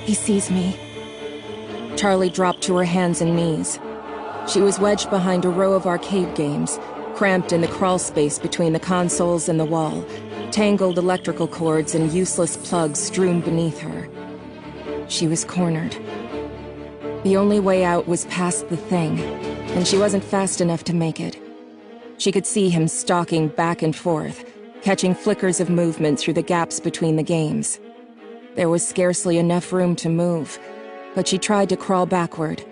He sees me. Charlie dropped to her hands and knees. She was wedged behind a row of arcade games, cramped in the crawl space between the consoles and the wall, tangled electrical cords and useless plugs strewn beneath her. She was cornered. The only way out was past the thing, and she wasn't fast enough to make it. She could see him stalking back and forth, catching flickers of movement through the gaps between the games. There was scarcely enough room to move, but she tried to crawl backward.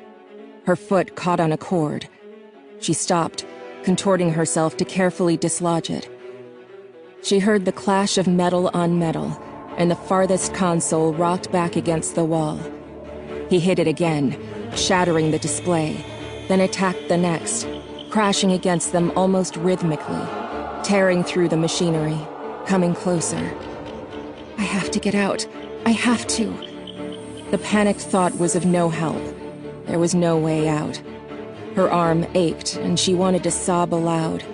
Her foot caught on a cord. She stopped, contorting herself to carefully dislodge it. She heard the clash of metal on metal, and the farthest console rocked back against the wall. He hit it again, shattering the display, then attacked the next, crashing against them almost rhythmically, tearing through the machinery, coming closer. I have to get out. I have to. The panicked thought was of no help. There was no way out. Her arm ached, and she wanted to sob aloud.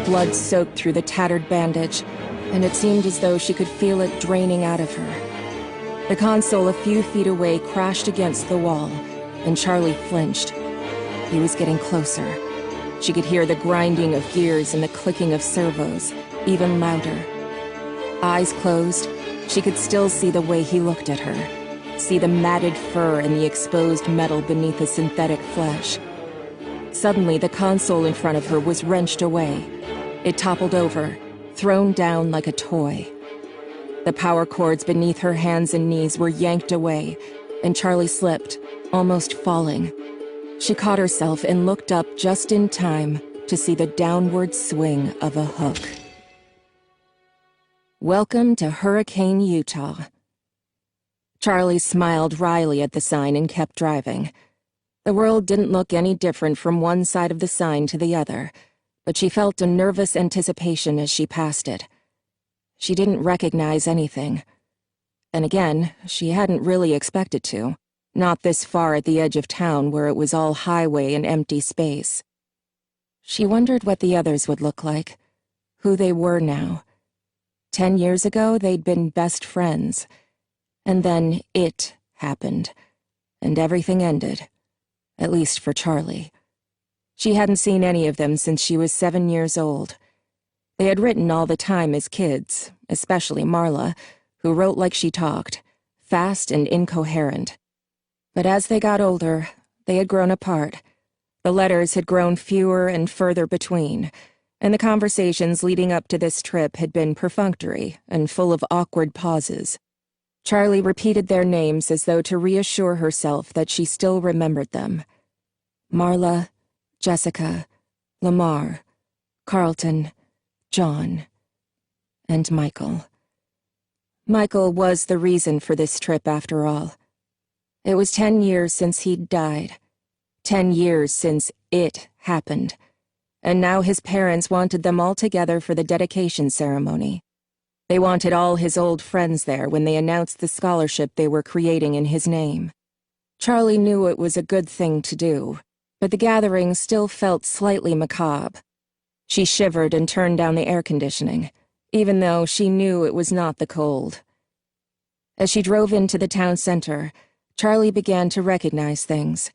Blood soaked through the tattered bandage, and it seemed as though she could feel it draining out of her. The console a few feet away crashed against the wall, and Charlie flinched. He was getting closer. She could hear the grinding of gears and the clicking of servos, even louder. Eyes closed, she could still see the way he looked at her, see the matted fur and the exposed metal beneath the synthetic flesh. Suddenly, the console in front of her was wrenched away. It toppled over, thrown down like a toy. The power cords beneath her hands and knees were yanked away, and Charlie slipped, almost falling. She caught herself and looked up just in time to see the downward swing of a hook. Welcome to Hurricane, Utah. Charlie smiled wryly at the sign and kept driving. The world didn't look any different from one side of the sign to the other, but she felt a nervous anticipation as she passed it. She didn't recognize anything. Then again, she hadn't really expected to, not this far at the edge of town where it was all highway and empty space. She wondered what the others would look like, who they were now. 10 years ago, they'd been best friends. And then it happened, and everything ended, at least for Charlie. She hadn't seen any of them since she was 7 years old. They had written all the time as kids, especially Marla, who wrote like she talked, fast and incoherent. But as they got older, they had grown apart. The letters had grown fewer and further between, and the conversations leading up to this trip had been perfunctory and full of awkward pauses. Charlie repeated their names as though to reassure herself that she still remembered them. Marla, Jessica, Lamar, Carlton, John, and Michael. Michael was the reason for this trip after all. It was 10 years since he'd died. 10 years since it happened. And now his parents wanted them all together for the dedication ceremony. They wanted all his old friends there when they announced the scholarship they were creating in his name. Charlie knew it was a good thing to do, but the gathering still felt slightly macabre. She shivered and turned down the air conditioning, even though she knew it was not the cold. As she drove into the town center, Charlie began to recognize things.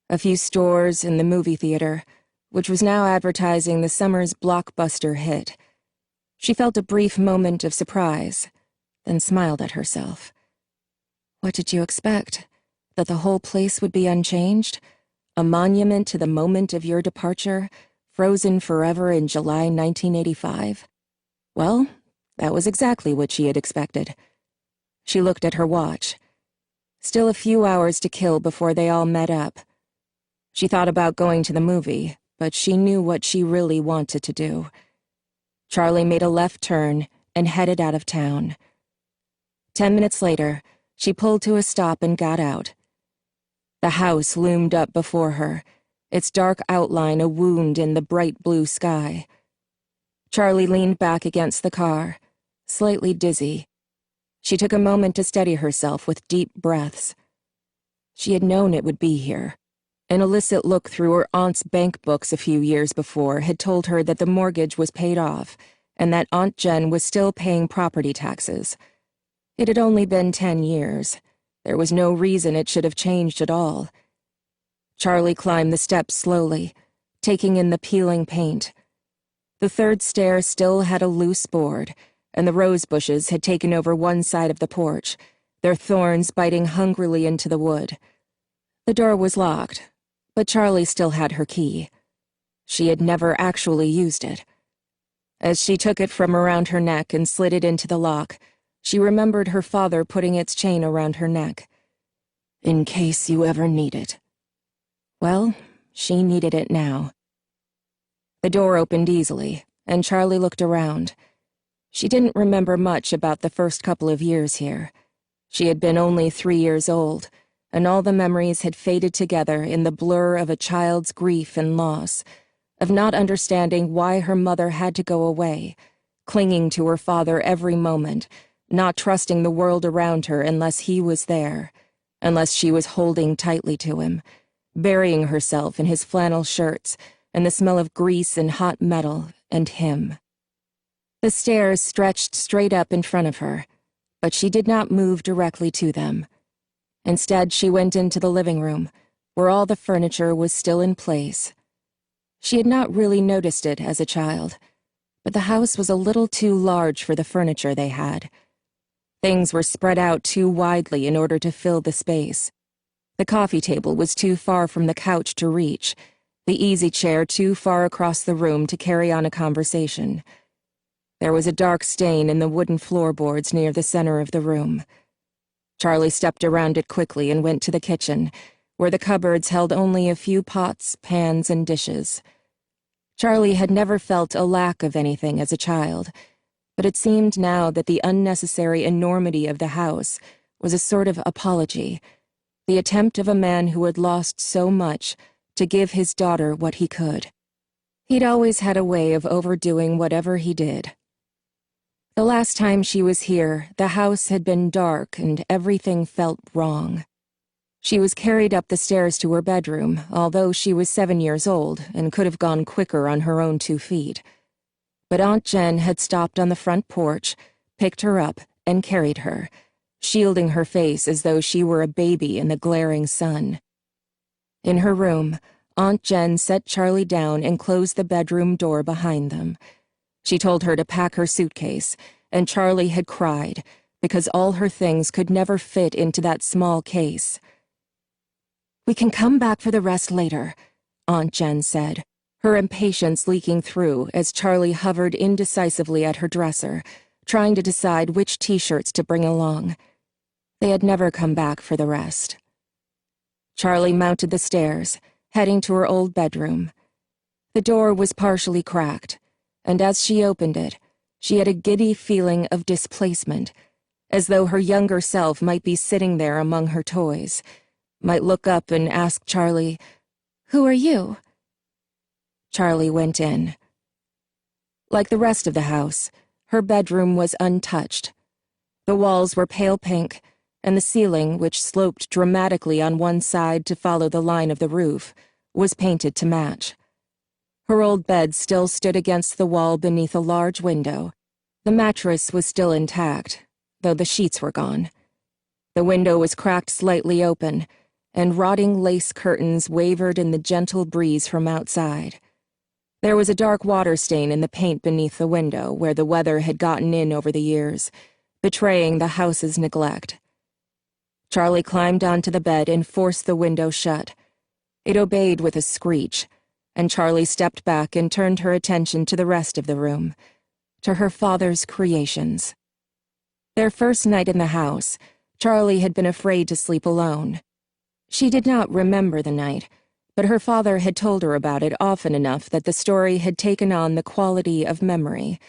A few stores and the movie theater, which was now advertising the summer's blockbuster hit. She felt a brief moment of surprise, then smiled at herself. What did you expect? That the whole place would be unchanged? A monument to the moment of your departure, frozen forever in July 1985? Well, that was exactly what she had expected. She looked at her watch. Still a few hours to kill before they all met up. She thought about going to the movie, but she knew what she really wanted to do. Charlie made a left turn and headed out of town. 10 minutes later, she pulled to a stop and got out. The house loomed up before her, its dark outline a wound in the bright blue sky. Charlie leaned back against the car, slightly dizzy. She took a moment to steady herself with deep breaths. She had known it would be here. An illicit look through her aunt's bank books a few years before had told her that the mortgage was paid off, and that Aunt Jen was still paying property taxes. It had only been 10 years. There was no reason it should have changed at all. Charlie climbed the steps slowly, taking in the peeling paint. The third stair still had a loose board, and the rose bushes had taken over one side of the porch, their thorns biting hungrily into the wood. The door was locked, but Charlie still had her key. She had never actually used it. As she took it from around her neck and slid it into the lock, she remembered her father putting its chain around her neck. In case you ever need it. Well, she needed it now. The door opened easily, and Charlie looked around. She didn't remember much about the first couple of years here. She had been only 3 years old, and all the memories had faded together in the blur of a child's grief and loss, of not understanding why her mother had to go away, clinging to her father every moment, not trusting the world around her unless he was there, unless she was holding tightly to him, burying herself in his flannel shirts and the smell of grease and hot metal and him. The stairs stretched straight up in front of her, but she did not move directly to them. Instead, she went into the living room, where all the furniture was still in place. She had not really noticed it as a child, but the house was a little too large for the furniture they had. Things were spread out too widely in order to fill the space. The coffee table was too far from the couch to reach, the easy chair too far across the room to carry on a conversation. There was a dark stain in the wooden floorboards near the center of the room. Charlie stepped around it quickly and went to the kitchen, where the cupboards held only a few pots, pans, and dishes. Charlie had never felt a lack of anything as a child, but it seemed now that the unnecessary enormity of the house was a sort of apology, the attempt of a man who had lost so much to give his daughter what he could. He'd always had a way of overdoing whatever he did. The last time she was here, the house had been dark and everything felt wrong. She was carried up the stairs to her bedroom, although she was 7 years old and could have gone quicker on her own 2 feet. But Aunt Jen had stopped on the front porch, picked her up, and carried her, shielding her face as though she were a baby in the glaring sun. In her room, Aunt Jen set Charlie down and closed the bedroom door behind them. She told her to pack her suitcase, and Charlie had cried because all her things could never fit into that small case. "We can come back for the rest later," Aunt Jen said, her impatience leaking through as Charlie hovered indecisively at her dresser, trying to decide which t-shirts to bring along. They had never come back for the rest. Charlie mounted the stairs, heading to her old bedroom. The door was partially cracked, and as she opened it, she had a giddy feeling of displacement, as though her younger self might be sitting there among her toys, might look up and ask Charlie, "Who are you?" Charlie went in. Like the rest of the house, her bedroom was untouched. The walls were pale pink, and the ceiling, which sloped dramatically on one side to follow the line of the roof, was painted to match. Her old bed still stood against the wall beneath a large window. The mattress was still intact, though the sheets were gone. The window was cracked slightly open, and rotting lace curtains wavered in the gentle breeze from outside. There was a dark water stain in the paint beneath the window where the weather had gotten in over the years, betraying the house's neglect. Charlie climbed onto the bed and forced the window shut. It obeyed with a screech, and Charlie stepped back and turned her attention to the rest of the room, to her father's creations. Their first night in the house, Charlie had been afraid to sleep alone. She did not remember the night, but her father had told her about it often enough that the story had taken on the quality of memory.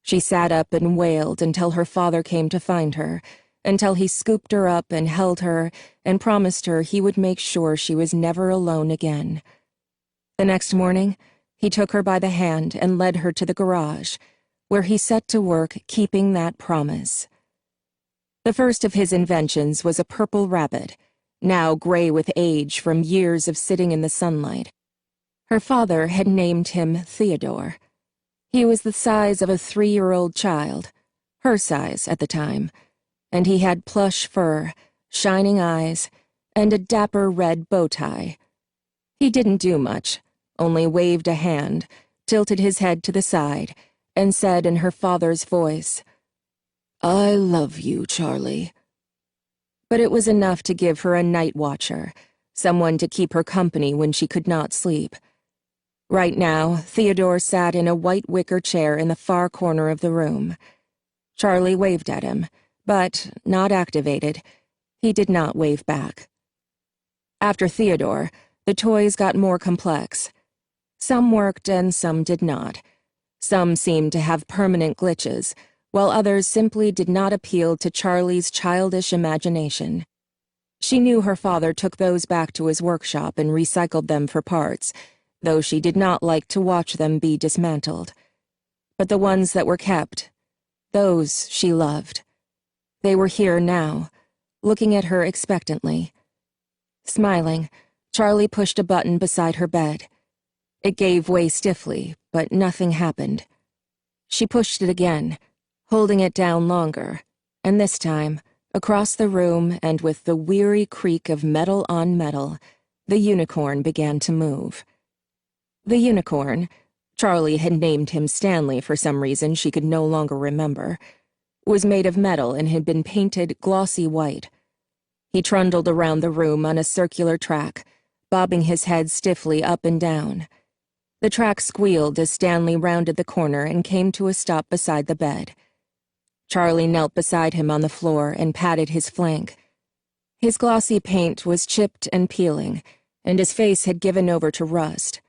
She sat up and wailed until her father came to find her, until he scooped her up and held her and promised her he would make sure she was never alone again. The next morning, he took her by the hand and led her to the garage, where he set to work keeping that promise. The first of his inventions was a purple rabbit, now gray with age from years of sitting in the sunlight. Her father had named him Theodore. He was the size of a 3-year-old child, her size at the time, and he had plush fur, shining eyes, and a dapper red bow tie. He didn't do much, only waved a hand, tilted his head to the side, and said in her father's voice, "I love you, Charlie." But it was enough to give her a night watcher, someone to keep her company when she could not sleep. Right now, Theodore sat in a white wicker chair in the far corner of the room. Charlie waved at him, but, not activated, he did not wave back. After Theodore, the toys got more complex. Some worked and some did not. Some seemed to have permanent glitches, while others simply did not appeal to Charlie's childish imagination. She knew her father took those back to his workshop and recycled them for parts, though she did not like to watch them be dismantled. But the ones that were kept, those she loved. They were here now, looking at her expectantly. Smiling, Charlie pushed a button beside her bed. It gave way stiffly, but nothing happened. She pushed it again, holding it down longer, and this time, across the room and with the weary creak of metal on metal, the unicorn began to move. The unicorn, Charlie had named him Stanley for some reason she could no longer remember, was made of metal and had been painted glossy white. He trundled around the room on a circular track, bobbing his head stiffly up and down. The track squealed as Stanley rounded the corner and came to a stop beside the bed. Charlie knelt beside him on the floor and patted his flank. His glossy paint was chipped and peeling, and his face had given over to rust.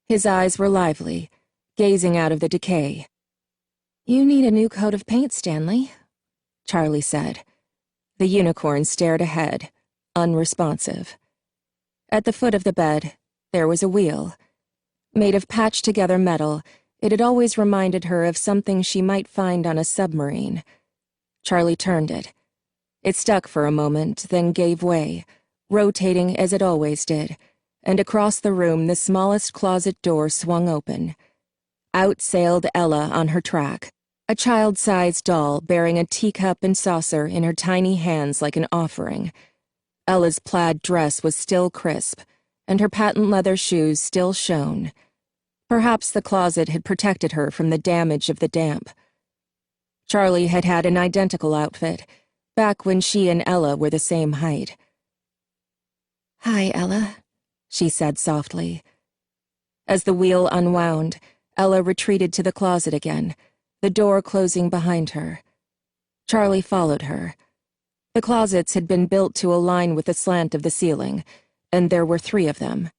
His eyes were lively, gazing out of the decay. "You need a new coat of paint, Stanley," Charlie said. The unicorn stared ahead, unresponsive. At the foot of the bed, there was a wheel. Made of patched-together metal, it had always reminded her of something she might find on a submarine. Charlie turned it. It stuck for a moment, then gave way, rotating as it always did, and across the room the smallest closet door swung open. Out sailed Ella on her track, a child-sized doll bearing a teacup and saucer in her tiny hands like an offering. Ella's plaid dress was still crisp, and her patent leather shoes still shone. Perhaps the closet had protected her from the damage of the damp. Charlie had had an identical outfit, back when she and Ella were the same height. "Hi, Ella," she said softly. As the wheel unwound, Ella retreated to the closet again, the door closing behind her. Charlie followed her. The closets had been built to align with the slant of the ceiling, and there were 3 of them.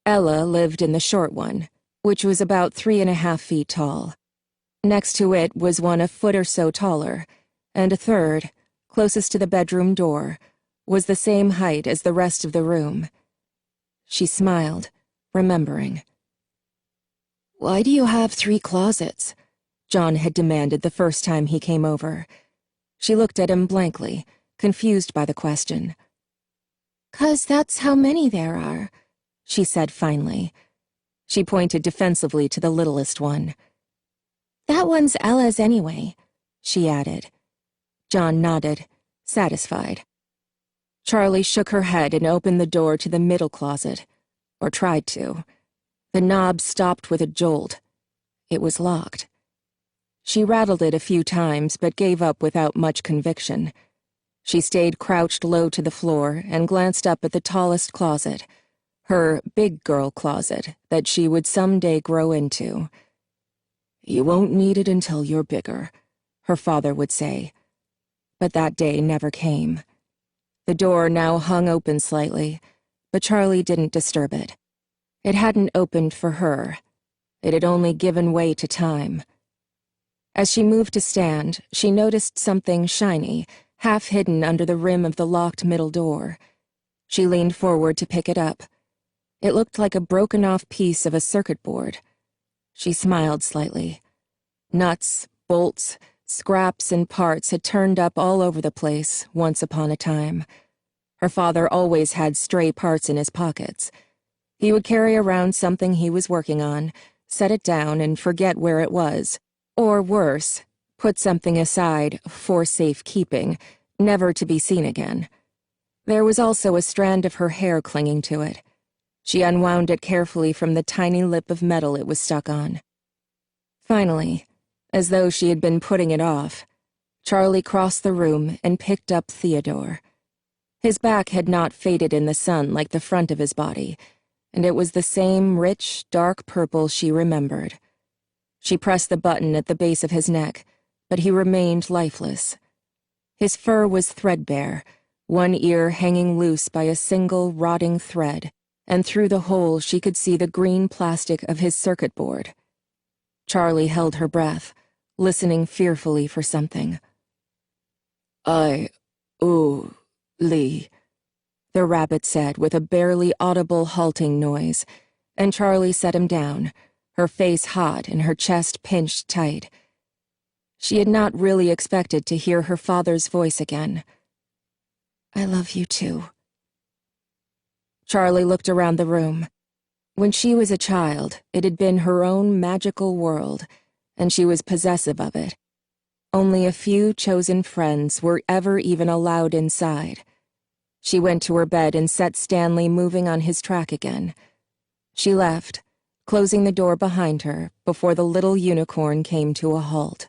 Ella lived in the short one, which was about 3.5 feet tall. Next to it was one a foot or so taller, and a third, closest to the bedroom door, was the same height as the rest of the room. She smiled, remembering. "Why do you have 3 closets?" John had demanded the first time he came over. She looked at him blankly, confused by the question. "'Cause that's how many there are," she said finally. She pointed defensively to the littlest one. "That one's Ella's anyway," she added. John nodded, satisfied. Charlie shook her head and opened the door to the middle closet, or tried to. The knob stopped with a jolt. It was locked. She rattled it a few times, but gave up without much conviction. She stayed crouched low to the floor and glanced up at the tallest closet, her big girl closet that she would someday grow into. "You won't need it until you're bigger," her father would say. But that day never came. The door now hung open slightly, but Charlie didn't disturb it. It hadn't opened for her. It had only given way to time. As she moved to stand, she noticed something shiny, half hidden under the rim of the locked middle door. She leaned forward to pick it up. It looked like a broken-off piece of a circuit board. She smiled slightly. Nuts, bolts, scraps, and parts had turned up all over the place once upon a time. Her father always had stray parts in his pockets. He would carry around something he was working on, set it down, and forget where it was. Or worse, put something aside for safekeeping, never to be seen again. There was also a strand of her hair clinging to it. She unwound it carefully from the tiny lip of metal it was stuck on. Finally, as though she had been putting it off, Charlie crossed the room and picked up Theodore. His back had not faded in the sun like the front of his body, and it was the same rich, dark purple she remembered. She pressed the button at the base of his neck, but he remained lifeless. His fur was threadbare, one ear hanging loose by a single rotting thread, and through the hole she could see the green plastic of his circuit board. Charlie held her breath, listening fearfully for something. Lee, the rabbit said with a barely audible halting noise, and Charlie set him down, her face hot and her chest pinched tight. She had not really expected to hear her father's voice again. I love you too. Charlie looked around the room. When she was a child, it had been her own magical world, and she was possessive of it. Only a few chosen friends were ever even allowed inside. She went to her bed and set Stanley moving on his track again. She left, closing the door behind her before the little unicorn came to a halt.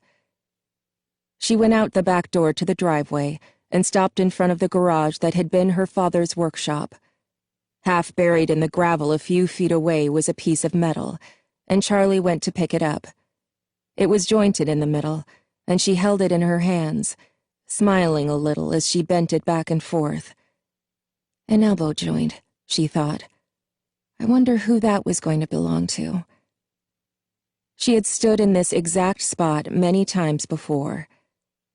She went out the back door to the driveway and stopped in front of the garage that had been her father's workshop. Half buried in the gravel a few feet away was a piece of metal, and Charlie went to pick it up. It was jointed in the middle, and she held it in her hands, smiling a little as she bent it back and forth. An elbow joint, she thought. I wonder who that was going to belong to. She had stood in this exact spot many times before.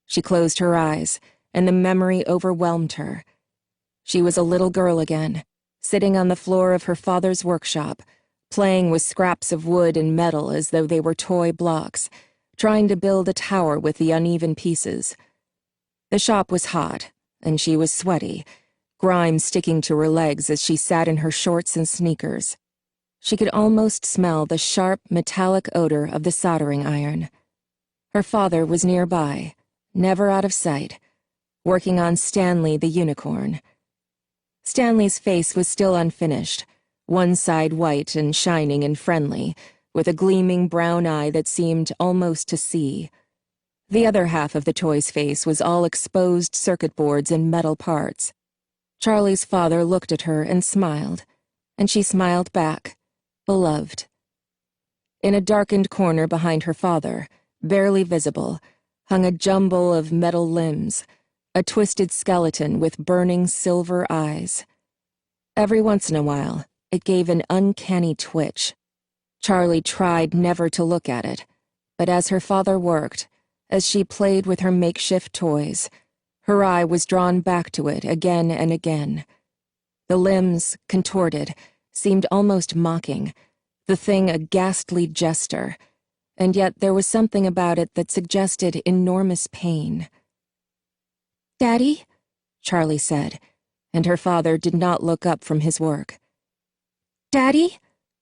She closed her eyes, and the memory overwhelmed her. She was a little girl again, sitting on the floor of her father's workshop, playing with scraps of wood and metal as though they were toy blocks, trying to build a tower with the uneven pieces. The shop was hot, and she was sweaty, grime sticking to her legs as she sat in her shorts and sneakers. She could almost smell the sharp, metallic odor of the soldering iron. Her father was nearby, never out of sight, working on Stanley the unicorn. Stanley's face was still unfinished, one side white and shining and friendly, with a gleaming brown eye that seemed almost to see. The other half of the toy's face was all exposed circuit boards and metal parts. Charlie's father looked at her and smiled, and she smiled back, beloved. In a darkened corner behind her father, barely visible, hung a jumble of metal limbs, a twisted skeleton with burning silver eyes. Every once in a while, it gave an uncanny twitch. Charlie tried never to look at it, but as her father worked, as she played with her makeshift toys, her eye was drawn back to it again and again. The limbs, contorted, seemed almost mocking, the thing a ghastly jester, and yet there was something about it that suggested enormous pain. "Daddy?" Charlie said, and her father did not look up from his work. "Daddy?"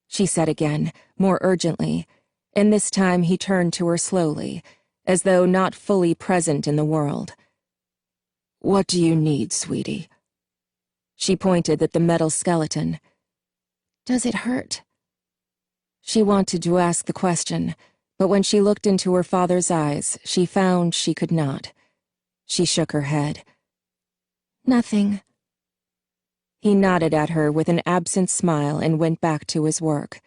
she said again, more urgently, and this time he turned to her slowly, as though not fully present in the world. "What do you need, sweetie?" She pointed at the metal skeleton. "Does it hurt?" She wanted to ask the question, but when she looked into her father's eyes, she found she could not. She shook her head. "Nothing." He nodded at her with an absent smile and went back to his work.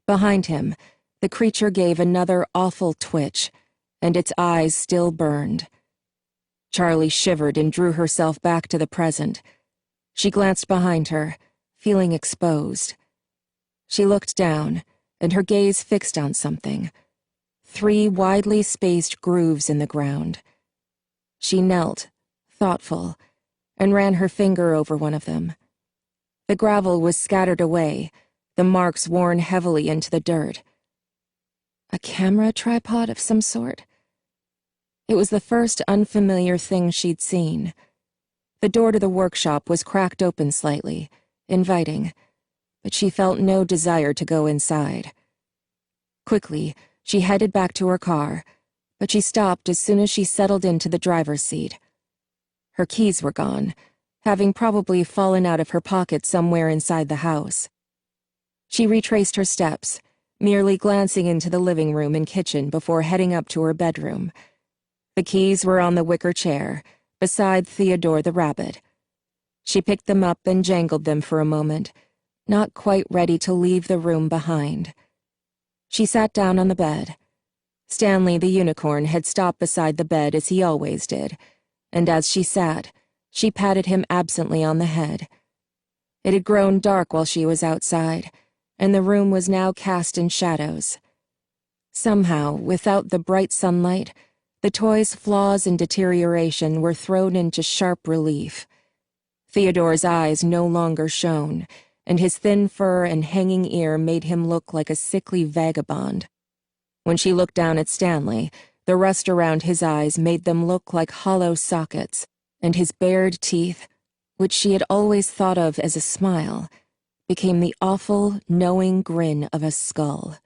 Behind him, the creature gave another awful twitch, and its eyes still burned. Charlie shivered and drew herself back to the present. She glanced behind her, feeling exposed. She looked down, and her gaze fixed on something. 3 widely spaced grooves in the ground. She knelt, thoughtful, and ran her finger over one of them. The gravel was scattered away, the marks worn heavily into the dirt. A camera tripod of some sort? It was the first unfamiliar thing she'd seen. The door to the workshop was cracked open slightly, inviting, but she felt no desire to go inside. Quickly, she headed back to her car, but she stopped as soon as she settled into the driver's seat. Her keys were gone, having probably fallen out of her pocket somewhere inside the house. She retraced her steps, merely glancing into the living room and kitchen before heading up to her bedroom. The keys were on the wicker chair, beside Theodore the rabbit. She picked them up and jangled them for a moment, not quite ready to leave the room behind. She sat down on the bed. Stanley the unicorn had stopped beside the bed as he always did, and as she sat, she patted him absently on the head. It had grown dark while she was outside, and the room was now cast in shadows. Somehow, without the bright sunlight, the toy's flaws and deterioration were thrown into sharp relief. Theodore's eyes no longer shone, and his thin fur and hanging ear made him look like a sickly vagabond. When she looked down at Stanley, the rust around his eyes made them look like hollow sockets, and his bared teeth, which she had always thought of as a smile, became the awful, knowing grin of a skull.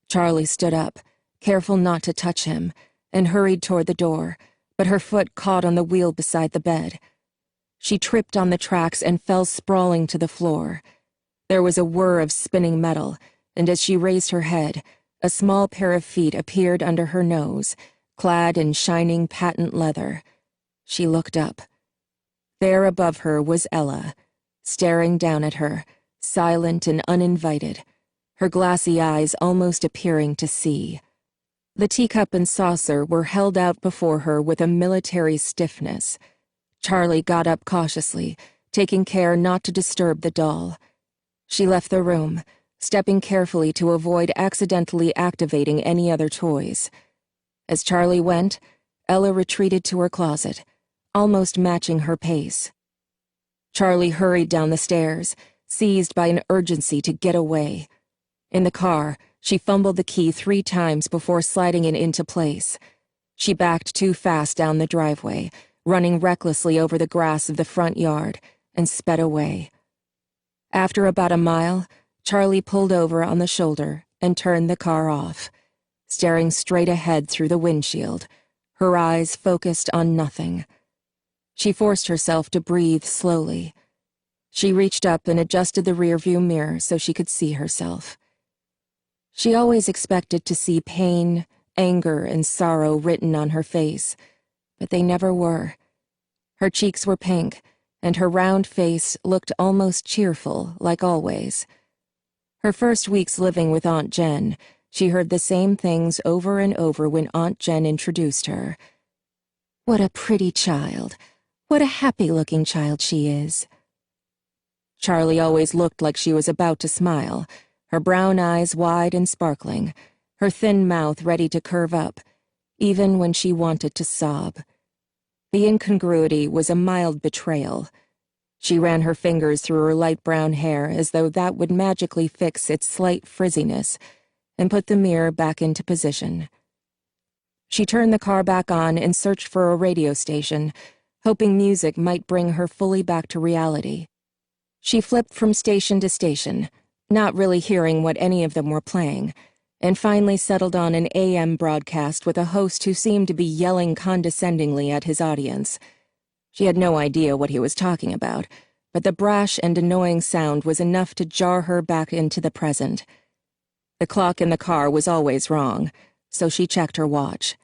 Charlie stood up, careful not to touch him, and hurried toward the door, but her foot caught on the wheel beside the bed. She tripped on the tracks and fell sprawling to the floor. There was a whir of spinning metal, and as she raised her head, a small pair of feet appeared under her nose, clad in shining patent leather. She looked up. There above her was Ella, staring down at her, silent and uninvited, her glassy eyes almost appearing to see. The teacup and saucer were held out before her with a military stiffness. Charlie got up cautiously, taking care not to disturb the doll. She left the room, stepping carefully to avoid accidentally activating any other toys. As Charlie went, Ella retreated to her closet, almost matching her pace. Charlie hurried down the stairs, seized by an urgency to get away. In the car, she fumbled the key 3 times before sliding it into place. She backed too fast down the driveway, running recklessly over the grass of the front yard, and sped away. After about a mile, Charlie pulled over on the shoulder and turned the car off, staring straight ahead through the windshield, her eyes focused on nothing. She forced herself to breathe slowly. She reached up and adjusted the rearview mirror so she could see herself. She always expected to see pain, anger, and sorrow written on her face, but they never were. Her cheeks were pink, and her round face looked almost cheerful, like always. Her first weeks living with Aunt Jen, she heard the same things over and over when Aunt Jen introduced her. What a pretty child. What a happy-looking child she is. Charlie always looked like she was about to smile, her brown eyes wide and sparkling, her thin mouth ready to curve up, even when she wanted to sob. The incongruity was a mild betrayal. She ran her fingers through her light brown hair as though that would magically fix its slight frizziness, and put the mirror back into position. She turned the car back on and searched for a radio station, hoping music might bring her fully back to reality. She flipped from station to station, not really hearing what any of them were playing, and finally settled on an AM broadcast with a host who seemed to be yelling condescendingly at his audience. She had no idea what he was talking about, but the brash and annoying sound was enough to jar her back into the present. The clock in the car was always wrong, so she checked her watch.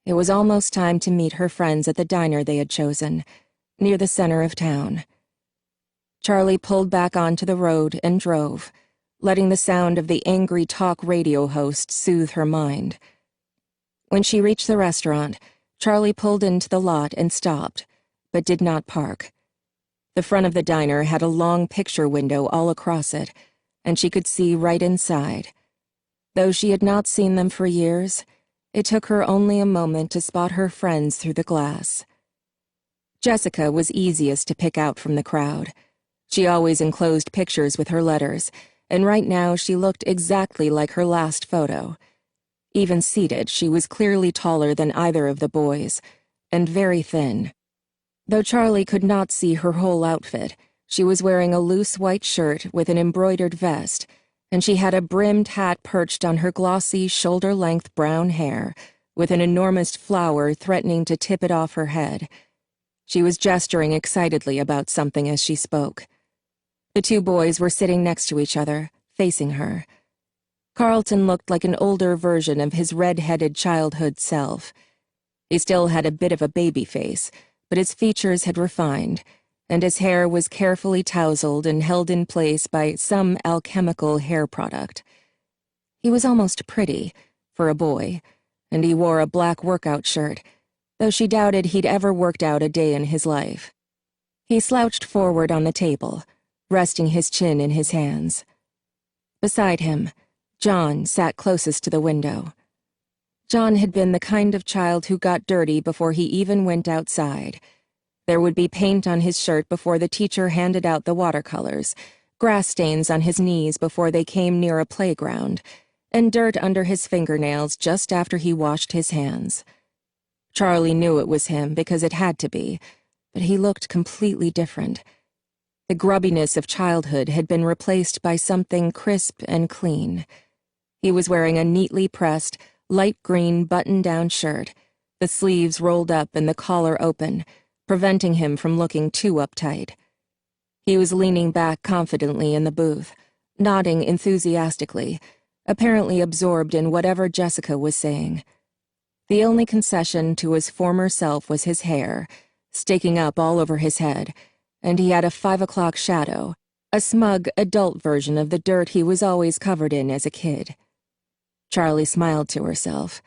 It was almost time to meet her friends at the diner they had chosen, near the center of town. Charlie pulled back onto the road and drove, letting the sound of the angry talk radio host soothe her mind. When she reached the restaurant, Charlie pulled into the lot and stopped, but did not park. The front of the diner had a long picture window all across it, and she could see right inside. Though she had not seen them for years, it took her only a moment to spot her friends through the glass. Jessica was easiest to pick out from the crowd. She always enclosed pictures with her letters, and right now she looked exactly like her last photo. Even seated, she was clearly taller than either of the boys, and very thin. Though Charlie could not see her whole outfit, she was wearing a loose white shirt with an embroidered vest, and she had a brimmed hat perched on her glossy, shoulder-length brown hair, with an enormous flower threatening to tip it off her head. She was gesturing excitedly about something as she spoke. The two boys were sitting next to each other, facing her. Carlton looked like an older version of his red-headed childhood self. He still had a bit of a baby face, but his features had refined, and his hair was carefully tousled and held in place by some alchemical hair product. He was almost pretty, for a boy, and he wore a black workout shirt, though she doubted he'd ever worked out a day in his life. He slouched forward on the table, resting his chin in his hands. Beside him, John sat closest to the window. John had been the kind of child who got dirty before he even went outside. There would be paint on his shirt before the teacher handed out the watercolors, grass stains on his knees before they came near a playground, and dirt under his fingernails just after he washed his hands. Charlie knew it was him because it had to be, but he looked completely different. The grubbiness of childhood had been replaced by something crisp and clean. He was wearing a neatly pressed, light green button-down shirt, the sleeves rolled up and the collar open, preventing him from looking too uptight. He was leaning back confidently in the booth, nodding enthusiastically, apparently absorbed in whatever Jessica was saying. The only concession to his former self was his hair, staking up all over his head, and he had a 5 o'clock shadow, a smug adult version of the dirt he was always covered in as a kid. Charlie smiled to herself.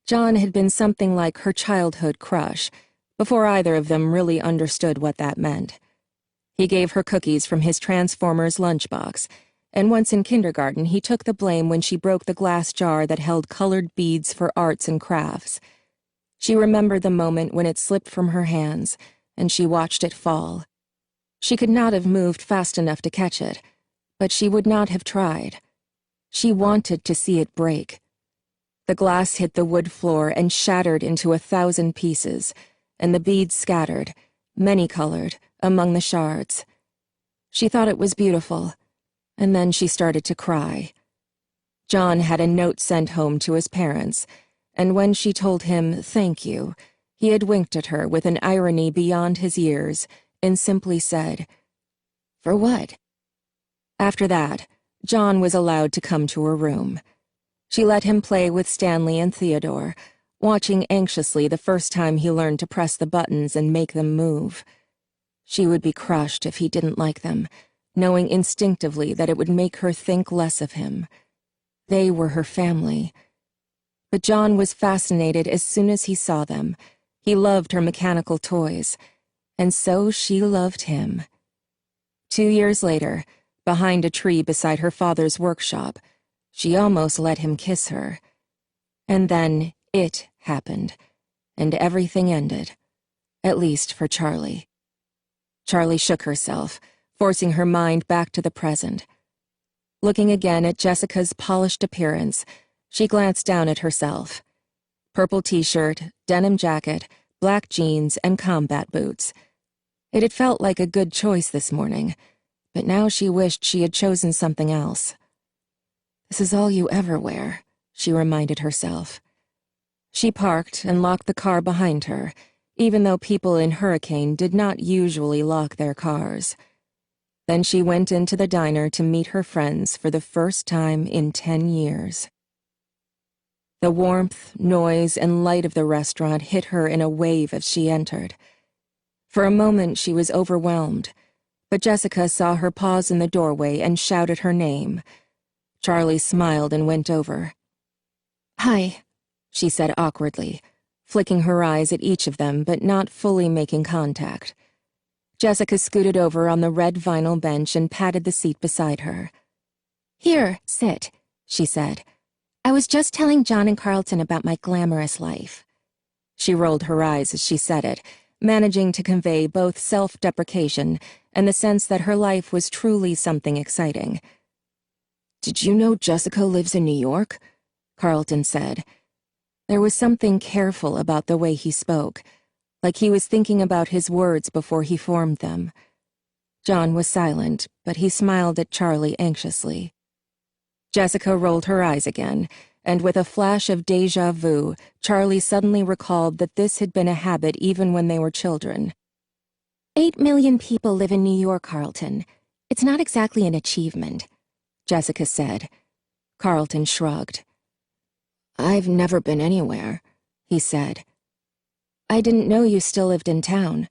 John had been something like her childhood crush, before either of them really understood what that meant. He gave her cookies from his Transformers lunchbox, and once in kindergarten he took the blame when she broke the glass jar that held colored beads for arts and crafts. She remembered the moment when it slipped from her hands, and she watched it fall. She could not have moved fast enough to catch it, but she would not have tried. She wanted to see it break. The glass hit the wood floor and shattered into 1,000 pieces, and the beads scattered, many-colored, among the shards. She thought it was beautiful, and then she started to cry. John had a note sent home to his parents, and when she told him thank you, he had winked at her with an irony beyond his years and simply said, "For what?" After that, John was allowed to come to her room. She let him play with Stanley and Theodore, watching anxiously the first time he learned to press the buttons and make them move. She would be crushed if he didn't like them, knowing instinctively that it would make her think less of him. They were her family. But John was fascinated as soon as he saw them. He loved her mechanical toys, and so she loved him. 2 years later, behind a tree beside her father's workshop, she almost let him kiss her. And then it happened, and everything ended, at least for Charlie. Charlie shook herself, forcing her mind back to the present. Looking again at Jessica's polished appearance, she glanced down at herself. Purple t-shirt, denim jacket, black jeans, and combat boots. It had felt like a good choice this morning, but now she wished she had chosen something else. "This is all you ever wear," she reminded herself. She parked and locked the car behind her, even though people in Hurricane did not usually lock their cars. Then she went into the diner to meet her friends for the first time in 10 years. The warmth, noise, and light of the restaurant hit her in a wave as she entered. For a moment she was overwhelmed, but Jessica saw her pause in the doorway and shouted her name. Charlie smiled and went over. "Hi," she said awkwardly, flicking her eyes at each of them but not fully making contact. Jessica scooted over on the red vinyl bench and patted the seat beside her. "Here, sit," she said. "I was just telling John and Carlton about my glamorous life." She rolled her eyes as she said it, managing to convey both self-deprecation and the sense that her life was truly something exciting. "Did you know Jessica lives in New York?" Carlton said. There was something careful about the way he spoke, like he was thinking about his words before he formed them. John was silent, but he smiled at Charlie anxiously. Jessica rolled her eyes again, and with a flash of déjà vu, Charlie suddenly recalled that this had been a habit even when they were children. 8 million people live in New York, Carlton. It's not exactly an achievement, Jessica said. Carlton shrugged. I've never been anywhere, he said. I didn't know you still lived in town,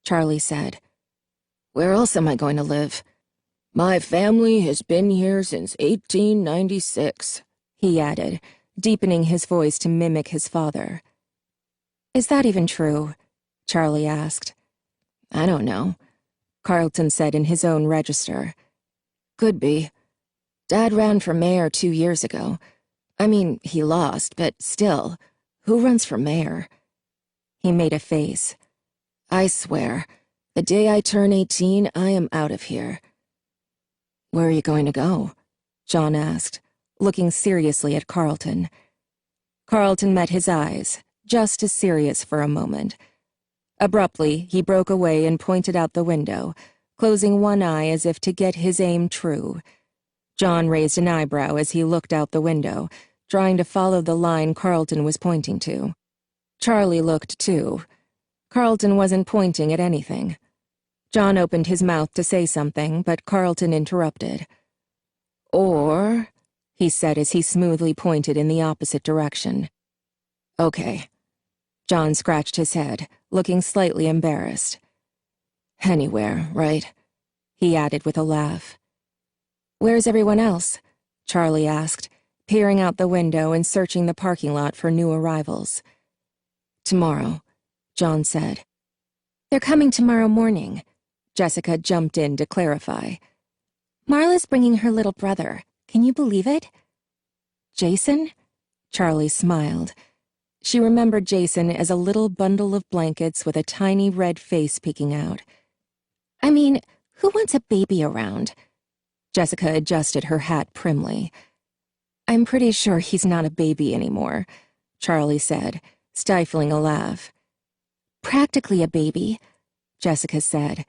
Charlie said. Where else am I going to live? My family has been here since 1896, he added, deepening his voice to mimic his father. Is that even true? Charlie asked. I don't know, Carlton said in his own register. Could be. Dad ran for mayor 2 years ago. I mean, he lost, but still, who runs for mayor? He made a face. I swear, the day I turn 18, I am out of here. Where are you going to go? John asked, looking seriously at Carlton. Carlton met his eyes, just as serious for a moment. Abruptly, he broke away and pointed out the window, closing one eye as if to get his aim true. John raised an eyebrow as he looked out the window, trying to follow the line Carlton was pointing to. Charlie looked too. Carlton wasn't pointing at anything. John opened his mouth to say something, but Carlton interrupted. Or, he said as he smoothly pointed in the opposite direction. Okay. John scratched his head, looking slightly embarrassed. Anywhere, right? He added with a laugh. Where's everyone else? Charlie asked, peering out the window and searching the parking lot for new arrivals. Tomorrow, John said. They're coming tomorrow morning, Jessica jumped in to clarify. Marla's bringing her little brother. Can you believe it? Jason? Charlie smiled. She remembered Jason as a little bundle of blankets with a tiny red face peeking out. I mean, who wants a baby around? Jessica adjusted her hat primly. I'm pretty sure he's not a baby anymore, Charlie said, stifling a laugh. Practically a baby, Jessica said.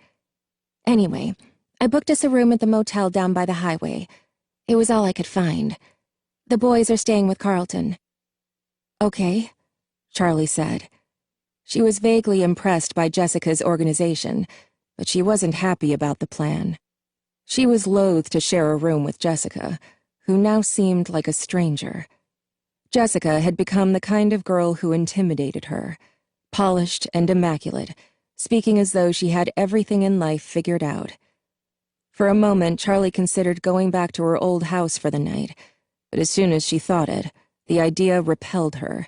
Anyway, I booked us a room at the motel down by the highway. It was all I could find. The boys are staying with Carlton. Okay, Charlie said. She was vaguely impressed by Jessica's organization, but she wasn't happy about the plan. She was loath to share a room with Jessica, who now seemed like a stranger. Jessica had become the kind of girl who intimidated her, polished and immaculate, speaking as though she had everything in life figured out. For a moment, Charlie considered going back to her old house for the night, but as soon as she thought it, the idea repelled her.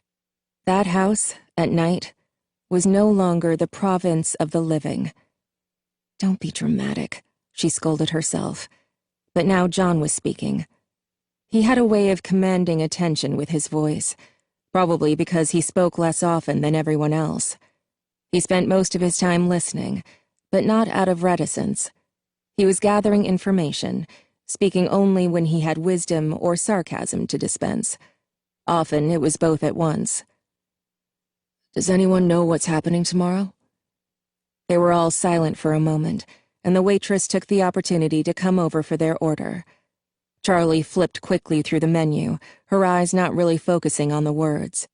That house, at night, was no longer the province of the living. Don't be dramatic, she scolded herself. But now John was speaking. He had a way of commanding attention with his voice, probably because he spoke less often than everyone else. He spent most of his time listening, but not out of reticence. He was gathering information, speaking only when he had wisdom or sarcasm to dispense. Often it was both at once. Does anyone know what's happening tomorrow? They were all silent for a moment, and the waitress took the opportunity to come over for their order. Charlie flipped quickly through the menu, her eyes not really focusing on the words.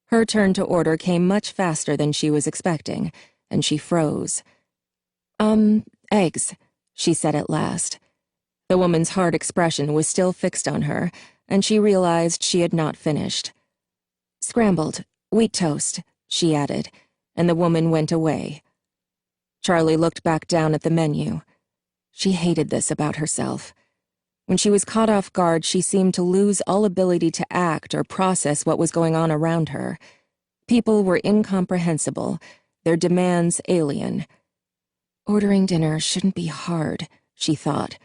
Her turn to order came much faster than she was expecting, and she froze. Eggs, she said at last. The woman's hard expression was still fixed on her, and she realized she had not finished. Scrambled, wheat toast, she added, and the woman went away. Charlie looked back down at the menu. She hated this about herself. When she was caught off guard, she seemed to lose all ability to act or process what was going on around her. People were incomprehensible, their demands alien. Ordering dinner shouldn't be hard, she thought.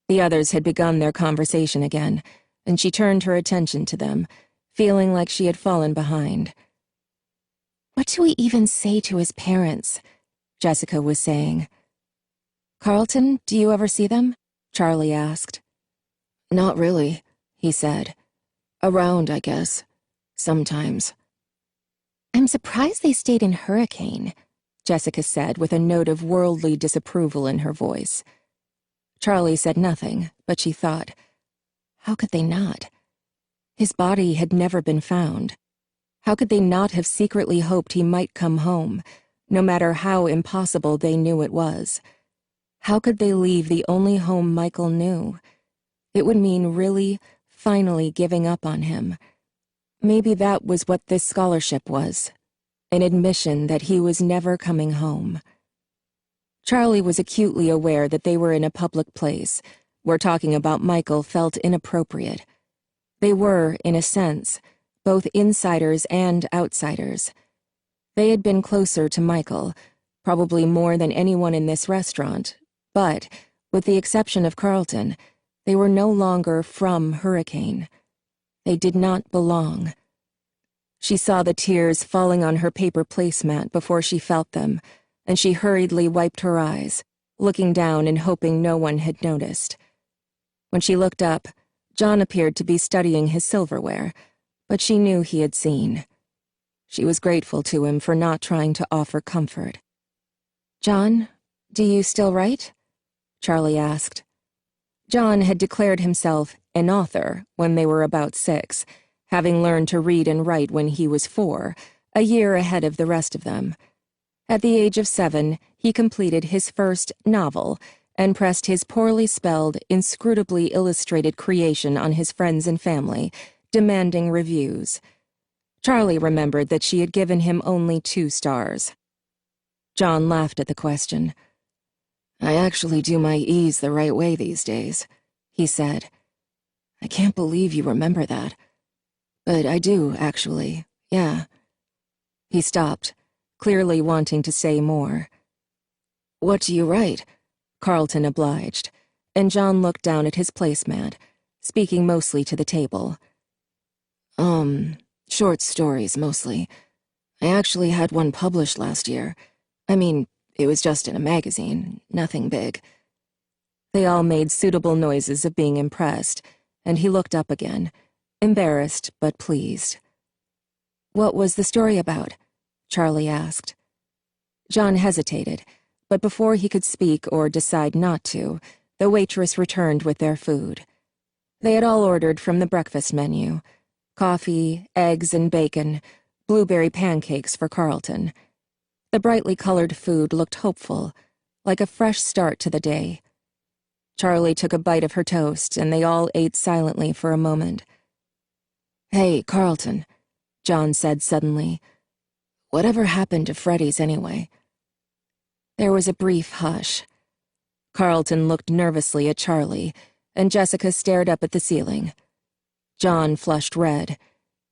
The others had begun their conversation again, and she turned her attention to them, feeling like she had fallen behind. What do we even say to his parents? Jessica was saying. Carlton, do you ever see them? Charlie asked. Not really, he said. Around, I guess. Sometimes. I'm surprised they stayed in Hurricane, Jessica said with a note of worldly disapproval in her voice. Charlie said nothing, but she thought, how could they not? His body had never been found. How could they not have secretly hoped he might come home, no matter how impossible they knew it was. How could they leave the only home Michael knew? It would mean really, finally giving up on him. Maybe that was what this scholarship was, an admission that he was never coming home. Charlie was acutely aware that they were in a public place, where talking about Michael felt inappropriate. They were, in a sense, both insiders and outsiders. They had been closer to Michael, probably more than anyone in this restaurant, but, with the exception of Carlton, they were no longer from Hurricane. They did not belong. She saw the tears falling on her paper placemat before she felt them, and she hurriedly wiped her eyes, looking down and hoping no one had noticed. When she looked up, John appeared to be studying his silverware, but she knew he had seen. She was grateful to him for not trying to offer comfort. "John, do you still write?" Charlie asked. John had declared himself an author when they were about 6, having learned to read and write when he was 4, a year ahead of the rest of them. At the age of 7, he completed his first novel and pressed his poorly spelled, inscrutably illustrated creation on his friends and family, demanding reviews. Charlie remembered that she had given him only 2 stars. John laughed at the question. "I actually do my E's the right way these days," he said. "I can't believe you remember that. But I do, actually, yeah." He stopped, clearly wanting to say more. "What do you write?" Carlton obliged, and John looked down at his placemat, speaking mostly to the table. Short stories, mostly. I actually had one published last year. I mean, it was just in a magazine, nothing big." They all made suitable noises of being impressed, and he looked up again, embarrassed but pleased. "What was the story about?" Charlie asked. John hesitated, but before he could speak or decide not to, the waitress returned with their food. They had all ordered from the breakfast menu: coffee, eggs and bacon, blueberry pancakes for Carlton. The brightly colored food looked hopeful, like a fresh start to the day. Charlie took a bite of her toast, and they all ate silently for a moment. "Hey, Carlton," John said suddenly. "Whatever happened to Freddy's anyway?" There was a brief hush. Carlton looked nervously at Charlie, and Jessica stared up at the ceiling. John flushed red,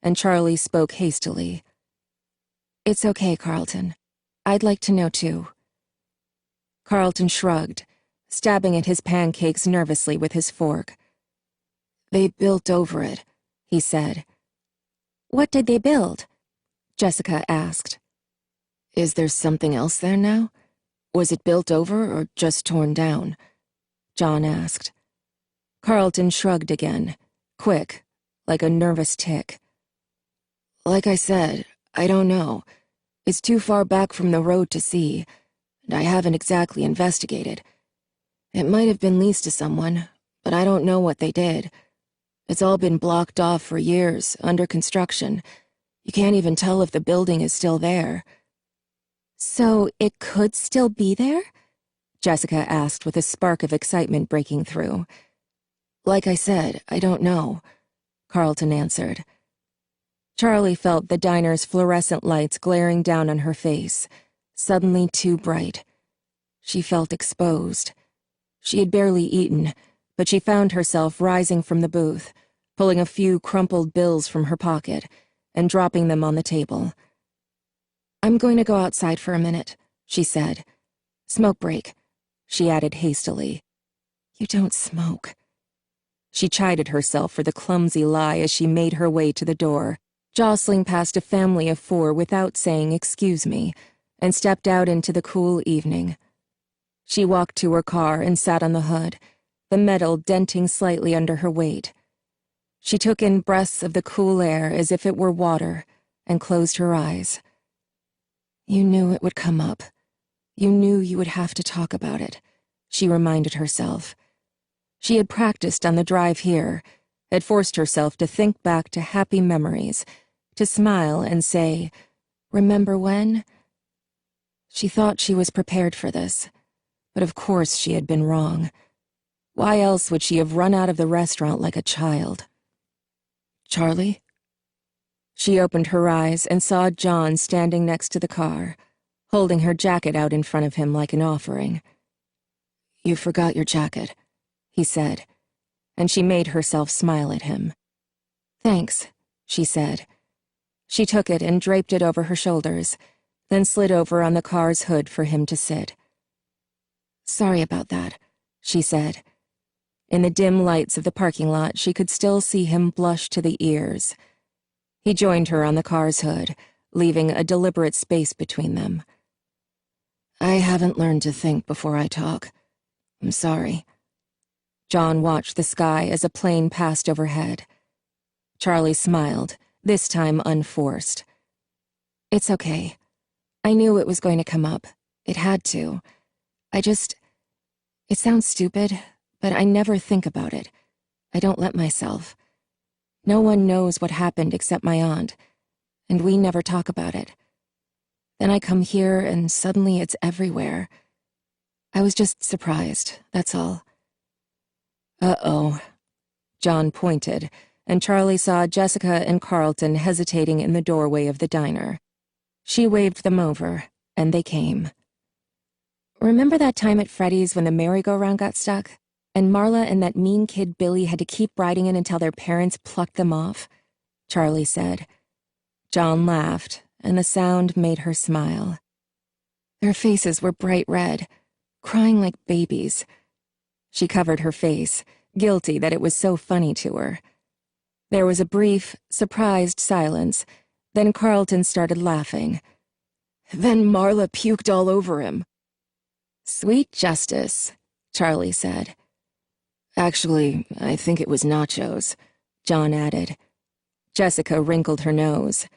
and Charlie spoke hastily. "It's okay, Carlton. I'd like to know too." Carlton shrugged, stabbing at his pancakes nervously with his fork. "They built over it," he said. "What did they build?" Jessica asked. "Is there something else there now? Was it built over or just torn down?" John asked. Carlton shrugged again, quick, like a nervous tick. "Like I said, I don't know. It's too far back from the road to see, and I haven't exactly investigated. It might have been leased to someone, but I don't know what they did. It's all been blocked off for years, under construction. You can't even tell if the building is still there." "So it could still be there?" Jessica asked with a spark of excitement breaking through. "Like I said, I don't know," Carlton answered. Charlie felt the diner's fluorescent lights glaring down on her face, suddenly too bright. She felt exposed. She had barely eaten, but she found herself rising from the booth, pulling a few crumpled bills from her pocket, and dropping them on the table. "I'm going to go outside for a minute," she said. "Smoke break," she added hastily. "You don't smoke." She chided herself for the clumsy lie as she made her way to the door, jostling past a family of 4 without saying "excuse me," and stepped out into the cool evening. She walked to her car and sat on the hood, the metal denting slightly under her weight. She took in breaths of the cool air as if it were water, and closed her eyes. "You knew it would come up. You knew you would have to talk about it," she reminded herself. She had practiced on the drive here, had forced herself to think back to happy memories, to smile and say, "Remember when?" She thought she was prepared for this, but of course she had been wrong. Why else would she have run out of the restaurant like a child? Charlie? She opened her eyes and saw John standing next to the car, holding her jacket out in front of him like an offering. You forgot your jacket, he said, and she made herself smile at him. Thanks, she said. She took it and draped it over her shoulders, then slid over on the car's hood for him to sit. Sorry about that, she said. In the dim lights of the parking lot, she could still see him blush to the ears. He joined her on the car's hood, leaving a deliberate space between them. I haven't learned to think before I talk. I'm sorry. John watched the sky as a plane passed overhead. Charlie smiled, this time unforced. It's okay. I knew it was going to come up. It had to. It sounds stupid, but I never think about it. I don't let myself. No one knows what happened except my aunt, and we never talk about it. Then I come here and suddenly it's everywhere. I was just surprised, that's all. Uh-oh. John pointed, and Charlie saw Jessica and Carlton hesitating in the doorway of the diner. She waved them over, and they came. Remember that time at Freddy's when the merry-go-round got stuck? And Marla and that mean kid Billy had to keep riding it until their parents plucked them off? Charlie said. John laughed, and the sound made her smile. Their faces were bright red, crying like babies. She covered her face, guilty that it was so funny to her. There was a brief, surprised silence, then Carlton started laughing. Then Marla puked all over him. Sweet justice, Charlie said. Actually, I think it was nachos, John added. Jessica wrinkled her nose.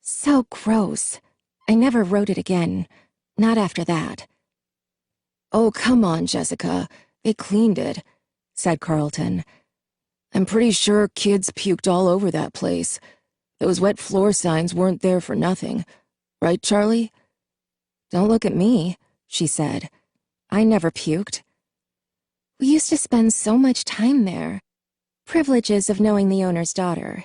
So gross. I never wrote it again. Not after that. Oh, come on, Jessica. They cleaned it, said Carlton. I'm pretty sure kids puked all over that place. Those wet floor signs weren't there for nothing. Right, Charlie? Don't look at me, she said. I never puked. We used to spend so much time there. Privileges of knowing the owner's daughter,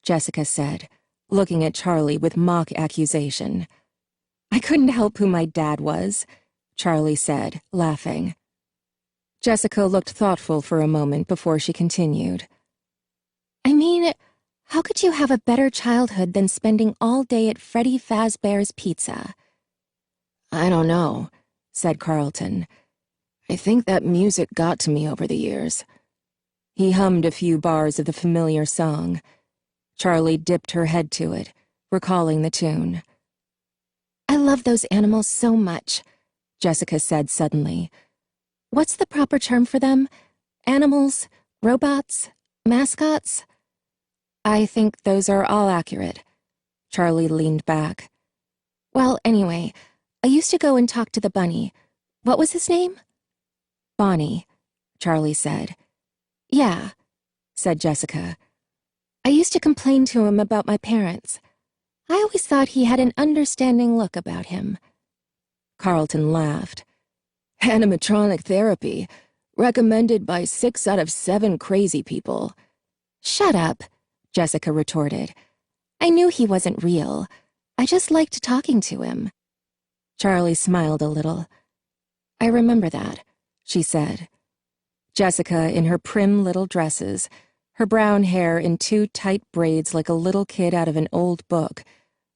Jessica said, looking at Charlie with mock accusation. I couldn't help who my dad was, Charlie said, laughing. Jessica looked thoughtful for a moment before she continued. I mean, how could you have a better childhood than spending all day at Freddy Fazbear's Pizza? I don't know, said Carlton. I think that music got to me over the years. He hummed a few bars of the familiar song. Charlie dipped her head to it, recalling the tune. I love those animals so much, Jessica said suddenly. What's the proper term for them? Animals? Robots? Mascots? I think those are all accurate. Charlie leaned back. Well, anyway, I used to go and talk to the bunny. What was his name? Bonnie, Charlie said. Yeah, said Jessica. I used to complain to him about my parents. I always thought he had an understanding look about him. Carlton laughed. Animatronic therapy, recommended by 6 out of 7 crazy people. Shut up, Jessica retorted. I knew he wasn't real. I just liked talking to him. Charlie smiled a little. I remember that, she said. Jessica in her prim little dresses, her brown hair in 2 tight braids like a little kid out of an old book,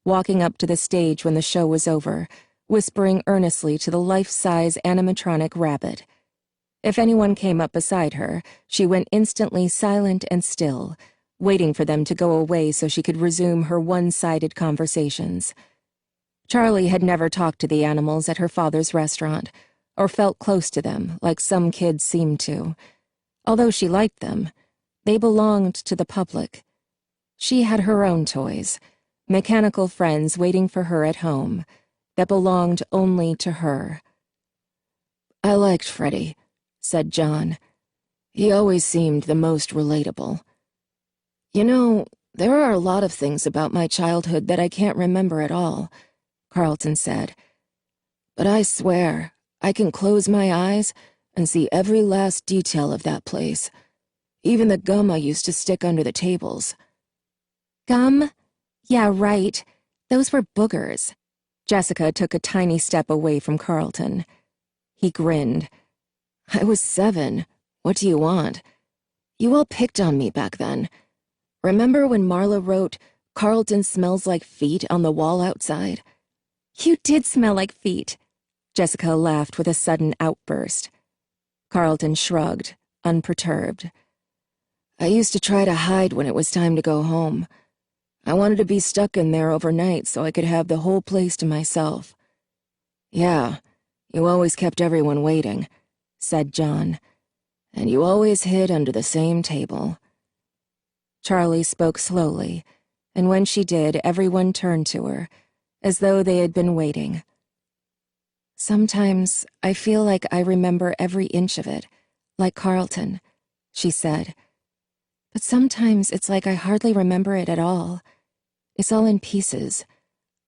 walking up to the stage when the show was over, whispering earnestly to the life-size animatronic rabbit. If anyone came up beside her, she went instantly silent and still, waiting for them to go away so she could resume her one-sided conversations. Charlie had never talked to the animals at her father's restaurant, or felt close to them like some kids seemed to. Although she liked them, they belonged to the public. She had her own toys, mechanical friends waiting for her at home, that belonged only to her. I liked Freddy, said John. He always seemed the most relatable. You know, there are a lot of things about my childhood that I can't remember at all, Carlton said. But I swear, I can close my eyes and see every last detail of that place. Even the gum I used to stick under the tables. Gum? Yeah, right. Those were boogers. Jessica took a tiny step away from Carlton. He grinned. I was 7. What do you want? You all picked on me back then. Remember when Marla wrote, "Carlton smells like feet" on the wall outside? You did smell like feet. Jessica laughed with a sudden outburst. Carlton shrugged, unperturbed. I used to try to hide when it was time to go home. I wanted to be stuck in there overnight so I could have the whole place to myself. Yeah, you always kept everyone waiting, said John. And you always hid under the same table. Charlie spoke slowly, and when she did, everyone turned to her, as though they had been waiting. Sometimes I feel like I remember every inch of it, like Carlton, she said. But sometimes it's like I hardly remember it at all. It's all in pieces.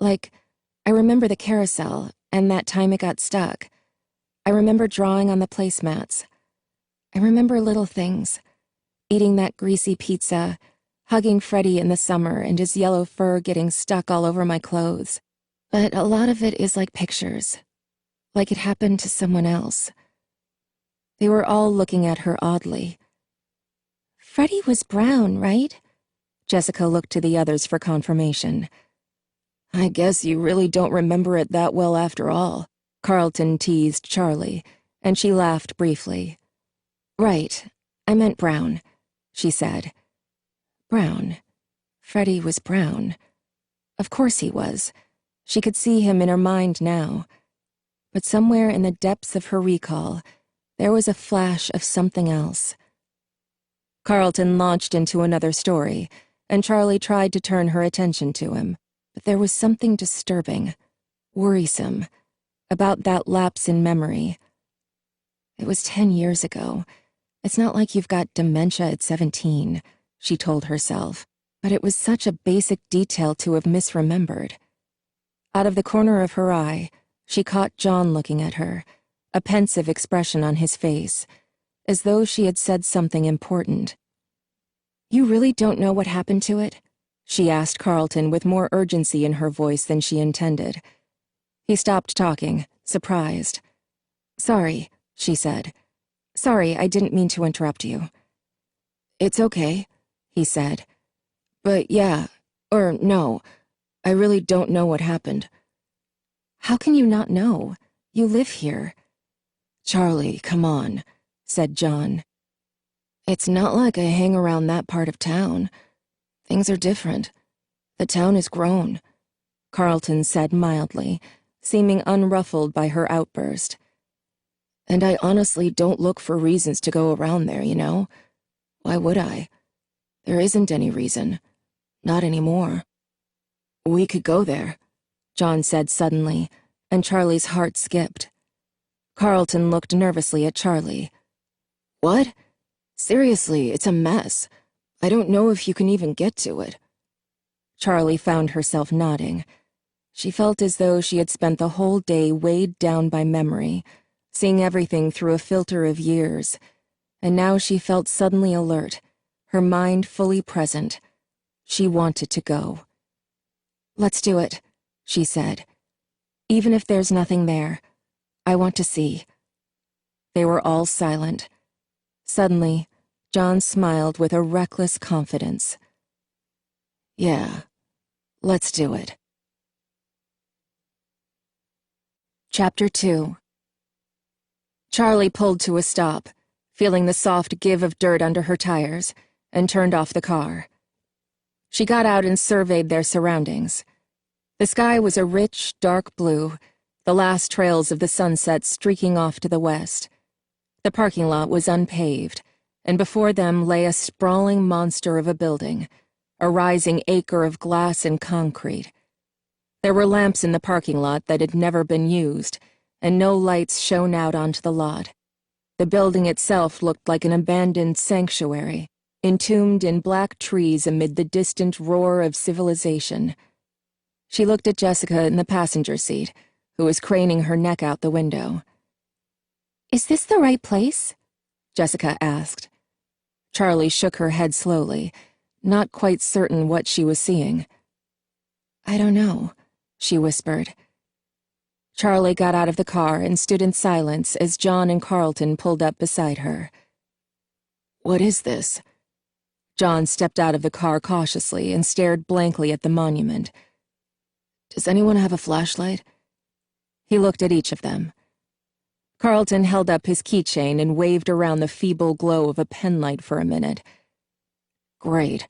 Like, I remember the carousel and that time it got stuck. I remember drawing on the placemats. I remember little things. Eating that greasy pizza, hugging Freddy in the summer and his yellow fur getting stuck all over my clothes. But a lot of it is like pictures. Like it happened to someone else. They were all looking at her oddly. Freddy was brown, right? Jessica looked to the others for confirmation. I guess you really don't remember it that well after all, Carlton teased Charlie, and she laughed briefly. Right, I meant brown, she said. Brown. Freddy was brown. Of course he was. She could see him in her mind now. But somewhere in the depths of her recall, there was a flash of something else. Carlton launched into another story, and Charlie tried to turn her attention to him, but there was something disturbing, worrisome, about that lapse in memory. It was 10 years ago. It's not like you've got dementia at 17, she told herself, but it was such a basic detail to have misremembered. Out of the corner of her eye, she caught John looking at her, a pensive expression on his face, as though she had said something important. You really don't know what happened to it? She asked Carlton with more urgency in her voice than she intended. He stopped talking, surprised. Sorry, she said. Sorry, I didn't mean to interrupt you. It's okay, he said. But yeah, or no, I really don't know what happened. How can you not know? You live here. Charlie, come on, said John. It's not like I hang around that part of town. Things are different. The town has grown, Carlton said mildly, seeming unruffled by her outburst. And I honestly don't look for reasons to go around there, you know? Why would I? There isn't any reason. Not anymore. We could go there, John said suddenly, and Charlie's heart skipped. Carlton looked nervously at Charlie. What? Seriously, it's a mess. I don't know if you can even get to it. Charlie found herself nodding. She felt as though she had spent the whole day weighed down by memory, seeing everything through a filter of years, and now she felt suddenly alert, her mind fully present. She wanted to go. Let's do it, she said. Even if there's nothing there, I want to see. They were all silent. Suddenly, John smiled with a reckless confidence. Yeah, let's do it. Chapter 2. Charlie pulled to a stop, feeling the soft give of dirt under her tires, and turned off the car. She got out and surveyed their surroundings. The sky was a rich, dark blue, the last trails of the sunset streaking off to the west. The parking lot was unpaved, and before them lay a sprawling monster of a building, a rising acre of glass and concrete. There were lamps in the parking lot that had never been used, and no lights shone out onto the lot. The building itself looked like an abandoned sanctuary, entombed in black trees amid the distant roar of civilization. She looked at Jessica in the passenger seat, who was craning her neck out the window. "Is this the right place?" Jessica asked. Charlie shook her head slowly, not quite certain what she was seeing. "I don't know," she whispered. Charlie got out of the car and stood in silence as John and Carlton pulled up beside her. "What is this?" John stepped out of the car cautiously and stared blankly at the monument. "Does anyone have a flashlight?" He looked at each of them. Carlton held up his keychain and waved around the feeble glow of a penlight for a minute. "Great,"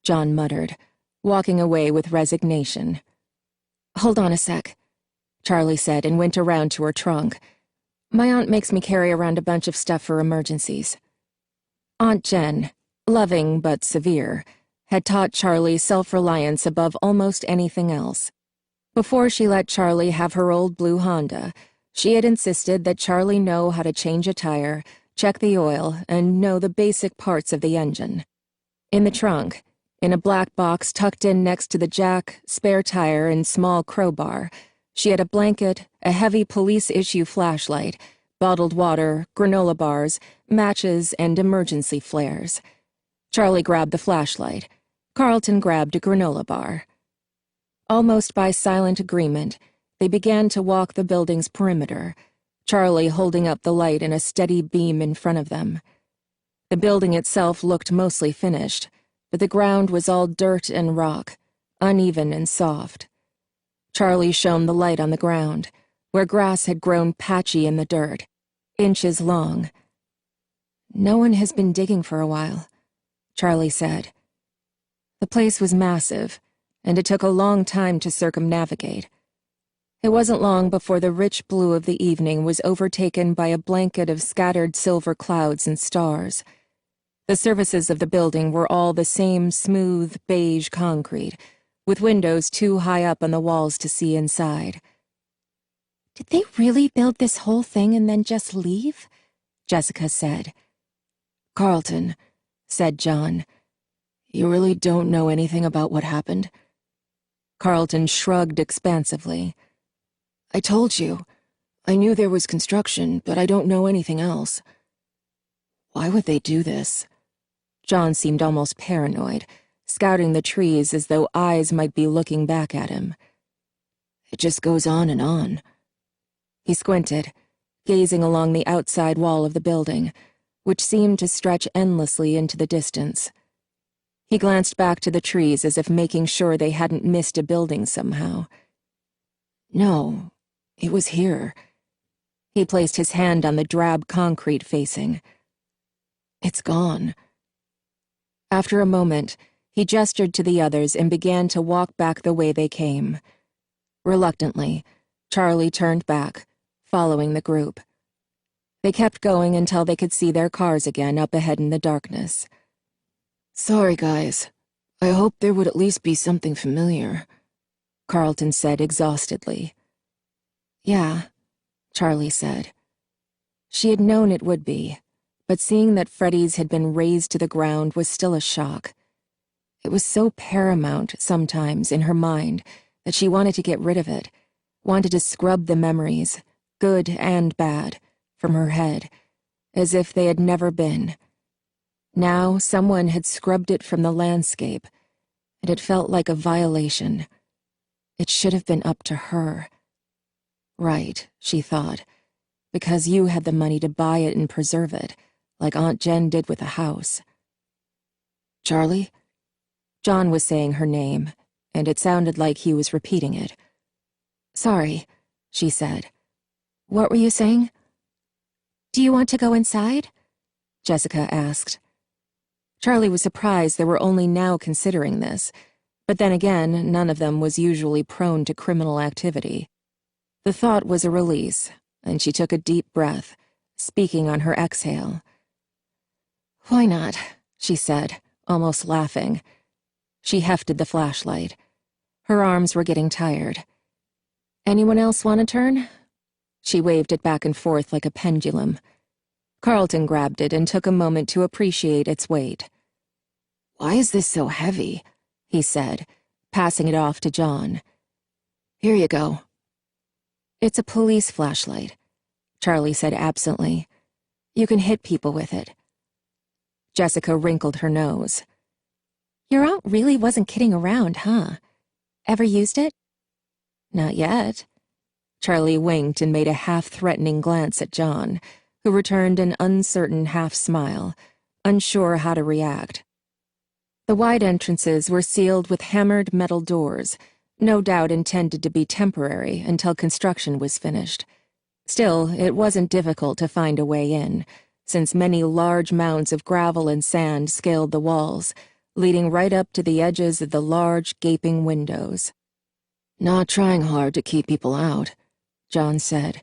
John muttered, walking away with resignation. "Hold on a sec," Charlie said and went around to her trunk. "My aunt makes me carry around a bunch of stuff for emergencies." Aunt Jen, loving but severe, had taught Charlie self-reliance above almost anything else. Before she let Charlie have her old blue Honda, she had insisted that Charlie know how to change a tire, check the oil, and know the basic parts of the engine. In the trunk, in a black box tucked in next to the jack, spare tire, and small crowbar, she had a blanket, a heavy police-issue flashlight, bottled water, granola bars, matches, and emergency flares. Charlie grabbed the flashlight. Carlton grabbed a granola bar. Almost by silent agreement, they began to walk the building's perimeter, Charlie holding up the light in a steady beam in front of them. The building itself looked mostly finished, but the ground was all dirt and rock, uneven and soft. Charlie shone the light on the ground, where grass had grown patchy in the dirt, inches long. "No one has been digging for a while," Charlie said. The place was massive, and it took a long time to circumnavigate. It wasn't long before the rich blue of the evening was overtaken by a blanket of scattered silver clouds and stars. The surfaces of the building were all the same smooth, beige concrete, with windows too high up on the walls to see inside. "Did they really build this whole thing and then just leave?" Jessica said. "Carlton," said John, "you really don't know anything about what happened?" Carlton shrugged expansively. "I told you. I knew there was construction, but I don't know anything else." "Why would they do this?" John seemed almost paranoid, scouting the trees as though eyes might be looking back at him. "It just goes on and on." He squinted, gazing along the outside wall of the building, which seemed to stretch endlessly into the distance. He glanced back to the trees as if making sure they hadn't missed a building somehow. "No, it was here." He placed his hand on the drab concrete facing. "It's gone." After a moment, he gestured to the others and began to walk back the way they came. Reluctantly, Charlie turned back, following the group. They kept going until they could see their cars again up ahead in the darkness. "Sorry, guys. I hoped there would at least be something familiar," Carlton said exhaustedly. "Yeah," Charlie said. She had known it would be, but seeing that Freddy's had been razed to the ground was still a shock. It was so paramount sometimes in her mind that she wanted to get rid of it, wanted to scrub the memories, good and bad, from her head, as if they had never been. Now someone had scrubbed it from the landscape, and it felt like a violation. It should have been up to her. Right, she thought, because you had the money to buy it and preserve it, like Aunt Jen did with the house. "Charlie?" John was saying her name, and it sounded like he was repeating it. "Sorry," she said. "What were you saying?" "Do you want to go inside?" Jessica asked. Charlie was surprised they were only now considering this, but then again, none of them was usually prone to criminal activity. The thought was a release, and she took a deep breath, speaking on her exhale. "Why not?" she said, almost laughing. She hefted the flashlight. Her arms were getting tired. "Anyone else want a turn?" She waved it back and forth like a pendulum. Carlton grabbed it and took a moment to appreciate its weight. "Why is this so heavy?" he said, passing it off to John. "Here you go." It's a police flashlight, Charlie said absently. You can hit people with it. Jessica wrinkled her nose. Your aunt really wasn't kidding around, huh? Ever used it? Not yet. Charlie winked and made a half-threatening glance at John, who returned an uncertain half-smile, unsure how to react. The wide entrances were sealed with hammered metal doors, no doubt intended to be temporary until construction was finished. Still, it wasn't difficult to find a way in, since many large mounds of gravel and sand scaled the walls, leading right up to the edges of the large, gaping windows. Not trying hard to keep people out, John said.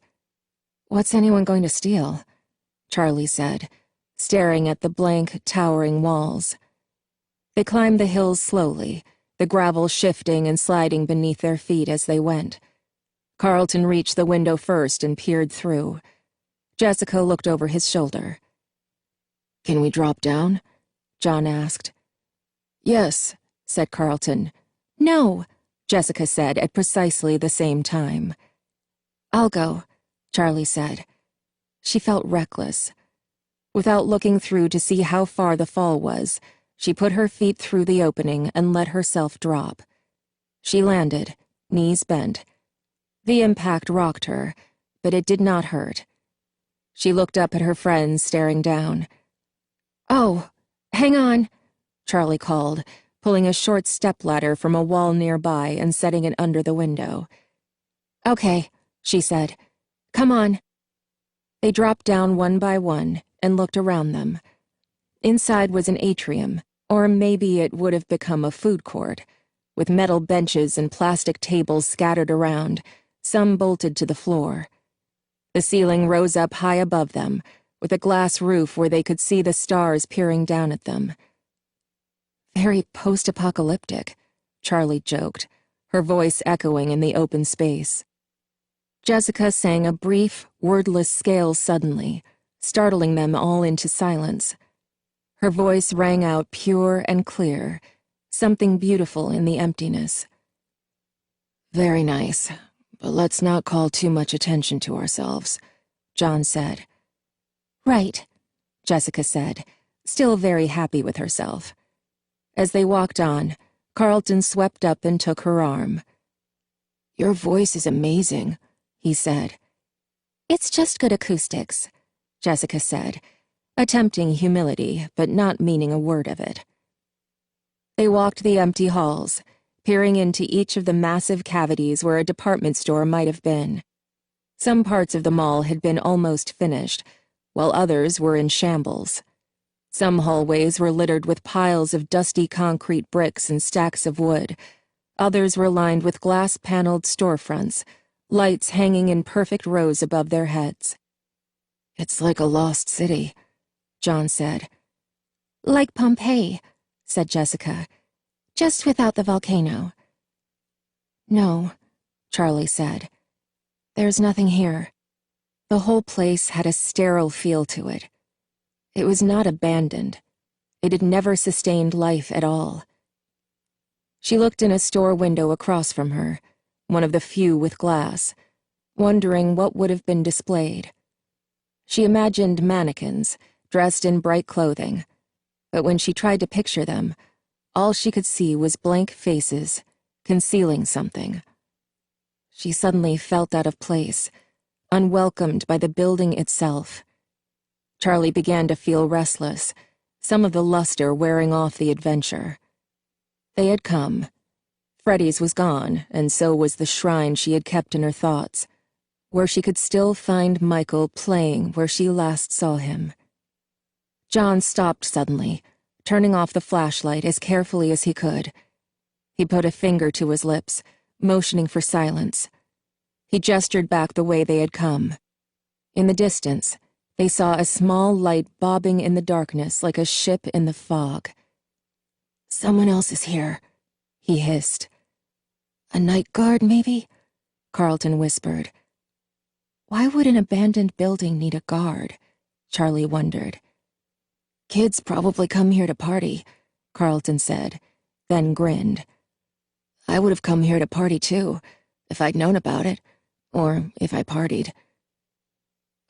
What's anyone going to steal? Charlie said, staring at the blank, towering walls. They climbed the hills slowly, the gravel shifting and sliding beneath their feet as they went. Carlton reached the window first and peered through. Jessica looked over his shoulder. Can we drop down? John asked. Yes, said Carlton. No, Jessica said at precisely the same time. I'll go, Charlie said. She felt reckless. Without looking through to see how far the fall was, she put her feet through the opening and let herself drop. She landed, knees bent. The impact rocked her, but it did not hurt. She looked up at her friends staring down. Oh, hang on, Charlie called, pulling a short stepladder from a wall nearby and setting it under the window. Okay, she said. Come on. They dropped down one by one and looked around them. Inside was an atrium, or maybe it would have become a food court, with metal benches and plastic tables scattered around, some bolted to the floor. The ceiling rose up high above them, with a glass roof where they could see the stars peering down at them. Very post-apocalyptic, Charlie joked, her voice echoing in the open space. Jessica sang a brief, wordless scale suddenly, startling them all into silence. Her voice rang out pure and clear, something beautiful in the emptiness. Very nice, but let's not call too much attention to ourselves, John said. Right, Jessica said, still very happy with herself. As they walked on, Carlton swept up and took her arm. Your voice is amazing, he said. It's just good acoustics, Jessica said, attempting humility, but not meaning a word of it. They walked the empty halls, peering into each of the massive cavities where a department store might have been. Some parts of the mall had been almost finished, while others were in shambles. Some hallways were littered with piles of dusty concrete bricks and stacks of wood. Others were lined with glass-paneled storefronts, lights hanging in perfect rows above their heads. It's like a lost city, John said. Like Pompeii, said Jessica, just without the volcano. No, Charlie said. There's nothing here. The whole place had a sterile feel to it. It was not abandoned. It had never sustained life at all. She looked in a store window across from her, one of the few with glass, wondering what would have been displayed. She imagined mannequins, dressed in bright clothing, but when she tried to picture them, all she could see was blank faces, concealing something. She suddenly felt out of place, unwelcomed by the building itself. Charlie began to feel restless, some of the luster wearing off the adventure. They had come. Freddy's was gone, and so was the shrine she had kept in her thoughts, where she could still find Michael playing where she last saw him. John stopped suddenly, turning off the flashlight as carefully as he could. He put a finger to his lips, motioning for silence. He gestured back the way they had come. In the distance, they saw a small light bobbing in the darkness like a ship in the fog. Someone else is here, he hissed. A night guard, maybe? Carlton whispered. Why would an abandoned building need a guard? Charlie wondered. Kids probably come here to party, Carlton said, then grinned. I would have come here to party too, if I'd known about it, Or if I partied.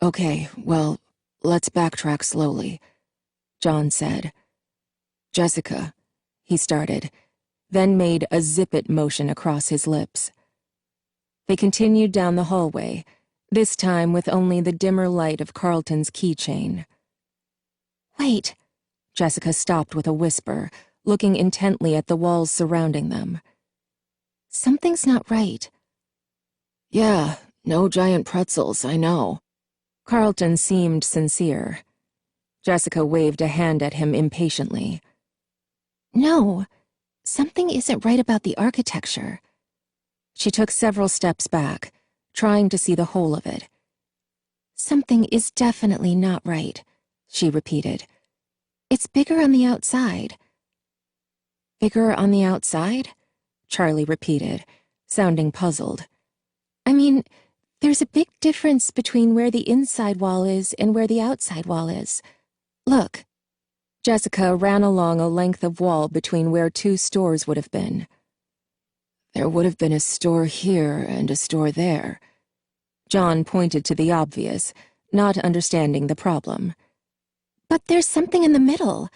Okay, well, let's backtrack slowly, John said. Jessica, he started, then made a zip-it motion across his lips. They continued down the hallway, this time with only the dimmer light of Carlton's keychain. Wait, Jessica stopped with a whisper, looking intently at the walls surrounding them. Something's not right. Yeah, no giant pretzels, I know. Carlton seemed sincere. Jessica waved a hand at him impatiently. No, something isn't right about the architecture. She took several steps back, trying to see the whole of it. Something is definitely not right, she repeated. It's bigger on the outside. Bigger on the outside? Charlie repeated, sounding puzzled. I mean, there's a big difference between where the inside wall is and where the outside wall is. Look. Jessica ran along a length of wall between where two stores would have been. There would have been a store here and a store there. John pointed to the obvious, not understanding the problem. But there's something in the middle,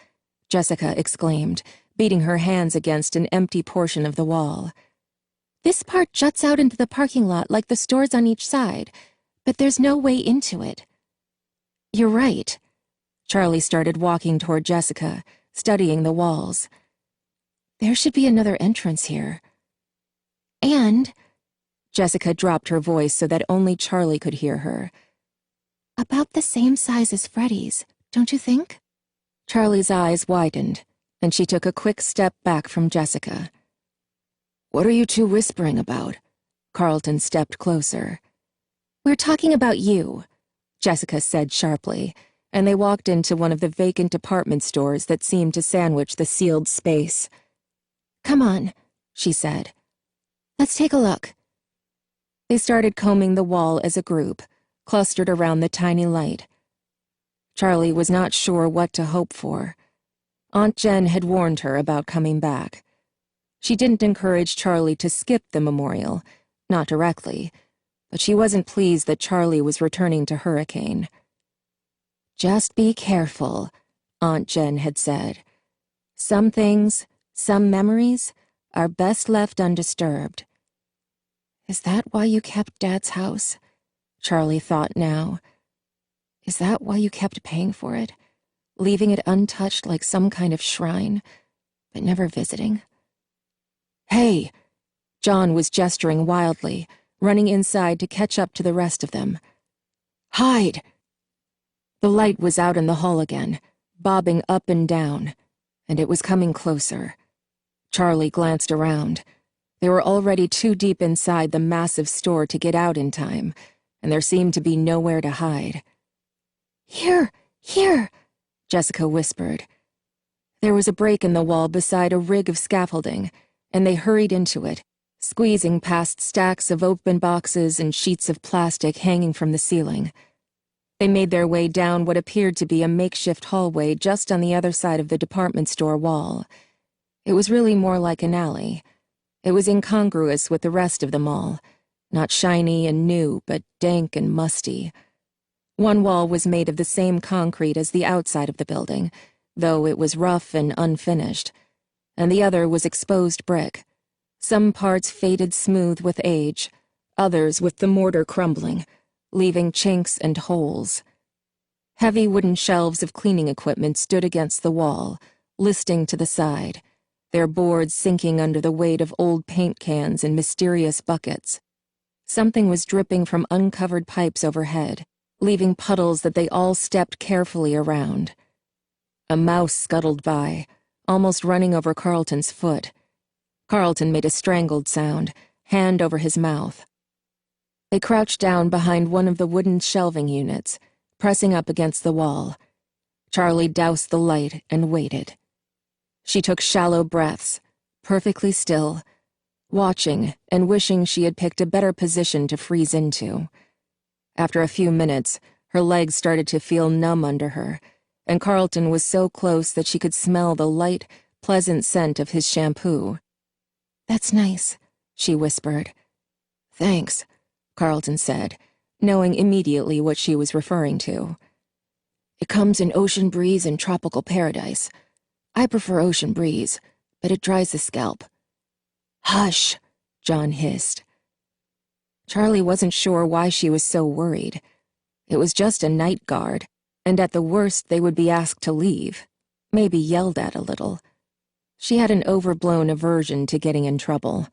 Jessica exclaimed, beating her hands against an empty portion of the wall. This part juts out into the parking lot like the stores on each side, but there's no way into it. You're right. Charlie started walking toward Jessica, studying the walls. There should be another entrance here. And, Jessica dropped her voice so that only Charlie could hear her, about the same size as Freddy's, don't you think? Charlie's eyes widened, and she took a quick step back from Jessica. What are you two whispering about? Carlton stepped closer. We're talking about you, Jessica said sharply, and they walked into one of the vacant department stores that seemed to sandwich the sealed space. Come on, she said. Let's take a look. They started combing the wall as a group, clustered around the tiny light. Charlie was not sure what to hope for. Aunt Jen had warned her about coming back. She didn't encourage Charlie to skip the memorial, not directly, but she wasn't pleased that Charlie was returning to Hurricane. Just be careful, Aunt Jen had said. Some things, some memories, are best left undisturbed. Is that why you kept Dad's house? Charlie thought now. Is that why you kept paying for it, leaving it untouched like some kind of shrine, but never visiting? Hey! John was gesturing wildly, running inside to catch up to the rest of them. Hide! The light was out in the hall again, bobbing up and down, and it was coming closer. Charlie glanced around. They were already too deep inside the massive store to get out in time, and there seemed to be nowhere to hide. Here! Here! Jessica whispered. There was a break in the wall beside a rig of scaffolding, and they hurried into it, squeezing past stacks of open boxes and sheets of plastic hanging from the ceiling. They made their way down what appeared to be a makeshift hallway just on the other side of the department store wall. It was really more like an alley. It was incongruous with the rest of the mall, not shiny and new, but dank and musty. One wall was made of the same concrete as the outside of the building, though it was rough and unfinished, and the other was exposed brick, some parts faded smooth with age, others with the mortar crumbling, leaving chinks and holes. Heavy wooden shelves of cleaning equipment stood against the wall, listing to the side, their boards sinking under the weight of old paint cans and mysterious buckets. Something was dripping from uncovered pipes overhead, leaving puddles that they all stepped carefully around. A mouse scuttled by, almost running over Carlton's foot. Carlton made a strangled sound, hand over his mouth. They crouched down behind one of the wooden shelving units, pressing up against the wall. Charlie doused the light and waited. She took shallow breaths, perfectly still, watching and wishing she had picked a better position to freeze into. After a few minutes, her legs started to feel numb under her, and Carlton was so close that she could smell the light, pleasant scent of his shampoo. That's nice, she whispered. Thanks, Carlton said, knowing immediately what she was referring to. It comes in Ocean Breeze and Tropical Paradise. I prefer Ocean Breeze, but it dries the scalp. Hush, John hissed. Charlie wasn't sure why she was so worried. It was just a night guard, and at the worst they would be asked to leave, maybe yelled at a little. She had an overblown aversion to getting in trouble.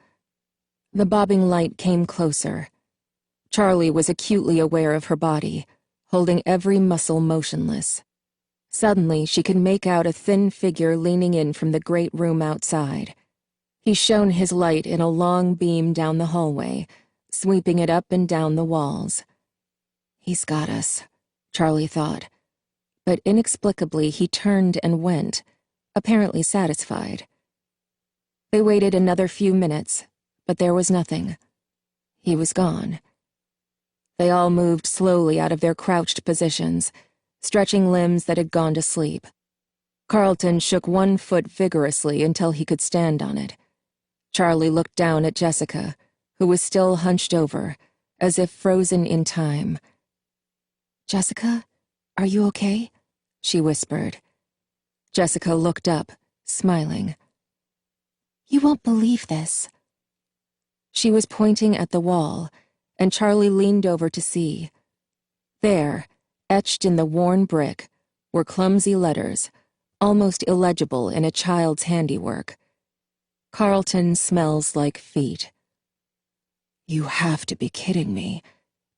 The bobbing light came closer. Charlie was acutely aware of her body, holding every muscle motionless. Suddenly, she could make out a thin figure leaning in from the great room outside. He shone his light in a long beam down the hallway, sweeping it up and down the walls. He's got us, Charlie thought. But inexplicably, he turned and went, apparently satisfied. They waited another few minutes, but there was nothing. He was gone. They all moved slowly out of their crouched positions, stretching limbs that had gone to sleep. Carlton shook one foot vigorously until he could stand on it. Charlie looked down at Jessica, who was still hunched over, as if frozen in time. "Jessica, are you okay?" she whispered. Jessica looked up, smiling. "You won't believe this." She was pointing at the wall, and Charlie leaned over to see. There, etched in the worn brick, were clumsy letters, almost illegible in a child's handiwork. "Carlton smells like feet." "You have to be kidding me,"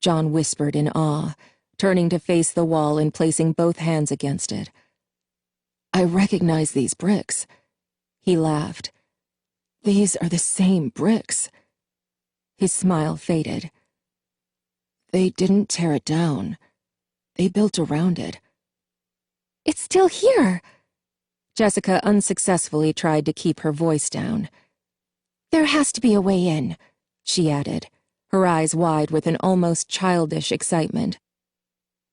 John whispered in awe, turning to face the wall and placing both hands against it. "I recognize these bricks." He laughed. "These are the same bricks." His smile faded. "They didn't tear it down. They built around it." "It's still here!" Jessica unsuccessfully tried to keep her voice down. "There has to be a way in," she added, her eyes wide with an almost childish excitement.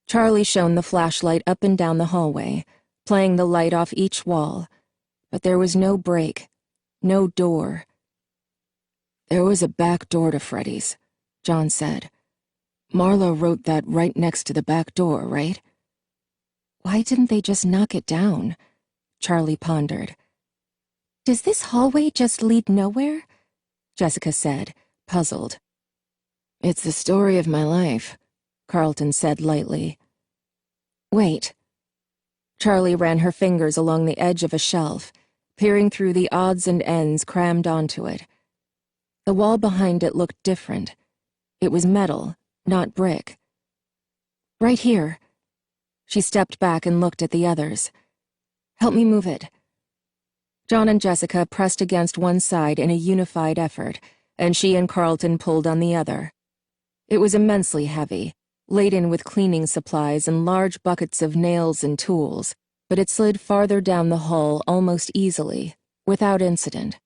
Charlie shone the flashlight up and down the hallway, playing the light off each wall, but there was no break, no door. "There was a back door to Freddy's," John said. "Marla wrote that right next to the back door, right?" "Why didn't they just knock it down?" Charlie pondered. "Does this hallway just lead nowhere?" Jessica said, puzzled. "It's the story of my life," Carlton said lightly. "Wait." Charlie ran her fingers along the edge of a shelf, peering through the odds and ends crammed onto it. The wall behind it looked different. It was metal, not brick. "Right here." She stepped back and looked at the others. "Help me move it." John and Jessica pressed against one side in a unified effort, and she and Carlton pulled on the other. It was immensely heavy, laden with cleaning supplies and large buckets of nails and tools, but it slid farther down the hall almost easily, without incident.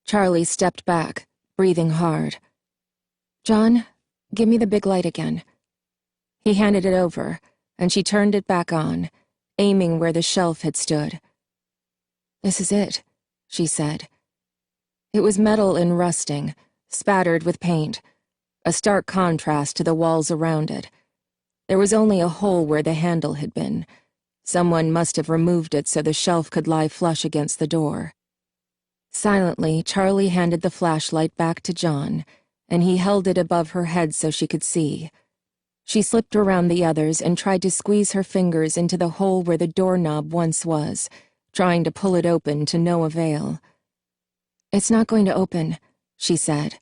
Charlie stepped back, breathing hard. "John, give me the big light again." He handed it over, and she turned it back on, aiming where the shelf had stood. "This is it," she said. It was metal and rusting, spattered with paint, a stark contrast to the walls around it. There was only a hole where the handle had been. Someone must have removed it so the shelf could lie flush against the door. Silently, Charlie handed the flashlight back to John, and he held it above her head so she could see. She slipped around the others and tried to squeeze her fingers into the hole where the doorknob once was, trying to pull it open to no avail. "It's not going to open," she said.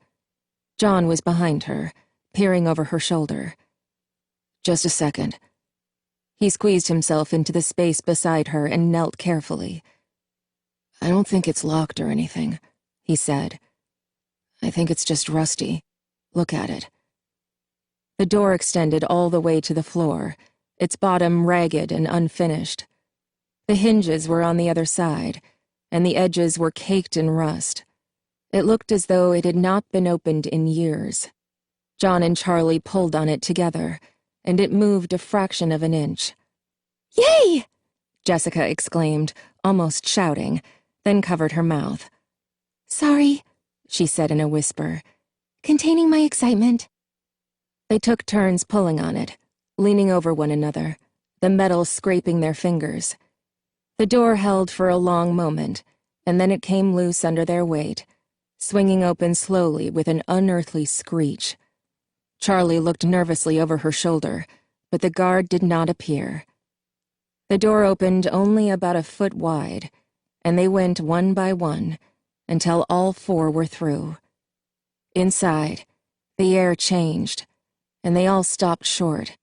John was behind her, peering over her shoulder. "Just a second." He squeezed himself into the space beside her and knelt carefully. "I don't think it's locked or anything," he said. "I think it's just rusty. Look at it." The door extended all the way to the floor, its bottom ragged and unfinished. The hinges were on the other side, and the edges were caked in rust. It looked as though it had not been opened in years. John and Charlie pulled on it together, and it moved a fraction of an inch. "Yay!" Jessica exclaimed, almost shouting, then covered her mouth. "Sorry," she said in a whisper, "containing my excitement." They took turns pulling on it, leaning over one another, the metal scraping their fingers. The door held for a long moment, and then it came loose under their weight, swinging open slowly with an unearthly screech. Charlie looked nervously over her shoulder, but the guard did not appear. The door opened only about a foot wide, and they went one by one until all four were through. Inside, the air changed, and they all stopped short.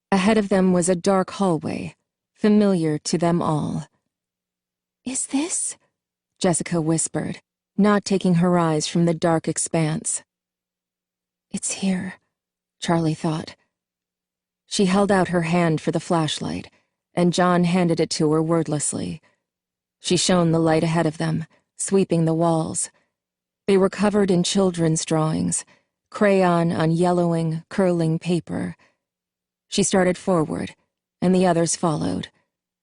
Ahead of them was a dark hallway, familiar to them all. "Is this?" Jessica whispered, not taking her eyes from the dark expanse. "It's here," Charlie thought. She held out her hand for the flashlight, and John handed it to her wordlessly. She shone the light ahead of them, sweeping the walls. They were covered in children's drawings, crayon on yellowing, curling paper. She started forward, and the others followed,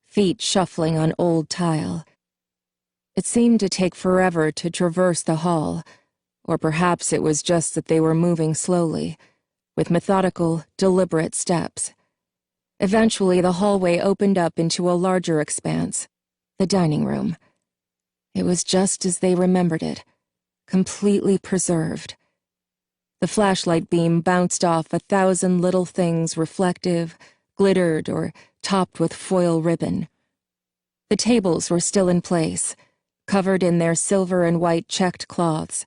feet shuffling on old tile. It seemed to take forever to traverse the hall, or perhaps it was just that they were moving slowly, with methodical, deliberate steps. Eventually, the hallway opened up into a larger expanse, the dining room. It was just as they remembered it, completely preserved. The flashlight beam bounced off 1,000 little things reflective, glittered, or topped with foil ribbon. The tables were still in place, covered in their silver and white checked cloths.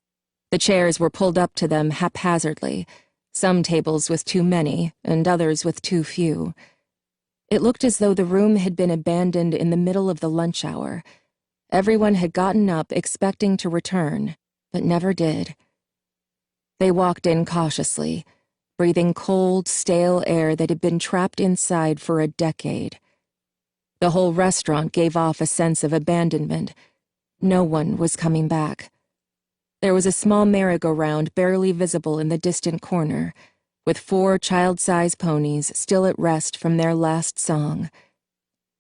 The chairs were pulled up to them haphazardly, some tables with too many and others with too few. It looked as though the room had been abandoned in the middle of the lunch hour. Everyone had gotten up expecting to return, but never did. They walked in cautiously, breathing cold, stale air that had been trapped inside for a decade. The whole restaurant gave off a sense of abandonment. No one was coming back. There was a small merry-go-round barely visible in the distant corner, with 4 child-size ponies still at rest from their last song.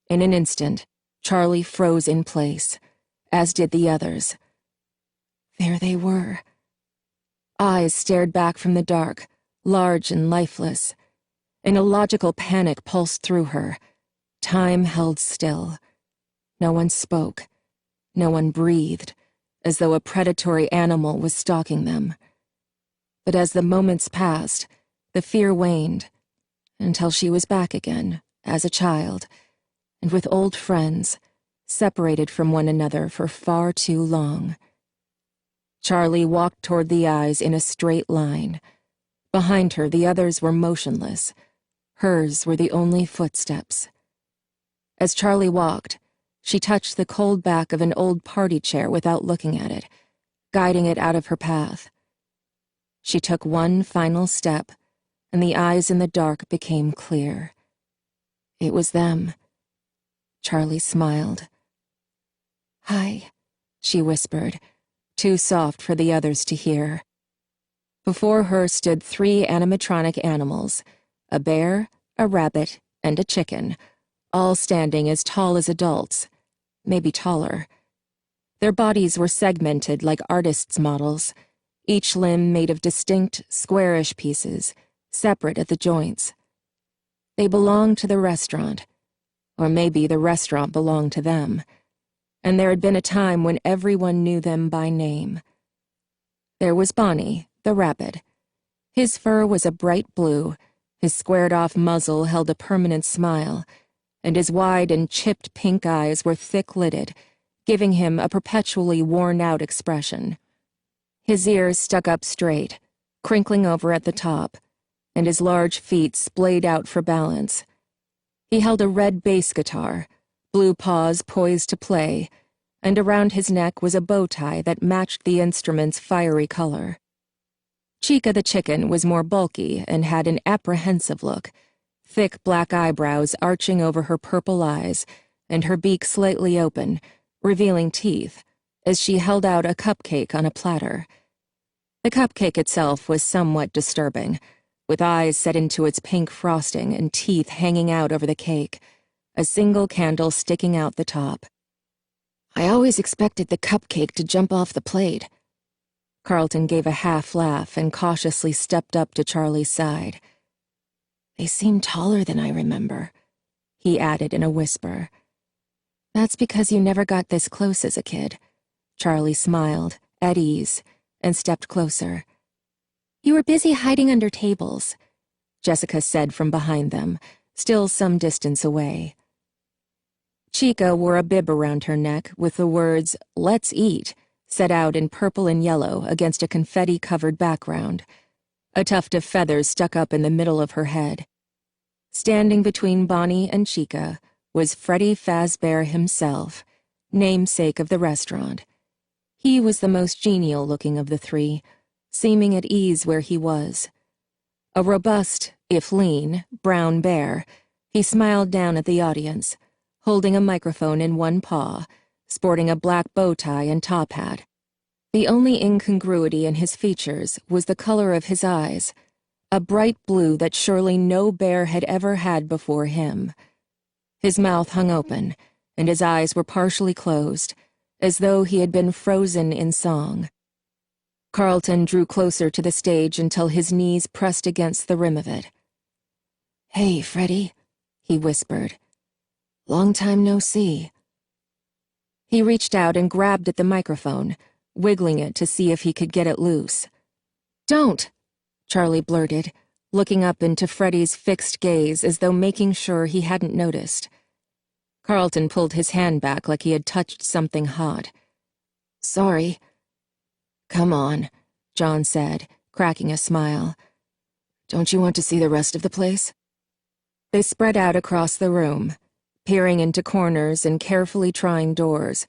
In an instant, Charlie froze in place, as did the others. There they were. Eyes stared back from the dark, large and lifeless. An illogical panic pulsed through her. Time held still. No one spoke. No one breathed, as though a predatory animal was stalking them. But as the moments passed, the fear waned, until she was back again, as a child, and with old friends, separated from one another for far too long. Charlie walked toward the eyes in a straight line. Behind her, the others were motionless. Hers were the only footsteps. As Charlie walked, she touched the cold back of an old party chair without looking at it, guiding it out of her path. She took one final step, and the eyes in the dark became clear. It was them. Charlie smiled. "Hi," she whispered, too soft for the others to hear. Before her stood 3 animatronic animals, a bear, a rabbit, and a chicken, all standing as tall as adults, maybe taller. Their bodies were segmented like artists' models, each limb made of distinct, squarish pieces, separate at the joints. They belonged to the restaurant, or maybe the restaurant belonged to them, and there had been a time when everyone knew them by name. There was Bonnie, the rabbit. His fur was a bright blue, his squared-off muzzle held a permanent smile, and his wide and chipped pink eyes were thick-lidded, giving him a perpetually worn-out expression. His ears stuck up straight, crinkling over at the top, and his large feet splayed out for balance. He held a red bass guitar, blue paws poised to play, and around his neck was a bow tie that matched the instrument's fiery color. Chica the chicken was more bulky and had an apprehensive look, thick black eyebrows arching over her purple eyes, and her beak slightly open, revealing teeth, as she held out a cupcake on a platter. The cupcake itself was somewhat disturbing, with eyes set into its pink frosting and teeth hanging out over the cake, a single candle sticking out the top. "I always expected the cupcake to jump off the plate," Carlton gave a half laugh and cautiously stepped up to Charlie's side. "They seem taller than I remember," he added in a whisper. "That's because you never got this close as a kid." Charlie smiled, at ease, and stepped closer. "You were busy hiding under tables," Jessica said from behind them, still some distance away. Chica wore a bib around her neck with the words, "Let's eat," set out in purple and yellow against a confetti-covered background. A tuft of feathers stuck up in the middle of her head. Standing between Bonnie and Chica was Freddy Fazbear himself, namesake of the restaurant. He was the most genial-looking of the three, seeming at ease where he was. A robust, if lean, brown bear, he smiled down at the audience, holding a microphone in one paw, sporting a black bow tie and top hat. The only incongruity in his features was the color of his eyes, a bright blue that surely no bear had ever had before him. His mouth hung open, and his eyes were partially closed, as though he had been frozen in song. Carlton drew closer to the stage until his knees pressed against the rim of it. "Hey, Freddy," he whispered. "Long time no see." He reached out and grabbed at the microphone, wiggling it to see if he could get it loose. "Don't!" Charlie blurted, looking up into Freddy's fixed gaze as though making sure he hadn't noticed. Carlton pulled his hand back like he had touched something hot. "Sorry." "Come on," John said, cracking a smile. "Don't you want to see the rest of the place?" They spread out across the room, peering into corners and carefully trying doors,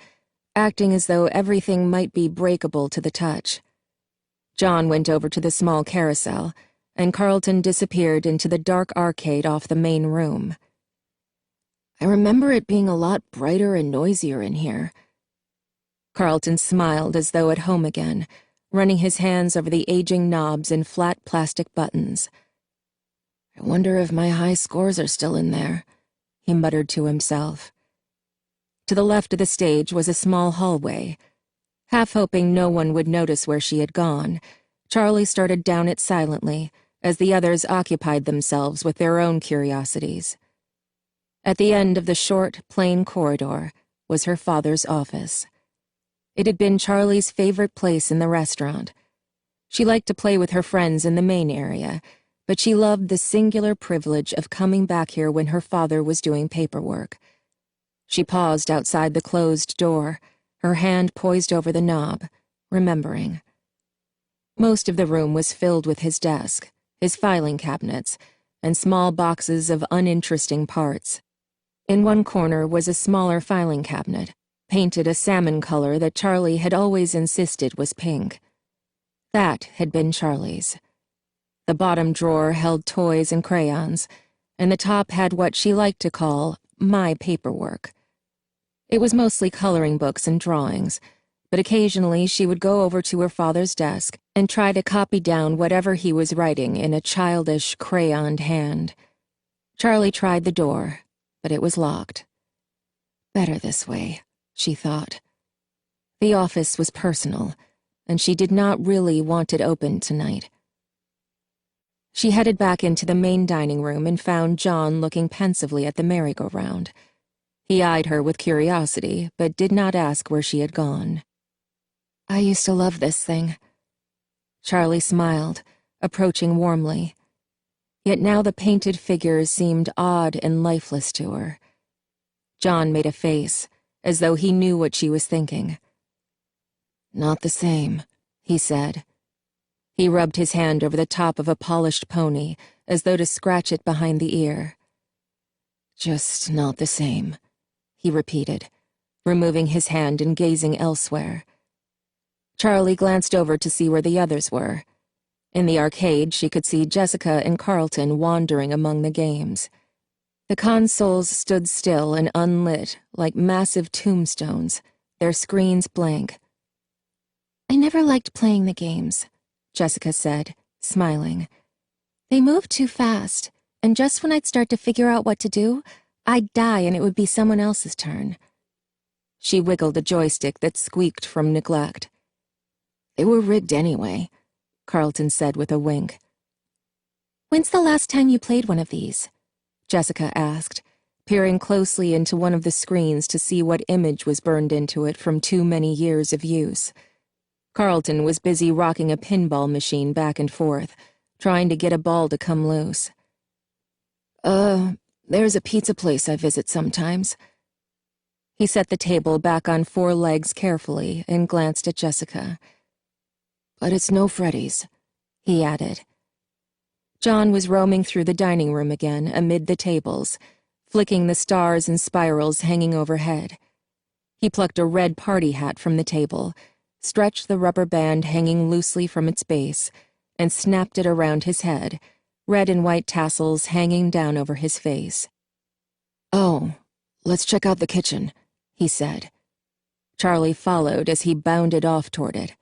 acting as though everything might be breakable to the touch. John went over to the small carousel, and Carlton disappeared into the dark arcade off the main room. "I remember it being a lot brighter and noisier in here." Carlton smiled as though at home again, running his hands over the aging knobs and flat plastic buttons. "I wonder if my high scores are still in there," he muttered to himself. To the left of the stage was a small hallway. Half hoping no one would notice where she had gone, Charlie started down it silently as the others occupied themselves with their own curiosities. At the end of the short, plain corridor was her father's office. It had been Charlie's favorite place in the restaurant. She liked to play with her friends in the main area, but she loved the singular privilege of coming back here when her father was doing paperwork. She paused outside the closed door, her hand poised over the knob, remembering. Most of the room was filled with his desk, his filing cabinets, and small boxes of uninteresting parts. In one corner was a smaller filing cabinet, painted a salmon color that Charlie had always insisted was pink. That had been Charlie's. The bottom drawer held toys and crayons, and the top had what she liked to call my paperwork. It was mostly coloring books and drawings, but occasionally she would go over to her father's desk and try to copy down whatever he was writing in a childish, crayoned hand. Charlie tried the door, but it was locked. Better this way, she thought. The office was personal, and she did not really want it open tonight. She headed back into the main dining room and found John looking pensively at the merry-go-round. He eyed her with curiosity, but did not ask where she had gone. "I used to love this thing." Charlie smiled, approaching warmly. Yet now the painted figures seemed odd and lifeless to her. John made a face, as though he knew what she was thinking. "Not the same," he said. He rubbed his hand over the top of a polished pony, as though to scratch it behind the ear. "Just not the same," he repeated, removing his hand and gazing elsewhere. Charlie glanced over to see where the others were. In the arcade, she could see Jessica and Carlton wandering among the games. The consoles stood still and unlit, like massive tombstones, their screens blank. "I never liked playing the games," Jessica said, smiling. "They moved too fast, and just when I'd start to figure out what to do, I'd die and it would be someone else's turn." She wiggled a joystick that squeaked from neglect. They were rigged anyway, Carlton said with a wink. When's the last time you played one of these? Jessica asked, peering closely into one of the screens to see what image was burned into it from too many years of use. Carlton was busy rocking a pinball machine back and forth, trying to get a ball to come loose. There's a pizza place I visit sometimes. He set the table back on 4 legs carefully and glanced at Jessica. But it's no Freddy's, he added. John was roaming through the dining room again amid the tables, flicking the stars and spirals hanging overhead. He plucked a red party hat from the table, stretched the rubber band hanging loosely from its base, and snapped it around his head, red and white tassels hanging down over his face. "Oh, let's check out the kitchen," he said. Charlie followed as he bounded off toward it.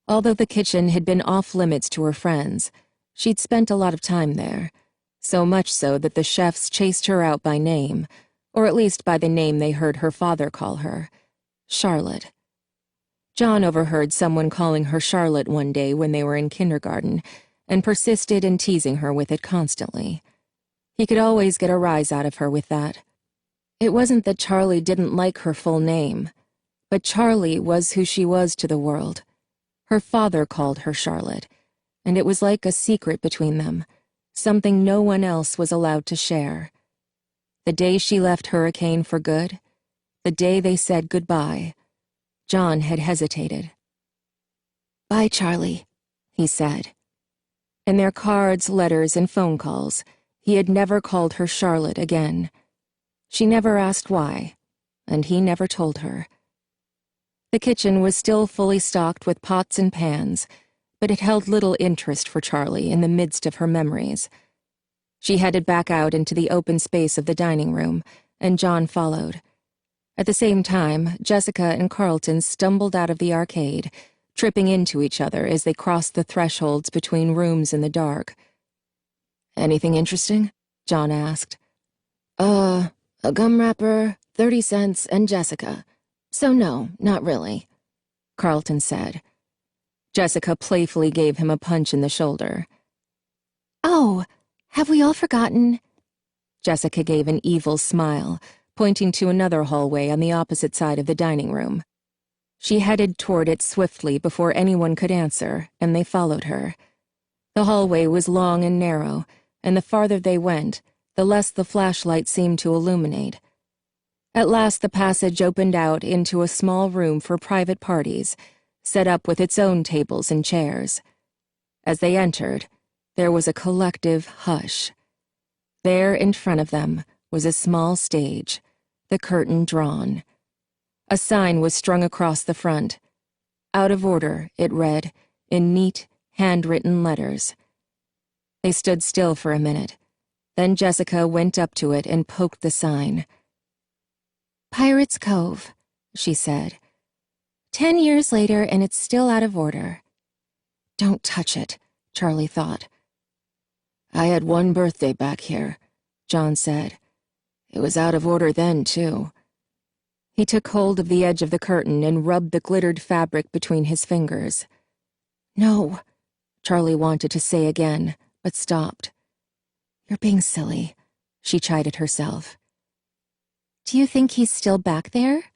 Although the kitchen had been off-limits to her friends, she'd spent a lot of time there, so much so that the chefs chased her out by name, or at least by the name they heard her father call her, Charlotte. John overheard someone calling her Charlotte one day when they were in kindergarten, and persisted in teasing her with it constantly. He could always get a rise out of her with that. It wasn't that Charlie didn't like her full name, but Charlie was who she was to the world. Her father called her Charlotte, and it was like a secret between them, something no one else was allowed to share. The day she left Hurricane for good, the day they said goodbye, John had hesitated. "Bye, Charlie," he said. In their cards, letters, and phone calls, he had never called her Charlotte again. She never asked why, and he never told her. The kitchen was still fully stocked with pots and pans, but it held little interest for Charlie in the midst of her memories. She headed back out into the open space of the dining room, and John followed. At the same time, Jessica and Carlton stumbled out of the arcade, tripping into each other as they crossed the thresholds between rooms in the dark. "Anything interesting?" John asked. A gum wrapper, 30 cents, and Jessica. So no, not really," Carlton said. Jessica playfully gave him a punch in the shoulder. "Oh, have we all forgotten?" Jessica gave an evil smile, pointing to another hallway on the opposite side of the dining room. She headed toward it swiftly before anyone could answer, and they followed her. The hallway was long and narrow, and the farther they went, the less the flashlight seemed to illuminate. At last the passage opened out into a small room for private parties, set up with its own tables and chairs. As they entered, there was a collective hush. There in front of them was a small stage, the curtain drawn. A sign was strung across the front. Out of order, it read, in neat, handwritten letters. They stood still for a minute. Then Jessica went up to it and poked the sign. "Pirates Cove," she said. 10 years later, and it's still out of order. "Don't touch it," Charlie thought. "I had one birthday back here," John said. "It was out of order then, too." He took hold of the edge of the curtain and rubbed the glittered fabric between his fingers. "No," Charlie wanted to say again, but stopped. "You're being silly," she chided herself. "Do you think he's still back there?"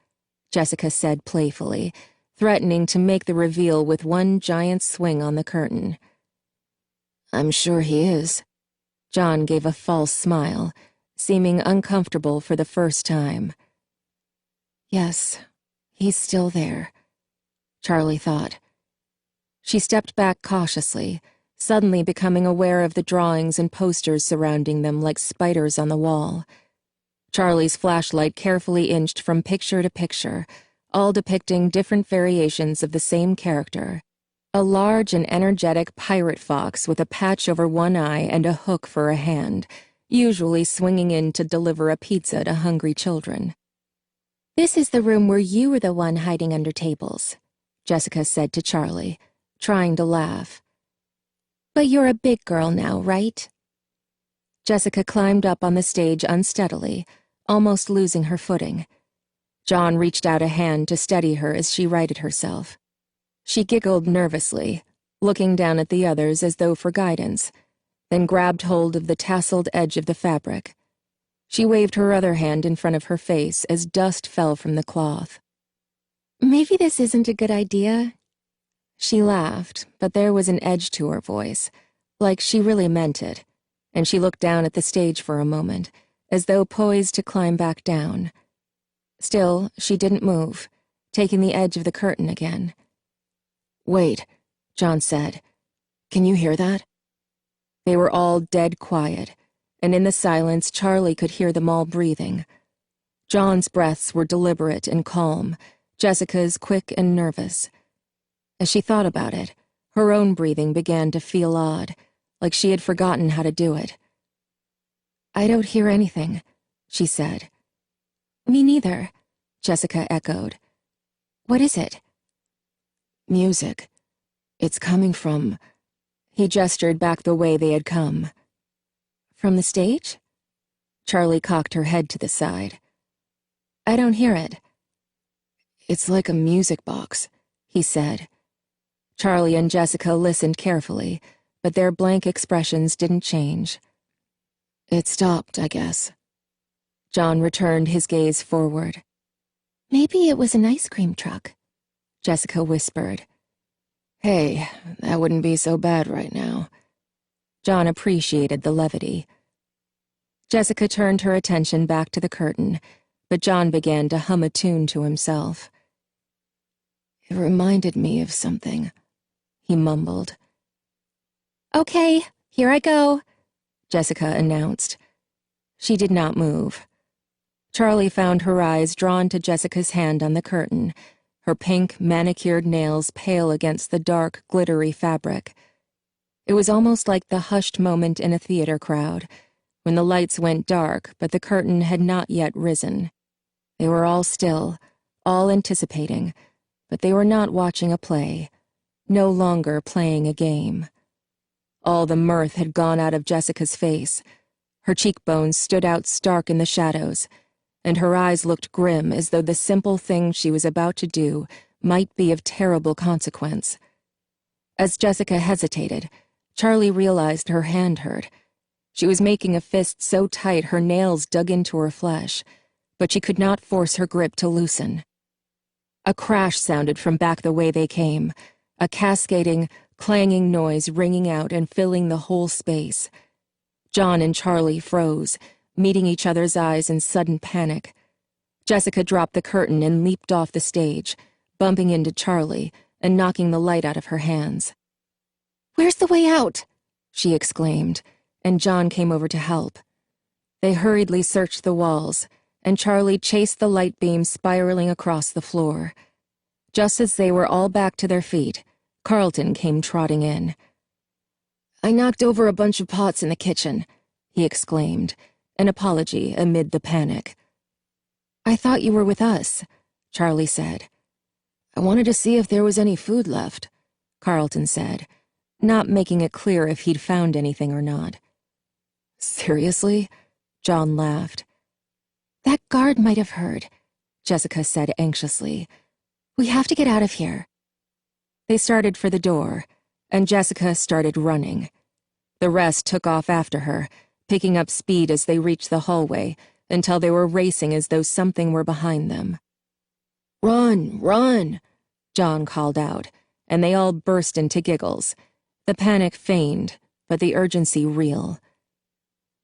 Jessica said playfully, threatening to make the reveal with one giant swing on the curtain. "I'm sure he is." John gave a false smile, seeming uncomfortable for the first time. Yes, he's still there, Charlie thought. She stepped back cautiously, suddenly becoming aware of the drawings and posters surrounding them like spiders on the wall. Charlie's flashlight carefully inched from picture to picture, all depicting different variations of the same character. A large and energetic pirate fox with a patch over one eye and a hook for a hand, usually swinging in to deliver a pizza to hungry children. "This is the room where you were the one hiding under tables," Jessica said to Charlie, trying to laugh. "But you're a big girl now, right?" Jessica climbed up on the stage unsteadily, almost losing her footing. John reached out a hand to steady her as she righted herself. She giggled nervously, looking down at the others as though for guidance, then grabbed hold of the tasseled edge of the fabric. She waved her other hand in front of her face as dust fell from the cloth. "Maybe this isn't a good idea." She laughed, but there was an edge to her voice, like she really meant it, and she looked down at the stage for a moment, as though poised to climb back down. Still, she didn't move, taking the edge of the curtain again. "Wait," John said. "Can you hear that?" They were all dead quiet, and in the silence Charlie could hear them all breathing. John's breaths were deliberate and calm, Jessica's quick and nervous. As she thought about it, her own breathing began to feel odd, like she had forgotten how to do it. "I don't hear anything," she said. "Me neither," Jessica echoed. "What is it?" "Music. It's coming from—" He gestured back the way they had come. "From the stage?" Charlie cocked her head to the side. "I don't hear it." "It's like a music box," he said. Charlie and Jessica listened carefully, but their blank expressions didn't change. "It stopped, I guess." John returned his gaze forward. "Maybe it was an ice cream truck," Jessica whispered. "Hey, that wouldn't be so bad right now." John appreciated the levity. Jessica turned her attention back to the curtain, but John began to hum a tune to himself. "It reminded me of something," he mumbled. "Okay, here I go," Jessica announced. She did not move. Charlie found her eyes drawn to Jessica's hand on the curtain, her pink, manicured nails pale against the dark, glittery fabric. It was almost like the hushed moment in a theater crowd, when the lights went dark but the curtain had not yet risen. They were all still, all anticipating, but they were not watching a play, no longer playing a game. All the mirth had gone out of Jessica's face. Her cheekbones stood out stark in the shadows, and her eyes looked grim as though the simple thing she was about to do might be of terrible consequence. As Jessica hesitated, Charlie realized her hand hurt. She was making a fist so tight her nails dug into her flesh, but she could not force her grip to loosen. A crash sounded from back the way they came, a cascading, clanging noise ringing out and filling the whole space. John and Charlie froze, meeting each other's eyes in sudden panic. Jessica dropped the curtain and leaped off the stage, bumping into Charlie and knocking the light out of her hands. "Where's the way out?" she exclaimed, and John came over to help. They hurriedly searched the walls, and Charlie chased the light beam spiraling across the floor. Just as they were all back to their feet, Carlton came trotting in. "I knocked over a bunch of pots in the kitchen," he exclaimed, an apology amid the panic. "I thought you were with us," Charlie said. "I wanted to see if there was any food left," Carlton said, not making it clear if he'd found anything or not. "Seriously?" John laughed. "That guard might have heard," Jessica said anxiously. "We have to get out of here." They started for the door, and Jessica started running. The rest took off after her, picking up speed as they reached the hallway, until they were racing as though something were behind them. "Run, run!" John called out, and they all burst into giggles. The panic feigned, but the urgency real.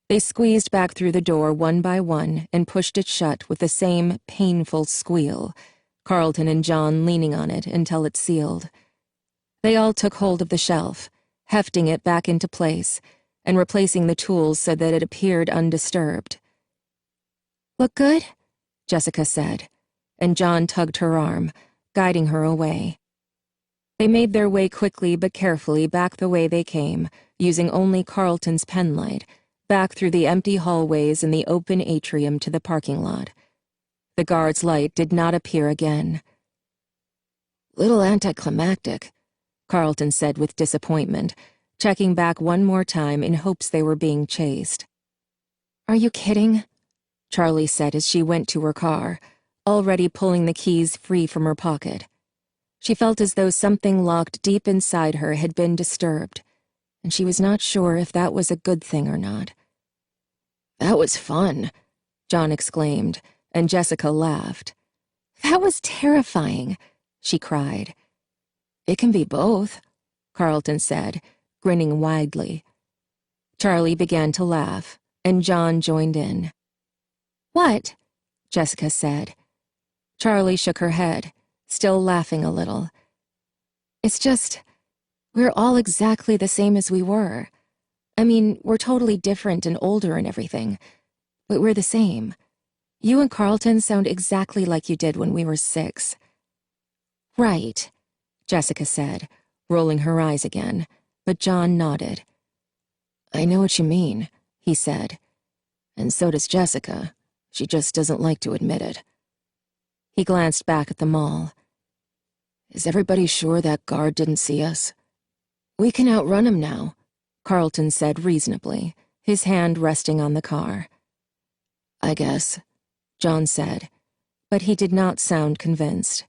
They squeezed back through the door one by one and pushed it shut with the same painful squeal, Carlton and John leaning on it until it sealed. They all took hold of the shelf, hefting it back into place, and replacing the tools so that it appeared undisturbed. "Look good?" Jessica said, and John tugged her arm, guiding her away. They made their way quickly but carefully back the way they came, using only Carlton's penlight, back through the empty hallways and the open atrium to the parking lot. The guard's light did not appear again. "Little anticlimactic," Carlton said with disappointment, checking back one more time in hopes they were being chased. "Are you kidding?" Charlie said as she went to her car, already pulling the keys free from her pocket. She felt as though something locked deep inside her had been disturbed, and she was not sure if that was a good thing or not. "That was fun," John exclaimed, and Jessica laughed. "That was terrifying," she cried. "It can be both," Carlton said, grinning widely. Charlie began to laugh, and John joined in. "What?" Jessica said. Charlie shook her head, still laughing a little. "It's just, we're all exactly the same as we were. I mean, we're totally different and older and everything, but we're the same. You and Carlton sound exactly like you did when we were 6. "Right," Jessica said, rolling her eyes again, but John nodded. "I know what you mean," he said. "And so does Jessica. She just doesn't like to admit it." He glanced back at the mall. "Is everybody sure that guard didn't see us?" "We can outrun him now," Carlton said reasonably, his hand resting on the car. "I guess," John said, but he did not sound convinced.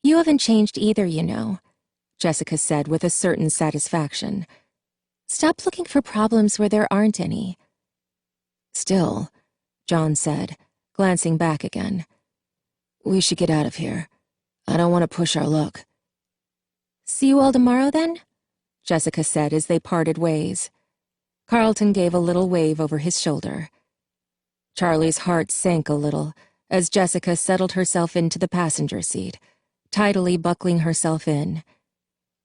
"You haven't changed either, you know," Jessica said with a certain satisfaction. "Stop looking for problems where there aren't any." "Still," John said, glancing back again, "we should get out of here. I don't want to push our luck." "See you all tomorrow, then?" Jessica said as they parted ways. Carlton gave a little wave over his shoulder. Charlie's heart sank a little as Jessica settled herself into the passenger seat, tidily buckling herself in.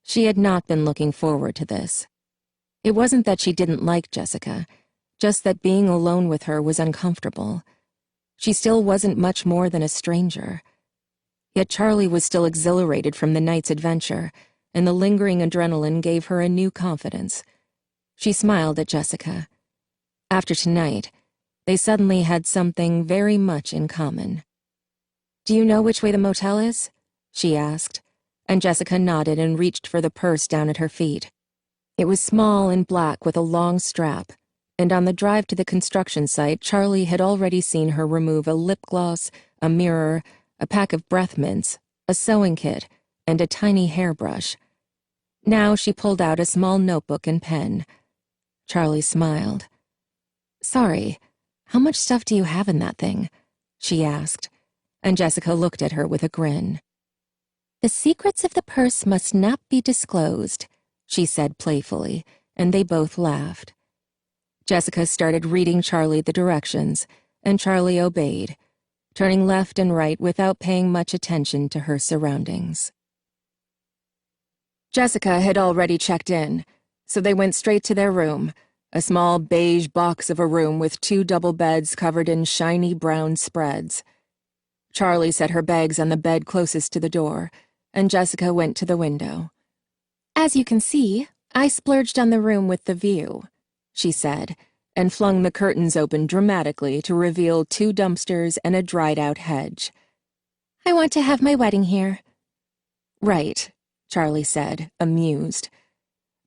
She had not been looking forward to this. It wasn't that she didn't like Jessica, just that being alone with her was uncomfortable. She still wasn't much more than a stranger. Yet Charlie was still exhilarated from the night's adventure, and the lingering adrenaline gave her a new confidence. She smiled at Jessica. After tonight, they suddenly had something very much in common. "Do you know which way the motel is?" she asked, and Jessica nodded and reached for the purse down at her feet. It was small and black with a long strap, and on the drive to the construction site, Charlie had already seen her remove a lip gloss, a mirror, a pack of breath mints, a sewing kit, and a tiny hairbrush. Now she pulled out a small notebook and pen. Charlie smiled. "Sorry, how much stuff do you have in that thing?" she asked, and Jessica looked at her with a grin. "The secrets of the purse must not be disclosed," she said playfully, and they both laughed. Jessica started reading Charlie the directions, and Charlie obeyed, turning left and right without paying much attention to her surroundings. Jessica had already checked in, so they went straight to their room, a small beige box of a room with 2 double beds covered in shiny brown spreads. Charlie set her bags on the bed closest to the door, and Jessica went to the window. "As you can see, I splurged on the room with the view," she said, and flung the curtains open dramatically to reveal 2 dumpsters and a dried-out hedge. "I want to have my wedding here." "Right," Charlie said, amused.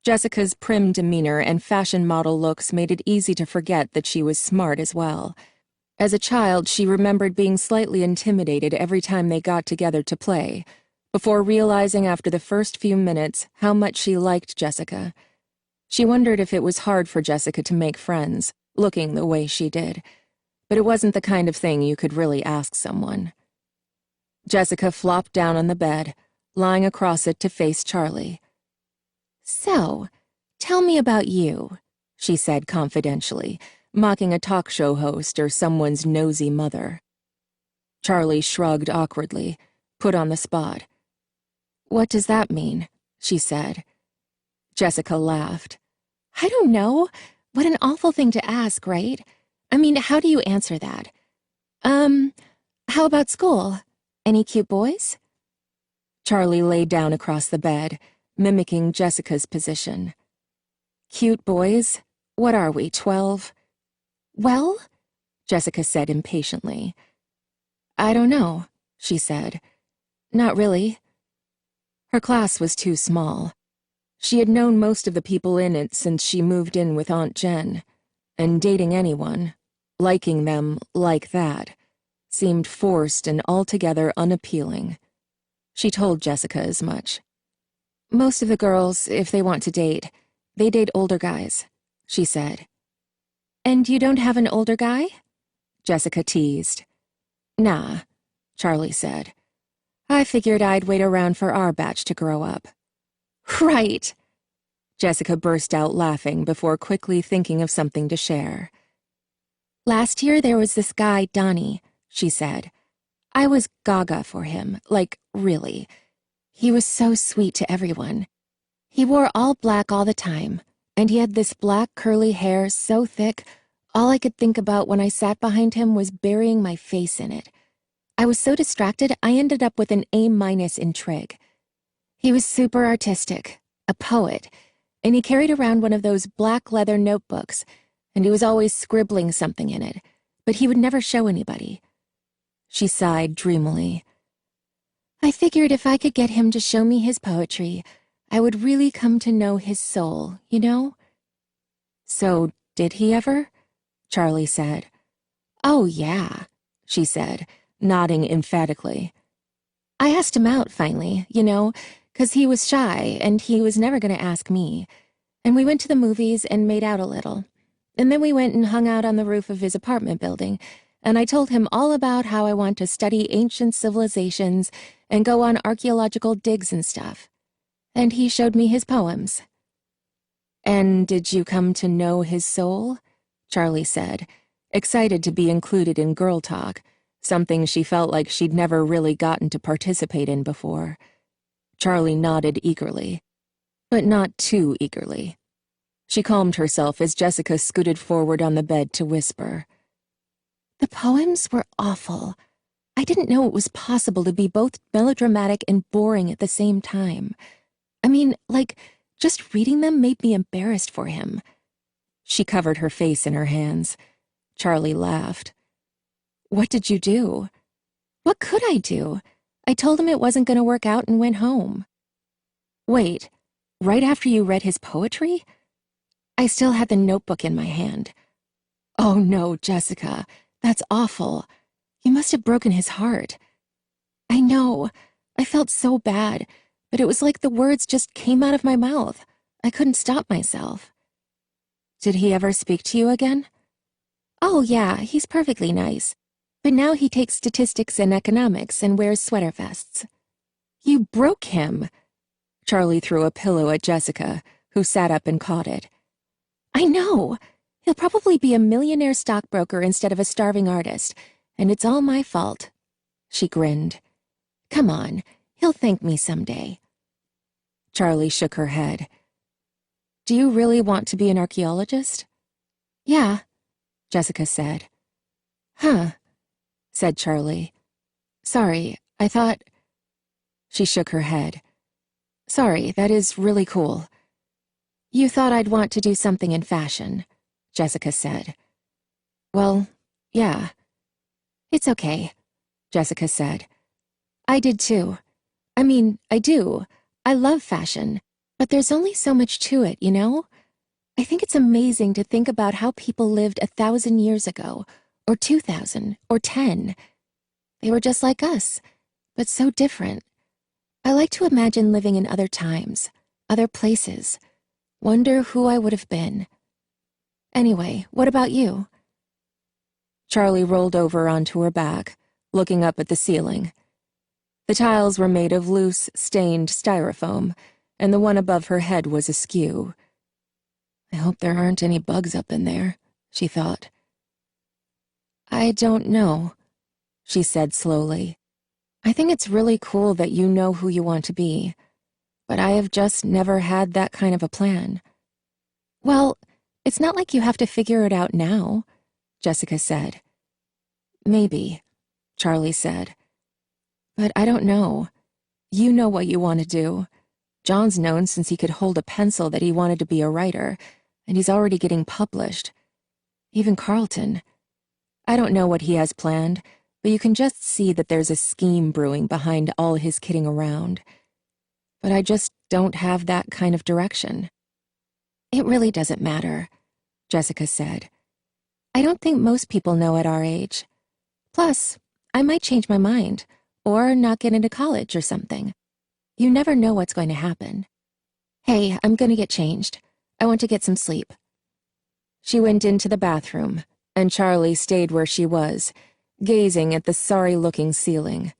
Jessica's prim demeanor and fashion model looks made it easy to forget that she was smart as well. As a child, she remembered being slightly intimidated every time they got together to play, before realizing after the first few minutes how much she liked Jessica. She wondered if it was hard for Jessica to make friends, looking the way she did, but it wasn't the kind of thing you could really ask someone. Jessica flopped down on the bed, lying across it to face Charlie. "So, tell me about you," she said confidentially, mocking a talk show host or someone's nosy mother. Charlie shrugged awkwardly, put on the spot. "What does that mean?" she said. Jessica laughed. "I don't know. What an awful thing to ask, right? I mean, how do you answer that? How about school? Any cute boys?" Charlie lay down across the bed, mimicking Jessica's position. "Cute boys? What are we, 12? "Well?" Jessica said impatiently. "I don't know," she said. "Not really." Her class was too small. She had known most of the people in it since she moved in with Aunt Jen, and dating anyone, liking them like that, seemed forced and altogether unappealing. She told Jessica as much. Most of the girls, if they want to date, they date older guys, she said. And you don't have an older guy? Jessica teased. Nah, Charlie said. I figured I'd wait around for our batch to grow up. Right! Jessica burst out laughing before quickly thinking of something to share. Last year there was this guy, Donnie, she said. I was gaga for him, like, really. He was so sweet to everyone. He wore all black all the time, and he had this black curly hair so thick, all I could think about when I sat behind him was burying my face in it. I was so distracted, I ended up with an A- in trig. He was super artistic, a poet, and he carried around one of those black leather notebooks, and he was always scribbling something in it, but he would never show anybody. She sighed dreamily. I figured if I could get him to show me his poetry, I would really come to know his soul, you know? So, did he ever? Charlie said. Oh, yeah, she said, nodding emphatically. I asked him out, finally, you know, 'cause he was shy, and he was never going to ask me. And we went to the movies and made out a little. And then we went and hung out on the roof of his apartment building, and I told him all about how I want to study ancient civilizations and go on archaeological digs and stuff. And he showed me his poems. And did you come to know his soul? Charlie said, excited to be included in girl talk, something she felt like she'd never really gotten to participate in before. Charlie nodded eagerly, but not too eagerly. She calmed herself as Jessica scooted forward on the bed to whisper. The poems were awful. I didn't know it was possible to be both melodramatic and boring at the same time. I mean, like, just reading them made me embarrassed for him. She covered her face in her hands. Charlie laughed. What did you do? What could I do? I told him it wasn't going to work out and went home. Wait, right after you read his poetry? I still had the notebook in my hand. Oh no, Jessica, that's awful. You must have broken his heart. I know. I felt so bad, but it was like the words just came out of my mouth. I couldn't stop myself. Did he ever speak to you again? Oh yeah, he's perfectly nice. But now he takes statistics and economics and wears sweater vests. You broke him. Charlie threw a pillow at Jessica, who sat up and caught it. I know. He'll probably be a millionaire stockbroker instead of a starving artist, and it's all my fault. She grinned. Come on, he'll thank me someday. Charlie shook her head. Do you really want to be an archaeologist? Yeah, Jessica said. Huh, said Charlie. Sorry, I thought... She shook her head. Sorry, that is really cool. You thought I'd want to do something in fashion, Jessica said. Well, yeah. It's okay, Jessica said. I did too. I mean, I do. I love fashion, but there's only so much to it, you know? I think it's amazing to think about how people lived 1,000 years ago, or 2,000, or 10. They were just like us, but so different. I like to imagine living in other times, other places. Wonder who I would have been. Anyway, what about you? Charlie rolled over onto her back, looking up at the ceiling. The tiles were made of loose, stained styrofoam, and the one above her head was askew. I hope there aren't any bugs up in there, she thought. I don't know, she said slowly. I think it's really cool that you know who you want to be, but I have just never had that kind of a plan. Well, it's not like you have to figure it out now, Jessica said. Maybe, Charlie said. But I don't know. You know what you want to do. John's known since he could hold a pencil that he wanted to be a writer, and he's already getting published. Even Carlton. I don't know what he has planned, but you can just see that there's a scheme brewing behind all his kidding around. But I just don't have that kind of direction. It really doesn't matter, Jessica said. I don't think most people know at our age. Plus, I might change my mind, or not get into college or something. You never know what's going to happen. Hey, I'm gonna get changed. I want to get some sleep. She went into the bathroom, and Charlie stayed where she was, gazing at the sorry-looking ceiling.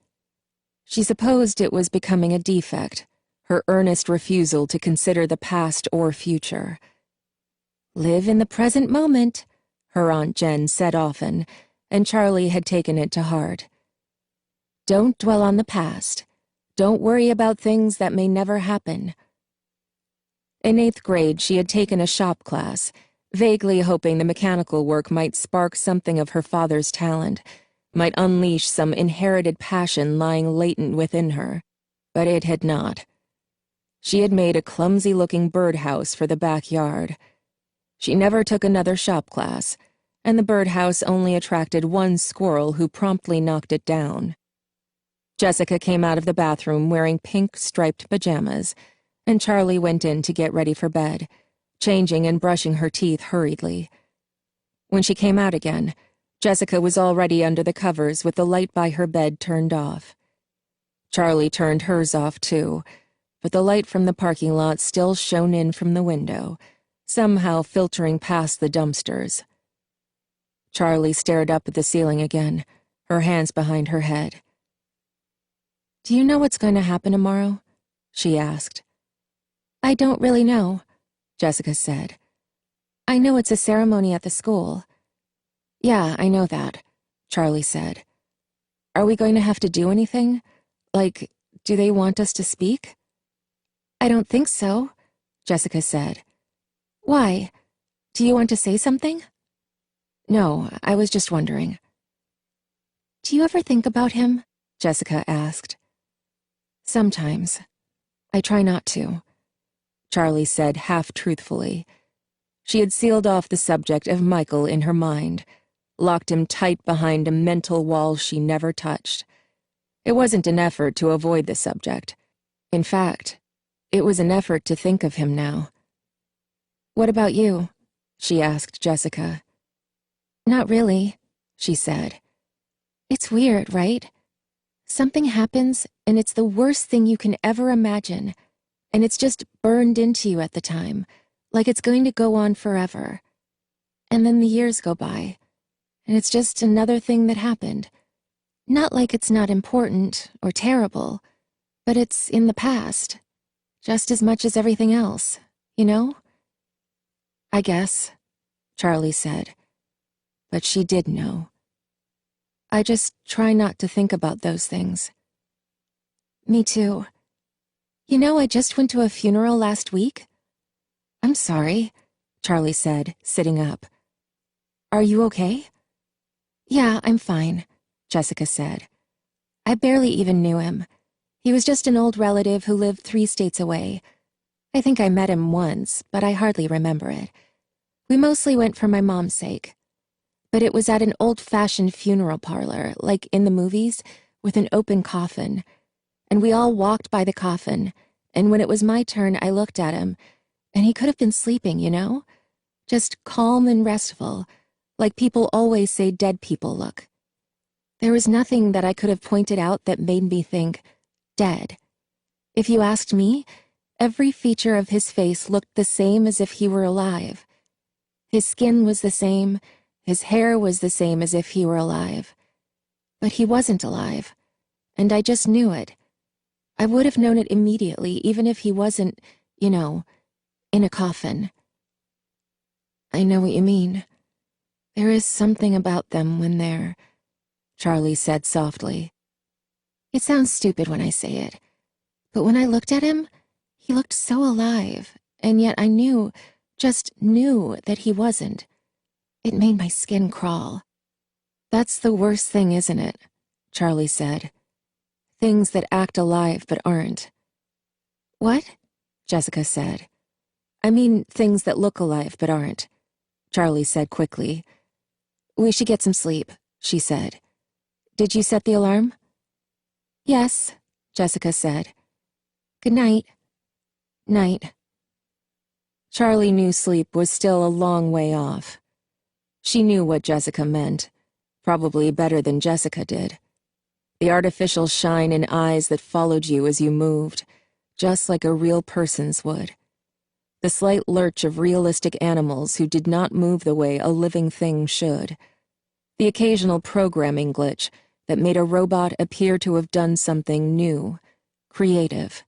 She supposed it was becoming a defect, her earnest refusal to consider the past or future. Live in the present moment, her Aunt Jen said often, and Charlie had taken it to heart. Don't dwell on the past. Don't worry about things that may never happen. In 8th grade, she had taken a shop class, vaguely hoping the mechanical work might spark something of her father's talent, might unleash some inherited passion lying latent within her. But it had not. She had made a clumsy-looking birdhouse for the backyard. She never took another shop class, and the birdhouse only attracted one squirrel who promptly knocked it down. Jessica came out of the bathroom wearing pink striped pajamas, and Charlie went in to get ready for bed, changing and brushing her teeth hurriedly. When she came out again, Jessica was already under the covers with the light by her bed turned off. Charlie turned hers off too, but the light from the parking lot still shone in from the window, somehow filtering past the dumpsters. Charlie stared up at the ceiling again, her hands behind her head. "Do you know what's going to happen tomorrow?" she asked. "I don't really know," Jessica said. "I know it's a ceremony at the school." "Yeah, I know that," Charlie said. "Are we going to have to do anything? Like, do they want us to speak?" "I don't think so," Jessica said. "Why? Do you want to say something?" "No, I was just wondering." "Do you ever think about him?" Jessica asked. "Sometimes. I try not to," Charlie said half-truthfully. She had sealed off the subject of Michael in her mind, locked him tight behind a mental wall she never touched. It wasn't an effort to avoid the subject. In fact, it was an effort to think of him now. "What about you?" she asked Jessica. "Not really," she said. "It's weird, right? Something happens, and it's the worst thing you can ever imagine, and it's just burned into you at the time, like it's going to go on forever. And then the years go by, and it's just another thing that happened. Not like it's not important or terrible, but it's in the past, just as much as everything else, you know?" "I guess," Charlie said. But she did know. "I just try not to think about those things." "Me too. You know, I just went to a funeral last week." "I'm sorry," Charlie said, sitting up. "Are you okay?" "Yeah, I'm fine," Jessica said. "I barely even knew him. He was just an old relative who lived 3 states away. I think I met him once, but I hardly remember it. We mostly went for my mom's sake. But it was at an old-fashioned funeral parlor, like in the movies, with an open coffin. And we all walked by the coffin, and when it was my turn, I looked at him, and he could have been sleeping, you know? Just calm and restful, like people always say dead people look. There was nothing that I could have pointed out that made me think, dead. If you asked me, every feature of his face looked the same as if he were alive. His skin was the same, his hair was the same as if he were alive. But he wasn't alive, and I just knew it. I would have known it immediately, even if he wasn't, you know, in a coffin." "I know what you mean. There is something about them when they're," Charlie said softly. "It sounds stupid when I say it, but when I looked at him, he looked so alive, and yet I knew, just knew that he wasn't. It made my skin crawl." "That's the worst thing, isn't it?" Charlie said. "Things that act alive but aren't." "What?" Jessica said. "I mean things that look alive but aren't," Charlie said quickly. "We should get some sleep," she said. "Did you set the alarm?" "Yes," Jessica said. "Good night." "Night." Charlie knew sleep was still a long way off. She knew what Jessica meant, probably better than Jessica did. The artificial shine in eyes that followed you as you moved, just like a real person's would. The slight lurch of realistic animals who did not move the way a living thing should. The occasional programming glitch that made a robot appear to have done something new, creative.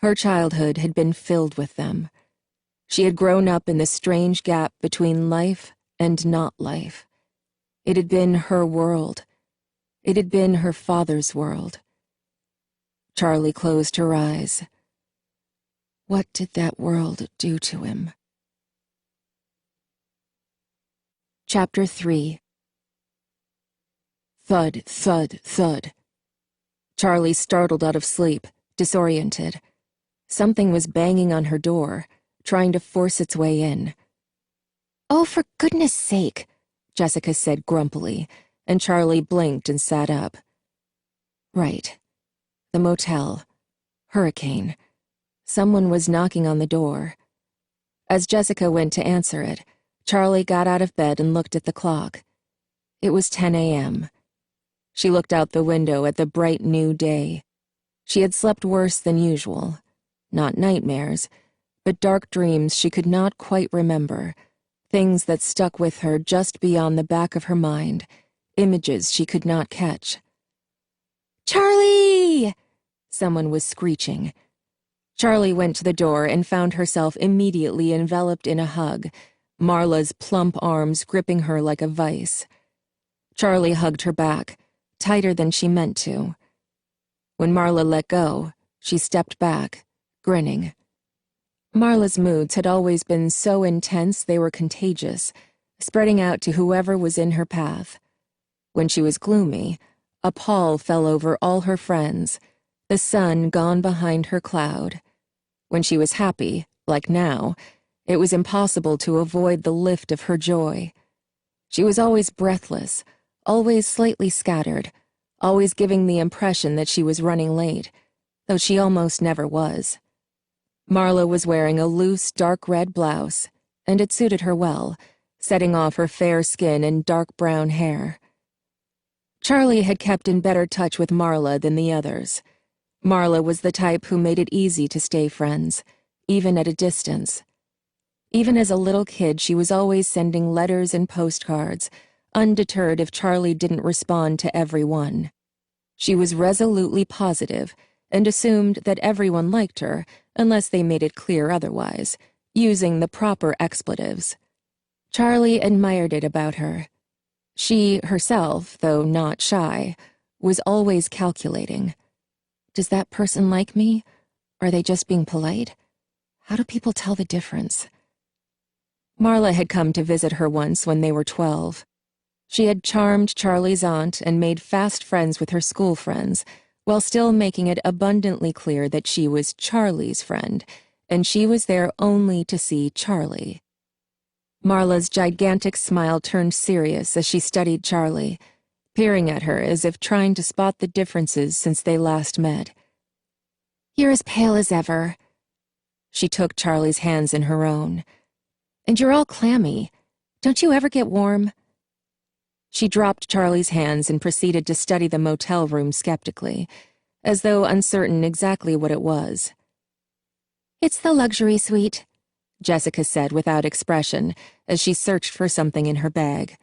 Her childhood had been filled with them. She had grown up in the strange gap between life and not life. It had been her world. It had been her father's world. Charlie closed her eyes. What did that world do to him? Chapter 3. Thud, thud, thud. Charlie startled out of sleep, disoriented. Something was banging on her door, trying to force its way in. "Oh, for goodness sake," Jessica said grumpily, and Charlie blinked and sat up. Right. The motel. Hurricane. Someone was knocking on the door. As Jessica went to answer it, Charlie got out of bed and looked at the clock. It was 10 a.m. She looked out the window at the bright new day. She had slept worse than usual. Not nightmares, but dark dreams she could not quite remember. Things that stuck with her just beyond the back of her mind. Images she could not catch. "Charlie!" Someone was screeching. Charlie went to the door and found herself immediately enveloped in a hug, Marla's plump arms gripping her like a vice. Charlie hugged her back, tighter than she meant to. When Marla let go, she stepped back, grinning. Marla's moods had always been so intense they were contagious, spreading out to whoever was in her path. When she was gloomy, a pall fell over all her friends, the sun gone behind her cloud. When she was happy, like now, it was impossible to avoid the lift of her joy. She was always breathless, always slightly scattered, always giving the impression that she was running late, though she almost never was. Marla was wearing a loose, dark red blouse, and it suited her well, setting off her fair skin and dark brown hair. Charlie had kept in better touch with Marla than the others. Marla was the type who made it easy to stay friends, even at a distance. Even as a little kid, she was always sending letters and postcards, undeterred if Charlie didn't respond to every one. She was resolutely positive and assumed that everyone liked her, unless they made it clear otherwise, using the proper expletives. Charlie admired it about her. She herself, though not shy, was always calculating. Does that person like me? Are they just being polite? How do people tell the difference? Marla had come to visit her once when they were 12. She had charmed Charlie's aunt and made fast friends with her school friends, while still making it abundantly clear that she was Charlie's friend, and she was there only to see Charlie. Marla's gigantic smile turned serious as she studied Charlie, peering at her as if trying to spot the differences since they last met. "You're as pale as ever." She took Charlie's hands in her own. "And you're all clammy. Don't you ever get warm?" She dropped Charlie's hands and proceeded to study the motel room skeptically, as though uncertain exactly what it was. "It's the luxury suite," Jessica said without expression as she searched for something in her bag.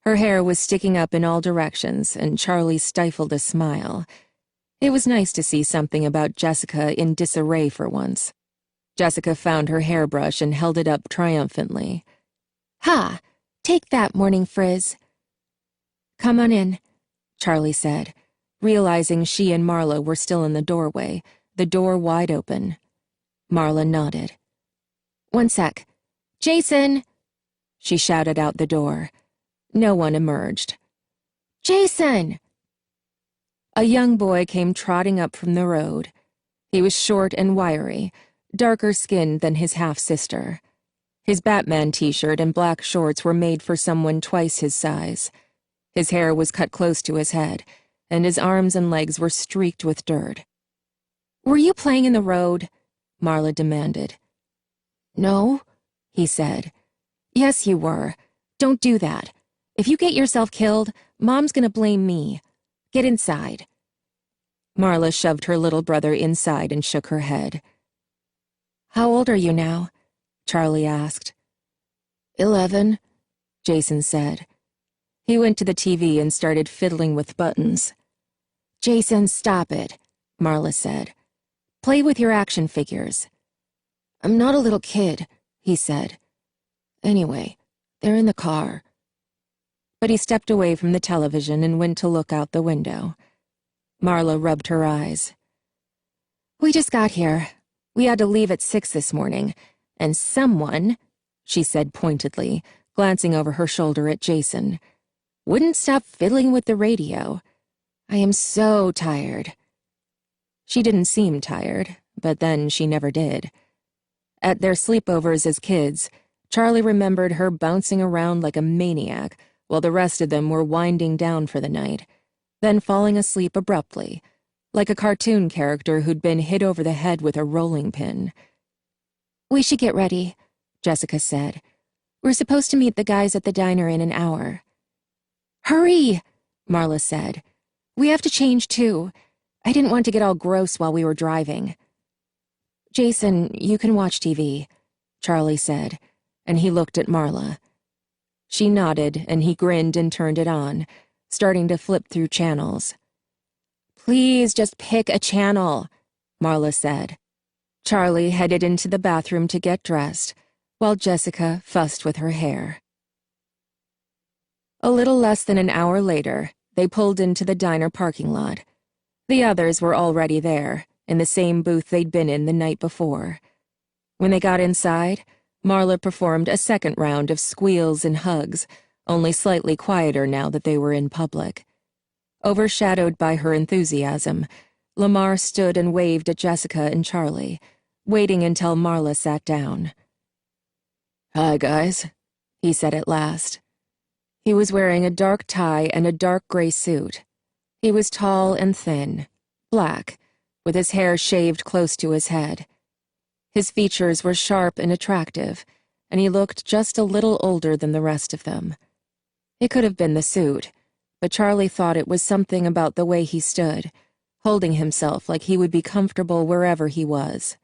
Her hair was sticking up in all directions, and Charlie stifled a smile. It was nice to see something about Jessica in disarray for once. Jessica found her hairbrush and held it up triumphantly. "Ha! Take that, Morning Frizz." "Come on in," Charlie said, realizing she and Marla were still in the doorway, the door wide open. Marla nodded. "One sec. Jason!" She shouted out the door. No one emerged. "Jason!" A young boy came trotting up from the road. He was short and wiry, darker skinned than his half-sister. His Batman t-shirt and black shorts were made for someone twice his size. His hair was cut close to his head, and his arms and legs were streaked with dirt. "Were you playing in the road?" Marla demanded. "No," he said. "Yes, you were. Don't do that. If you get yourself killed, Mom's gonna blame me. Get inside." Marla shoved her little brother inside and shook her head. "How old are you now?" Charlie asked. 11, Jason said. He went to the TV and started fiddling with buttons. "Jason, stop it," Marla said. "Play with your action figures." "I'm not a little kid," he said. "Anyway, they're in the car." But he stepped away from the television and went to look out the window. Marla rubbed her eyes. "We just got here. We had to leave at 6 this morning, and someone," she said pointedly, glancing over her shoulder at Jason, "wouldn't stop fiddling with the radio. I am so tired." She didn't seem tired, but then she never did. At their sleepovers as kids, Charlie remembered her bouncing around like a maniac while the rest of them were winding down for the night, then falling asleep abruptly, like a cartoon character who'd been hit over the head with a rolling pin. "We should get ready," Jessica said. "We're supposed to meet the guys at the diner in an hour." "Hurry," Marla said. "We have to change too. I didn't want to get all gross while we were driving." "Jason, you can watch TV," Charlie said, and he looked at Marla. She nodded, and he grinned and turned it on, starting to flip through channels. "Please just pick a channel," Marla said. Charlie headed into the bathroom to get dressed, while Jessica fussed with her hair. A little less than an hour later, they pulled into the diner parking lot. The others were already there, in the same booth they'd been in the night before. When they got inside, Marla performed a second round of squeals and hugs, only slightly quieter now that they were in public. Overshadowed by her enthusiasm, Lamar stood and waved at Jessica and Charlie, waiting until Marla sat down. "Hi, guys," he said at last. He was wearing a dark tie and a dark gray suit. He was tall and thin, black, with his hair shaved close to his head. His features were sharp and attractive, and he looked just a little older than the rest of them. It could have been the suit, but Charlie thought it was something about the way he stood, holding himself like he would be comfortable wherever he was.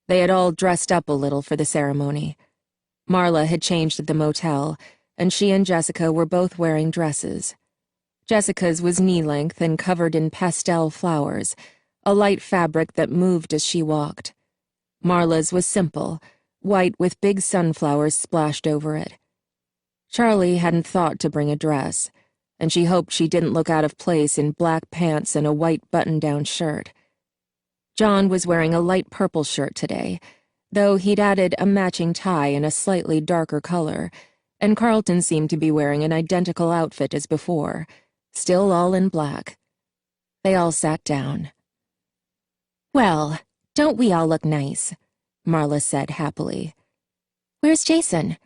They had all dressed up a little for the ceremony. Marla had changed at the motel, and she and Jessica were both wearing dresses. Jessica's was knee-length and covered in pastel flowers, a light fabric that moved as she walked. Marla's was simple, white with big sunflowers splashed over it. Charlie hadn't thought to bring a dress, and she hoped she didn't look out of place in black pants and a white button-down shirt. John was wearing a light purple shirt today, though he'd added a matching tie in a slightly darker color, and Carlton seemed to be wearing an identical outfit as before, still all in black. They all sat down. "Well, don't we all look nice?" Marla said happily. "Where's Jason?"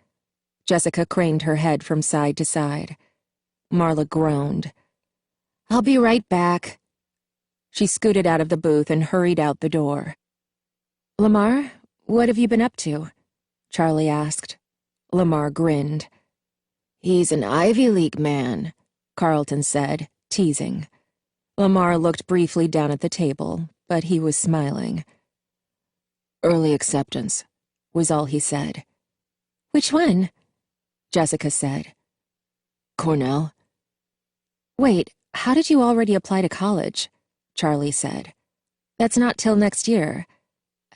Jessica craned her head from side to side. Marla groaned. "I'll be right back." She scooted out of the booth and hurried out the door. "Lamar, what have you been up to?" Charlie asked. Lamar grinned. "He's an Ivy League man," Carlton said, teasing. Lamar looked briefly down at the table, but he was smiling. "Early acceptance," was all he said. "Which one?" Jessica said. "Cornell." "Wait, how did you already apply to college?" Charlie said. "That's not till next year.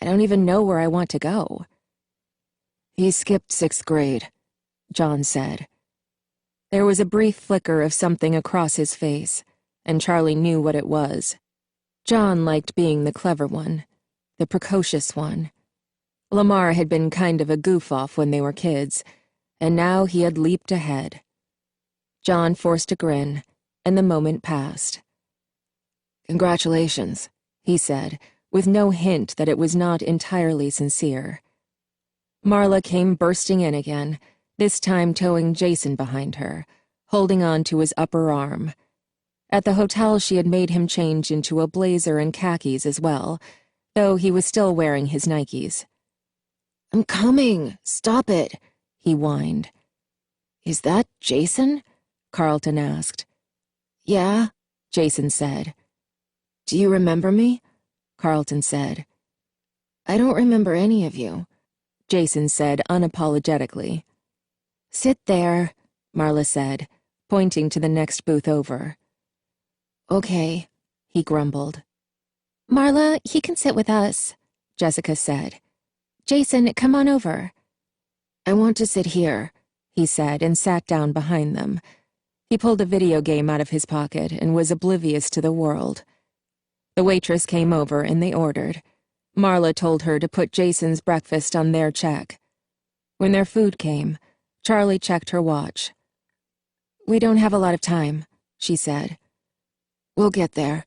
I don't even know where I want to go." "He skipped 6th grade," John said. There was a brief flicker of something across his face, and Charlie knew what it was. John liked being the clever one, the precocious one. Lamar had been kind of a goof-off when they were kids, and now he had leaped ahead. John forced a grin, and the moment passed. "Congratulations," he said, with no hint that it was not entirely sincere. Marla came bursting in again, this time towing Jason behind her, holding on to his upper arm. At the hotel she had made him change into a blazer and khakis as well, though he was still wearing his Nikes. "I'm coming! Stop it!" he whined. "Is that Jason?" Carlton asked. "Yeah," Jason said. "Do you remember me?" Carlton said. "I don't remember any of you," Jason said unapologetically. "Sit there," Marla said, pointing to the next booth over. "Okay," he grumbled. "Marla, he can sit with us," Jessica said. "Jason, come on over." "I want to sit here," he said and sat down behind them. He pulled a video game out of his pocket and was oblivious to the world. The waitress came over and they ordered. Marla told her to put Jason's breakfast on their check. When their food came, Charlie checked her watch. "We don't have a lot of time," she said. "We'll get there,"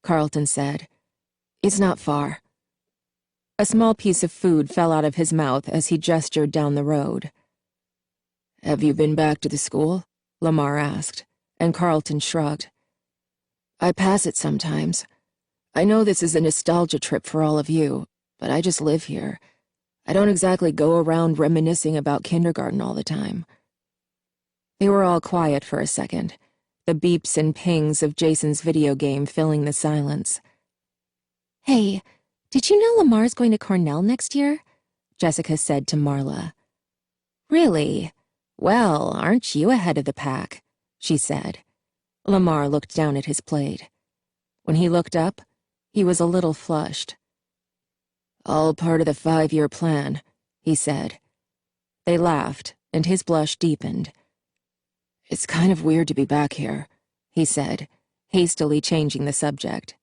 Carlton said. "It's not far." A small piece of food fell out of his mouth as he gestured down the road. "Have you been back to the school?" Lamar asked, and Carlton shrugged. "I pass it sometimes. I know this is a nostalgia trip for all of you, but I just live here. I don't exactly go around reminiscing about kindergarten all the time." They were all quiet for a second, the beeps and pings of Jason's video game filling the silence. "Hey, did you know Lamar's going to Cornell next year?" Jessica said to Marla. "Really? Well, aren't you ahead of the pack?" she said. Lamar looked down at his plate. When he looked up, he was a little flushed. "All part of the 5-year plan," he said. They laughed, and his blush deepened. "It's kind of weird to be back here," he said, hastily changing the subject.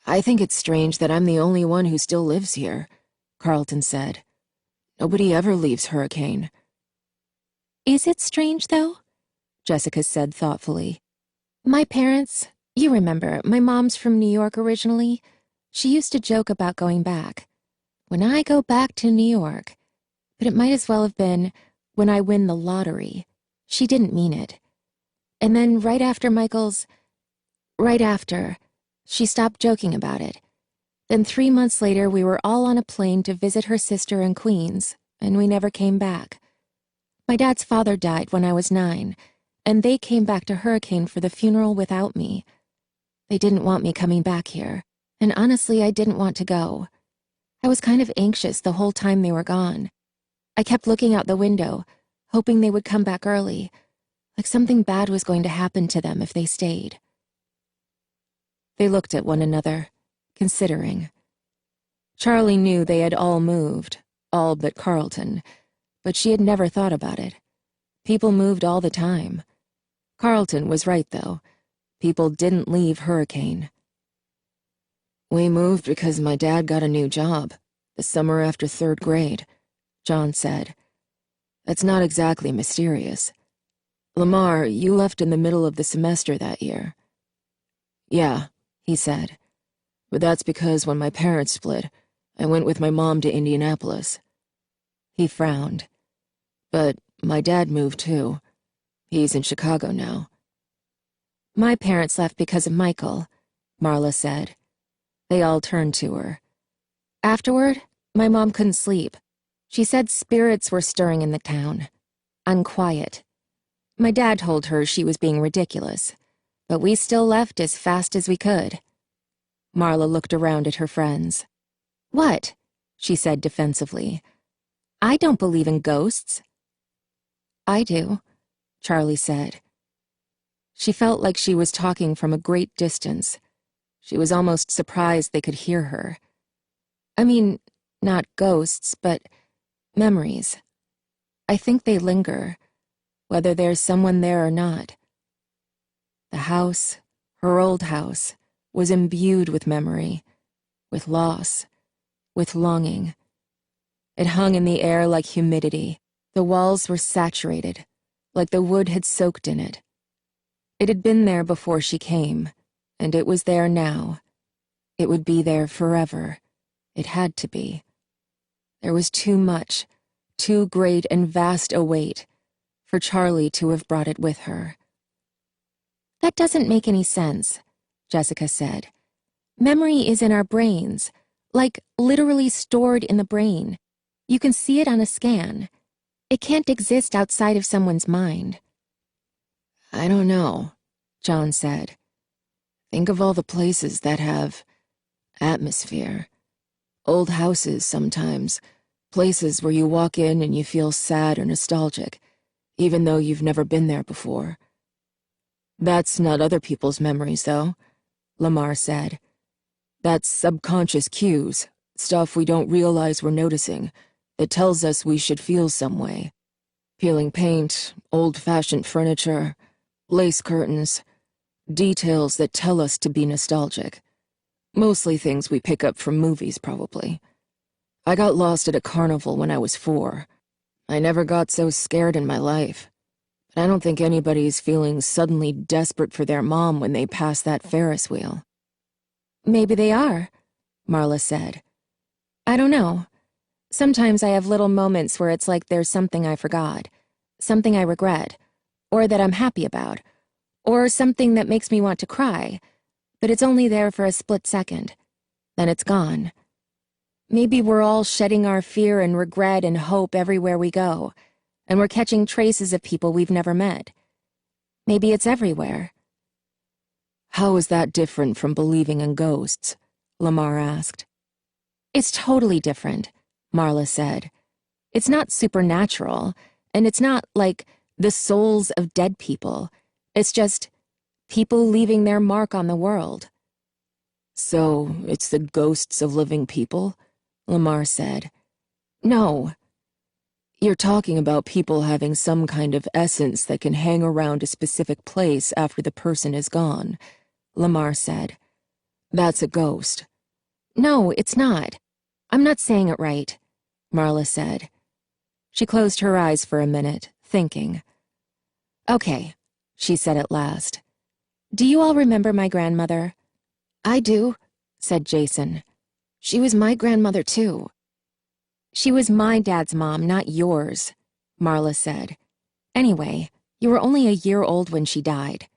"I think it's strange that I'm the only one who still lives here," Carlton said. "Nobody ever leaves Hurricane." "Is it strange, though?" Jessica said thoughtfully. "My parents, you remember, my mom's from New York originally. She used to joke about going back. When I go back to New York. But it might as well have been when I win the lottery. She didn't mean it. And then right after, she stopped joking about it. Then 3 months later, we were all on a plane to visit her sister in Queens, and we never came back. My dad's father died when I was 9, and they came back to Hurricane for the funeral without me. They didn't want me coming back here, and honestly, I didn't want to go. I was kind of anxious the whole time they were gone. I kept looking out the window, hoping they would come back early, like something bad was going to happen to them if they stayed." They looked at one another, considering. Charlie knew they had all moved, all but Carlton, but she had never thought about it. People moved all the time. Carlton was right, though. People didn't leave Hurricane. "We moved because my dad got a new job, the summer after 3rd grade, John said. "That's not exactly mysterious. Lamar, you left in the middle of the semester that year." "Yeah," he said. "But that's because when my parents split, I went with my mom to Indianapolis." He frowned. "But my dad moved too. He's in Chicago now." "My parents left because of Michael," Marla said. They all turned to her. "Afterward, my mom couldn't sleep. She said spirits were stirring in the town. Unquiet. My dad told her she was being ridiculous, but we still left as fast as we could." Marla looked around at her friends. "What?" she said defensively. "I don't believe in ghosts." "I do," Charlie said. She felt like she was talking from a great distance. She was almost surprised they could hear her. I mean, not ghosts, but memories. I think they linger, whether there's someone there or not. The house, her old house, was imbued with memory, with loss, with longing. It hung in the air like humidity. The walls were saturated, like the wood had soaked in it. It had been there before she came, and it was there now. It would be there forever. It had to be. There was too much, too great and vast a weight, for Charlie to have brought it with her. "That doesn't make any sense," Jessica said. "Memory is in our brains, like literally stored in the brain. You can see it on a scan. It can't exist outside of someone's mind." "I don't know," John said. Think of all the places that have atmosphere. Old houses sometimes. Places where you walk in and you feel sad or nostalgic, even though you've never been there before. That's not other people's memories, though, Lamar said. That's subconscious cues, stuff we don't realize we're noticing, that tells us we should feel some way. Peeling paint, old-fashioned furniture, lace curtains, details that tell us to be nostalgic. Mostly things we pick up from movies, probably. I got lost at a carnival when I was 4. I never got so scared in my life. But I don't think anybody's feeling suddenly desperate for their mom when they pass that Ferris wheel. Maybe they are, Marla said. I don't know. Sometimes I have little moments where it's like there's something I forgot, something I regret, or that I'm happy about, or something that makes me want to cry, but it's only there for a split second. Then it's gone. Maybe we're all shedding our fear and regret and hope everywhere we go, and we're catching traces of people we've never met. Maybe it's everywhere. How is that different from believing in ghosts? Lamar asked. It's totally different, Marla said. It's not supernatural, and it's not like the souls of dead people. It's just people leaving their mark on the world. So, it's the ghosts of living people? Lamar said. No. You're talking about people having some kind of essence that can hang around a specific place after the person is gone, Lamar said. That's a ghost. No, it's not. I'm not saying it right, Marla said. She closed her eyes for a minute, thinking. Okay, she said at last. Do you all remember my grandmother? I do, said Jason. She was my grandmother, too. She was my dad's mom, not yours, Marla said. Anyway, you were only a year old when she died.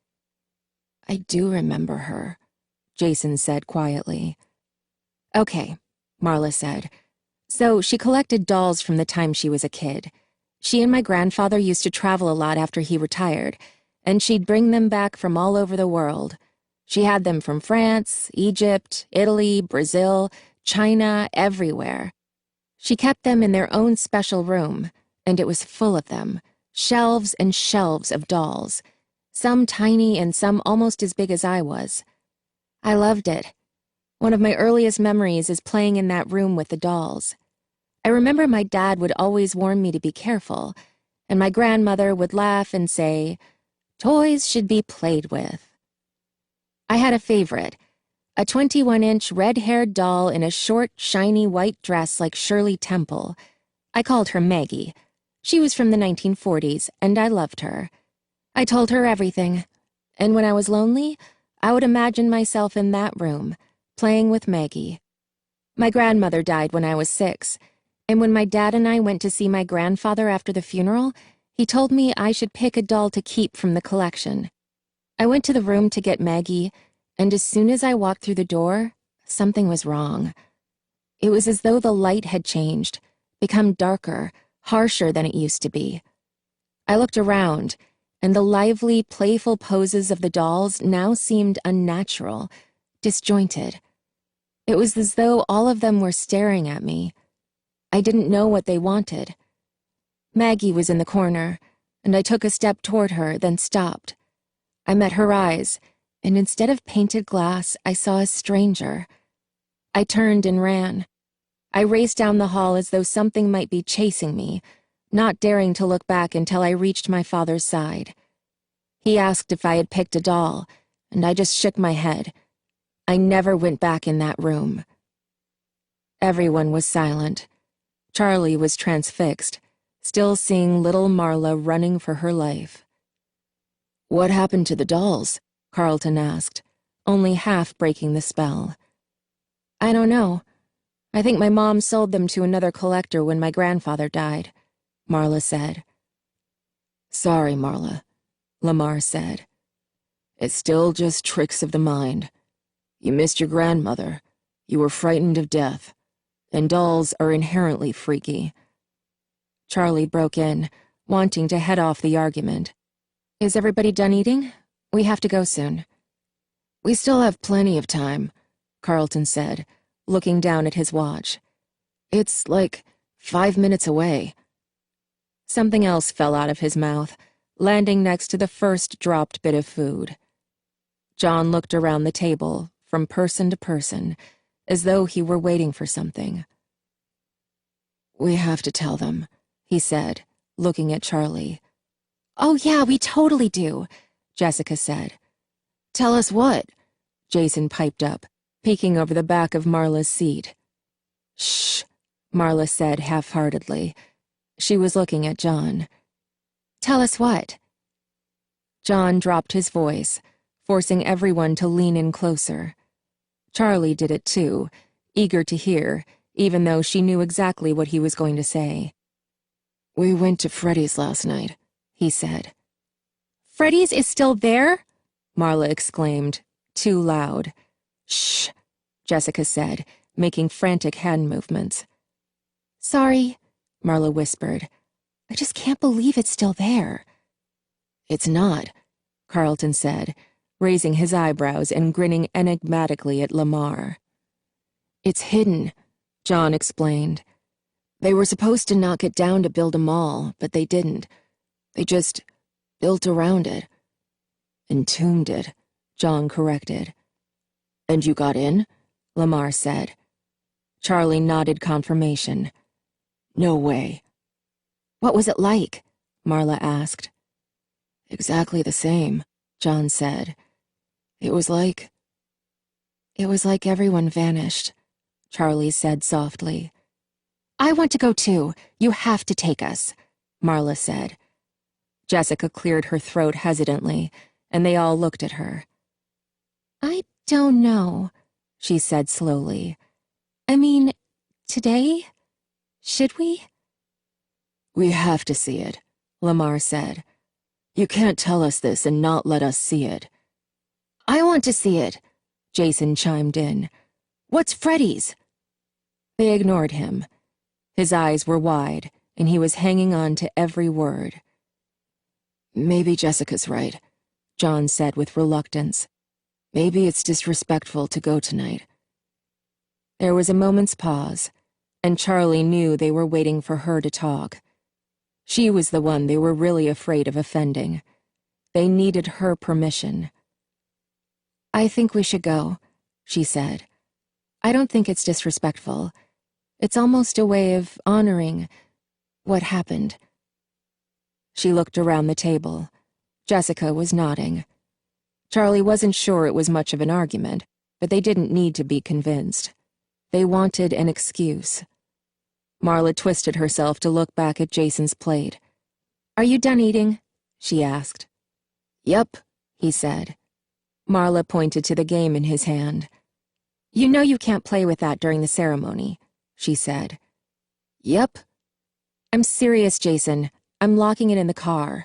I do remember her, Jason said quietly. Okay, Marla said. So she collected dolls from the time she was a kid. She and my grandfather used to travel a lot after he retired, and she'd bring them back from all over the world. She had them from France, Egypt, Italy, Brazil, China, everywhere. She kept them in their own special room, and it was full of them, shelves and shelves of dolls, some tiny and some almost as big as I was. I loved it. One of my earliest memories is playing in that room with the dolls. I remember my dad would always warn me to be careful, and my grandmother would laugh and say, "Toys should be played with." I had a favorite, a 21-inch red-haired doll in a short, shiny white dress like Shirley Temple. I called her Maggie. She was from the 1940s, and I loved her. I told her everything, and when I was lonely, I would imagine myself in that room, playing with Maggie. My grandmother died when I was 6, and when my dad and I went to see my grandfather after the funeral, he told me I should pick a doll to keep from the collection. I went to the room to get Maggie, and as soon as I walked through the door, something was wrong. It was as though the light had changed, become darker, harsher than it used to be. I looked around, and the lively, playful poses of the dolls now seemed unnatural, disjointed. It was as though all of them were staring at me. I didn't know what they wanted. Maggie was in the corner, and I took a step toward her, then stopped. I met her eyes, and instead of painted glass, I saw a stranger. I turned and ran. I raced down the hall as though something might be chasing me, not daring to look back until I reached my father's side. He asked if I had picked a doll, and I just shook my head. I never went back in that room. Everyone was silent. Charlie was transfixed, still seeing little Marla running for her life. "What happened to the dolls?" Carlton asked, only half breaking the spell. "I don't know. I think my mom sold them to another collector when my grandfather died," Marla said. "Sorry, Marla," Lamar said. "It's still just tricks of the mind. You missed your grandmother. You were frightened of death. And dolls are inherently freaky." Charlie broke in, wanting to head off the argument. "Is everybody done eating? We have to go soon." We still have plenty of time, Carlton said, looking down at his watch. It's like 5 minutes away. Something else fell out of his mouth, landing next to the first dropped bit of food. John looked around the table, from person to person, as though he were waiting for something. We have to tell them, he said, looking at Charlie. Oh yeah, we totally do, Jessica said. Tell us what? Jason piped up, peeking over the back of Marla's seat. Shh, Marla said half-heartedly. She was looking at John. Tell us what? John dropped his voice, forcing everyone to lean in closer. Charlie did it too, eager to hear, even though she knew exactly what he was going to say. We went to Freddy's last night, he said. Freddy's is still there? Marla exclaimed, too loud. Shh, Jessica said, making frantic hand movements. Sorry, Marla whispered. I just can't believe it's still there. It's not, Carlton said, raising his eyebrows and grinning enigmatically at Lamar. It's hidden, John explained. They were supposed to knock it down to build a mall, but they didn't. They just built around it. Entombed it, John corrected. And you got in? Lamar said. Charlie nodded confirmation. No way. What was it like? Marla asked. Exactly the same, John said. It was like everyone vanished, Charlie said softly. I want to go too. You have to take us, Marla said. Jessica cleared her throat hesitantly, and they all looked at her. I don't know, she said slowly. I mean, today? Should we? We have to see it, Lamar said. You can't tell us this and not let us see it. I want to see it, Jason chimed in. What's Freddy's? They ignored him. His eyes were wide, and he was hanging on to every word. Maybe Jessica's right, John said with reluctance. Maybe it's disrespectful to go tonight. There was a moment's pause, and Charlie knew they were waiting for her to talk. She was the one they were really afraid of offending. They needed her permission. I think we should go, she said. I don't think it's disrespectful. It's almost a way of honoring what happened. She looked around the table. Jessica was nodding. Charlie wasn't sure it was much of an argument, but they didn't need to be convinced. They wanted an excuse. Marla twisted herself to look back at Jason's plate. Are you done eating? She asked. Yep, he said. Marla pointed to the game in his hand. You know you can't play with that during the ceremony, she said. Yep. I'm serious, Jason. I'm locking it in the car.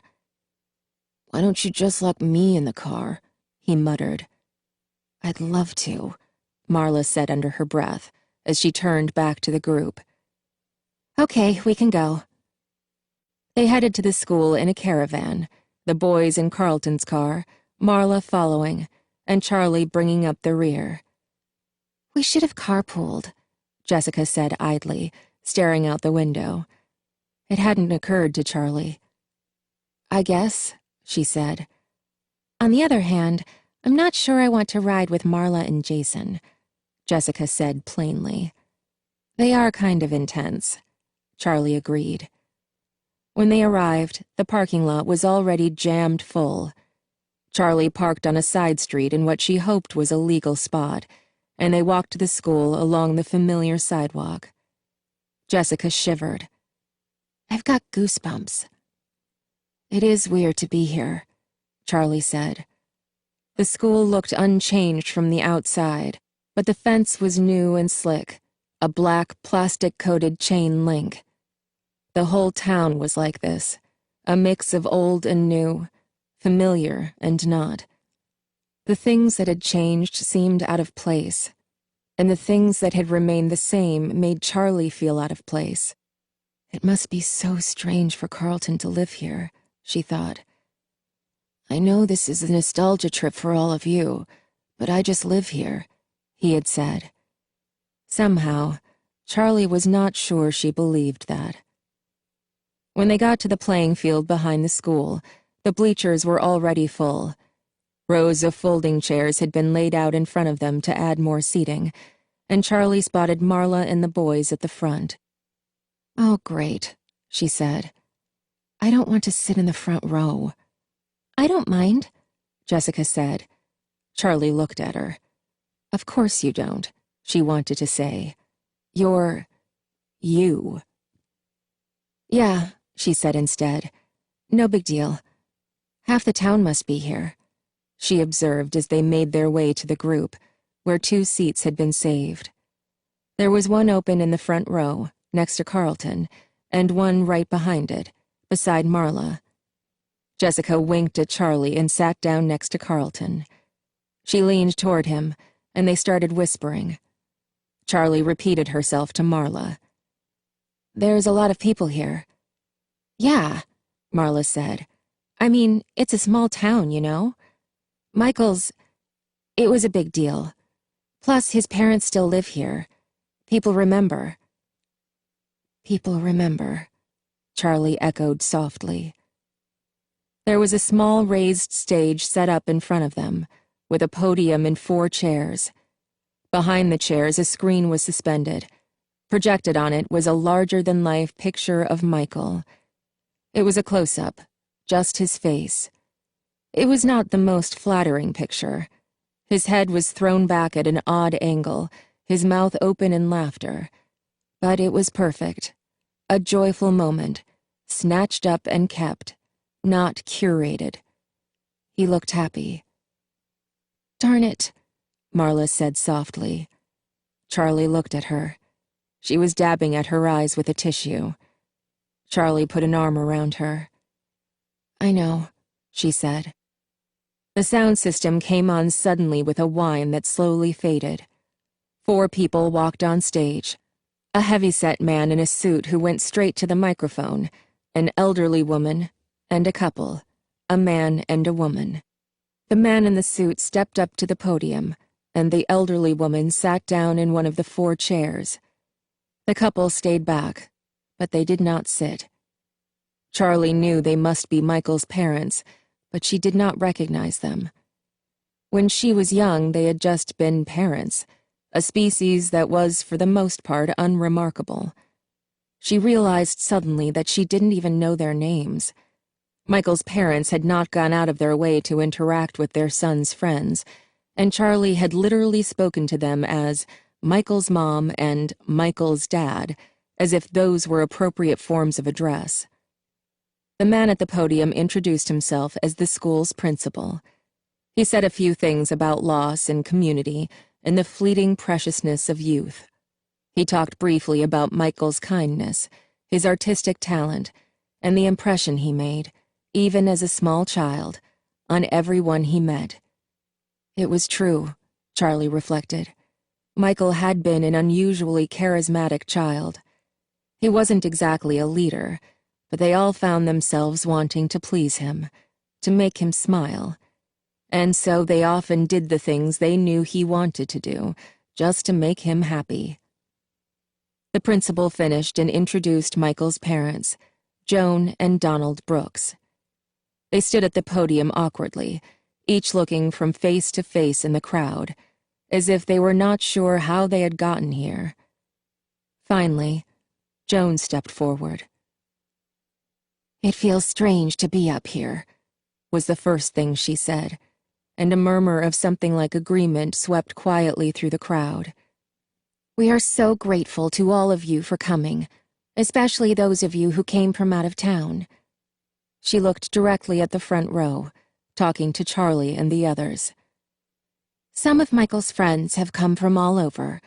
Why don't you just lock me in the car? He muttered. I'd love to, Marla said under her breath, as she turned back to the group. Okay, we can go. They headed to the school in a caravan, the boys in Carlton's car, Marla following, and Charlie bringing up the rear. We should have carpooled, Jessica said idly, staring out the window. It hadn't occurred to Charlie. I guess, she said. On the other hand, I'm not sure I want to ride with Marla and Jason, Jessica said plainly. They are kind of intense, Charlie agreed. When they arrived, the parking lot was already jammed full. Charlie parked on a side street in what she hoped was a legal spot, and they walked to the school along the familiar sidewalk. Jessica shivered. I've got goosebumps. It is weird to be here, Charlie said. The school looked unchanged from the outside, but the fence was new and slick, a black plastic-coated chain link. The whole town was like this, a mix of old and new, familiar and not. The things that had changed seemed out of place, and the things that had remained the same made Charlie feel out of place. It must be so strange for Carlton to live here, she thought. I know this is a nostalgia trip for all of you, "But I just live here," he had said. Somehow, Charlie was not sure she believed that. When they got to the playing field behind the school, the bleachers were already full. Rows of folding chairs had been laid out in front of them to add more seating, and Charlie spotted Marla and the boys at the front. "Oh, great," she said. "I don't want to sit in the front row." "I don't mind," Jessica said. Charlie looked at her. "Of course you don't," she wanted to say. "You're... you." "Yeah," she said instead. "No big deal. Half the town must be here," she observed as they made their way to the group, where 2 seats had been saved. There was one open in the front row, next to Carlton, and one right behind it, beside Marla. Jessica winked at Charlie and sat down next to Carlton. She leaned toward him, and they started whispering. Charlie repeated herself to Marla. "There's a lot of people here." "Yeah," Marla said. "I mean, it's a small town, you know? Michael's... it was a big deal. Plus, his parents still live here. People remember." "People remember," Charlie echoed softly. There was a small raised stage set up in front of them, with a podium and 4 chairs. Behind the chairs, a screen was suspended. Projected on it was a larger-than-life picture of Michael. It was a close-up, just his face. It was not the most flattering picture. His head was thrown back at an odd angle, his mouth open in laughter. But it was perfect. A joyful moment, snatched up and kept, not curated. He looked happy. "Darn it," Marla said softly. Charlie looked at her. She was dabbing at her eyes with a tissue. Charlie put an arm around her. "I know," she said. The sound system came on suddenly with a whine that slowly faded. 4 people walked on stage. A heavy-set man in a suit who went straight to the microphone, an elderly woman, and a couple, a man and a woman. The man in the suit stepped up to the podium, and the elderly woman sat down in one of the 4 chairs. The couple stayed back, but they did not sit. Charlie knew they must be Michael's parents, but she did not recognize them. When she was young, they had just been parents, a species that was, for the most part, unremarkable. She realized suddenly that she didn't even know their names. Michael's parents had not gone out of their way to interact with their son's friends, and Charlie had literally spoken to them as Michael's mom and Michael's dad, as if those were appropriate forms of address. The man at the podium introduced himself as the school's principal. He said a few things about loss and community and the fleeting preciousness of youth. He talked briefly about Michael's kindness, his artistic talent, and the impression he made, even as a small child, on everyone he met. It was true, Charlie reflected. Michael had been an unusually charismatic child. He wasn't exactly a leader, but they all found themselves wanting to please him, to make him smile. And so they often did the things they knew he wanted to do, just to make him happy. The principal finished and introduced Michael's parents, Joan and Donald Brooks. They stood at the podium awkwardly, each looking from face to face in the crowd, as if they were not sure how they had gotten here. Finally, Joan stepped forward. "It feels strange to be up here," was the first thing she said, and a murmur of something like agreement swept quietly through the crowd. "We are so grateful to all of you for coming, especially those of you who came from out of town." She looked directly at the front row, talking to Charlie and the others. "Some of Michael's friends have come from all over,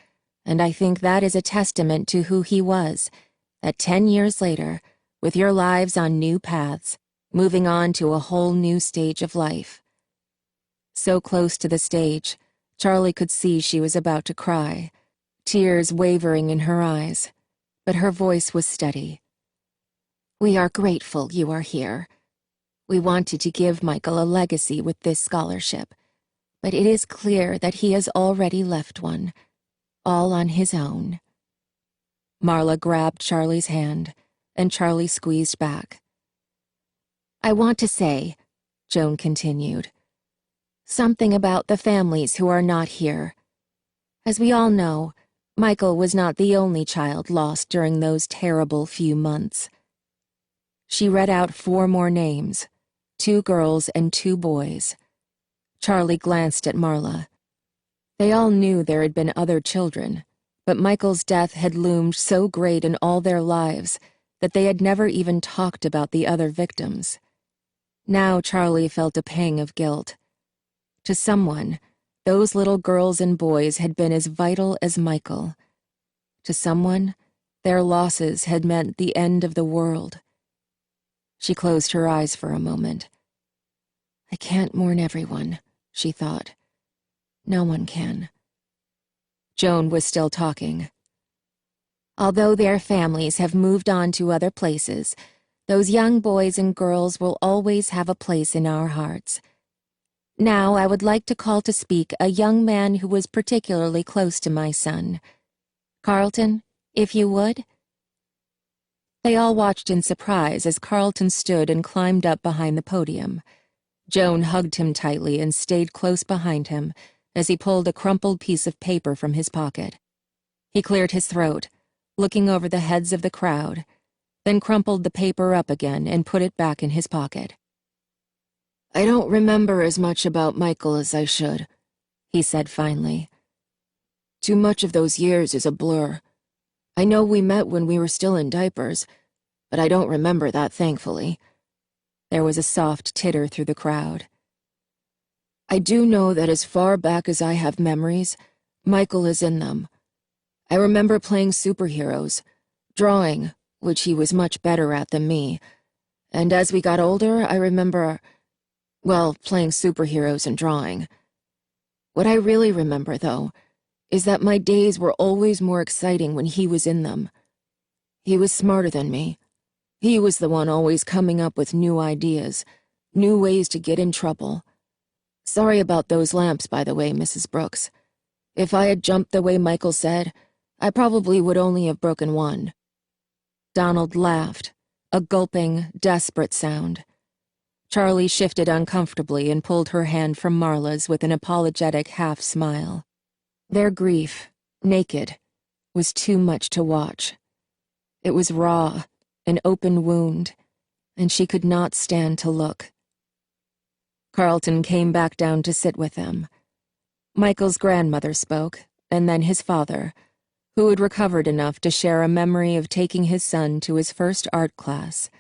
and I think that is a testament to who he was, that 10 years later, with your lives on new paths, moving on to a whole new stage of life." So close to the stage, Charlie could see she was about to cry, tears wavering in her eyes, but her voice was steady. "We are grateful you are here. We wanted to give Michael a legacy with this scholarship, but it is clear that he has already left one, all on his own. Marla grabbed Charlie's hand, and Charlie squeezed back. I want to say, Joan continued, something about the families who are not here. As we all know, Michael was not the only child lost during those terrible few months. She read out 4 more names, 2 girls and 2 boys. Charlie glanced at Marla. They all knew there had been other children, but Michael's death had loomed so great in all their lives that they had never even talked about the other victims. Now Charlie felt a pang of guilt. To someone, those little girls and boys had been as vital as Michael. To someone, their losses had meant the end of the world. She closed her eyes for a moment. I can't mourn everyone, she thought. No one can. Joan was still talking. Although their families have moved on to other places, those young boys and girls will always have a place in our hearts. Now I would like to call to speak a young man who was particularly close to my son. Carlton, if you would. They all watched in surprise as Carlton stood and climbed up behind the podium. Joan hugged him tightly and stayed close behind him as he pulled a crumpled piece of paper from his pocket. He cleared his throat, looking over the heads of the crowd, then crumpled the paper up again and put it back in his pocket. I don't remember as much about Michael as I should, he said finally. Too much of those years is a blur. I know we met when we were still in diapers, but I don't remember that, thankfully. There was a soft titter through the crowd. I do know that as far back as I have memories, Michael is in them. I remember playing superheroes, drawing, which he was much better at than me, and as we got older, I remember, well, playing superheroes and drawing. What I really remember, though, is that my days were always more exciting when he was in them. He was smarter than me. He was the one always coming up with new ideas, new ways to get in trouble. Sorry about those lamps, by the way, Mrs. Brooks. If I had jumped the way Michael said, I probably would only have broken one. Donald laughed, a gulping, desperate sound. Charlie shifted uncomfortably and pulled her hand from Marla's with an apologetic half-smile. Their grief, naked, was too much to watch. It was raw, an open wound, and she could not stand to look. Carlton came back down to sit with them. Michael's grandmother spoke, and then his father, who had recovered enough to share a memory of taking his son to his first art class.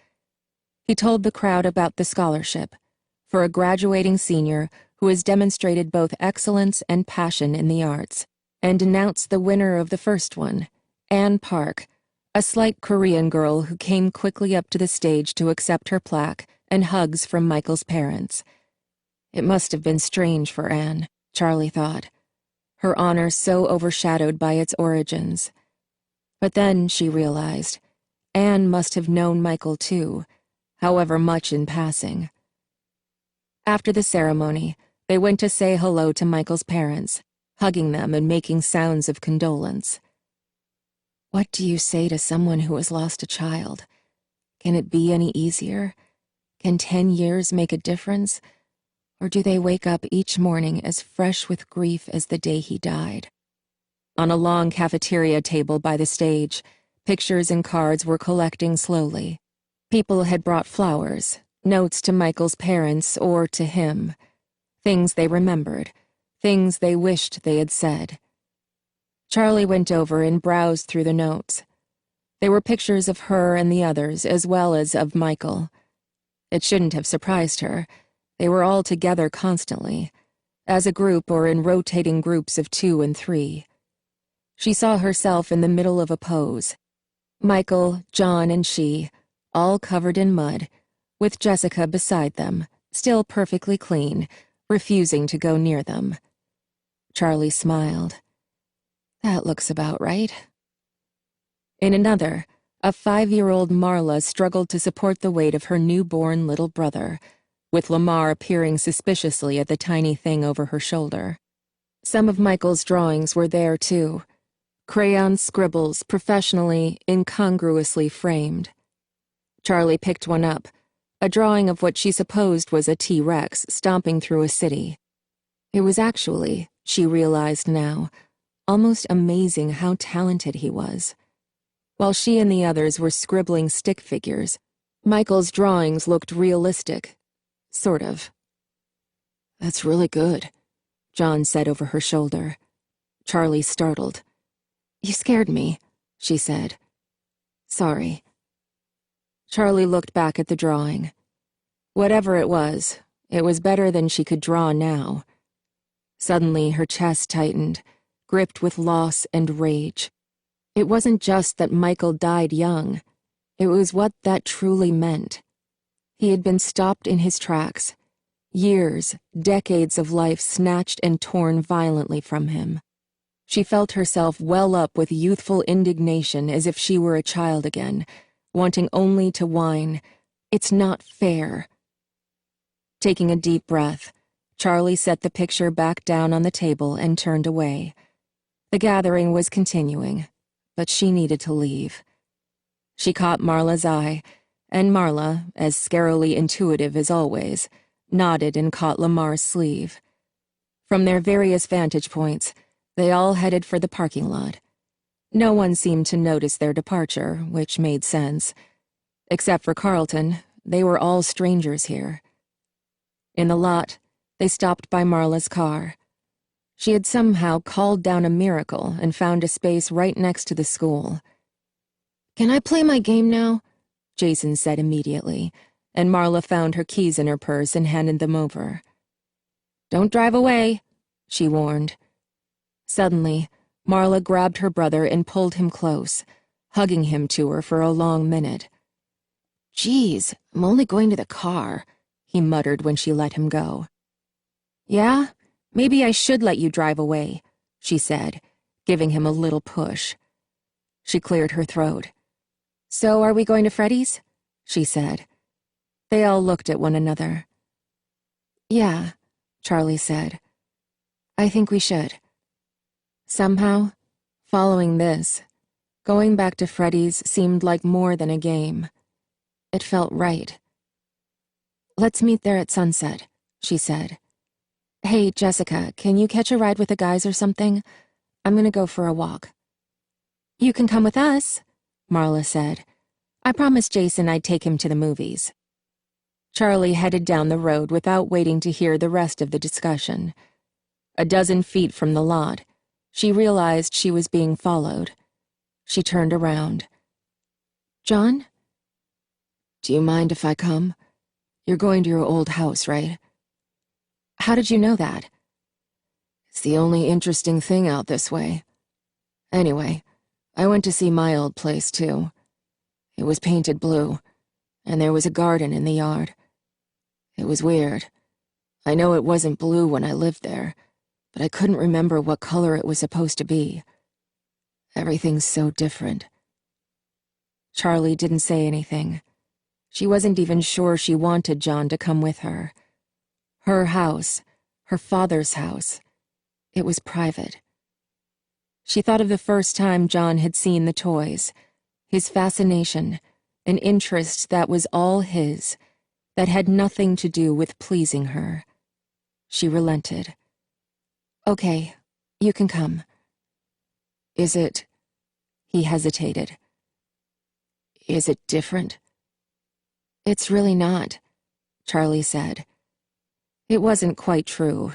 He told the crowd about the scholarship for a graduating senior who has demonstrated both excellence and passion in the arts, and announced the winner of the first one, Anne Park, a slight Korean girl who came quickly up to the stage to accept her plaque and hugs from Michael's parents. It must have been strange for Anne, Charlie thought, her honor so overshadowed by its origins. But then, she realized, Anne must have known Michael too, however much in passing. After the ceremony, they went to say hello to Michael's parents, hugging them and making sounds of condolence. What do you say to someone who has lost a child? Can it be any easier? Can 10 years make a difference? Or do they wake up each morning as fresh with grief as the day he died? On a long cafeteria table by the stage, pictures and cards were collecting slowly. People had brought flowers, notes to Michael's parents or to him, things they remembered, things they wished they had said. Charlie went over and browsed through the notes. There were pictures of her and the others, as well as of Michael. It shouldn't have surprised her. They were all together constantly, as a group or in rotating groups of 2 and 3. She saw herself in the middle of a pose. Michael, John, and she, all covered in mud, with Jessica beside them, still perfectly clean, refusing to go near them. Charlie smiled. That looks about right. In another, a 5-year-old Marla struggled to support the weight of her newborn little brother, with Lamar peering suspiciously at the tiny thing over her shoulder. Some of Michael's drawings were there, too. Crayon scribbles professionally, incongruously framed. Charlie picked one up, a drawing of what she supposed was a T-Rex stomping through a city. It was actually, she realized now, almost amazing how talented he was. While she and the others were scribbling stick figures, Michael's drawings looked realistic. Sort of. "That's really good," John said over her shoulder. Charlie startled. "You scared me," she said. "Sorry." Charlie looked back at the drawing. Whatever it was better than she could draw now. Suddenly, her chest tightened, gripped with loss and rage. It wasn't just that Michael died young. It was what that truly meant. He had been stopped in his tracks. Years, decades of life snatched and torn violently from him. She felt herself well up with youthful indignation as if she were a child again, wanting only to whine, "It's not fair." Taking a deep breath, Charlie set the picture back down on the table and turned away. The gathering was continuing, but she needed to leave. She caught Marla's eye, and Marla, as scarily intuitive as always, nodded and caught Lamar's sleeve. From their various vantage points, they all headed for the parking lot. No one seemed to notice their departure, which made sense. Except for Carlton, they were all strangers here. In the lot, they stopped by Marla's car. She had somehow called down a miracle and found a space right next to the school. "Can I play my game now?" Jason said immediately, and Marla found her keys in her purse and handed them over. "Don't drive away," she warned. Suddenly, Marla grabbed her brother and pulled him close, hugging him to her for a long minute. "Geez, I'm only going to the car," he muttered when she let him go. "Yeah, maybe I should let you drive away," she said, giving him a little push. She cleared her throat. "So are we going to Freddy's?" she said. They all looked at one another. "Yeah," Charlie said. "I think we should." Somehow, following this, going back to Freddy's seemed like more than a game. It felt right. "Let's meet there at sunset," she said. "Hey, Jessica, can you catch a ride with the guys or something? I'm gonna go for a walk." "You can come with us," Marla said. "I promised Jason I'd take him to the movies." Charlie headed down the road without waiting to hear the rest of the discussion. A dozen feet from the lot, she realized she was being followed. She turned around. "John? Do you mind if I come? You're going to your old house, right?" "How did you know that?" "It's the only interesting thing out this way. Anyway, I went to see my old place, too. It was painted blue, and there was a garden in the yard. It was weird. I know it wasn't blue when I lived there, but I couldn't remember what color it was supposed to be. Everything's so different." Charlie didn't say anything. She wasn't even sure she wanted John to come with her. Her house, her father's house. It was private. She thought of the first time John had seen the toys, his fascination, an interest that was all his, that had nothing to do with pleasing her. She relented. "Okay, you can come." "Is it—" He hesitated. "Is it different?" "It's really not," Charlie said. It wasn't quite true,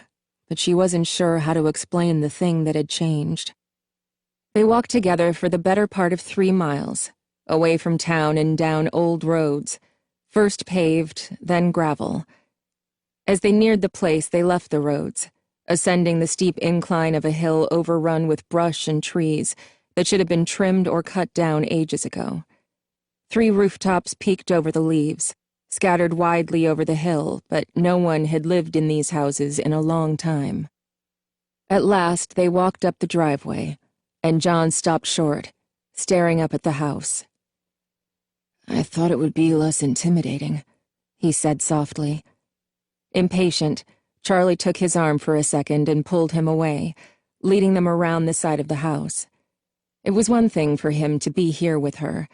but she wasn't sure how to explain the thing that had changed. They walked together for the better part of 3 miles, away from town and down old roads, first paved, then gravel. As they neared the place, they left the roads, ascending the steep incline of a hill overrun with brush and trees that should have been trimmed or cut down ages ago. 3 rooftops peeked over the leaves, scattered widely over the hill, but no one had lived in these houses in a long time. At last, they walked up the driveway, and John stopped short, staring up at the house. "I thought it would be less intimidating," he said softly. Impatient, Charlie took his arm for a second and pulled him away, leading them around the side of the house. It was one thing for him to be here with her,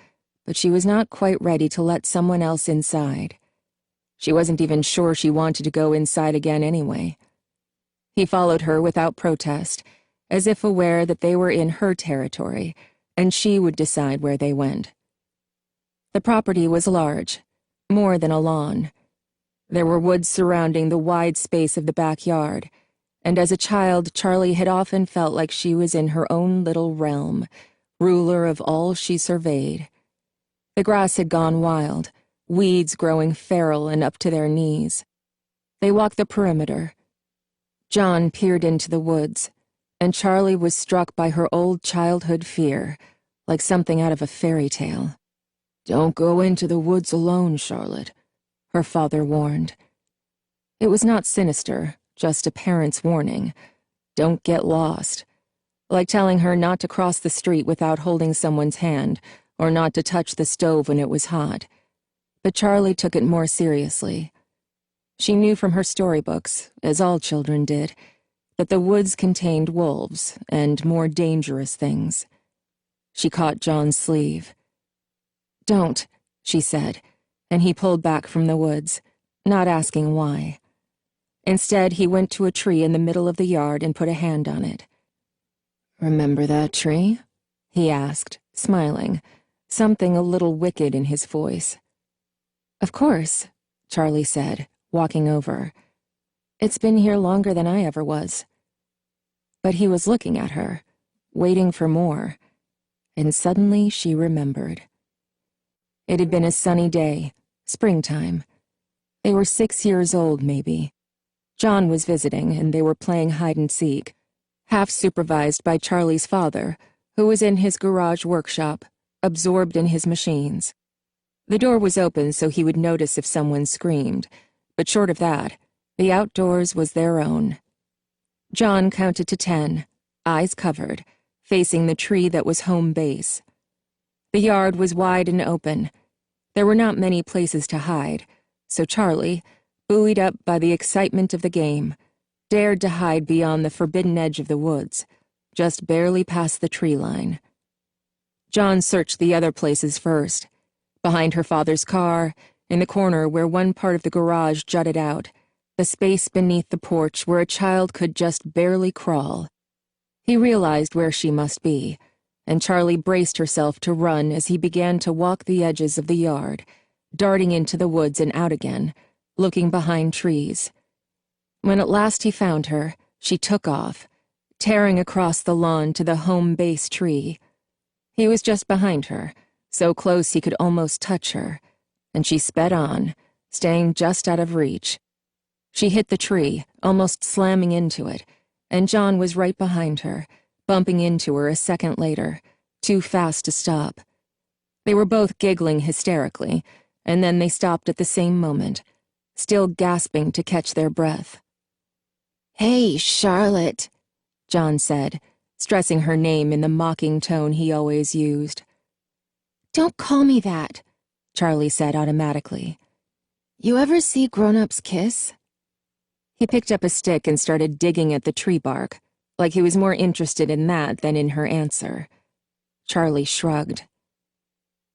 but she was not quite ready to let someone else inside. She wasn't even sure she wanted to go inside again anyway. He followed her without protest, as if aware that they were in her territory, and she would decide where they went. The property was large, more than a lawn. There were woods surrounding the wide space of the backyard, and as a child, Charlie had often felt like she was in her own little realm, ruler of all she surveyed. The grass had gone wild, weeds growing feral and up to their knees. They walked the perimeter. John peered into the woods, and Charlie was struck by her old childhood fear, like something out of a fairy tale. "Don't go into the woods alone, Charlotte," her father warned. It was not sinister, just a parent's warning. Don't get lost. Like telling her not to cross the street without holding someone's hand, or not to touch the stove when it was hot. But Charlie took it more seriously. She knew from her storybooks, as all children did, that the woods contained wolves and more dangerous things. She caught John's sleeve. "Don't," she said, and he pulled back from the woods, not asking why. Instead, he went to a tree in the middle of the yard and put a hand on it. "Remember that tree?" he asked, smiling, something a little wicked in his voice. "Of course," Charlie said, walking over. "It's been here longer than I ever was." But he was looking at her, waiting for more, and suddenly she remembered. It had been a sunny day, springtime. They were 6 years old, maybe. John was visiting, and they were playing hide-and-seek, half supervised by Charlie's father, who was in his garage workshop, absorbed in his machines. The door was open so he would notice if someone screamed, but short of that, the outdoors was their own. John counted to 10, eyes covered, facing the tree that was home base. The yard was wide and open. There were not many places to hide, so Charlie, buoyed up by the excitement of the game, dared to hide beyond the forbidden edge of the woods, just barely past the tree line. John searched the other places first, behind her father's car, in the corner where one part of the garage jutted out, the space beneath the porch where a child could just barely crawl. He realized where she must be, and Charlie braced herself to run as he began to walk the edges of the yard, darting into the woods and out again, looking behind trees. When at last he found her, she took off, tearing across the lawn to the home base tree. He was just behind her, so close he could almost touch her, and she sped on, staying just out of reach. She hit the tree, almost slamming into it, and John was right behind her, bumping into her a second later, too fast to stop. They were both giggling hysterically, and then they stopped at the same moment, still gasping to catch their breath. "Hey, Charlotte," John said, stressing her name in the mocking tone he always used. "Don't call me that," Charlie said automatically. "You ever see grown-ups kiss?" He picked up a stick and started digging at the tree bark, like he was more interested in that than in her answer. Charlie shrugged.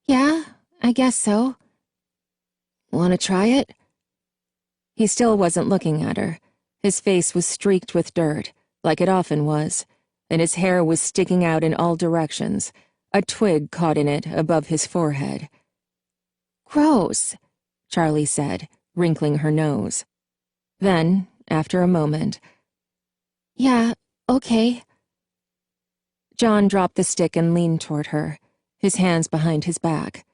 "Yeah, I guess so." "Want to try it?" He still wasn't looking at her. His face was streaked with dirt, like it often was, and his hair was sticking out in all directions, a twig caught in it above his forehead. "Gross," Charlie said, wrinkling her nose. Then, after a moment, "Yeah, okay." John dropped the stick and leaned toward her, his hands behind his back.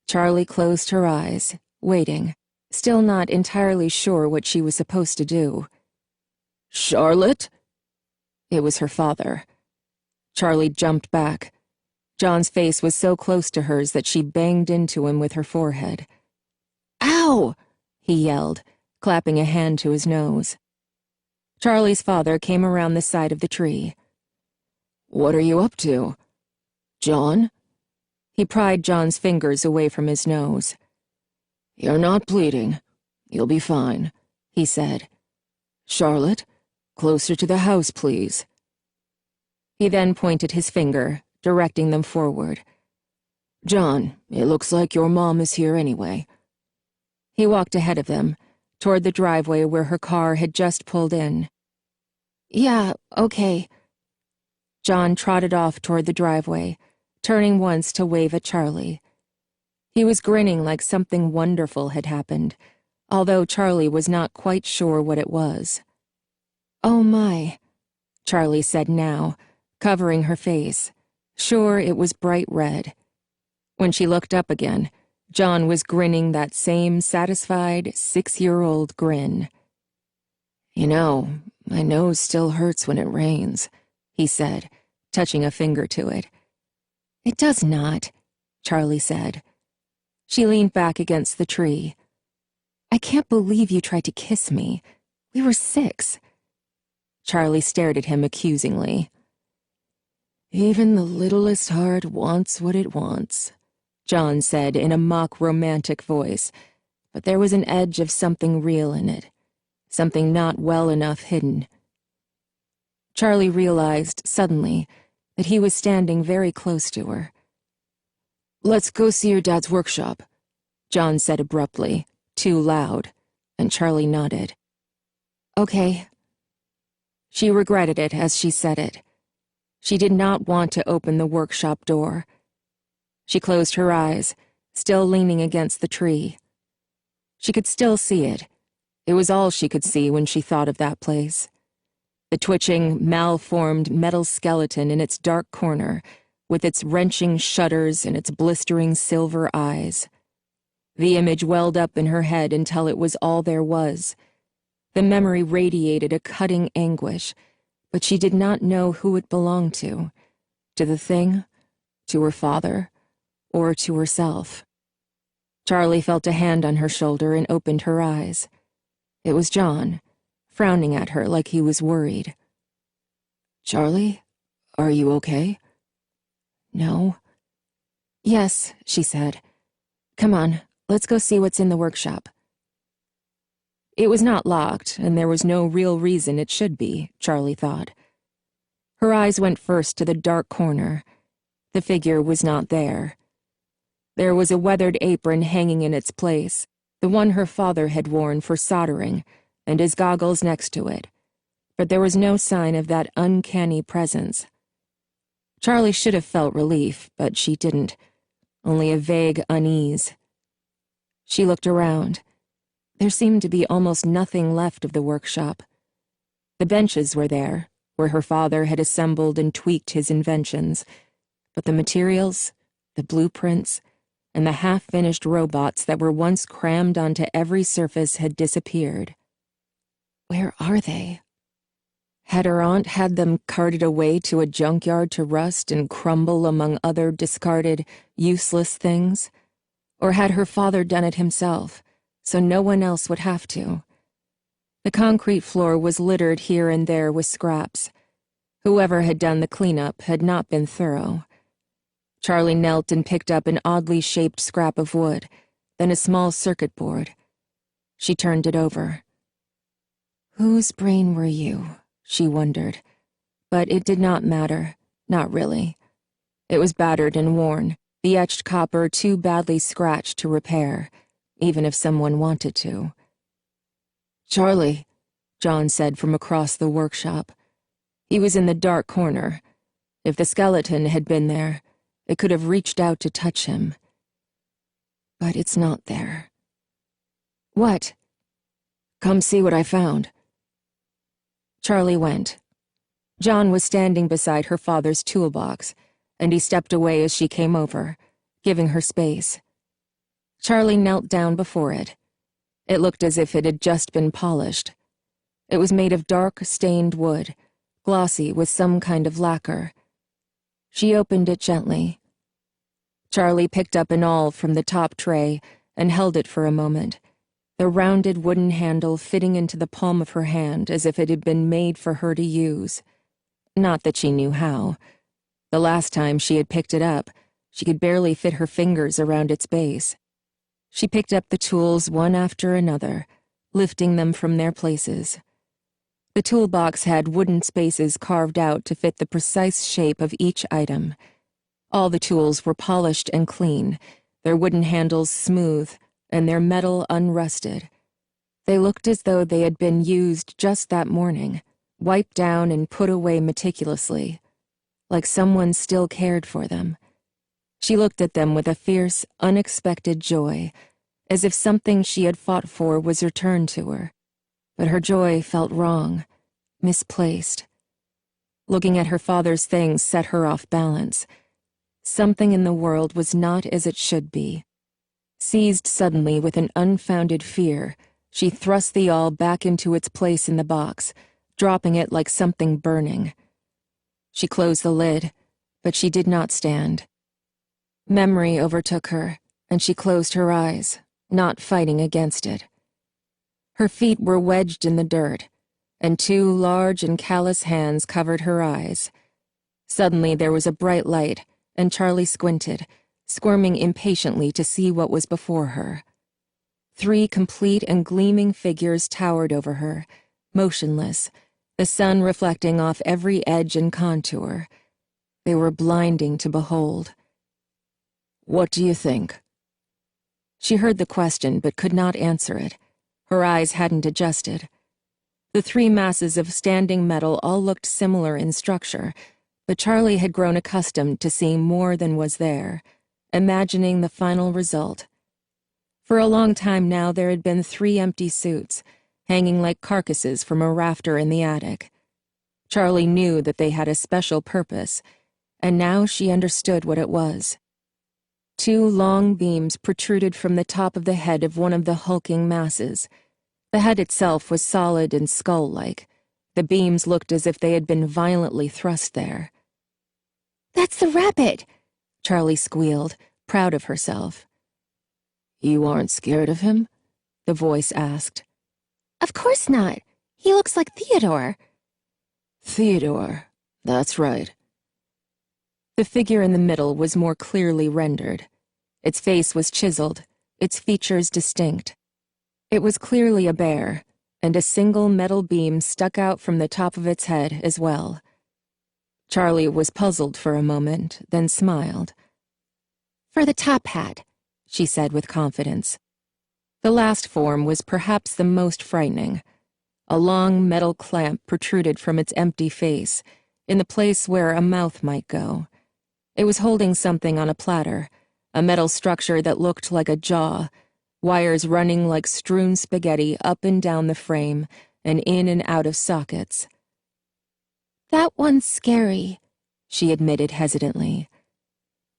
Charlie closed her eyes, waiting, still not entirely sure what she was supposed to do. "Charlotte?" It was her father. Charlie jumped back. John's face was so close to hers that she banged into him with her forehead. "Ow!" he yelled, clapping a hand to his nose. Charlie's father came around the side of the tree. "What are you up to? John?" He pried John's fingers away from his nose. "You're not bleeding. You'll be fine," he said. "Charlotte, closer to the house, please." He then pointed his finger, directing them forward. "John, it looks like your mom is here anyway." He walked ahead of them, toward the driveway where her car had just pulled in. "Yeah, okay." John trotted off toward the driveway, turning once to wave at Charlie. He was grinning like something wonderful had happened, although Charlie was not quite sure what it was. "Oh my," Charlie said now, covering her face, sure it was bright red. When she looked up again, John was grinning that same satisfied 6-year-old grin. "You know, my nose still hurts when it rains," he said, touching a finger to it. "It does not," Charlie said. She leaned back against the tree. "I can't believe you tried to kiss me. We were 6. Charlie stared at him accusingly. "Even the littlest heart wants what it wants," John said in a mock romantic voice, but there was an edge of something real in it, something not well enough hidden. Charlie realized, suddenly, that he was standing very close to her. "Let's go see your dad's workshop," John said abruptly, too loud, and Charlie nodded. "Okay." She regretted it as she said it. She did not want to open the workshop door. She closed her eyes, still leaning against the tree. She could still see it. It was all she could see when she thought of that place. The twitching, malformed metal skeleton in its dark corner, with its wrenching shutters and its blistering silver eyes. The image welled up in her head until it was all there was. The memory radiated a cutting anguish, but she did not know who it belonged to the thing, to her father, or to herself. Charlie felt a hand on her shoulder and opened her eyes. It was John, frowning at her like he was worried. "Charlie, are you okay?" "No." "Yes," she said. "Come on, let's go see what's in the workshop." It was not locked, and there was no real reason it should be, Charlie thought. Her eyes went first to the dark corner. The figure was not there. There was a weathered apron hanging in its place, the one her father had worn for soldering, and his goggles next to it. But there was no sign of that uncanny presence. Charlie should have felt relief, but she didn't, only a vague unease. She looked around. There seemed to be almost nothing left of the workshop. The benches were there, where her father had assembled and tweaked his inventions, but the materials, the blueprints, and the half-finished robots that were once crammed onto every surface had disappeared. Where are they? Had her aunt had them carted away to a junkyard to rust and crumble among other discarded, useless things? Or had her father done it himself, so no one else would have to? The concrete floor was littered here and there with scraps. Whoever had done the cleanup had not been thorough. Charlie knelt and picked up an oddly shaped scrap of wood, then a small circuit board. She turned it over. Whose brain were you? She wondered. But it did not matter, not really. It was battered and worn, the etched copper too badly scratched to repair, even if someone wanted to. "Charlie," John said from across the workshop. He was in the dark corner. If the skeleton had been there, it could have reached out to touch him. But it's not there. "What?" "Come see what I found." Charlie went. John was standing beside her father's toolbox, and he stepped away as she came over, giving her space. Charlie knelt down before it. It looked as if it had just been polished. It was made of dark, stained wood, glossy with some kind of lacquer. She opened it gently. Charlie picked up an awl from the top tray and held it for a moment, the rounded wooden handle fitting into the palm of her hand as if it had been made for her to use. Not that she knew how. The last time she had picked it up, she could barely fit her fingers around its base. She picked up the tools one after another, lifting them from their places. The toolbox had wooden spaces carved out to fit the precise shape of each item. All the tools were polished and clean, their wooden handles smooth, and their metal unrusted. They looked as though they had been used just that morning, wiped down and put away meticulously, like someone still cared for them. She looked at them with a fierce, unexpected joy, as if something she had fought for was returned to her. But her joy felt wrong, misplaced. Looking at her father's things set her off balance. Something in the world was not as it should be. Seized suddenly with an unfounded fear, she thrust the awl back into its place in the box, dropping it like something burning. She closed the lid, but she did not stand. Memory overtook her, and she closed her eyes, not fighting against it. Her feet were wedged in the dirt, and two large and callous hands covered her eyes. Suddenly there was a bright light, and Charlie squinted, squirming impatiently to see what was before her. 3 complete and gleaming figures towered over her, motionless, the sun reflecting off every edge and contour. They were blinding to behold. "What do you think?" She heard the question but could not answer it. Her eyes hadn't adjusted. The 3 masses of standing metal all looked similar in structure, but Charlie had grown accustomed to seeing more than was there, imagining the final result. For a long time now there had been 3 empty suits, hanging like carcasses from a rafter in the attic. Charlie knew that they had a special purpose, and now she understood what it was. 2 long beams protruded from the top of the head of one of the hulking masses. The head itself was solid and skull-like. The beams looked as if they had been violently thrust there. "That's the rabbit!" Charlie squealed, proud of herself. "You aren't scared of him?" the voice asked. "Of course not. He looks like Theodore." "Theodore, that's right." The figure in the middle was more clearly rendered. Its face was chiseled, its features distinct. It was clearly a bear, and a single metal beam stuck out from the top of its head as well. Charlie was puzzled for a moment, then smiled. "For the top hat," she said with confidence. The last form was perhaps the most frightening. A long metal clamp protruded from its empty face, in the place where a mouth might go. It was holding something on a platter, a metal structure that looked like a jaw, wires running like strewn spaghetti up and down the frame and in and out of sockets. "That one's scary," she admitted hesitantly.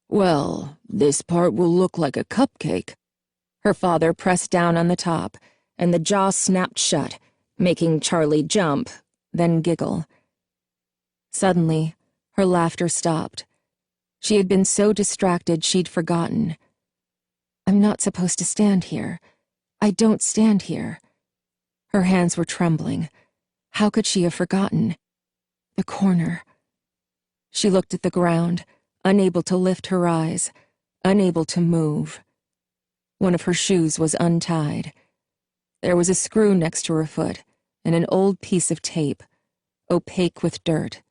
"Well, this part will look like a cupcake." Her father pressed down on the top, and the jaw snapped shut, making Charlie jump, then giggle. Suddenly, her laughter stopped. She had been so distracted she'd forgotten. "I'm not supposed to stand here. I don't stand here." Her hands were trembling. How could she have forgotten? The corner. She looked at the ground, unable to lift her eyes, unable to move. One of her shoes was untied. There was a screw next to her foot, and an old piece of tape, opaque with dirt.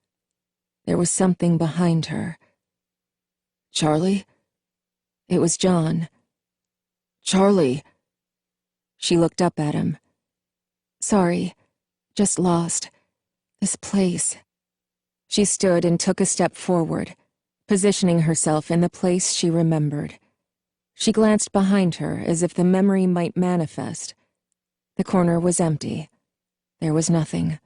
There was something behind her. "Charlie?" It was John. "Charlie!" She looked up at him. "Sorry, just lost. This place." She stood and took a step forward, positioning herself in the place she remembered. She glanced behind her as if the memory might manifest. The corner was empty. There was nothing.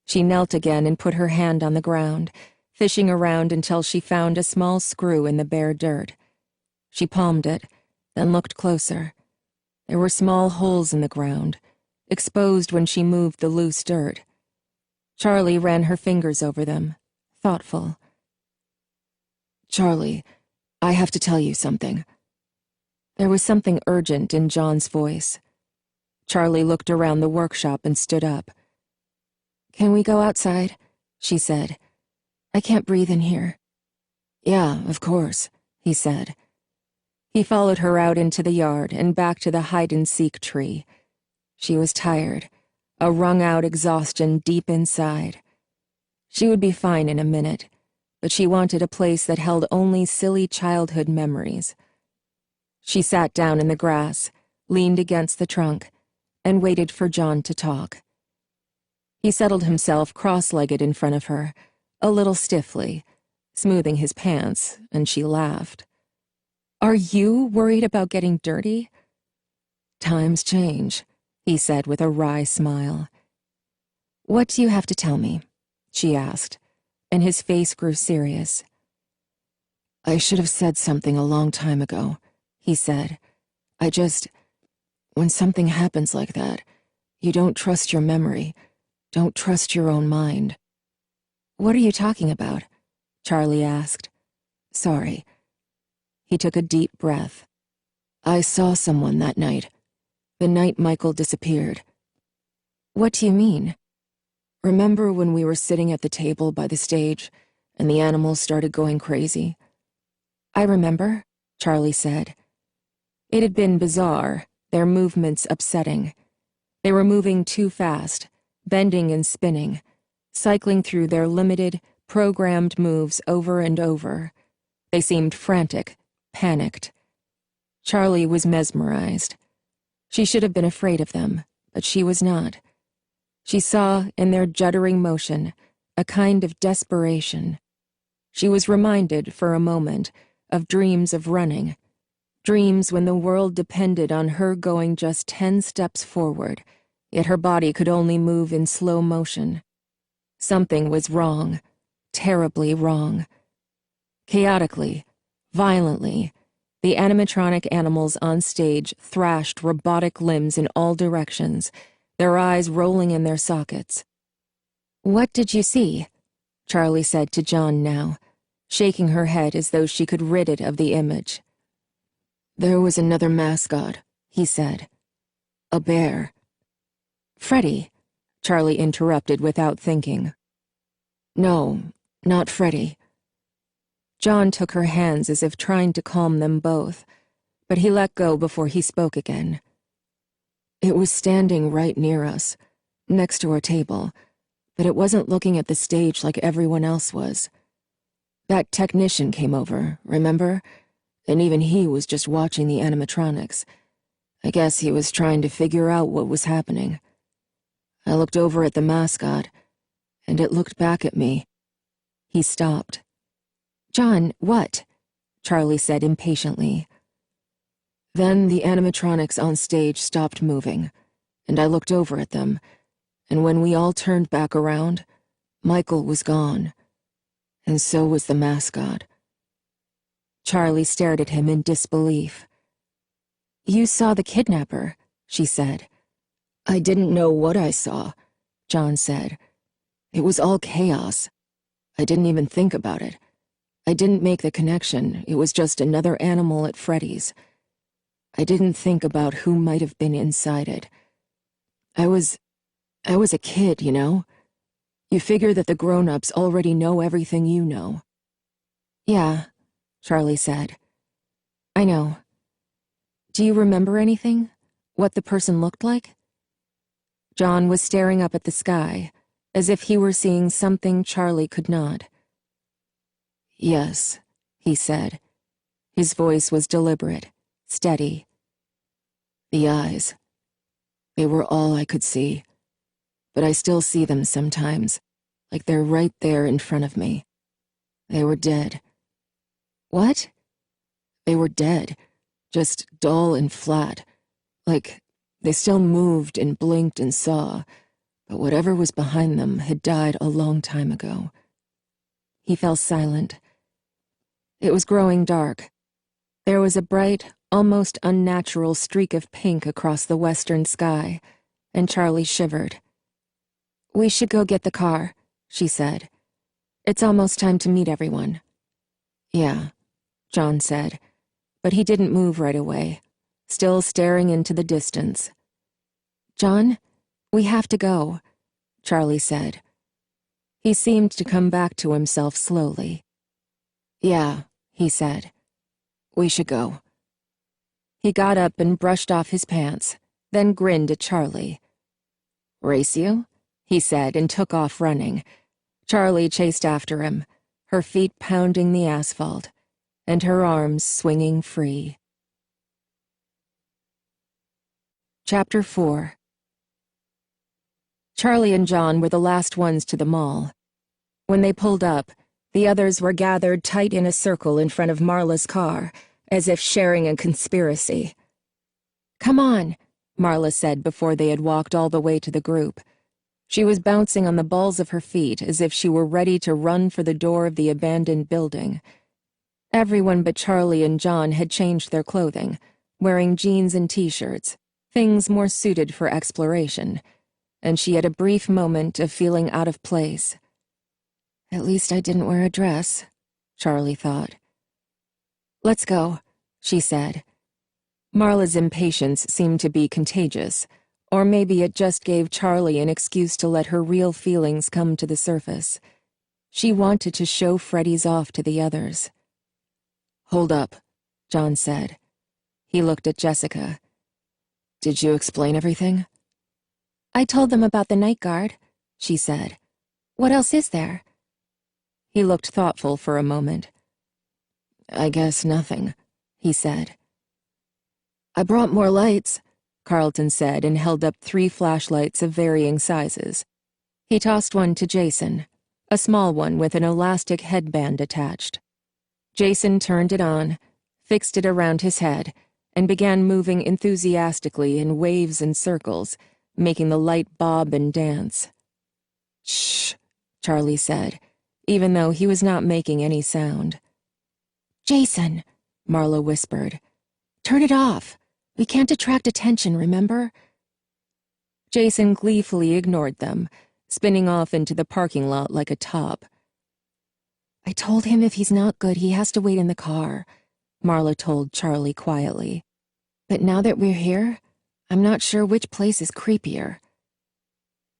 She knelt again and put her hand on the ground, fishing around until she found a small screw in the bare dirt. She palmed it, then looked closer. There were small holes in the ground, exposed when she moved the loose dirt. Charlie ran her fingers over them, thoughtful. "Charlie, I have to tell you something." There was something urgent in John's voice. Charlie looked around the workshop and stood up. "Can we go outside?" she said. "I can't breathe in here." "Yeah, of course," he said. He followed her out into the yard and back to the hide-and-seek tree. She was tired, a wrung-out exhaustion deep inside. She would be fine in a minute, but she wanted a place that held only silly childhood memories. She sat down in the grass, leaned against the trunk, and waited for John to talk. He settled himself cross-legged in front of her, a little stiffly, smoothing his pants, and she laughed. "Are you worried about getting dirty?" "Times change," he said with a wry smile. "What do you have to tell me?" she asked, and his face grew serious. "I should have said something a long time ago," he said. When something happens like that, you don't trust your memory, don't trust your own mind." "What are you talking about?" Charlie asked. "Sorry." He took a deep breath. "I saw someone that night, the night Michael disappeared." "What do you mean?" "Remember when we were sitting at the table by the stage and the animals started going crazy?" "I remember," Charlie said. It had been bizarre, their movements upsetting. They were moving too fast, bending and spinning, cycling through their limited, programmed moves over and over. They seemed frantic, panicked. Charlie was mesmerized. She should have been afraid of them, but she was not. She saw, in their juddering motion, a kind of desperation. She was reminded, for a moment, of dreams of running, dreams when the world depended on her going just 10 steps forward, yet her body could only move in slow motion. Something was wrong, terribly wrong. Chaotically, violently, the animatronic animals on stage thrashed robotic limbs in all directions, their eyes rolling in their sockets. "What did you see?" Charlie said to John now, shaking her head as though she could rid it of the image. "There was another mascot," he said. "A bear." "Freddy," Charlie interrupted without thinking. "No, not Freddy." John took her hands as if trying to calm them both, but he let go before he spoke again. "It was standing right near us, next to our table, but it wasn't looking at the stage like everyone else was. That technician came over, remember? And even he was just watching the animatronics. I guess he was trying to figure out what was happening. I looked over at the mascot, and it looked back at me." He stopped. "John, what?" Charlie said impatiently. "Then the animatronics on stage stopped moving, and I looked over at them, and when we all turned back around, Michael was gone, and so was the mascot." Charlie stared at him in disbelief. "You saw the kidnapper," she said. "I didn't know what I saw," John said. "It was all chaos. I didn't even think about it. I didn't make the connection. It was just another animal at Freddy's. I didn't think about who might have been inside it. I was a kid, you know? You figure that the grown-ups already know everything you know." "Yeah," Charlie said. "I know. Do you remember anything? What the person looked like?" John was staring up at the sky, as if he were seeing something Charlie could not. "Yes," he said. His voice was deliberate, steady. "The eyes. They were all I could see. But I still see them sometimes, like they're right there in front of me. They were dead." "What?" "They were dead, just dull and flat, like they still moved and blinked and saw, but whatever was behind them had died a long time ago." He fell silent. It was growing dark. There was a bright, almost unnatural streak of pink across the western sky, and Charlie shivered. "We should go get the car," she said. "It's almost time to meet everyone." "Yeah," John said, but he didn't move right away, still staring into the distance. "John, we have to go," Charlie said. He seemed to come back to himself slowly. "Yeah," he said. "We should go." He got up and brushed off his pants, then grinned at Charlie. "Race you?" he said and took off running. Charlie chased after him, her feet pounding the asphalt, and her arms swinging free. Chapter 4. Charlie and John were the last ones to the mall. When they pulled up, the others were gathered tight in a circle in front of Marla's car, as if sharing a conspiracy. "Come on," Marla said before they had walked all the way to the group. She was bouncing on the balls of her feet as if she were ready to run for the door of the abandoned building. Everyone but Charlie and John had changed their clothing, wearing jeans and t-shirts, things more suited for exploration, and she had a brief moment of feeling out of place. "At least I didn't wear a dress," Charlie thought. "Let's go," she said. Marla's impatience seemed to be contagious, or maybe it just gave Charlie an excuse to let her real feelings come to the surface. She wanted to show Freddy's off to the others. "Hold up," John said. He looked at Jessica. "Did you explain everything?" "I told them about the night guard," she said. "What else is there?" He looked thoughtful for a moment. "I guess nothing," he said. "I brought more lights," Carlton said and held up 3 flashlights of varying sizes. He tossed one to Jason, a small one with an elastic headband attached. Jason turned it on, fixed it around his head, and began moving enthusiastically in waves and circles, making the light bob and dance. "Shh," Charlie said, even though he was not making any sound. "Jason," Marla whispered. "Turn it off. We can't attract attention, remember?" Jason gleefully ignored them, spinning off into the parking lot like a top. "I told him if he's not good, he has to wait in the car," Marla told Charlie quietly. "But now that we're here, I'm not sure which place is creepier."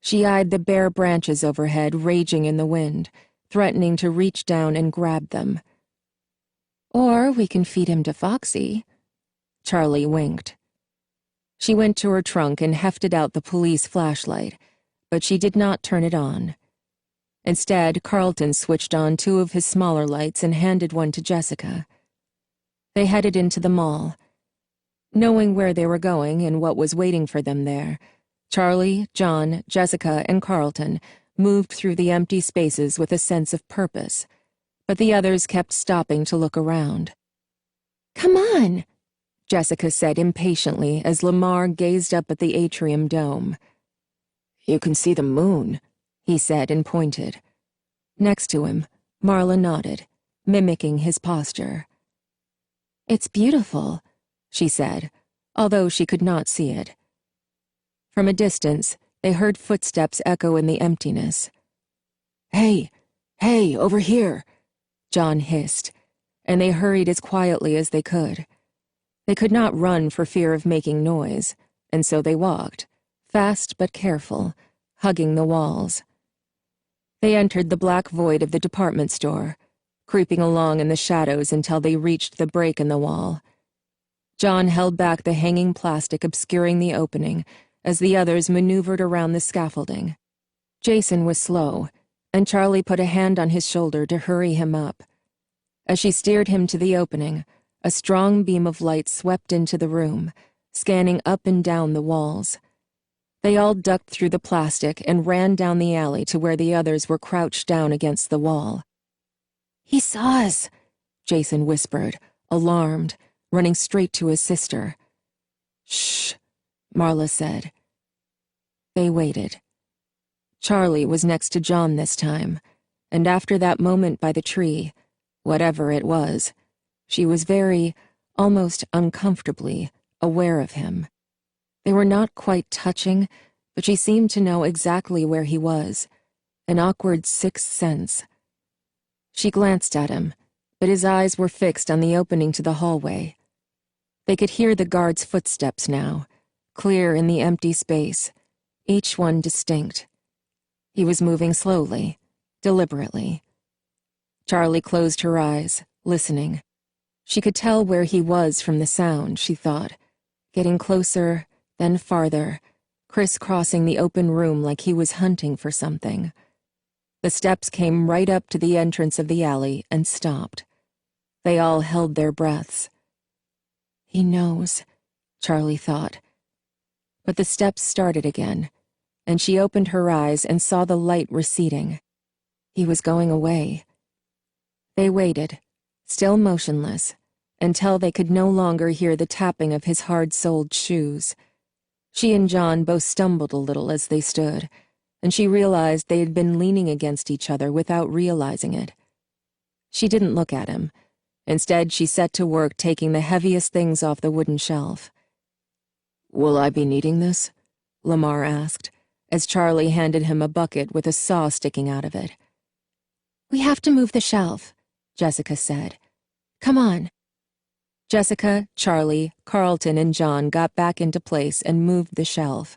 She eyed the bare branches overhead raging in the wind, threatening to reach down and grab them. "Or we can feed him to Foxy." Charlie winked. She went to her trunk and hefted out the police flashlight, but she did not turn it on. Instead, Carlton switched on 2 of his smaller lights and handed one to Jessica. They headed into the mall. Knowing where they were going and what was waiting for them there, Charlie, John, Jessica, and Carlton moved through the empty spaces with a sense of purpose, but the others kept stopping to look around. "Come on," Jessica said impatiently as Lamar gazed up at the atrium dome. "You can see the moon," he said and pointed. Next to him, Marla nodded, mimicking his posture. "It's beautiful," she said, although she could not see it. From a distance, they heard footsteps echo in the emptiness. "Hey, hey, over here," John hissed, and they hurried as quietly as they could. They could not run for fear of making noise, and so they walked, fast but careful, hugging the walls. They entered the black void of the department store, creeping along in the shadows until they reached the break in the wall. John held back the hanging plastic obscuring the opening as the others maneuvered around the scaffolding. Jason was slow, and Charlie put a hand on his shoulder to hurry him up. As she steered him to the opening, a strong beam of light swept into the room, scanning up and down the walls. They all ducked through the plastic and ran down the alley to where the others were crouched down against the wall. "He saw us," Jason whispered, alarmed, running straight to his sister. "Shh," Marla said. They waited. Charlie was next to John this time, and after that moment by the tree, whatever it was, she was very, almost uncomfortably, aware of him. They were not quite touching, but she seemed to know exactly where he was, an awkward sixth sense. She glanced at him, but his eyes were fixed on the opening to the hallway. They could hear the guard's footsteps now, clear in the empty space, each one distinct. He was moving slowly, deliberately. Charlie closed her eyes, listening. She could tell where he was from the sound, she thought, getting closer, then farther, crisscrossing the open room like he was hunting for something. The steps came right up to the entrance of the alley and stopped. They all held their breaths. He knows, Charlie thought. But the steps started again, and she opened her eyes and saw the light receding. He was going away. They waited, still motionless, until they could no longer hear the tapping of his hard-soled shoes. She and John both stumbled a little as they stood, and she realized they had been leaning against each other without realizing it. She didn't look at him. Instead, she set to work taking the heaviest things off the wooden shelf. "Will I be needing this?" Lamar asked, as Charlie handed him a bucket with a saw sticking out of it. "We have to move the shelf," Jessica said. "Come on." Jessica, Charlie, Carlton, and John got back into place and moved the shelf.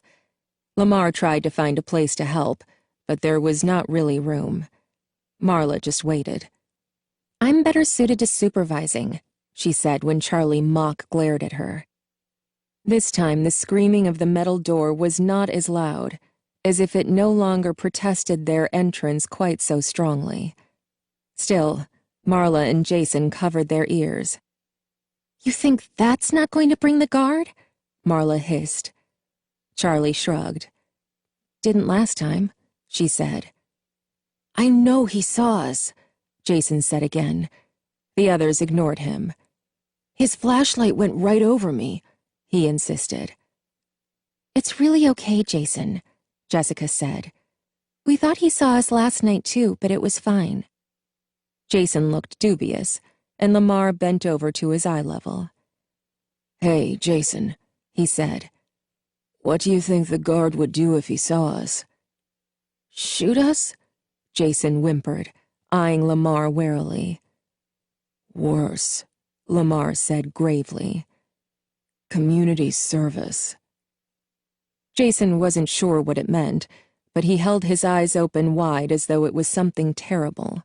Lamar tried to find a place to help, but there was not really room. Marla just waited. "I'm better suited to supervising," she said when Charlie mock glared at her. This time the screaming of the metal door was not as loud, as if it no longer protested their entrance quite so strongly. Still, Marla and Jason covered their ears. "You think that's not going to bring the guard?" Marla hissed. Charlie shrugged. "Didn't last time," she said. "I know he saw us," Jason said again. The others ignored him. "His flashlight went right over me," he insisted. "It's really okay, Jason," Jessica said. "We thought he saw us last night too, but it was fine." Jason looked dubious, and Lamar bent over to his eye level. "Hey, Jason," he said. "What do you think the guard would do if he saw us?" "Shoot us?" Jason whimpered, eyeing Lamar warily. "Worse," Lamar said gravely. "Community service." Jason wasn't sure what it meant, but he held his eyes open wide as though it was something terrible.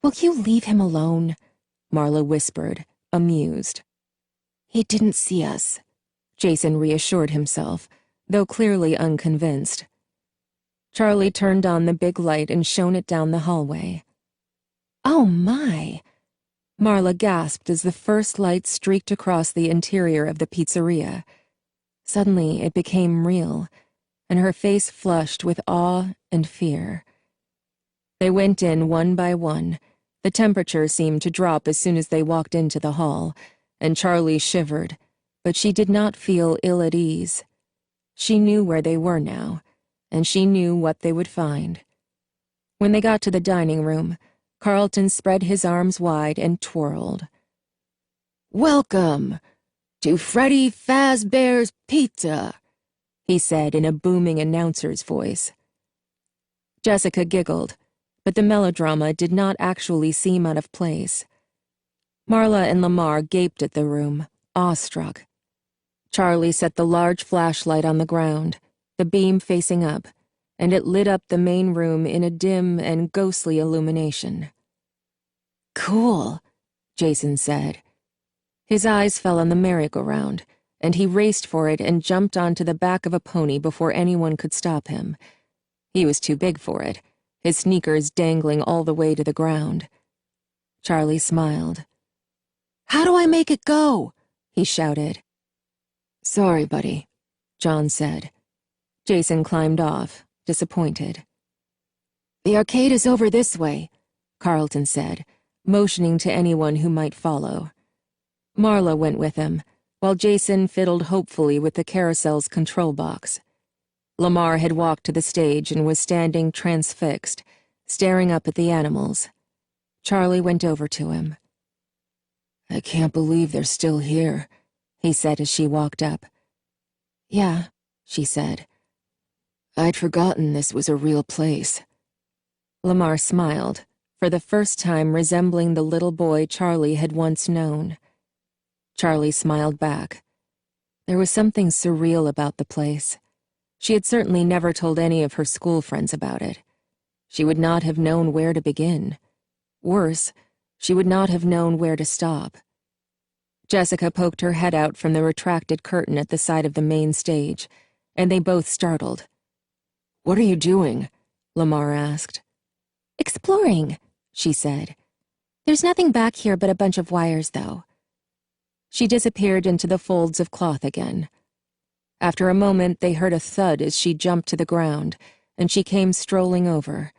"Will you leave him alone?" Marla whispered, amused. "He didn't see us," Jason reassured himself, though clearly unconvinced. Charlie turned on the big light and shone it down the hallway. "Oh my!" Marla gasped as the first light streaked across the interior of the pizzeria. Suddenly it became real, and her face flushed with awe and fear. They went in one by one. The temperature seemed to drop as soon as they walked into the hall, and Charlie shivered, but she did not feel ill at ease. She knew where they were now, and she knew what they would find. When they got to the dining room, Carlton spread his arms wide and twirled. "Welcome to Freddy Fazbear's Pizza," he said in a booming announcer's voice. Jessica giggled, but the melodrama did not actually seem out of place. Marla and Lamar gaped at the room, awestruck. Charlie set the large flashlight on the ground, the beam facing up, and it lit up the main room in a dim and ghostly illumination. "Cool," Jason said. His eyes fell on the merry-go-round, and he raced for it and jumped onto the back of a pony before anyone could stop him. He was too big for it, his sneakers dangling all the way to the ground. Charlie smiled. "How do I make it go?" he shouted. "Sorry, buddy," John said. Jason climbed off, disappointed. "The arcade is over this way," Carlton said, motioning to anyone who might follow. Marla went with him, while Jason fiddled hopefully with the carousel's control box. Lamar had walked to the stage and was standing transfixed, staring up at the animals. Charlie went over to him. "I can't believe they're still here," he said as she walked up. "Yeah," she said. "I'd forgotten this was a real place." Lamar smiled, for the first time resembling the little boy Charlie had once known. Charlie smiled back. There was something surreal about the place. She had certainly never told any of her school friends about it. She would not have known where to begin. Worse, she would not have known where to stop. Jessica poked her head out from the retracted curtain at the side of the main stage, and they both startled. "What are you doing?" Lamar asked. "Exploring," she said. "There's nothing back here but a bunch of wires, though." She disappeared into the folds of cloth again. After a moment, they heard a thud as she jumped to the ground, and she came strolling over.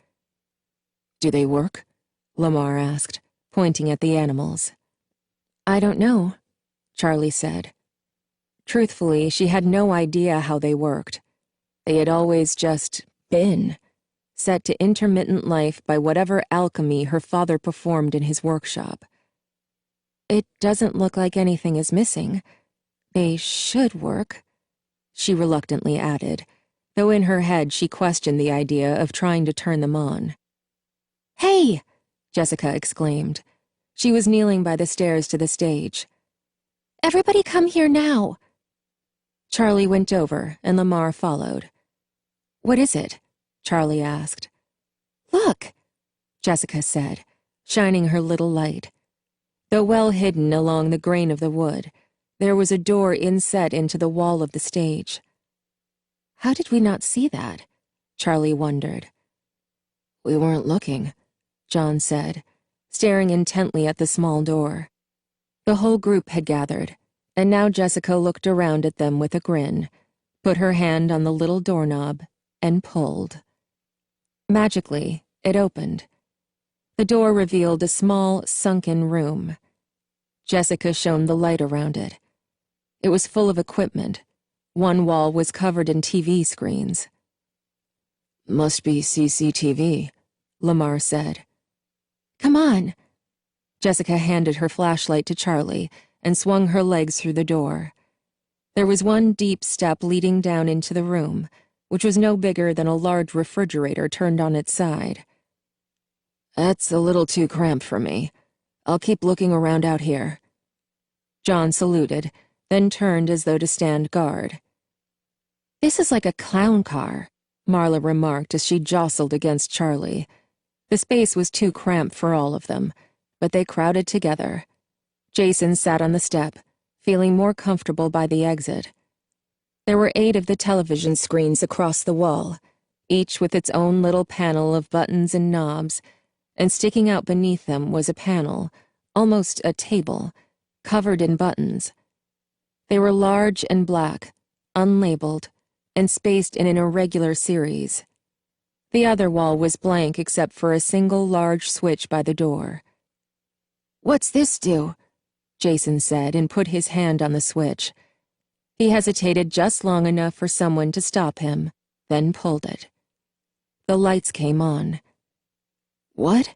"Do they work?" Lamar asked, pointing at the animals. "I don't know," Charlie said. Truthfully, she had no idea how they worked. They had always just been, set to intermittent life by whatever alchemy her father performed in his workshop. "It doesn't look like anything is missing. They should work," she reluctantly added, though in her head she questioned the idea of trying to turn them on. "Hey!" Jessica exclaimed. She was kneeling by the stairs to the stage. "Everybody come here now!" Charlie went over, and Lamar followed. "What is it?" Charlie asked. "Look," Jessica said, shining her little light. Though well hidden along the grain of the wood, there was a door inset into the wall of the stage. "How did we not see that?" Charlie wondered. "We weren't looking," John said, staring intently at the small door. The whole group had gathered, and now Jessica looked around at them with a grin, put her hand on the little doorknob, and pulled. Magically, it opened. The door revealed a small, sunken room. Jessica shone the light around it. It was full of equipment. One wall was covered in TV screens. "Must be CCTV," Lamar said. "Come on." Jessica handed her flashlight to Charlie and swung her legs through the door. There was one deep step leading down into the room, which was no bigger than a large refrigerator turned on its side. "That's a little too cramped for me. I'll keep looking around out here." John saluted, then turned as though to stand guard. "This is like a clown car," Marla remarked as she jostled against Charlie. The space was too cramped for all of them, but they crowded together. Jason sat on the step, feeling more comfortable by the exit. There were 8 of the television screens across the wall, each with its own little panel of buttons and knobs, and sticking out beneath them was a panel, almost a table, covered in buttons. They were large and black, unlabeled, and spaced in an irregular series. The other wall was blank except for a single large switch by the door. "What's this do?" Jason said and put his hand on the switch. He hesitated just long enough for someone to stop him, then pulled it. The lights came on. "What?"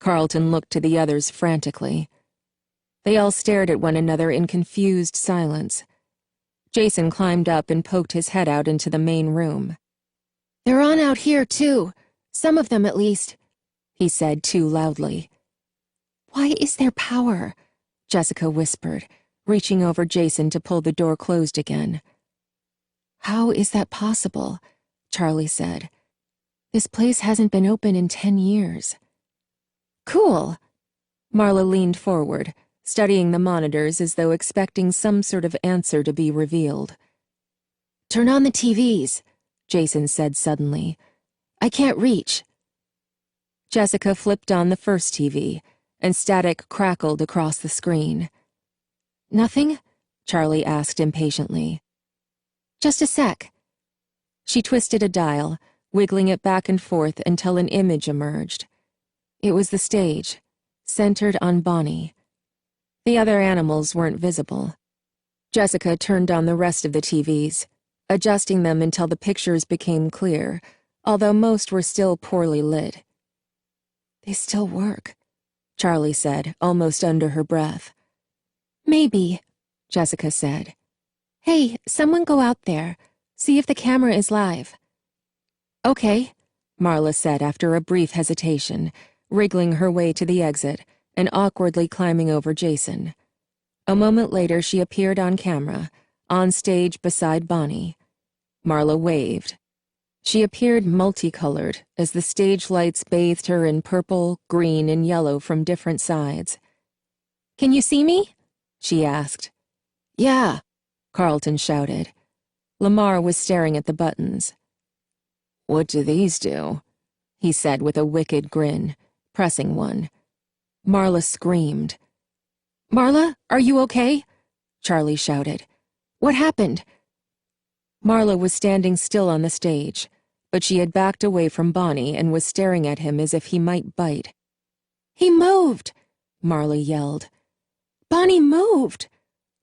Carlton looked to the others frantically. They all stared at one another in confused silence. Jason climbed up and poked his head out into the main room. "They're on out here, too. Some of them, at least," he said too loudly. "Why is there power?" Jessica whispered, reaching over Jason to pull the door closed again. "How is that possible?" Charlie said. "This place hasn't been open in 10 years. "Cool." Marla leaned forward, studying the monitors as though expecting some sort of answer to be revealed. "Turn on the TVs," Jason said suddenly. "I can't reach." Jessica flipped on the first TV, and static crackled across the screen. "Nothing?" Charlie asked impatiently. "Just a sec." She twisted a dial, wiggling it back and forth until an image emerged. It was the stage, centered on Bonnie. The other animals weren't visible. Jessica turned on the rest of the TVs, adjusting them until the pictures became clear, although most were still poorly lit. "They still work," Charlie said, almost under her breath. "Maybe," Jessica said. "Hey, someone go out there. See if the camera is live." "Okay," Marla said after a brief hesitation, wriggling her way to the exit and awkwardly climbing over Jason. A moment later she appeared on camera, on stage beside Bonnie. Marla waved. She appeared multicolored as the stage lights bathed her in purple, green, and yellow from different sides. "Can you see me?" she asked. Yeah, Carlton shouted. Lamar was staring at the buttons. What do these do? He said with a wicked grin, pressing one. Marla screamed. Marla, are you okay? Charlie shouted. What happened? Marla was standing still on the stage, but she had backed away from Bonnie and was staring at him as if he might bite. He moved, Marla yelled. Bonnie moved!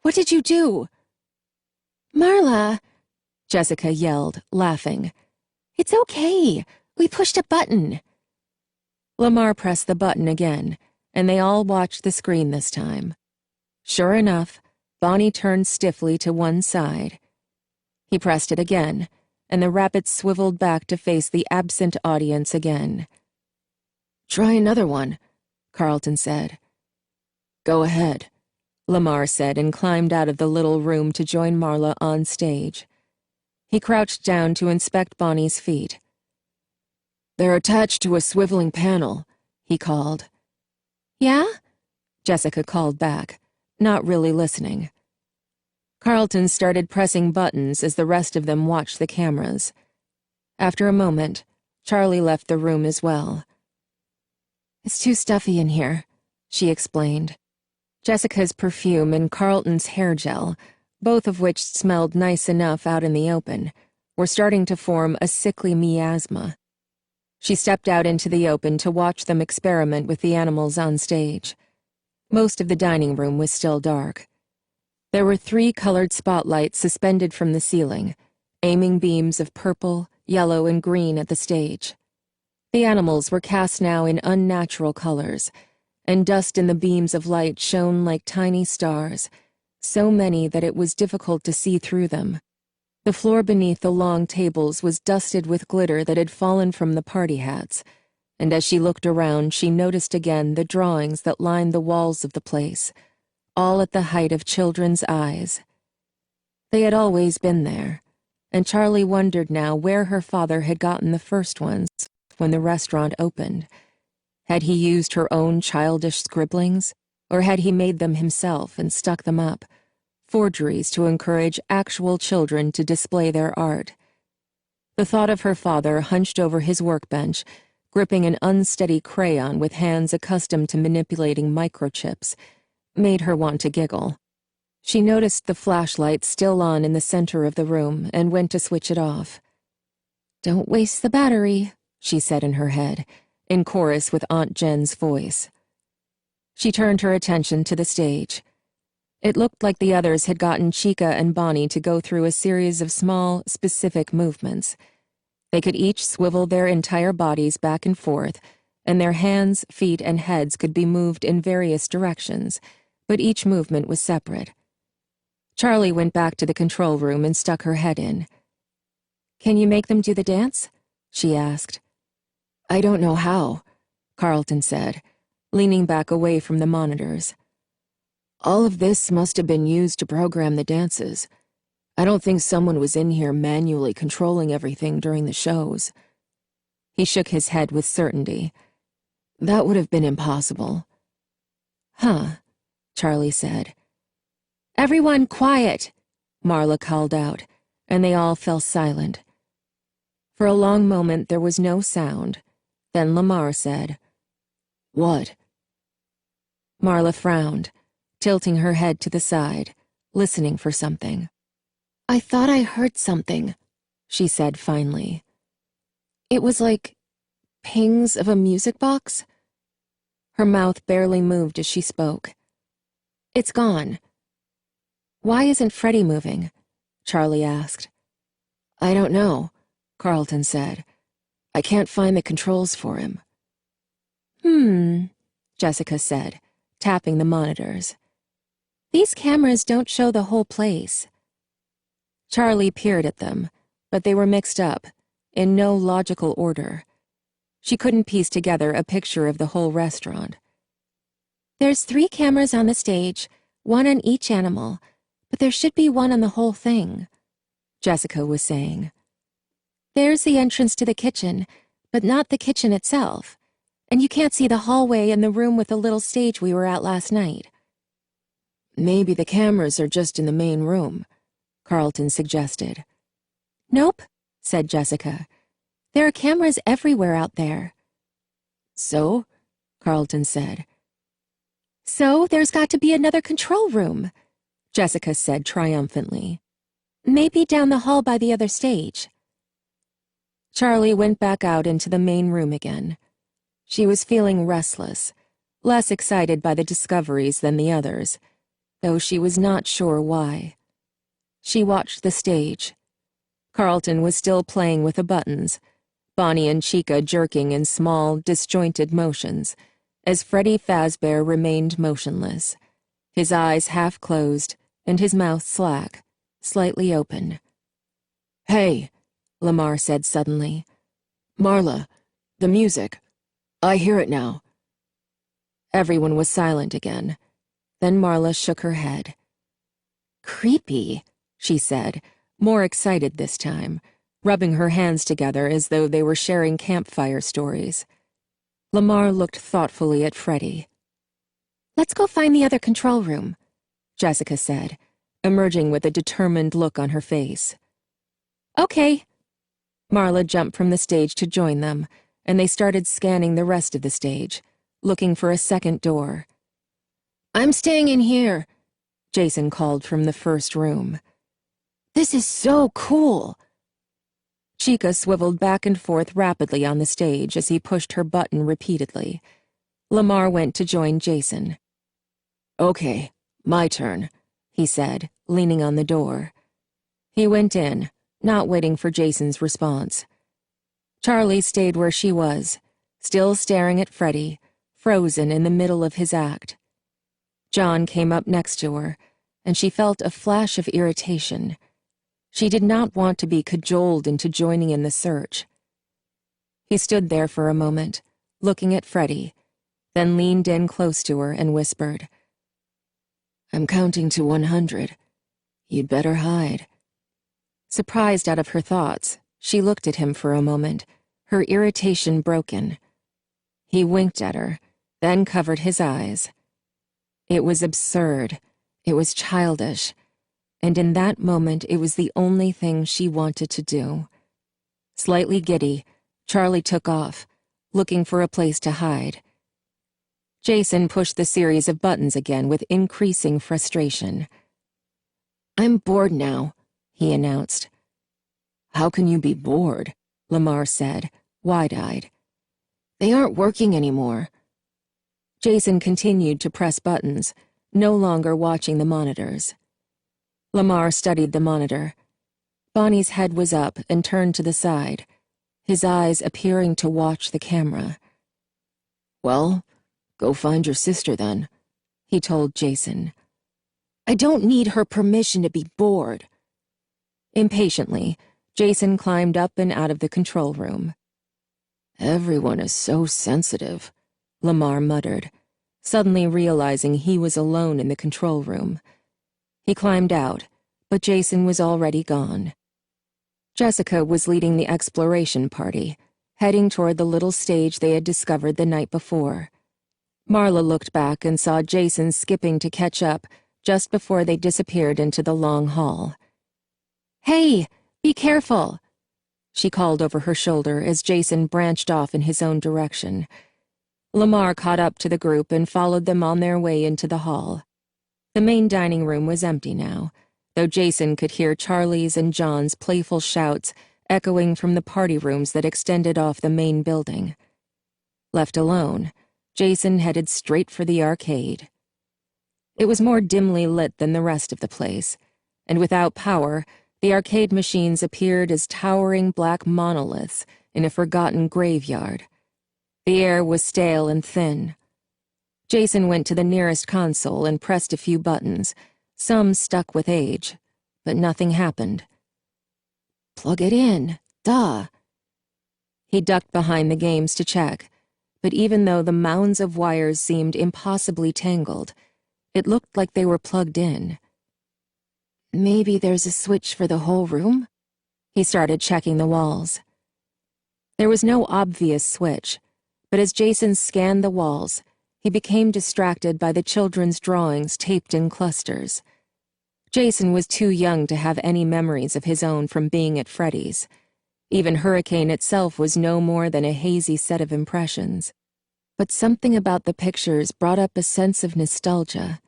What did you do? Marla, Jessica yelled, laughing. It's okay. We pushed a button. Lamar pressed the button again, and they all watched the screen this time. Sure enough, Bonnie turned stiffly to one side. He pressed it again, and the rabbit swiveled back to face the absent audience again. Try another one, Carlton said. Go ahead, Lamar said and climbed out of the little room to join Marla on stage. He crouched down to inspect Bonnie's feet. They're attached to a swiveling panel, he called. Yeah? Jessica called back, not really listening. Carlton started pressing buttons as the rest of them watched the cameras. After a moment, Charlie left the room as well. It's too stuffy in here, she explained. Jessica's perfume and Carlton's hair gel, both of which smelled nice enough out in the open, were starting to form a sickly miasma. She stepped out into the open to watch them experiment with the animals on stage. Most of the dining room was still dark. There were 3 colored spotlights suspended from the ceiling, aiming beams of purple, yellow, and green at the stage. The animals were cast now in unnatural colors, and dust in the beams of light shone like tiny stars, so many that it was difficult to see through them. The floor beneath the long tables was dusted with glitter that had fallen from the party hats, and as she looked around, she noticed again the drawings that lined the walls of the place, all at the height of children's eyes. They had always been there, and Charlie wondered now where her father had gotten the first ones when the restaurant opened. Had he used her own childish scribblings, or had he made them himself and stuck them up, forgeries to encourage actual children to display their art? The thought of her father hunched over his workbench, gripping an unsteady crayon with hands accustomed to manipulating microchips, made her want to giggle. She noticed the flashlight still on in the center of the room and went to switch it off. Don't waste the battery, she said in her head, in chorus with Aunt Jen's voice. She turned her attention to the stage. It looked like the others had gotten Chica and Bonnie to go through a series of small, specific movements. They could each swivel their entire bodies back and forth, and their hands, feet, and heads could be moved in various directions, but each movement was separate. Charlie went back to the control room and stuck her head in. Can you make them do the dance? She asked. I don't know how, Carlton said, leaning back away from the monitors. All of this must have been used to program the dances. I don't think someone was in here manually controlling everything during the shows. He shook his head with certainty. That would have been impossible. Huh, Charlie said. Everyone quiet, Marla called out, and they all fell silent. For a long moment there was no sound. Then Lamar said, What? Marla frowned, tilting her head to the side, listening for something. I thought I heard something, she said finally. It was like pings of a music box. Her mouth barely moved as she spoke. It's gone. Why isn't Freddy moving? Charlie asked. I don't know, Carlton said. I can't find the controls for him. Jessica said, tapping the monitors. These cameras don't show the whole place. Charlie peered at them, but they were mixed up, in no logical order. She couldn't piece together a picture of the whole restaurant. There's 3 cameras on the stage, 1 on each animal, but there should be 1 on the whole thing, Jessica was saying. There's the entrance to the kitchen, but not the kitchen itself, and you can't see the hallway and the room with the little stage we were at last night. Maybe the cameras are just in the main room, Carlton suggested. Nope, said Jessica. There are cameras everywhere out there. So? Carlton said. So there's got to be another control room, Jessica said triumphantly. Maybe down the hall by the other stage. Charlie went back out into the main room again. She was feeling restless, less excited by the discoveries than the others, though she was not sure why. She watched the stage. Carlton was still playing with the buttons, Bonnie and Chica jerking in small, disjointed motions, as Freddy Fazbear remained motionless, his eyes half closed and his mouth slack, slightly open. Hey, Lamar said suddenly. Marla, the music. I hear it now. Everyone was silent again. Then Marla shook her head. Creepy, she said, more excited this time, rubbing her hands together as though they were sharing campfire stories. Lamar looked thoughtfully at Freddy. Let's go find the other control room, Jessica said, emerging with a determined look on her face. Okay. Marla jumped from the stage to join them, and they started scanning the rest of the stage, looking for a second door. I'm staying in here, Jason called from the first room. This is so cool. Chica swiveled back and forth rapidly on the stage as he pushed her button repeatedly. Lamar went to join Jason. Okay, my turn, he said, leaning on the door. He went in, not waiting for Jason's response. Charlie stayed where she was, still staring at Freddy, frozen in the middle of his act. John came up next to her, and she felt a flash of irritation. She did not want to be cajoled into joining in the search. He stood there for a moment, looking at Freddy, then leaned in close to her and whispered, I'm counting to 100. You'd better hide. Surprised out of her thoughts, she looked at him for a moment, her irritation broken. He winked at her, then covered his eyes. It was absurd. It was childish. And in that moment it was the only thing she wanted to do. Slightly giddy, Charlie took off, looking for a place to hide. Jason pushed the series of buttons again with increasing frustration. I'm bored now, he announced. How can you be bored? Lamar said, wide-eyed. They aren't working anymore. Jason continued to press buttons, no longer watching the monitors. Lamar studied the monitor. Bonnie's head was up and turned to the side, his eyes appearing to watch the camera. Well, go find your sister then, he told Jason. I don't need her permission to be bored. Impatiently, Jason climbed up and out of the control room. Everyone is so sensitive, Lamar muttered, suddenly realizing he was alone in the control room. He climbed out, but Jason was already gone. Jessica was leading the exploration party, heading toward the little stage they had discovered the night before. Marla looked back and saw Jason skipping to catch up just before they disappeared into the long hall. Hey, be careful, she called over her shoulder as Jason branched off in his own direction. Lamar caught up to the group and followed them on their way into the hall. The main dining room was empty now, though Jason could hear Charlie's and John's playful shouts echoing from the party rooms that extended off the main building. Left alone, Jason headed straight for the arcade. It was more dimly lit than the rest of the place, and without power, the arcade machines appeared as towering black monoliths in a forgotten graveyard. The air was stale and thin. Jason went to the nearest console and pressed a few buttons, some stuck with age, but nothing happened. Plug it in, duh. He ducked behind the games to check, but even though the mounds of wires seemed impossibly tangled, it looked like they were plugged in. Maybe there's a switch for the whole room? He started checking the walls. There was no obvious switch, but as Jason scanned the walls, He became distracted by the children's drawings taped in clusters. Jason was too young to have any memories of his own from being at Freddy's. Even Hurricane itself was no more than a hazy set of impressions. But something about the pictures brought up a sense of nostalgia.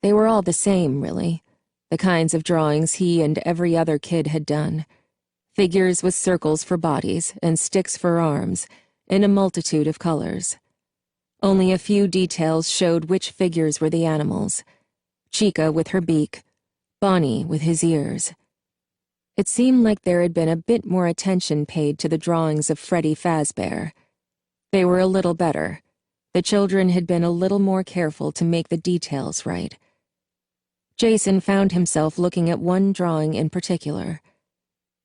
They were all the same, really, the kinds of drawings he and every other kid had done. Figures with circles for bodies and sticks for arms, in a multitude of colors. Only a few details showed which figures were the animals. Chica with her beak, Bonnie with his ears. It seemed like there had been a bit more attention paid to the drawings of Freddy Fazbear. They were a little better. The children had been a little more careful to make the details right. Jason found himself looking at one drawing in particular.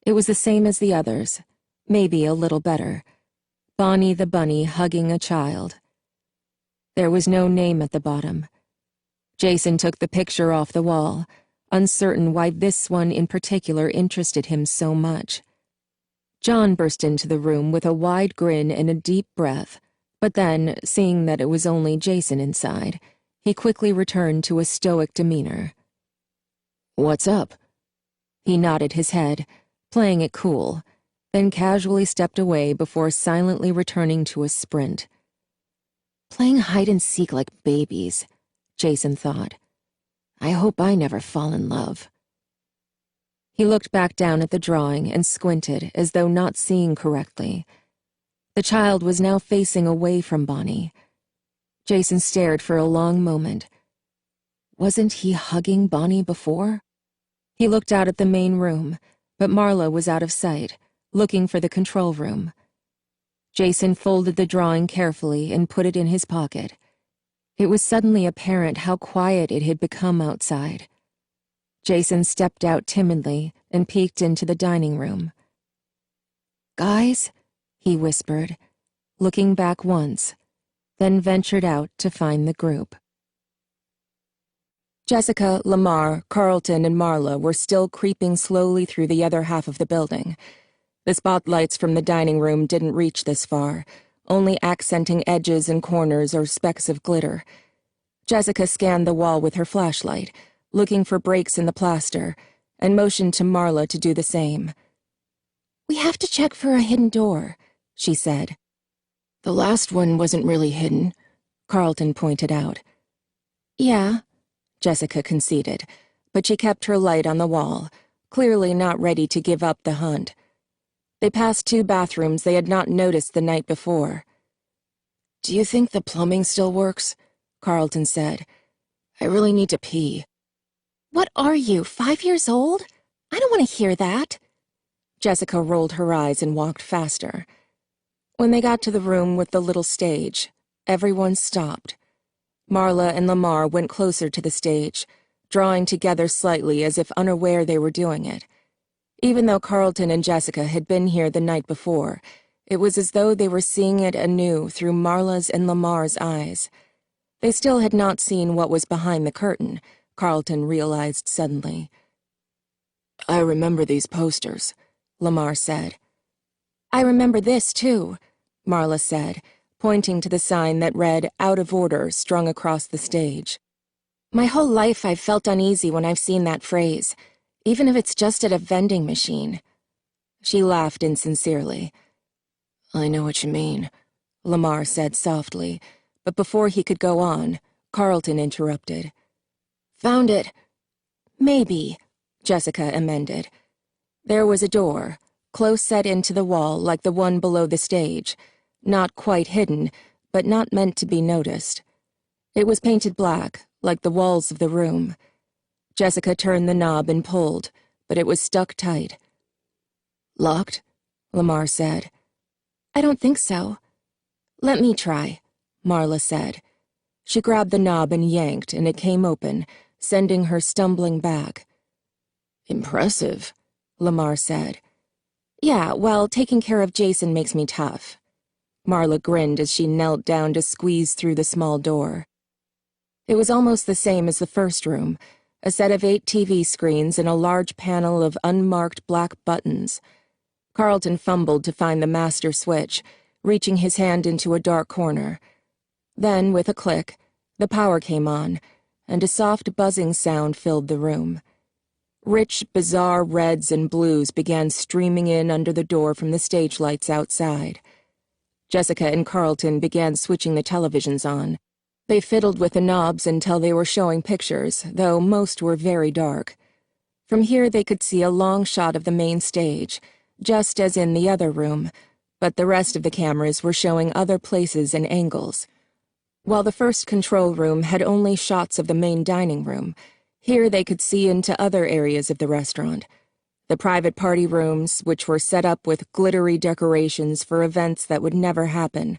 It was the same as the others, maybe a little better. Bonnie the bunny hugging a child. There was no name at the bottom. Jason took the picture off the wall, uncertain why this one in particular interested him so much. John burst into the room with a wide grin and a deep breath, but then, seeing that it was only Jason inside, he quickly returned to a stoic demeanor. "What's up?" He nodded his head, playing it cool, then casually stepped away before silently returning to a sprint. Playing hide-and-seek like babies, Jason thought. I hope I never fall in love. He looked back down at the drawing and squinted as though not seeing correctly. The child was now facing away from Bonnie. Jason stared for a long moment. Wasn't he hugging Bonnie before? He looked out at the main room, but Marla was out of sight, looking for the control room. Jason folded the drawing carefully and put it in his pocket. It was suddenly apparent how quiet it had become outside. Jason stepped out timidly and peeked into the dining room. "Guys," he whispered, looking back once, then ventured out to find the group. Jessica, Lamar, Carlton, and Marla were still creeping slowly through the other half of the building. The spotlights from the dining room didn't reach this far, only accenting edges and corners or specks of glitter. Jessica scanned the wall with her flashlight, looking for breaks in the plaster, and motioned to Marla to do the same. "We have to check for a hidden door," she said. "The last one wasn't really hidden," Carlton pointed out. "Yeah," Jessica conceded, but she kept her light on the wall, clearly not ready to give up the hunt. They passed 2 bathrooms they had not noticed the night before. "Do you think the plumbing still works?" Carlton said. "I really need to pee." "What are you, 5 years old? I don't want to hear that." Jessica rolled her eyes and walked faster. When they got to the room with the little stage, everyone stopped. Marla and Lamar went closer to the stage, drawing together slightly as if unaware they were doing it. Even though Carlton and Jessica had been here the night before, it was as though they were seeing it anew through Marla's and Lamar's eyes. They still had not seen what was behind the curtain, Carlton realized suddenly. "I remember these posters," Lamar said. "I remember this, too," Marla said, pointing to the sign that read "Out of Order" strung across the stage. "My whole life I've felt uneasy when I've seen that phrase, even if it's just at a vending machine." She laughed insincerely. "I know what you mean," Lamar said softly, but before he could go on, Carlton interrupted. "Found it." "Maybe," Jessica amended. There was a door, close set into the wall like the one below the stage, not quite hidden, but not meant to be noticed. It was painted black, like the walls of the room. Jessica turned the knob and pulled, but it was stuck tight. "Locked?" Lamar said. "I don't think so." "Let me try," Marla said. She grabbed the knob and yanked, and it came open, sending her stumbling back. "Impressive," Lamar said. "Yeah, well, taking care of Jason makes me tough." Marla grinned as she knelt down to squeeze through the small door. It was almost the same as the first room, a set of 8 TV screens and a large panel of unmarked black buttons. Carlton fumbled to find the master switch, reaching his hand into a dark corner. Then, with a click, the power came on, and a soft buzzing sound filled the room. Rich, bizarre reds and blues began streaming in under the door from the stage lights outside. Jessica and Carlton began switching the televisions on. They fiddled with the knobs until they were showing pictures, though most were very dark. From here they could see a long shot of the main stage, just as in the other room, but the rest of the cameras were showing other places and angles. While the first control room had only shots of the main dining room, here they could see into other areas of the restaurant. The private party rooms, which were set up with glittery decorations for events that would never happen,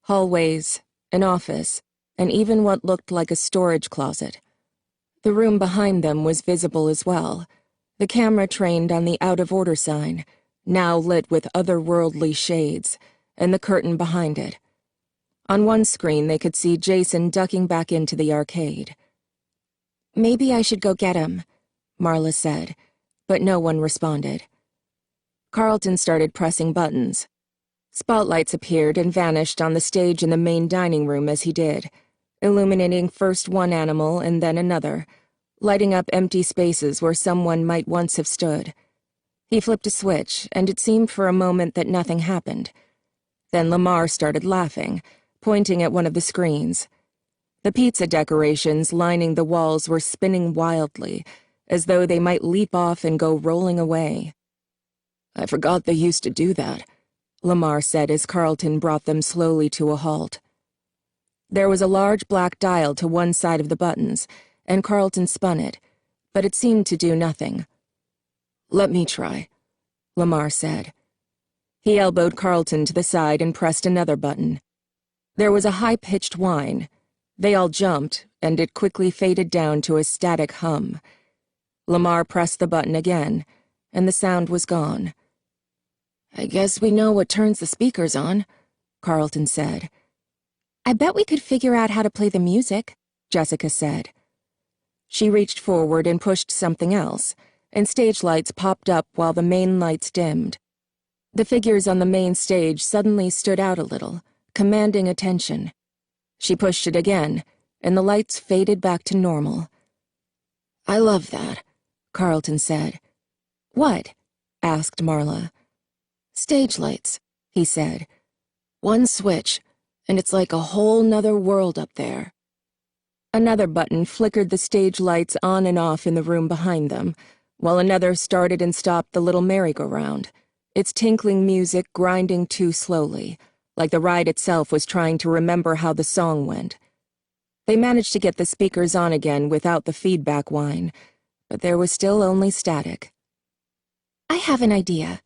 hallways, an office, and even what looked like a storage closet. The room behind them was visible as well. The camera trained on the out-of-order sign, now lit with otherworldly shades, and the curtain behind it. On one screen they could see Jason ducking back into the arcade. "Maybe I should go get him," Marla said, but no one responded. Carlton started pressing buttons. Spotlights appeared and vanished on the stage in the main dining room as he did, illuminating first one animal and then another, lighting up empty spaces where someone might once have stood. He flipped a switch, and it seemed for a moment that nothing happened. Then Lamar started laughing, pointing at one of the screens. The pizza decorations lining the walls were spinning wildly, as though they might leap off and go rolling away. "I forgot they used to do that," Lamar said as Carlton brought them slowly to a halt. There was a large black dial to one side of the buttons, and Carlton spun it, but it seemed to do nothing. "Let me try," Lamar said. He elbowed Carlton to the side and pressed another button. There was a high-pitched whine. They all jumped, and it quickly faded down to a static hum. Lamar pressed the button again, and the sound was gone. "I guess we know what turns the speakers on," Carlton said. "I bet we could figure out how to play the music," Jessica said. She reached forward and pushed something else, and stage lights popped up while the main lights dimmed. The figures on the main stage suddenly stood out a little, commanding attention. She pushed it again, and the lights faded back to normal. "I love that," Carlton said. "What?" asked Marla. "Stage lights," he said. "One switch, and it's like a whole nother world up there." Another button flickered the stage lights on and off in the room behind them, while another started and stopped the little merry-go-round, its tinkling music grinding too slowly, like the ride itself was trying to remember how the song went. They managed to get the speakers on again without the feedback whine, but there was still only static. "I have an idea,"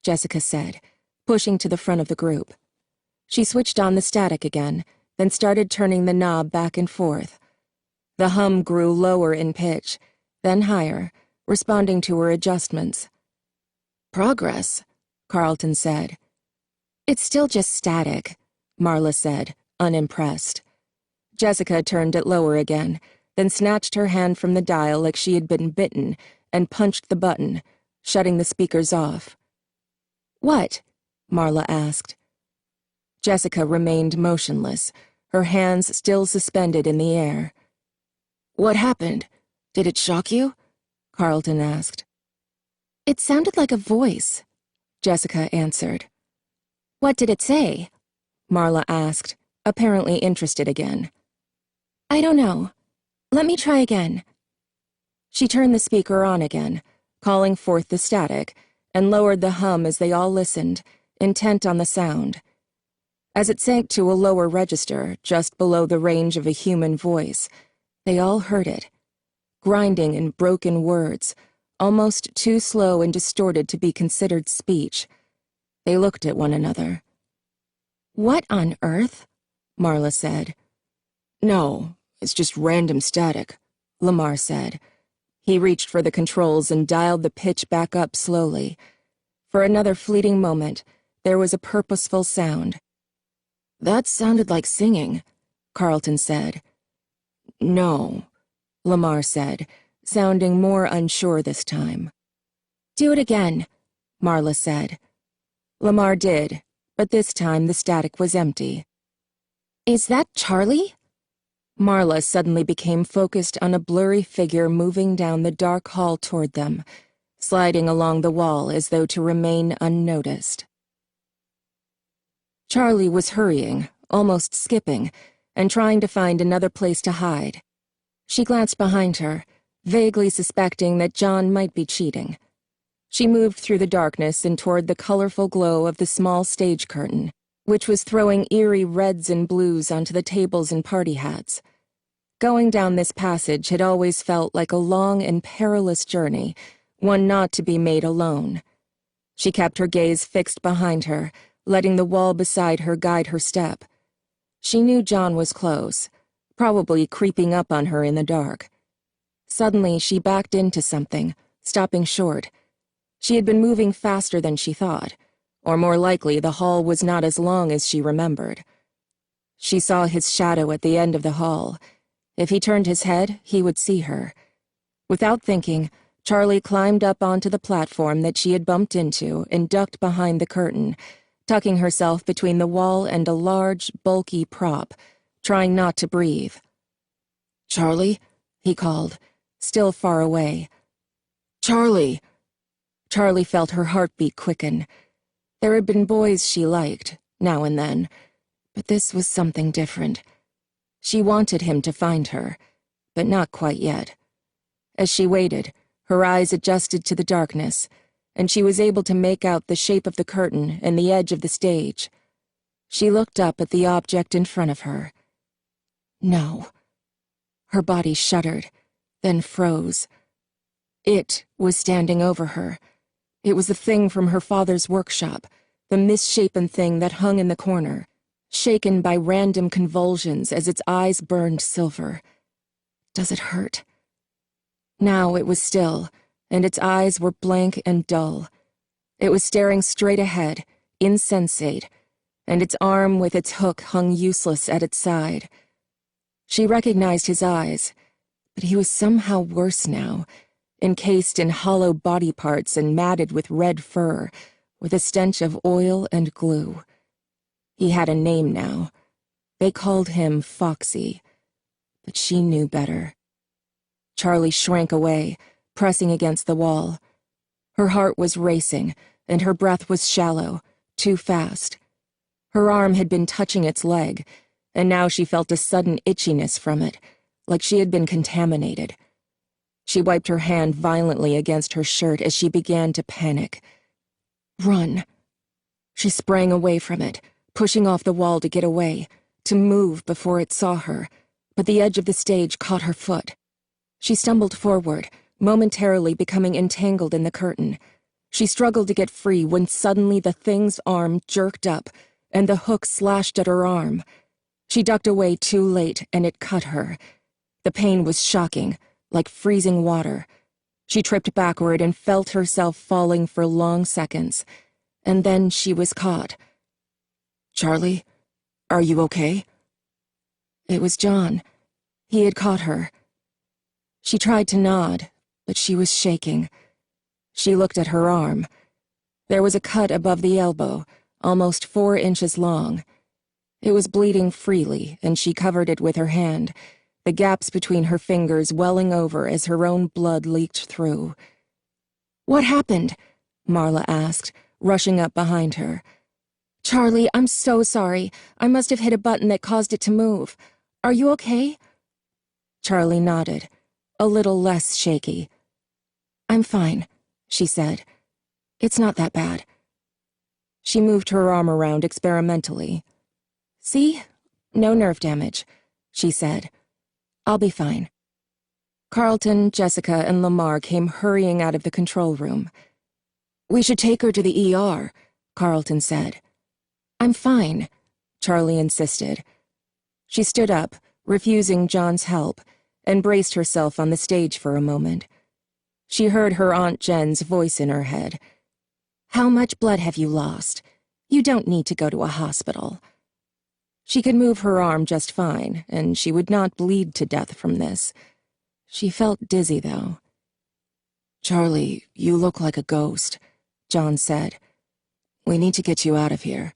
Jessica said, pushing to the front of the group. She switched on the static again, then started turning the knob back and forth. The hum grew lower in pitch, then higher, responding to her adjustments. "Progress," Carlton said. "It's still just static," Marla said, unimpressed. Jessica turned it lower again, then snatched her hand from the dial like she had been bitten and punched the button, shutting the speakers off. "What?" Marla asked. Jessica remained motionless, her hands still suspended in the air. "What happened? Did it shock you?" Carlton asked. "It sounded like a voice," Jessica answered. "What did it say?" Marla asked, apparently interested again. "I don't know. Let me try again." She turned the speaker on again, calling forth the static, and lowered the hum as they all listened, intent on the sound. As it sank to a lower register, just below the range of a human voice, they all heard it, grinding in broken words, almost too slow and distorted to be considered speech. They looked at one another. "What on earth?" Marla said. "No, it's just random static," Lamar said. He reached for the controls and dialed the pitch back up slowly. For another fleeting moment, there was a purposeful sound. "That sounded like singing," Carlton said. "No," Lamar said, sounding more unsure this time. "Do it again," Marla said. Lamar did, but this time the static was empty. Is that Charlie? Marla suddenly became focused on a blurry figure moving down the dark hall toward them, sliding along the wall as though to remain unnoticed. Charlie was hurrying, almost skipping, and trying to find another place to hide. She glanced behind her, vaguely suspecting that John might be cheating. She moved through the darkness and toward the colorful glow of the small stage curtain, which was throwing eerie reds and blues onto the tables and party hats. Going down this passage had always felt like a long and perilous journey, one not to be made alone. She kept her gaze fixed behind her, letting the wall beside her guide her step. She knew John was close, probably creeping up on her in the dark. Suddenly, she backed into something, stopping short. She had been moving faster than she thought, or more likely the hall was not as long as she remembered. She saw his shadow at the end of the hall. If he turned his head, he would see her. Without thinking, Charlie climbed up onto the platform that she had bumped into and ducked behind the curtain, tucking herself between the wall and a large, bulky prop, trying not to breathe. "Charlie?" he called, still far away. "Charlie!" Charlie felt her heartbeat quicken. There had been boys she liked, now and then, but this was something different. She wanted him to find her, but not quite yet. As she waited, her eyes adjusted to the darkness, and she was able to make out the shape of the curtain and the edge of the stage. She looked up at the object in front of her. No. Her body shuddered, then froze. It was standing over her. It was the thing from her father's workshop, the misshapen thing that hung in the corner, shaken by random convulsions as its eyes burned silver. Does it hurt? Now it was still, and its eyes were blank and dull. It was staring straight ahead, insensate, and its arm with its hook hung useless at its side. She recognized his eyes, but he was somehow worse now, encased in hollow body parts and matted with red fur, with a stench of oil and glue. He had a name now. They called him Foxy, but she knew better. Charlie shrank away, pressing against the wall. Her heart was racing, and her breath was shallow, too fast. Her arm had been touching its leg, and now she felt a sudden itchiness from it, like she had been contaminated. She wiped her hand violently against her shirt as she began to panic. Run. She sprang away from it, pushing off the wall to get away, to move before it saw her, but the edge of the stage caught her foot. She stumbled forward, momentarily becoming entangled in the curtain. She struggled to get free when suddenly the thing's arm jerked up, and the hook slashed at her arm. She ducked away too late, and it cut her. The pain was shocking, like freezing water. She tripped backward and felt herself falling for long seconds, and then she was caught. "Charlie, are you okay?" It was John. He had caught her. She tried to nod, but she was shaking. She looked at her arm. There was a cut above the elbow, almost 4 inches long. It was bleeding freely, and she covered it with her hand, the gaps between her fingers welling over as her own blood leaked through. "What happened?" Marla asked, rushing up behind her. "Charlie, I'm so sorry. I must have hit a button that caused it to move. Are you okay?" Charlie nodded, a little less shaky. "I'm fine," she said. "It's not that bad." She moved her arm around experimentally. "See? No nerve damage," she said. "I'll be fine." Carlton, Jessica, and Lamar came hurrying out of the control room. "We should take her to the ER," Carlton said. "I'm fine," Charlie insisted. She stood up, refusing John's help, and braced herself on the stage for a moment. She heard her Aunt Jen's voice in her head. "How much blood have you lost? You don't need to go to a hospital." She could move her arm just fine, and she would not bleed to death from this. She felt dizzy, though. "Charlie, you look like a ghost," John said. "We need to get you out of here."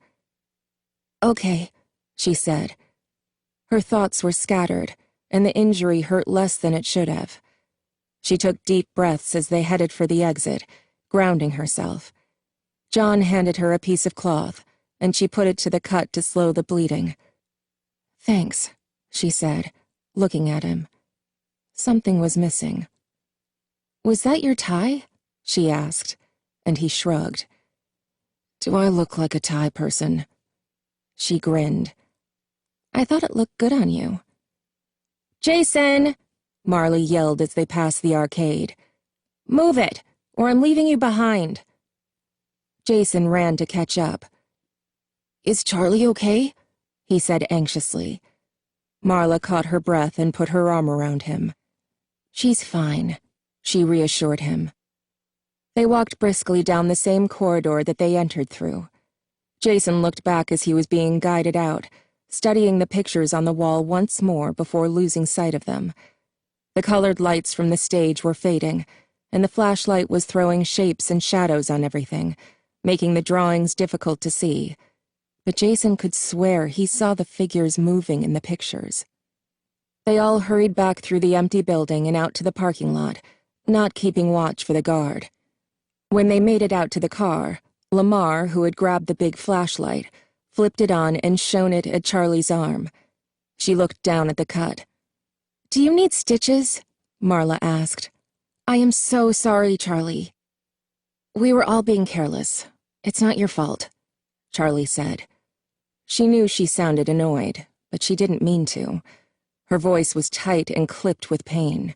"Okay," she said. Her thoughts were scattered, and the injury hurt less than it should have. She took deep breaths as they headed for the exit, grounding herself. John handed her a piece of cloth, and she put it to the cut to slow the bleeding. "Thanks," she said, looking at him. Something was missing. "Was that your tie?" she asked, and he shrugged. "Do I look like a tie person?" She grinned. "I thought it looked good on you." "Jason!" Marley yelled as they passed the arcade. "Move it, or I'm leaving you behind." Jason ran to catch up. "Is Charlie okay?" he said anxiously. Marla caught her breath and put her arm around him. "She's fine," she reassured him. They walked briskly down the same corridor that they entered through. Jason looked back as he was being guided out, studying the pictures on the wall once more before losing sight of them. The colored lights from the stage were fading, and the flashlight was throwing shapes and shadows on everything, making the drawings difficult to see. But Jason could swear he saw the figures moving in the pictures. They all hurried back through the empty building and out to the parking lot, not keeping watch for the guard. When they made it out to the car, Lamar, who had grabbed the big flashlight, flipped it on and shone it at Charlie's arm. She looked down at the cut. "Do you need stitches?" Marla asked. "I am so sorry, Charlie." "We were all being careless. It's not your fault," Charlie said. She knew she sounded annoyed, but she didn't mean to. Her voice was tight and clipped with pain.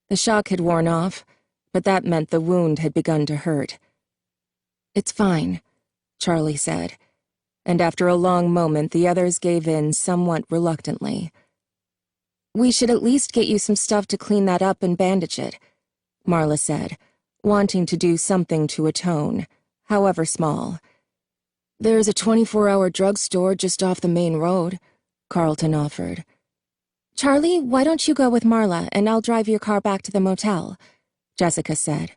The shock had worn off, but that meant the wound had begun to hurt. "It's fine," Charlie said, and after a long moment the others gave in somewhat reluctantly. "We should at least get you some stuff to clean that up and bandage it," Marla said, wanting to do something to atone, however small. "There's a 24-hour drugstore just off the main road," Carlton offered. "Charlie, why don't you go with Marla and I'll drive your car back to the motel," Jessica said.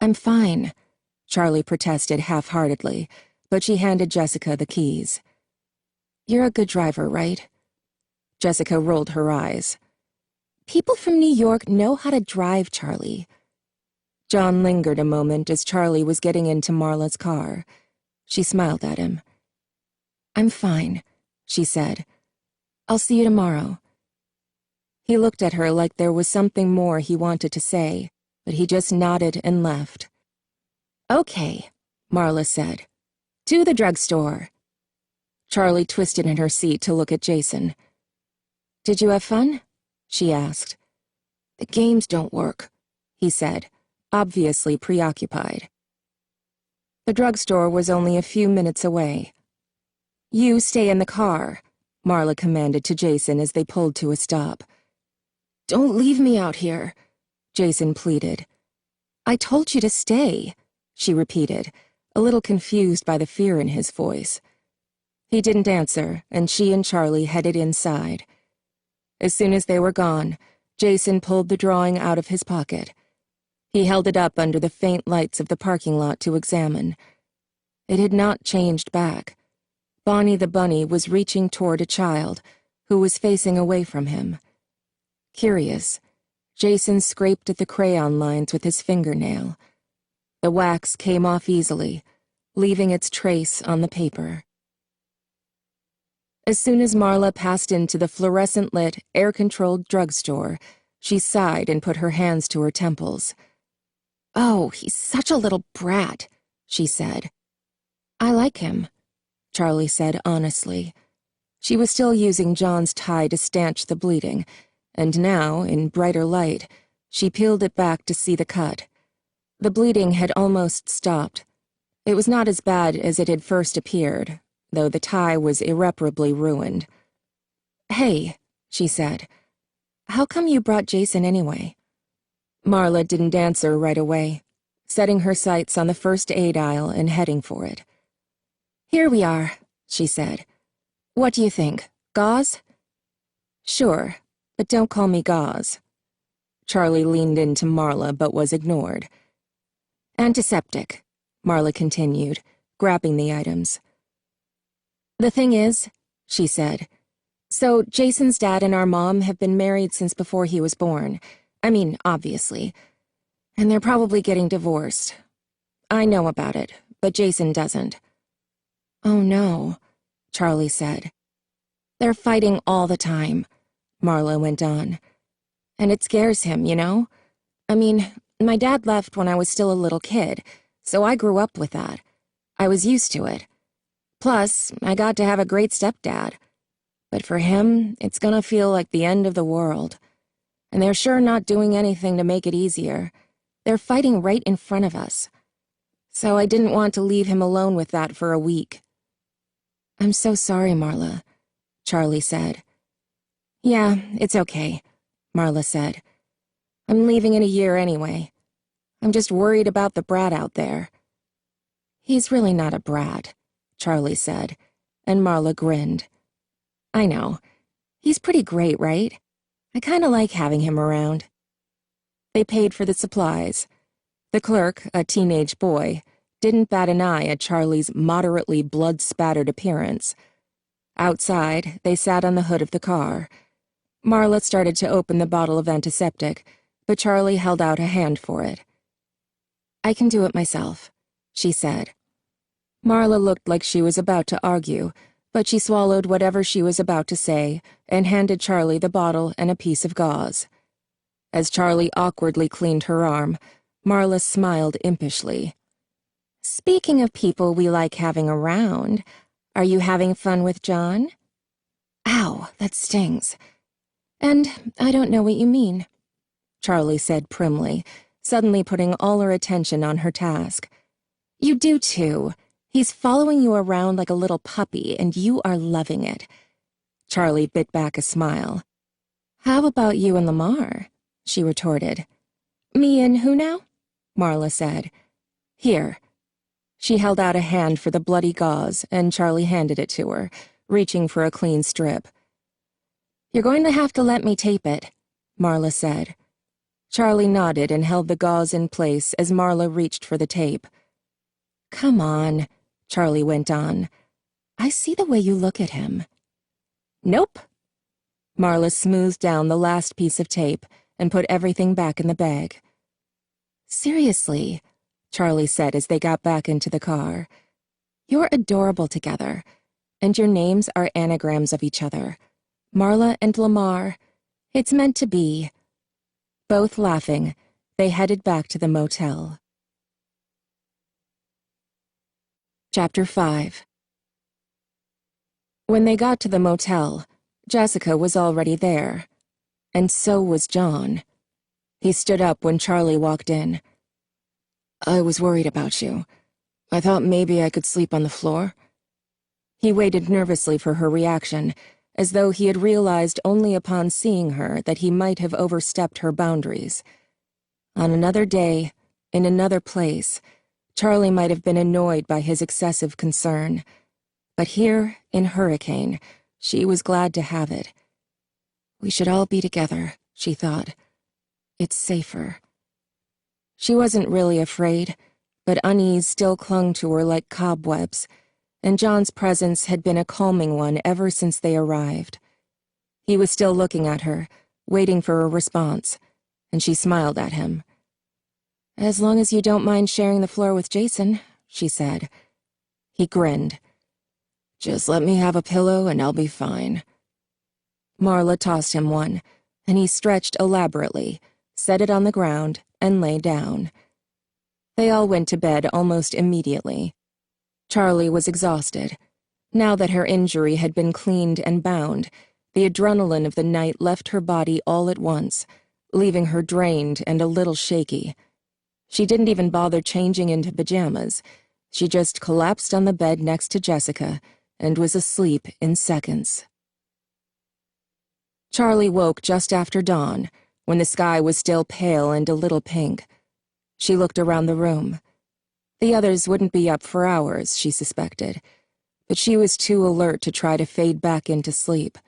"I'm fine," Charlie protested half-heartedly, but she handed Jessica the keys. "You're a good driver, right?" Jessica rolled her eyes. "People from New York know how to drive, Charlie." John lingered a moment as Charlie was getting into Marla's car. She smiled at him. "I'm fine," she said. "I'll see you tomorrow." He looked at her like there was something more he wanted to say, but he just nodded and left. "Okay," Marla said. "To the drugstore." Charlie twisted in her seat to look at Jason. "Did you have fun?" she asked. "The games don't work," he said, obviously preoccupied. The drugstore was only a few minutes away. "You stay in the car," Marla commanded to Jason as they pulled to a stop. "Don't leave me out here," Jason pleaded. "I told you to stay," she repeated, a little confused by the fear in his voice. He didn't answer, and she and Charlie headed inside. As soon as they were gone, Jason pulled the drawing out of his pocket. He held it up under the faint lights of the parking lot to examine. It had not changed back. Bonnie the bunny was reaching toward a child, who was facing away from him. Curious, Jason scraped at the crayon lines with his fingernail. The wax came off easily, leaving its trace on the paper. As soon as Marla passed into the fluorescent-lit, air-controlled drugstore, she sighed and put her hands to her temples. "Oh, he's such a little brat," she said. "I like him," Charlie said honestly. She was still using John's tie to stanch the bleeding, and now, in brighter light, she peeled it back to see the cut. The bleeding had almost stopped. It was not as bad as it had first appeared, though the tie was irreparably ruined. "Hey," she said, "how come you brought Jason anyway?" Marla didn't answer right away, setting her sights on the first aid aisle and heading for it. "Here we are," she said. "What do you think? Gauze?" "Sure, but don't call me Gauze." Charlie leaned into Marla but was ignored. "Antiseptic," Marla continued, grabbing the items. "The thing is," she said, So Jason's dad and our mom have been married since before he was born. I mean, obviously. And they're probably getting divorced. I know about it, but Jason doesn't. Oh no, Charlie said. They're fighting all the time, Marla went on. And it scares him, you know? I mean, my dad left when I was still a little kid, so I grew up with that. I was used to it. Plus, I got to have a great stepdad. But for him, it's gonna feel like the end of the world. And they're sure not doing anything to make it easier. They're fighting right in front of us. So I didn't want to leave him alone with that for a week. I'm so sorry, Marla, Charlie said. Yeah, it's okay, Marla said. I'm leaving in a year anyway. I'm just worried about the brat out there. He's really not a brat, Charlie said, and Marla grinned. I know. He's pretty great, right? I kinda like having him around. They paid for the supplies. The clerk, a teenage boy, didn't bat an eye at Charlie's moderately blood-spattered appearance. Outside, they sat on the hood of the car. Marla started to open the bottle of antiseptic, but Charlie held out a hand for it. I can do it myself, she said. Marla looked like she was about to argue, but she swallowed whatever she was about to say and handed Charlie the bottle and a piece of gauze. As Charlie awkwardly cleaned her arm, Marla smiled impishly. Speaking of people we like having around, are you having fun with John? Ow, that stings. And I don't know what you mean, Charlie said primly, suddenly putting all her attention on her task. You do too. He's following you around like a little puppy, and you are loving it. Charlie bit back a smile. How about you and Lamar? She retorted. Me and who now? Marla said. Here. She held out a hand for the bloody gauze, and Charlie handed it to her, reaching for a clean strip. You're going to have to let me tape it, Marla said. Charlie nodded and held the gauze in place as Marla reached for the tape. Come on, Charlie went on. I see the way you look at him. Nope. Marla smoothed down the last piece of tape and put everything back in the bag. Seriously, Charlie said as they got back into the car. You're adorable together, and your names are anagrams of each other. Marla and Lamar. It's meant to be. Both laughing, they headed back to the motel. Chapter 5. When they got to the motel, Jessica was already there. And so was John. He stood up when Charlie walked in. I was worried about you. I thought maybe I could sleep on the floor. He waited nervously for her reaction, as though he had realized only upon seeing her that he might have overstepped her boundaries. On another day, in another place, Charlie might have been annoyed by his excessive concern. But here, in Hurricane, she was glad to have it. We should all be together, she thought. It's safer. She wasn't really afraid, but unease still clung to her like cobwebs, and John's presence had been a calming one ever since they arrived. He was still looking at her, waiting for a response, and she smiled at him. As long as you don't mind sharing the floor with Jason, she said. He grinned. Just let me have a pillow and I'll be fine. Marla tossed him one, and he stretched elaborately, set it on the ground, and lay down. They all went to bed almost immediately. Charlie was exhausted. Now that her injury had been cleaned and bound, the adrenaline of the night left her body all at once, leaving her drained and a little shaky. She didn't even bother changing into pajamas. She just collapsed on the bed next to Jessica and was asleep in seconds. Charlie woke just after dawn, when the sky was still pale and a little pink. She looked around the room. The others wouldn't be up for hours, she suspected, but she was too alert to try to fade back into sleep.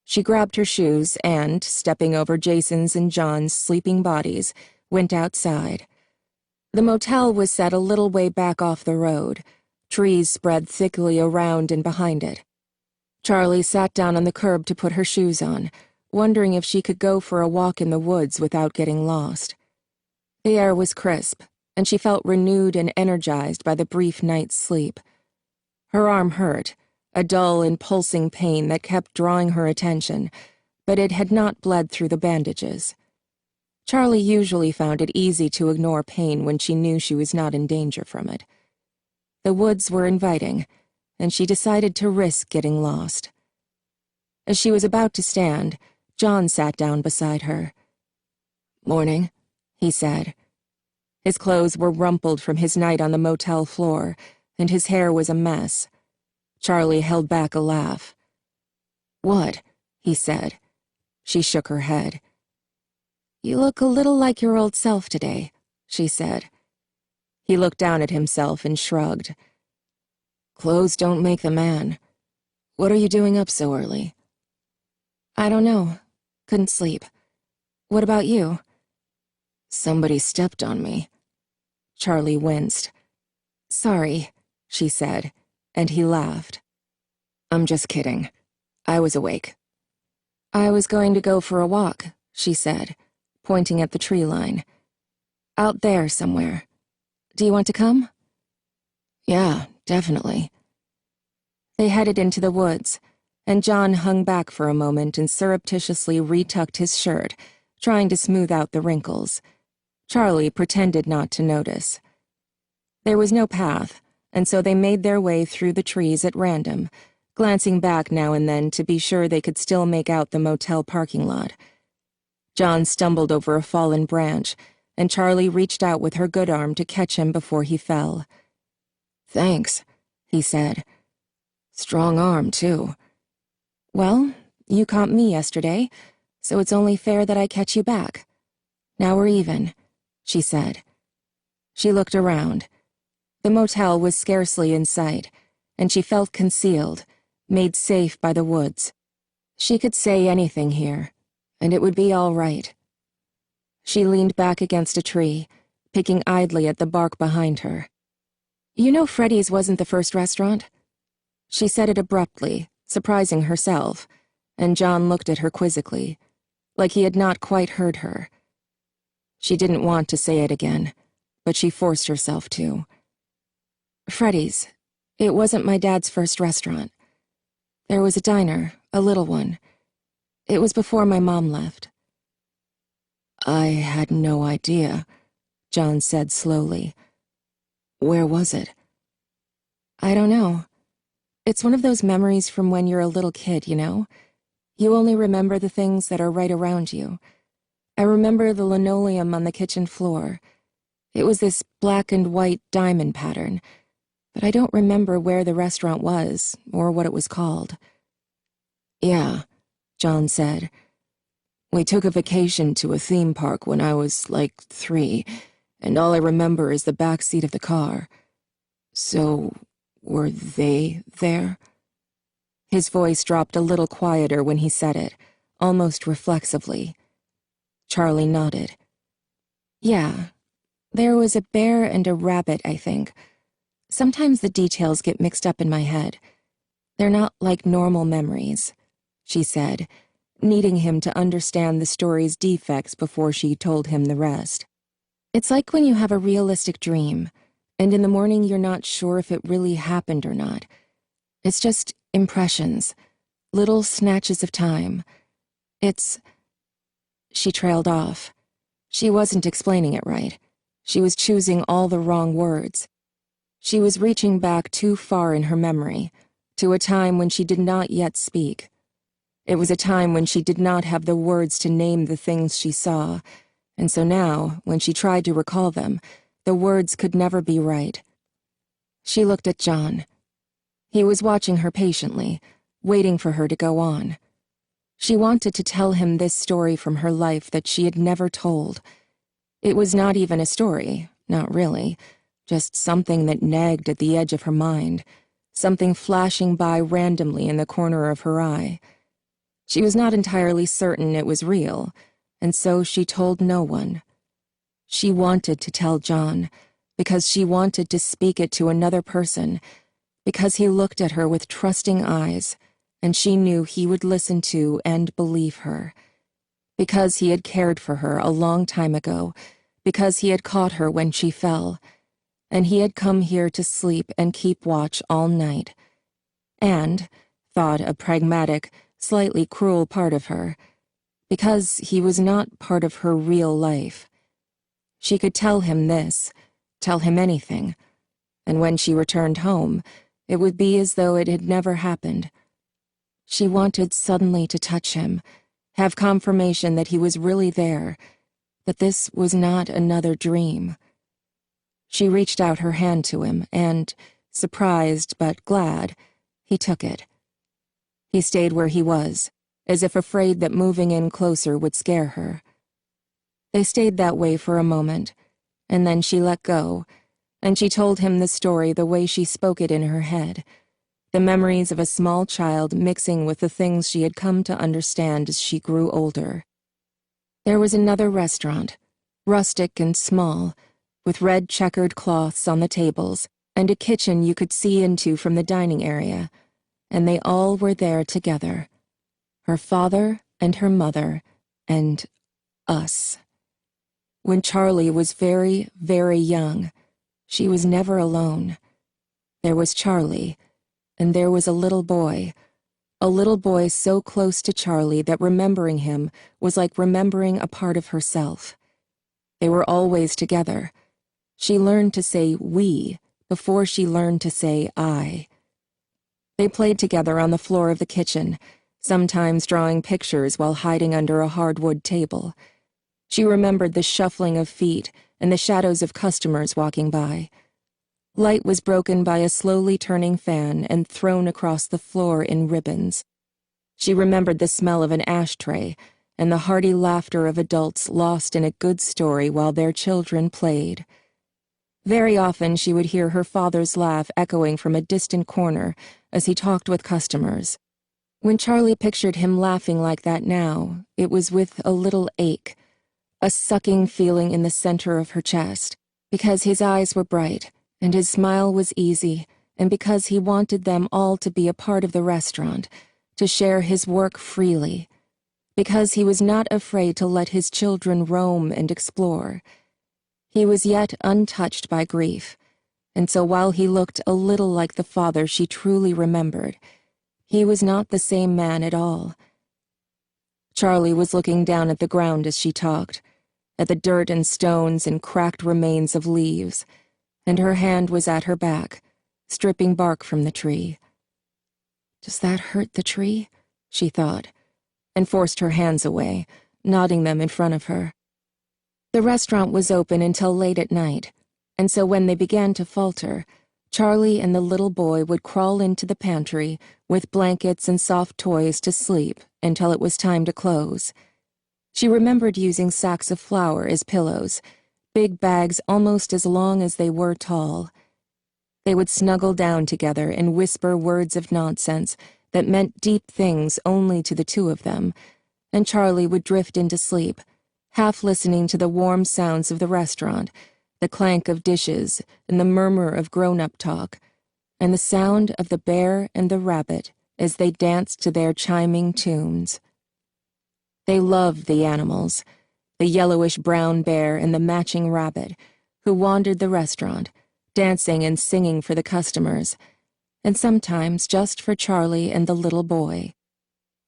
She grabbed her shoes and, stepping over Jason's and John's sleeping bodies, went outside. The motel was set a little way back off the road. Trees spread thickly around and behind it. Charlie sat down on the curb to put her shoes on, wondering if she could go for a walk in the woods without getting lost. The air was crisp, and she felt renewed and energized by the brief night's sleep. Her arm hurt, a dull and pulsing pain that kept drawing her attention, but it had not bled through the bandages. Charlie usually found it easy to ignore pain when she knew she was not in danger from it. The woods were inviting, and she decided to risk getting lost. As she was about to stand, John sat down beside her. "Morning," he said. His clothes were rumpled from his night on the motel floor, and his hair was a mess. Charlie held back a laugh. "What?" he said. She shook her head. "You look a little like your old self today," she said. He looked down at himself and shrugged. "Clothes don't make the man. What are you doing up so early?" "I don't know. Couldn't sleep. What about you?" "Somebody stepped on me." Charlie winced. "Sorry," she said, and he laughed. "I'm just kidding. I was awake." "I was going to go for a walk," she said, pointing at the tree line. "Out there somewhere. Do you want to come?" "Yeah, definitely." They headed into the woods, and John hung back for a moment and surreptitiously retucked his shirt, trying to smooth out the wrinkles. Charlie pretended not to notice. There was no path, and so they made their way through the trees at random, glancing back now and then to be sure they could still make out the motel parking lot. John stumbled over a fallen branch, and Charlie reached out with her good arm to catch him before he fell. "Thanks," he said. "Strong arm, too." "Well, you caught me yesterday, so it's only fair that I catch you back. Now we're even," she said. She looked around. The motel was scarcely in sight, and she felt concealed, made safe by the woods. She could say anything here, and it would be all right. She leaned back against a tree, picking idly at the bark behind her. "You know Freddy's wasn't the first restaurant?" She said it abruptly, surprising herself, and John looked at her quizzically, like he had not quite heard her. She didn't want to say it again, but she forced herself to. "Freddy's. It wasn't my dad's first restaurant. There was a diner, a little one. It was before my mom left." "I had no idea," John said slowly. "Where was it?" "I don't know. It's one of those memories from when you're a little kid, you know? You only remember the things that are right around you. I remember the linoleum on the kitchen floor. It was this black and white diamond pattern, but I don't remember where the restaurant was or what it was called." "Yeah," John said. "We took a vacation to a theme park when I was, like, 3, and all I remember is the back seat of the car. So, were they there?" His voice dropped a little quieter when he said it, almost reflexively. Charlie nodded. "Yeah, there was a bear and a rabbit, I think. Sometimes the details get mixed up in my head. They're not like normal memories," she said, needing him to understand the story's defects before she told him the rest. "It's like when you have a realistic dream, and in the morning you're not sure if it really happened or not. It's just impressions, little snatches of time. It's—" She trailed off. She wasn't explaining it right. She was choosing all the wrong words. She was reaching back too far in her memory, to a time when she did not yet speak. It was a time when she did not have the words to name the things she saw, and so now, when she tried to recall them, the words could never be right. She looked at John. He was watching her patiently, waiting for her to go on. She wanted to tell him this story from her life that she had never told. It was not even a story, not really, just something that nagged at the edge of her mind, something flashing by randomly in the corner of her eye. She was not entirely certain it was real, and so she told no one. She wanted to tell John, because she wanted to speak it to another person, because he looked at her with trusting eyes, and she knew he would listen to and believe her. Because he had cared for her a long time ago, because he had caught her when she fell, and he had come here to sleep and keep watch all night. And, thought a pragmatic, slightly cruel part of her, because he was not part of her real life. She could tell him this, tell him anything, and when she returned home, it would be as though it had never happened. She wanted suddenly to touch him, have confirmation that he was really there, that this was not another dream. She reached out her hand to him, and, surprised but glad, he took it. He stayed where he was, as if afraid that moving in closer would scare her. They stayed that way for a moment, and then she let go, and she told him the story the way she spoke it in her head, the memories of a small child mixing with the things she had come to understand as she grew older. There was another restaurant, rustic and small, with red checkered cloths on the tables, and a kitchen you could see into from the dining area, and they all were there together. Her father and her mother, and us. When Charlie was very, very young, she was never alone. There was Charlie, and there was a little boy so close to Charlie that remembering him was like remembering a part of herself. They were always together. She learned to say we before she learned to say I. They played together on the floor of the kitchen, sometimes drawing pictures while hiding under a hardwood table. She remembered the shuffling of feet and the shadows of customers walking by. Light was broken by a slowly turning fan and thrown across the floor in ribbons. She remembered the smell of an ashtray and the hearty laughter of adults lost in a good story while their children played. Very often she would hear her father's laugh echoing from a distant corner as he talked with customers. When Charlie pictured him laughing like that now, it was with a little ache, a sucking feeling in the center of her chest, because his eyes were bright, and his smile was easy, and because he wanted them all to be a part of the restaurant, to share his work freely, because he was not afraid to let his children roam and explore. He was yet untouched by grief, and so while he looked a little like the father she truly remembered, he was not the same man at all. Charlie was looking down at the ground as she talked, at the dirt and stones and cracked remains of leaves, and her hand was at her back, stripping bark from the tree. Does that hurt the tree? She thought, and forced her hands away, nodding them in front of her. The restaurant was open until late at night, and so when they began to falter, Charlie and the little boy would crawl into the pantry with blankets and soft toys to sleep until it was time to close. She remembered using sacks of flour as pillows, big bags almost as long as they were tall. They would snuggle down together and whisper words of nonsense that meant deep things only to the two of them, and Charlie would drift into sleep, half listening to the warm sounds of the restaurant, the clank of dishes and the murmur of grown-up talk, and the sound of the bear and the rabbit as they danced to their chiming tunes. They loved the animals, the yellowish-brown bear and the matching rabbit, who wandered the restaurant, dancing and singing for the customers, and sometimes just for Charlie and the little boy.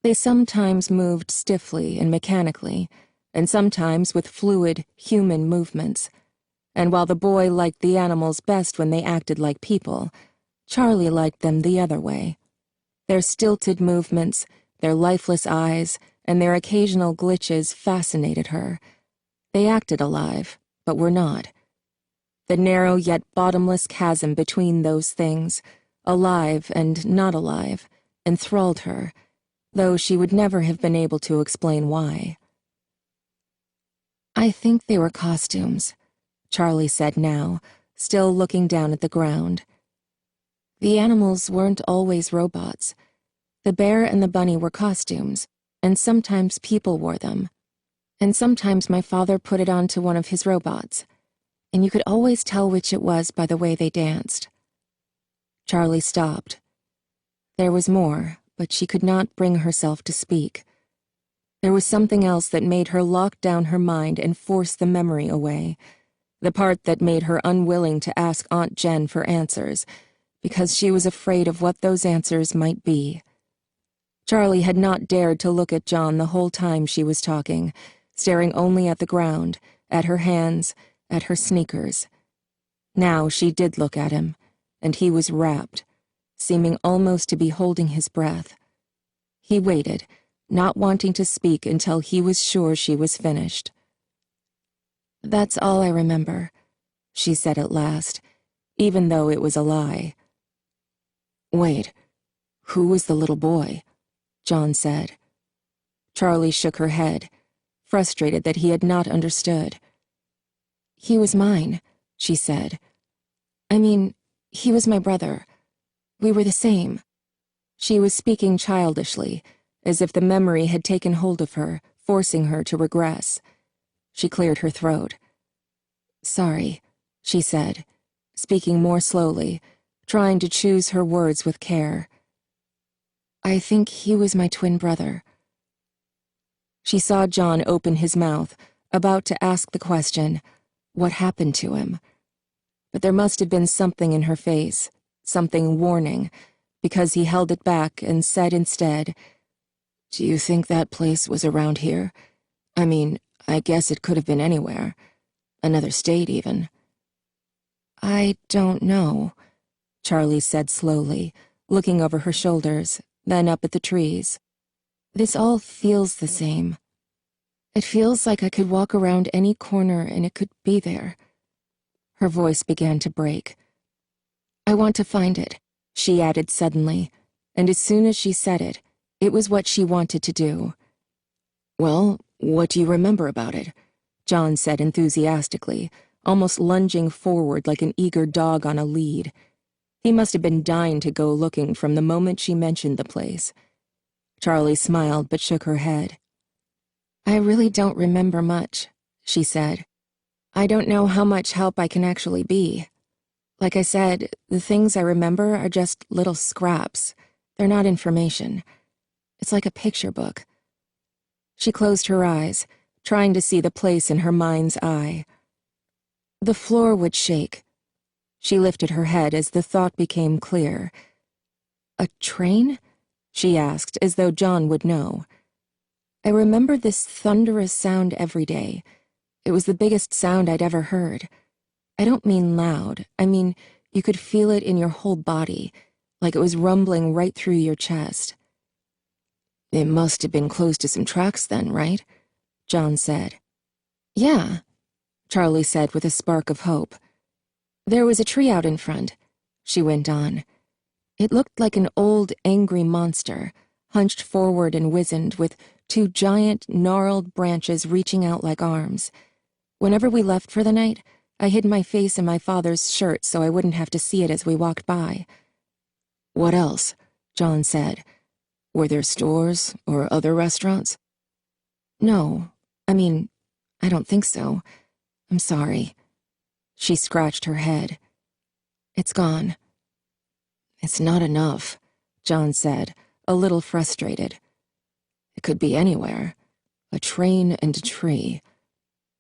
They sometimes moved stiffly and mechanically, and sometimes with fluid, human movements. And while the boy liked the animals best when they acted like people, Charlie liked them the other way. Their stilted movements, their lifeless eyes, and their occasional glitches fascinated her. They acted alive, but were not. The narrow yet bottomless chasm between those things, alive and not alive, enthralled her, though she would never have been able to explain why. I think they were costumes, Charlie said now, still looking down at the ground. The animals weren't always robots. The bear and the bunny were costumes, and sometimes people wore them. And sometimes my father put it onto one of his robots, and you could always tell which it was by the way they danced. Charlie stopped. There was more, but she could not bring herself to speak. There was something else that made her lock down her mind and force the memory away, the part that made her unwilling to ask Aunt Jen for answers, because she was afraid of what those answers might be. Charlie had not dared to look at John the whole time she was talking, staring only at the ground, at her hands, at her sneakers. Now she did look at him, and he was rapt, seeming almost to be holding his breath. He waited, not wanting to speak until he was sure she was finished. "That's all I remember," she said at last, even though it was a lie. "Wait, who was the little boy?" John said. Charlie shook her head, frustrated that he had not understood. "He was mine," she said. "I mean, he was my brother. We were the same." She was speaking childishly, as if the memory had taken hold of her, forcing her to regress. She cleared her throat. "Sorry," she said, speaking more slowly, trying to choose her words with care. "I think he was my twin brother." She saw John open his mouth, about to ask the question, what happened to him? But there must have been something in her face, something warning, because he held it back and said instead, "Do you think that place was around here? I mean, I guess it could have been anywhere. Another state, even." "I don't know," Charlie said slowly, looking over her shoulders, then up at the trees. "This all feels the same. It feels like I could walk around any corner and it could be there." Her voice began to break. "I want to find it," she added suddenly, and as soon as she said it, it was what she wanted to do. "Well, what do you remember about it?" John said enthusiastically, almost lunging forward like an eager dog on a lead. He must have been dying to go looking from the moment she mentioned the place. Charlie smiled but shook her head. "I really don't remember much," she said. "I don't know how much help I can actually be. Like I said, the things I remember are just little scraps. They're not information. It's like a picture book." She closed her eyes, trying to see the place in her mind's eye. The floor would shake. She lifted her head as the thought became clear. "A train?" she asked, as though John would know. "I remember this thunderous sound every day. It was the biggest sound I'd ever heard. I don't mean loud. I mean, you could feel it in your whole body, like it was rumbling right through your chest." "It must have been close to some tracks then, right?" John said. "Yeah," Charlie said with a spark of hope. "There was a tree out in front," she went on. "It looked like an old, angry monster, hunched forward and wizened, with two giant, gnarled branches reaching out like arms. Whenever we left for the night, I hid my face in my father's shirt so I wouldn't have to see it as we walked by." "What else?" John said. "Were there stores or other restaurants?" "No. I mean, I don't think so. I'm sorry." She scratched her head. "It's gone." "It's not enough," John said, a little frustrated. "It could be anywhere. A train and a tree.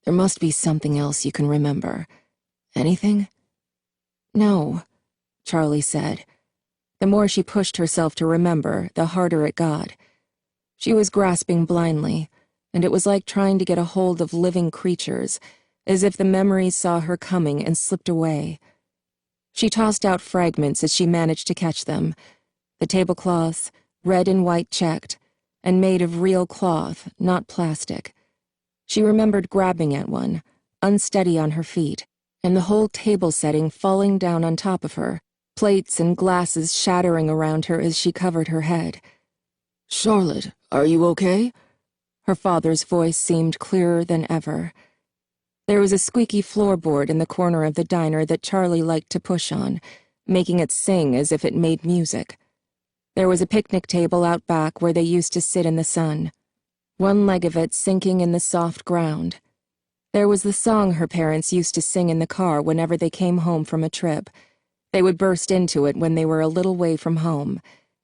There must be something else you can remember. Anything?" "No," Charlie said. The more she pushed herself to remember, the harder it got. She was grasping blindly, and it was like trying to get a hold of living creatures, as if the memories saw her coming and slipped away. She tossed out fragments as she managed to catch them. The tablecloths, red and white checked, and made of real cloth, not plastic. She remembered grabbing at one, unsteady on her feet, and the whole table setting falling down on top of her, plates and glasses shattering around her as she covered her head. "Charlotte, are you okay?" Her father's voice seemed clearer than ever. There was a squeaky floorboard in the corner of the diner that Charlie liked to push on, making it sing as if it made music. There was a picnic table out back where they used to sit in the sun, one leg of it sinking in the soft ground. There was the song her parents used to sing in the car whenever they came home from a trip. They would burst into it when they were a little way from home,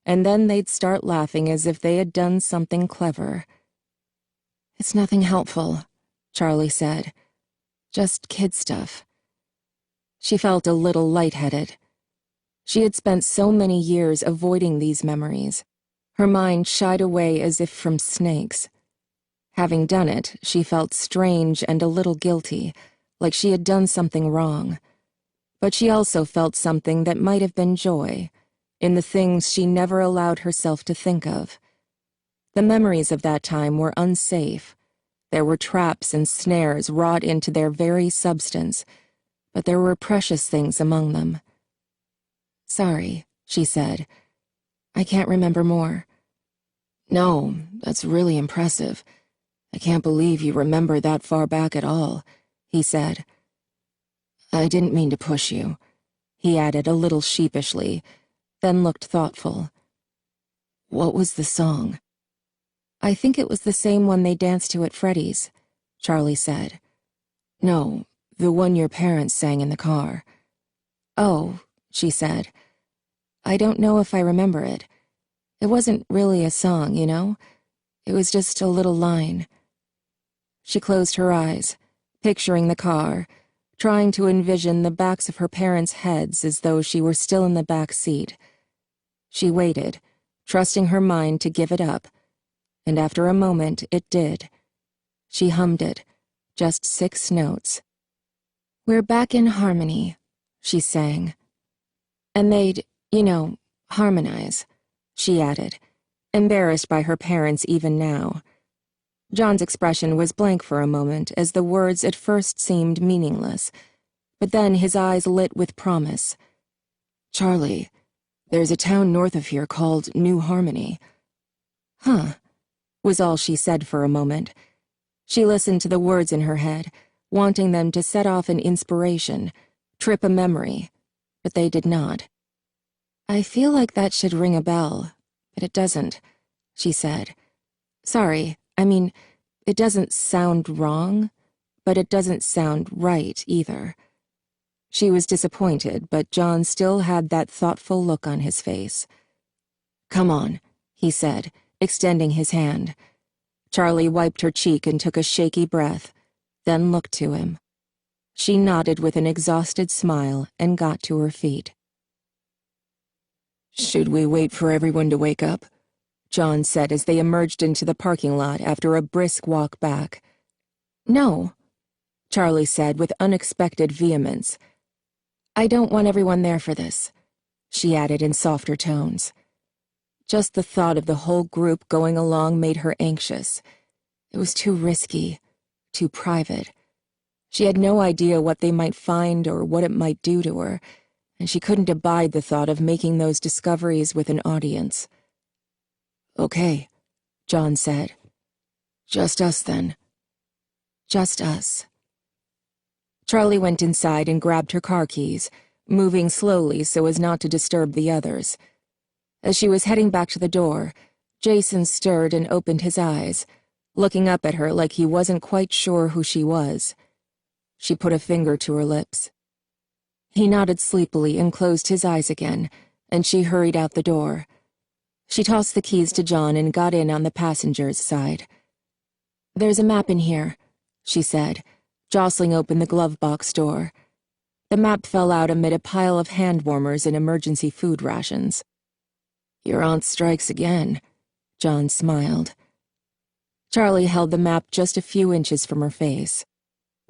and then they'd start laughing as if they had done something clever. "It's nothing helpful," Charlie said. "Just kid stuff." She felt a little lightheaded. She had spent so many years avoiding these memories. Her mind shied away as if from snakes. Having done it, she felt strange and a little guilty, like she had done something wrong. But she also felt something that might have been joy, in the things she never allowed herself to think of. The memories of that time were unsafe. There were traps and snares wrought into their very substance, but there were precious things among them. "Sorry," she said. "I can't remember more." "No, that's really impressive. I can't believe you remember that far back at all," he said. "I didn't mean to push you," he added a little sheepishly, then looked thoughtful. "What was the song?" "I think it was the same one they danced to at Freddy's," Charlie said. "No, the one your parents sang in the car." "Oh," she said. "I don't know if I remember it. It wasn't really a song, you know? It was just a little line." She closed her eyes, picturing the car, trying to envision the backs of her parents' heads as though she were still in the back seat. She waited, trusting her mind to give it up, and after a moment it did. She hummed it, just 6 notes. "We're back in harmony," she sang. "And they'd, harmonize," she added, embarrassed by her parents even now. John's expression was blank for a moment as the words at first seemed meaningless, but then his eyes lit with promise. "Charlie, there's a town north of here called New Harmony." "Huh," was all she said for a moment. She listened to the words in her head, wanting them to set off an inspiration, trip a memory, but they did not. "I feel like that should ring a bell, but it doesn't," she said. "Sorry, it doesn't sound wrong, but it doesn't sound right either." She was disappointed, but John still had that thoughtful look on his face. "Come on," he said, extending his hand. Charlie wiped her cheek and took a shaky breath, then looked to him. She nodded with an exhausted smile and got to her feet. "Should we wait for everyone to wake up?" John said as they emerged into the parking lot after a brisk walk back. "No," Charlie said with unexpected vehemence. "I don't want everyone there for this," she added in softer tones. Just the thought of the whole group going along made her anxious. It was too risky, too private. She had no idea what they might find or what it might do to her, and she couldn't abide the thought of making those discoveries with an audience. "Okay," John said. "Just us, then." "Just us." Charlie went inside and grabbed her car keys, moving slowly so as not to disturb the others. As she was heading back to the door, Jason stirred and opened his eyes, looking up at her like he wasn't quite sure who she was. She put a finger to her lips. He nodded sleepily and closed his eyes again, and she hurried out the door. She tossed the keys to John and got in on the passenger's side. "There's a map in here," she said, jostling open the glove box door. The map fell out amid a pile of hand warmers and emergency food rations. "Your aunt strikes again," John smiled. Charlie held the map just a few inches from her face.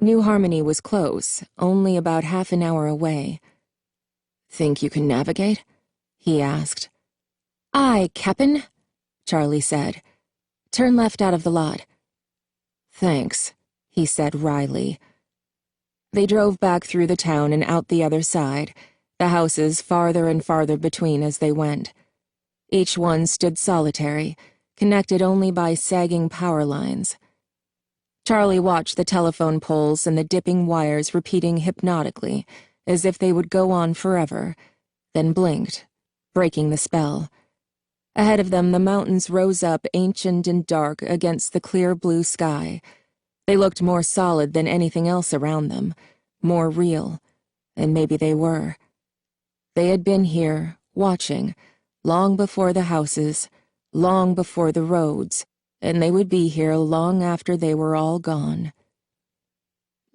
New Harmony was close, only about half an hour away. "Think you can navigate?" he asked. "Aye, Cap'n," Charlie said. "Turn left out of the lot." "Thanks," he said wryly. They drove back through the town and out the other side, the houses farther and farther between as they went. Each one stood solitary, connected only by sagging power lines. Charlie watched the telephone poles and the dipping wires repeating hypnotically, as if they would go on forever, then blinked, breaking the spell. Ahead of them, the mountains rose up ancient and dark against the clear blue sky. They looked more solid than anything else around them, more real, and maybe they were. They had been here, watching, long before the houses, long before the roads, and they would be here long after they were all gone.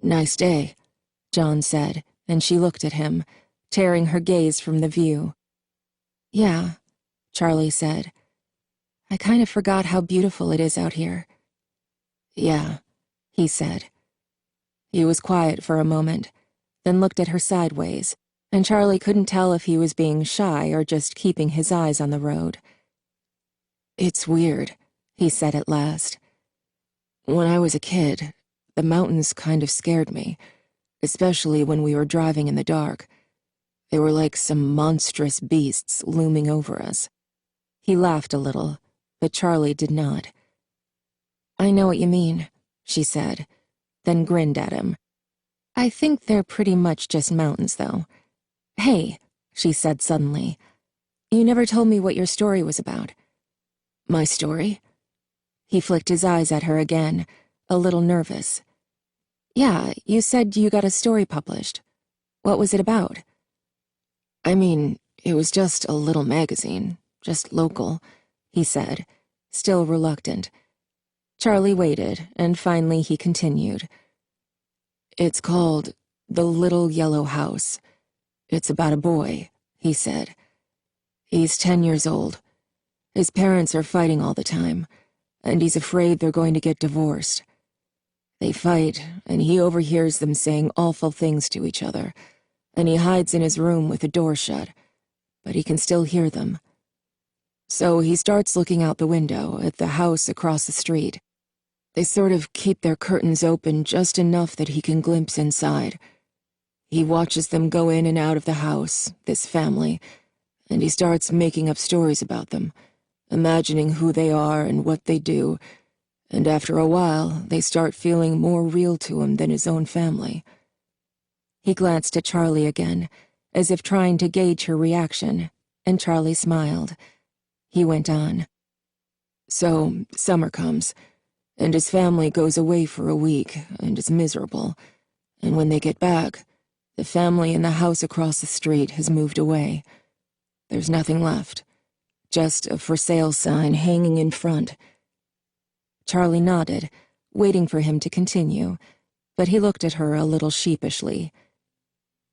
"Nice day," John said, and she looked at him, tearing her gaze from the view. "Yeah," Charlie said. "I kind of forgot how beautiful it is out here." "Yeah," he said. He was quiet for a moment, then looked at her sideways, and Charlie couldn't tell if he was being shy or just keeping his eyes on the road. "It's weird," he said at last. "When I was a kid, the mountains kind of scared me, especially when we were driving in the dark. They were like some monstrous beasts looming over us." He laughed a little, but Charlie did not. "I know what you mean," she said, then grinned at him. "I think they're pretty much just mountains, though. Hey," she said suddenly, "you never told me what your story was about." "My story?" He flicked his eyes at her again, a little nervous. "Yeah, you said you got a story published. What was it about?" "I mean, it was just a little magazine, just local," he said, still reluctant. Charlie waited, and finally he continued. "It's called The Little Yellow House. It's about a boy," he said. "He's 10 years old. His parents are fighting all the time, and he's afraid they're going to get divorced. They fight, and he overhears them saying awful things to each other, and he hides in his room with the door shut, but he can still hear them. So he starts looking out the window at the house across the street. They sort of keep their curtains open just enough that he can glimpse inside. He watches them go in and out of the house, this family, and he starts making up stories about them, imagining who they are and what they do, and after a while, they start feeling more real to him than his own family." He glanced at Charlie again, as if trying to gauge her reaction, and Charlie smiled. He went on. "So, summer comes, and his family goes away for a week, and is miserable, and when they get back, the family in the house across the street has moved away. There's nothing left, just a for sale sign hanging in front." Charlie nodded, waiting for him to continue, but he looked at her a little sheepishly.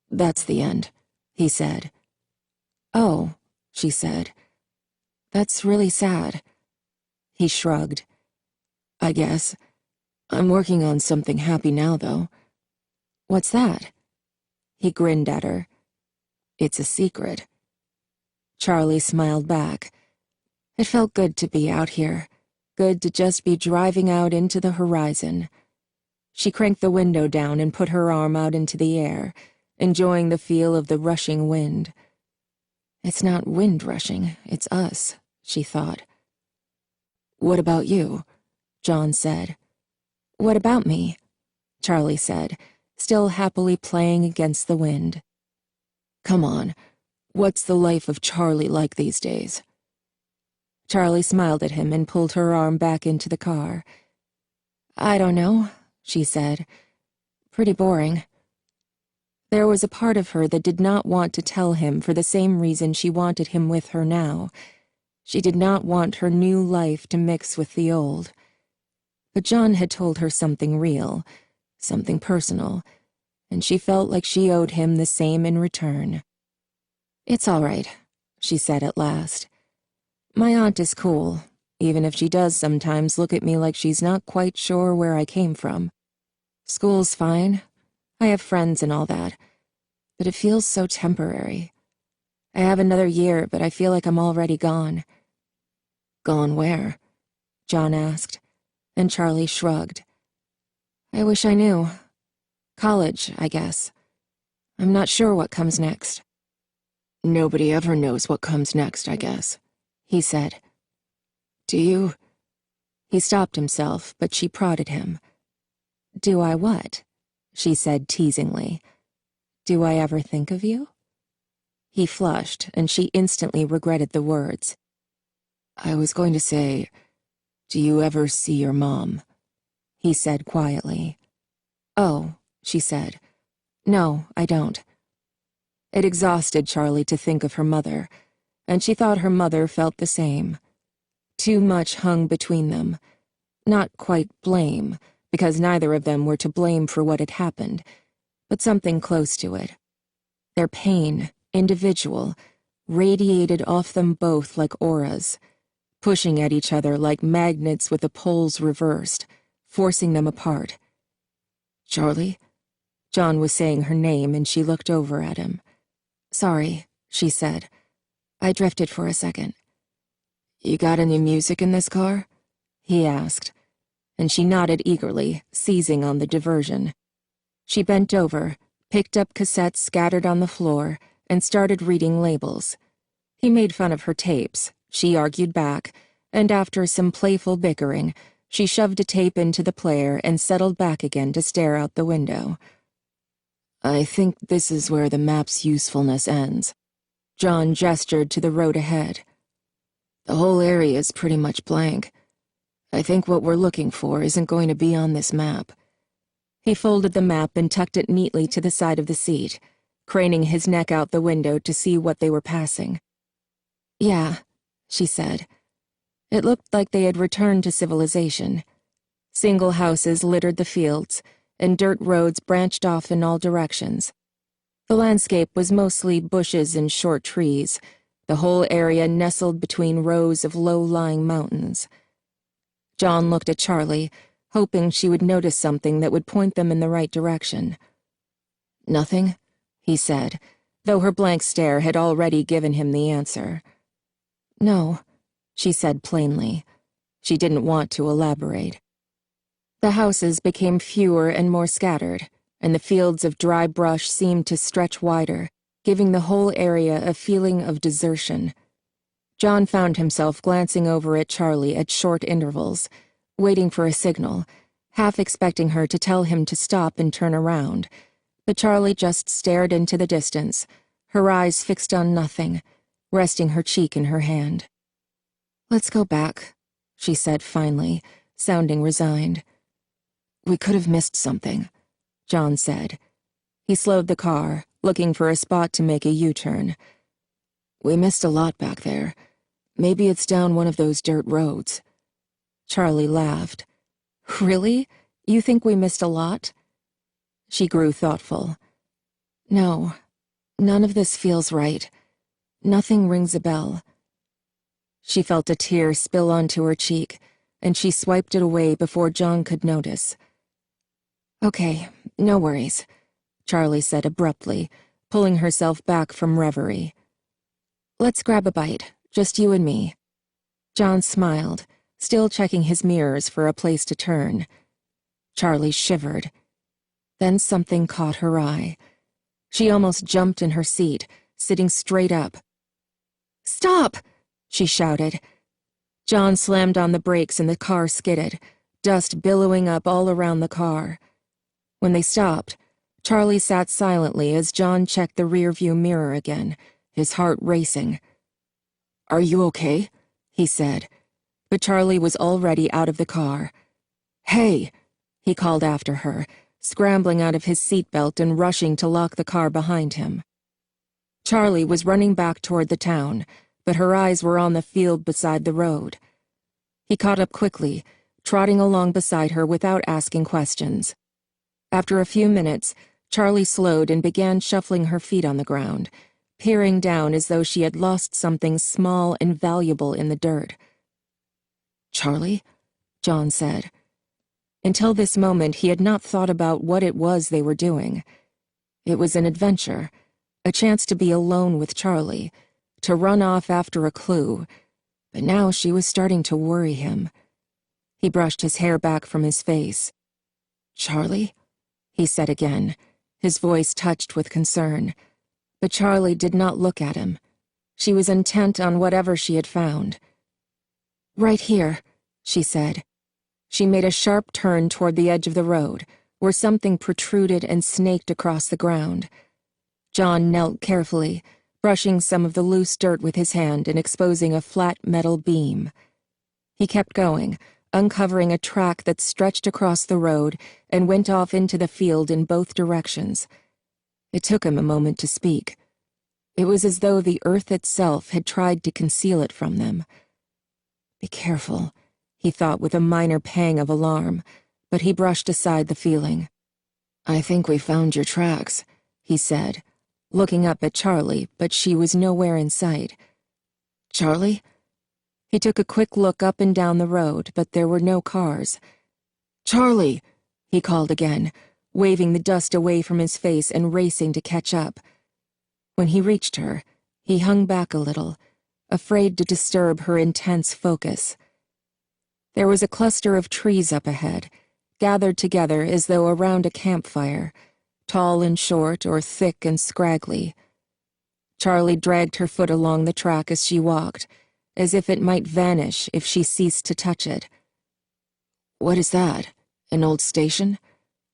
"That's the end," he said. "Oh," she said. "That's really sad." He shrugged. "I guess. I'm working on something happy now, though." "What's that?" He grinned at her. "It's a secret." Charlie smiled back. It felt good to be out here, good to just be driving out into the horizon. She cranked the window down and put her arm out into the air, enjoying the feel of the rushing wind. "It's not wind rushing, it's us," she thought. "What about you?" John said. "What about me?" Charlie said, still happily playing against the wind. "Come on, what's the life of Charlie like these days?" Charlie smiled at him and pulled her arm back into the car. "I don't know," she said. "Pretty boring." There was a part of her that did not want to tell him for the same reason she wanted him with her now. She did not want her new life to mix with the old. But John had told her something real, something personal, and she felt like she owed him the same in return. "It's all right," she said at last. "My aunt is cool, even if she does sometimes look at me like she's not quite sure where I came from. School's fine. I have friends and all that, but it feels so temporary. I have another year, but I feel like I'm already gone." "Gone where?" John asked, and Charlie shrugged. "I wish I knew. College, I guess. I'm not sure what comes next." "Nobody ever knows what comes next, I guess," he said. "Do you?" He stopped himself, but she prodded him. "Do I what?" she said teasingly. "Do I ever think of you?" He flushed, and she instantly regretted the words. "I was going to say, do you ever see your mom?" he said quietly. "Oh," she said. "No, I don't." It exhausted Charlie to think of her mother. and she thought her mother felt the same. Too much hung between them. Not quite blame, because neither of them were to blame for what had happened, but something close to it. Their pain, individual, radiated off them both like auras, pushing at each other like magnets with the poles reversed, forcing them apart. "Charlie?" John was saying her name, and she looked over at him. "Sorry," she said. "I drifted for a second." "You got any music in this car?" he asked, and she nodded eagerly, seizing on the diversion. She bent over, picked up cassettes scattered on the floor, and started reading labels. He made fun of her tapes, she argued back, and after some playful bickering, she shoved a tape into the player and settled back again to stare out the window. "I think this is where the map's usefulness ends." John gestured to the road ahead. "The whole area is pretty much blank. I think what we're looking for isn't going to be on this map." He folded the map and tucked it neatly to the side of the seat, craning his neck out the window to see what they were passing. "Yeah," she said. It looked like they had returned to civilization. Single houses littered the fields, and dirt roads branched off in all directions. The landscape was mostly bushes and short trees, the whole area nestled between rows of low-lying mountains. John looked at Charlie, hoping she would notice something that would point them in the right direction. "Nothing?" he said, though her blank stare had already given him the answer. "No," she said plainly. She didn't want to elaborate. The houses became fewer and more scattered, and the fields of dry brush seemed to stretch wider, giving the whole area a feeling of desertion. John found himself glancing over at Charlie at short intervals, waiting for a signal, half expecting her to tell him to stop and turn around, but Charlie just stared into the distance, her eyes fixed on nothing, resting her cheek in her hand. "Let's go back," she said finally, sounding resigned. "We could have missed something," John said. He slowed the car, looking for a spot to make a U-turn. "We missed a lot back there. Maybe it's down one of those dirt roads." Charlie laughed. "Really? You think we missed a lot?" She grew thoughtful. "No, none of this feels right. Nothing rings a bell." She felt a tear spill onto her cheek, and she swiped it away before John could notice. "Okay, no worries," Charlie said abruptly, pulling herself back from reverie. "Let's grab a bite, just you and me." John smiled, still checking his mirrors for a place to turn. Charlie shivered. Then something caught her eye. She almost jumped in her seat, sitting straight up. "Stop!" she shouted. John slammed on the brakes and the car skidded, dust billowing up all around the car. When they stopped, Charlie sat silently as John checked the rearview mirror again, his heart racing. "Are you okay?" he said, but Charlie was already out of the car. "Hey!" he called after her, scrambling out of his seatbelt and rushing to lock the car behind him. Charlie was running back toward the town, but her eyes were on the field beside the road. He caught up quickly, trotting along beside her without asking questions. After a few minutes, Charlie slowed and began shuffling her feet on the ground, peering down as though she had lost something small and valuable in the dirt. "Charlie?" John said. Until this moment, he had not thought about what it was they were doing. It was an adventure, a chance to be alone with Charlie, to run off after a clue, but now she was starting to worry him. He brushed his hair back from his face. "Charlie?" he said again, his voice touched with concern. But Charlie did not look at him. She was intent on whatever she had found. "Right here," she said. She made a sharp turn toward the edge of the road, where something protruded and snaked across the ground. John knelt carefully, brushing some of the loose dirt with his hand and exposing a flat metal beam. He kept going, uncovering a track that stretched across the road and went off into the field in both directions. It took him a moment to speak. It was as though the earth itself had tried to conceal it from them. Be careful, he thought with a minor pang of alarm, but he brushed aside the feeling. I think we found your tracks, he said, looking up at Charlie, but she was nowhere in sight. Charlie? He took a quick look up and down the road, but there were no cars. Charlie, he called again, waving the dust away from his face and racing to catch up. When he reached her, he hung back a little, afraid to disturb her intense focus. There was a cluster of trees up ahead, gathered together as though around a campfire, tall and short or thick and scraggly. Charlie dragged her foot along the track as she walked, as if it might vanish if she ceased to touch it. What is that? An old station?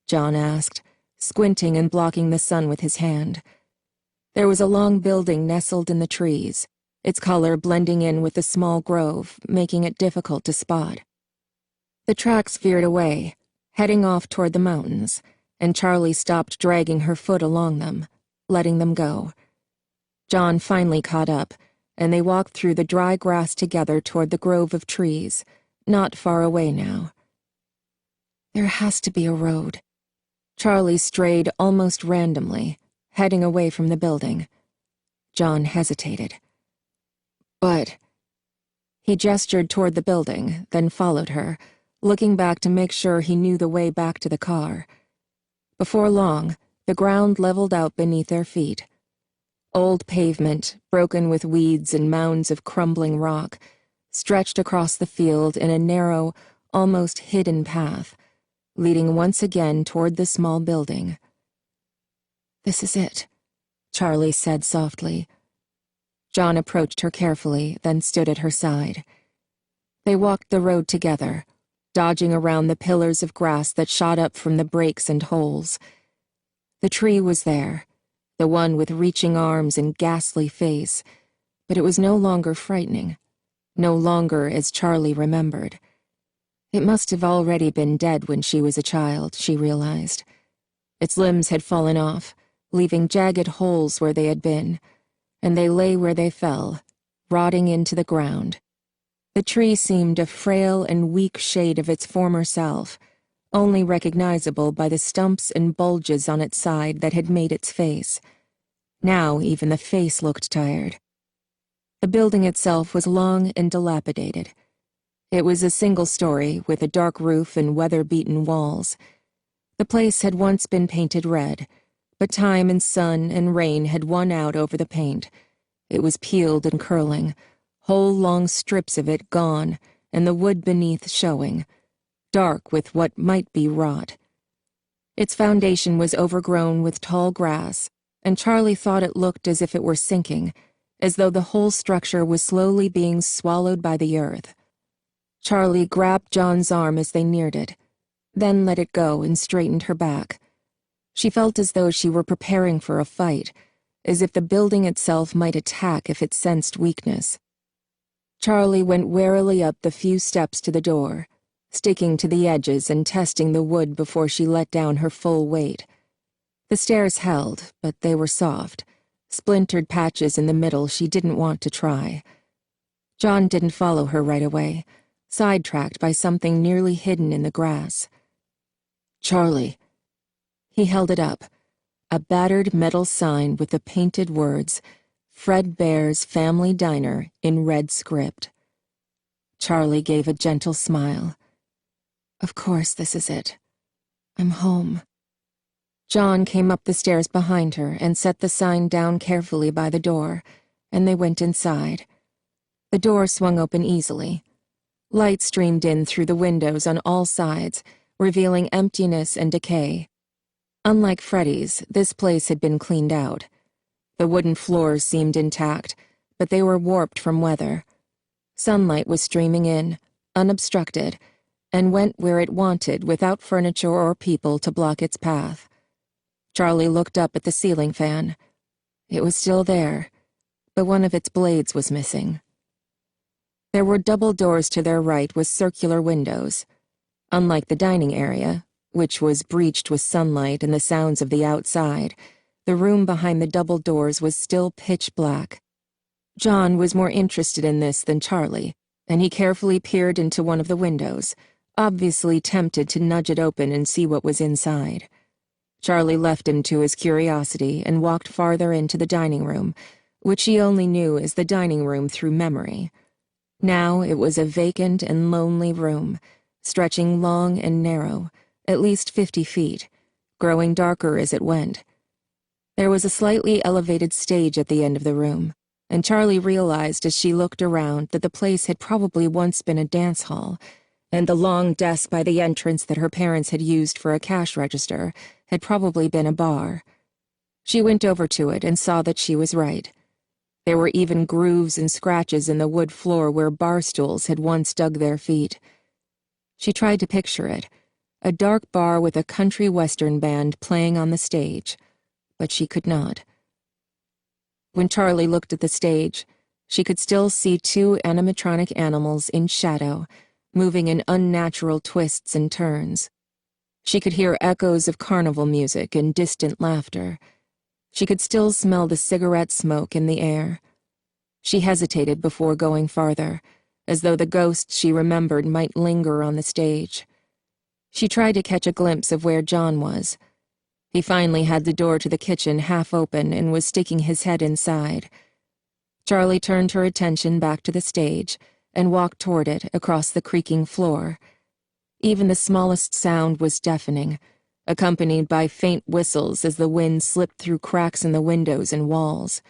John asked, squinting and blocking the sun with his hand. There was a long building nestled in the trees, its color blending in with the small grove, making it difficult to spot. The tracks veered away, heading off toward the mountains, and Charlie stopped dragging her foot along them, letting them go. John finally caught up, and they walked through the dry grass together toward the grove of trees, not far away now. There has to be a road. Charlie strayed almost randomly, heading away from the building. John hesitated. But... He gestured toward the building, then followed her, looking back to make sure he knew the way back to the car. Before long, the ground leveled out beneath their feet. Old pavement, broken with weeds and mounds of crumbling rock, stretched across the field in a narrow, almost hidden path, leading once again toward the small building. This is it, Charlie said softly. John approached her carefully, then stood at her side. They walked the road together, dodging around the pillars of grass that shot up from the breaks and holes. The tree was there, the one with reaching arms and ghastly face, but it was no longer frightening, no longer as Charlie remembered. It must have already been dead when she was a child, she realized. Its limbs had fallen off, leaving jagged holes where they had been, and they lay where they fell, rotting into the ground. The tree seemed a frail and weak shade of its former self, only recognizable by the stumps and bulges on its side that had made its face. Now even the face looked tired. The building itself was long and dilapidated. It was a single story with a dark roof and weather-beaten walls. The place had once been painted red, but time and sun and rain had won out over the paint. It was peeled and curling, whole long strips of it gone, and the wood beneath showing, dark with what might be rot. Its foundation was overgrown with tall grass, and Charlie thought it looked as if it were sinking, as though the whole structure was slowly being swallowed by the earth. Charlie grabbed John's arm as they neared it, then let it go and straightened her back. She felt as though she were preparing for a fight, as if the building itself might attack if it sensed weakness. Charlie went warily up the few steps to the door, sticking to the edges and testing the wood before she let down her full weight. The stairs held, but they were soft, splintered patches in the middle she didn't want to try. John didn't follow her right away, sidetracked by something nearly hidden in the grass. Charlie. He held it up, a battered metal sign with the painted words, Fred Bear's Family Diner, in red script. Charlie gave a gentle smile. Of course this is it. I'm home. John came up the stairs behind her and set the sign down carefully by the door, and they went inside. The door swung open easily. Light streamed in through the windows on all sides, revealing emptiness and decay. Unlike Freddy's, this place had been cleaned out. The wooden floors seemed intact, but they were warped from weather. Sunlight was streaming in, unobstructed, and went where it wanted without furniture or people to block its path. Charlie looked up at the ceiling fan. It was still there, but one of its blades was missing. There were double doors to their right with circular windows. Unlike the dining area, which was breached with sunlight and the sounds of the outside, The room behind the double doors was still pitch black. John was more interested in this than Charlie, and he carefully peered into one of the windows, obviously tempted to nudge it open and see what was inside. Charlie left him to his curiosity and walked farther into the dining room, which he only knew as the dining room through memory. Now it was a vacant and lonely room, stretching long and narrow, at least 50 feet, growing darker as it went. There was a slightly elevated stage at the end of the room, and Charlie realized as she looked around that the place had probably once been a dance hall, and the long desk by the entrance that her parents had used for a cash register had probably been a bar. She went over to it and saw that she was right. There were even grooves and scratches in the wood floor where bar stools had once dug their feet. She tried to picture it, a dark bar with a country western band playing on the stage, but she could not. When Charlie looked at the stage, she could still see two animatronic animals in shadow, moving in unnatural twists and turns. She could hear echoes of carnival music and distant laughter. She could still smell the cigarette smoke in the air. She hesitated before going farther, as though the ghosts she remembered might linger on the stage. She tried to catch a glimpse of where John was. He finally had the door to the kitchen half open and was sticking his head inside. Charlie turned her attention back to the stage and walked toward it across the creaking floor. Even the smallest sound was deafening, accompanied by faint whistles as the wind slipped through cracks in the windows and walls.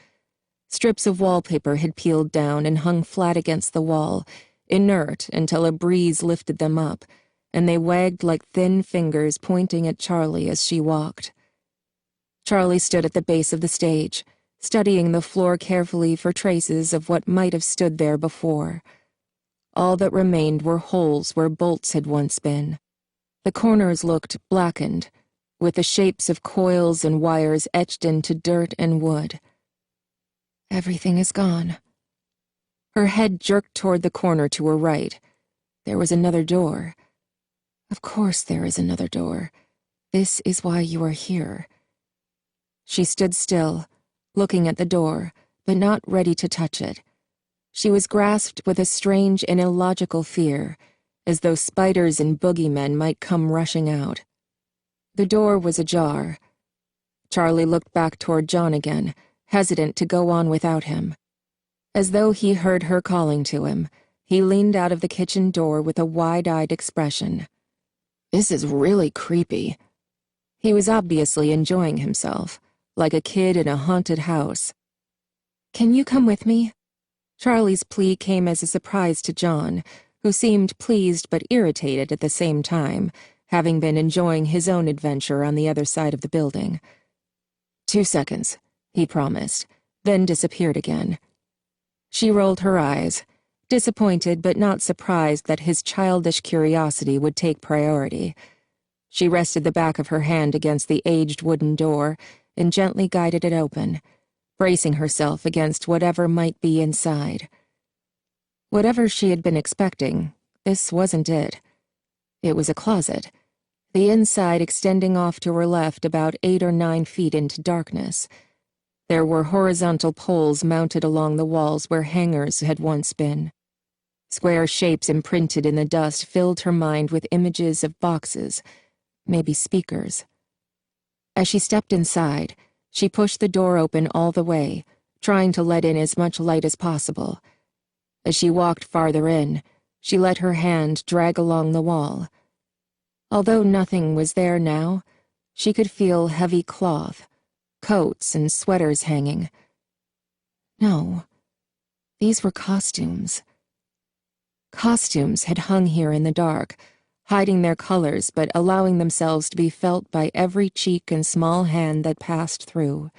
Strips of wallpaper had peeled down and hung flat against the wall, inert until a breeze lifted them up, and they wagged like thin fingers pointing at Charlie as she walked. Charlie stood at the base of the stage, studying the floor carefully for traces of what might have stood there before. All that remained were holes where bolts had once been. The corners looked blackened, with the shapes of coils and wires etched into dirt and wood. Everything is gone. Her head jerked toward the corner to her right. There was another door. Of course there is another door. This is why you are here. She stood still, looking at the door, but not ready to touch it. She was grasped with a strange and illogical fear, as though spiders and boogeymen might come rushing out. The door was ajar. Charlie looked back toward John again, hesitant to go on without him. As though he heard her calling to him, he leaned out of the kitchen door with a wide-eyed expression. This is really creepy. He was obviously enjoying himself, like a kid in a haunted house. Can you come with me? Charlie's plea came as a surprise to John, who seemed pleased but irritated at the same time, having been enjoying his own adventure on the other side of the building. 2 seconds, he promised, then disappeared again. She rolled her eyes, disappointed but not surprised that his childish curiosity would take priority. She rested the back of her hand against the aged wooden door and gently guided it open, bracing herself against whatever might be inside. Whatever she had been expecting, this wasn't it. It was a closet, the inside extending off to her left about 8 or 9 feet into darkness. There were horizontal poles mounted along the walls where hangers had once been. Square shapes imprinted in the dust filled her mind with images of boxes, maybe speakers. As she stepped inside, she pushed the door open all the way, trying to let in as much light as possible. As she walked farther in, she let her hand drag along the wall. Although nothing was there now, she could feel heavy cloth, coats and sweaters hanging. No, these were costumes. Costumes had hung here in the dark, hiding their colors but allowing themselves to be felt by every cheek and small hand that passed through.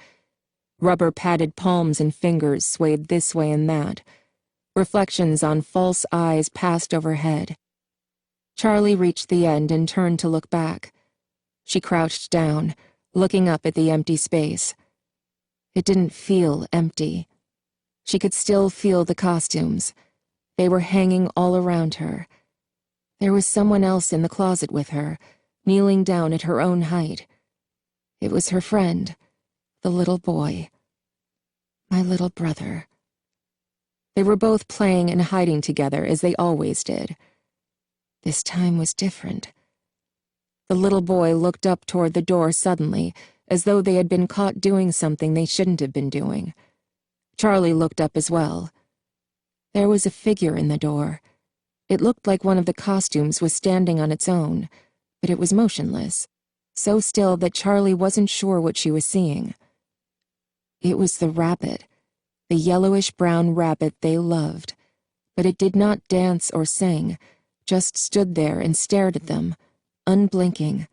Rubber-padded palms and fingers swayed this way and that. Reflections on false eyes passed overhead. Charlie reached the end and turned to look back. She crouched down, looking up at the empty space. It didn't feel empty. She could still feel the costumes. They were hanging all around her. There was someone else in the closet with her, kneeling down at her own height. It was her friend, The little boy. My little brother. They were both playing and hiding together as they always did. This time was different. The little boy looked up toward the door suddenly, as though they had been caught doing something they shouldn't have been doing. Charlie looked up as well. There was a figure in the door. It looked like one of the costumes was standing on its own, but it was motionless, so still that Charlie wasn't sure what she was seeing. It was the rabbit, the yellowish-brown rabbit they loved, but it did not dance or sing, just stood there and stared at them, unblinking.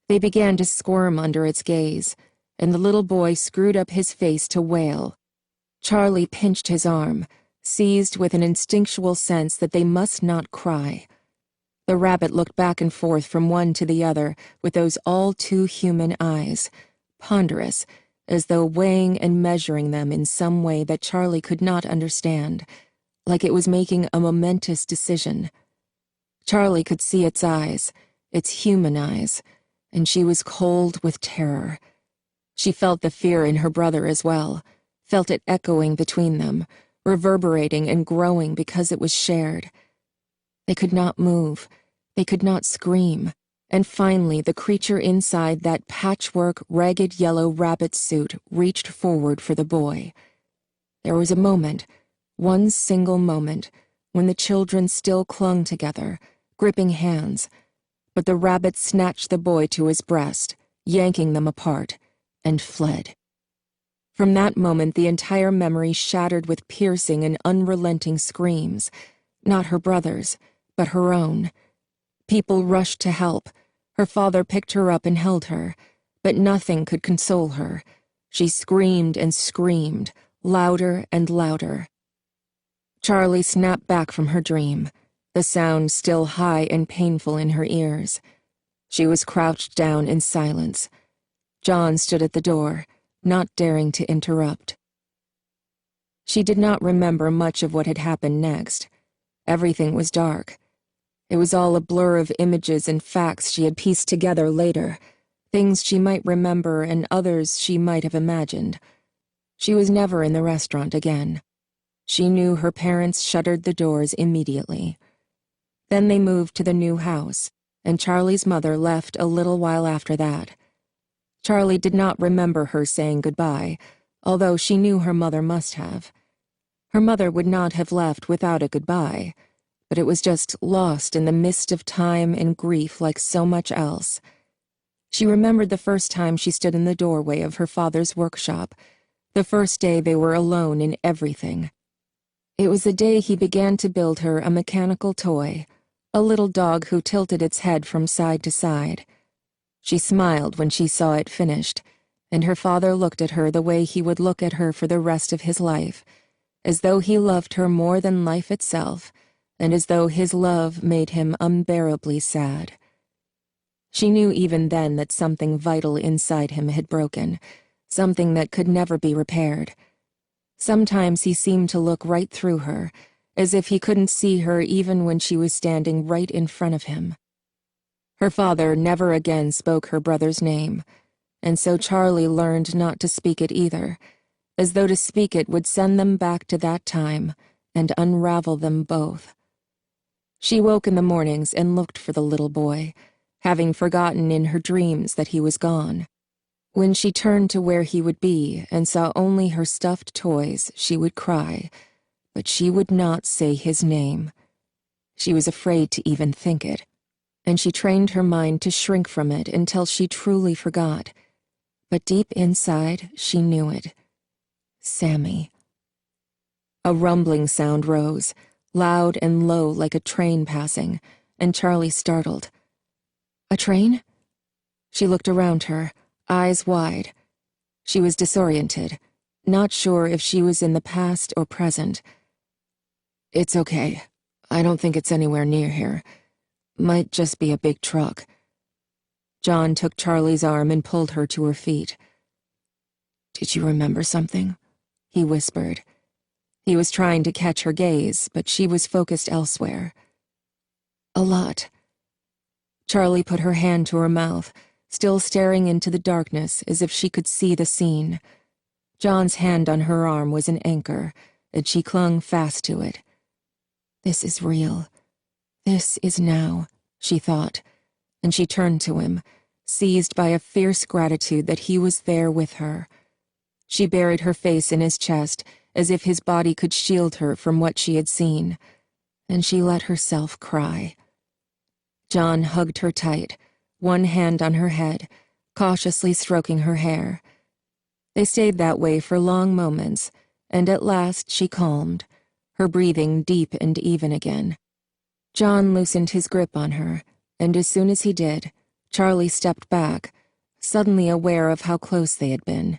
They began to squirm under its gaze, and the little boy screwed up his face to wail. Charlie pinched his arm, seized with an instinctual sense that they must not cry. The rabbit looked back and forth from one to the other with those all-too-human eyes, ponderous, as though weighing and measuring them in some way that Charlie could not understand, like it was making a momentous decision. Charlie could see its eyes, its human eyes, and she was cold with terror. She felt the fear in her brother as well, felt it echoing between them, reverberating and growing because it was shared. They could not move, they could not scream, and finally the creature inside that patchwork, ragged yellow rabbit suit reached forward for the boy. There was a moment, one single moment, when the children still clung together, gripping hands, but the rabbit snatched the boy to his breast, yanking them apart, and fled. From that moment the entire memory shattered with piercing and unrelenting screams, not her brother's, but her own. People rushed to help. Her father picked her up and held her, but nothing could console her. She screamed and screamed, louder and louder. Charlie snapped back from her dream, the sound still high and painful in her ears. She was crouched down in silence. John stood at the door, not daring to interrupt. She did not remember much of what had happened next. Everything was dark. It was all a blur of images and facts she had pieced together later, things she might remember and others she might have imagined. She was never in the restaurant again. She knew her parents shuttered the doors immediately. Then they moved to the new house, and Charlie's mother left a little while after that. Charlie did not remember her saying goodbye, although she knew her mother must have. Her mother would not have left without a goodbye, but it was just lost in the mist of time and grief like so much else. She remembered the first time she stood in the doorway of her father's workshop, the first day they were alone in everything. It was the day he began to build her a mechanical toy, a little dog who tilted its head from side to side. She smiled when she saw it finished, and her father looked at her the way he would look at her for the rest of his life, as though he loved her more than life itself, and as though his love made him unbearably sad. She knew even then that something vital inside him had broken, something that could never be repaired. Sometimes he seemed to look right through her, as if he couldn't see her even when she was standing right in front of him. Her father never again spoke her brother's name, and so Charlie learned not to speak it either, as though to speak it would send them back to that time and unravel them both. She woke in the mornings and looked for the little boy, having forgotten in her dreams that he was gone. When she turned to where he would be and saw only her stuffed toys, she would cry, but she would not say his name. She was afraid to even think it, and she trained her mind to shrink from it until she truly forgot. But deep inside, she knew it. Sammy. A rumbling sound rose, loud and low like a train passing, and Charlie startled. A train? She looked around her, eyes wide. She was disoriented, not sure if she was in the past or present. It's okay. I don't think it's anywhere near here. Might just be a big truck. John took Charlie's arm and pulled her to her feet. Did you remember something? He whispered. He was trying to catch her gaze, but she was focused elsewhere. A lot. Charlie put her hand to her mouth, still staring into the darkness as if she could see the scene. John's hand on her arm was an anchor, and she clung fast to it. This is real. This is now, she thought, and she turned to him, seized by a fierce gratitude that he was there with her. She buried her face in his chest, as if his body could shield her from what she had seen, and she let herself cry. John hugged her tight, one hand on her head, cautiously stroking her hair. They stayed that way for long moments, and at last she calmed, her breathing deep and even again. John loosened his grip on her, and as soon as he did, Charlie stepped back, suddenly aware of how close they had been.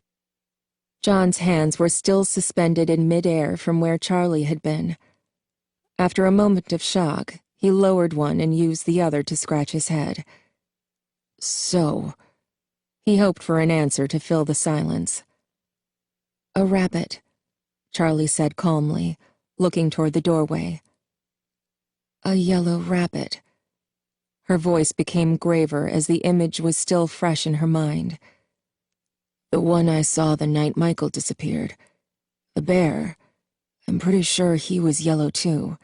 John's hands were still suspended in midair from where Charlie had been. After a moment of shock, he lowered one and used the other to scratch his head. So, he hoped for an answer to fill the silence. A rabbit, Charlie said calmly, looking toward the doorway. A yellow rabbit. Her voice became graver as the image was still fresh in her mind. The one I saw the night Michael disappeared. The bear. I'm pretty sure he was yellow too.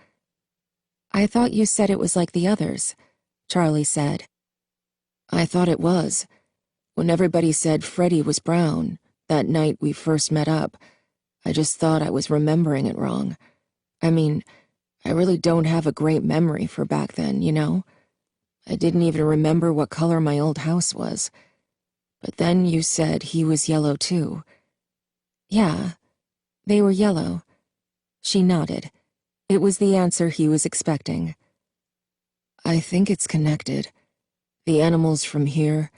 I thought you said it was like the others, Charlie said. I thought it was. When everybody said Freddy was brown, that night we first met up, I just thought I was remembering it wrong. I mean, I really don't have a great memory for back then, you know? I didn't even remember what color my old house was. But then you said he was yellow too. Yeah, they were yellow. She nodded. It was the answer he was expecting. I think it's connected. The animals from here,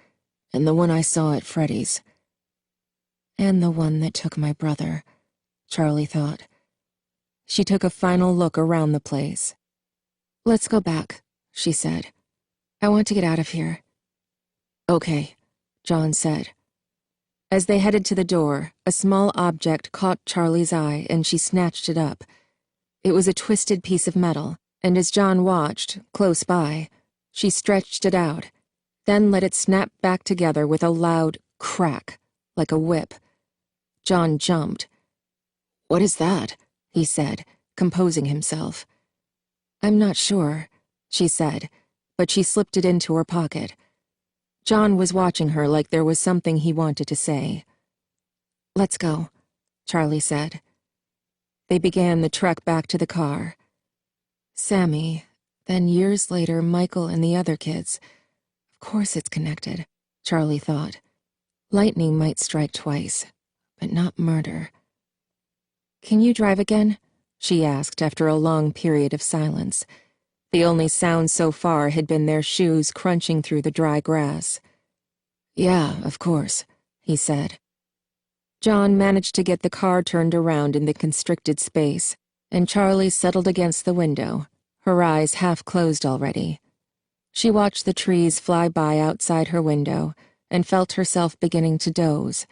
and the one I saw at Freddy's. And the one that took my brother, Charlie thought. She took a final look around the place. Let's go back, she said. I want to get out of here. Okay, John said. As they headed to the door, a small object caught Charlie's eye and she snatched it up. It was a twisted piece of metal, and as John watched, close by, she stretched it out, then let it snap back together with a loud crack, like a whip. John jumped. What is that? He said, composing himself. I'm not sure, she said, but she slipped it into her pocket. John was watching her like there was something he wanted to say. Let's go, Charlie said. They began the trek back to the car. Sammy, then years later Michael and the other kids. Of course it's connected, Charlie thought. Lightning might strike twice, but not murder. Can you drive again? She asked after a long period of silence. The only sound so far had been their shoes crunching through the dry grass. Yeah, of course, he said. John managed to get the car turned around in the constricted space, and Charlie settled against the window, her eyes half closed already. She watched the trees fly by outside her window and felt herself beginning to doze.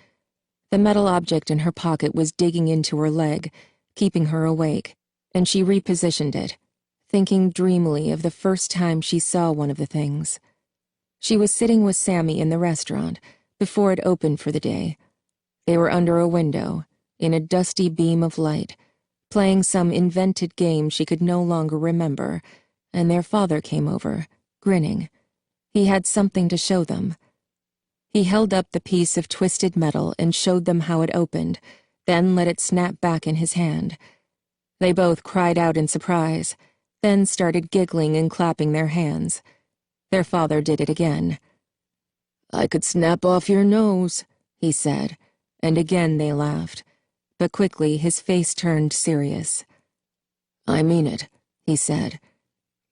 The metal object in her pocket was digging into her leg, keeping her awake, and she repositioned it, thinking dreamily of the first time she saw one of the things. She was sitting with Sammy in the restaurant before it opened for the day. They were under a window, in a dusty beam of light, playing some invented game she could no longer remember, and their father came over, grinning. He had something to show them. He held up the piece of twisted metal and showed them how it opened, then let it snap back in his hand. They both cried out in surprise, then started giggling and clapping their hands. Their father did it again. I could snap off your nose, he said, and again they laughed, but quickly his face turned serious. I mean it, he said.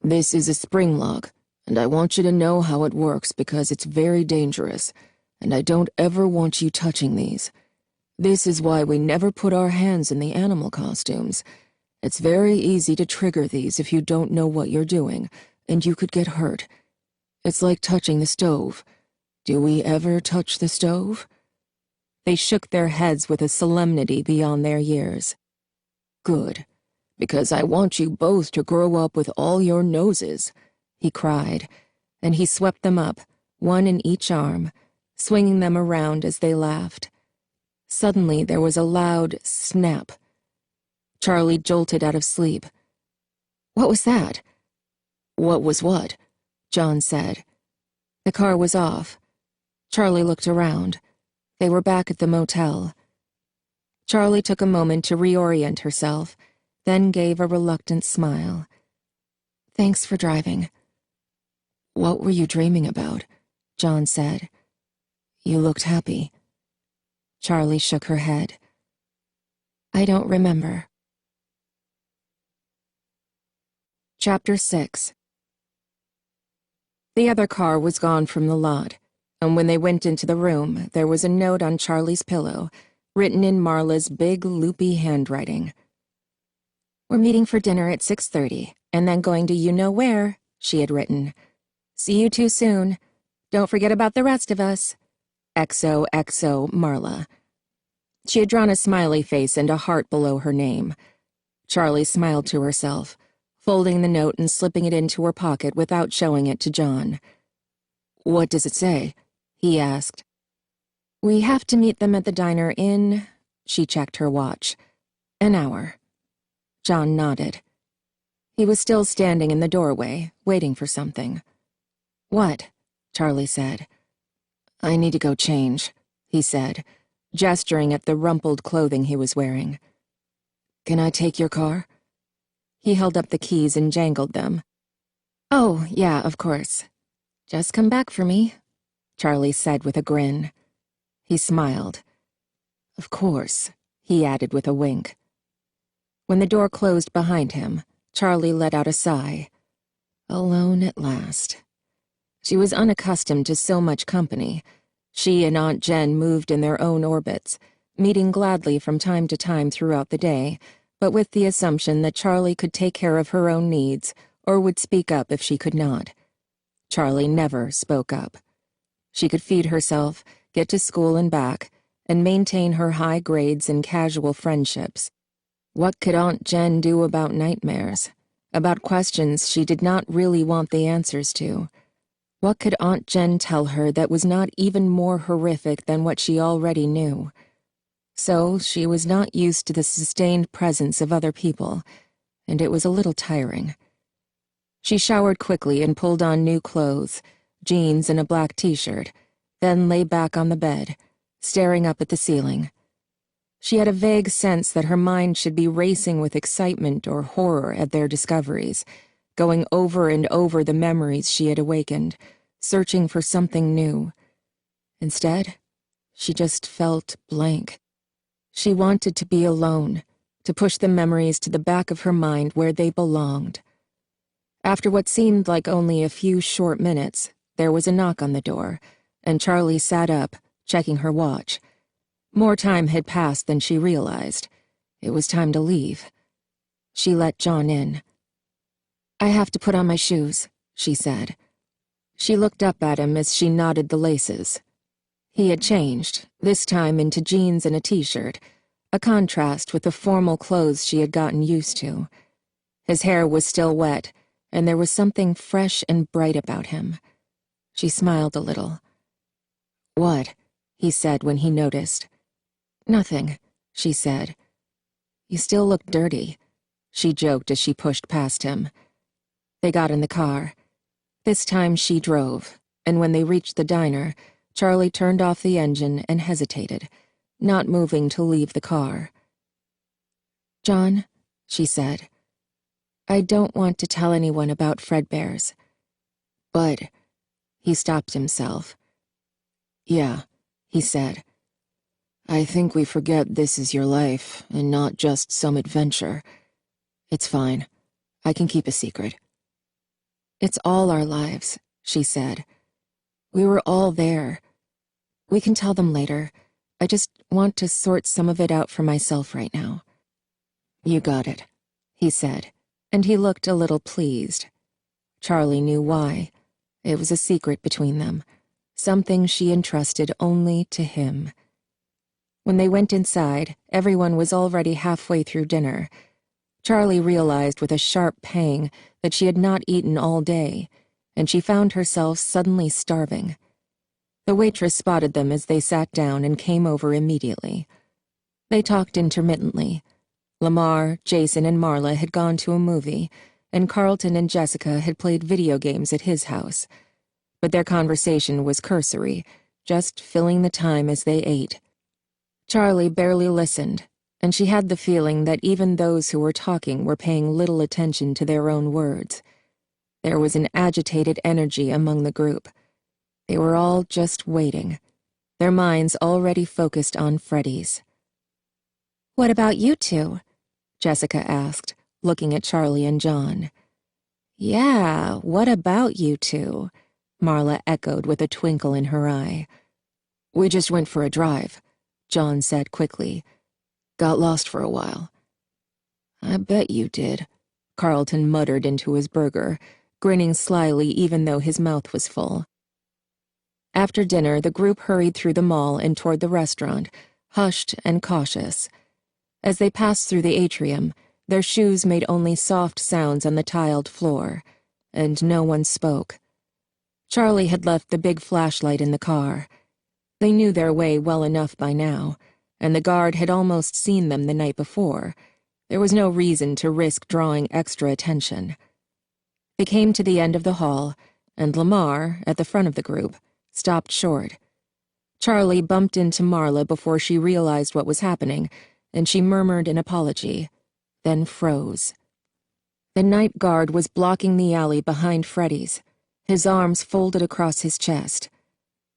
This is a spring lock, and I want you to know how it works because it's very dangerous, and I don't ever want you touching these. This is why we never put our hands in the animal costumes. It's very easy to trigger these if you don't know what you're doing, and you could get hurt. It's like touching the stove. Do we ever touch the stove? They shook their heads with a solemnity beyond their years. Good, because I want you both to grow up with all your noses, he cried, and he swept them up, one in each arm, swinging them around as they laughed. Suddenly, there was a loud snap. Charlie jolted out of sleep. "What was that?" "What was what?" John said. The car was off. Charlie looked around. They were back at the motel. Charlie took a moment to reorient herself, then gave a reluctant smile. "Thanks for driving." "What were you dreaming about?" John said. "You looked happy." Charlie shook her head. "I don't remember." Chapter 6. The other car was gone from the lot, and when they went into the room, there was a note on Charlie's pillow, written in Marla's big, loopy handwriting. "We're meeting for dinner at 6:30, and then going to you-know-where," she had written. "See you too soon. Don't forget about the rest of us. XOXO Marla." She had drawn a smiley face and a heart below her name. Charlie smiled to herself, folding the note and slipping it into her pocket without showing it to John. "What does it say?" he asked. "We have to meet them at the diner in," she checked her watch, "an hour." John nodded. He was still standing in the doorway, waiting for something. "What?" Charlie said. "I need to go change," he said, gesturing at the rumpled clothing he was wearing. "Can I take your car?" He held up the keys and jangled them. "Oh, yeah, of course. Just come back for me," Charlie said with a grin. He smiled. "Of course," he added with a wink. When the door closed behind him, Charlie let out a sigh. Alone at last. She was unaccustomed to so much company. She and Aunt Jen moved in their own orbits, meeting gladly from time to time throughout the day, but with the assumption that Charlie could take care of her own needs or would speak up if she could not. Charlie never spoke up. She could feed herself, get to school and back, and maintain her high grades and casual friendships. What could Aunt Jen do about nightmares? About questions she did not really want the answers to? What could Aunt Jen tell her that was not even more horrific than what she already knew? So she was not used to the sustained presence of other people, and it was a little tiring. She showered quickly and pulled on new clothes, jeans and a black t-shirt, then lay back on the bed, staring up at the ceiling. She had a vague sense that her mind should be racing with excitement or horror at their discoveries, going over and over the memories she had awakened, searching for something new. Instead, she just felt blank. She wanted to be alone, to push the memories to the back of her mind where they belonged. After what seemed like only a few short minutes, there was a knock on the door, and Charlie sat up, checking her watch. More time had passed than she realized. It was time to leave. She let John in. "I have to put on my shoes," she said. She looked up at him as she knotted the laces. He had changed, this time into jeans and a t-shirt, a contrast with the formal clothes she had gotten used to. His hair was still wet, and there was something fresh and bright about him. She smiled a little. "What?" he said when he noticed. "Nothing," she said. "You still look dirty," she joked as she pushed past him. They got in the car. This time she drove, and when they reached the diner, Charlie turned off the engine and hesitated, not moving to leave the car. "John," she said, "I don't want to tell anyone about Fredbear's." "But—" He stopped himself. "Yeah," he said. "I think we forget this is your life and not just some adventure. It's fine. I can keep a secret." "It's all our lives," she said. "We were all there. We can tell them later. I just want to sort some of it out for myself right now." "You got it," he said, and he looked a little pleased. Charlie knew why. It was a secret between them, something she entrusted only to him. When they went inside, everyone was already halfway through dinner. Charlie realized with a sharp pang that she had not eaten all day, and she found herself suddenly starving. The waitress spotted them as they sat down and came over immediately. They talked intermittently. Lamar, Jason, and Marla had gone to a movie, and Carlton and Jessica had played video games at his house. But their conversation was cursory, just filling the time as they ate. Charlie barely listened, and she had the feeling that even those who were talking were paying little attention to their own words. There was an agitated energy among the group. They were all just waiting, their minds already focused on Freddy's. "What about you two?" Jessica asked, looking at Charlie and John. "Yeah, what about you two?" Marla echoed with a twinkle in her eye. "We just went for a drive," John said quickly. "Got lost for a while." "I bet you did," Carlton muttered into his burger, grinning slyly even though his mouth was full. After dinner, the group hurried through the mall and toward the restaurant, hushed and cautious. As they passed through the atrium, their shoes made only soft sounds on the tiled floor, and no one spoke. Charlie had left the big flashlight in the car. They knew their way well enough by now, and the guard had almost seen them the night before. There was no reason to risk drawing extra attention. They came to the end of the hall, and Lamar, at the front of the group, stopped short. Charlie bumped into Marla before she realized what was happening, and she murmured an apology, then froze. The night guard was blocking the alley behind Freddy's, his arms folded across his chest.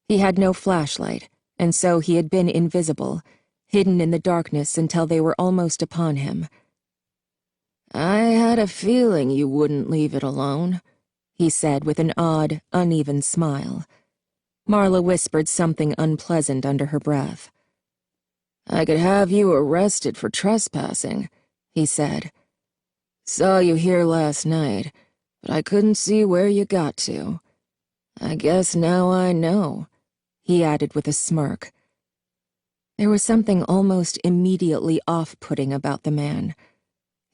He had no flashlight, and so he had been invisible, hidden in the darkness until they were almost upon him. "I had a feeling you wouldn't leave it alone," he said with an odd, uneven smile. Marla whispered something unpleasant under her breath. "I could have you arrested for trespassing," he said. "Saw you here last night, but I couldn't see where you got to. I guess now I know," he added with a smirk. There was something almost immediately off-putting about the man.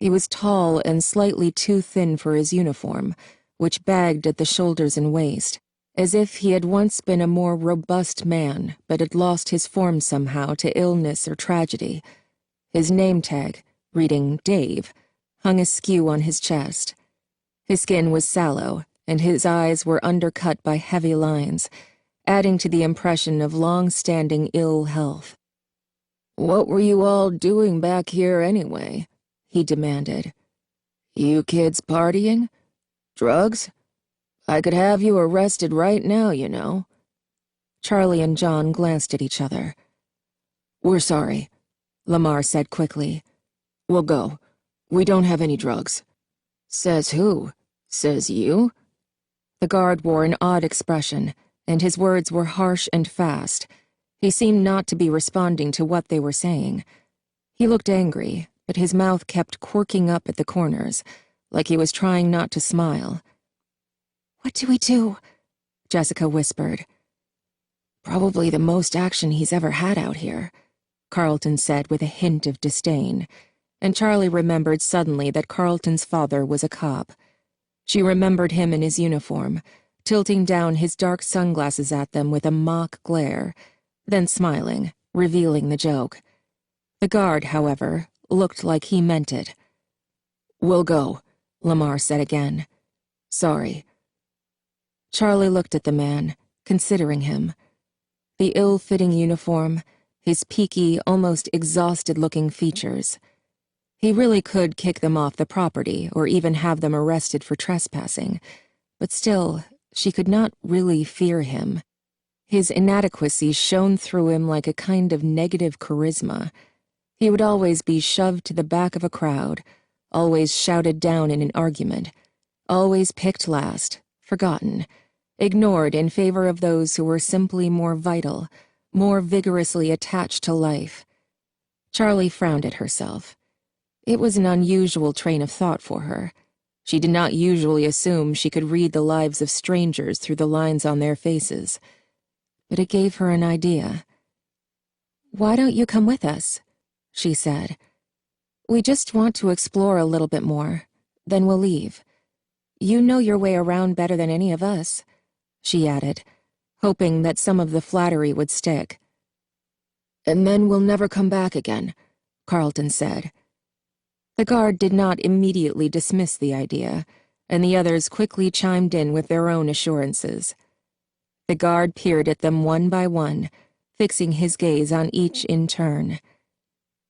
He was tall and slightly too thin for his uniform, which bagged at the shoulders and waist, as if he had once been a more robust man but had lost his form somehow to illness or tragedy. His name tag, reading Dave, hung askew on his chest. His skin was sallow, and his eyes were undercut by heavy lines, adding to the impression of long-standing ill health. "What were you all doing back here anyway?" he demanded. "You kids partying? Drugs? I could have you arrested right now, you know." Charlie and John glanced at each other. "We're sorry," Lamar said quickly. "We'll go. We don't have any drugs." "Says who? Says you?" The guard wore an odd expression, and his words were harsh and fast. He seemed not to be responding to what they were saying. He looked angry, but his mouth kept quirking up at the corners, like he was trying not to smile. "What do we do?" Jessica whispered. "Probably the most action he's ever had out here," Carlton said with a hint of disdain, and Charlie remembered suddenly that Carlton's father was a cop. She remembered him in his uniform, tilting down his dark sunglasses at them with a mock glare, then smiling, revealing the joke. The guard, however, looked like he meant it. "We'll go," Lamar said again. "Sorry." Charlie looked at the man, considering him. The ill-fitting uniform, his peaky, almost exhausted-looking features. He really could kick them off the property or even have them arrested for trespassing, but still, she could not really fear him. His inadequacy shone through him like a kind of negative charisma. He would always be shoved to the back of a crowd, always shouted down in an argument, always picked last, forgotten, ignored in favor of those who were simply more vital, more vigorously attached to life. Charlie frowned at herself. It was an unusual train of thought for her. She did not usually assume she could read the lives of strangers through the lines on their faces. But it gave her an idea. "Why don't you come with us?" she said. "We just want to explore a little bit more. Then we'll leave. You know your way around better than any of us," she added, hoping that some of the flattery would stick. "And then we'll never come back again," Carlton said. The guard did not immediately dismiss the idea, and the others quickly chimed in with their own assurances. The guard peered at them one by one, fixing his gaze on each in turn.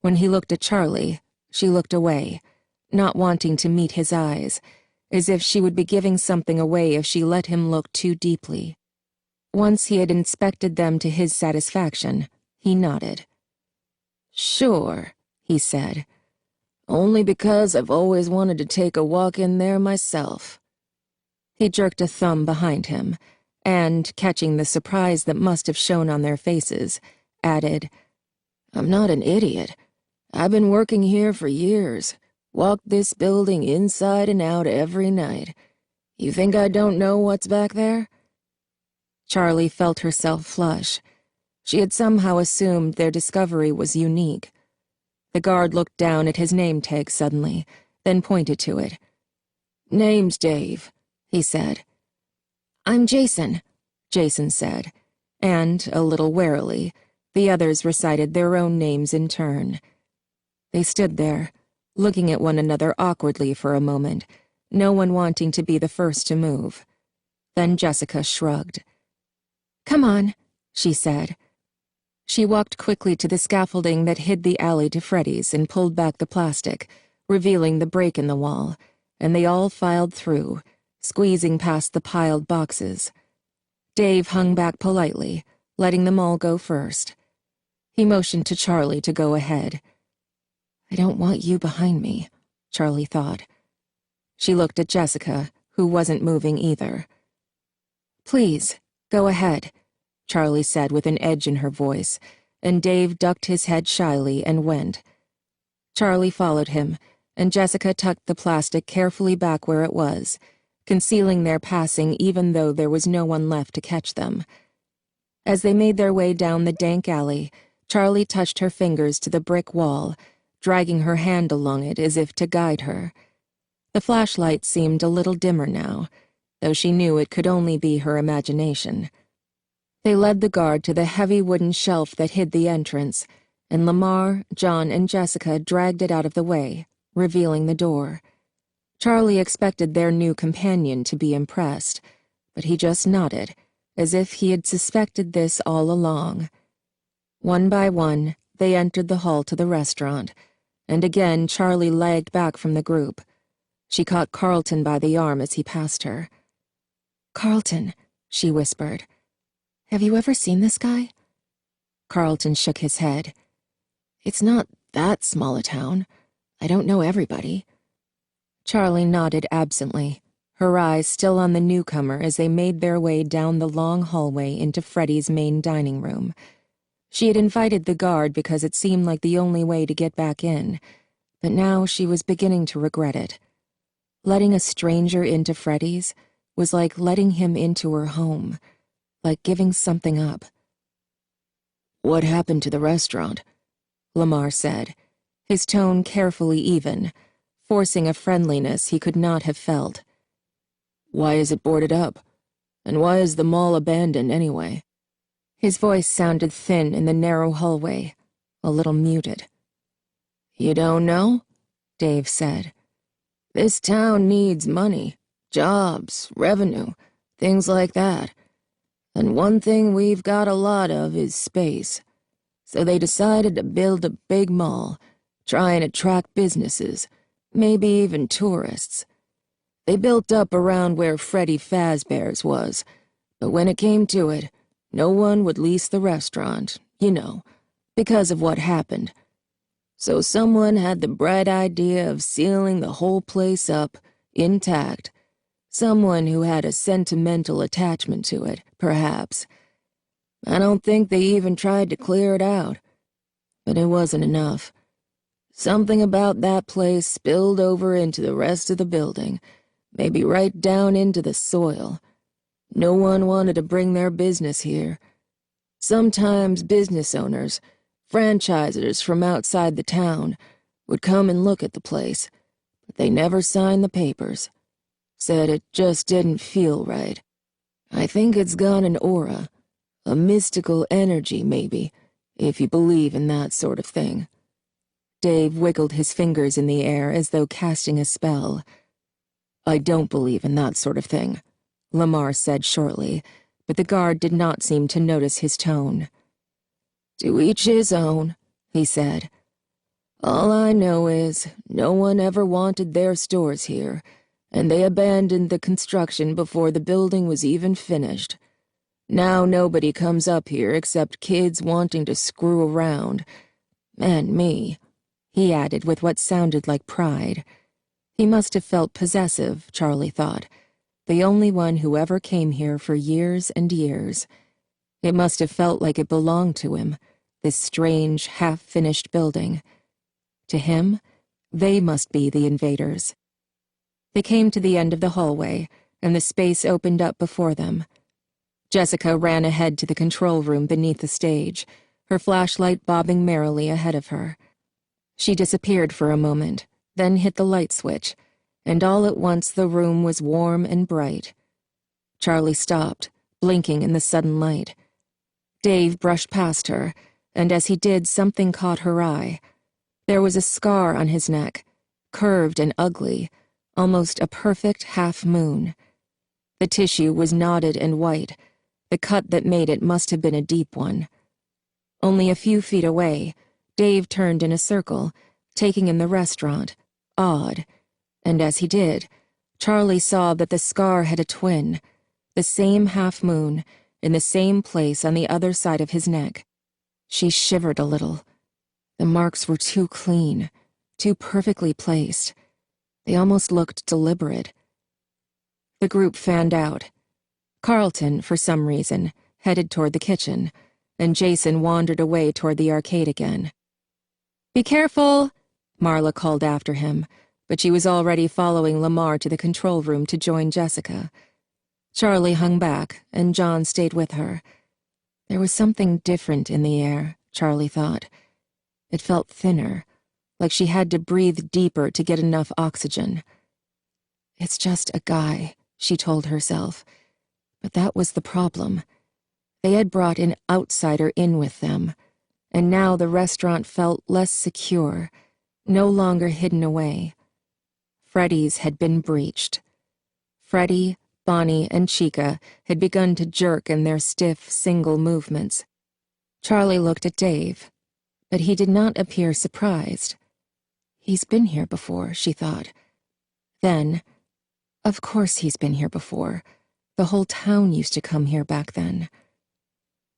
When he looked at Charlie, she looked away, not wanting to meet his eyes, as if she would be giving something away if she let him look too deeply. Once he had inspected them to his satisfaction, he nodded. "Sure," he said. "Only because I've always wanted to take a walk in there myself." He jerked a thumb behind him, and, catching the surprise that must have shown on their faces, added, "I'm not an idiot. I've been working here for years, walked this building inside and out every night. You think I don't know what's back there?" Charlie felt herself flush. She had somehow assumed their discovery was unique. The guard looked down at his name tag suddenly, then pointed to it. "Name's Dave," he said. "I'm Jason," Jason said, and, a little warily, the others recited their own names in turn. They stood there, looking at one another awkwardly for a moment, no one wanting to be the first to move. Then Jessica shrugged. "Come on," she said. She walked quickly to the scaffolding that hid the alley to Freddy's and pulled back the plastic, revealing the break in the wall, and they all filed through, squeezing past the piled boxes. Dave hung back politely, letting them all go first. He motioned to Charlie to go ahead. "I don't want you behind me," Charlie thought. She looked at Jessica, who wasn't moving either. "Please, go ahead," Charlie said with an edge in her voice, and Dave ducked his head shyly and went. Charlie followed him, and Jessica tucked the plastic carefully back where it was, concealing their passing even though there was no one left to catch them. As they made their way down the dank alley, Charlie touched her fingers to the brick wall, dragging her hand along it as if to guide her. The flashlight seemed a little dimmer now, though she knew it could only be her imagination. They led the guard to the heavy wooden shelf that hid the entrance, and Lamar, John, and Jessica dragged it out of the way, revealing the door. Charlie expected their new companion to be impressed, but he just nodded, as if he had suspected this all along. One by one, they entered the hall to the restaurant, and again Charlie lagged back from the group. She caught Carlton by the arm as he passed her. "Carlton," she whispered. "Have you ever seen this guy?" Carlton shook his head. "It's not that small a town. I don't know everybody." Charlie nodded absently, her eyes still on the newcomer as they made their way down the long hallway into Freddy's main dining room. She had invited the guard because it seemed like the only way to get back in, but now she was beginning to regret it. Letting a stranger into Freddy's was like letting him into her home, like giving something up. "What happened to the restaurant?" Lamar said, his tone carefully even, forcing a friendliness he could not have felt. "Why is it boarded up? And why is the mall abandoned anyway?" His voice sounded thin in the narrow hallway, a little muted. "You don't know?" Dave said. "This town needs money, jobs, revenue, things like that. And one thing we've got a lot of is space. So they decided to build a big mall, try and attract businesses, maybe even tourists. They built up around where Freddy Fazbear's was, but when it came to it, no one would lease the restaurant, you know, because of what happened. So someone had the bright idea of sealing the whole place up, intact. Someone who had a sentimental attachment to it, perhaps. I don't think they even tried to clear it out. But it wasn't enough. Something about that place spilled over into the rest of the building, maybe right down into the soil. No one wanted to bring their business here. Sometimes business owners, franchisers from outside the town, would come and look at the place, but they never signed the papers. Said it just didn't feel right. I think it's got an aura, A mystical energy, maybe, if you believe in that sort of thing." Dave wiggled his fingers in the air as though casting a spell. "I don't believe in that sort of thing," Lamar said shortly, but the guard did not seem to notice his tone. "To each his own," he said. "All I know is no one ever wanted their stores here, and they abandoned the construction before the building was even finished. Now nobody comes up here except kids wanting to screw around. And me," he added with what sounded like pride. He must have felt possessive, Charlie thought, the only one who ever came here for years and years. It must have felt like it belonged to him, this strange, half-finished building. To him, they must be the invaders. They came to the end of the hallway, and the space opened up before them. Jessica ran ahead to the control room beneath the stage, her flashlight bobbing merrily ahead of her. She disappeared for a moment, then hit the light switch, and all at once the room was warm and bright. Charlie stopped, blinking in the sudden light. Dave brushed past her, and as he did, something caught her eye. There was a scar on his neck, curved and ugly, almost a perfect half-moon. The tissue was knotted and white. The cut that made it must have been a deep one. Only a few feet away, Dave turned in a circle, taking in the restaurant, awed, and as he did, Charlie saw that the scar had a twin, the same half-moon, in the same place on the other side of his neck. She shivered a little. The marks were too clean, too perfectly placed. They almost looked deliberate. The group fanned out. Carlton, for some reason, headed toward the kitchen, and Jason wandered away toward the arcade again. "Be careful," Marla called after him, but she was already following Lamar to the control room to join Jessica. Charlie hung back, and John stayed with her. There was something different in the air, Charlie thought. It felt thinner, like she had to breathe deeper to get enough oxygen. It's just a guy, she told herself. But that was the problem. They had brought an outsider in with them, and now the restaurant felt less secure, no longer hidden away. Freddy's had been breached. Freddy, Bonnie, and Chica had begun to jerk in their stiff, single movements. Charlie looked at Dave, but he did not appear surprised. He's been here before, she thought. Then, of course he's been here before. The whole town used to come here back then.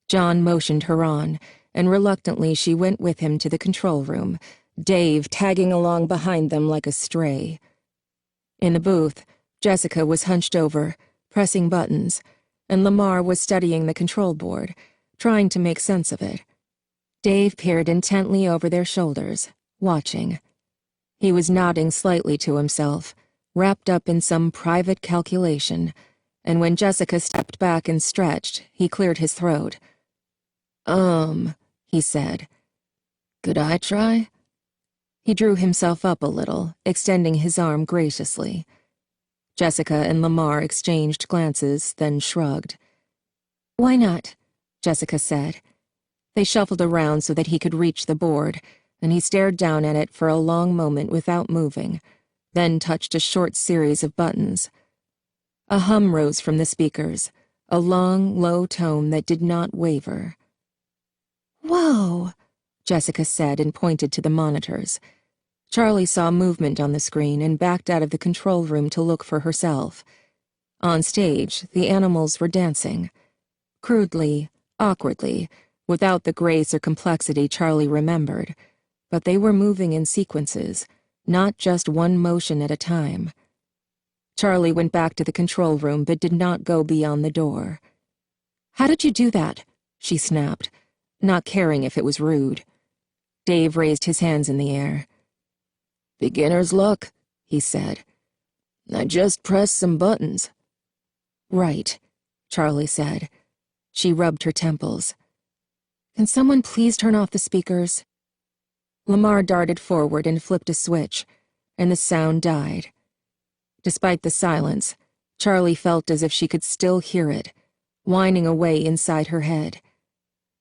John motioned her on, and reluctantly she went with him to the control room, Dave tagging along behind them like a stray. In the booth, Jessica was hunched over, pressing buttons, and Lamar was studying the control board, trying to make sense of it. Dave peered intently over their shoulders, watching. He was nodding slightly to himself, wrapped up in some private calculation, and when Jessica stepped back and stretched, he cleared his throat. He said. "Could I try?" He drew himself up a little, extending his arm graciously. Jessica and Lamar exchanged glances, then shrugged. "Why not?" Jessica said. They shuffled around so that he could reach the board, and he stared down at it for a long moment without moving, then touched a short series of buttons. A hum rose from the speakers, a long, low tone that did not waver. "Whoa," Jessica said and pointed to the monitors. Charlie saw movement on the screen and backed out of the control room to look for herself. On stage, the animals were dancing. Crudely, awkwardly, without the grace or complexity Charlie remembered, but they were moving in sequences, not just one motion at a time. Charlie went back to the control room but did not go beyond the door. "How did you do that?" she snapped, not caring if it was rude. Dave raised his hands in the air. "Beginner's luck," he said. "I just pressed some buttons." "Right," Charlie said. She rubbed her temples. "Can someone please turn off the speakers?" Lamar darted forward and flipped a switch, and the sound died. Despite the silence, Charlie felt as if she could still hear it, whining away inside her head.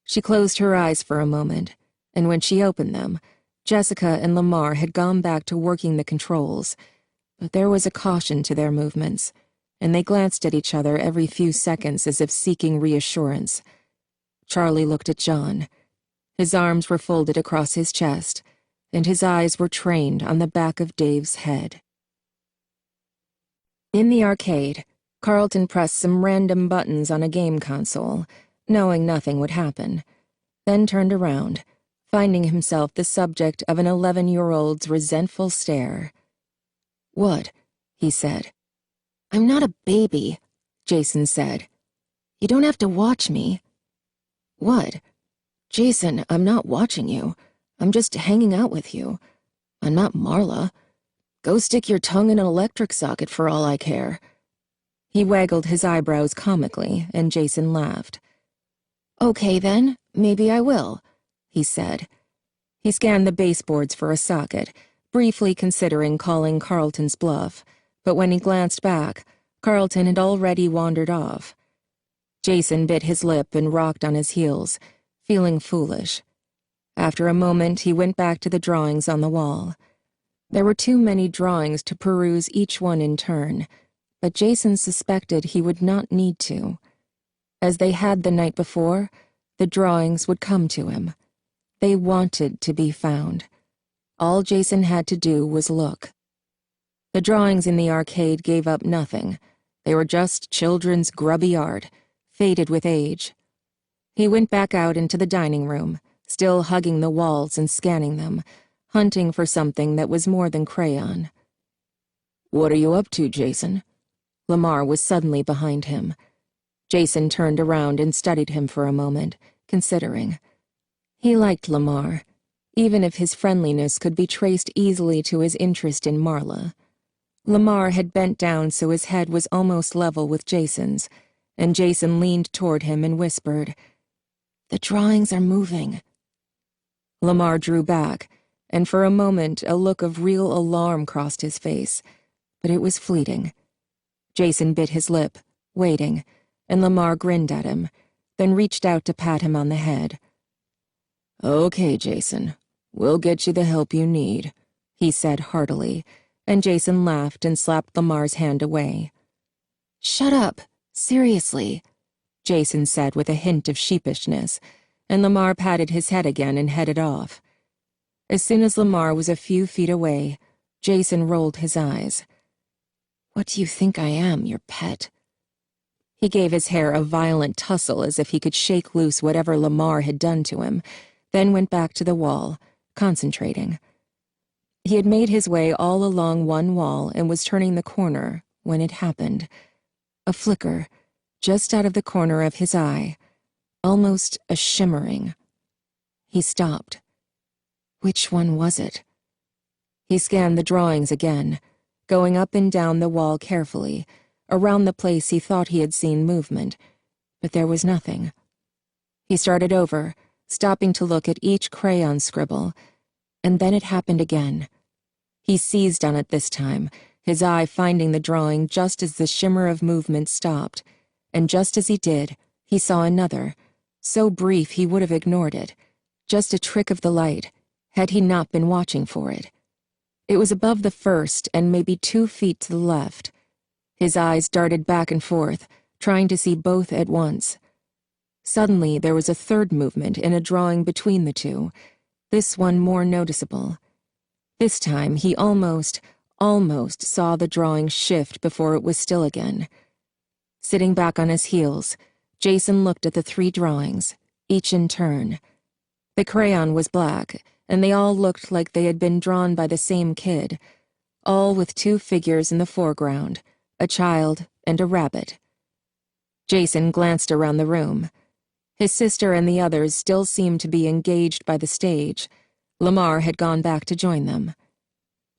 She closed her eyes for a moment, and when she opened them, Jessica and Lamar had gone back to working the controls, but there was a caution to their movements, and they glanced at each other every few seconds as if seeking reassurance. Charlie looked at John. His arms were folded across his chest, and his eyes were trained on the back of Dave's head. In the arcade, Carlton pressed some random buttons on a game console, knowing nothing would happen, then turned around, finding himself the subject of an 11-year-old's resentful stare. "What?" he said. "I'm not a baby," Jason said. "You don't have to watch me." "What?" "Jason, I'm not watching you. I'm just hanging out with you. I'm not Marla. Go stick your tongue in an electric socket for all I care." He waggled his eyebrows comically, and Jason laughed. "Okay then, maybe I will," he said. He scanned the baseboards for a socket, briefly considering calling Carlton's bluff, but when he glanced back, Carlton had already wandered off. Jason bit his lip and rocked on his heels, feeling foolish. After a moment, he went back to the drawings on the wall. There were too many drawings to peruse each one in turn, but Jason suspected he would not need to. As they had the night before, the drawings would come to him. They wanted to be found. All Jason had to do was look. The drawings in the arcade gave up nothing. They were just children's grubby art, faded with age. He went back out into the dining room, still hugging the walls and scanning them, hunting for something that was more than crayon. "What are you up to, Jason?" Lamar was suddenly behind him. Jason turned around and studied him for a moment, considering. He liked Lamar, even if his friendliness could be traced easily to his interest in Marla. Lamar had bent down so his head was almost level with Jason's, and Jason leaned toward him and whispered, "The drawings are moving." Lamar drew back, and for a moment a look of real alarm crossed his face, but it was fleeting. Jason bit his lip, waiting, and Lamar grinned at him, then reached out to pat him on the head. "Okay, Jason, we'll get you the help you need," he said heartily, and Jason laughed and slapped Lamar's hand away. "Shut up, seriously," Jason said with a hint of sheepishness, and Lamar patted his head again and headed off. As soon as Lamar was a few feet away, Jason rolled his eyes. "What do you think I am, your pet?" He gave his hair a violent tussle as if he could shake loose whatever Lamar had done to him, then went back to the wall, concentrating. He had made his way all along one wall and was turning the corner when it happened. A flicker, just out of the corner of his eye, almost a shimmering. He stopped. Which one was it? He scanned the drawings again, going up and down the wall carefully, around the place he thought he had seen movement, but there was nothing. He started over, stopping to look at each crayon scribble, and then it happened again. He seized on it this time, his eye finding the drawing just as the shimmer of movement stopped, and just as he did, he saw another, so brief he would have ignored it, just a trick of the light, had he not been watching for it. It was above the first and maybe 2 feet to the left. His eyes darted back and forth, trying to see both at once. Suddenly, there was a third movement in a drawing between the two, this one more noticeable. This time, he almost saw the drawing shift before it was still again. Sitting back on his heels, Jason looked at the 3 drawings, each in turn. The crayon was black, and they all looked like they had been drawn by the same kid, all with 2 figures in the foreground, a child and a rabbit. Jason glanced around the room. His sister and the others still seemed to be engaged by the stage. Lamar had gone back to join them.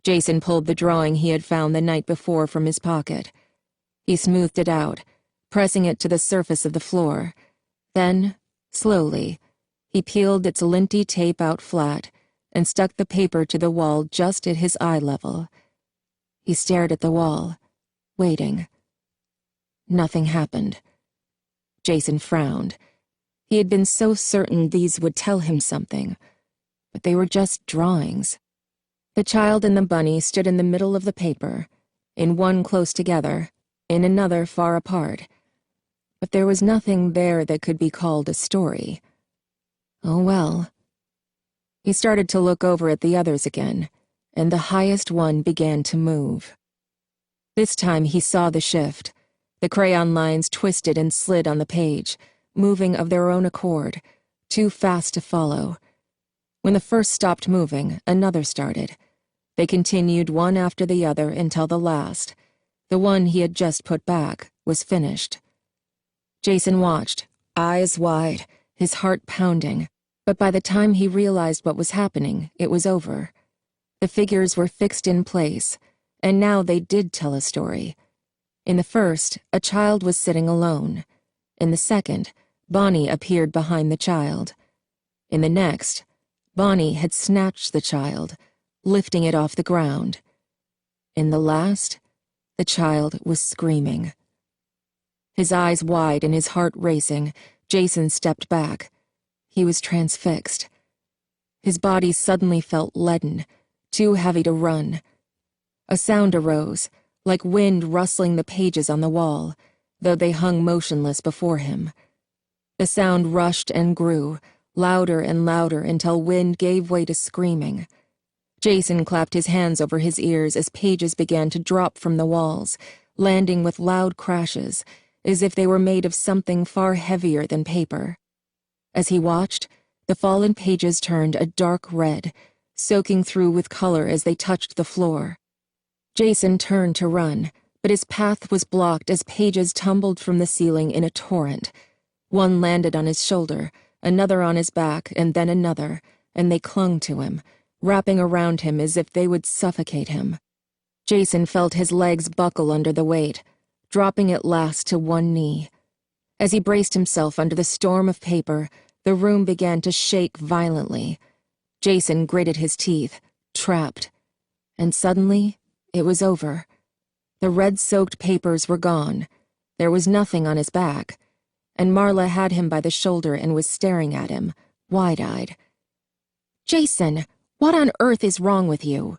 Jason pulled the drawing he had found the night before from his pocket. He smoothed it out, pressing it to the surface of the floor. Then, slowly, he peeled its linty tape out flat and stuck the paper to the wall just at his eye level. He stared at the wall, waiting. Nothing happened. Jason frowned. He had been so certain these would tell him something, but they were just drawings. The child and the bunny stood in the middle of the paper, in one close together, in another far apart. But there was nothing there that could be called a story. Oh well. He started to look over at the others again, and the highest one began to move. This time he saw the shift. The crayon lines twisted and slid on the page, moving of their own accord, too fast to follow. When the first stopped moving, another started. They continued one after the other until the last, the one he had just put back, was finished. Jason watched, eyes wide, his heart pounding, but by the time he realized what was happening, it was over. The figures were fixed in place, and now they did tell a story. In the first, a child was sitting alone. In the second, Bonnie appeared behind the child. In the next, Bonnie had snatched the child, lifting it off the ground. In the last, the child was screaming. His eyes wide and his heart racing, Jason stepped back. He was transfixed. His body suddenly felt leaden, too heavy to run. A sound arose, like wind rustling the pages on the wall, though they hung motionless before him. The sound rushed and grew, louder and louder until wind gave way to screaming. Jason clapped his hands over his ears as pages began to drop from the walls, landing with loud crashes, as if they were made of something far heavier than paper. As he watched, the fallen pages turned a dark red, soaking through with color as they touched the floor. Jason turned to run, but his path was blocked as pages tumbled from the ceiling in a torrent. One landed on his shoulder, another on his back, and then another, and they clung to him, wrapping around him as if they would suffocate him. Jason felt his legs buckle under the weight, dropping at last to one knee. As he braced himself under the storm of paper, the room began to shake violently. Jason gritted his teeth, trapped. And suddenly, it was over. The red-soaked papers were gone. There was nothing on his back, and Marla had him by the shoulder and was staring at him, wide-eyed. "Jason, what on earth is wrong with you?"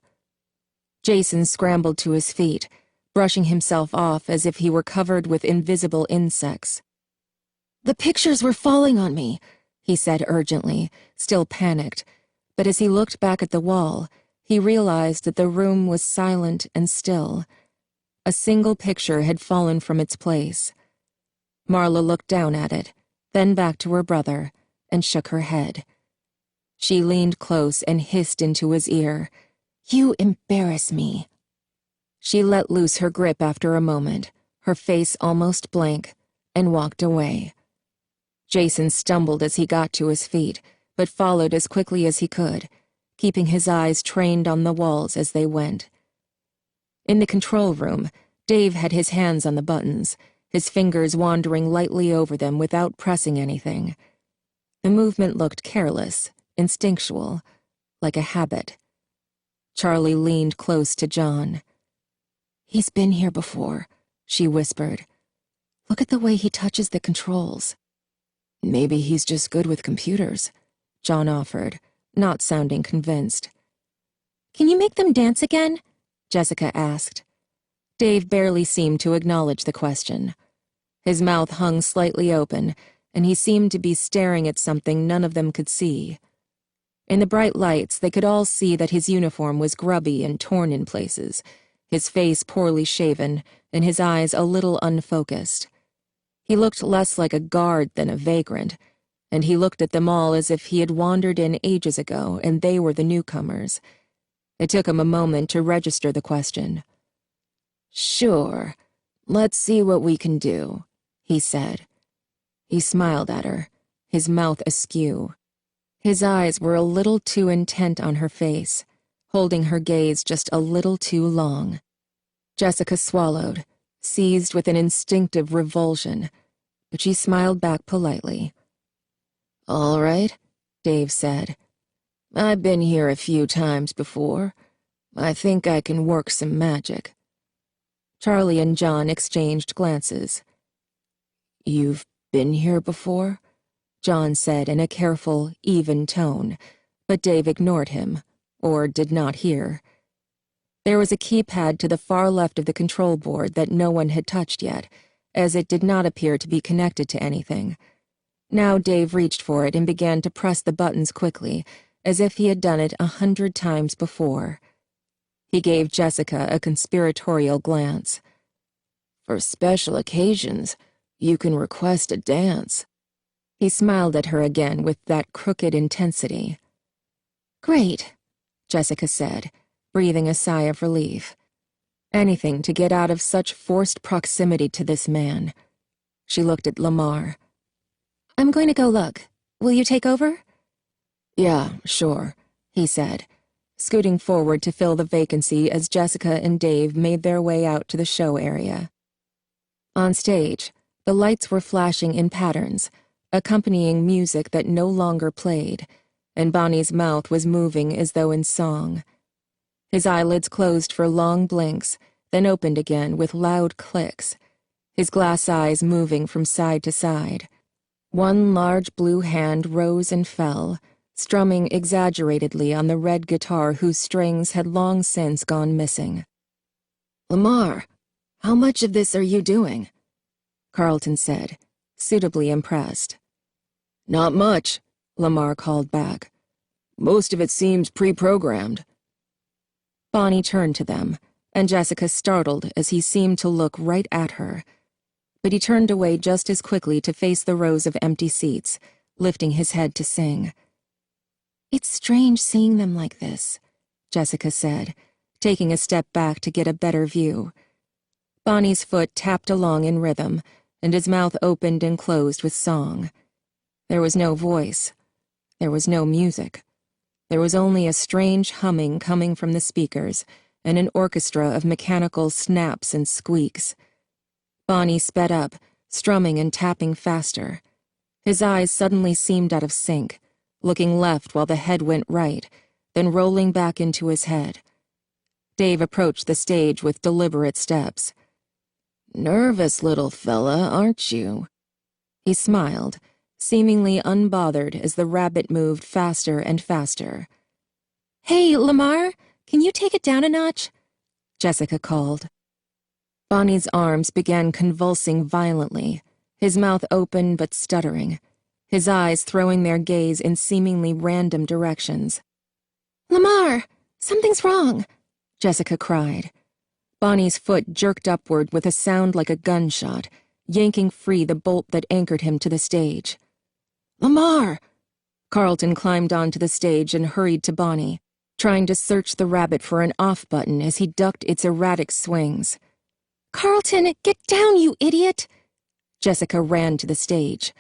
Jason scrambled to his feet, brushing himself off as if he were covered with invisible insects. "The pictures were falling on me," he said urgently, still panicked, but as he looked back at the wall, he realized that the room was silent and still. A single picture had fallen from its place. Marla looked down at it, then back to her brother, and shook her head. She leaned close and hissed into his ear, "You embarrass me." She let loose her grip after a moment, her face almost blank, and walked away. Jason stumbled as he got to his feet, but followed as quickly as he could, keeping his eyes trained on the walls as they went. In the control room, Dave had his hands on the buttons, his fingers wandering lightly over them without pressing anything. The movement looked careless, instinctual, like a habit. Charlie leaned close to John. "He's been here before," she whispered. "Look at the way he touches the controls." "Maybe he's just good with computers," John offered, not sounding convinced. "Can you make them dance again?" Jessica asked. Dave barely seemed to acknowledge the question. His mouth hung slightly open, and he seemed to be staring at something none of them could see. In the bright lights, they could all see that his uniform was grubby and torn in places, his face poorly shaven, and his eyes a little unfocused. He looked less like a guard than a vagrant, and he looked at them all as if he had wandered in ages ago and they were the newcomers. It took him a moment to register the question. "Sure, let's see what we can do," he said. He smiled at her, his mouth askew. His eyes were a little too intent on her face, holding her gaze just a little too long. Jessica swallowed, seized with an instinctive revulsion, but she smiled back politely. "All right," Dave said. "I've been here a few times before. I think I can work some magic." Charlie and John exchanged glances. "You've been here before?" John said in a careful, even tone, but Dave ignored him, or did not hear. There was a keypad to the far left of the control board that no one had touched yet, as it did not appear to be connected to anything. Now Dave reached for it and began to press the buttons quickly, as if he had done it 100 times before. He gave Jessica a conspiratorial glance. "For special occasions, you can request a dance." He smiled at her again with that crooked intensity. "Great," Jessica said, breathing a sigh of relief. Anything to get out of such forced proximity to this man. She looked at Lamar. "I'm going to go look. Will you take over?" "Yeah, sure," he said, scooting forward to fill the vacancy as Jessica and Dave made their way out to the show area. On stage, the lights were flashing in patterns, accompanying music that no longer played, and Bonnie's mouth was moving as though in song. His eyelids closed for long blinks, then opened again with loud clicks, his glass eyes moving from side to side. One large blue hand rose and fell, strumming exaggeratedly on the red guitar whose strings had long since gone missing. "Lamar, how much of this are you doing?" Carlton said, suitably impressed. "Not much," Lamar called back. "Most of it seems pre-programmed." Bonnie turned to them, and Jessica startled as he seemed to look right at her. But he turned away just as quickly to face the rows of empty seats, lifting his head to sing. "It's strange seeing them like this," Jessica said, taking a step back to get a better view. Bonnie's foot tapped along in rhythm, and his mouth opened and closed with song. There was no voice. There was no music. There was only a strange humming coming from the speakers and an orchestra of mechanical snaps and squeaks. Bonnie sped up, strumming and tapping faster. His eyes suddenly seemed out of sync, looking left while the head went right, then rolling back into his head. Dave approached the stage with deliberate steps. "Nervous little fella, aren't you?" He smiled, seemingly unbothered as the rabbit moved faster and faster. "Hey, Lamar, can you take it down a notch?" Jessica called. Bonnie's arms began convulsing violently, his mouth open but stuttering, his eyes throwing their gaze in seemingly random directions. "Lamar, something's wrong," Jessica cried. Bonnie's foot jerked upward with a sound like a gunshot, yanking free the bolt that anchored him to the stage. "Lamar!" Carlton climbed onto the stage and hurried to Bonnie, trying to search the rabbit for an off button as he ducked its erratic swings. "Carlton, get down, you idiot!" Jessica ran to the stage.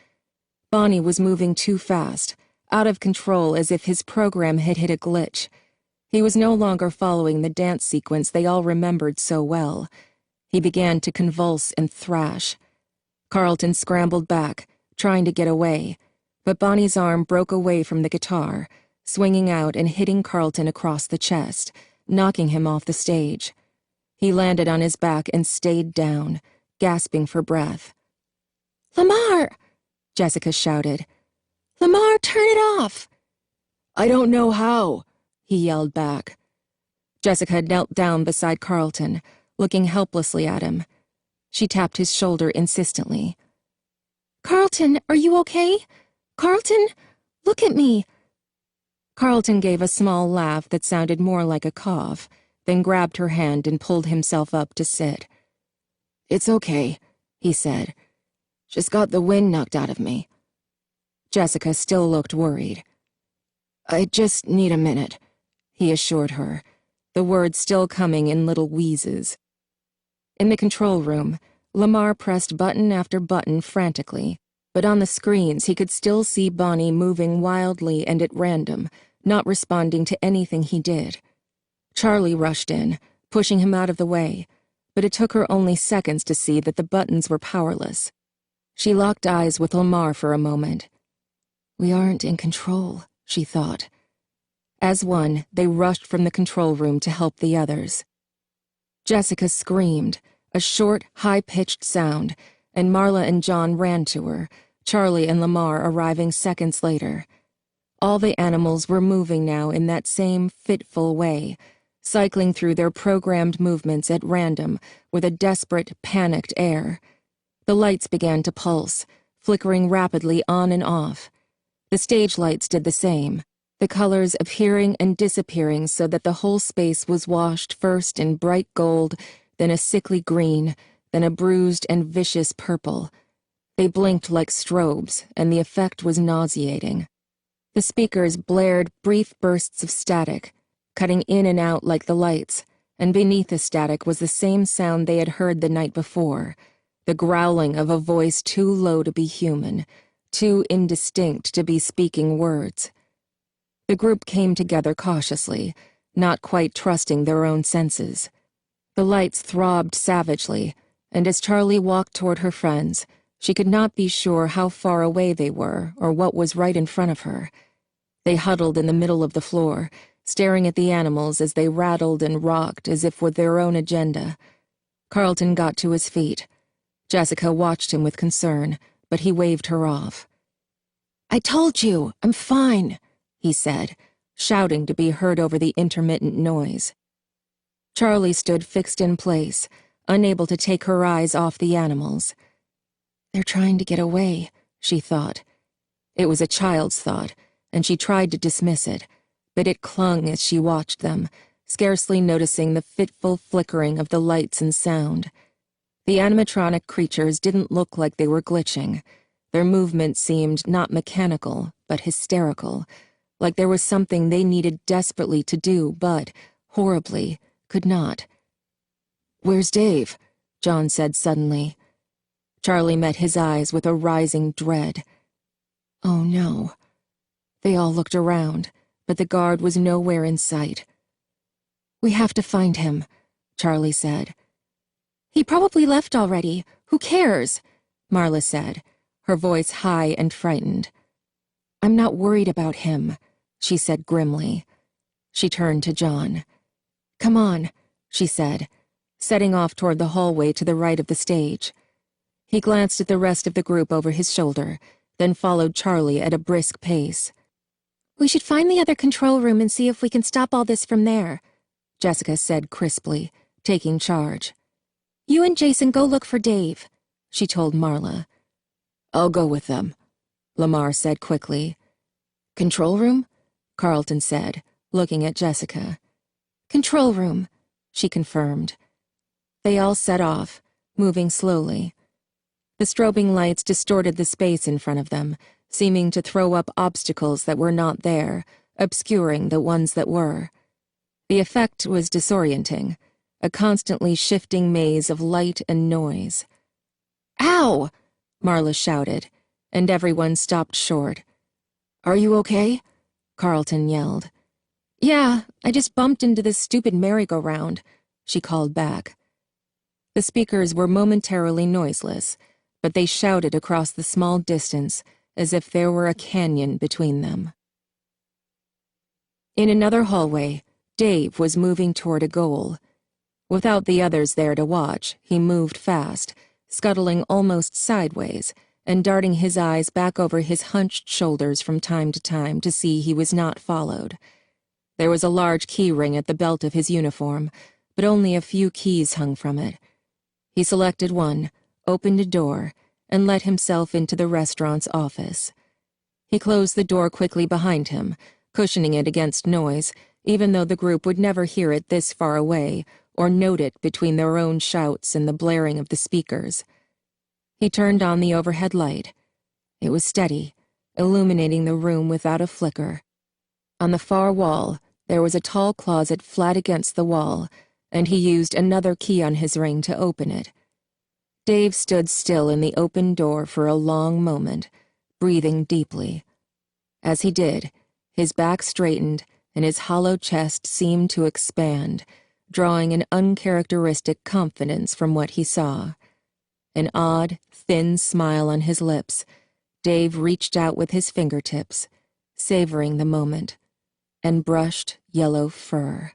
Bonnie was moving too fast, out of control as if his program had hit a glitch. He was no longer following the dance sequence they all remembered so well. He began to convulse and thrash. Carlton scrambled back, trying to get away, but Bonnie's arm broke away from the guitar, swinging out and hitting Carlton across the chest, knocking him off the stage. He landed on his back and stayed down, gasping for breath. "Lamar!" Jessica shouted. "Lamar, turn it off!" "I don't know how," he yelled back. Jessica knelt down beside Carlton, looking helplessly at him. She tapped his shoulder insistently. "Carlton, are you okay? Carlton, look at me." Carlton gave a small laugh that sounded more like a cough, then grabbed her hand and pulled himself up to sit. "It's okay," he said. "Just got the wind knocked out of me." Jessica still looked worried. "I just need a minute," he assured her, the words still coming in little wheezes. In the control room, Lamar pressed button after button frantically, but on the screens he could still see Bonnie moving wildly and at random, not responding to anything he did. Charlie rushed in, pushing him out of the way, but it took her only seconds to see that the buttons were powerless. She locked eyes with Lamar for a moment. "We aren't in control," she thought. As one, they rushed from the control room to help the others. Jessica screamed, a short, high-pitched sound, and Marla and John ran to her, Charlie and Lamar arriving seconds later. All the animals were moving now in that same fitful way, cycling through their programmed movements at random with a desperate, panicked air. The lights began to pulse, flickering rapidly on and off. The stage lights did the same, the colors appearing and disappearing so that the whole space was washed first in bright gold, then a sickly green, then a bruised and vicious purple. They blinked like strobes, and the effect was nauseating. The speakers blared brief bursts of static, cutting in and out like the lights, and beneath the static was the same sound they had heard the night before, the growling of a voice too low to be human, too indistinct to be speaking words. The group came together cautiously, not quite trusting their own senses. The lights throbbed savagely, and as Charlie walked toward her friends, she could not be sure how far away they were or what was right in front of her. They huddled in the middle of the floor, staring at the animals as they rattled and rocked as if with their own agenda. Carlton got to his feet. Jessica watched him with concern, but he waved her off. "I told you, I'm fine," he said, shouting to be heard over the intermittent noise. Charlie stood fixed in place, unable to take her eyes off the animals. "They're trying to get away," she thought. It was a child's thought, and she tried to dismiss it, but it clung as she watched them, scarcely noticing the fitful flickering of the lights and sound. The animatronic creatures didn't look like they were glitching. Their movements seemed not mechanical, but hysterical, like there was something they needed desperately to do, but, horribly, could not. "Where's Dave?" John said suddenly. Charlie met his eyes with a rising dread. Oh no. They all looked around, but the guard was nowhere in sight. "We have to find him," Charlie said. "He probably left already. Who cares?" Marla said, her voice high and frightened. "I'm not worried about him," she said grimly. She turned to John. "Come on," she said, setting off toward the hallway to the right of the stage. He glanced at the rest of the group over his shoulder, then followed Charlie at a brisk pace. "We should find the other control room and see if we can stop all this from there," Jessica said crisply, taking charge. "You and Jason go look for Dave," she told Marla. "I'll go with them," Lamar said quickly. "Control room?" Carlton said, looking at Jessica. "Control room," she confirmed. They all set off, moving slowly. The strobing lights distorted the space in front of them, seeming to throw up obstacles that were not there, obscuring the ones that were. The effect was disorienting, a constantly shifting maze of light and noise. "Ow!" Marla shouted, and everyone stopped short. "Are you okay?" Carlton yelled. "Yeah, I just bumped into this stupid merry-go-round," she called back. The speakers were momentarily noiseless, but they shouted across the small distance as if there were a canyon between them. In another hallway, Dave was moving toward a goal. Without the others there to watch, he moved fast, scuttling almost sideways, and darting his eyes back over his hunched shoulders from time to see he was not followed. There was a large key ring at the belt of his uniform, but only a few keys hung from it. He selected one, opened a door, and let himself into the restaurant's office. He closed the door quickly behind him, cushioning it against noise, even though the group would never hear it this far away or note it between their own shouts and the blaring of the speakers. He turned on the overhead light. It was steady, illuminating the room without a flicker. On the far wall, there was a tall closet flat against the wall, and he used another key on his ring to open it. Dave stood still in the open door for a long moment, breathing deeply. As he did, his back straightened and his hollow chest seemed to expand, drawing an uncharacteristic confidence from what he saw. An odd, thin smile on his lips, Dave reached out with his fingertips, savoring the moment, and brushed yellow fur.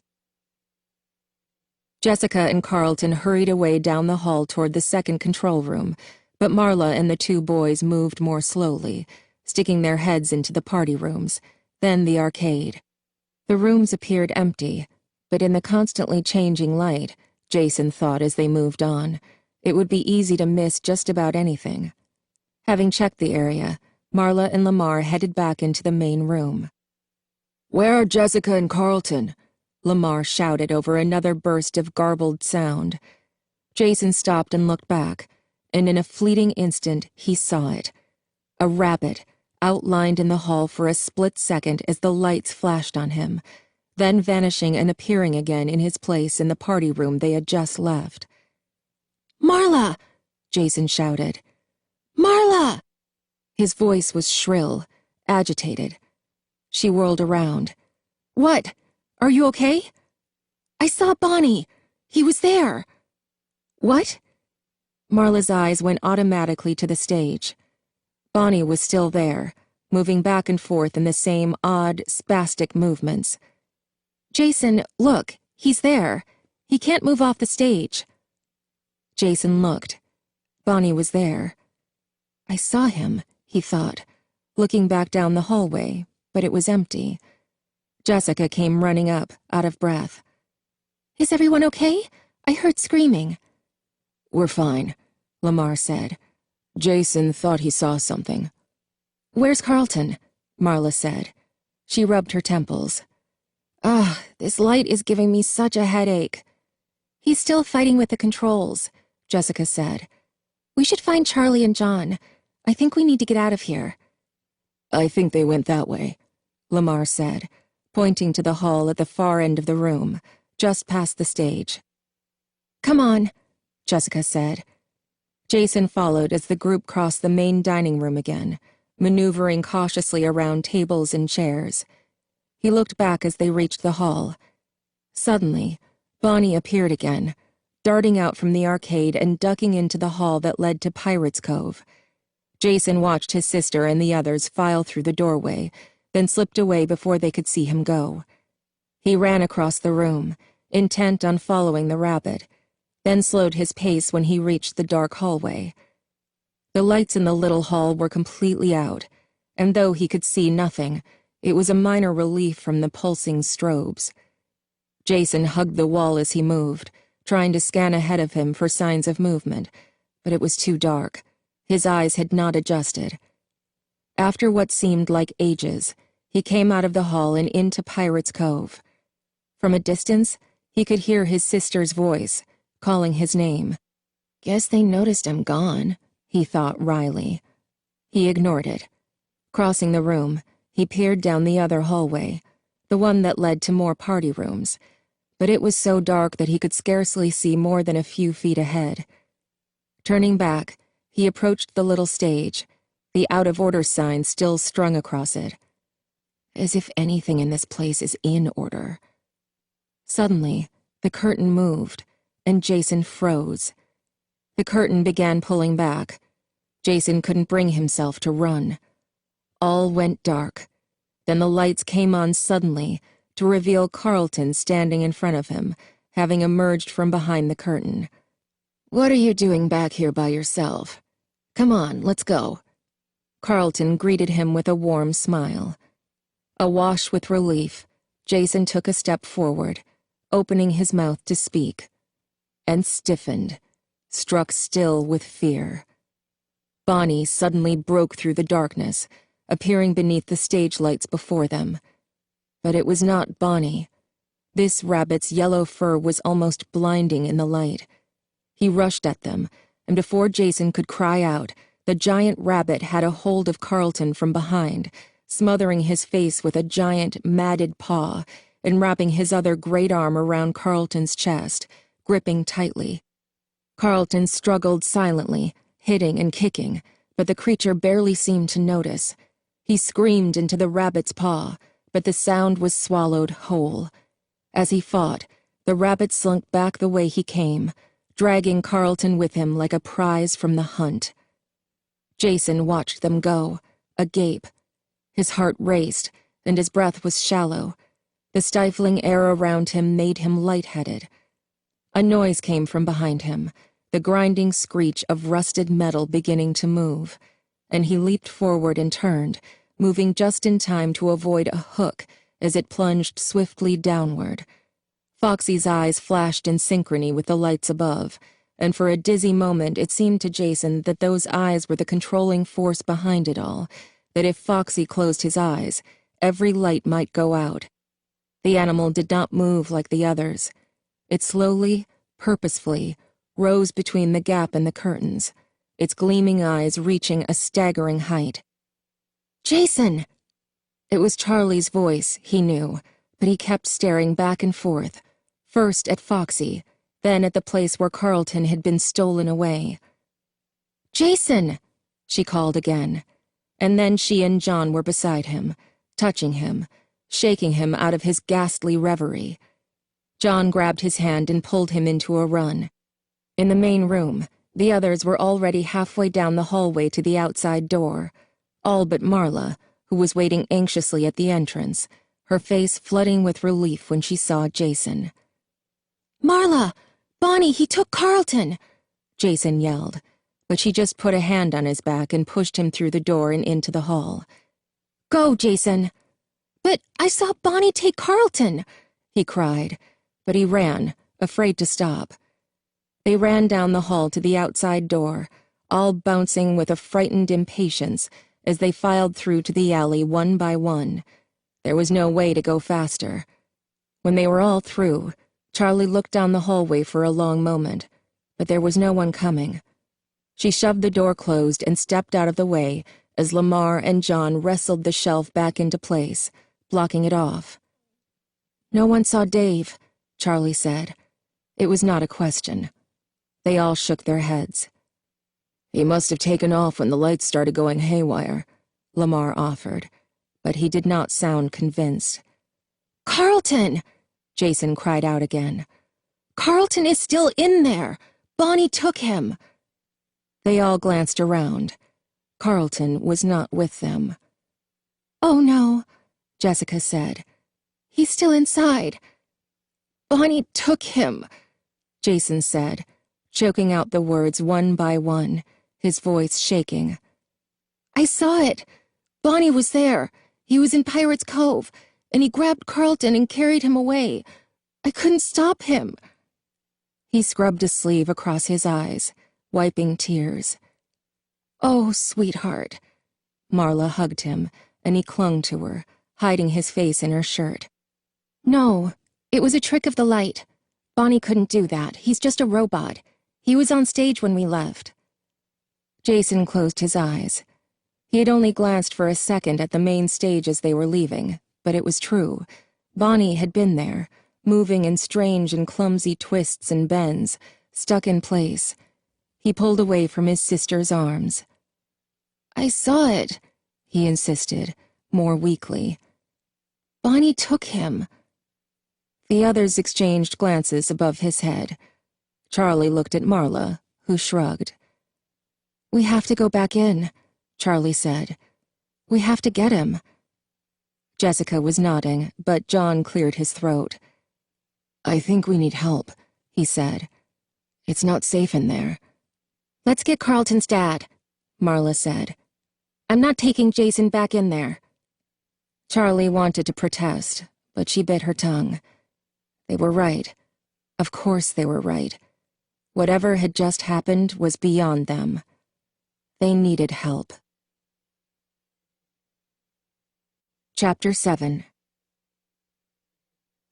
Jessica and Carlton hurried away down the hall toward the second control room, but Marla and the two boys moved more slowly, sticking their heads into the party rooms, then the arcade. The rooms appeared empty, but in the constantly changing light, Jason thought as they moved on, it would be easy to miss just about anything. Having checked the area, Marla and Lamar headed back into the main room. "Where are Jessica and Carlton?" Lamar shouted over another burst of garbled sound. Jason stopped and looked back, and in a fleeting instant he saw it. A rabbit, outlined in the hall for a split second as the lights flashed on him, then vanishing and appearing again in his place in the party room they had just left. "Marla!" Jason shouted. "Marla!" His voice was shrill, agitated. She whirled around. "What? Are you okay?" "I saw Bonnie. He was there." "What?" Marla's eyes went automatically to the stage. Bonnie was still there, moving back and forth in the same odd, spastic movements. "Jason, look, he's there. He can't move off the stage." Jason looked. Bonnie was there. I saw him, he thought, looking back down the hallway, but it was empty. Jessica came running up, out of breath. "Is everyone okay? I heard screaming." "We're fine," Lamar said. "Jason thought he saw something." "Where's Carlton?" Marla said. She rubbed her temples. This light is giving me such a headache." "He's still fighting with the controls," Jessica said. "We should find Charlie and John. I think we need to get out of here." "I think they went that way," Lamar said, pointing to the hall at the far end of the room, just past the stage. "Come on," Jessica said. Jason followed as the group crossed the main dining room again, maneuvering cautiously around tables and chairs. He looked back as they reached the hall. Suddenly, Bonnie appeared again, darting out from the arcade and ducking into the hall that led to Pirate's Cove. Jason watched his sister and the others file through the doorway, then slipped away before they could see him go. He ran across the room, intent on following the rabbit, then slowed his pace when he reached the dark hallway. The lights in the little hall were completely out, and though he could see nothing, it was a minor relief from the pulsing strobes. Jason hugged the wall as he moved, trying to scan ahead of him for signs of movement, but it was too dark. His eyes had not adjusted. After what seemed like ages, he came out of the hall and into Pirate's Cove. From a distance, he could hear his sister's voice, calling his name. Guess they noticed I'm gone, he thought wryly. He ignored it. Crossing the room, he peered down the other hallway, the one that led to more party rooms, but it was so dark that he could scarcely see more than a few feet ahead. Turning back, he approached the little stage, the out-of-order sign still strung across it. As if anything in this place is in order. Suddenly, the curtain moved, and Jason froze. The curtain began pulling back. Jason couldn't bring himself to run. All went dark. Then the lights came on suddenly to reveal Carlton standing in front of him, having emerged from behind the curtain. "What are you doing back here by yourself? Come on, let's go." Carlton greeted him with a warm smile. Awash with relief, Jason took a step forward, opening his mouth to speak, and stiffened, struck still with fear. Bonnie suddenly broke through the darkness, appearing beneath the stage lights before them. But it was not Bonnie. This rabbit's yellow fur was almost blinding in the light. He rushed at them, and before Jason could cry out, the giant rabbit had a hold of Carlton from behind, smothering his face with a giant, matted paw and wrapping his other great arm around Carlton's chest, gripping tightly. Carlton struggled silently, hitting and kicking, but the creature barely seemed to notice. He screamed into the rabbit's paw, but the sound was swallowed whole. As he fought, the rabbit slunk back the way he came, dragging Carlton with him like a prize from the hunt. Jason watched them go, agape. His heart raced, and his breath was shallow. The stifling air around him made him lightheaded. A noise came from behind him, the grinding screech of rusted metal beginning to move, and he leaped forward and turned, moving just in time to avoid a hook as it plunged swiftly downward. Foxy's eyes flashed in synchrony with the lights above, and for a dizzy moment it seemed to Jason that those eyes were the controlling force behind it all, that if Foxy closed his eyes, every light might go out. The animal did not move like the others. It slowly, purposefully, rose between the gap and the curtains, its gleaming eyes reaching a staggering height. "Jason!" It was Charlie's voice, he knew, but he kept staring back and forth, first at Foxy, then at the place where Carlton had been stolen away. "Jason!" she called again, and then she and John were beside him, touching him, shaking him out of his ghastly reverie. John grabbed his hand and pulled him into a run. In the main room, the others were already halfway down the hallway to the outside door, all but Marla, who was waiting anxiously at the entrance, her face flooding with relief when she saw Jason. "Marla! Bonnie, he took Carlton!" Jason yelled, but she just put a hand on his back and pushed him through the door and into the hall. "Go, Jason!" "But I saw Bonnie take Carlton!" he cried, but he ran, afraid to stop. They ran down the hall to the outside door, all bouncing with a frightened impatience as they filed through to the alley one by one. There was no way to go faster. When they were all through, Charlie looked down the hallway for a long moment, but there was no one coming. She shoved the door closed and stepped out of the way as Lamar and John wrestled the shelf back into place, blocking it off. "No one saw Dave," Charlie said. It was not a question. They all shook their heads. "He must have taken off when the lights started going haywire," Lamar offered, but he did not sound convinced. "Carlton!" Jason cried out again. "Carlton is still in there! Bonnie took him!" They all glanced around. Carlton was not with them. "Oh no," Jessica said. "He's still inside." "Bonnie took him," Jason said, choking out the words one by one, his voice shaking. "I saw it. Bonnie was there. He was in Pirate's Cove, and he grabbed Carlton and carried him away. I couldn't stop him." He scrubbed a sleeve across his eyes, wiping tears. "Oh, sweetheart." Marla hugged him, and he clung to her, hiding his face in her shirt. "No, it was a trick of the light. Bonnie couldn't do that. He's just a robot. He was on stage when we left." Jason closed his eyes. He had only glanced for a second at the main stage as they were leaving, but it was true. Bonnie had been there, moving in strange and clumsy twists and bends, stuck in place. He pulled away from his sister's arms. "I saw it," he insisted, more weakly. "Bonnie took him." The others exchanged glances above his head. Charlie looked at Marla, who shrugged. "We have to go back in," Charlie said. "We have to get him." Jessica was nodding, but John cleared his throat. "I think we need help," he said. "It's not safe in there." "Let's get Carlton's dad," Marla said. "I'm not taking Jason back in there." Charlie wanted to protest, but she bit her tongue. They were right. Of course they were right. Whatever had just happened was beyond them. They needed help. Chapter 7.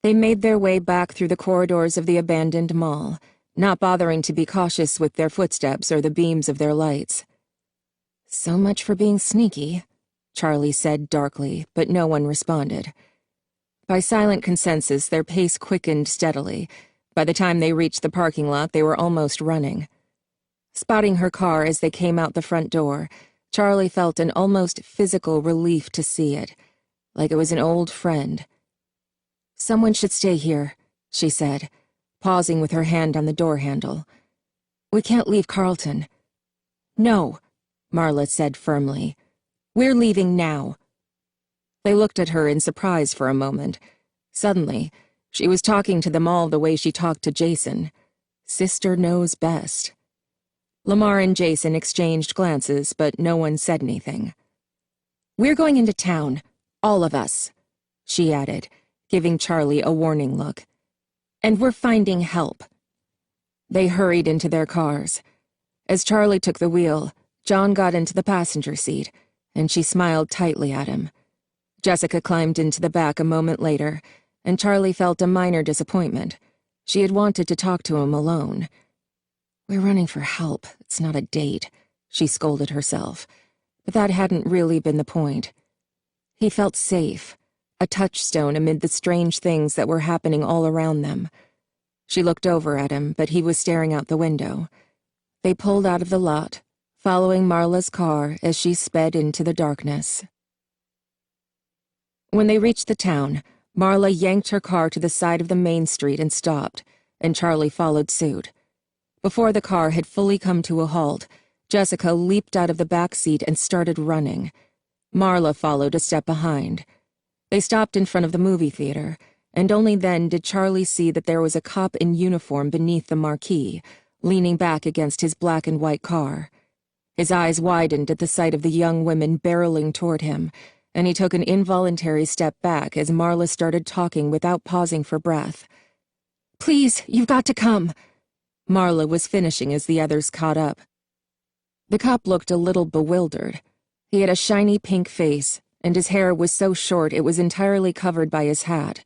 They made their way back through the corridors of the abandoned mall, not bothering to be cautious with their footsteps or the beams of their lights. "So much for being sneaky," Charlie said darkly, but no one responded. By silent consensus, their pace quickened steadily. By the time they reached the parking lot, they were almost running. Spotting her car as they came out the front door, Charlie felt an almost physical relief to see it, like it was an old friend. "Someone should stay here," she said, pausing with her hand on the door handle. "We can't leave Carlton." "No," Marla said firmly. "We're leaving now." They looked at her in surprise for a moment. Suddenly, she was talking to them all the way she talked to Jason. Sister knows best. Lamar and Jason exchanged glances, but no one said anything. "We're going into town, all of us," she added, giving Charlie a warning look. "And we're finding help." They hurried into their cars. As Charlie took the wheel, John got into the passenger seat, and she smiled tightly at him. Jessica climbed into the back a moment later, and Charlie felt a minor disappointment. She had wanted to talk to him alone. "We're running for help, it's not a date," she scolded herself, but that hadn't really been the point. He felt safe, a touchstone amid the strange things that were happening all around them. She looked over at him, but he was staring out the window. They pulled out of the lot, following Marla's car as she sped into the darkness. When they reached the town, Marla yanked her car to the side of the main street and stopped, and Charlie followed suit. Before the car had fully come to a halt, Jessica leaped out of the back seat and started running. Marla followed a step behind. They stopped in front of the movie theater, and only then did Charlie see that there was a cop in uniform beneath the marquee, leaning back against his black and white car. His eyes widened at the sight of the young women barreling toward him, and he took an involuntary step back as Marla started talking without pausing for breath. "Please, you've got to come." Marla was finishing as the others caught up. The cop looked a little bewildered. He had a shiny pink face, and his hair was so short it was entirely covered by his hat.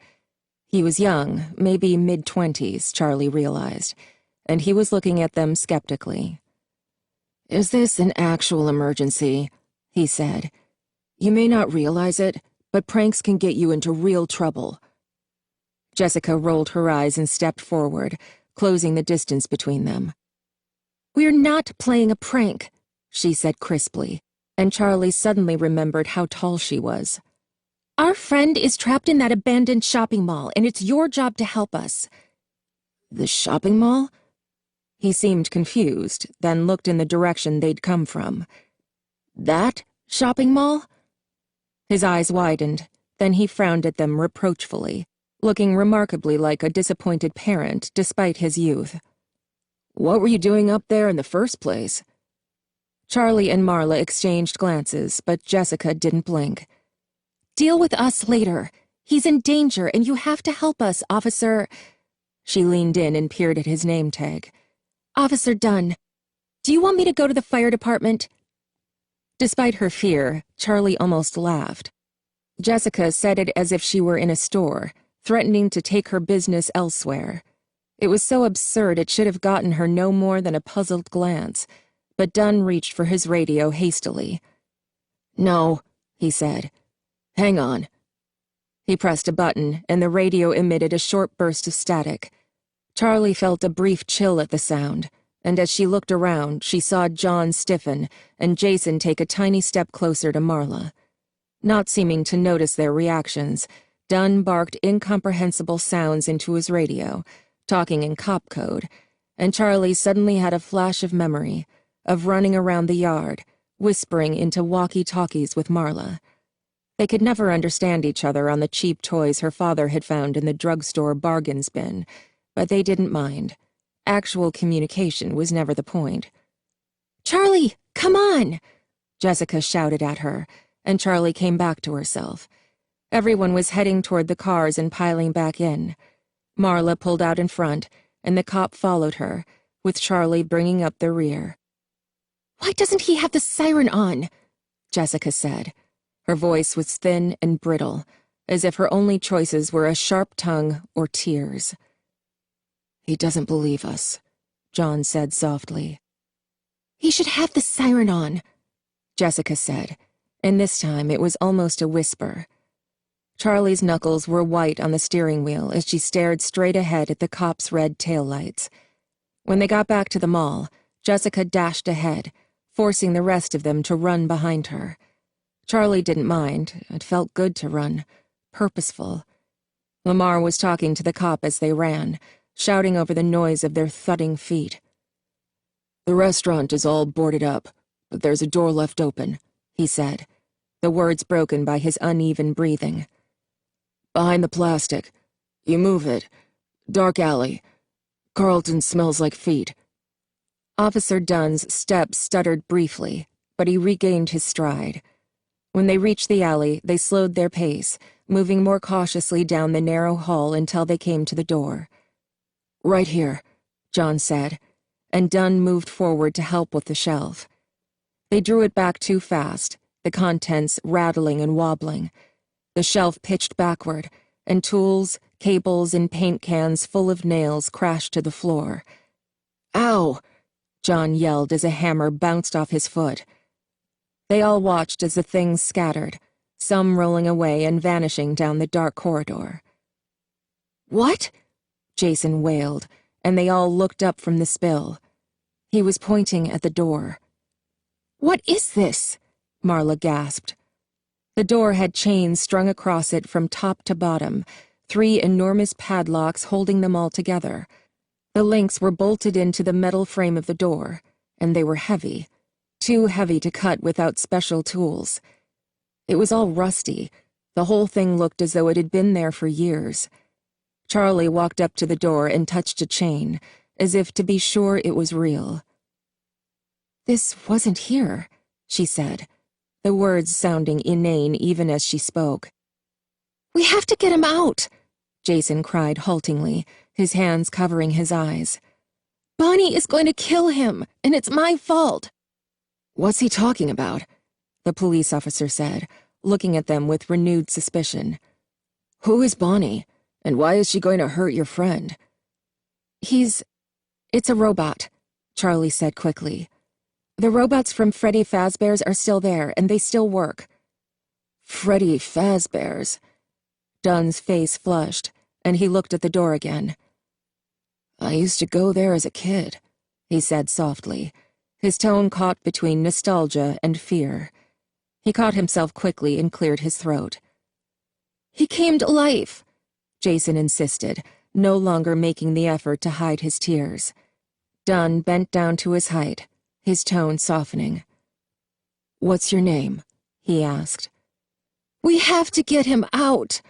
He was young, maybe mid-20s, Charlie realized, and he was looking at them skeptically. "Is this an actual emergency?" he said. "You may not realize it, but pranks can get you into real trouble." Jessica rolled her eyes and stepped forward, closing the distance between them. "We're not playing a prank," she said crisply, and Charlie suddenly remembered how tall she was. "Our friend is trapped in that abandoned shopping mall, and it's your job to help us." "The shopping mall?" He seemed confused, then looked in the direction they'd come from. "That shopping mall?" His eyes widened, then he frowned at them reproachfully, looking remarkably like a disappointed parent despite his youth. "What were you doing up there in the first place?" Charlie and Marla exchanged glances, but Jessica didn't blink. "Deal with us later. He's in danger, and you have to help us, Officer—" She leaned in and peered at his name tag. "Officer Dunn. Do you want me to go to the fire department?" Despite her fear, Charlie almost laughed. Jessica said it as if she were in a store, threatening to take her business elsewhere. It was so absurd it should have gotten her no more than a puzzled glance, but Dunn reached for his radio hastily. "No," he said. "Hang on." He pressed a button, and the radio emitted a short burst of static. Charlie felt a brief chill at the sound, and as she looked around, she saw John stiffen and Jason take a tiny step closer to Marla. Not seeming to notice their reactions, Dunn barked incomprehensible sounds into his radio, talking in cop code, and Charlie suddenly had a flash of memory, of running around the yard, whispering into walkie-talkies with Marla. They could never understand each other on the cheap toys her father had found in the drugstore bargains bin, but they didn't mind. Actual communication was never the point. "Charlie, come on!" Jessica shouted at her, and Charlie came back to herself. Everyone was heading toward the cars and piling back in. Marla pulled out in front, and the cop followed her, with Charlie bringing up the rear. "Why doesn't he have the siren on?" Jessica said. Her voice was thin and brittle, as if her only choices were a sharp tongue or tears. "He doesn't believe us," John said softly. "He should have the siren on," Jessica said, and this time it was almost a whisper. Charlie's knuckles were white on the steering wheel as she stared straight ahead at the cop's red taillights. When they got back to the mall, Jessica dashed ahead, forcing the rest of them to run behind her. Charlie didn't mind. It felt good to run. Purposeful. Lamar was talking to the cop as they ran, shouting over the noise of their thudding feet. "The restaurant is all boarded up, but there's a door left open," he said, the words broken by his uneven breathing. "Behind the plastic. You move it. Dark alley. Carlton smells like feet." Officer Dunn's steps stuttered briefly, but he regained his stride. When they reached the alley, they slowed their pace, moving more cautiously down the narrow hall until they came to the door. "Right here," John said, and Dunn moved forward to help with the shelf. They drew it back too fast, the contents rattling and wobbling. The shelf pitched backward, and tools, cables, and paint cans full of nails crashed to the floor. "Ow!" John yelled as a hammer bounced off his foot. They all watched as the things scattered, some rolling away and vanishing down the dark corridor. "What?" Jason wailed, and they all looked up from the spill. He was pointing at the door. "What is this?" Marla gasped. The door had chains strung across it from top to bottom, 3 enormous padlocks holding them all together. The links were bolted into the metal frame of the door, and they were heavy, too heavy to cut without special tools. It was all rusty. The whole thing looked as though it had been there for years. Charlie walked up to the door and touched a chain, as if to be sure it was real. "This wasn't here," she said, the words sounding inane even as she spoke. "We have to get him out," Jason cried haltingly, his hands covering his eyes. "Bonnie is going to kill him, and it's my fault." "What's he talking about?" the police officer said, looking at them with renewed suspicion. "Who is Bonnie, and why is she going to hurt your friend?" It's a robot," Charlie said quickly. "The robots from Freddy Fazbear's are still there, and they still work." "Freddy Fazbear's?" Dunn's face flushed, and he looked at the door again. "I used to go there as a kid," he said softly, his tone caught between nostalgia and fear. He caught himself quickly and cleared his throat. "He came to life," Jason insisted, no longer making the effort to hide his tears. Dunn bent down to his height, his tone softening. "What's your name?" he asked. "We have to get him out,"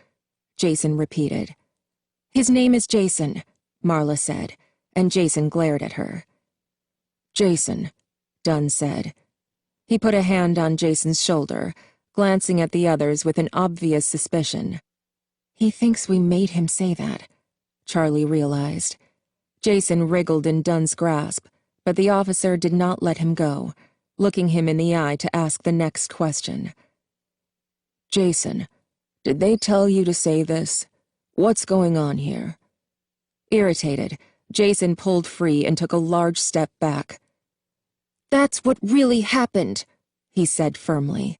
Jason repeated. "His name is Jason," Marla said, and Jason glared at her. "Jason," Dunn said. He put a hand on Jason's shoulder, glancing at the others with an obvious suspicion. "He thinks we made him say that," Charlie realized. Jason wriggled in Dunn's grasp, but the officer did not let him go, looking him in the eye to ask the next question. "Jason, did they tell you to say this? What's going on here?" Irritated, Jason pulled free and took a large step back. "That's what really happened," he said firmly.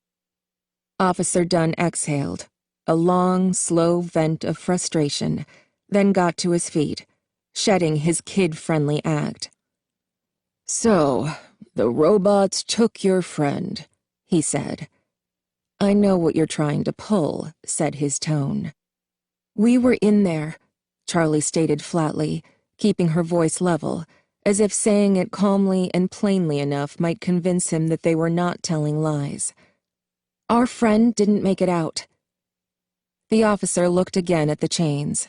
Officer Dunn exhaled, a long, slow vent of frustration, then got to his feet, shedding his kid-friendly act. "So, the robots took your friend," he said. "I know what you're trying to pull," said his tone. "We were in there," Charlie stated flatly, keeping her voice level, as if saying it calmly and plainly enough might convince him that they were not telling lies. "Our friend didn't make it out." The officer looked again at the chains.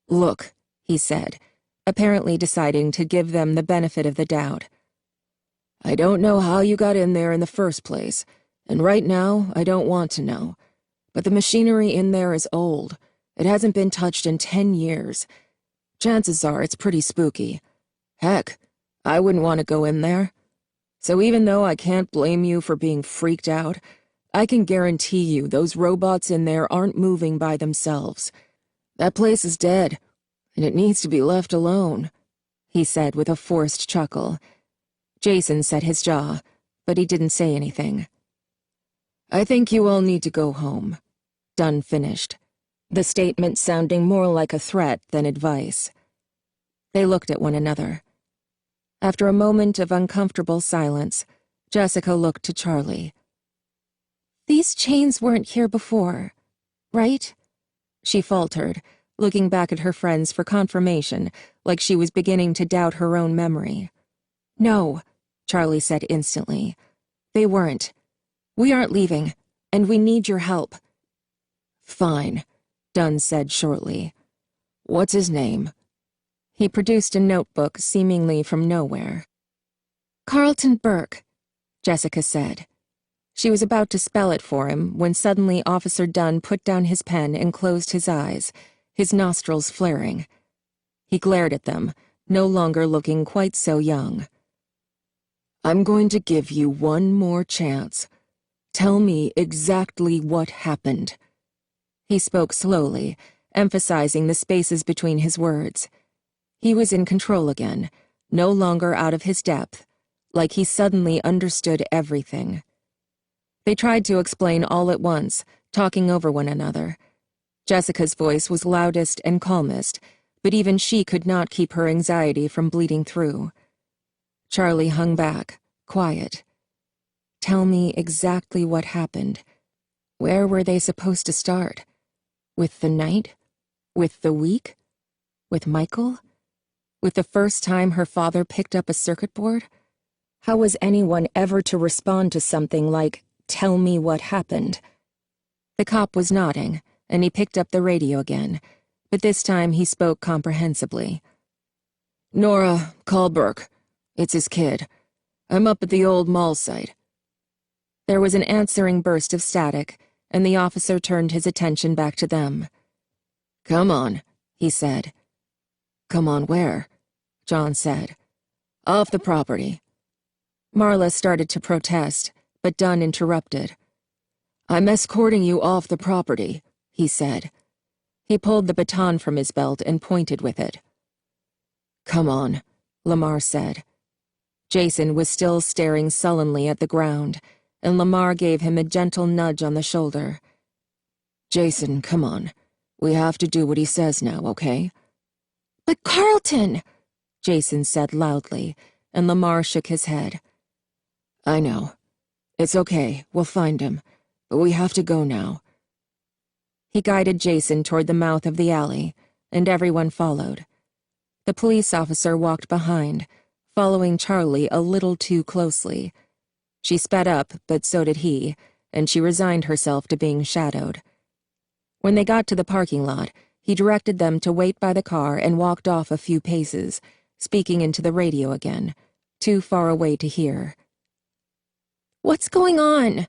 "Look," he said, apparently deciding to give them the benefit of the doubt. "I don't know how you got in there in the first place, and right now I don't want to know. But the machinery in there is old. It hasn't been touched in 10 years. Chances are it's pretty spooky. Heck, I wouldn't want to go in there. So even though I can't blame you for being freaked out, I can guarantee you those robots in there aren't moving by themselves. That place is dead, and it needs to be left alone," he said with a forced chuckle. Jason set his jaw, but he didn't say anything. "I think you all need to go home," Dunn finished, the statement sounding more like a threat than advice. They looked at one another. After a moment of uncomfortable silence, Jessica looked to Charlie. "These chains weren't here before, right?" She faltered, looking back at her friends for confirmation, like she was beginning to doubt her own memory. "No," Charlie said instantly. "They weren't. We aren't leaving, and we need your help." "Fine," Dunn said shortly. "What's his name?" He produced a notebook seemingly from nowhere. Carlton Burke, Jessica said. She was about to spell it for him when suddenly Officer Dunn put down his pen and closed his eyes, his nostrils flaring. He glared at them, no longer looking quite so young. "I'm going to give you one more chance. Tell me exactly what happened." He spoke slowly, emphasizing the spaces between his words. He was in control again, no longer out of his depth, like he suddenly understood everything. They tried to explain all at once, talking over one another. Jessica's voice was loudest and calmest, but even she could not keep her anxiety from bleeding through. Charlie hung back, quiet. Tell me exactly what happened. Where were they supposed to start? With the night? With the week? With Michael? With the first time her father picked up a circuit board? How was anyone ever to respond to something like, "Tell me what happened"? The cop was nodding, and he picked up the radio again, but this time he spoke comprehensibly. "Nora, call Burke. It's his kid. I'm up at the old mall site." There was an answering burst of static, and the officer turned his attention back to them. "Come on," he said. "Come on where?" John said. "Off the property." Marla started to protest, but Dunn interrupted. "I'm escorting you off the property," he said. He pulled the baton from his belt and pointed with it. "Come on," Lamar said. Jason was still staring sullenly at the ground, and Lamar gave him a gentle nudge on the shoulder. "Jason, come on. We have to do what he says now, okay?" "But Carlton!" Jason said loudly, and Lamar shook his head. "I know. It's okay, we'll find him, but we have to go now." He guided Jason toward the mouth of the alley, and everyone followed. The police officer walked behind, following Charlie a little too closely. She sped up, but so did he, and she resigned herself to being shadowed. When they got to the parking lot, he directed them to wait by the car and walked off a few paces, speaking into the radio again, too far away to hear. "What's going on?"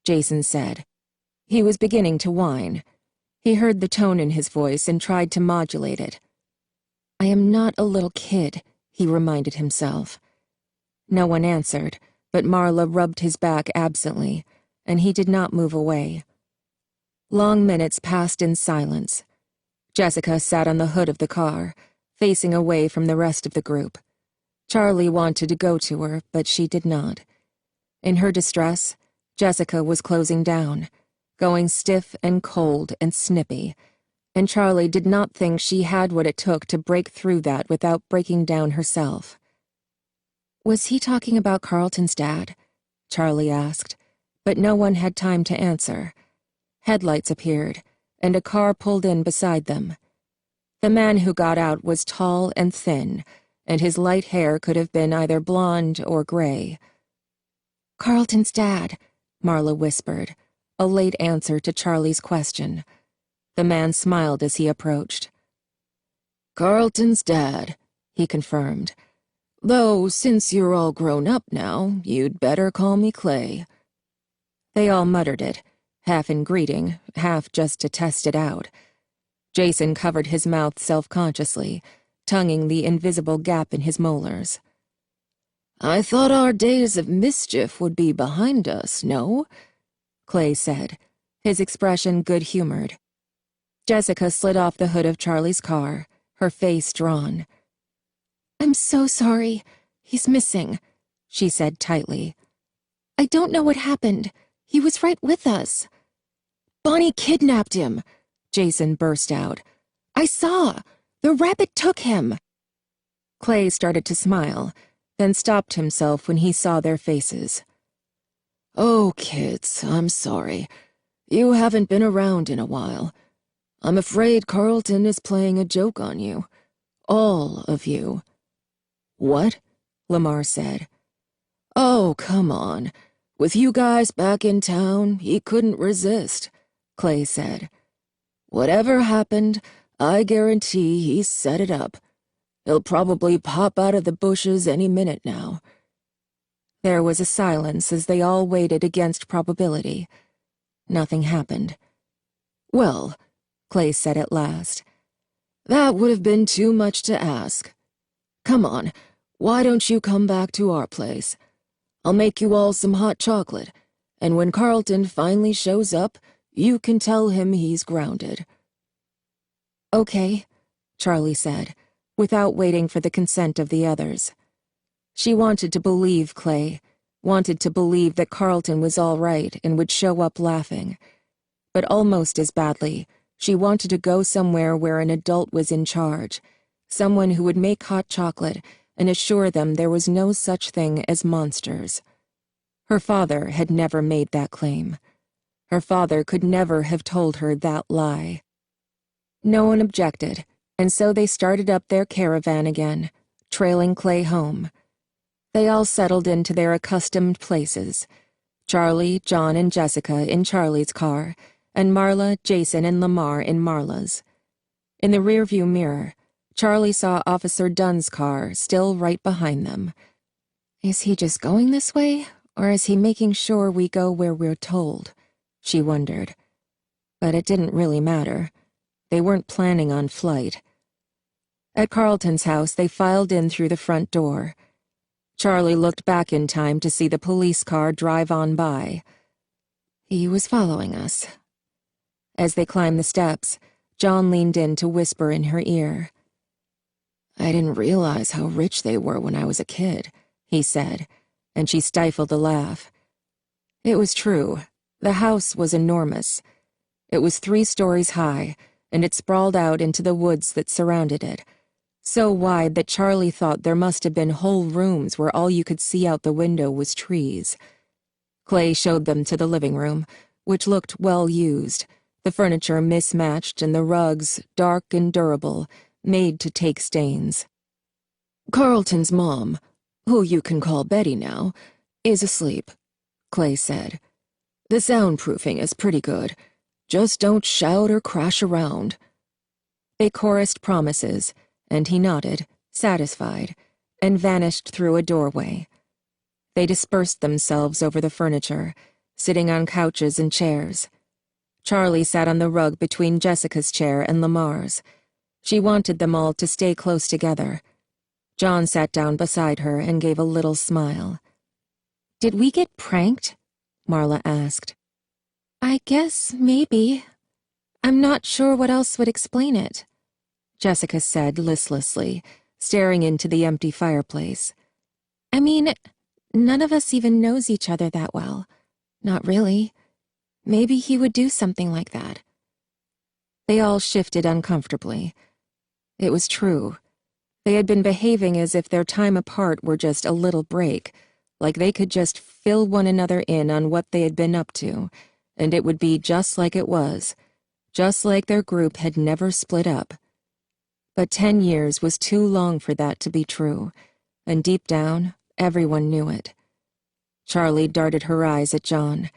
Jason said. He was beginning to whine. He heard the tone in his voice and tried to modulate it. "I am not a little kid," he reminded himself. No one answered, but Marla rubbed his back absently, and he did not move away. Long minutes passed in silence. Jessica sat on the hood of the car, facing away from the rest of the group. Charlie wanted to go to her, but she did not. In her distress, Jessica was closing down, going stiff and cold and snippy, and Charlie did not think she had what it took to break through that without breaking down herself. "Was he talking about Carlton's dad?" Charlie asked, but no one had time to answer. Headlights appeared, and a car pulled in beside them. The man who got out was tall and thin, and his light hair could have been either blonde or gray. "Carlton's dad," Marla whispered, a late answer to Charlie's question. The man smiled as he approached. "Carlton's dad," he confirmed. "Though, since you're all grown up now, you'd better call me Clay." They all muttered it, half in greeting, half just to test it out. Jason covered his mouth self-consciously, tonguing the invisible gap in his molars. "I thought our days of mischief would be behind us, no?" Clay said, his expression good-humored. Jessica slid off the hood of Charlie's car, her face drawn. "I'm so sorry. He's missing," she said tightly. "I don't know what happened. He was right with us." "Bonnie kidnapped him," Jason burst out. "I saw. The rabbit took him." Clay started to smile, then stopped himself when he saw their faces. "Oh, kids, I'm sorry. You haven't been around in a while. I'm afraid Carlton is playing a joke on you. All of you." "What?" Lamar said. "Oh, come on. With you guys back in town, he couldn't resist," Clay said. "Whatever happened, I guarantee he set it up. He'll probably pop out of the bushes any minute now. There was a silence as they all waited against probability. Nothing happened. "Well," Clay said at last, "that would have been too much to ask. Come on, why don't you come back to our place? I'll make you all some hot chocolate, and when Carlton finally shows up, you can tell him he's grounded." "Okay," Charlie said, without waiting for the consent of the others. She wanted to believe Clay, wanted to believe that Carlton was all right and would show up laughing. But almost as badly, she wanted to go somewhere where an adult was in charge, someone who would make hot chocolate and assure them there was no such thing as monsters. Her father had never made that claim. Her father could never have told her that lie. No one objected, and so they started up their caravan again, trailing Clay home. They all settled into their accustomed places. Charlie, John, and Jessica in Charlie's car, and Marla, Jason, and Lamar in Marla's. In the rearview mirror, Charlie saw Officer Dunn's car still right behind them. Is he just going this way, or is he making sure we go where we're told? She wondered. But it didn't really matter. They weren't planning on flight. At Carlton's house, they filed in through the front door. Charlie looked back in time to see the police car drive on by. He was following us. As they climbed the steps, John leaned in to whisper in her ear. "I didn't realize how rich they were when I was a kid," he said, and she stifled a laugh. It was true. The house was enormous. It was 3 stories high, and it sprawled out into the woods that surrounded it, so wide that Charlie thought there must have been whole rooms where all you could see out the window was trees. Clay showed them to the living room, which looked well used, the furniture mismatched and the rugs, dark and durable, made to take stains. "Carlton's mom, who you can call Betty now, is asleep," Clay said. "The soundproofing is pretty good. Just don't shout or crash around." They chorused promises, and he nodded, satisfied, and vanished through a doorway. They dispersed themselves over the furniture, sitting on couches and chairs. Charlie sat on the rug between Jessica's chair and Lamar's. She wanted them all to stay close together. John sat down beside her and gave a little smile. "Did we get pranked?" Marla asked. "I guess maybe. I'm not sure what else would explain it," Jessica said listlessly, staring into the empty fireplace. "I mean, none of us even knows each other that well. Not really. Maybe he would do something like that." They all shifted uncomfortably. It was true. They had been behaving as if their time apart were just a little break, like they could just fill one another in on what they had been up to, and it would be just like it was, just like their group had never split up. But 10 years was too long for that to be true, and deep down, everyone knew it. Charlie darted her eyes at John.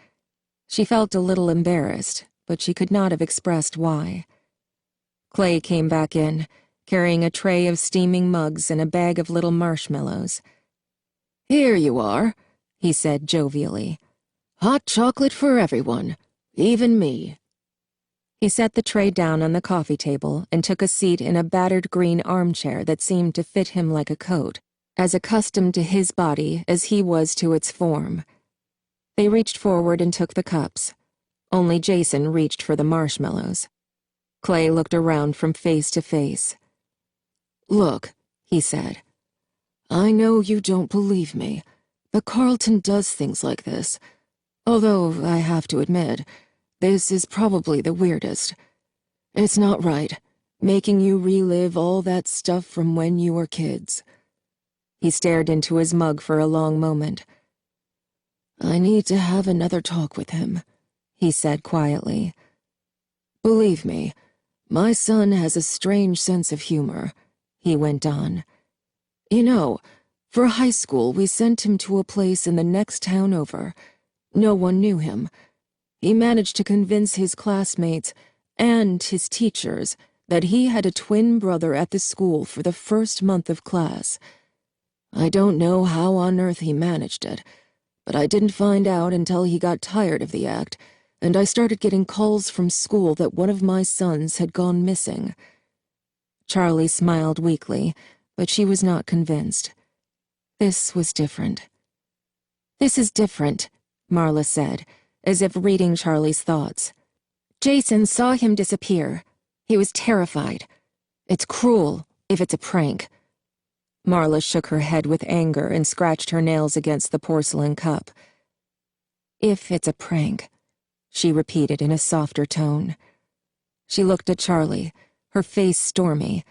She felt a little embarrassed, but she could not have expressed why. Clay came back in, carrying a tray of steaming mugs and a bag of little marshmallows. "Here you are," he said jovially. "Hot chocolate for everyone, even me." He set the tray down on the coffee table and took a seat in a battered green armchair that seemed to fit him like a coat, as accustomed to his body as he was to its form. They reached forward and took the cups. Only Jason reached for the marshmallows. Clay looked around from face to face. "Look," he said. "I know you don't believe me, but Carlton does things like this. Although, I have to admit, this is probably the weirdest. It's not right, making you relive all that stuff from when you were kids." He stared into his mug for a long moment. "I need to have another talk with him," he said quietly. "Believe me, my son has a strange sense of humor," he went on. "You know, for high school we sent him to a place in the next town over. No one knew him. He managed to convince his classmates and his teachers that he had a twin brother at the school for the first month of class. I don't know how on earth he managed it, but I didn't find out until he got tired of the act, and I started getting calls from school that one of my sons had gone missing. Charlie smiled weakly, but she was not convinced. This was different. "This is different," Marla said, as if reading Charlie's thoughts. "Jason saw him disappear. He was terrified. It's cruel if it's a prank." Marla shook her head with anger and scratched her nails against the porcelain cup. "If it's a prank," she repeated in a softer tone. She looked at Charlie, her face stormy,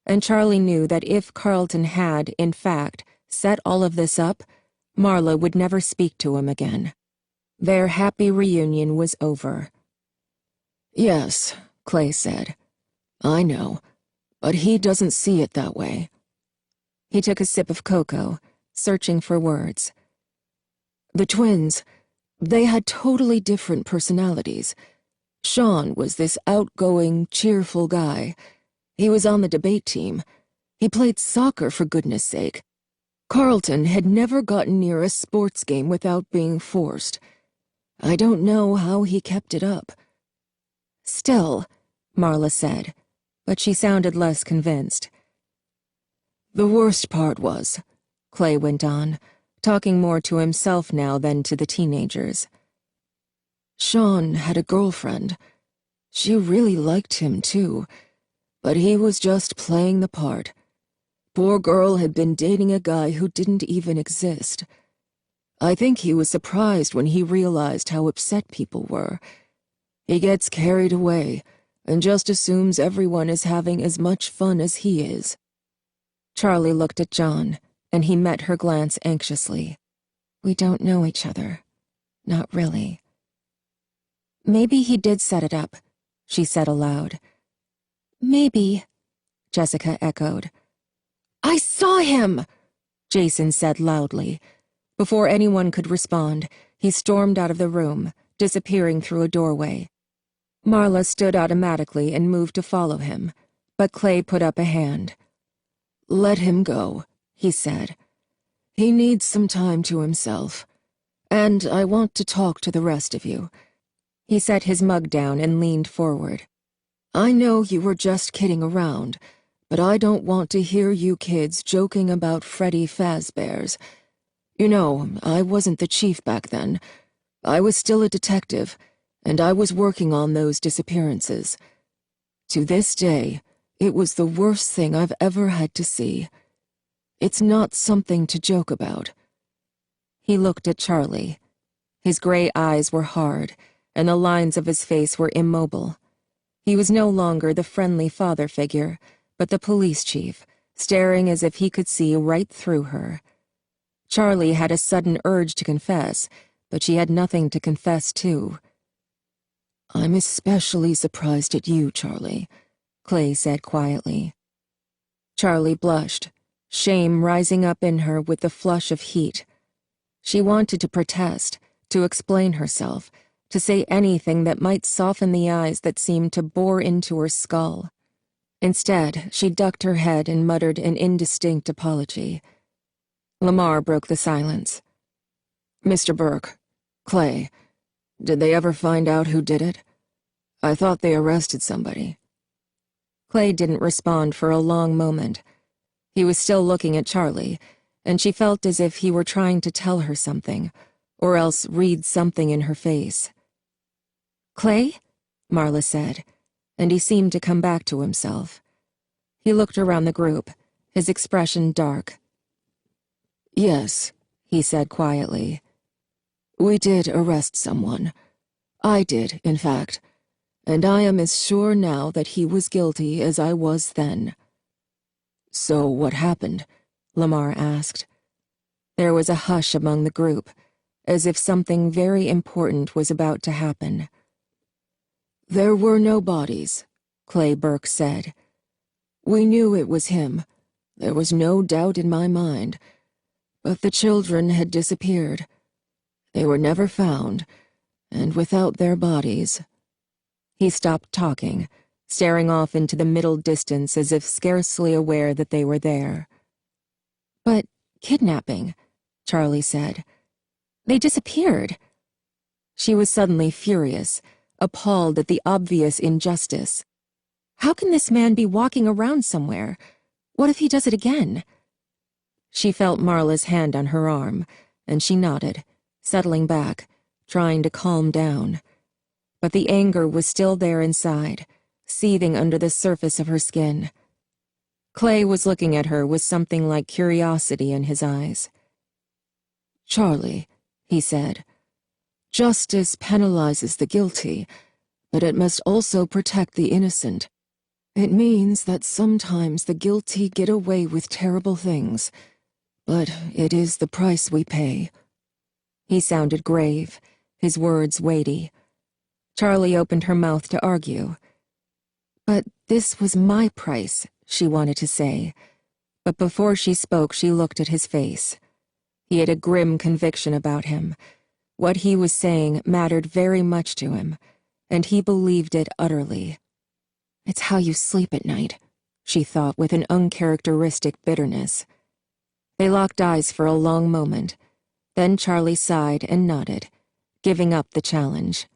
and Charlie knew that if Carlton had, in fact, set all of this up, Marla would never speak to him again. Their happy reunion was over. "Yes," Clay said. "I know, but he doesn't see it that way." He took a sip of cocoa, searching for words. "The twins, they had totally different personalities. Sean was this outgoing, cheerful guy. He was on the debate team. He played soccer, for goodness sake. Carlton had never gotten near a sports game without being forced. I don't know how he kept it up." "Still," Marla said, but she sounded less convinced. "The worst part was," Clay went on, talking more to himself now than to the teenagers. "Sean had a girlfriend. She really liked him, too, but he was just playing the part. Poor girl had been dating a guy who didn't even exist. I think he was surprised when he realized how upset people were. He gets carried away and just assumes everyone is having as much fun as he is." Charlie looked at John, and he met her glance anxiously. "We don't know each other. Not really." "Maybe he did set it up," she said aloud. Maybe, Jessica echoed. "I saw him!" Jason said loudly. Before anyone could respond, he stormed out of the room, disappearing through a doorway. Marla stood automatically and moved to follow him, but Clay put up a hand. "Let him go," he said. "He needs some time to himself. And I want to talk to the rest of you." He set his mug down and leaned forward. "I know you were just kidding around, but I don't want to hear you kids joking about Freddy Fazbear's. You know, I wasn't the chief back then. I was still a detective, and I was working on those disappearances. To this day, it was the worst thing I've ever had to see. It's not something to joke about." He looked at Charlie. His gray eyes were hard, and the lines of his face were immobile. He was no longer the friendly father figure, but the police chief, staring as if he could see right through her. Charlie had a sudden urge to confess, but she had nothing to confess to. "I'm especially surprised at you, Charlie," Clay said quietly. Charlie blushed, shame rising up in her with the flush of heat. She wanted to protest, to explain herself, to say anything that might soften the eyes that seemed to bore into her skull. Instead, she ducked her head and muttered an indistinct apology. Lamar broke the silence. "Mr. Burke, Clay, did they ever find out who did it? I thought they arrested somebody." Clay didn't respond for a long moment. He was still looking at Charlie, and she felt as if he were trying to tell her something, or else read something in her face. "Clay?" Marla said, and he seemed to come back to himself. He looked around the group, his expression dark. "Yes," he said quietly. "We did arrest someone. I did, in fact, and I am as sure now that he was guilty as I was then." "So what happened?" Lamar asked. There was a hush among the group, as if something very important was about to happen. "There were no bodies," Clay Burke said. "We knew it was him. There was no doubt in my mind. But the children had disappeared. They were never found, and without their bodies—" He stopped talking, staring off into the middle distance as if scarcely aware that they were there. "But kidnapping," Charlie said. "They disappeared." She was suddenly furious, appalled at the obvious injustice. How can this man be walking around somewhere? What if he does it again? She felt Marla's hand on her arm, and she nodded, settling back, trying to calm down. But the anger was still there inside, seething under the surface of her skin. Clay was looking at her with something like curiosity in his eyes. "Charlie," he said, "justice penalizes the guilty, but it must also protect the innocent. It means that sometimes the guilty get away with terrible things, but it is the price we pay." He sounded grave, his words weighty. Charlie opened her mouth to argue. "But this was my price," she wanted to say, but before she spoke she looked at his face. He had a grim conviction about him. What he was saying mattered very much to him, and he believed it utterly. "It's how you sleep at night," she thought with an uncharacteristic bitterness. They locked eyes for a long moment. Then Charlie sighed and nodded, giving up the challenge.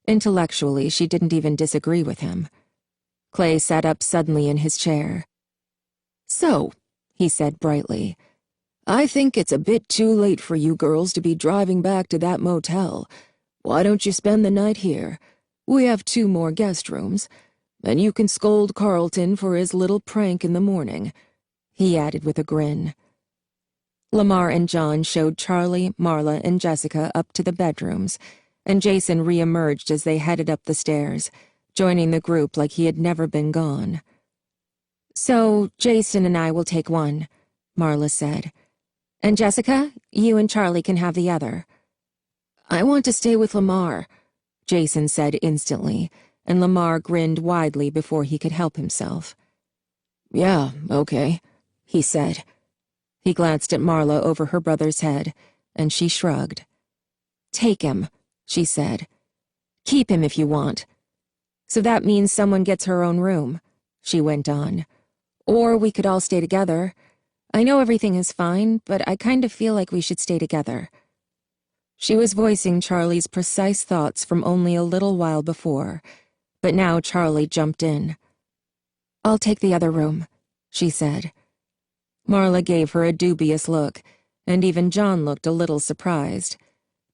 Intellectually, she didn't even disagree with him. Clay sat up suddenly in his chair. "So," he said brightly, "I think it's a bit too late for you girls to be driving back to that motel. Why don't you spend the night here? We have 2 more guest rooms, and you can scold Carlton for his little prank in the morning," he added with a grin. Lamar and John showed Charlie, Marla, and Jessica up to the bedrooms, and Jason re-emerged as they headed up the stairs, joining the group like he had never been gone. "So, Jason and I will take one," Marla said. "And Jessica, you and Charlie can have the other." "I want to stay with Lamar," Jason said instantly, and Lamar grinned widely before he could help himself. "Yeah, okay," he said. He glanced at Marla over her brother's head, and she shrugged. "Take him," she said. "Keep him if you want. So that means someone gets her own room," she went on. "Or we could all stay together. I know everything is fine, but I kind of feel like we should stay together." She was voicing Charlie's precise thoughts from only a little while before, but now Charlie jumped in. "I'll take the other room," she said. Marla gave her a dubious look, and even John looked a little surprised,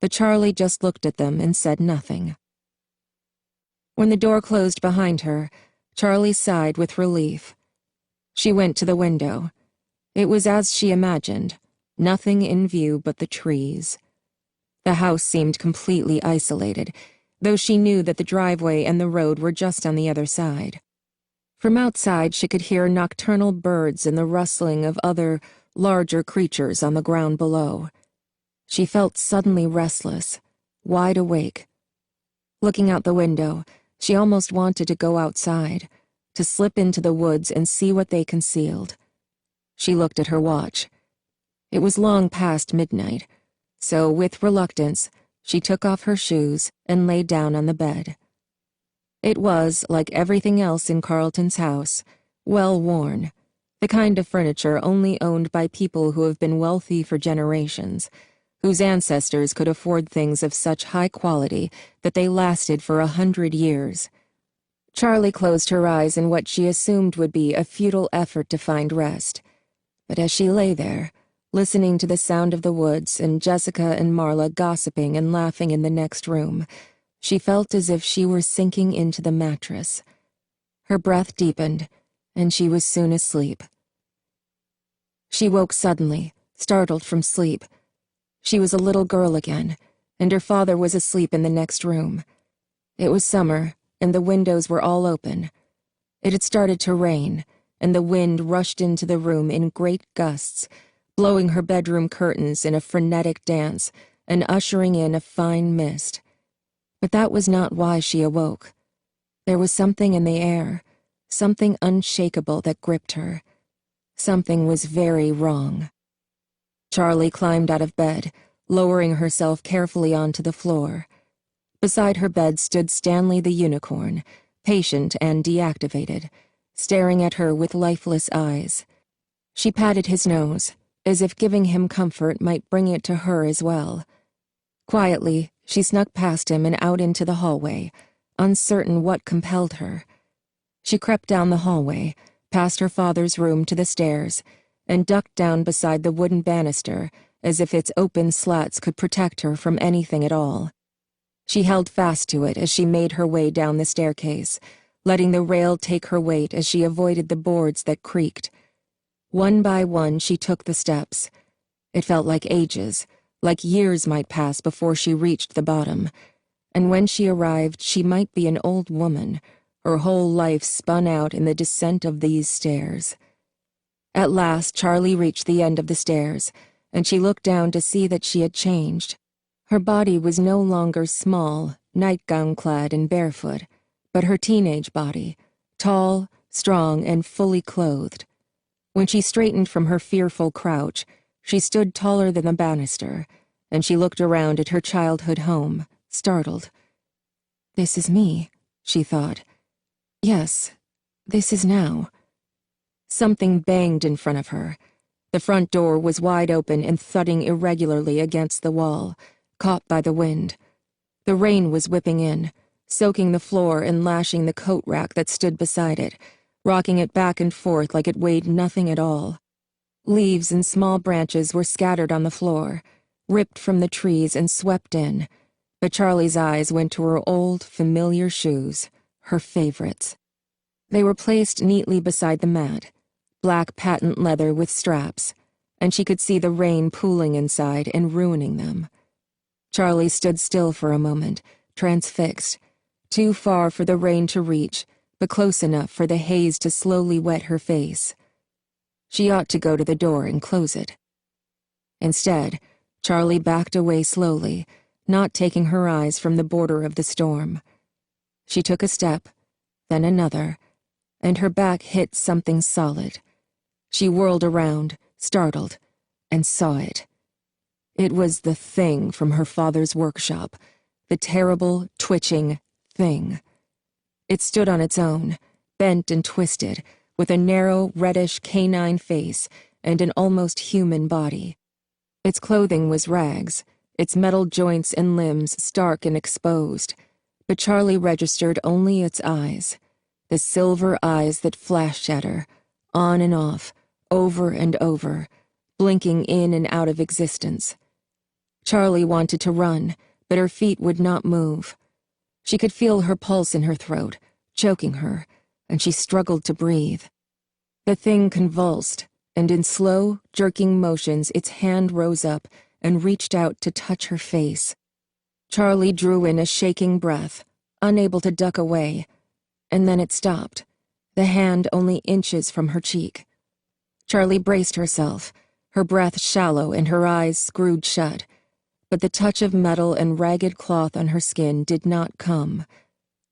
but Charlie just looked at them and said nothing. When the door closed behind her, Charlie sighed with relief. She went to the window. It was as she imagined, nothing in view but the trees. The house seemed completely isolated, though she knew that the driveway and the road were just on the other side. From outside she could hear nocturnal birds and the rustling of other, larger creatures on the ground below. She felt suddenly restless, wide awake. Looking out the window, she almost wanted to go outside, to slip into the woods and see what they concealed. She looked at her watch. It was long past midnight, so with reluctance, she took off her shoes and lay down on the bed. It was, like everything else in Carlton's house, well worn, the kind of furniture only owned by people who have been wealthy for generations, whose ancestors could afford things of such high quality that they lasted for 100 years. Charlie closed her eyes in what she assumed would be a futile effort to find rest. But as she lay there, listening to the sound of the woods and Jessica and Marla gossiping and laughing in the next room, she felt as if she were sinking into the mattress. Her breath deepened, and she was soon asleep. She woke suddenly, startled from sleep. She was a little girl again, and her father was asleep in the next room. It was summer, and the windows were all open. It had started to rain, and the wind rushed into the room in great gusts, blowing her bedroom curtains in a frenetic dance and ushering in a fine mist. But that was not why she awoke. There was something in the air, something unshakable that gripped her. Something was very wrong. Charlie climbed out of bed, lowering herself carefully onto the floor. Beside her bed stood Stanley the unicorn, patient and deactivated, staring at her with lifeless eyes. She patted his nose, as if giving him comfort might bring it to her as well. Quietly, she snuck past him and out into the hallway, uncertain what compelled her. She crept down the hallway, past her father's room to the stairs, and ducked down beside the wooden banister as if its open slats could protect her from anything at all. She held fast to it as she made her way down the staircase, letting the rail take her weight as she avoided the boards that creaked. One by one, she took the steps. It felt like ages, like years might pass before she reached the bottom, and when she arrived, she might be an old woman, her whole life spun out in the descent of these stairs. At last, Charlie reached the end of the stairs, and she looked down to see that she had changed. Her body was no longer small, nightgown-clad and barefoot, but her teenage body, tall, strong, and fully clothed. When she straightened from her fearful crouch, she stood taller than the banister, and she looked around at her childhood home, startled. "This is me," she thought. "Yes, this is now." Something banged in front of her. The front door was wide open and thudding irregularly against the wall, caught by the wind. The rain was whipping in, soaking the floor and lashing the coat rack that stood beside it, rocking it back and forth like it weighed nothing at all. Leaves and small branches were scattered on the floor, ripped from the trees and swept in, but Charlie's eyes went to her old, familiar shoes, her favorites. They were placed neatly beside the mat, black patent leather with straps, and she could see the rain pooling inside and ruining them. Charlie stood still for a moment, transfixed, too far for the rain to reach, but close enough for the haze to slowly wet her face. She ought to go to the door and close it. Instead, Charlie backed away slowly, not taking her eyes from the border of the storm. She took a step, then another, and her back hit something solid. She whirled around, startled, and saw it. It was the thing from her father's workshop, the terrible, twitching thing. It stood on its own, bent and twisted, with a narrow, reddish canine face and an almost human body. Its clothing was rags, its metal joints and limbs stark and exposed, but Charlie registered only its eyes, the silver eyes that flashed at her, on and off, over and over, blinking in and out of existence. Charlie wanted to run, but her feet would not move. She could feel her pulse in her throat, choking her, and she struggled to breathe. The thing convulsed, and in slow, jerking motions its hand rose up and reached out to touch her face. Charlie drew in a shaking breath, unable to duck away, and then it stopped, the hand only inches from her cheek. Charlie braced herself, her breath shallow and her eyes screwed shut, but the touch of metal and ragged cloth on her skin did not come.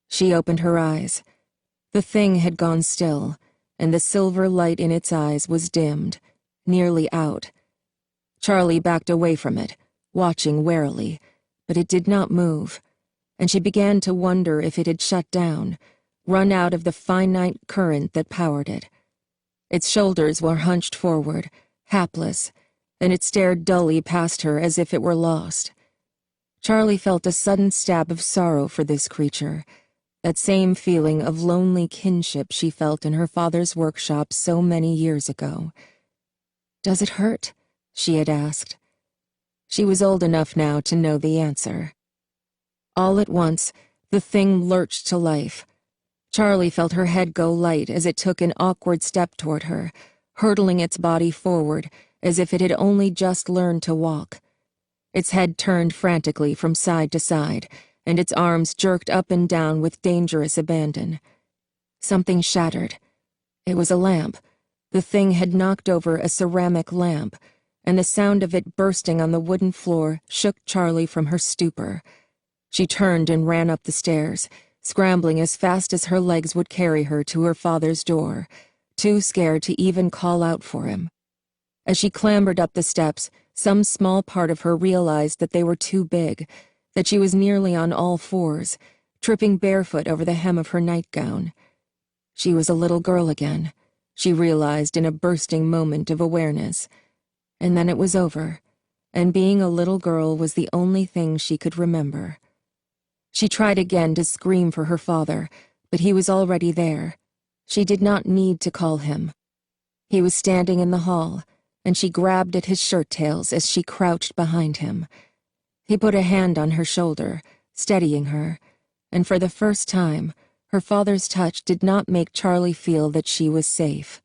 She opened her eyes. The thing had gone still, and the silver light in its eyes was dimmed, nearly out. Charlie backed away from it, watching warily, but it did not move, and she began to wonder if it had shut down, run out of the finite current that powered it. Its shoulders were hunched forward, hapless, and it stared dully past her as if it were lost. Charlie felt a sudden stab of sorrow for this creature, that same feeling of lonely kinship she felt in her father's workshop so many years ago. "Does it hurt?" she had asked. She was old enough now to know the answer. All at once, the thing lurched to life. Charlie felt her head go light as it took an awkward step toward her, hurtling its body forward as if it had only just learned to walk. Its head turned frantically from side to side, and its arms jerked up and down with dangerous abandon. Something shattered. It was a lamp. The thing had knocked over a ceramic lamp, and the sound of it bursting on the wooden floor shook Charlie from her stupor. She turned and ran up the stairs, scrambling as fast as her legs would carry her to her father's door, too scared to even call out for him. As she clambered up the steps, some small part of her realized that they were too big, that she was nearly on all fours, tripping barefoot over the hem of her nightgown. She was a little girl again, she realized in a bursting moment of awareness, and then it was over, and being a little girl was the only thing she could remember. She tried again to scream for her father, but he was already there. She did not need to call him. He was standing in the hall, and she grabbed at his shirt tails as she crouched behind him. He put a hand on her shoulder, steadying her, and for the first time, her father's touch did not make Charlie feel that she was safe.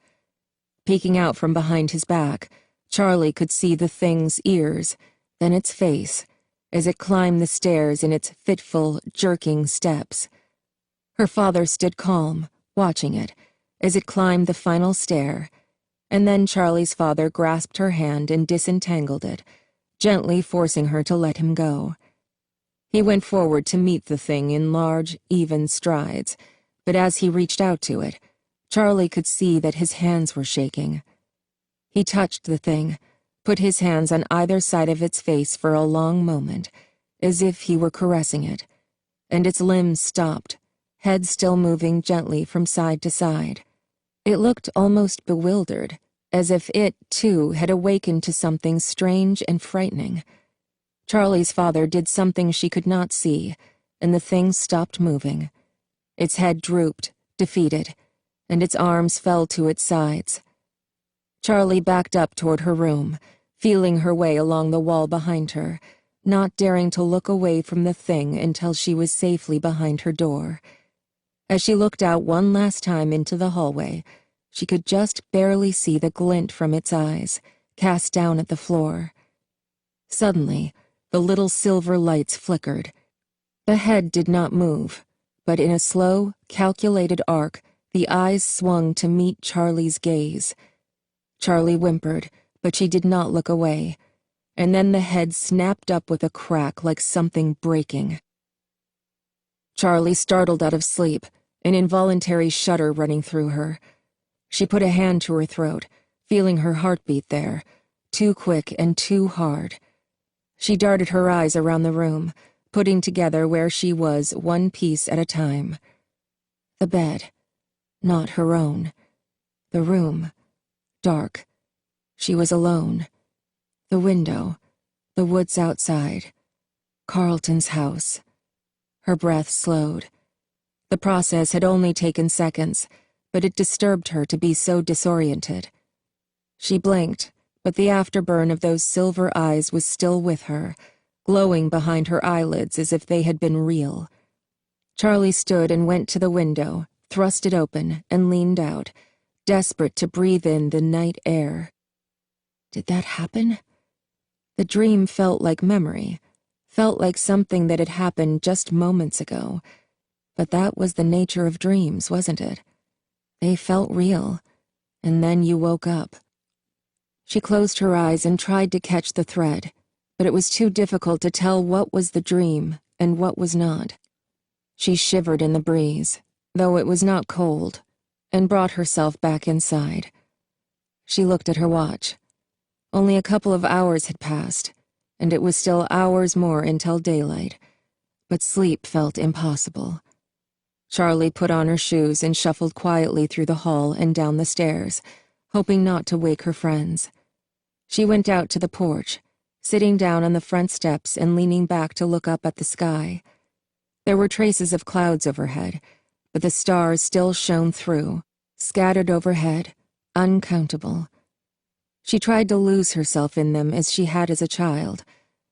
Peeking out from behind his back, Charlie could see the thing's ears, then its face, as it climbed the stairs in its fitful, jerking steps. Her father stood calm, watching it, as it climbed the final stair, and then Charlie's father grasped her hand and disentangled it, gently forcing her to let him go. He went forward to meet the thing in large, even strides, but as he reached out to it, Charlie could see that his hands were shaking. He touched the thing, put his hands on either side of its face for a long moment, as if he were caressing it, and its limbs stopped, head still moving gently from side to side. It looked almost bewildered, as if it, too, had awakened to something strange and frightening. Charlie's father did something she could not see, and the thing stopped moving. Its head drooped, defeated, and its arms fell to its sides. Charlie backed up toward her room, feeling her way along the wall behind her, not daring to look away from the thing until she was safely behind her door. As she looked out one last time into the hallway, she could just barely see the glint from its eyes, cast down at the floor. Suddenly, the little silver lights flickered. The head did not move, but in a slow, calculated arc, the eyes swung to meet Charlie's gaze. Charlie whimpered, but she did not look away, and then the head snapped up with a crack like something breaking. Charlie startled out of sleep, an involuntary shudder running through her. She put a hand to her throat, feeling her heartbeat there, too quick and too hard. She darted her eyes around the room, putting together where she was one piece at a time. The bed, not her own. The room, dark. She was alone. The window, the woods outside. Carlton's house. Her breath slowed. The process had only taken seconds, but it disturbed her to be so disoriented. She blinked, but the afterburn of those silver eyes was still with her, glowing behind her eyelids as if they had been real. Charlie stood and went to the window, thrust it open, and leaned out, desperate to breathe in the night air. Did that happen? The dream felt like memory, felt like something that had happened just moments ago. But that was the nature of dreams, wasn't it? They felt real, and then you woke up. She closed her eyes and tried to catch the thread, but it was too difficult to tell what was the dream and what was not. She shivered in the breeze, though it was not cold, and brought herself back inside. She looked at her watch. Only a couple of hours had passed, and it was still hours more until daylight, but sleep felt impossible. Charlie put on her shoes and shuffled quietly through the hall and down the stairs, hoping not to wake her friends. She went out to the porch, sitting down on the front steps and leaning back to look up at the sky. There were traces of clouds overhead, but the stars still shone through, scattered overhead, uncountable. She tried to lose herself in them as she had as a child,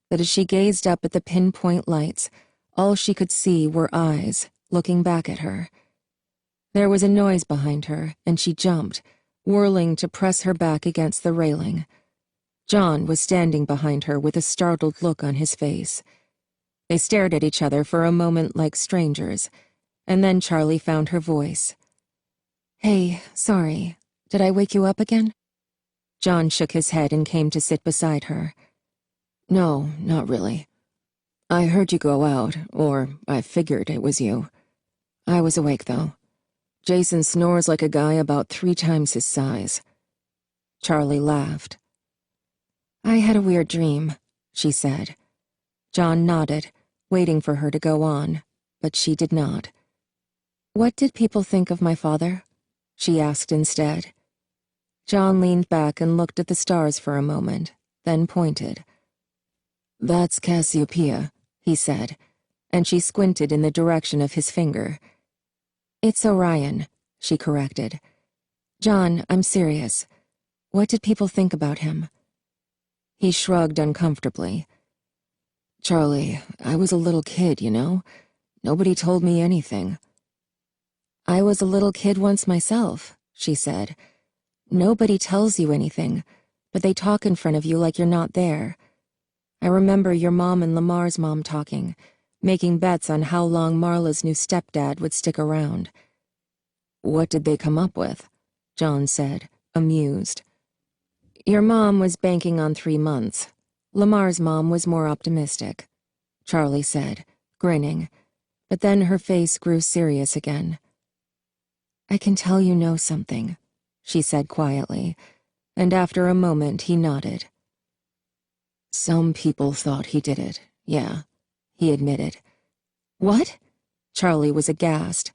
but as she gazed up at the pinpoint lights, all she could see were eyes, looking back at her. There was a noise behind her, and she jumped, whirling to press her back against the railing. John was standing behind her with a startled look on his face. They stared at each other for a moment like strangers, and then Charlie found her voice. "Hey, sorry. Did I wake you up again?" John shook his head and came to sit beside her. "No, not really. I heard you go out, or I figured it was you. I was awake, though. Jason snores like a guy about 3 times his size." Charlie laughed. "I had a weird dream," she said. John nodded, waiting for her to go on, but she did not. "What did people think of my father?" she asked instead. John leaned back and looked at the stars for a moment, then pointed. "That's Cassiopeia," he said, and she squinted in the direction of his finger. "It's Orion," she corrected. "John, I'm serious. What did people think about him?" He shrugged uncomfortably. "Charlie, I was a little kid, you know? Nobody told me anything." "I was a little kid once myself," she said. "Nobody tells you anything, but they talk in front of you like you're not there. I remember your mom and Lamar's mom talking, making bets on how long Marla's new stepdad would stick around." "What did they come up with?" John said, amused. "Your mom was banking on 3 months. Lamar's mom was more optimistic," Charlie said, grinning, but then her face grew serious again. "I can tell you know something," she said quietly, and after a moment he nodded. "Some people thought he did it, yeah," he admitted. "What?" Charlie was aghast.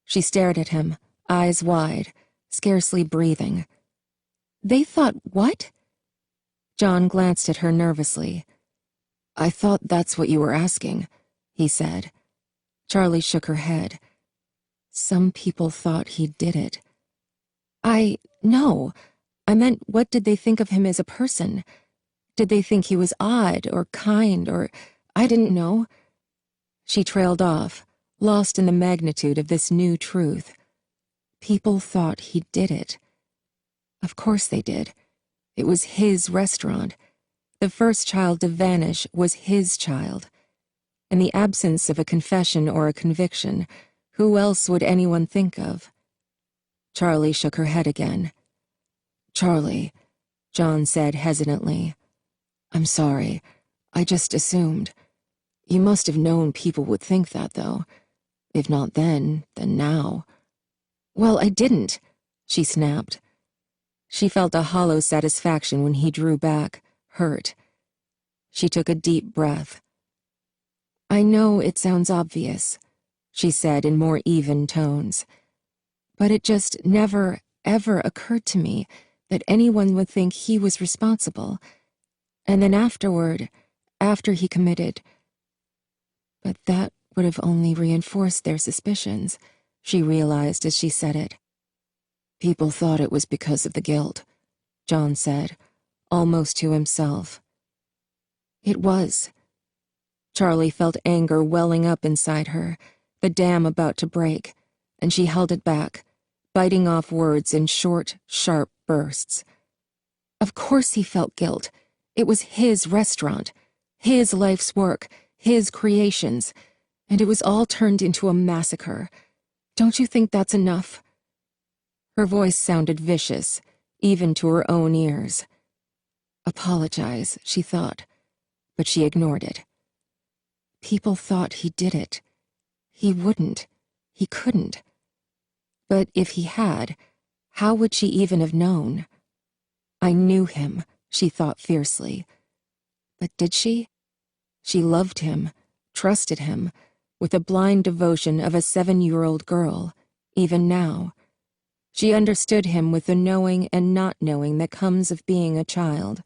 She stared at him, eyes wide, scarcely breathing. "They thought what?" John glanced at her nervously. "I thought that's what you were asking," he said. Charlie shook her head. "Some people thought he did it." No. I meant, what did they think of him as a person? Did they think he was odd or kind or... I didn't know." She trailed off, lost in the magnitude of this new truth. People thought he did it. Of course they did. It was his restaurant. The first child to vanish was his child. In the absence of a confession or a conviction, who else would anyone think of? Charlie shook her head again. "Charlie," John said hesitantly. "I'm sorry. I just assumed. You must have known people would think that, though. If not then now." "Well, I didn't," she snapped. She felt a hollow satisfaction when he drew back, hurt. She took a deep breath. "I know it sounds obvious," she said in more even tones, "but it just never, ever occurred to me that anyone would think he was responsible. And then afterward, after he committed... But that would have only reinforced their suspicions," she realized as she said it. "People thought it was because of the guilt," John said, almost to himself. It was. Charlie felt anger welling up inside her, the dam about to break, and she held it back, biting off words in short, sharp bursts. Of course he felt guilt. It was his restaurant, his life's work, his creations, and it was all turned into a massacre. Don't you think that's enough? Her voice sounded vicious, even to her own ears. Apologize, she thought, but she ignored it. People thought he did it. He wouldn't. He couldn't. But if he had, how would she even have known? I knew him, she thought fiercely. But did she? She loved him, trusted him, with the blind devotion of a 7-year-old girl, even now. She understood him with the knowing and not knowing that comes of being a child.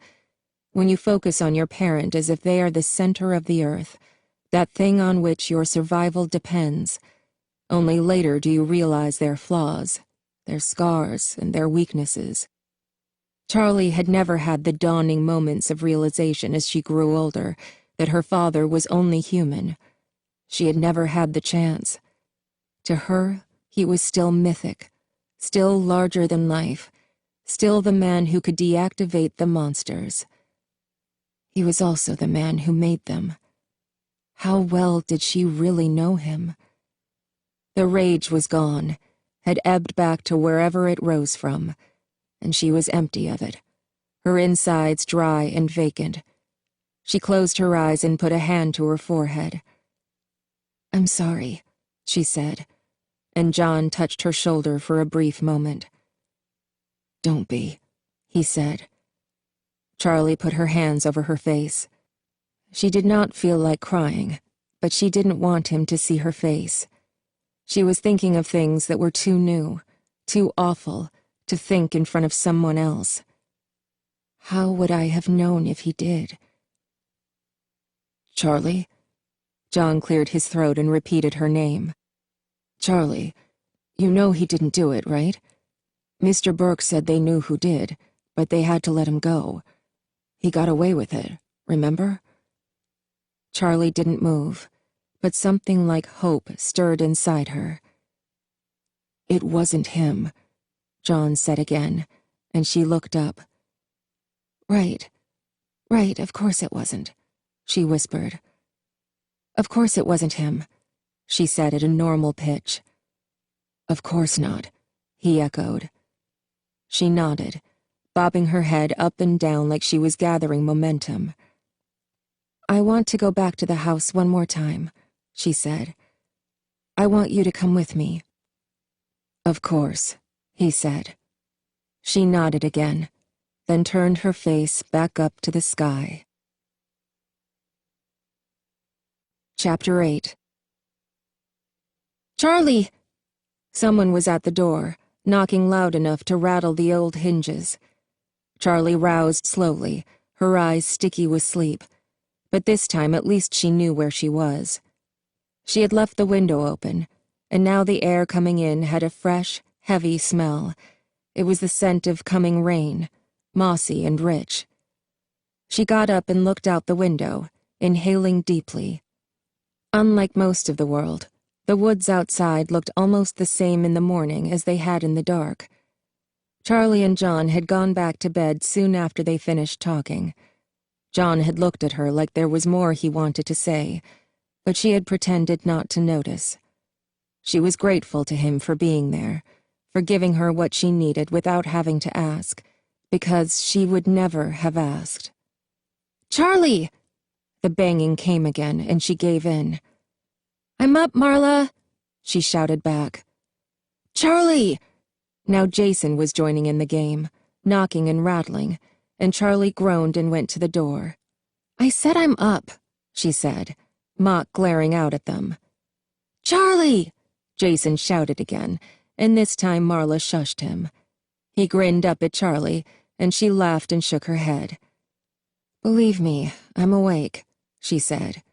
When you focus on your parent as if they are the center of the earth, that thing on which your survival depends, only later do you realize their flaws, their scars, and their weaknesses. Charlie had never had the dawning moments of realization as she grew older that her father was only human. She had never had the chance. To her, he was still mythic, still larger than life, still the man who could deactivate the monsters. He was also the man who made them. How well did she really know him? The rage was gone, had ebbed back to wherever it rose from, and she was empty of it, her insides dry and vacant. She closed her eyes and put a hand to her forehead. "I'm sorry," she said, and John touched her shoulder for a brief moment. "Don't be," he said. Charlie put her hands over her face. She did not feel like crying, but she didn't want him to see her face. She was thinking of things that were too new, too awful, to think in front of someone else. How would I have known if he did? Charlie? John cleared his throat and repeated her name. Charlie, you know he didn't do it, right? Mr. Burke said they knew who did, but they had to let him go. He got away with it, remember? Charlie didn't move, but something like hope stirred inside her. It wasn't him, John said again, and she looked up. Right, of course it wasn't, she whispered. Of course it wasn't him, she said at a normal pitch. Of course not, he echoed. She nodded, bobbing her head up and down like she was gathering momentum. I want to go back to the house one more time, she said. I want you to come with me. Of course, he said. She nodded again, then turned her face back up to the sky. Chapter 8. Charlie! Someone was at the door, knocking loud enough to rattle the old hinges. Charlie roused slowly, her eyes sticky with sleep, but this time at least she knew where she was. She had left the window open, and now the air coming in had a fresh, heavy smell. It was the scent of coming rain, mossy and rich. She got up and looked out the window, inhaling deeply. Unlike most of the world, the woods outside looked almost the same in the morning as they had in the dark. Charlie and John had gone back to bed soon after they finished talking. John had looked at her like there was more he wanted to say, but she had pretended not to notice. She was grateful to him for being there, for giving her what she needed without having to ask, because she would never have asked. Charlie! The banging came again, and she gave in. I'm up, Marla, she shouted back. Charlie! Now Jason was joining in the game, knocking and rattling, and Charlie groaned and went to the door. I said I'm up, she said, mock glaring out at them. Charlie! Jason shouted again, and this time Marla shushed him. He grinned up at Charlie, and she laughed and shook her head. Believe me, I'm awake, she said.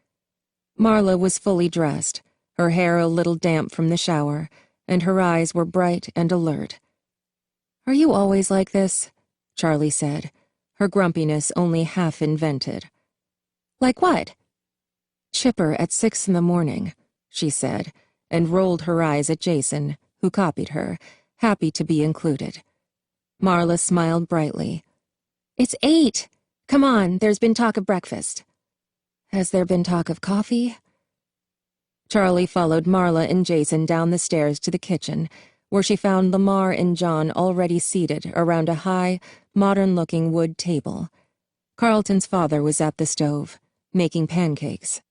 Marla was fully dressed, her hair a little damp from the shower, and her eyes were bright and alert. Are you always like this? Charlie said, her grumpiness only half invented. Like what? Chipper at 6 a.m, she said, and rolled her eyes at Jason, who copied her, happy to be included. Marla smiled brightly. It's 8. Come on, there's been talk of breakfast. Has there been talk of coffee? Charlie followed Marla and Jason down the stairs to the kitchen, where she found Lamar and John already seated around a high, modern-looking wood table. Carlton's father was at the stove, making pancakes.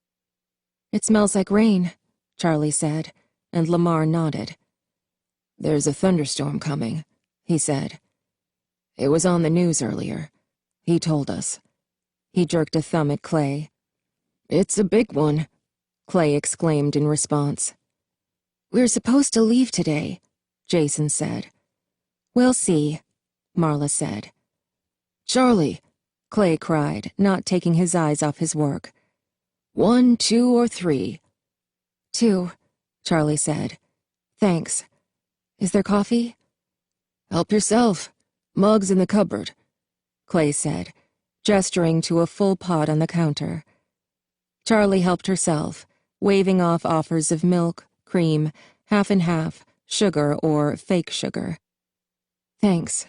It smells like rain, Charlie said, and Lamar nodded. There's a thunderstorm coming, he said. It was on the news earlier. He told us. He jerked a thumb at Clay. It's a big one, Clay exclaimed in response. We're supposed to leave today, Jason said. We'll see, Marla said. Charlie, Clay cried, not taking his eyes off his work. 1, 2, or 3? 2, Charlie said. Thanks. Is there coffee? Help yourself. Mug's in the cupboard, Clay said, gesturing to a full pot on the counter. Charlie helped herself, waving off offers of milk, cream, half and half, sugar or fake sugar. Thanks,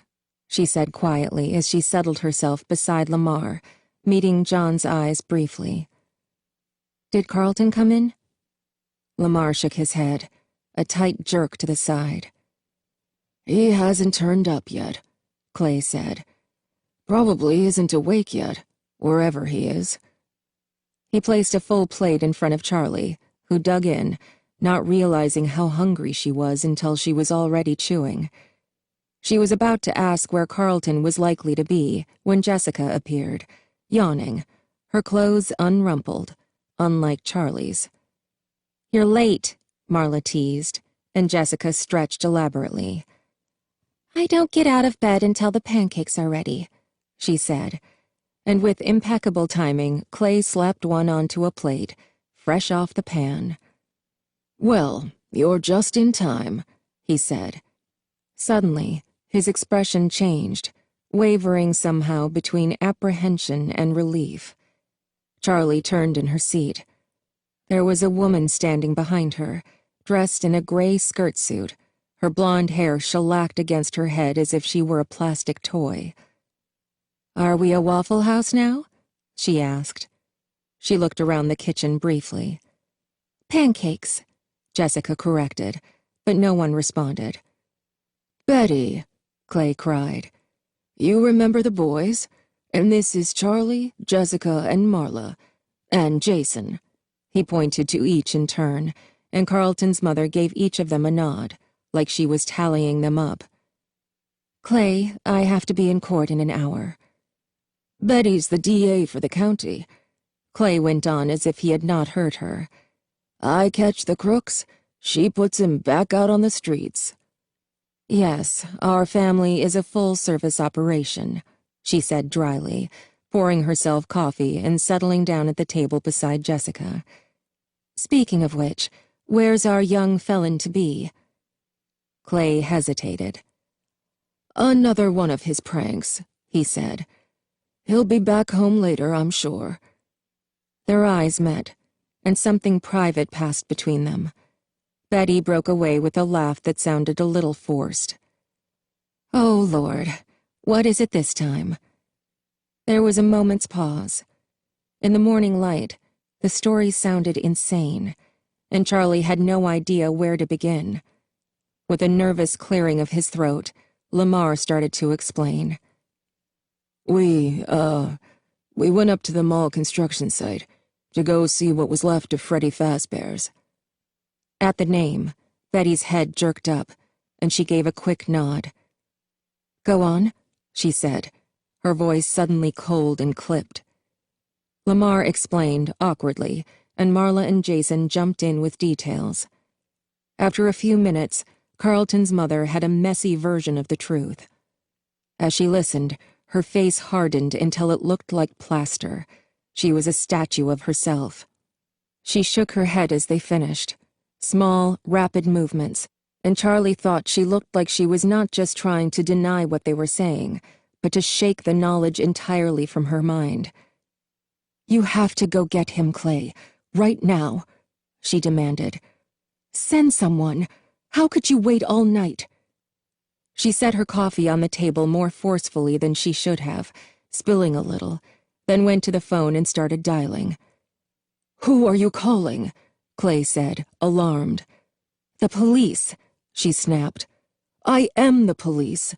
she said quietly as she settled herself beside Lamar, meeting John's eyes briefly. Did Carlton come in? Lamar shook his head, a tight jerk to the side. He hasn't turned up yet, Clay said. Probably isn't awake yet, wherever he is. He placed a full plate in front of Charlie, who dug in, not realizing how hungry she was until she was already chewing. She was about to ask where Carlton was likely to be when Jessica appeared, yawning, her clothes unrumpled, unlike Charlie's. You're late, Marla teased, and Jessica stretched elaborately. I don't get out of bed until the pancakes are ready, she said, and with impeccable timing, Clay slapped one onto a plate, fresh off the pan. Well, you're just in time, he said. Suddenly, his expression changed, wavering somehow between apprehension and relief. Charlie turned in her seat. There was a woman standing behind her, dressed in a gray skirt suit, her blonde hair shellacked against her head as if she were a plastic toy. "Are we a Waffle House now?" she asked. She looked around the kitchen briefly. "Pancakes," Jessica corrected, but no one responded. "Betty," Clay cried. "You remember the boys? And this is Charlie, Jessica, and Marla. And Jason." He pointed to each in turn, and Carlton's mother gave each of them a nod, like she was tallying them up. "Clay, I have to be in court in an hour." "Betty's the DA for the county," Clay went on as if he had not heard her. "I catch the crooks, she puts him back out on the streets." "Yes, our family is a full-service operation," she said dryly, pouring herself coffee and settling down at the table beside Jessica. "Speaking of which, where's our young felon-to-be?" Clay hesitated. "Another one of his pranks," he said. "He'll be back home later, I'm sure." Their eyes met, and something private passed between them. Betty broke away with a laugh that sounded a little forced. "Oh, Lord, what is it this time?" There was a moment's pause. In the morning light, the story sounded insane, and Charlie had no idea where to begin. With a nervous clearing of his throat, Lamar started to explain. We went up to the mall construction site to go see what was left of Freddy Fazbear's." At the name, Betty's head jerked up, and she gave a quick nod. "Go on," she said, her voice suddenly cold and clipped. Lamar explained, awkwardly, and Marla and Jason jumped in with details. After a few minutes, Carlton's mother had a messy version of the truth. As she listened, her face hardened until it looked like plaster. She was a statue of herself. She shook her head as they finished. Small, rapid movements, and Charlie thought she looked like she was not just trying to deny what they were saying, but to shake the knowledge entirely from her mind. "You have to go get him, Clay, right now," she demanded. "Send someone. How could you wait all night?" She set her coffee on the table more forcefully than she should have, spilling a little, then went to the phone and started dialing. "Who are you calling?" Clay said, alarmed. "The police," she snapped. "I am the police."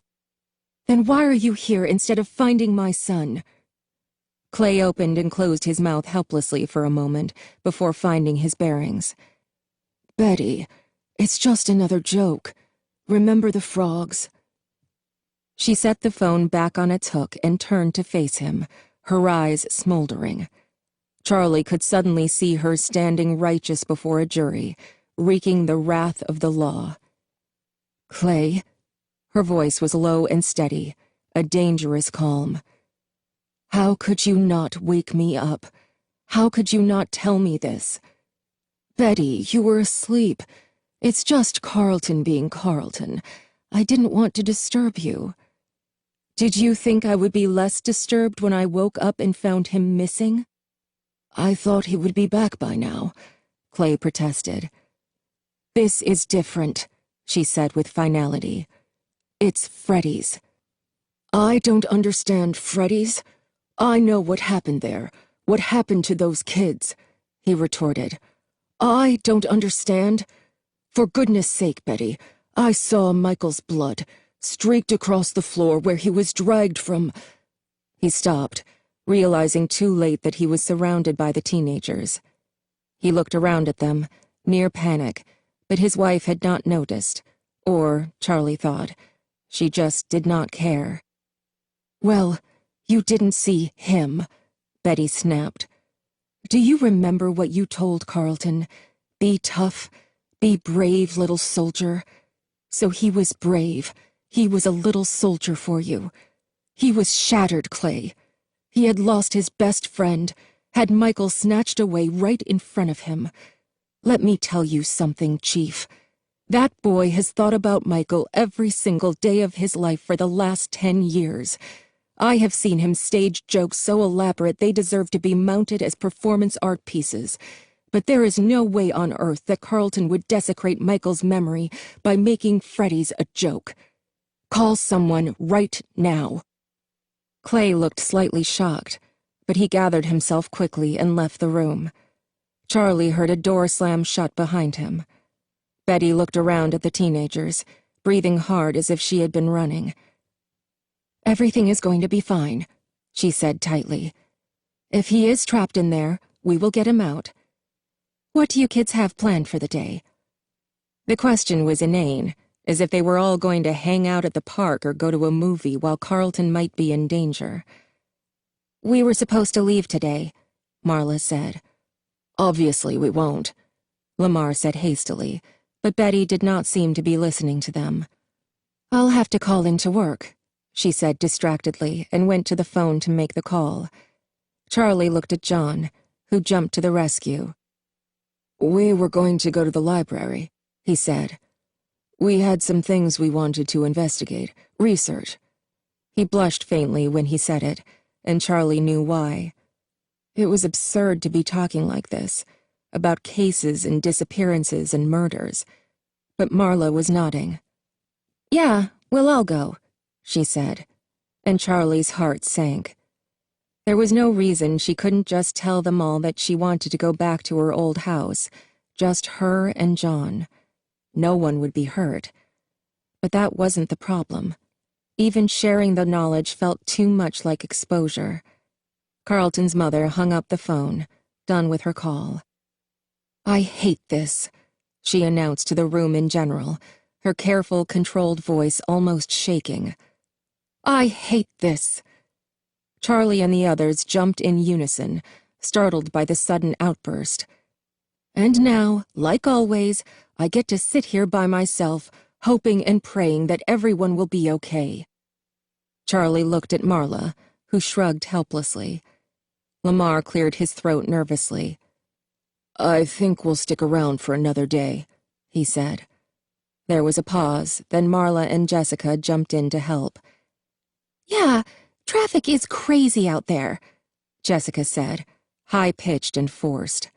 "Then why are you here instead of finding my son?" Clay opened and closed his mouth helplessly for a moment before finding his bearings. "Betty, it's just another joke. Remember the frogs?" She set the phone back on its hook and turned to face him, her eyes smoldering. Charlie could suddenly see her standing righteous before a jury, wreaking the wrath of the law. "Clay," her voice was low and steady, a dangerous calm. "How could you not wake me up? How could you not tell me this?" "Betty, you were asleep. It's just Carlton being Carlton. I didn't want to disturb you." "Did you think I would be less disturbed when I woke up and found him missing?" "I thought he would be back by now," Clay protested. "This is different," she said with finality. "It's Freddy's." "I don't understand Freddy's. I know what happened there, what happened to those kids," he retorted. "I don't understand. For goodness sake, Betty, I saw Michael's blood, streaked across the floor where he was dragged from—" He stopped, realizing too late that he was surrounded by the teenagers. He looked around at them, near panic, but his wife had not noticed, or, Charlie thought, she just did not care. "Well, you didn't see him," Betty snapped. "Do you remember what you told Carlton? Be tough, be brave, little soldier." So he was brave, He was a little soldier for you. He was shattered, Clay. He had lost his best friend, had Michael snatched away right in front of him. Let me tell you something, Chief. That boy has thought about Michael every single day of his life for the last 10 years. I have seen him stage jokes so elaborate they deserve to be mounted as performance art pieces. But there is no way on earth that Carlton would desecrate Michael's memory by making Freddy's a joke. Call someone right now. Clay looked slightly shocked, but he gathered himself quickly and left the room. Charlie heard a door slam shut behind him. Betty looked around at the teenagers, breathing hard as if she had been running. "Everything is going to be fine," she said tightly. "If he is trapped in there, we will get him out. What do you kids have planned for the day?" The question was inane, as if they were all going to hang out at the park or go to a movie while Carlton might be in danger. "We were supposed to leave today," Marla said. "Obviously we won't," Lamar said hastily, but Betty did not seem to be listening to them. "I'll have to call into work," she said distractedly and went to the phone to make the call. Charlie looked at John, who jumped to the rescue. "We were going to go to the library," he said. "We had some things we wanted to investigate, research." He blushed faintly when he said it, and Charlie knew why. It was absurd to be talking like this, about cases and disappearances and murders. But Marla was nodding. "Yeah, we'll all go," she said, and Charlie's heart sank. There was no reason she couldn't just tell them all that she wanted to go back to her old house, just her and John. No one would be hurt. But that wasn't the problem. Even sharing the knowledge felt too much like exposure. Carlton's mother hung up the phone, done with her call. "I hate this," she announced to the room in general, her careful, controlled voice almost shaking. "I hate this." Charlie and the others jumped in unison, startled by the sudden outburst. "And now, like always, I get to sit here by myself, hoping and praying that everyone will be okay." Charlie looked at Marla, who shrugged helplessly. Lamar cleared his throat nervously. "I think we'll stick around for another day," he said. There was a pause, then Marla and Jessica jumped in to help. "Yeah, traffic is crazy out there," Jessica said, high-pitched and forced.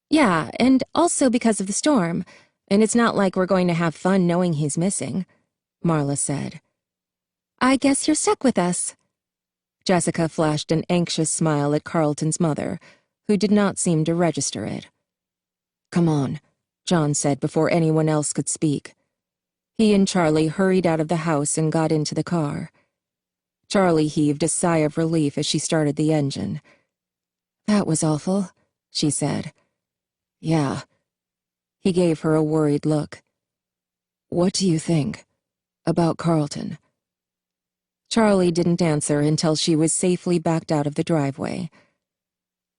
"Yeah, and also because of the storm, and it's not like we're going to have fun knowing he's missing," Marla said. "I guess you're stuck with us." Jessica flashed an anxious smile at Carlton's mother, who did not seem to register it. "Come on," John said before anyone else could speak. He and Charlie hurried out of the house and got into the car. Charlie heaved a sigh of relief as she started the engine. "That was awful," she said. "Yeah." He gave her a worried look. "What do you think about Carlton?" Charlie didn't answer until she was safely backed out of the driveway.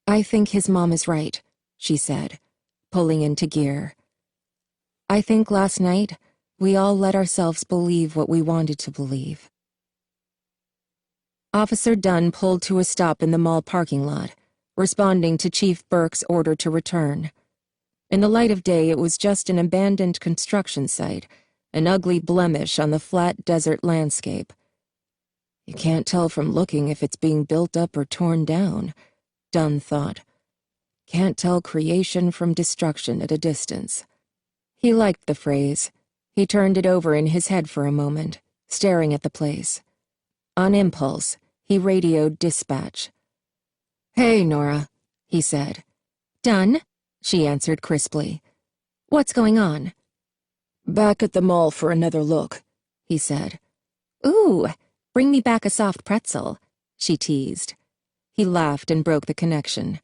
"I think his mom is right," she said, pulling into gear. "I think last night we all let ourselves believe what we wanted to believe." Officer Dunn pulled to a stop in the mall parking lot, responding to Chief Burke's order to return. In the light of day, it was just an abandoned construction site, an ugly blemish on the flat desert landscape. "You can't tell from looking if it's being built up or torn down," Dunn thought. "Can't tell creation from destruction at a distance." He liked the phrase. He turned it over in his head for a moment, staring at the place. On impulse, he radioed dispatch. "Hey, Nora," he said. "Done," she answered crisply. "What's going on?" "Back at the mall for another look," he said. "Ooh, bring me back a soft pretzel," she teased. He laughed and broke the connection.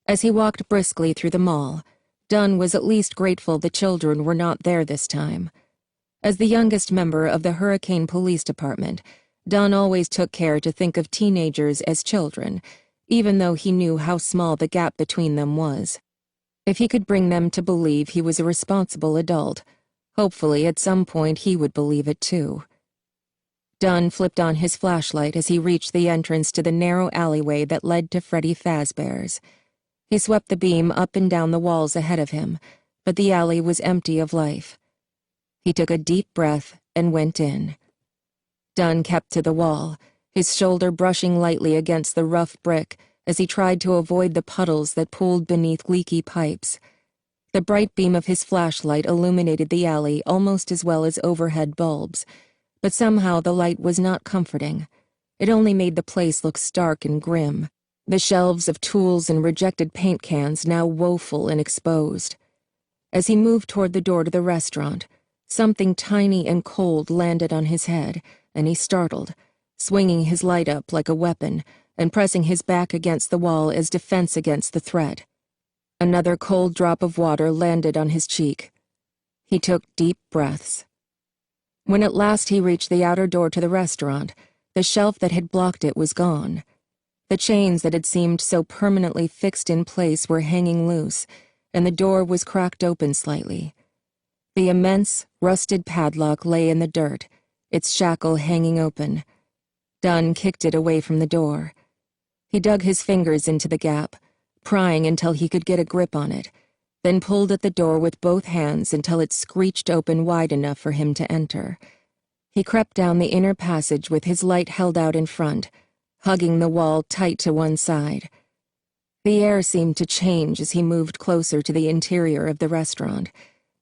As he walked briskly through the mall, Dunn was at least grateful the children were not there this time. As the youngest member of the Hurricane Police Department, Dunn always took care to think of teenagers as children, even though he knew how small the gap between them was. If he could bring them to believe he was a responsible adult, Hopefully, at some point, he would believe it too. Dunn flipped on his flashlight as he reached the entrance to the narrow alleyway that led to Freddy Fazbear's. He swept the beam up and down the walls ahead of him, but the alley was empty of life. He took a deep breath and went in. Dunn kept to the wall, his shoulder brushing lightly against the rough brick as he tried to avoid the puddles that pooled beneath leaky pipes. The bright beam of his flashlight illuminated the alley almost as well as overhead bulbs, but somehow the light was not comforting. It only made the place look stark and grim, the shelves of tools and rejected paint cans now woeful and exposed. As he moved toward the door to the restaurant, something tiny and cold landed on his head, and he startled, swinging his light up like a weapon and pressing his back against the wall as defense against the threat. Another cold drop of water landed on his cheek. He took deep breaths. When at last he reached the outer door to the restaurant, the shelf that had blocked it was gone. The chains that had seemed so permanently fixed in place were hanging loose, and the door was cracked open slightly. The immense, rusted padlock lay in the dirt, its shackle hanging open. Dunn kicked it away from the door. He dug his fingers into the gap, prying until he could get a grip on it, then pulled at the door with both hands until it screeched open wide enough for him to enter. He crept down the inner passage with his light held out in front, hugging the wall tight to one side. The air seemed to change as he moved closer to the interior of the restaurant,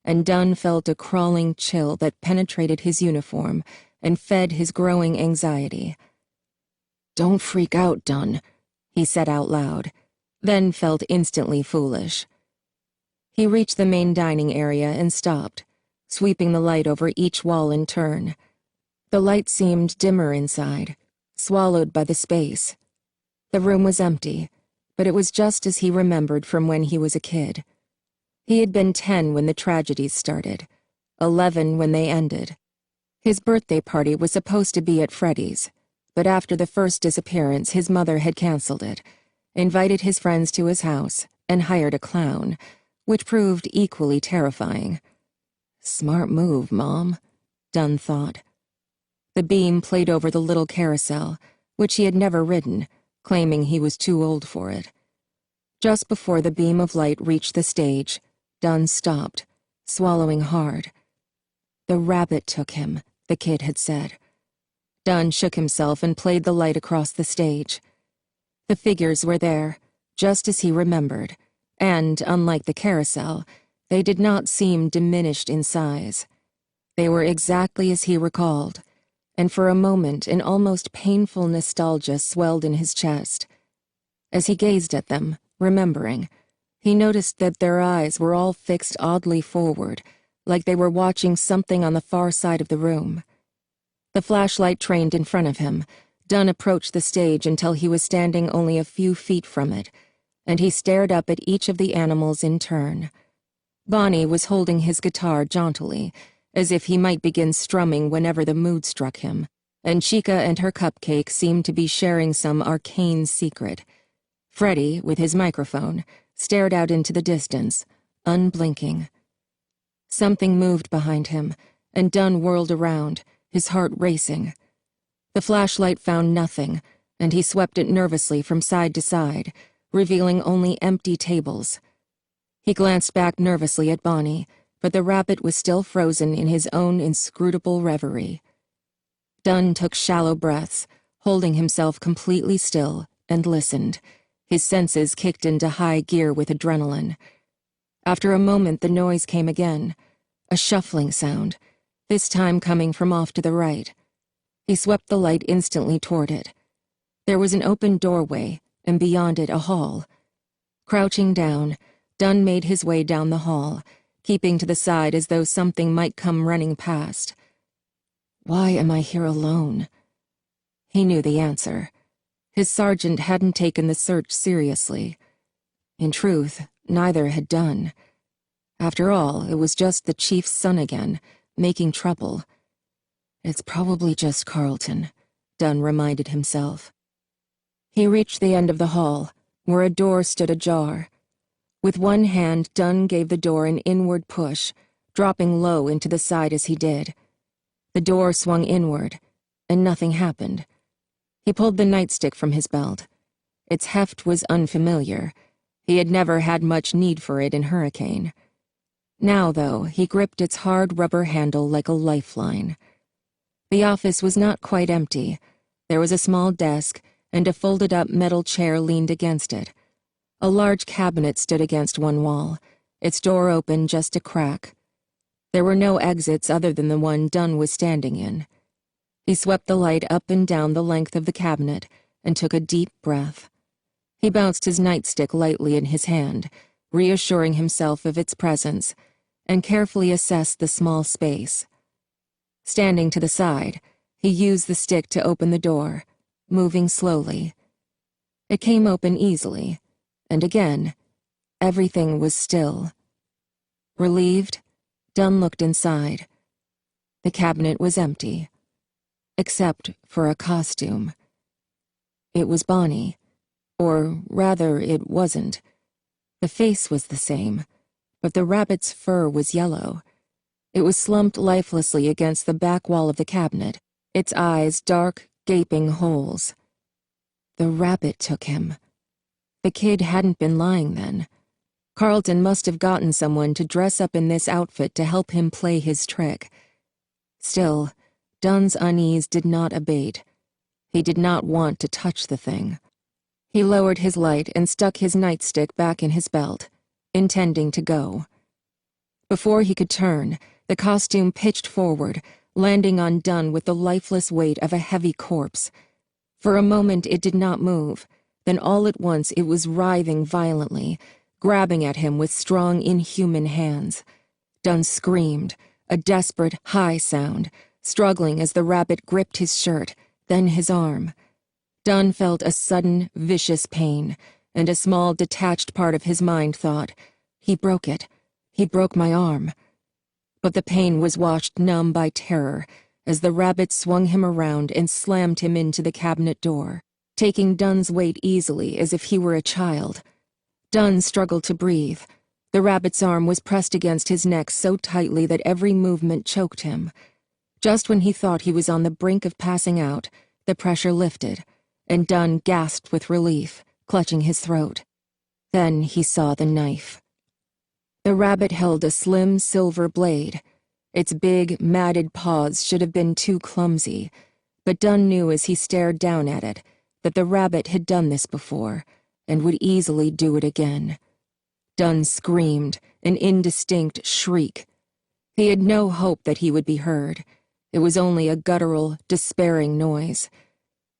and Dunn felt a crawling chill that penetrated his uniform and fed his growing anxiety. "Don't freak out, Dunn," he said out loud, then felt instantly foolish. He reached the main dining area and stopped, sweeping the light over each wall in turn. The light seemed dimmer inside, swallowed by the space. The room was empty, but it was just as he remembered from when he was a kid. He had been 10 when the tragedies started, 11 when they ended. His birthday party was supposed to be at Freddy's, but after the first disappearance, his mother had canceled it, invited his friends to his house, and hired a clown, which proved equally terrifying. Smart move, Mom, Dunn thought. The beam played over the little carousel, which he had never ridden, claiming he was too old for it. Just before the beam of light reached the stage, Dunn stopped, swallowing hard. The rabbit took him, the kid had said. Dunn shook himself and played the light across the stage. The figures were there, just as he remembered, and, unlike the carousel, they did not seem diminished in size. They were exactly as he recalled, and for a moment an almost painful nostalgia swelled in his chest. As he gazed at them, remembering, he noticed that their eyes were all fixed oddly forward, like they were watching something on the far side of the room. The flashlight trained in front of him. Dunn approached the stage until he was standing only a few feet from it, and he stared up at each of the animals in turn. Bonnie was holding his guitar jauntily, as if he might begin strumming whenever the mood struck him, and Chica and her cupcake seemed to be sharing some arcane secret. Freddy, with his microphone, stared out into the distance, unblinking. Something moved behind him, and Dunn whirled around, his heart racing. The flashlight found nothing, and he swept it nervously from side to side, revealing only empty tables. He glanced back nervously at Bonnie, but the rabbit was still frozen in his own inscrutable reverie. Dunn took shallow breaths, holding himself completely still, and listened. His senses kicked into high gear with adrenaline. After a moment, the noise came again, a shuffling sound, this time coming from off to the right. He swept the light instantly toward it. There was an open doorway, and beyond it a hall. Crouching down, Dunn made his way down the hall, keeping to the side as though something might come running past. Why am I here alone? He knew the answer. His sergeant hadn't taken the search seriously. In truth, neither had Dunn. After all, it was just the chief's son again, making trouble. It's probably just Carlton, Dunn reminded himself. He reached the end of the hall, where a door stood ajar. With one hand, Dunn gave the door an inward push, dropping low into the side as he did. The door swung inward, and nothing happened. He pulled the nightstick from his belt. Its heft was unfamiliar. He had never had much need for it in Hurricane. Now, though, he gripped its hard rubber handle like a lifeline. The office was not quite empty. There was a small desk, and a folded-up metal chair leaned against it. A large cabinet stood against one wall, its door open just a crack. There were no exits other than the one Dunn was standing in. He swept the light up and down the length of the cabinet and took a deep breath. He bounced his nightstick lightly in his hand, reassuring himself of its presence, and carefully assessed the small space. Standing to the side, he used the stick to open the door, moving slowly. It came open easily, and again, everything was still. Relieved, Dunn looked inside. The cabinet was empty, except for a costume. It was Bonnie, or rather it wasn't. The face was the same, but the rabbit's fur was yellow. It was slumped lifelessly against the back wall of the cabinet, its eyes dark, gaping holes. The rabbit took him. The kid hadn't been lying then. Carlton must have gotten someone to dress up in this outfit to help him play his trick. Still, Dunn's unease did not abate. He did not want to touch the thing. He lowered his light and stuck his nightstick back in his belt, intending to go. Before he could turn, the costume pitched forward, landing on Dunn with the lifeless weight of a heavy corpse. For a moment it did not move, then all at once it was writhing violently, grabbing at him with strong, inhuman hands. Dunn screamed, a desperate, high sound, struggling as the rabbit gripped his shirt, then his arm. Dunn felt a sudden, vicious pain, and a small, detached part of his mind thought, "He broke it. He broke my arm." But the pain was washed numb by terror as the rabbit swung him around and slammed him into the cabinet door, taking Dunn's weight easily as if he were a child. Dunn struggled to breathe. The rabbit's arm was pressed against his neck so tightly that every movement choked him. Just when he thought he was on the brink of passing out, the pressure lifted, and Dunn gasped with relief, clutching his throat. Then he saw the knife. The rabbit held a slim silver blade. Its big, matted paws should have been too clumsy, but Dunn knew as he stared down at it that the rabbit had done this before, and would easily do it again. Dunn screamed, an indistinct shriek. He had no hope that he would be heard. It was only a guttural, despairing noise.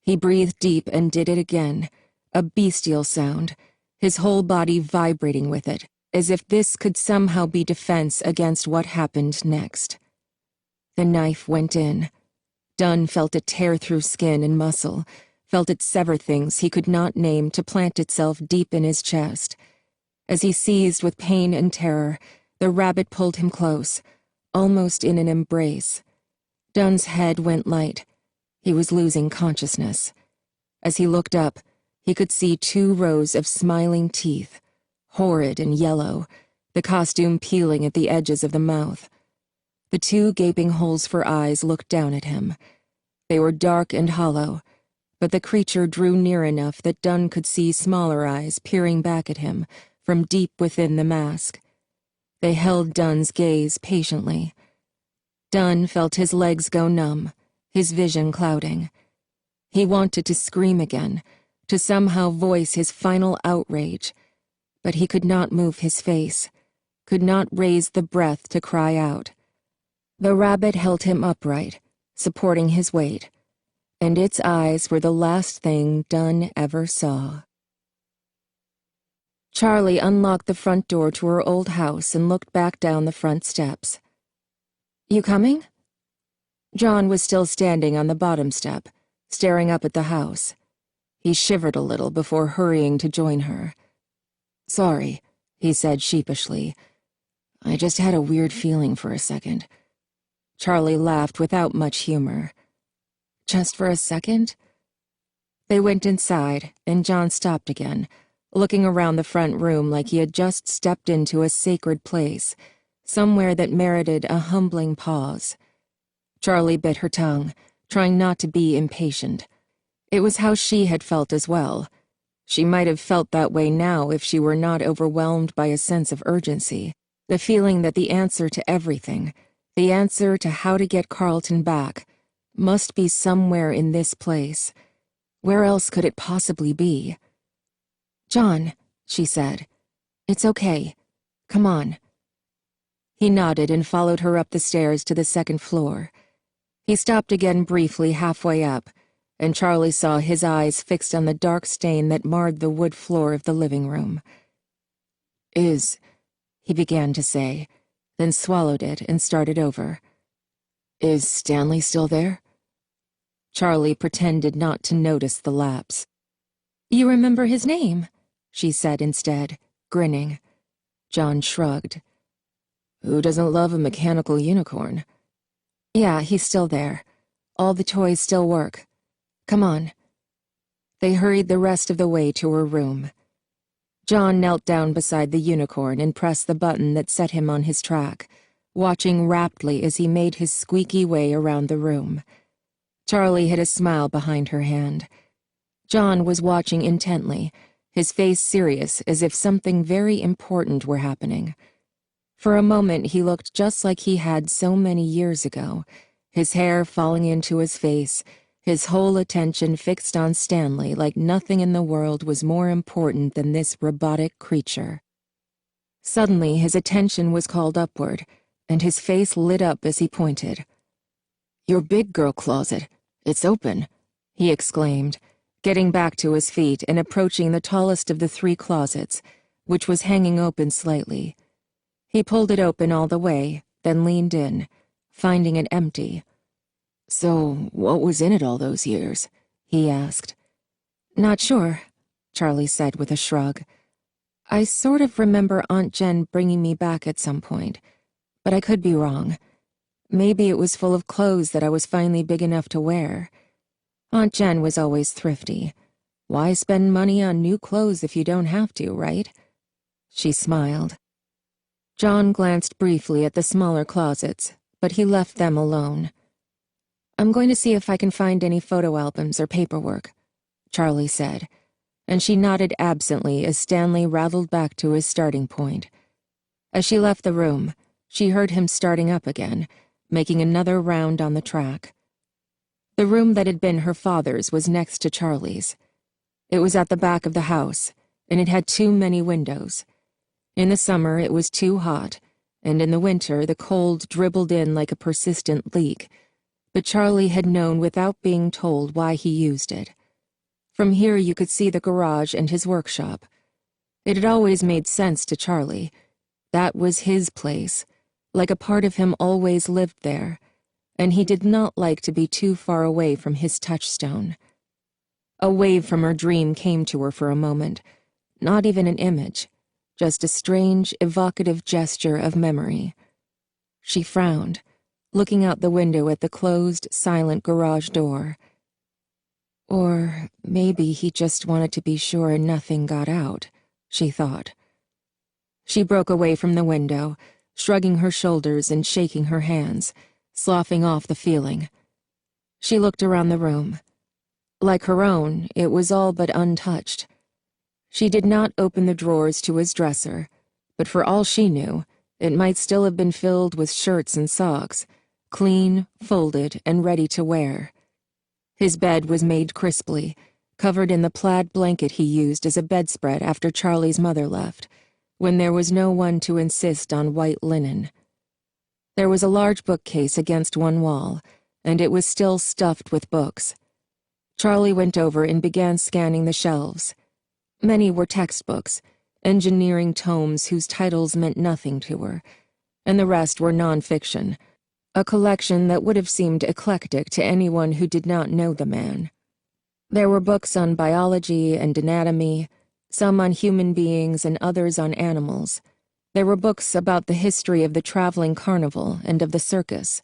He breathed deep and did it again, a bestial sound, his whole body vibrating with it, as if this could somehow be defense against what happened next. The knife went in. Dunn felt it tear through skin and muscle, felt it sever things he could not name to plant itself deep in his chest. As he seized with pain and terror, the rabbit pulled him close, almost in an embrace. Dunn's head went light. He was losing consciousness. As he looked up, he could see 2 rows of smiling teeth, horrid and yellow, the costume peeling at the edges of the mouth. The 2 gaping holes for eyes looked down at him. They were dark and hollow, but the creature drew near enough that Dunn could see smaller eyes peering back at him from deep within the mask. They held Dunn's gaze patiently. Dunn felt his legs go numb, his vision clouding. He wanted to scream again, to somehow voice his final outrage, but he could not move his face, could not raise the breath to cry out. The rabbit held him upright, supporting his weight, and its eyes were the last thing Dunn ever saw. Charlie unlocked the front door to her old house and looked back down the front steps. "You coming?" John was still standing on the bottom step, staring up at the house. He shivered a little before hurrying to join her. "Sorry," he said sheepishly. "I just had a weird feeling for a second." Charlie laughed without much humor. "Just for a second?" They went inside, and John stopped again, looking around the front room like he had just stepped into a sacred place, somewhere that merited a humbling pause. Charlie bit her tongue, trying not to be impatient. It was how she had felt as well. She might have felt that way now if she were not overwhelmed by a sense of urgency, the feeling that the answer to everything, the answer to how to get Carlton back, must be somewhere in this place. Where else could it possibly be? "John," she said, "it's okay. Come on." He nodded and followed her up the stairs to the second floor. He stopped again briefly halfway up, and Charlie saw his eyes fixed on the dark stain that marred the wood floor of the living room. He began to say, then swallowed it and started over. "Is Stanley still there?" Charlie pretended not to notice the lapse. "You remember his name?" she said instead, grinning. John shrugged. Who doesn't love a mechanical unicorn? "Yeah, he's still there. All the toys still work. Come on." They hurried the rest of the way to her room. John knelt down beside the unicorn and pressed the button that set him on his track, watching raptly as he made his squeaky way around the room. Charlie hid a smile behind her hand. John was watching intently, his face serious as if something very important were happening. For a moment he looked just like he had so many years ago, his hair falling into his face, his whole attention fixed on Stanley like nothing in the world was more important than this robotic creature. Suddenly his attention was called upward, and his face lit up as he pointed. "Your big girl closet. It's open," he exclaimed, getting back to his feet and approaching the tallest of the three closets, which was hanging open slightly. He pulled it open all the way, then leaned in, finding it empty. "So, what was in it all those years?" he asked. "Not sure," Charlie said with a shrug. "I sort of remember Aunt Jen bringing me back at some point, but I could be wrong. Maybe it was full of clothes that I was finally big enough to wear. Aunt Jen was always thrifty. Why spend money on new clothes if you don't have to, right?" She smiled. John glanced briefly at the smaller closets, but he left them alone. "I'm going to see if I can find any photo albums or paperwork," Charlie said, and she nodded absently as Stanley rattled back to his starting point. As she left the room, she heard him starting up again, making another round on the track. The room that had been her father's was next to Charlie's. It was at the back of the house, and it had too many windows. In the summer it was too hot, and in the winter the cold dribbled in like a persistent leak, but Charlie had known without being told why he used it. From here you could see the garage and his workshop. It had always made sense to Charlie. That was his place, like a part of him always lived there, and he did not like to be too far away from his touchstone. A wave from her dream came to her for a moment, not even an image, just a strange, evocative gesture of memory. She frowned, looking out the window at the closed, silent garage door. Or maybe he just wanted to be sure nothing got out, she thought. She broke away from the window, shrugging her shoulders and shaking her hands, sloughing off the feeling. She looked around the room. Like her own, it was all but untouched. She did not open the drawers to his dresser, but for all she knew, it might still have been filled with shirts and socks, clean, folded, and ready to wear. His bed was made crisply, covered in the plaid blanket he used as a bedspread after Charlie's mother left, when there was no one to insist on white linen. There was a large bookcase against one wall, and it was still stuffed with books. Charlie went over and began scanning the shelves. Many were textbooks, engineering tomes whose titles meant nothing to her, and the rest were nonfiction, a collection that would have seemed eclectic to anyone who did not know the man. There were books on biology and anatomy, some on human beings and others on animals. There were books about the history of the traveling carnival and of the circus.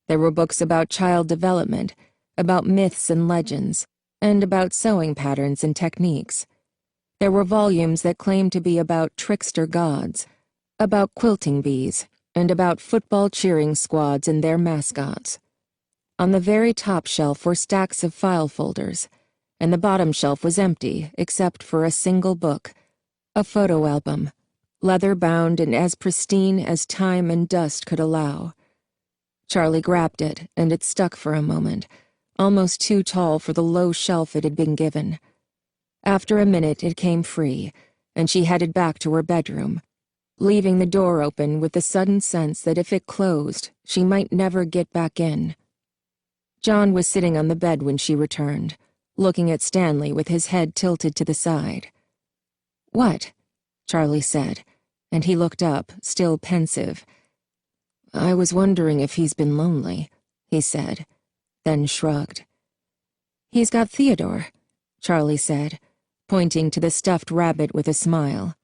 There were books about child development, about myths and legends, and about sewing patterns and techniques. There were volumes that claimed to be about trickster gods, about quilting bees, and about football cheering squads and their mascots. On the very top shelf were stacks of file folders, and the bottom shelf was empty except for a single book, a photo album, leather-bound and as pristine as time and dust could allow. Charlie grabbed it, and it stuck for a moment, almost too tall for the low shelf it had been given. After a minute, it came free, and she headed back to her bedroom, leaving the door open with the sudden sense that if it closed, she might never get back in. John was sitting on the bed when she returned, looking at Stanley with his head tilted to the side. "What?" Charlie said, and he looked up, still pensive. "I was wondering if he's been lonely," he said, then shrugged. "He's got Theodore," Charlie said, pointing to the stuffed rabbit with a smile.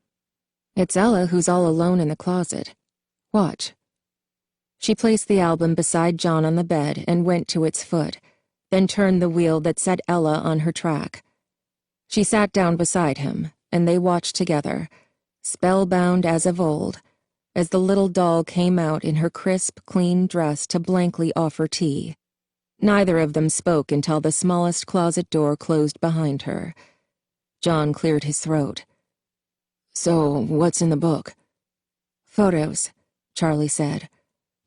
"It's Ella who's all alone in the closet. Watch." She placed the album beside John on the bed and went to its foot, then turned the wheel that set Ella on her track. She sat down beside him, and they watched together, spellbound as of old, as the little doll came out in her crisp, clean dress to blankly offer tea. Neither of them spoke until the smallest closet door closed behind her. John cleared his throat. "So, what's in the book?" "Photos," Charlie said.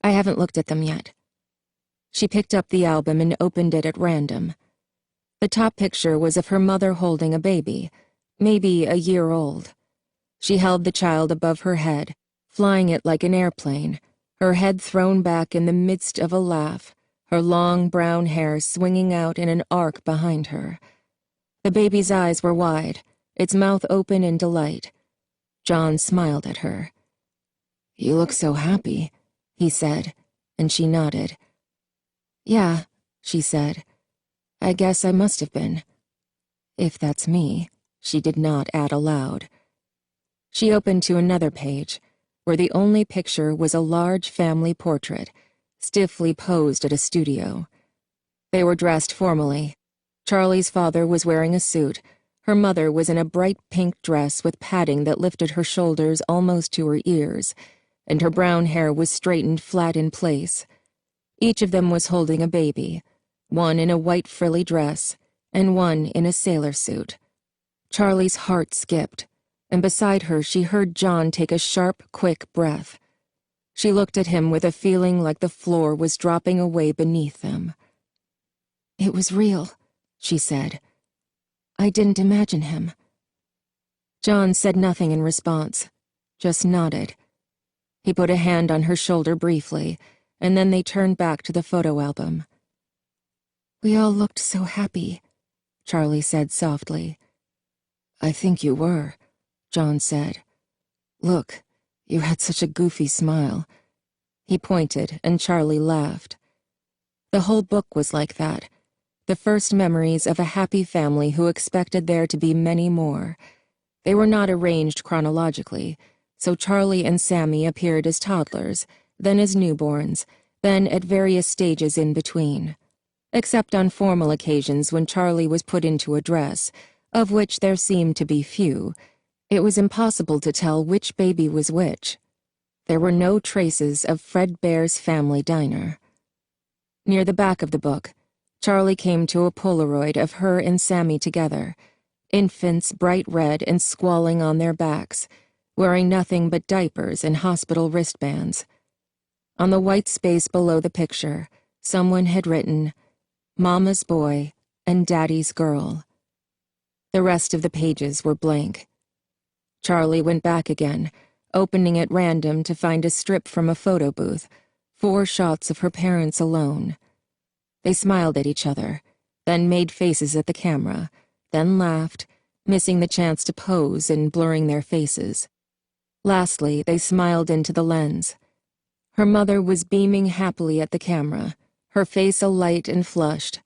"I haven't looked at them yet." She picked up the album and opened it at random. The top picture was of her mother holding a baby, maybe a year old. She held the child above her head, flying it like an airplane, her head thrown back in the midst of a laugh, her long brown hair swinging out in an arc behind her. The baby's eyes were wide, its mouth open in delight. John smiled at her. "You look so happy," he said, and she nodded. "Yeah," she said. "I guess I must have been. If that's me," she did not add aloud. She opened to another page, where the only picture was a large family portrait, stiffly posed at a studio. They were dressed formally. Charlie's father was wearing a suit, her mother was in a bright pink dress with padding that lifted her shoulders almost to her ears, and her brown hair was straightened flat in place. Each of them was holding a baby, one in a white frilly dress, and one in a sailor suit. Charlie's heart skipped, and beside her she heard John take a sharp, quick breath. She looked at him with a feeling like the floor was dropping away beneath them. "It was real," she said. "I didn't imagine him." John said nothing in response, just nodded. He put a hand on her shoulder briefly, and then they turned back to the photo album. "We all looked so happy," Charlie said softly. "I think you were," John said. "Look, you had such a goofy smile." He pointed, and Charlie laughed. The whole book was like that. The first memories of a happy family who expected there to be many more. They were not arranged chronologically, so Charlie and Sammy appeared as toddlers, then as newborns, then at various stages in between. Except on formal occasions when Charlie was put into a dress, of which there seemed to be few, it was impossible to tell which baby was which. There were no traces of Fred Bear's family diner. Near the back of the book, Charlie came to a Polaroid of her and Sammy together, infants bright red and squalling on their backs, wearing nothing but diapers and hospital wristbands. On the white space below the picture, someone had written, "Mama's boy and Daddy's girl." The rest of the pages were blank. Charlie went back again, opening at random to find a strip from a photo booth, 4 shots of her parents alone. They smiled at each other, then made faces at the camera, then laughed, missing the chance to pose and blurring their faces. Lastly, they smiled into the lens. Her mother was beaming happily at the camera, her face alight and flushed,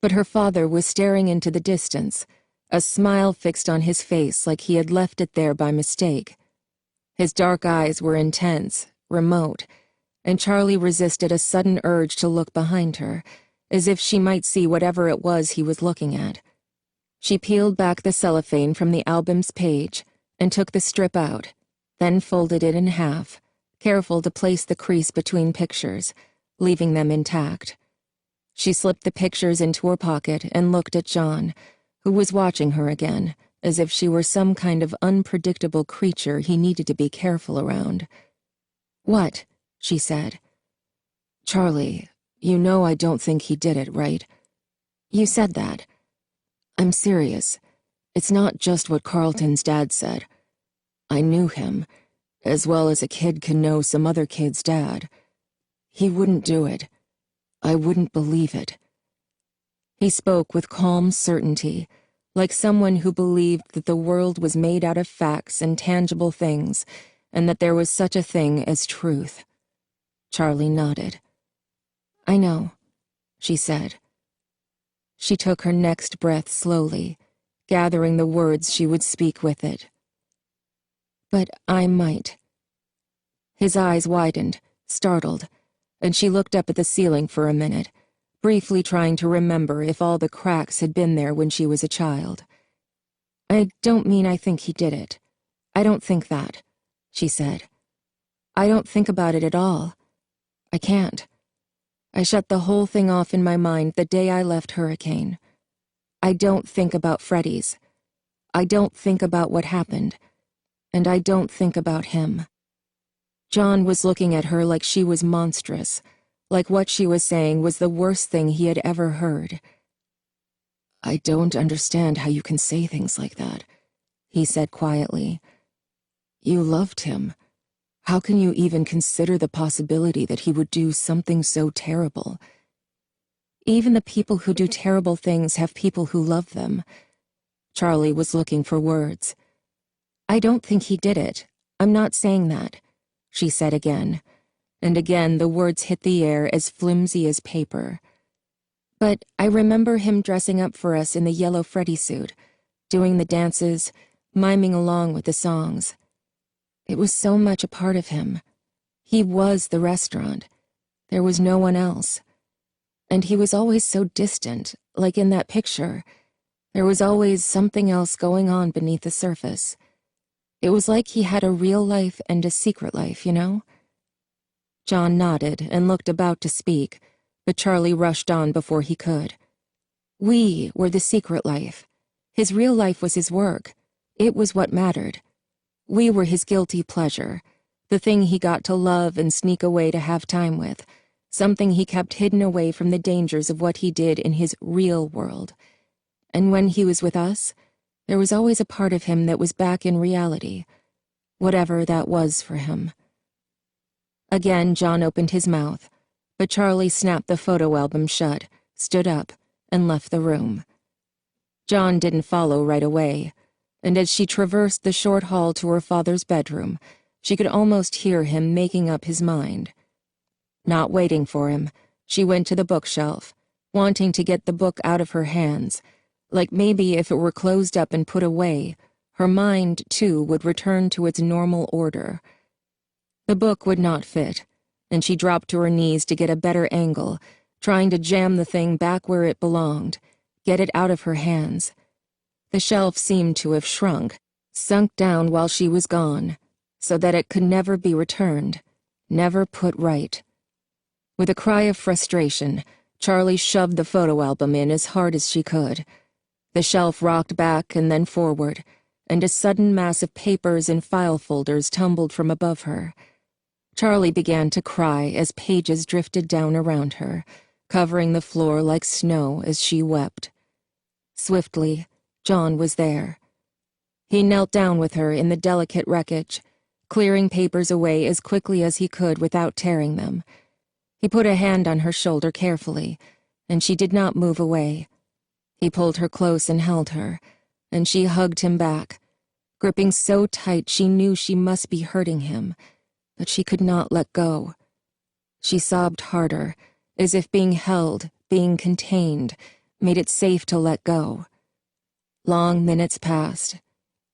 but her father was staring into the distance, a smile fixed on his face like he had left it there by mistake. His dark eyes were intense, remote, and Charlie resisted a sudden urge to look behind her, as if she might see whatever it was he was looking at. She peeled back the cellophane from the album's page and took the strip out, then folded it in half, careful to place the crease between pictures, leaving them intact. She slipped the pictures into her pocket and looked at John, who was watching her again, as if she were some kind of unpredictable creature he needed to be careful around. "What?" she said. "Charlie, you know I don't think he did it, right?" "You said that." "I'm serious. It's not just what Carlton's dad said. I knew him, as well as a kid can know some other kid's dad. He wouldn't do it. I wouldn't believe it." He spoke with calm certainty, like someone who believed that the world was made out of facts and tangible things, and that there was such a thing as truth. Charlie nodded. "I know," she said. She took her next breath slowly, gathering the words she would speak with it. "But I might." His eyes widened, startled, and she looked up at the ceiling for a minute, briefly trying to remember if all the cracks had been there when she was a child. "I don't mean I think he did it. I don't think that," she said. "I don't think about it at all. I can't. I shut the whole thing off in my mind the day I left Hurricane. I don't think about Freddy's. I don't think about what happened. And I don't think about him." John was looking at her like she was monstrous, like what she was saying was the worst thing he had ever heard. "I don't understand how you can say things like that," he said quietly. "You loved him. How can you even consider the possibility that he would do something so terrible?" "Even the people who do terrible things have people who love them." Charlie was looking for words. "I don't think he did it. I'm not saying that," she said again, and again the words hit the air as flimsy as paper. "But I remember him dressing up for us in the yellow Freddy suit, doing the dances, miming along with the songs. It was so much a part of him. He was the restaurant. There was no one else. And he was always so distant, like in that picture. There was always something else going on beneath the surface. It was like he had a real life and a secret life, you know?" John nodded and looked about to speak, but Charlie rushed on before he could. "We were the secret life. His real life was his work. It was what mattered. We were his guilty pleasure, the thing he got to love and sneak away to have time with, something he kept hidden away from the dangers of what he did in his real world. And when he was with us, there was always a part of him that was back in reality, whatever that was for him." Again John opened his mouth, but Charlie snapped the photo album shut, stood up, and left the room. John didn't follow right away, and as she traversed the short hall to her father's bedroom, she could almost hear him making up his mind. Not waiting for him, she went to the bookshelf, wanting to get the book out of her hands, like maybe if it were closed up and put away, her mind, too, would return to its normal order. The book would not fit, and she dropped to her knees to get a better angle, trying to jam the thing back where it belonged, get it out of her hands. The shelf seemed to have shrunk, sunk down while she was gone, so that it could never be returned, never put right. With a cry of frustration, Charlie shoved the photo album in as hard as she could. The shelf rocked back and then forward, and a sudden mass of papers and file folders tumbled from above her. Charlie began to cry as pages drifted down around her, covering the floor like snow as she wept. Swiftly, John was there. He knelt down with her in the delicate wreckage, clearing papers away as quickly as he could without tearing them. He put a hand on her shoulder carefully, and she did not move away. He pulled her close and held her, and she hugged him back, gripping so tight she knew she must be hurting him, but she could not let go. She sobbed harder, as if being held, being contained, made it safe to let go. Long minutes passed.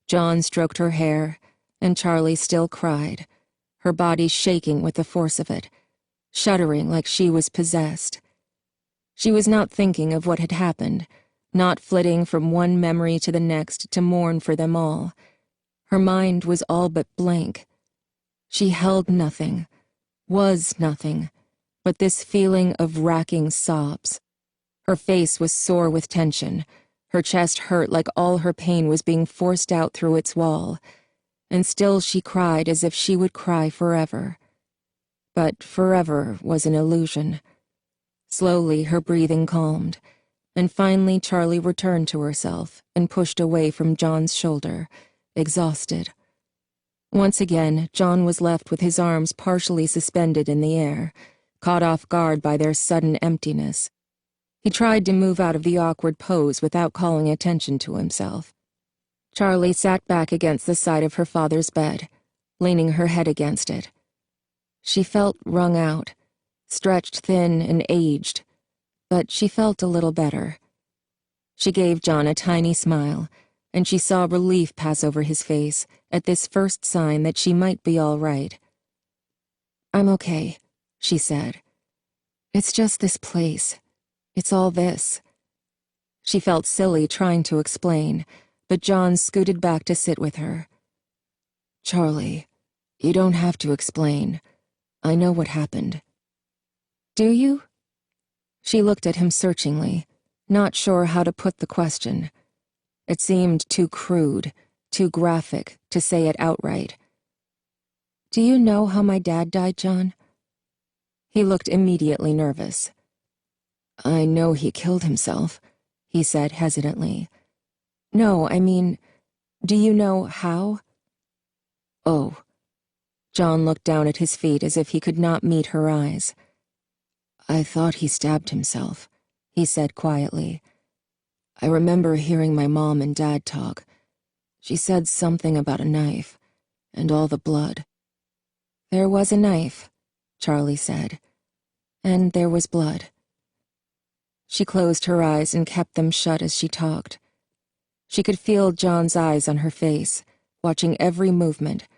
John stroked her hair, and Charlie still cried, her body shaking with the force of it, shuddering like she was possessed. She was not thinking of what had happened, not flitting from one memory to the next to mourn for them all. Her mind was all but blank. She held nothing, was nothing, but this feeling of racking sobs. Her face was sore with tension. Her chest hurt like all her pain was being forced out through its wall, and still she cried as if she would cry forever. But forever was an illusion. Slowly her breathing calmed, and finally Charlie returned to herself and pushed away from John's shoulder, exhausted. Once again, John was left with his arms partially suspended in the air, caught off guard by their sudden emptiness. He tried to move out of the awkward pose without calling attention to himself. Charlie sat back against the side of her father's bed, leaning her head against it. She felt wrung out, stretched thin and aged, but she felt a little better. She gave John a tiny smile, and she saw relief pass over his face at this first sign that she might be all right. "I'm okay," she said. "It's just this place. It's all this." She felt silly trying to explain, but John scooted back to sit with her. "Charlie, you don't have to explain. I know what happened." "Do you?" She looked at him searchingly, not sure how to put the question. It seemed too crude, too graphic to say it outright. "Do you know how my dad died, John?" He looked immediately nervous. "I know he killed himself," he said hesitantly. "No, I mean, do you know how?" "Oh." John looked down at his feet as if he could not meet her eyes. "I thought he stabbed himself," he said quietly. "I remember hearing my mom and dad talk. She said something about a knife, and all the blood." "There was a knife," Charlie said, "and there was blood." She closed her eyes and kept them shut as she talked. She could feel John's eyes on her face, watching every movement,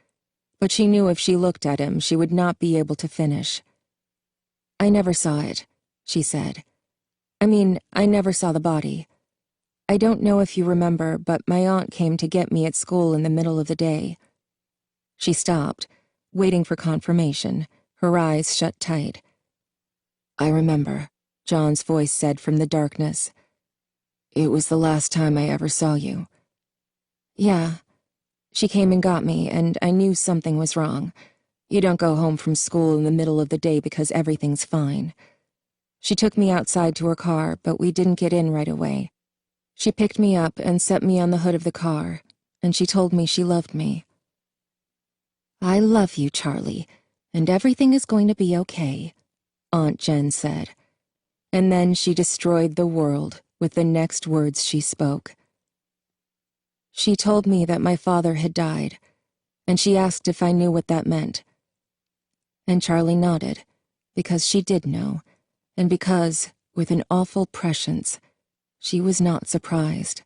but she knew if she looked at him, she would not be able to finish. "I never saw it," she said. "I mean, I never saw the body. I don't know if you remember, but my aunt came to get me at school in the middle of the day." She stopped, waiting for confirmation, her eyes shut tight. "I remember," John's voice said from the darkness. "It was the last time I ever saw you." "Yeah. She came and got me, and I knew something was wrong. You don't go home from school in the middle of the day because everything's fine. She took me outside to her car, but we didn't get in right away. She picked me up and set me on the hood of the car, and she told me she loved me." "I love you, Charlie, and everything is going to be okay," Aunt Jen said. And then she destroyed the world with the next words she spoke. "She told me that my father had died, and she asked if I knew what that meant." And Charlie nodded, because she did know, and because, with an awful prescience, she was not surprised.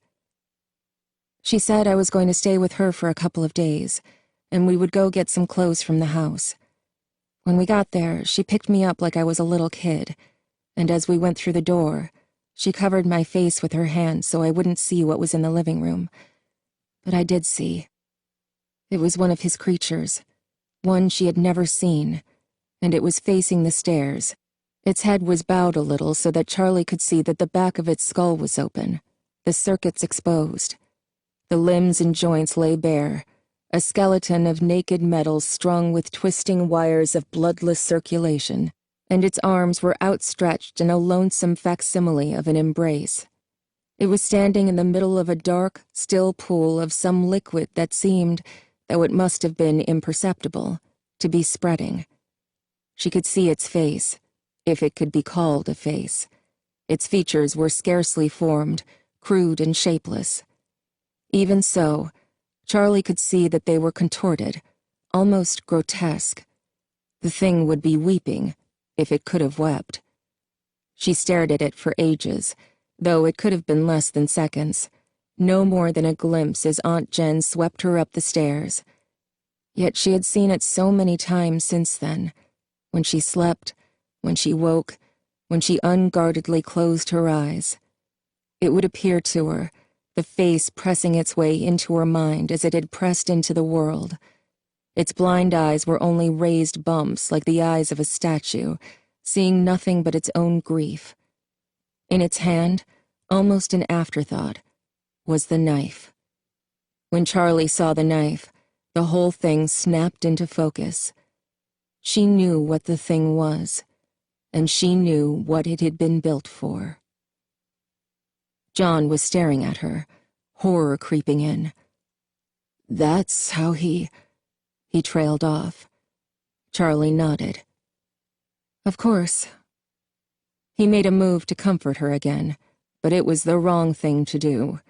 "She said I was going to stay with her for a couple of days, and we would go get some clothes from the house. When we got there, she picked me up like I was a little kid, and as we went through the door, she covered my face with her hand so I wouldn't see what was in the living room. But I did see. It was one of his creatures, one she had never seen, and it was facing the stairs. Its head was bowed a little so that Charlie could see that the back of its skull was open, the circuits exposed. The limbs and joints lay bare, a skeleton of naked metal strung with twisting wires of bloodless circulation, and its arms were outstretched in a lonesome facsimile of an embrace. It was standing in the middle of a dark, still pool of some liquid that seemed, though it must have been imperceptible, to be spreading. She could see its face, if it could be called a face. Its features were scarcely formed, crude and shapeless. Even so, Charlie could see that they were contorted, almost grotesque. The thing would be weeping, if it could have wept. She stared at it for ages, though it could have been less than seconds, no more than a glimpse as Aunt Jen swept her up the stairs. Yet she had seen it so many times since then, when she slept, when she woke, when she unguardedly closed her eyes. It would appear to her, the face pressing its way into her mind as it had pressed into the world. Its blind eyes were only raised bumps like the eyes of a statue, seeing nothing but its own grief. In its hand, almost an afterthought, was the knife. When Charlie saw the knife, the whole thing snapped into focus. She knew what the thing was, and she knew what it had been built for. John was staring at her, horror creeping in. "That's how he trailed off. Charlie nodded. "Of course." He made a move to comfort her again, but it was the wrong thing to do.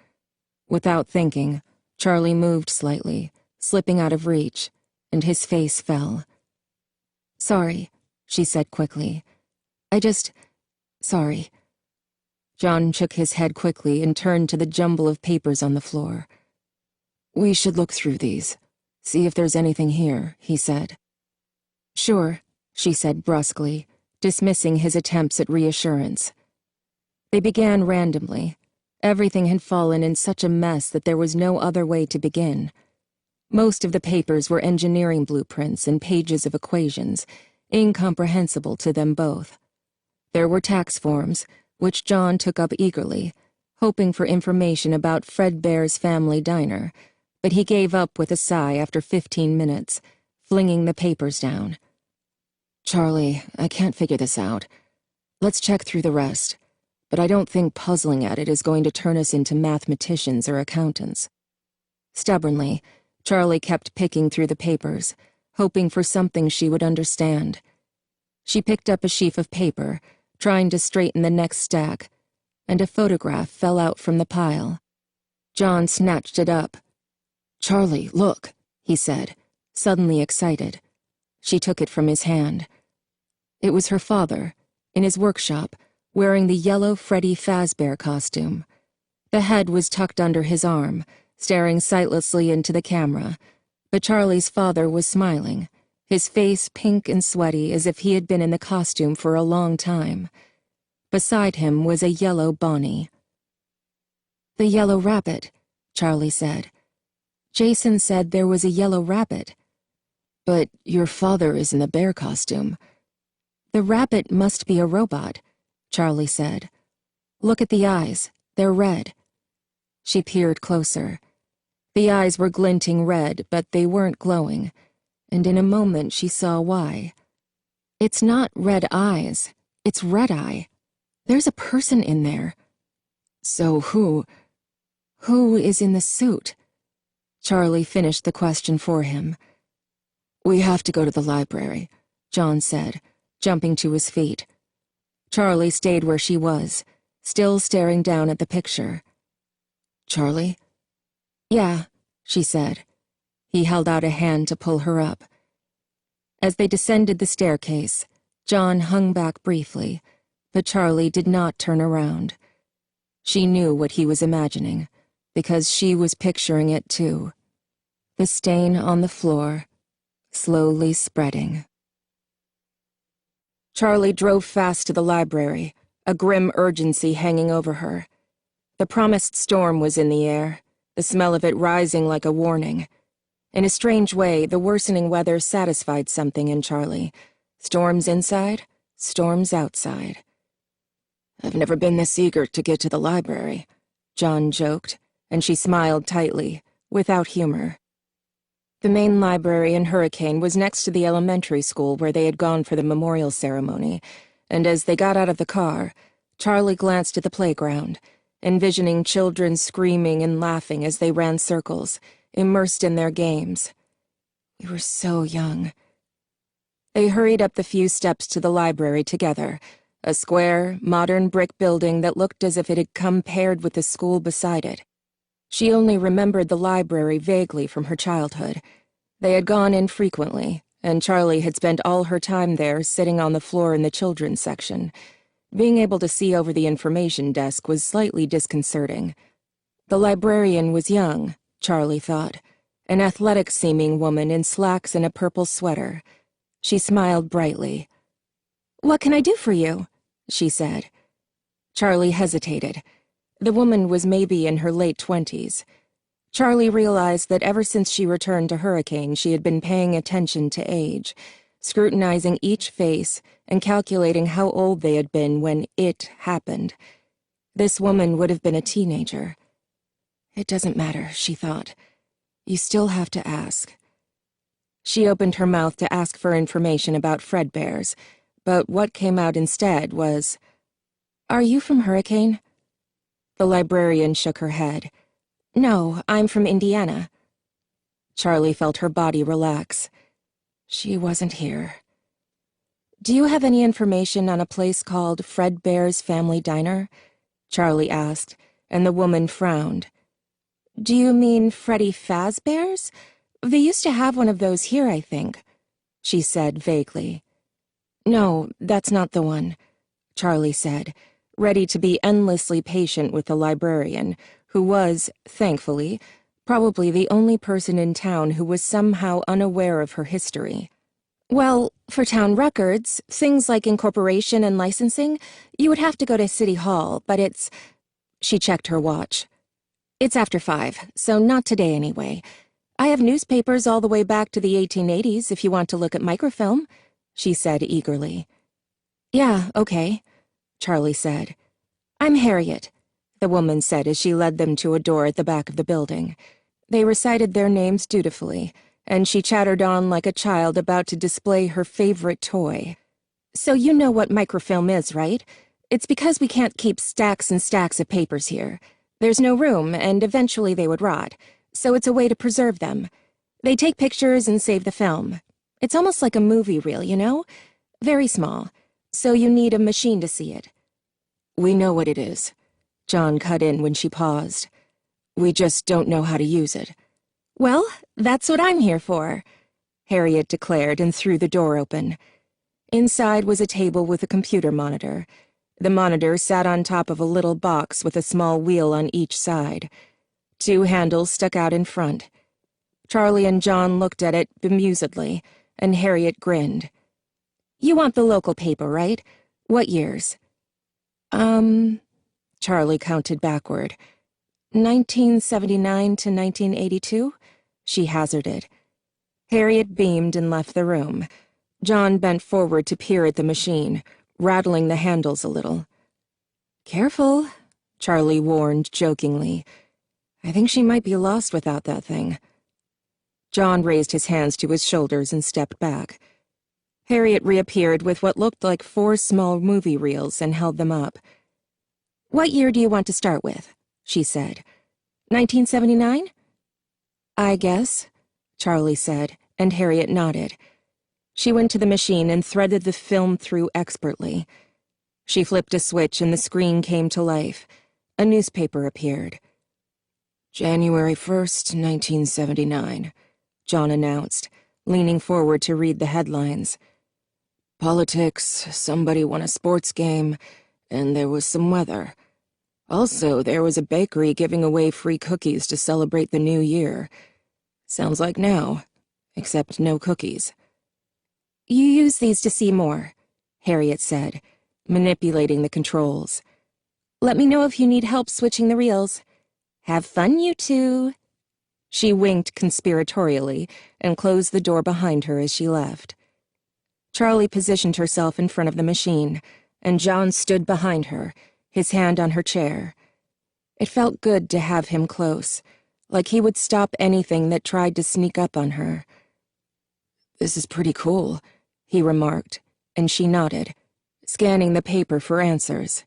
Without thinking, Charlie moved slightly, slipping out of reach, and his face fell. "Sorry," she said quickly. Sorry." John shook his head quickly and turned to the jumble of papers on the floor. "We should look through these. See if there's anything here," he said. "Sure," she said brusquely, dismissing his attempts at reassurance. They began randomly. Everything had fallen in such a mess that there was no other way to begin. Most of the papers were engineering blueprints and pages of equations, incomprehensible to them both. There were tax forms, which John took up eagerly, hoping for information about Fred Bear's family diner, but he gave up with a sigh after 15 minutes, flinging the papers down. "Charlie, I can't figure this out. Let's check through the rest, but I don't think puzzling at it is going to turn us into mathematicians or accountants." Stubbornly, Charlie kept picking through the papers, hoping for something she would understand. She picked up a sheaf of paper, trying to straighten the next stack, and a photograph fell out from the pile. John snatched it up. "Charlie, look," he said, suddenly excited. She took it from his hand. It was her father, in his workshop, wearing the yellow Freddy Fazbear costume. The head was tucked under his arm, staring sightlessly into the camera, but Charlie's father was smiling, his face pink and sweaty as if he had been in the costume for a long time. Beside him was a yellow Bonnie. "The yellow rabbit," Charlie said. "Jason said there was a yellow rabbit." "But your father is in the bear costume." "The rabbit must be a robot," Charlie said. "Look at the eyes. They're red." She peered closer. The eyes were glinting red, but they weren't glowing, and in a moment she saw why. "It's not red eyes. It's red eye. There's a person in there." "So who is in the suit?" Charlie finished the question for him. "We have to go to the library," John said, jumping to his feet. Charlie stayed where she was, still staring down at the picture. "Charlie?" "Yeah," she said. He held out a hand to pull her up. As they descended the staircase, John hung back briefly, but Charlie did not turn around. She knew what he was imagining, because she was picturing it too. The stain on the floor, slowly spreading. Charlie drove fast to the library, a grim urgency hanging over her. The promised storm was in the air, the smell of it rising like a warning. In a strange way, the worsening weather satisfied something in Charlie. Storms inside, storms outside. "I've never been this eager to get to the library," John joked, and she smiled tightly, without humor. The main library in Hurricane was next to the elementary school where they had gone for the memorial ceremony, and as they got out of the car, Charlie glanced at the playground, envisioning children screaming and laughing as they ran circles, immersed in their games. We were so young. They hurried up the few steps to the library together, a square, modern brick building that looked as if it had come paired with the school beside it. She only remembered the library vaguely from her childhood. They had gone in frequently, and Charlie had spent all her time there sitting on the floor in the children's section. Being able to see over the information desk was slightly disconcerting. The librarian was young, Charlie thought, an athletic-seeming woman in slacks and a purple sweater. She smiled brightly. "What can I do for you?" she said. Charlie hesitated. The woman was maybe in her late 20s. Charlie realized that ever since she returned to Hurricane, she had been paying attention to age, scrutinizing each face and calculating how old they had been when it happened. This woman would have been a teenager. It doesn't matter, she thought. You still have to ask. She opened her mouth to ask for information about Fredbears, but what came out instead was, "Are you from Hurricane?" The librarian shook her head. "No, I'm from Indiana." Charlie felt her body relax. She wasn't here. "Do you have any information on a place called Fredbear's Family Diner?" Charlie asked, and the woman frowned. "Do you mean Freddy Fazbear's? They used to have one of those here, I think," she said vaguely. "No, that's not the one," Charlie said, ready to be endlessly patient with the librarian, who was, thankfully, probably the only person in town who was somehow unaware of her history. "Well, for town records, things like incorporation and licensing, you would have to go to City Hall, but it's—" She checked her watch. "It's after 5, so not today anyway. I have newspapers all the way back to the 1880s if you want to look at microfilm," she said eagerly. "Yeah, okay," Charlie said. "I'm Harriet," the woman said as she led them to a door at the back of the building. They recited their names dutifully, and she chattered on like a child about to display her favorite toy. "So you know what microfilm is, right? It's because we can't keep stacks and stacks of papers here. There's no room, and eventually they would rot, so it's a way to preserve them. They take pictures and save the film. It's almost like a movie reel, you know? Very small, so you need a machine to see it." "We know what it is," John cut in when she paused. "We just don't know how to use it." "Well, that's what I'm here for," Harriet declared and threw the door open. Inside was a table with a computer monitor. The monitor sat on top of a little box with a small wheel on each side. 2 handles stuck out in front. Charlie and John looked at it bemusedly, and Harriet grinned. "You want the local paper, right? What years?" Charlie counted backward. 1979 to 1982, she hazarded. Harriet beamed and left the room. John bent forward to peer at the machine, rattling the handles a little. "Careful," Charlie warned jokingly. "I think she might be lost without that thing." John raised his hands to his shoulders and stepped back. Harriet reappeared with what looked like 4 small movie reels and held them up. "What year do you want to start with?" she said. 1979? "I guess," Charlie said, and Harriet nodded. She went to the machine and threaded the film through expertly. She flipped a switch and the screen came to life. A newspaper appeared. "January 1st, 1979, John announced, leaning forward to read the headlines. "Politics, somebody won a sports game, and there was some weather. Also, there was a bakery giving away free cookies to celebrate the new year. Sounds like now, except no cookies." "You use these to see more," Harriet said, manipulating the controls. "Let me know if you need help switching the reels. Have fun, you two." She winked conspiratorially and closed the door behind her as she left. Charlie positioned herself in front of the machine, and John stood behind her, his hand on her chair. It felt good to have him close, like he would stop anything that tried to sneak up on her. "This is pretty cool," he remarked, and she nodded, scanning the paper for answers.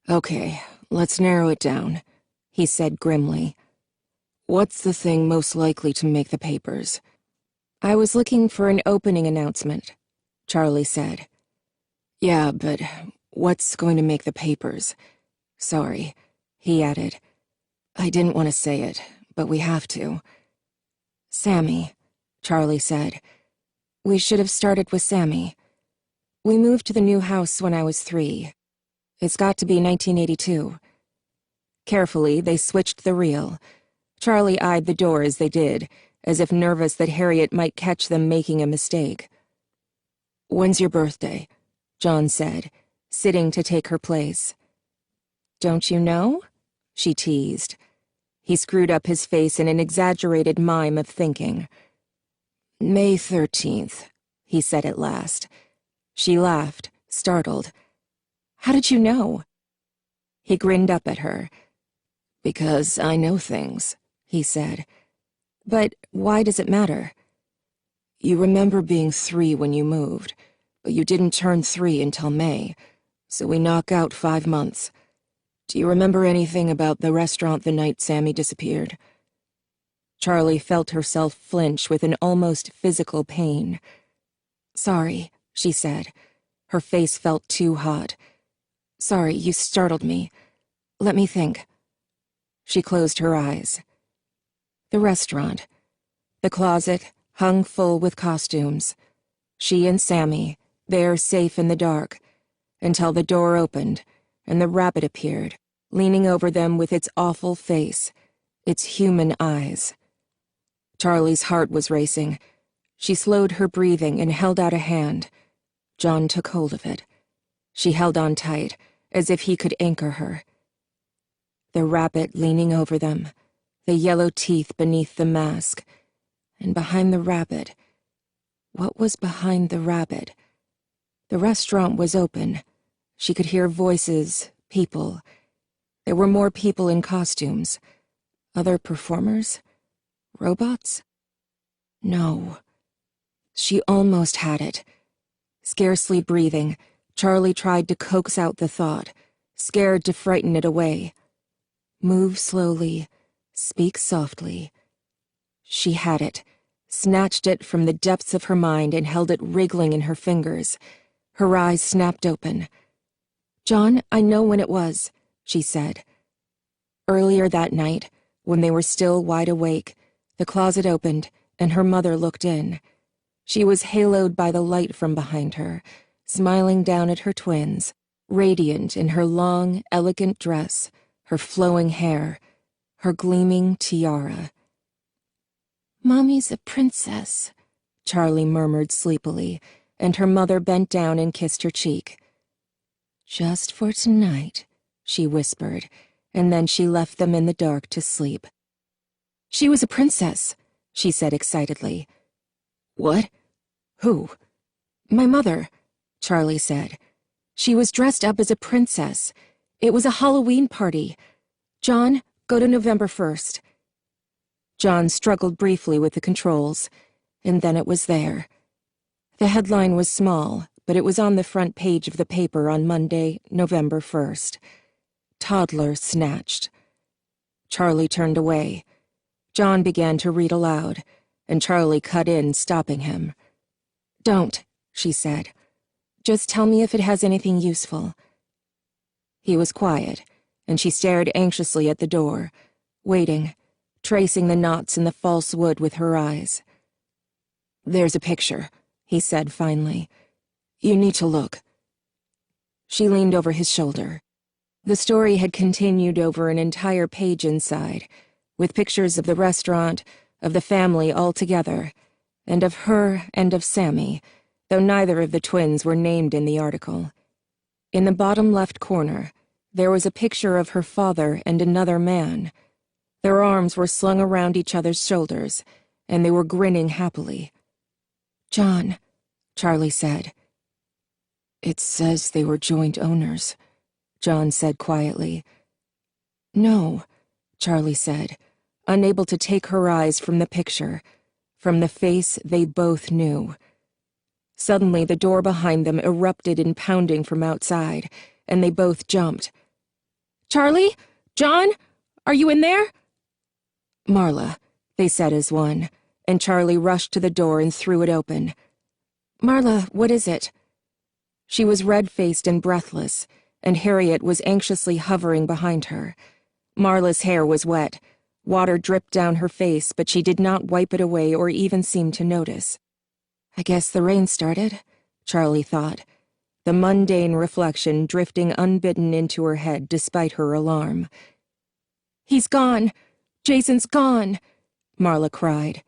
"Okay, let's narrow it down," he said grimly. "What's the thing most likely to make the papers?" "I was looking for an opening announcement," Charlie said. "Yeah, but what's going to make the papers? Sorry," he added. "I didn't want to say it, but we have to." "Sammy," Charlie said. "We should have started with Sammy. We moved to the new house when I was 3. It's got to be 1982. Carefully, they switched the reel. Charlie eyed the door as they did, as if nervous that Harriet might catch them making a mistake. "When's your birthday?" John said, sitting to take her place. "Don't you know?" she teased. He screwed up his face in an exaggerated mime of thinking. "May 13th, he said at last. She laughed, startled. "How did you know?" He grinned up at her. "Because I know things," he said. "But why does it matter?" "You remember being 3 when you moved, but you didn't turn 3 until May, so we knock out 5 months. Do you remember anything about the restaurant the night Sammy disappeared?" Charlie felt herself flinch with an almost physical pain. "Sorry," she said. Her face felt too hot. "Sorry, you startled me. Let me think." She closed her eyes. The restaurant. The closet, hung full with costumes. She and Sammy, there safe in the dark, until the door opened and the rabbit appeared, leaning over them with its awful face, its human eyes. Charlie's heart was racing. She slowed her breathing and held out a hand. John took hold of it. She held on tight, as if he could anchor her. The rabbit leaning over them, the yellow teeth beneath the mask, and behind the rabbit. What was behind the rabbit? The restaurant was open. She could hear voices, people. There were more people in costumes. Other performers? Robots? No. She almost had it. Scarcely breathing, Charlie tried to coax out the thought, scared to frighten it away. Move slowly, speak softly. She had it, snatched it from the depths of her mind and held it wriggling in her fingers. Her eyes snapped open. "John, I know when it was," she said. Earlier that night, when they were still wide awake, the closet opened and her mother looked in. She was haloed by the light from behind her, smiling down at her twins, radiant in her long, elegant dress, her flowing hair, her gleaming tiara. "Mommy's a princess," Charlie murmured sleepily, and her mother bent down and kissed her cheek. "Just for tonight," she whispered, and then she left them in the dark to sleep. "She was a princess," she said excitedly. "What? Who?" "My mother," Charlie said. "She was dressed up as a princess. It was a Halloween party. John, go to November 1st. John struggled briefly with the controls, and then it was there. The headline was small, but it was on the front page of the paper on Monday, November 1st. Toddler snatched. Charlie turned away. John began to read aloud, and Charlie cut in, stopping him. "Don't," she said. "Just tell me if it has anything useful." He was quiet, and she stared anxiously at the door, waiting, tracing the knots in the false wood with her eyes. "There's a picture," he said finally. "You need to look." She leaned over his shoulder. The story had continued over an entire page inside, with pictures of the restaurant, of the family all together, and of her and of Sammy, though neither of the twins were named in the article. In the bottom left corner, there was a picture of her father and another man. Their arms were slung around each other's shoulders, and they were grinning happily. "John," Charlie said. "It says they were joint owners," John said quietly. "No," Charlie said, unable to take her eyes from the picture, from the face they both knew. Suddenly, the door behind them erupted in pounding from outside, and they both jumped. "Charlie? John? Are you in there?" "Marla," they said as one, and Charlie rushed to the door and threw it open. "Marla, what is it?" She was red-faced and breathless, and Harriet was anxiously hovering behind her. Marla's hair was wet. Water dripped down her face, but she did not wipe it away or even seem to notice. "I guess the rain started," Charlie thought, the mundane reflection drifting unbidden into her head despite her alarm. "He's gone! Jason's gone!" Marla cried.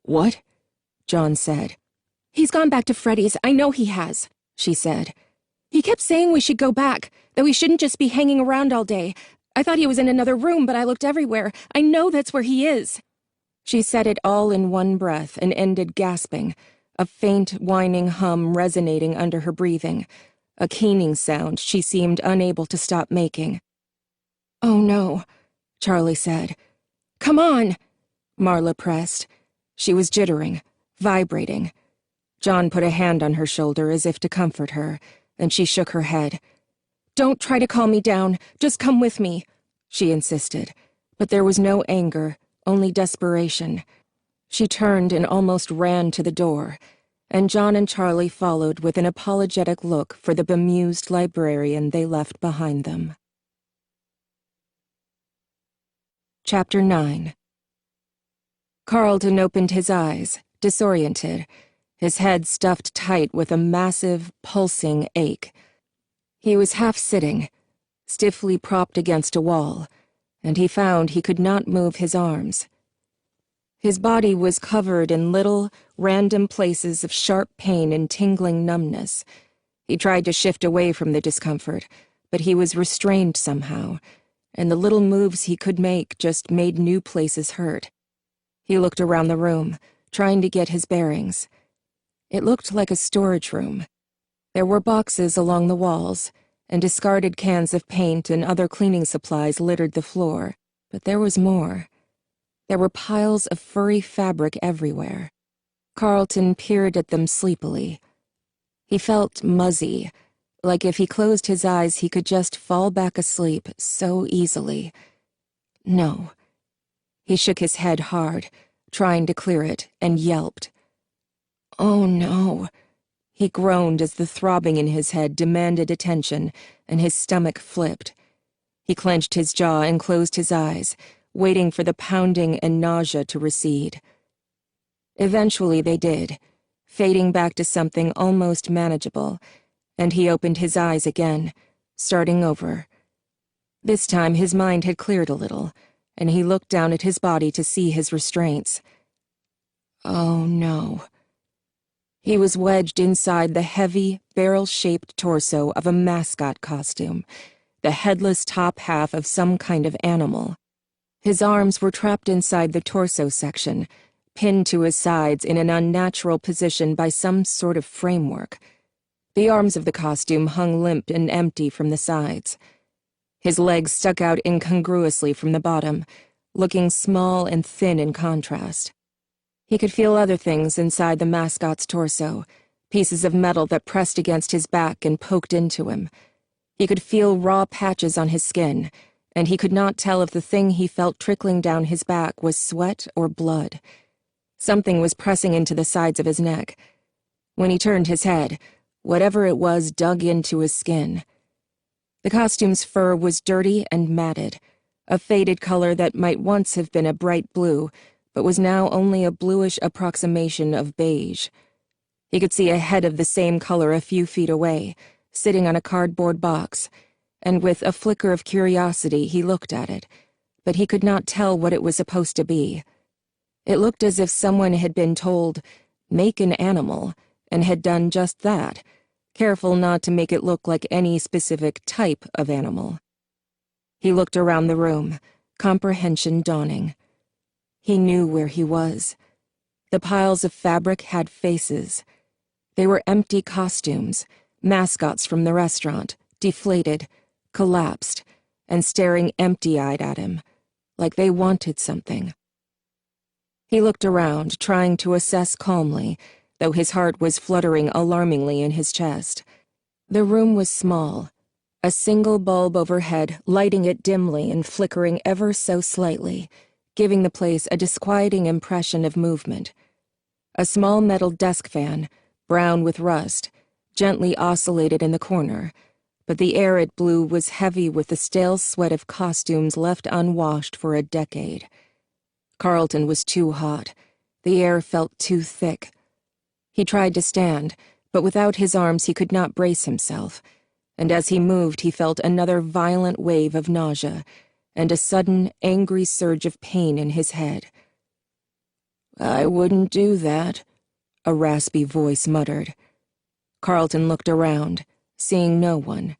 "What?" John said. "He's gone back to Freddy's. I know he has," she said. "He kept saying we should go back, that we shouldn't just be hanging around all day. I thought he was in another room, but I looked everywhere. I know that's where he is. She said it all in one breath and ended gasping, a faint, whining hum resonating under her breathing, a keening sound she seemed unable to stop making. "Oh no," Charlie said. "Come on," Marla pressed. She was jittering, vibrating. John put a hand on her shoulder as if to comfort her, and she shook her head. "Don't try to calm me down. Just come with me," she insisted. But there was no anger, only desperation. She turned and almost ran to the door, and John and Charlie followed with an apologetic look for the bemused librarian they left behind them. Chapter 9. Carlton opened his eyes, disoriented, his head stuffed tight with a massive, pulsing ache. He was half-sitting, stiffly propped against a wall, and he found he could not move his arms. His body was covered in little, random places of sharp pain and tingling numbness. He tried to shift away from the discomfort, but he was restrained somehow, and the little moves he could make just made new places hurt. He looked around the room, trying to get his bearings. It looked like a storage room. There were boxes along the walls, and discarded cans of paint and other cleaning supplies littered the floor, but there was more. There were piles of furry fabric everywhere. Carlton peered at them sleepily. He felt muzzy, like if he closed his eyes he could just fall back asleep so easily. No. He shook his head hard, trying to clear it, and yelped. "Oh no." He groaned as the throbbing in his head demanded attention, and his stomach flipped. He clenched his jaw and closed his eyes, waiting for the pounding and nausea to recede. Eventually they did, fading back to something almost manageable, and he opened his eyes again, starting over. This time his mind had cleared a little, and he looked down at his body to see his restraints. Oh no. He was wedged inside the heavy, barrel-shaped torso of a mascot costume, the headless top half of some kind of animal. His arms were trapped inside the torso section, pinned to his sides in an unnatural position by some sort of framework. The arms of the costume hung limp and empty from the sides. His legs stuck out incongruously from the bottom, looking small and thin in contrast. He could feel other things inside the mascot's torso, pieces of metal that pressed against his back and poked into him. He could feel raw patches on his skin, and he could not tell if the thing he felt trickling down his back was sweat or blood. Something was pressing into the sides of his neck. When he turned his head, whatever it was dug into his skin. The costume's fur was dirty and matted, a faded color that might once have been a bright blue, but was now only a bluish approximation of beige. He could see a head of the same color a few feet away, sitting on a cardboard box, and with a flicker of curiosity he looked at it, but he could not tell what it was supposed to be. It looked as if someone had been told, "Make an animal," and had done just that, careful not to make it look like any specific type of animal. He looked around the room, comprehension dawning. He knew where he was. The piles of fabric had faces. They were empty costumes, mascots from the restaurant, deflated, collapsed, and staring empty-eyed at him, like they wanted something. He looked around, trying to assess calmly, though his heart was fluttering alarmingly in his chest. The room was small, a single bulb overhead lighting it dimly and flickering ever so slightly, giving the place a disquieting impression of movement. A small metal desk fan, brown with rust, gently oscillated in the corner, but the air it blew was heavy with the stale sweat of costumes left unwashed for a decade. Carlton was too hot. The air felt too thick. He tried to stand, but without his arms he could not brace himself, and as he moved he felt another violent wave of nausea, and a sudden, angry surge of pain in his head. "I wouldn't do that," a raspy voice muttered. Carlton looked around, seeing no one.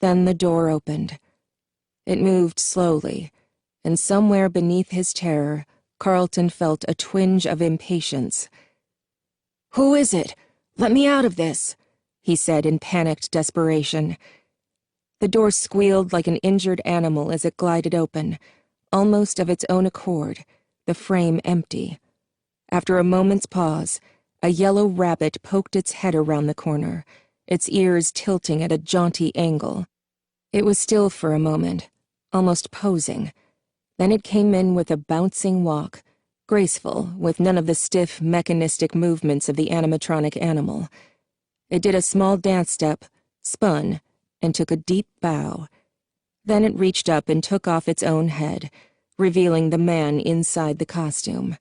Then the door opened. It moved slowly, and somewhere beneath his terror, Carlton felt a twinge of impatience. "Who is it? Let me out of this," he said in panicked desperation. The door squealed like an injured animal as it glided open, almost of its own accord, the frame empty. After a moment's pause, a yellow rabbit poked its head around the corner, its ears tilting at a jaunty angle. It was still for a moment, almost posing. Then it came in with a bouncing walk, graceful, with none of the stiff, mechanistic movements of the animatronic animal. It did a small dance step, spun, and took a deep bow. Then it reached up and took off its own head, revealing the man inside the costume.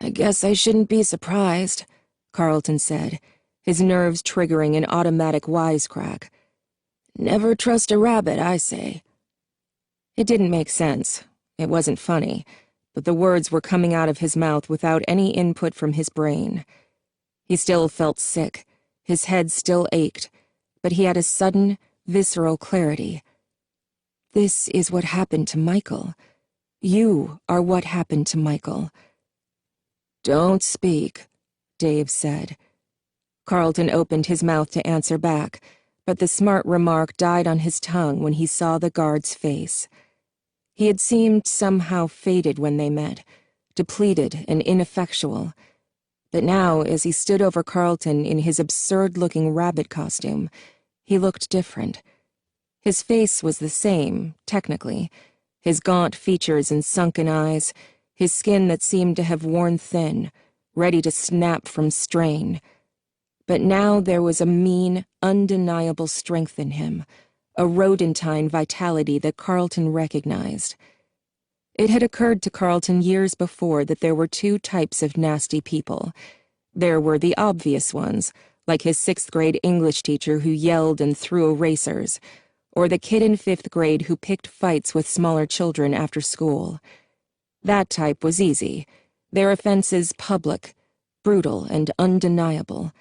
"I guess I shouldn't be surprised," Carlton said, his nerves triggering an automatic wisecrack. "Never trust a rabbit, I say." It didn't make sense. It wasn't funny, but the words were coming out of his mouth without any input from his brain. He still felt sick, his head still ached, but he had a sudden, visceral clarity. This is what happened to Michael. You are what happened to Michael. "Don't speak," Dave said. Carlton opened his mouth to answer back, but the smart remark died on his tongue when he saw the guard's face. He had seemed somehow faded when they met, depleted and ineffectual. But now, as he stood over Carlton in his absurd-looking rabbit costume, he looked different. His face was the same, technically, his gaunt features and sunken eyes, his skin that seemed to have worn thin, ready to snap from strain. But now there was a mean, undeniable strength in him, a rodentine vitality that Carlton recognized. It had occurred to Carlton years before that there were two types of nasty people. There were the obvious ones, like his 6th grade English teacher who yelled and threw erasers, or the kid in 5th grade who picked fights with smaller children after school. That type was easy, their offenses public, brutal and undeniable.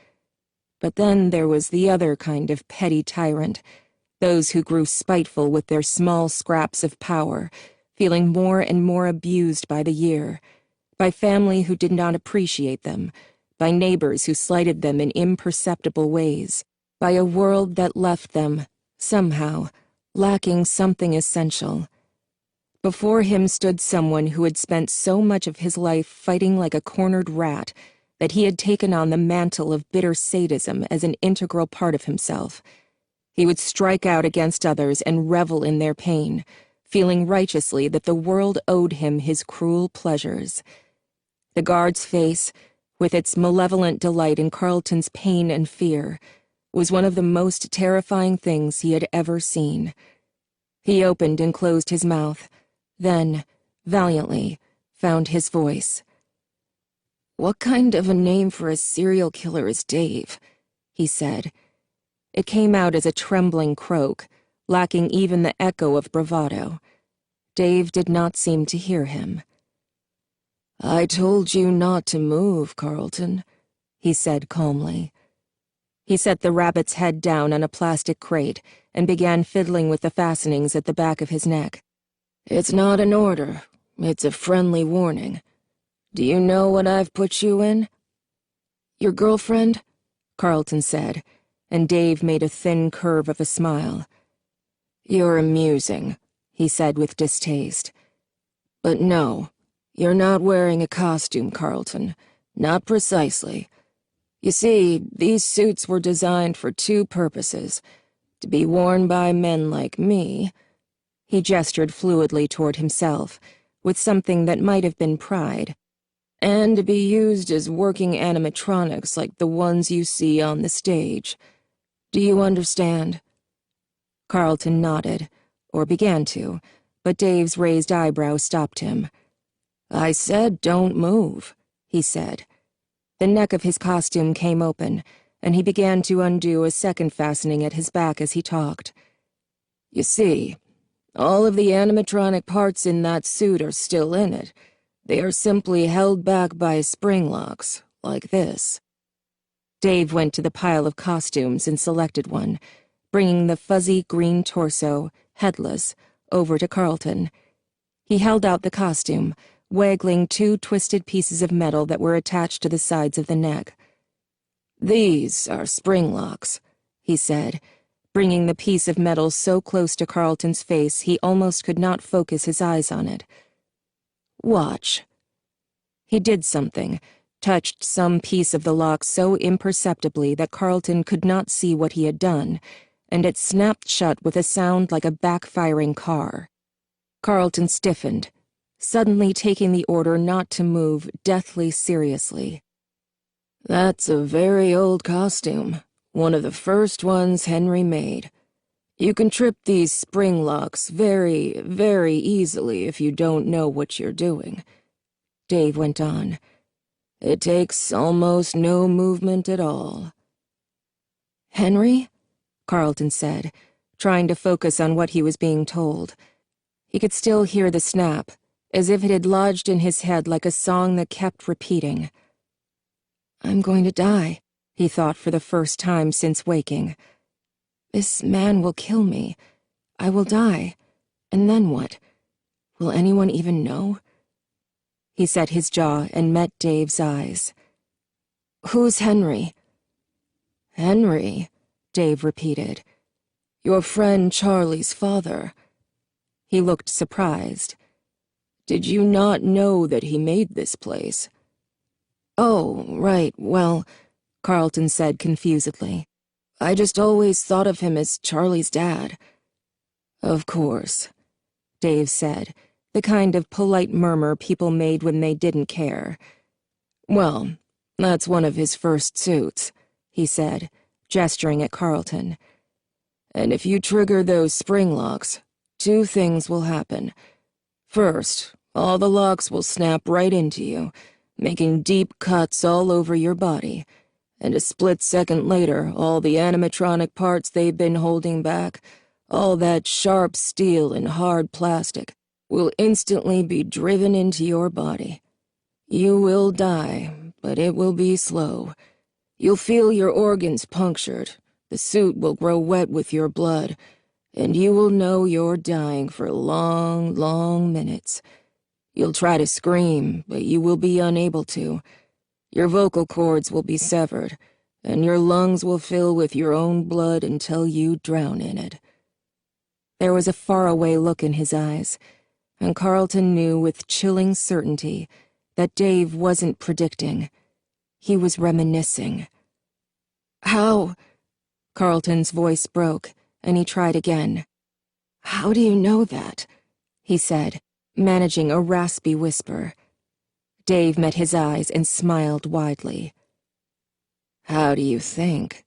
But then there was the other kind of petty tyrant, those who grew spiteful with their small scraps of power, feeling more and more abused by the year, by family who did not appreciate them, by neighbors who slighted them in imperceptible ways, by a world that left them, somehow, lacking something essential. Before him stood someone who had spent so much of his life fighting like a cornered rat that he had taken on the mantle of bitter sadism as an integral part of himself. He would strike out against others and revel in their pain, feeling righteously that the world owed him his cruel pleasures. The guard's face, with its malevolent delight in Carlton's pain and fear, was one of the most terrifying things he had ever seen. He opened and closed his mouth, then, valiantly, found his voice. "What kind of a name for a serial killer is Dave?" he said. It came out as a trembling croak, lacking even the echo of bravado. Dave did not seem to hear him. "I told you not to move, Carlton," he said calmly. He set the rabbit's head down on a plastic crate and began fiddling with the fastenings at the back of his neck. "It's not an order. It's a friendly warning. Do you know what I've put you in?" "Your girlfriend?" Carlton said, and Dave made a thin curve of a smile. "You're amusing," he said with distaste. "But no, you're not wearing a costume, Carlton. Not precisely. You see, these suits were designed for two purposes: to be worn by men like me." He gestured fluidly toward himself, with something that might have been pride, "and to be used as working animatronics like the ones you see on the stage. Do you understand?" Carlton nodded, or began to, but Dave's raised eyebrow stopped him. "I said don't move," he said. The neck of his costume came open, and he began to undo a second fastening at his back as he talked. "You see, all of the animatronic parts in that suit are still in it. They are simply held back by spring locks, like this." Dave went to the pile of costumes and selected one, bringing the fuzzy green torso, headless, over to Carlton. He held out the costume, waggling 2 twisted pieces of metal that were attached to the sides of the neck. "These are spring locks," he said, bringing the piece of metal so close to Carlton's face he almost could not focus his eyes on it. "Watch." He did something, touched some piece of the lock so imperceptibly that Carlton could not see what he had done, and it snapped shut with a sound like a backfiring car. Carlton stiffened, suddenly taking the order not to move deathly seriously. "That's a very old costume, one of the first ones Henry made. You can trip these spring locks very, very easily if you don't know what you're doing," Dave went on. "It takes almost no movement at all." "Henry?" Carlton said, trying to focus on what he was being told. He could still hear the snap, as if it had lodged in his head like a song that kept repeating. "I'm going to die," he thought for the first time since waking. "This man will kill me. I will die. And then what? Will anyone even know?" He set his jaw and met Dave's eyes. "Who's Henry?" "Henry," Dave repeated. "Your friend Charlie's father." He looked surprised. "Did you not know that he made this place?" "Oh, right, well," Carlton said confusedly. "I just always thought of him as Charlie's dad." "Of course," Dave said, the kind of polite murmur people made when they didn't care. "Well, that's one of his first suits," he said, gesturing at Carlton. "And if you trigger those spring locks, 2 things will happen. First, all the locks will snap right into you, making deep cuts all over your body, and a split second later, all the animatronic parts they've been holding back, all that sharp steel and hard plastic, will instantly be driven into your body. You will die, but it will be slow. You'll feel your organs punctured, the suit will grow wet with your blood, and you will know you're dying for long, long minutes. You'll try to scream, but you will be unable to. Your vocal cords will be severed, and your lungs will fill with your own blood until you drown in it." There was a faraway look in his eyes, and Carlton knew with chilling certainty that Dave wasn't predicting. He was reminiscing. "How?" Carlton's voice broke, and he tried again. "How do you know that?" he said, managing a raspy whisper. Dave met his eyes and smiled widely. "How do you think?"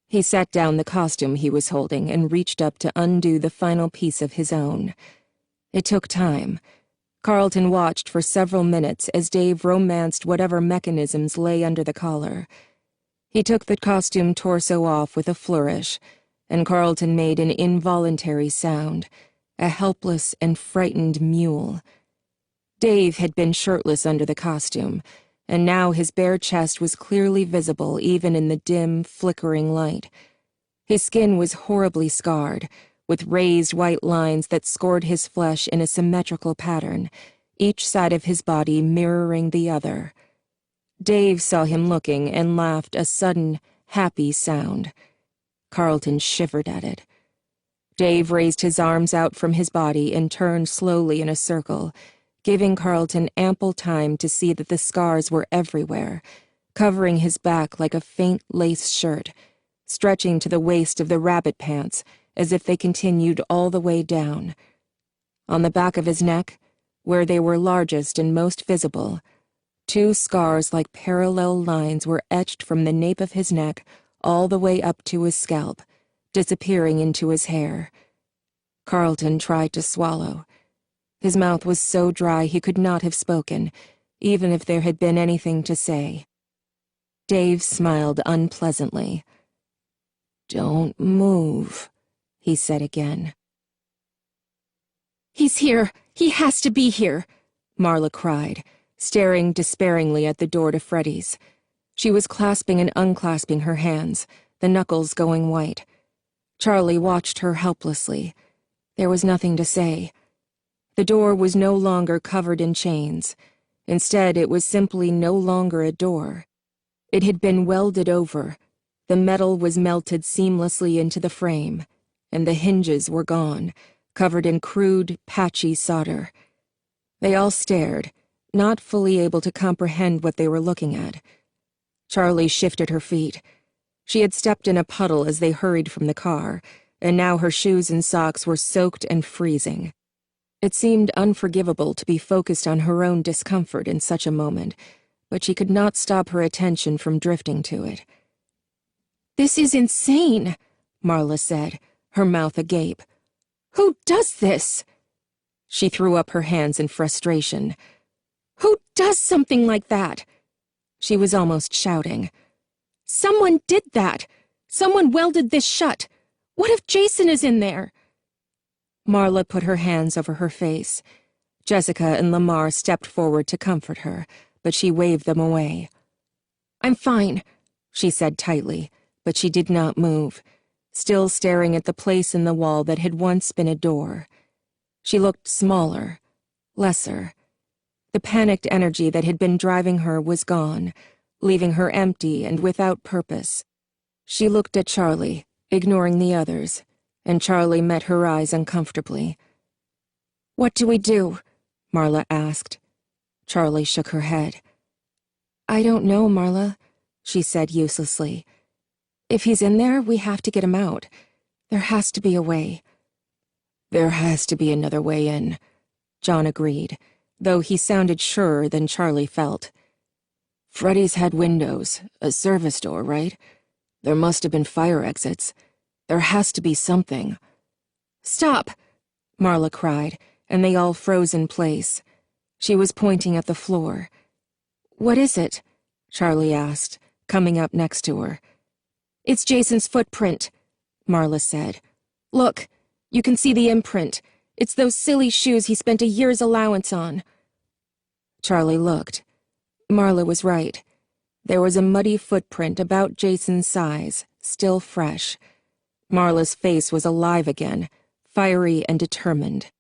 He set down the costume he was holding and reached up to undo the final piece of his own. It took time. Carlton watched for several minutes as Dave romanced whatever mechanisms lay under the collar. He took the costume torso off with a flourish, and Carlton made an involuntary sound, a helpless and frightened mewl. Dave had been shirtless under the costume, and now his bare chest was clearly visible even in the dim, flickering light. His skin was horribly scarred, with raised white lines that scored his flesh in a symmetrical pattern, each side of his body mirroring the other. Dave saw him looking and laughed a sudden, happy sound. Carlton shivered at it. Dave raised his arms out from his body and turned slowly in a circle, giving Carlton ample time to see that the scars were everywhere, covering his back like a faint lace shirt, stretching to the waist of the rabbit pants as if they continued all the way down. On the back of his neck, where they were largest and most visible, 2 scars like parallel lines were etched from the nape of his neck all the way up to his scalp, disappearing into his hair. Carlton tried to swallow. His mouth was so dry he could not have spoken, even if there had been anything to say. Dave smiled unpleasantly. "Don't move," he said again. "He's here! He has to be here!" Marla cried, staring despairingly at the door to Freddy's. She was clasping and unclasping her hands, the knuckles going white. Charlie watched her helplessly. There was nothing to say. The door was no longer covered in chains. Instead, it was simply no longer a door. It had been welded over. The metal was melted seamlessly into the frame, and the hinges were gone, covered in crude, patchy solder. They all stared, not fully able to comprehend what they were looking at. Charlie shifted her feet. She had stepped in a puddle as they hurried from the car, and now her shoes and socks were soaked and freezing. It seemed unforgivable to be focused on her own discomfort in such a moment, but she could not stop her attention from drifting to it. "This is insane," Marla said, her mouth agape. "Who does this?" She threw up her hands in frustration. "Who does something like that?" She was almost shouting. "Someone did that! Someone welded this shut! What if Jason is in there?" Marla put her hands over her face. Jessica and Lamar stepped forward to comfort her, but she waved them away. "I'm fine," she said tightly, but she did not move, still staring at the place in the wall that had once been a door. She looked smaller, lesser. The panicked energy that had been driving her was gone, leaving her empty and without purpose. She looked at Charlie, ignoring the others, and Charlie met her eyes uncomfortably. "What do we do?" Marla asked. Charlie shook her head. "I don't know, Marla," she said uselessly. "If he's in there, we have to get him out. There has to be a way." "There has to be another way in," John agreed, though he sounded surer than Charlie felt. "Freddy's had windows, a service door, right? There must have been fire exits. There has to be something." "Stop!" Marla cried, and they all froze in place. She was pointing at the floor. "What is it?" Charlie asked, coming up next to her. "It's Jason's footprint," Marla said. "Look, you can see the imprint. It's those silly shoes he spent a year's allowance on." Charlie looked. Marla was right. There was a muddy footprint about Jason's size, still fresh. Marla's face was alive again, fiery and determined.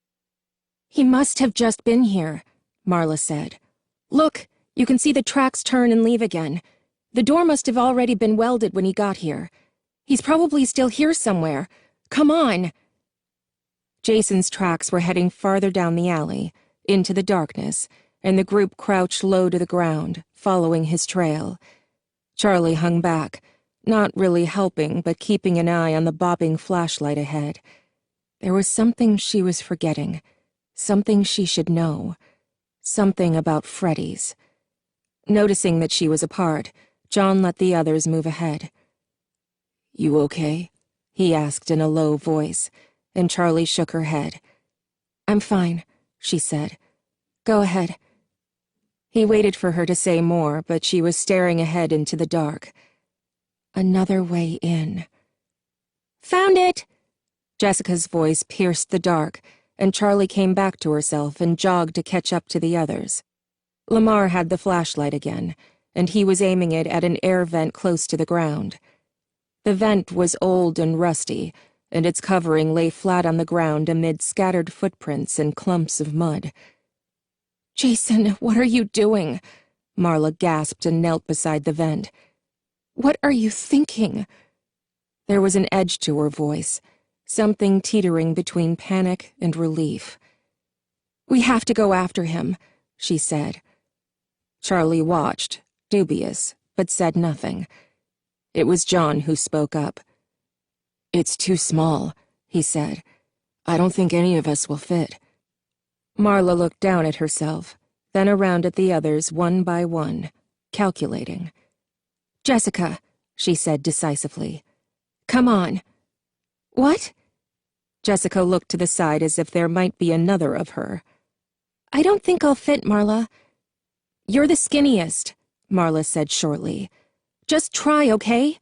"He must have just been here," Marla said. "Look, you can see the tracks turn and leave again. The door must have already been welded when he got here. He's probably still here somewhere. Come on." Jason's tracks were heading farther down the alley, into the darkness, and the group crouched low to the ground, following his trail. Charlie hung back, not really helping but keeping an eye on the bobbing flashlight ahead. There was something she was forgetting, something she should know, something about Freddy's. Noticing that she was apart, John let the others move ahead. "You okay?" he asked in a low voice, and Charlie shook her head. "I'm fine," she said. "Go ahead." He waited for her to say more, but she was staring ahead into the dark. Another way in. "Found it!" Jessica's voice pierced the dark, and Charlie came back to herself and jogged to catch up to the others. Lamar had the flashlight again, and he was aiming it at an air vent close to the ground. The vent was old and rusty, and its covering lay flat on the ground amid scattered footprints and clumps of mud. "Jason, what are you doing?" Marla gasped and knelt beside the vent. "What are you thinking?" There was an edge to her voice, something teetering between panic and relief. "We have to go after him," she said. Charlie watched, dubious, but said nothing. It was John who spoke up. "It's too small," he said. "I don't think any of us will fit." Marla looked down at herself, then around at the others one by one, calculating. "Jessica," she said decisively. "Come on." "What?" Jessica looked to the side as if there might be another of her. "I don't think I'll fit, Marla." "You're the skinniest," Marla said shortly. "Just try, okay?"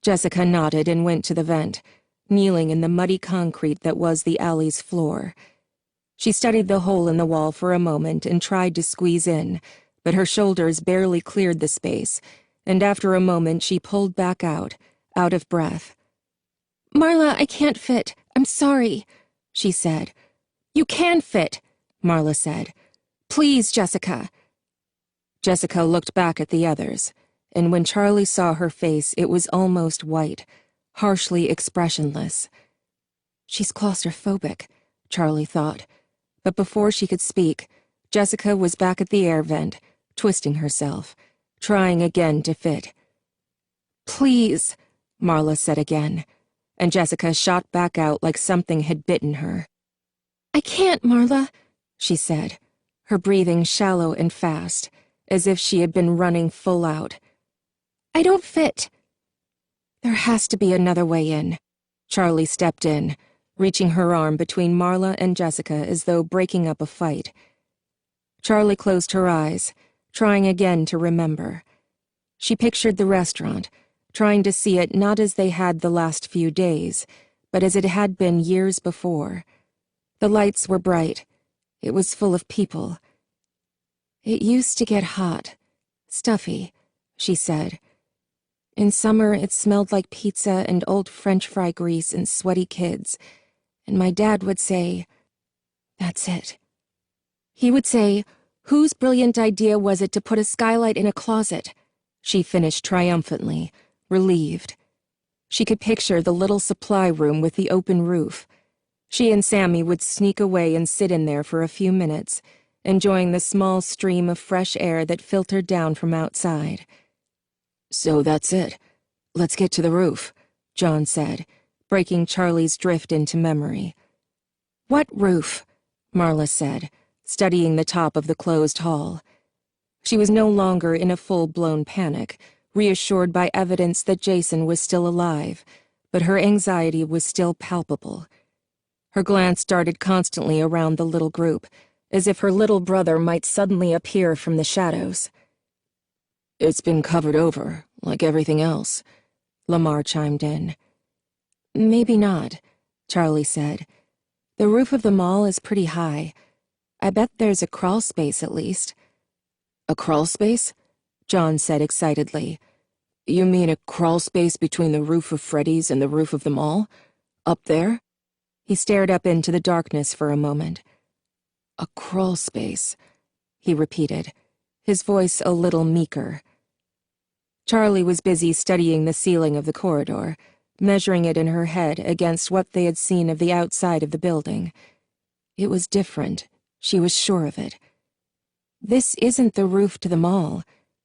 Jessica nodded and went to the vent, kneeling in the muddy concrete that was the alley's floor. She studied the hole in the wall for a moment and tried to squeeze in, but her shoulders barely cleared the space, and after a moment she pulled back out of breath. "Marla, I can't fit. I'm sorry." she said. You can fit, Marla said. Please, Jessica. Jessica looked back at the others, and when Charlie saw her face, it was almost white, harshly expressionless. She's claustrophobic, Charlie thought, but before she could speak, Jessica was back at the air vent, twisting herself, trying again to fit. Please, Marla said again, and Jessica shot back out like something had bitten her. I can't, Marla, she said, her breathing shallow and fast, as if she had been running full out. I don't fit. There has to be another way in. Charlie stepped in, reaching her arm between Marla and Jessica as though breaking up a fight. Charlie closed her eyes, trying again to remember. She pictured the restaurant, trying to see it not as they had the last few days, but as it had been years before. The lights were bright. It was full of people. It used to get hot, stuffy, she said. In summer, it smelled like pizza and old French fry grease and sweaty kids, and my dad would say, "That's it." He would say, "Whose brilliant idea was it to put a skylight in a closet?" She finished triumphantly, relieved. She could picture the little supply room with the open roof. She and Sammy would sneak away and sit in there for a few minutes, enjoying the small stream of fresh air that filtered down from outside. "So that's it. Let's get to the roof," John said, breaking Charlie's drift into memory. "What roof?" Marla said, studying the top of the closed hall. She was no longer in a full-blown panic, reassured by evidence that Jason was still alive, but her anxiety was still palpable. Her glance darted constantly around the little group, as if her little brother might suddenly appear from the shadows. "It's been covered over, like everything else," Lamar chimed in. "Maybe not," Charlie said. "The roof of the mall is pretty high. I bet there's a crawl space at least." "A crawl space?" John said excitedly. "You mean a crawl space between the roof of Freddy's and the roof of the mall? Up there?" He stared up into the darkness for a moment. "A crawl space," he repeated, his voice a little meeker. Charlie was busy studying the ceiling of the corridor, measuring it in her head against what they had seen of the outside of the building. It was different, she was sure of it. "This isn't the roof to the mall.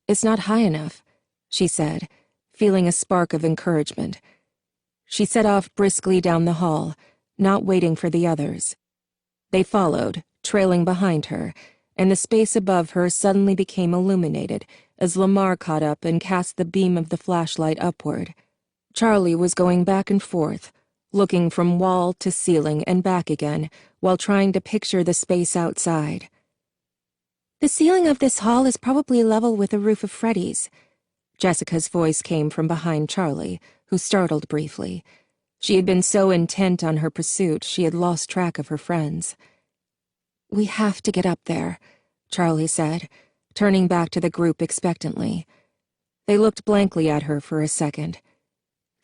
It's not high enough," she said, feeling a spark of encouragement. She set off briskly down the hall, not waiting for the others. They followed, trailing behind her, and the space above her suddenly became illuminated as Lamar caught up and cast the beam of the flashlight upward. Charlie was going back and forth, looking from wall to ceiling and back again, while trying to picture the space outside. "The ceiling of this hall is probably level with the roof of Freddy's." Jessica's voice came from behind Charlie, who startled briefly. She had been so intent on her pursuit she had lost track of her friends. "We have to get up there," Charlie said, turning back to the group expectantly. They looked blankly at her for a second.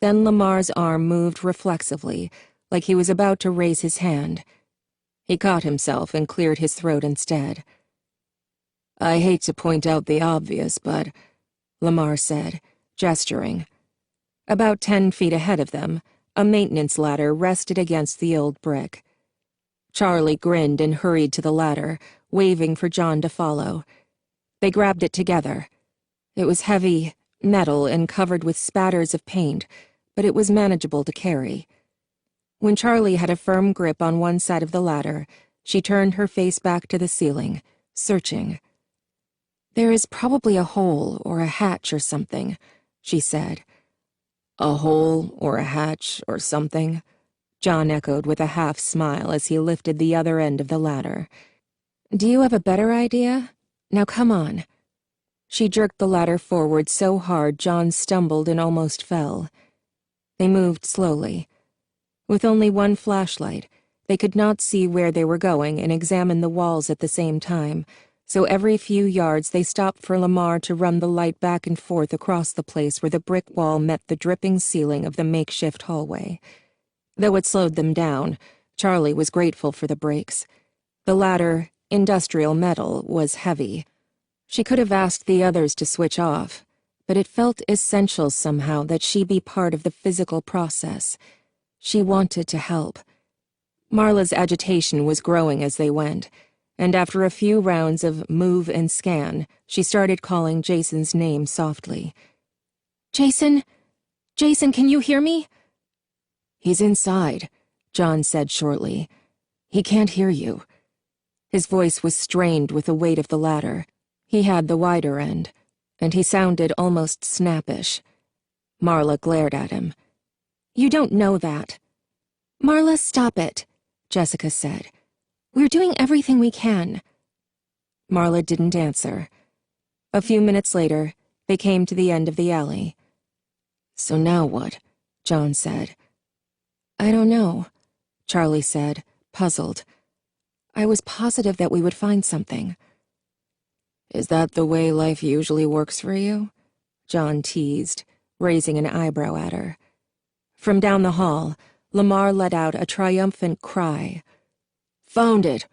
Then Lamar's arm moved reflexively, like he was about to raise his hand. He caught himself and cleared his throat instead. "I hate to point out the obvious, but," Lamar said, gesturing. About 10 feet ahead of them, a maintenance ladder rested against the old brick. Charlie grinned and hurried to the ladder, waving for John to follow. They grabbed it together. It was heavy, metal, and covered with spatters of paint, but it was manageable to carry. When Charlie had a firm grip on one side of the ladder, she turned her face back to the ceiling, searching. "There is probably a hole or a hatch or something," she said. "A hole or a hatch or something?" John echoed with a half-smile as he lifted the other end of the ladder. "Do you have a better idea? Now come on." She jerked the ladder forward so hard John stumbled and almost fell. They moved slowly. With only one flashlight, they could not see where they were going and examine the walls at the same time, so every few yards they stopped for Lamar to run the light back and forth across the place where the brick wall met the dripping ceiling of the makeshift hallway. Though it slowed them down, Charlie was grateful for the brakes. The ladder, industrial metal, was heavy. She could have asked the others to switch off, but it felt essential somehow that she be part of the physical process. She wanted to help. Marla's agitation was growing as they went, and after a few rounds of move and scan, she started calling Jason's name softly. Jason? Jason, can you hear me? "He's inside," John said shortly. "He can't hear you." His voice was strained with the weight of the ladder. He had the wider end, and he sounded almost snappish. Marla glared at him. You don't know that. Marla, stop it, Jessica said. We're doing everything we can. Marla didn't answer. A few minutes later, they came to the end of the alley. "So now what?" John said. "I don't know," Charlie said, puzzled. "I was positive that we would find something." "Is that the way life usually works for you?" John teased, raising an eyebrow at her. From down the hall, Lamar let out a triumphant cry. "Found it!"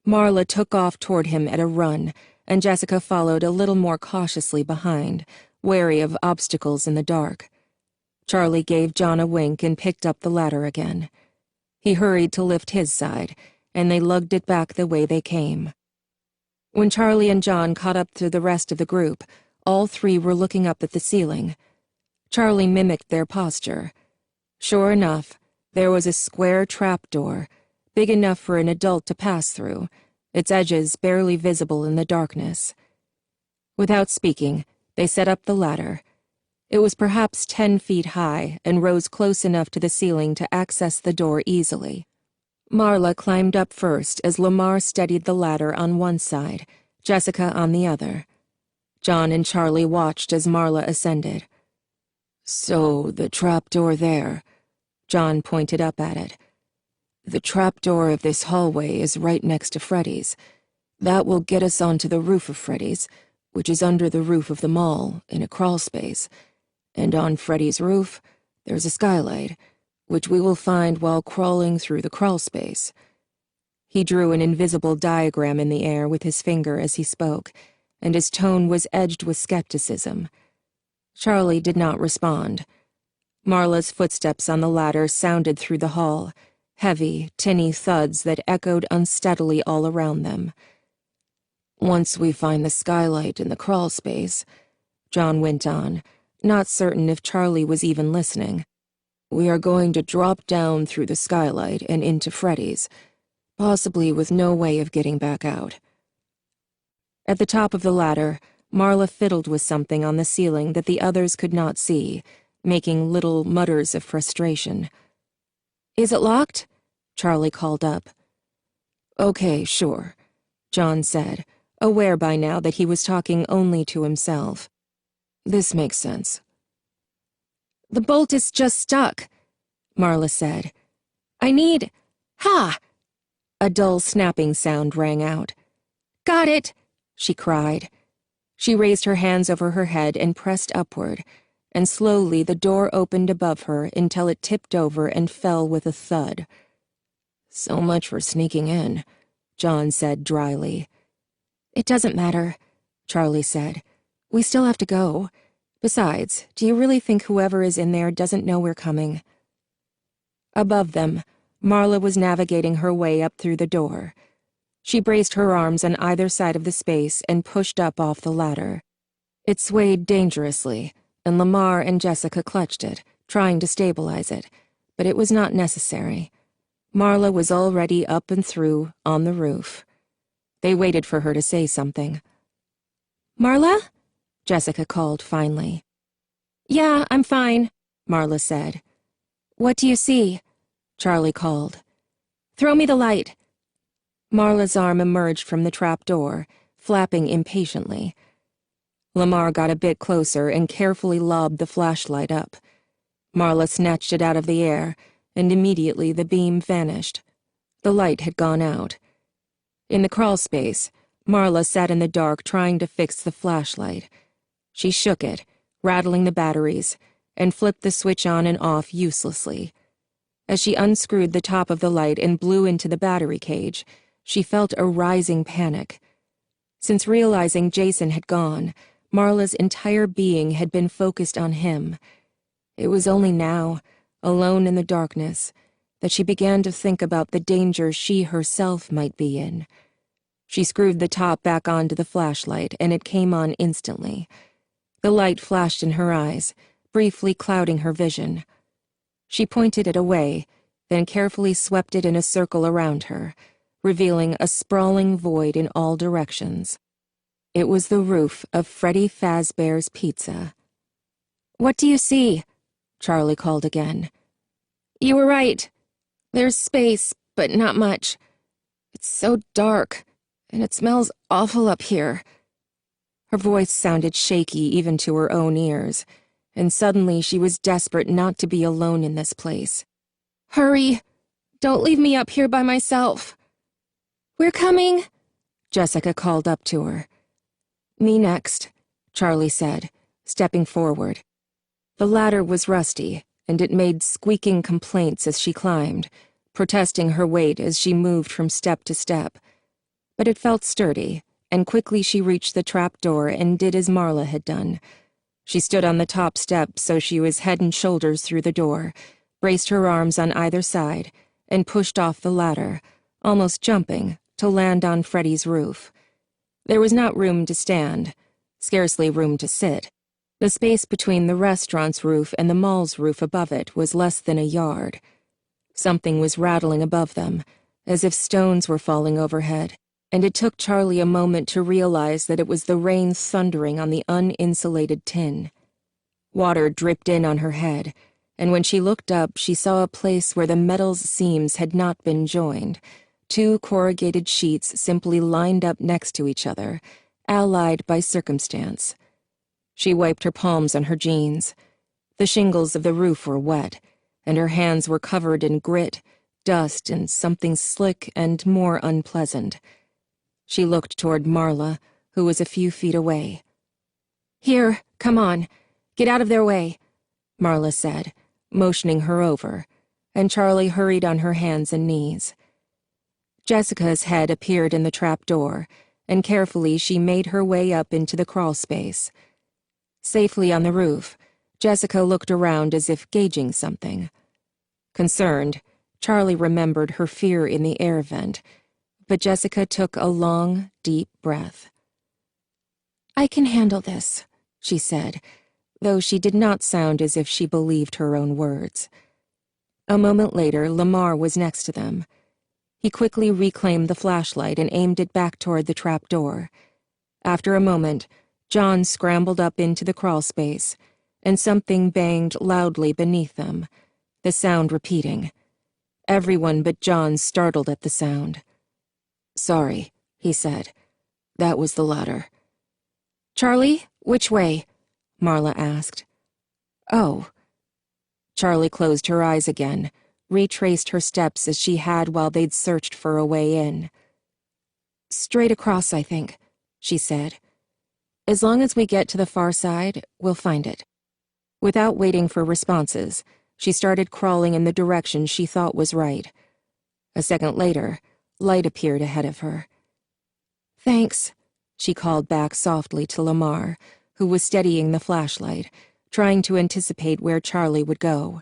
Marla took off toward him at a run, and Jessica followed a little more cautiously behind, wary of obstacles in the dark. Charlie gave John a wink and picked up the ladder again. He hurried to lift his side, and they lugged it back the way they came. When Charlie and John caught up to the rest of the group, all three were looking up at the ceiling. Charlie mimicked their posture. Sure enough, there was a square trapdoor, big enough for an adult to pass through, its edges barely visible in the darkness. Without speaking, they set up the ladder. It was perhaps 10 feet high and rose close enough to the ceiling to access the door easily. Marla climbed up first as Lamar steadied the ladder on one side, Jessica on the other. John and Charlie watched as Marla ascended. "So, the trapdoor there," John pointed up at it. "The trapdoor of this hallway is right next to Freddy's. That will get us onto the roof of Freddy's, which is under the roof of the mall, in a crawlspace. And on Freddy's roof, there's a skylight, which we will find while crawling through the crawlspace." He drew an invisible diagram in the air with his finger as he spoke, and his tone was edged with skepticism. Charlie did not respond. Marla's footsteps on the ladder sounded through the hall, heavy, tinny thuds that echoed unsteadily all around them. "Once we find the skylight in the crawlspace," John went on, not certain if Charlie was even listening, "we are going to drop down through the skylight and into Freddy's, possibly with no way of getting back out." At the top of the ladder, Marla fiddled with something on the ceiling that the others could not see, making little mutters of frustration. "Is it locked?" Charlie called up. "Okay, sure," John said, aware by now that he was talking only to himself. "This makes sense." "The bolt is just stuck," Marla said. "I need... Ha!" A dull snapping sound rang out. "Got it!" she cried. She raised her hands over her head and pressed upward, and slowly the door opened above her until it tipped over and fell with a thud. "So much for sneaking in," John said dryly. "It doesn't matter," Charlie said. "We still have to go. Besides, do you really think whoever is in there doesn't know we're coming?" Above them, Marla was navigating her way up through the door. She braced her arms on either side of the space and pushed up off the ladder. It swayed dangerously, and Lamar and Jessica clutched it, trying to stabilize it, but it was not necessary. Marla was already up and through, on the roof. They waited for her to say something. "Marla?" Jessica called finally. "Yeah, I'm fine," Marla said. "What do you see?" Charlie called. "Throw me the light." Marla's arm emerged from the trap door, flapping impatiently. Lamar got a bit closer and carefully lobbed the flashlight up. Marla snatched it out of the air, and immediately the beam vanished. The light had gone out. In the crawlspace, Marla sat in the dark trying to fix the flashlight. She shook it, rattling the batteries, and flipped the switch on and off uselessly. As she unscrewed the top of the light and blew into the battery cage, she felt a rising panic. Since realizing Jason had gone, Marla's entire being had been focused on him. It was only now, alone in the darkness, that she began to think about the danger she herself might be in. She screwed the top back onto the flashlight, and it came on instantly. The light flashed in her eyes, briefly clouding her vision. She pointed it away, then carefully swept it in a circle around her, revealing a sprawling void in all directions. It was the roof of Freddy Fazbear's Pizza. "What do you see?" Charlie called again. "You were right. There's space, but not much. It's so dark, and it smells awful up here." Her voice sounded shaky even to her own ears, and suddenly she was desperate not to be alone in this place. "Hurry! Don't leave me up here by myself." "We're coming," Jessica called up to her. "Me next," Charlie said, stepping forward. The ladder was rusty, and it made squeaking complaints as she climbed, protesting her weight as she moved from step to step. But it felt sturdy, and quickly she reached the trap door and did as Marla had done. She stood on the top step so she was head and shoulders through the door, braced her arms on either side, and pushed off the ladder, almost jumping, to land on Freddy's roof. There was not room to stand, scarcely room to sit. The space between the restaurant's roof and the mall's roof above it was less than a yard. Something was rattling above them, as if stones were falling overhead, and it took Charlie a moment to realize that it was the rain thundering on the uninsulated tin. Water dripped in on her head, and when she looked up, she saw a place where the metal's seams had not been joined, two corrugated sheets simply lined up next to each other, allied by circumstance. She wiped her palms on her jeans. The shingles of the roof were wet, and her hands were covered in grit, dust, and something slick and more unpleasant. She looked toward Marla, who was a few feet away. "Here, come on. Get out of their way," Marla said, motioning her over, and Charlie hurried on her hands and knees. Jessica's head appeared in the trap door, and carefully she made her way up into the crawl space. Safely on the roof, Jessica looked around as if gauging something. Concerned, Charlie remembered her fear in the air vent, but Jessica took a long, deep breath. "I can handle this," she said, though she did not sound as if she believed her own words. A moment later, Lamar was next to them. He quickly reclaimed the flashlight and aimed it back toward the trap door. After a moment, John scrambled up into the crawl space, and something banged loudly beneath them, the sound repeating. Everyone but John startled at the sound. "Sorry," he said. "That was the ladder." "Charlie, which way?" Marla asked. "Oh." Charlie closed her eyes again, retraced her steps as she had while they'd searched for a way in. "Straight across, I think," she said. "As long as we get to the far side, we'll find it." Without waiting for responses, she started crawling in the direction she thought was right. A second later, light appeared ahead of her. "Thanks," she called back softly to Lamar, who was steadying the flashlight, trying to anticipate where Charlie would go.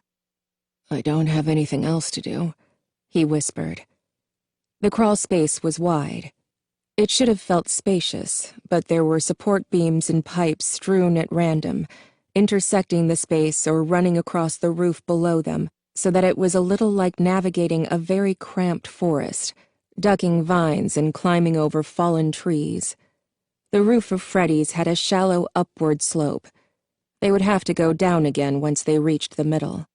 "I don't have anything else to do," he whispered. The crawl space was wide. It should have felt spacious, but there were support beams and pipes strewn at random, intersecting the space or running across the roof below them, so that it was a little like navigating a very cramped forest, ducking vines and climbing over fallen trees. The roof of Freddy's had a shallow upward slope. They would have to go down again once they reached the middle.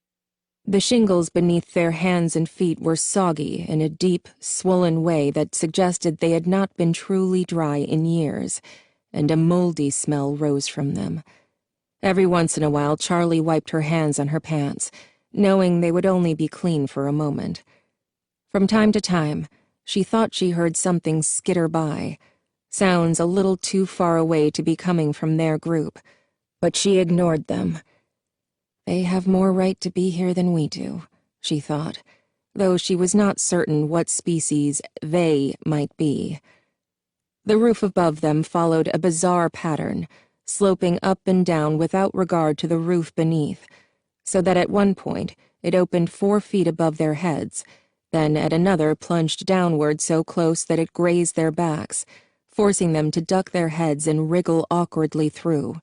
The shingles beneath their hands and feet were soggy in a deep, swollen way that suggested they had not been truly dry in years, and a moldy smell rose from them. Every once in a while, Charlie wiped her hands on her pants, knowing they would only be clean for a moment. From time to time, she thought she heard something skitter by, sounds a little too far away to be coming from their group, but she ignored them. "They have more right to be here than we do," she thought, though she was not certain what species they might be. The roof above them followed a bizarre pattern, sloping up and down without regard to the roof beneath, so that at one point it opened 4 feet above their heads, then at another plunged downward so close that it grazed their backs, forcing them to duck their heads and wriggle awkwardly through.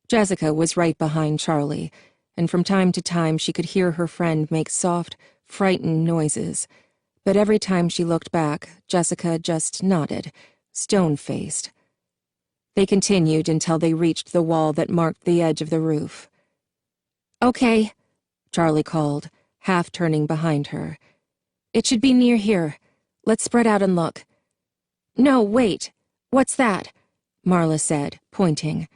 Jessica was right behind Charlie, and from time to time she could hear her friend make soft, frightened noises, but every time she looked back, Jessica just nodded, stone-faced. They continued until they reached the wall that marked the edge of the roof. "Okay," Charlie called, half turning behind her. "It should be near here. Let's spread out and look." "No, wait. What's that?" Marla said, pointing.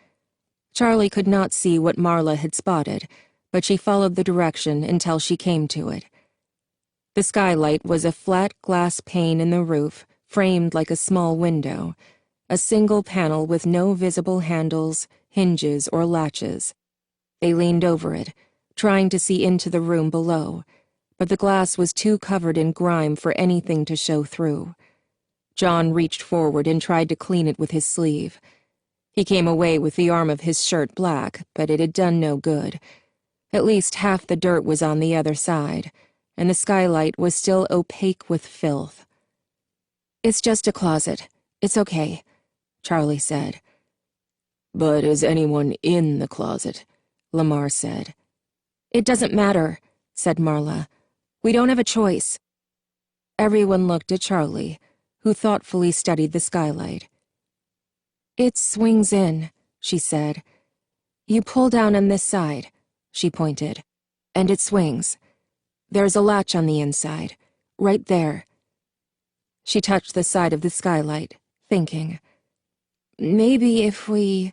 Charlie could not see what Marla had spotted, but she followed the direction until she came to it. The skylight was a flat glass pane in the roof, framed like a small window, a single panel with no visible handles, hinges, or latches. They leaned over it, trying to see into the room below, but the glass was too covered in grime for anything to show through. John reached forward and tried to clean it with his sleeve. He came away with the arm of his shirt black, but it had done no good. At least half the dirt was on the other side, and the skylight was still opaque with filth. "It's just a closet. It's okay," Charlie said. "But is anyone in the closet?" Lamar said. "It doesn't matter," said Marla. "We don't have a choice." Everyone looked at Charlie, who thoughtfully studied the skylight. "It swings in," she said. "You pull down on this side," she pointed, "and it swings. There's a latch on the inside, right there." She touched the side of the skylight, thinking. "Maybe if we—"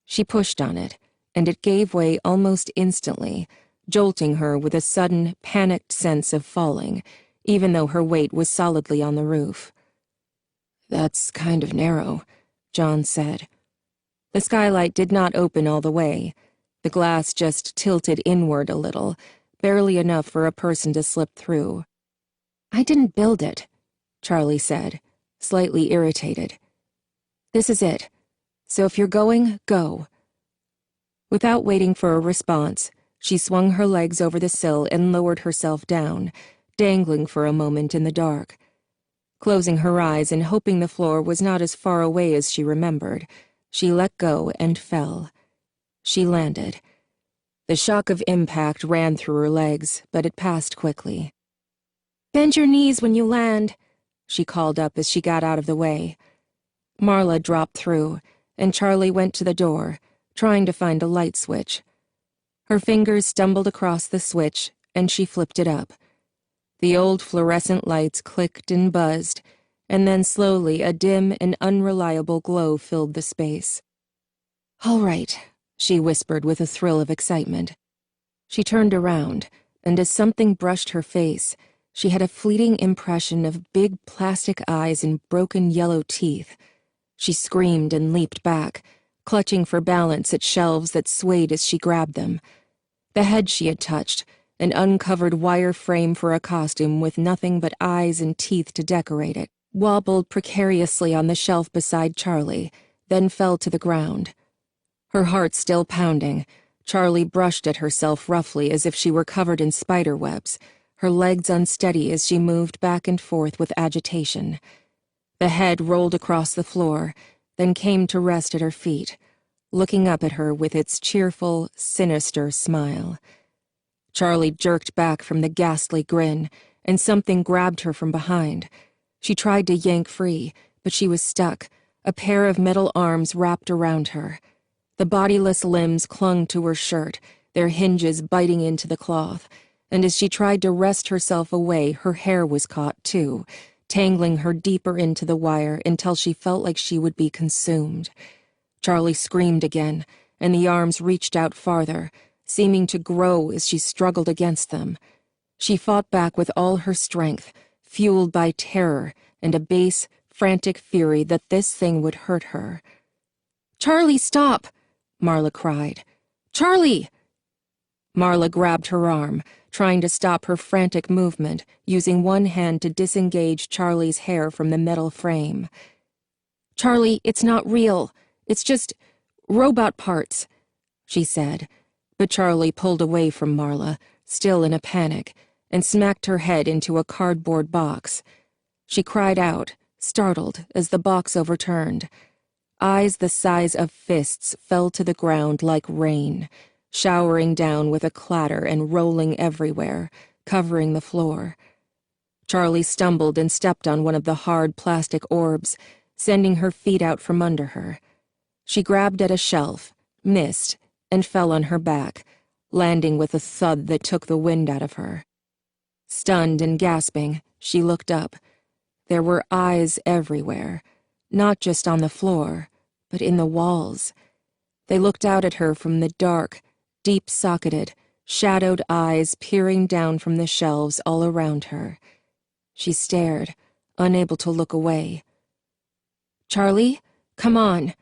She pushed on it, and it gave way almost instantly, jolting her with a sudden, panicked sense of falling, even though her weight was solidly on the roof. "That's kind of narrow," John said. The skylight did not open all the way. The glass just tilted inward a little, barely enough for a person to slip through. "I didn't build it," Charlie said, slightly irritated. "This is it. So if you're going, go." Without waiting for a response, she swung her legs over the sill and lowered herself down, dangling for a moment in the dark. Closing her eyes and hoping the floor was not as far away as she remembered, she let go and fell. She landed. The shock of impact ran through her legs, but it passed quickly. "Bend your knees when you land," she called up as she got out of the way. Marla dropped through, and Charlie went to the door, trying to find a light switch. Her fingers stumbled across the switch, and she flipped it up. The old fluorescent lights clicked and buzzed, and then slowly a dim and unreliable glow filled the space. "All right," she whispered with a thrill of excitement. She turned around, and as something brushed her face, she had a fleeting impression of big plastic eyes and broken yellow teeth. She screamed and leaped back, clutching for balance at shelves that swayed as she grabbed them. The head she had touched, an uncovered wire frame for a costume with nothing but eyes and teeth to decorate it, wobbled precariously on the shelf beside Charlie, then fell to the ground. Her heart still pounding, Charlie brushed at herself roughly as if she were covered in spider webs, her legs unsteady as she moved back and forth with agitation. The head rolled across the floor, then came to rest at her feet, looking up at her with its cheerful, sinister smile. Charlie jerked back from the ghastly grin, and something grabbed her from behind. She tried to yank free, but she was stuck, a pair of metal arms wrapped around her. The bodiless limbs clung to her shirt, their hinges biting into the cloth, and as she tried to wrest herself away, her hair was caught too, tangling her deeper into the wire until she felt like she would be consumed. Charlie screamed again, and the arms reached out farther, seeming to grow as she struggled against them. She fought back with all her strength, fueled by terror and a base, frantic fury that this thing would hurt her. "Charlie, stop!" Marla cried. "Charlie!" Marla grabbed her arm, trying to stop her frantic movement, using one hand to disengage Charlie's hair from the metal frame. "Charlie, it's not real. It's just robot parts," she said, but Charlie pulled away from Marla, still in a panic, and smacked her head into a cardboard box. She cried out, startled, as the box overturned. Eyes the size of fists fell to the ground like rain, showering down with a clatter and rolling everywhere, covering the floor. Charlie stumbled and stepped on one of the hard plastic orbs, sending her feet out from under her. She grabbed at a shelf, missed, and fell on her back, landing with a thud that took the wind out of her. Stunned and gasping, she looked up. There were eyes everywhere, not just on the floor, but in the walls. They looked out at her from the dark, deep-socketed, shadowed eyes peering down from the shelves all around her. She stared, unable to look away. "Charlie, come on."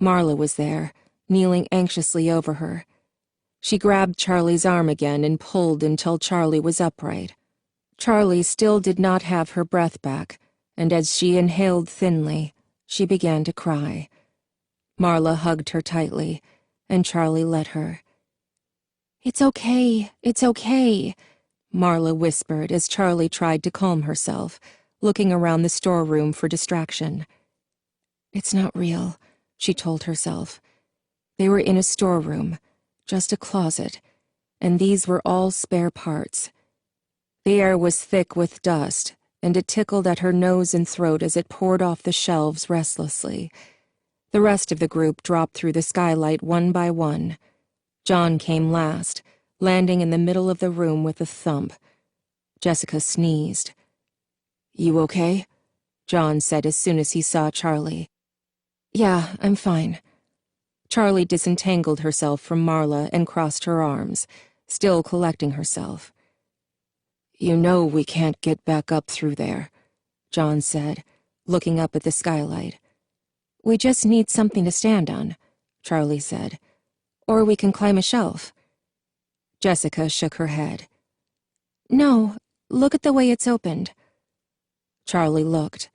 Marla was there, kneeling anxiously over her. She grabbed Charlie's arm again and pulled until Charlie was upright. Charlie still did not have her breath back, and as she inhaled thinly, she began to cry. Marla hugged her tightly, and Charlie let her. It's okay," Marla whispered as Charlie tried to calm herself, looking around the storeroom for distraction. "It's not real," she told herself. They were in a storeroom, just a closet, and these were all spare parts. The air was thick with dust, and it tickled at her nose and throat as it poured off the shelves restlessly. The rest of the group dropped through the skylight one by one. John came last, landing in the middle of the room with a thump. Jessica sneezed. "You okay?" John said as soon as he saw Charlie. "Yeah, I'm fine." Charlie disentangled herself from Marla and crossed her arms, still collecting herself. "You know we can't get back up through there," John said, looking up at the skylight. "We just need something to stand on," Charlie said. "Or we can climb a shelf." Jessica shook her head. "No, look at the way it's opened." Charlie looked.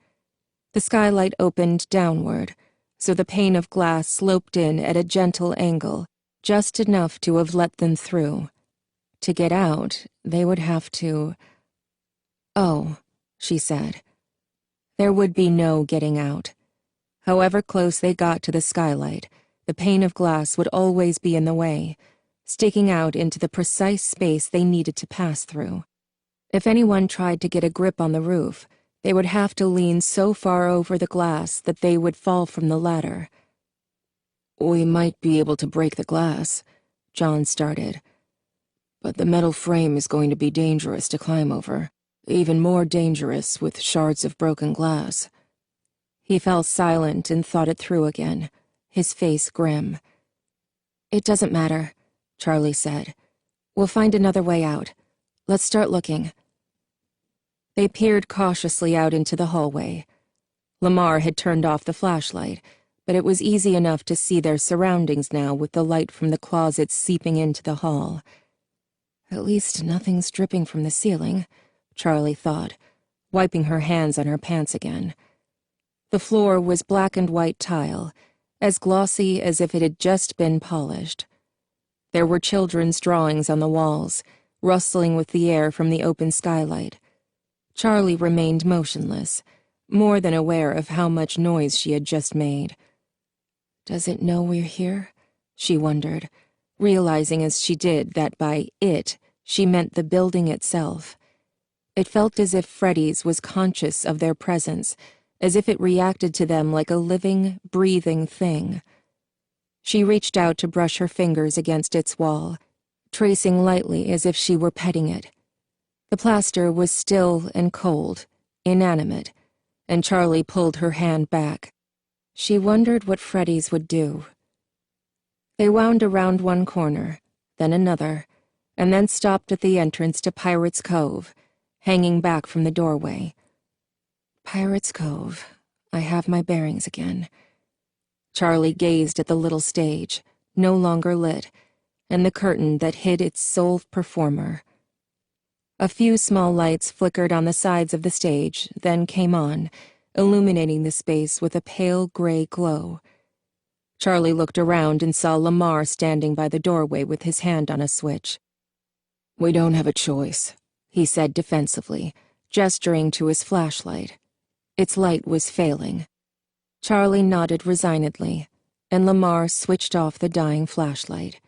The skylight opened downward, so the pane of glass sloped in at a gentle angle, just enough to have let them through. To get out, they would have to... "Oh," she said. There would be no getting out. However close they got to the skylight, the pane of glass would always be in the way, sticking out into the precise space they needed to pass through. If anyone tried to get a grip on the roof, they would have to lean so far over the glass that they would fall from the ladder. "We might be able to break the glass," John started. "But the metal frame is going to be dangerous to climb over, even more dangerous with shards of broken glass." He fell silent and thought it through again, his face grim. "It doesn't matter," Charlie said. "We'll find another way out. Let's start looking." They peered cautiously out into the hallway. Lamar had turned off the flashlight, but it was easy enough to see their surroundings now with the light from the closets seeping into the hall. At least nothing's dripping from the ceiling, Charlie thought, wiping her hands on her pants again. The floor was black and white tile, as glossy as if it had just been polished. There were children's drawings on the walls, rustling with the air from the open skylight. Charlie remained motionless, more than aware of how much noise she had just made. Does it know we're here? She wondered, realizing as she did that by it, she meant the building itself. It felt as if Freddy's was conscious of their presence, as if it reacted to them like a living, breathing thing. She reached out to brush her fingers against its wall, tracing lightly as if she were petting it. The plaster was still and cold, inanimate, and Charlie pulled her hand back. She wondered what Freddy's would do. They wound around one corner, then another, and then stopped at the entrance to Pirate's Cove, hanging back from the doorway. Pirate's Cove. I have my bearings again. Charlie gazed at the little stage, no longer lit, and the curtain that hid its sole performer. A few small lights flickered on the sides of the stage, then came on, illuminating the space with a pale gray glow. Charlie looked around and saw Lamar standing by the doorway with his hand on a switch. "We don't have a choice," he said defensively, gesturing to his flashlight. Its light was failing. Charlie nodded resignedly, and Lamar switched off the dying flashlight.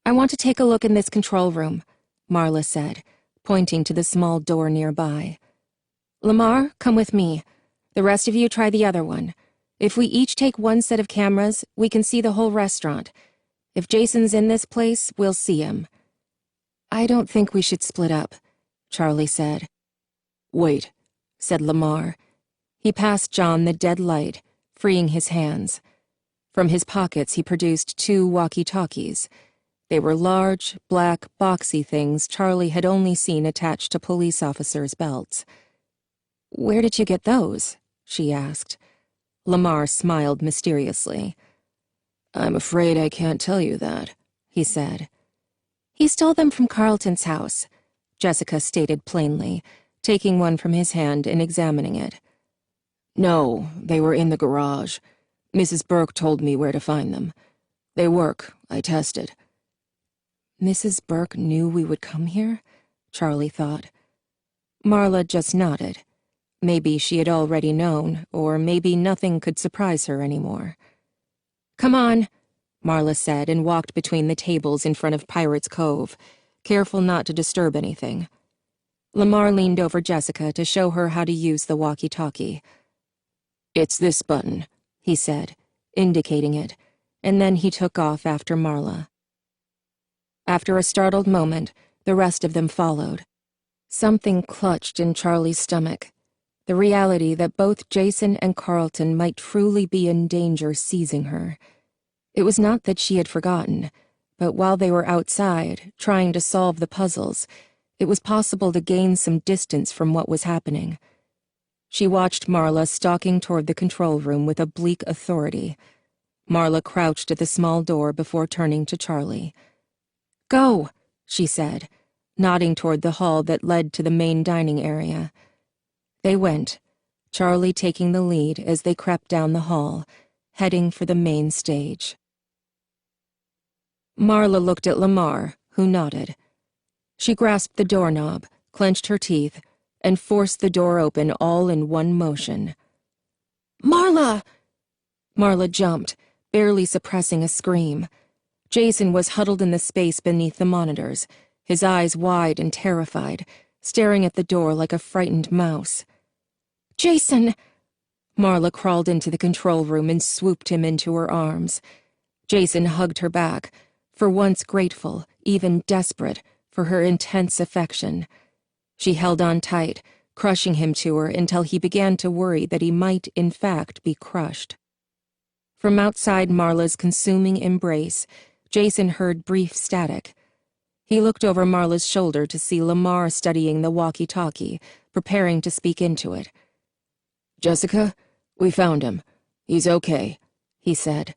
"I want to take a look in this control room," Marla said, pointing to the small door nearby. "Lamar, come with me. The rest of you try the other one. If we each take one set of cameras, we can see the whole restaurant. If Jason's in this place, we'll see him." "I don't think we should split up," Charlie said. "Wait," said Lamar. He passed John the dead light, freeing his hands. From his pockets he produced 2 walkie-talkies. They were large, black, boxy things Charlie had only seen attached to police officers' belts. "Where did you get those?" she asked. Lamar smiled mysteriously. "I'm afraid I can't tell you that," he said. "He stole them from Carlton's house," Jessica stated plainly, taking one from his hand and examining it. "No, they were in the garage. Mrs. Burke told me where to find them. They work, I tested." Mrs. Burke knew we would come here? Charlie thought. Marla just nodded. Maybe she had already known, or maybe nothing could surprise her anymore. "Come on," Marla said and walked between the tables in front of Pirate's Cove, careful not to disturb anything. Lamar leaned over Jessica to show her how to use the walkie-talkie. "It's this button," he said, indicating it, and then he took off after Marla. After a startled moment, the rest of them followed. Something clutched in Charlie's stomach. The reality that both Jason and Carlton might truly be in danger seizing her. It was not that she had forgotten, but while they were outside, trying to solve the puzzles, it was possible to gain some distance from what was happening. She watched Marla stalking toward the control room with a bleak authority. Marla crouched at the small door before turning to Charlie. "Go," she said, nodding toward the hall that led to the main dining area. They went, Charlie taking the lead as they crept down the hall, heading for the main stage. Marla looked at Lamar, who nodded. She grasped the doorknob, clenched her teeth, and forced the door open all in one motion. "Marla!" Marla jumped, barely suppressing a scream. Jason was huddled in the space beneath the monitors, his eyes wide and terrified, staring at the door like a frightened mouse. "Jason!" Marla crawled into the control room and swooped him into her arms. Jason hugged her back, for once grateful, even desperate, for her intense affection. She held on tight, crushing him to her until he began to worry that he might, in fact, be crushed. From outside Marla's consuming embrace, Jason heard brief static. He looked over Marla's shoulder to see Lamar studying the walkie-talkie, preparing to speak into it. "Jessica, we found him. He's okay," he said.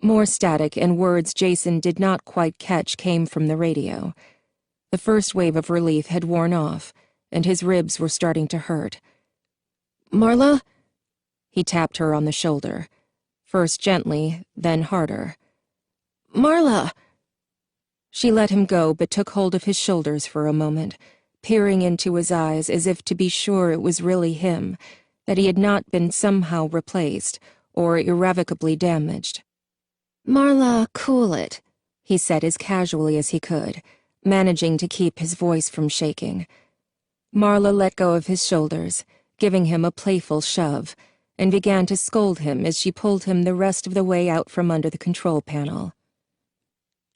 More static and words Jason did not quite catch came from the radio. The first wave of relief had worn off, and his ribs were starting to hurt. "Marla?" He tapped her on the shoulder, first gently, then harder. "Marla!" She let him go but took hold of his shoulders for a moment, peering into his eyes as if to be sure it was really him, that he had not been somehow replaced or irrevocably damaged. "Marla, cool it," he said as casually as he could, managing to keep his voice from shaking. Marla let go of his shoulders, giving him a playful shove, and began to scold him as she pulled him the rest of the way out from under the control panel.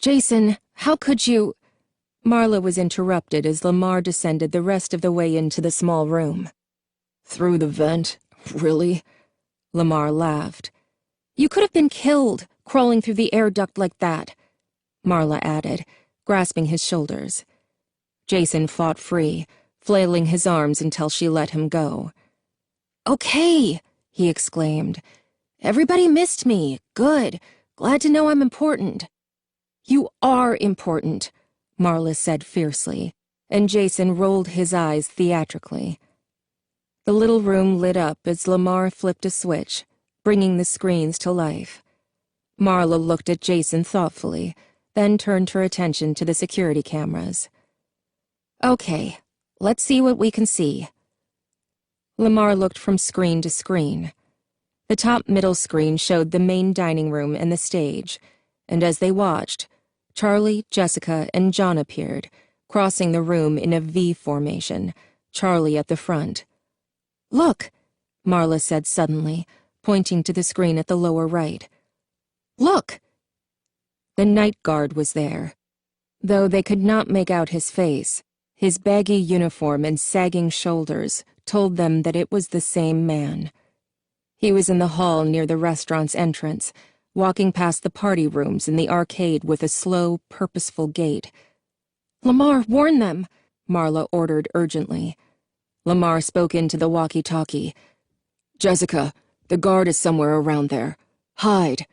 "Jason, how could you—" Marla was interrupted as Lamar descended the rest of the way into the small room. "Through the vent? Really?" Lamar laughed. "You could have been killed, crawling through the air duct like that," Marla added, grasping his shoulders. Jason fought free, flailing his arms until she let him go. "Okay," he exclaimed. "Everybody missed me. Good. Glad to know I'm important." "You are important," Marla said fiercely, and Jason rolled his eyes theatrically. The little room lit up as Lamar flipped a switch, bringing the screens to life. Marla looked at Jason thoughtfully, then turned her attention to the security cameras. "Okay, let's see what we can see." Lamar looked from screen to screen. The top middle screen showed the main dining room and the stage, and as they watched, Charlie, Jessica, and John appeared, crossing the room in a V formation, Charlie at the front. "Look," Marla said suddenly, pointing to the screen at the lower right. "Look!" The night guard was there. Though they could not make out his face, his baggy uniform and sagging shoulders told them that it was the same man. He was in the hall near the restaurant's entrance, walking past the party rooms in the arcade with a slow, purposeful gait. "Lamar, warn them," Marla ordered urgently. Lamar spoke into the walkie-talkie. "Jessica, the guard is somewhere around there. Hide."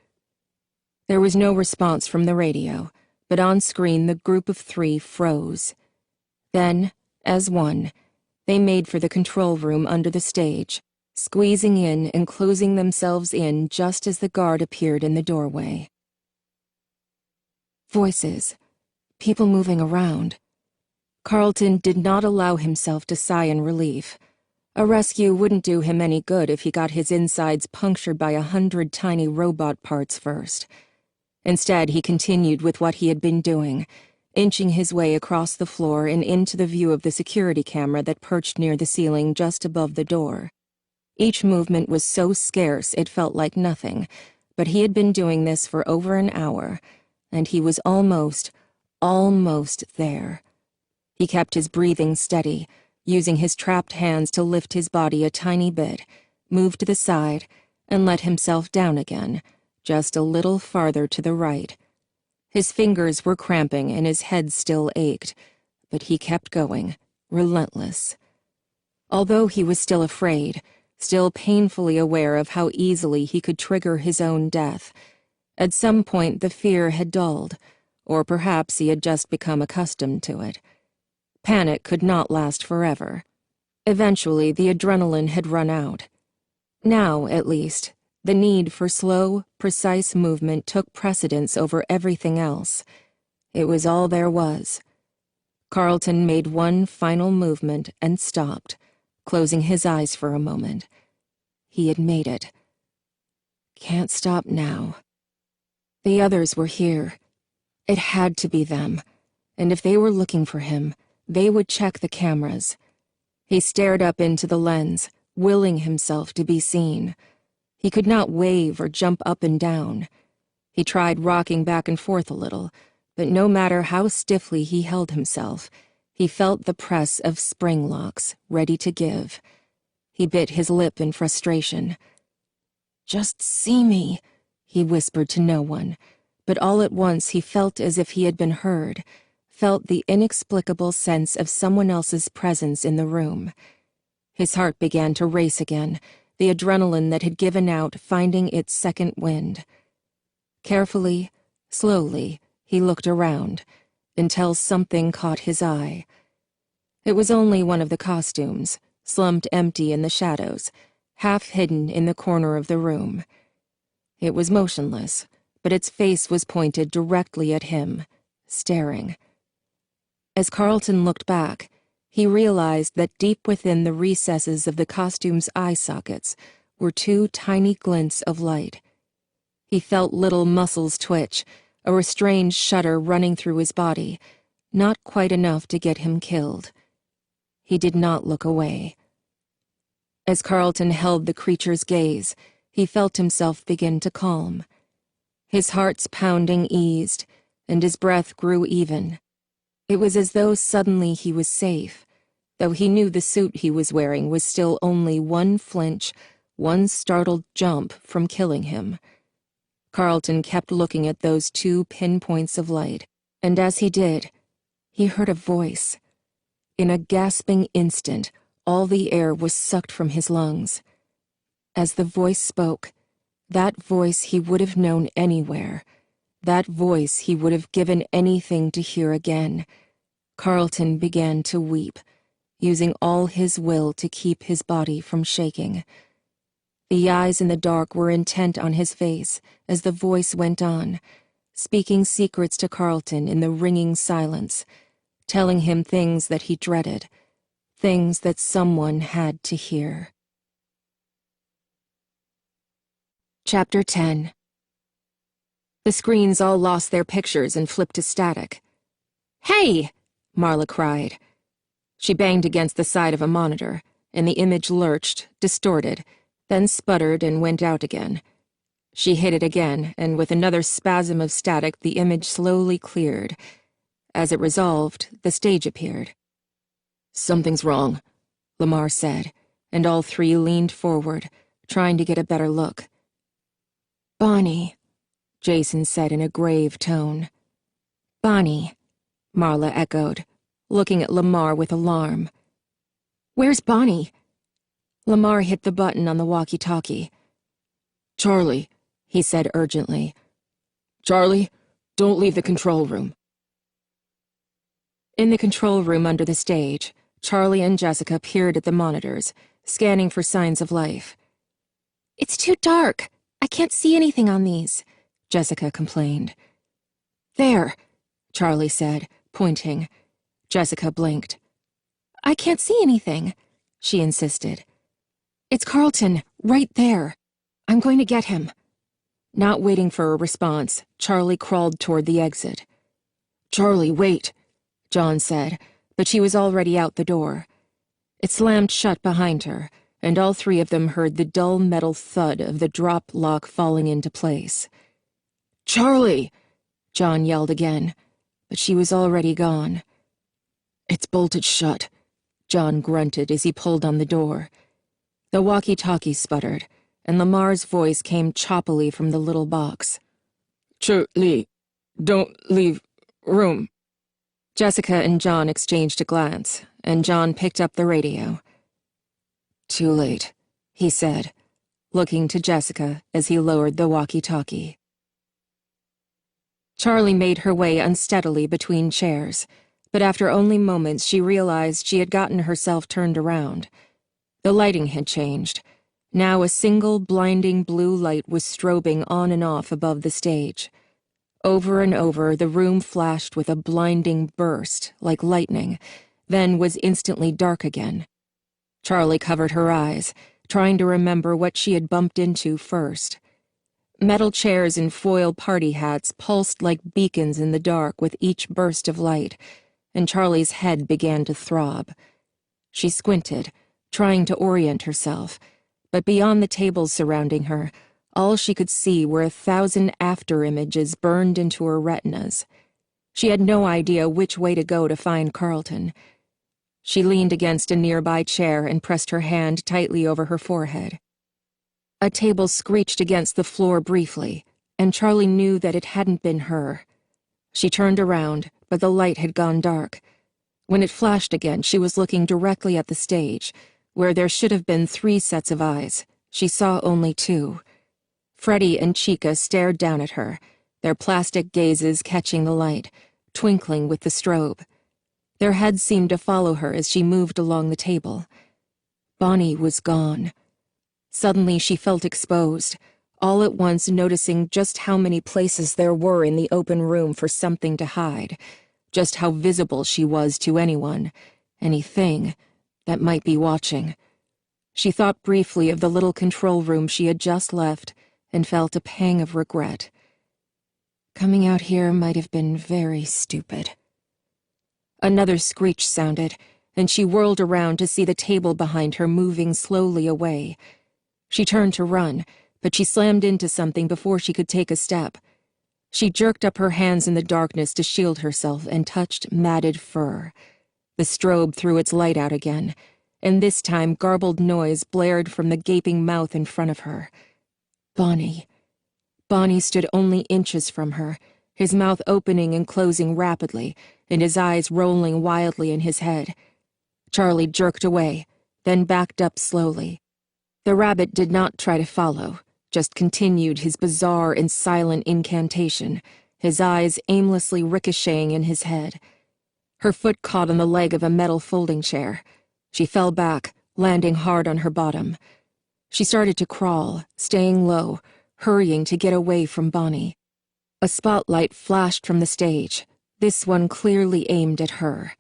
There was no response from the radio, but on screen the group of three froze. Then, as one, they made for the control room under the stage, squeezing in and closing themselves in just as the guard appeared in the doorway. Voices. People moving around. Carlton did not allow himself to sigh in relief. A rescue wouldn't do him any good if he got his insides punctured by 100 tiny robot parts first. Instead, he continued with what he had been doing, inching his way across the floor and into the view of the security camera that perched near the ceiling just above the door. Each movement was so scarce it felt like nothing, but he had been doing this for over an hour, and he was almost there. He kept his breathing steady, using his trapped hands to lift his body a tiny bit, move to the side, and let himself down again, just a little farther to the right. His fingers were cramping and his head still ached, but he kept going, relentless. Although he was still afraid, still painfully aware of how easily he could trigger his own death, at some point the fear had dulled, or perhaps he had just become accustomed to it. Panic could not last forever. Eventually, the adrenaline had run out. Now, at least, the need for slow, precise movement took precedence over everything else. It was all there was. Carlton made one final movement and stopped, closing his eyes for a moment. He had made it. Can't stop now. The others were here. It had to be them, and if they were looking for him, they would check the cameras. He stared up into the lens, willing himself to be seen. He could not wave or jump up and down. He tried rocking back and forth a little, but no matter how stiffly he held himself, he felt the press of spring locks, ready to give. He bit his lip in frustration. "Just see me," he whispered to no one, but all at once he felt as if he had been heard, felt the inexplicable sense of someone else's presence in the room. His heart began to race again, the adrenaline that had given out finding its second wind. Carefully, slowly, he looked around, until something caught his eye. It was only one of the costumes, slumped empty in the shadows, half hidden in the corner of the room. It was motionless, but its face was pointed directly at him, staring. As Carlton looked back, he realized that deep within the recesses of the costume's eye sockets were two tiny glints of light. He felt little muscles twitch, a restrained shudder running through his body, not quite enough to get him killed. He did not look away. As Carlton held the creature's gaze, he felt himself begin to calm. His heart's pounding eased, and his breath grew even. It was as though suddenly he was safe, though he knew the suit he was wearing was still only one flinch, one startled jump from killing him. Carlton kept looking at those two pinpoints of light, and as he did, he heard a voice. In a gasping instant, all the air was sucked from his lungs. As the voice spoke, that voice he would have known anywhere, that voice he would have given anything to hear again, Carlton began to weep, using all his will to keep his body from shaking. The eyes in the dark were intent on his face as the voice went on, speaking secrets to Carlton in the ringing silence, telling him things that he dreaded, things that someone had to hear. Chapter 10. The screens all lost their pictures and flipped to static. "Hey!" Marla cried. She banged against the side of a monitor, and the image lurched, distorted, then sputtered and went out again. She hit it again, and with another spasm of static, the image slowly cleared. As it resolved, the stage appeared. "Something's wrong," Lamar said, and all three leaned forward, trying to get a better look. "Bonnie," Jason said in a grave tone. "Bonnie," Marla echoed, looking at Lamar with alarm. "Where's Bonnie?" Lamar hit the button on the walkie-talkie. "Charlie," he said urgently. "Charlie, don't leave the control room." In the control room under the stage, Charlie and Jessica peered at the monitors, scanning for signs of life. "It's too dark. I can't see anything on these," Jessica complained. "There," Charlie said, pointing. Jessica blinked. "I can't see anything," she insisted. "It's Carlton, right there. I'm going to get him." Not waiting for a response, Charlie crawled toward the exit. "Charlie, wait," John said, but she was already out the door. It slammed shut behind her, and all three of them heard the dull metal thud of the drop lock falling into place. "Charlie!" John yelled again, but she was already gone. "It's bolted shut," John grunted as he pulled on the door. The walkie-talkie sputtered, and Lamar's voice came choppily from the little box. "Charlie, don't leave room." Jessica and John exchanged a glance, and John picked up the radio. "Too late," he said, looking to Jessica as he lowered the walkie-talkie. Charlie made her way unsteadily between chairs, but after only moments she realized she had gotten herself turned around. The lighting had changed. Now a single blinding blue light was strobing on and off above the stage. Over and over, the room flashed with a blinding burst, like lightning, then was instantly dark again. Charlie covered her eyes, trying to remember what she had bumped into first. Metal chairs and foil party hats pulsed like beacons in the dark with each burst of light, and Charlie's head began to throb. She squinted, trying to orient herself, but beyond the tables surrounding her, all she could see were 1,000 after-images burned into her retinas. She had no idea which way to go to find Carlton. She leaned against a nearby chair and pressed her hand tightly over her forehead. A table screeched against the floor briefly, and Charlie knew that it hadn't been her. She turned around, but the light had gone dark. When it flashed again, she was looking directly at the stage, where there should have been 3 sets of eyes. She saw only 2. Freddy and Chica stared down at her, their plastic gazes catching the light, twinkling with the strobe. Their heads seemed to follow her as she moved along the table. Bonnie was gone. Suddenly she felt exposed, all at once noticing just how many places there were in the open room for something to hide, just how visible she was to anyone, anything, that might be watching. She thought briefly of the little control room she had just left and felt a pang of regret. Coming out here might have been very stupid. Another screech sounded, and she whirled around to see the table behind her moving slowly away. She turned to run, but she slammed into something before she could take a step. She jerked up her hands in the darkness to shield herself and touched matted fur. The strobe threw its light out again, and this time garbled noise blared from the gaping mouth in front of her. Bonnie. Bonnie stood only inches from her, his mouth opening and closing rapidly, and his eyes rolling wildly in his head. Charlie jerked away, then backed up slowly. The rabbit did not try to follow, just continued his bizarre and silent incantation, his eyes aimlessly ricocheting in his head. Her foot caught on the leg of a metal folding chair. She fell back, landing hard on her bottom. She started to crawl, staying low, hurrying to get away from Bonnie. A spotlight flashed from the stage, this one clearly aimed at her.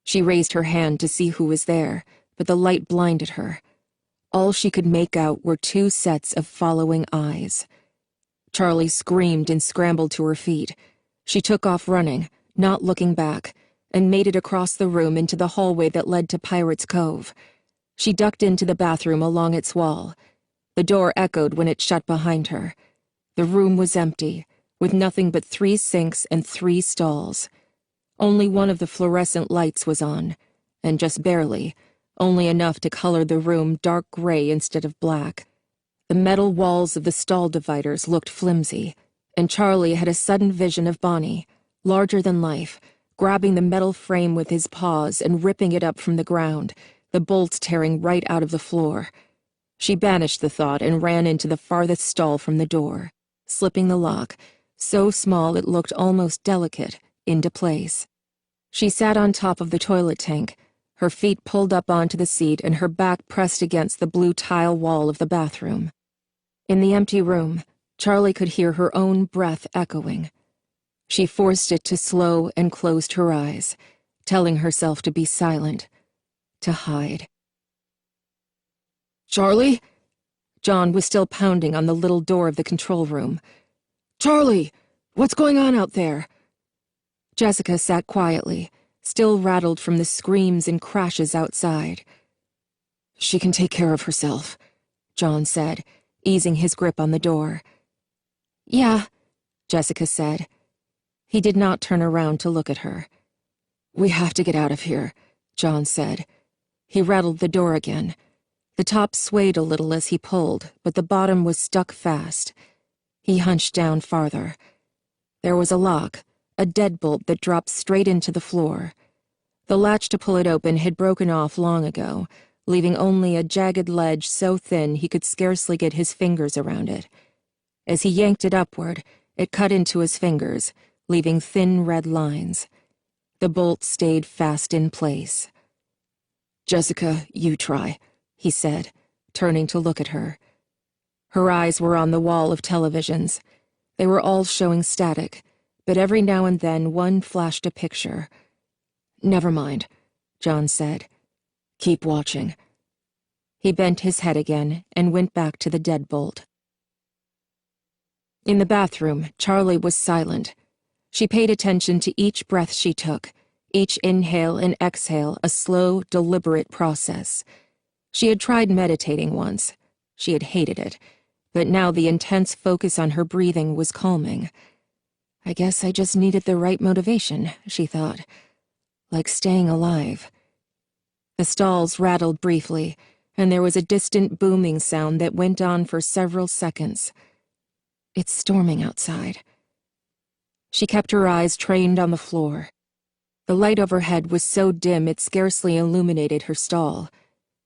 She raised her hand to see who was there, but the light blinded her. All she could make out were two sets of following eyes. Charlie screamed and scrambled to her feet. She took off running, not looking back, and made it across the room into the hallway that led to Pirate's Cove. She ducked into the bathroom along its wall. The door echoed when it shut behind her. The room was empty, with nothing but 3 sinks and 3 stalls. Only one of the fluorescent lights was on, and just barely, only enough to color the room dark gray instead of black. The metal walls of the stall dividers looked flimsy, and Charlie had a sudden vision of Bonnie, larger than life, grabbing the metal frame with his paws and ripping it up from the ground, the bolts tearing right out of the floor. She banished the thought and ran into the farthest stall from the door, slipping the lock, so small it looked almost delicate, into place. She sat on top of the toilet tank, her feet pulled up onto the seat and her back pressed against the blue tile wall of the bathroom. In the empty room, Charlie could hear her own breath echoing. She forced it to slow and closed her eyes, telling herself to be silent, to hide. "Charlie?" John was still pounding on the little door of the control room. "Charlie, what's going on out there?" Jessica sat quietly, still rattled from the screams and crashes outside. "She can take care of herself," John said, easing his grip on the door. "Yeah," Jessica said. He did not turn around to look at her. "We have to get out of here," John said. He rattled the door again. The top swayed a little as he pulled, but the bottom was stuck fast. He hunched down farther. There was a lock, a deadbolt that dropped straight into the floor. The latch to pull it open had broken off long ago, leaving only a jagged ledge so thin he could scarcely get his fingers around it. As he yanked it upward, it cut into his fingers, leaving thin red lines. The bolt stayed fast in place. "Jessica, you try," he said, turning to look at her. Her eyes were on the wall of televisions. They were all showing static, but every now and then one flashed a picture. "Never mind," John said. "Keep watching." He bent his head again and went back to the deadbolt. In the bathroom, Charlie was silent. She paid attention to each breath she took, each inhale and exhale a slow, deliberate process. She had tried meditating once. She had hated it, but now the intense focus on her breathing was calming. "I guess I just needed the right motivation," she thought. "Like staying alive." The stalls rattled briefly, and there was a distant booming sound that went on for several seconds. "It's storming outside." She kept her eyes trained on the floor. The light overhead was so dim it scarcely illuminated her stall.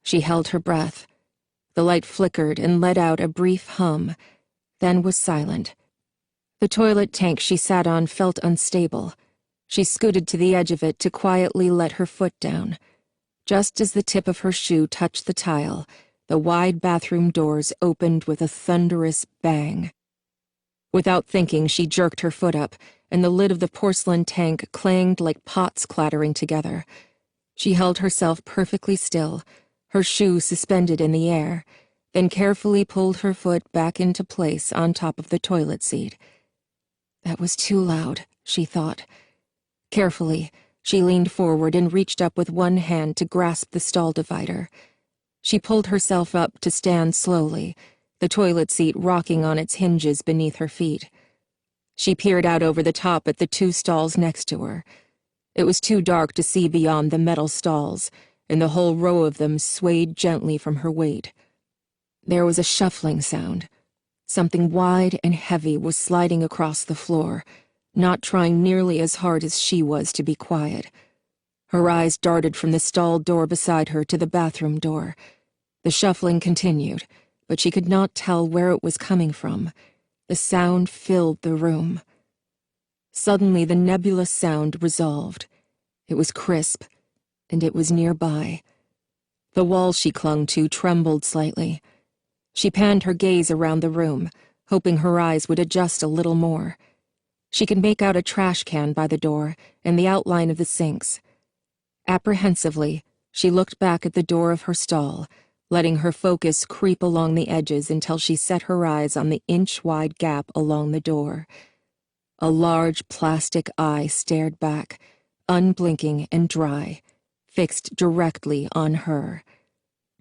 She held her breath. The light flickered and let out a brief hum, then was silent. The toilet tank she sat on felt unstable. She scooted to the edge of it to quietly let her foot down. Just as the tip of her shoe touched the tile, the wide bathroom doors opened with a thunderous bang. Without thinking, she jerked her foot up, and the lid of the porcelain tank clanged like pots clattering together. She held herself perfectly still, her shoe suspended in the air, then carefully pulled her foot back into place on top of the toilet seat. That was too loud, she thought. Carefully, she leaned forward and reached up with one hand to grasp the stall divider. She pulled herself up to stand slowly, the toilet seat rocking on its hinges beneath her feet. She peered out over the top at the 2 stalls next to her. It was too dark to see beyond the metal stalls, and the whole row of them swayed gently from her weight. There was a shuffling sound. Something wide and heavy was sliding across the floor, not trying nearly as hard as she was to be quiet. Her eyes darted from the stall door beside her to the bathroom door. The shuffling continued, but she could not tell where it was coming from. The sound filled the room. Suddenly the nebulous sound resolved. It was crisp, and it was nearby. The wall she clung to trembled slightly. She panned her gaze around the room, hoping her eyes would adjust a little more. She could make out a trash can by the door and the outline of the sinks. Apprehensively, she looked back at the door of her stall, letting her focus creep along the edges until she set her eyes on the inch-wide gap along the door. A large plastic eye stared back, unblinking and dry, fixed directly on her.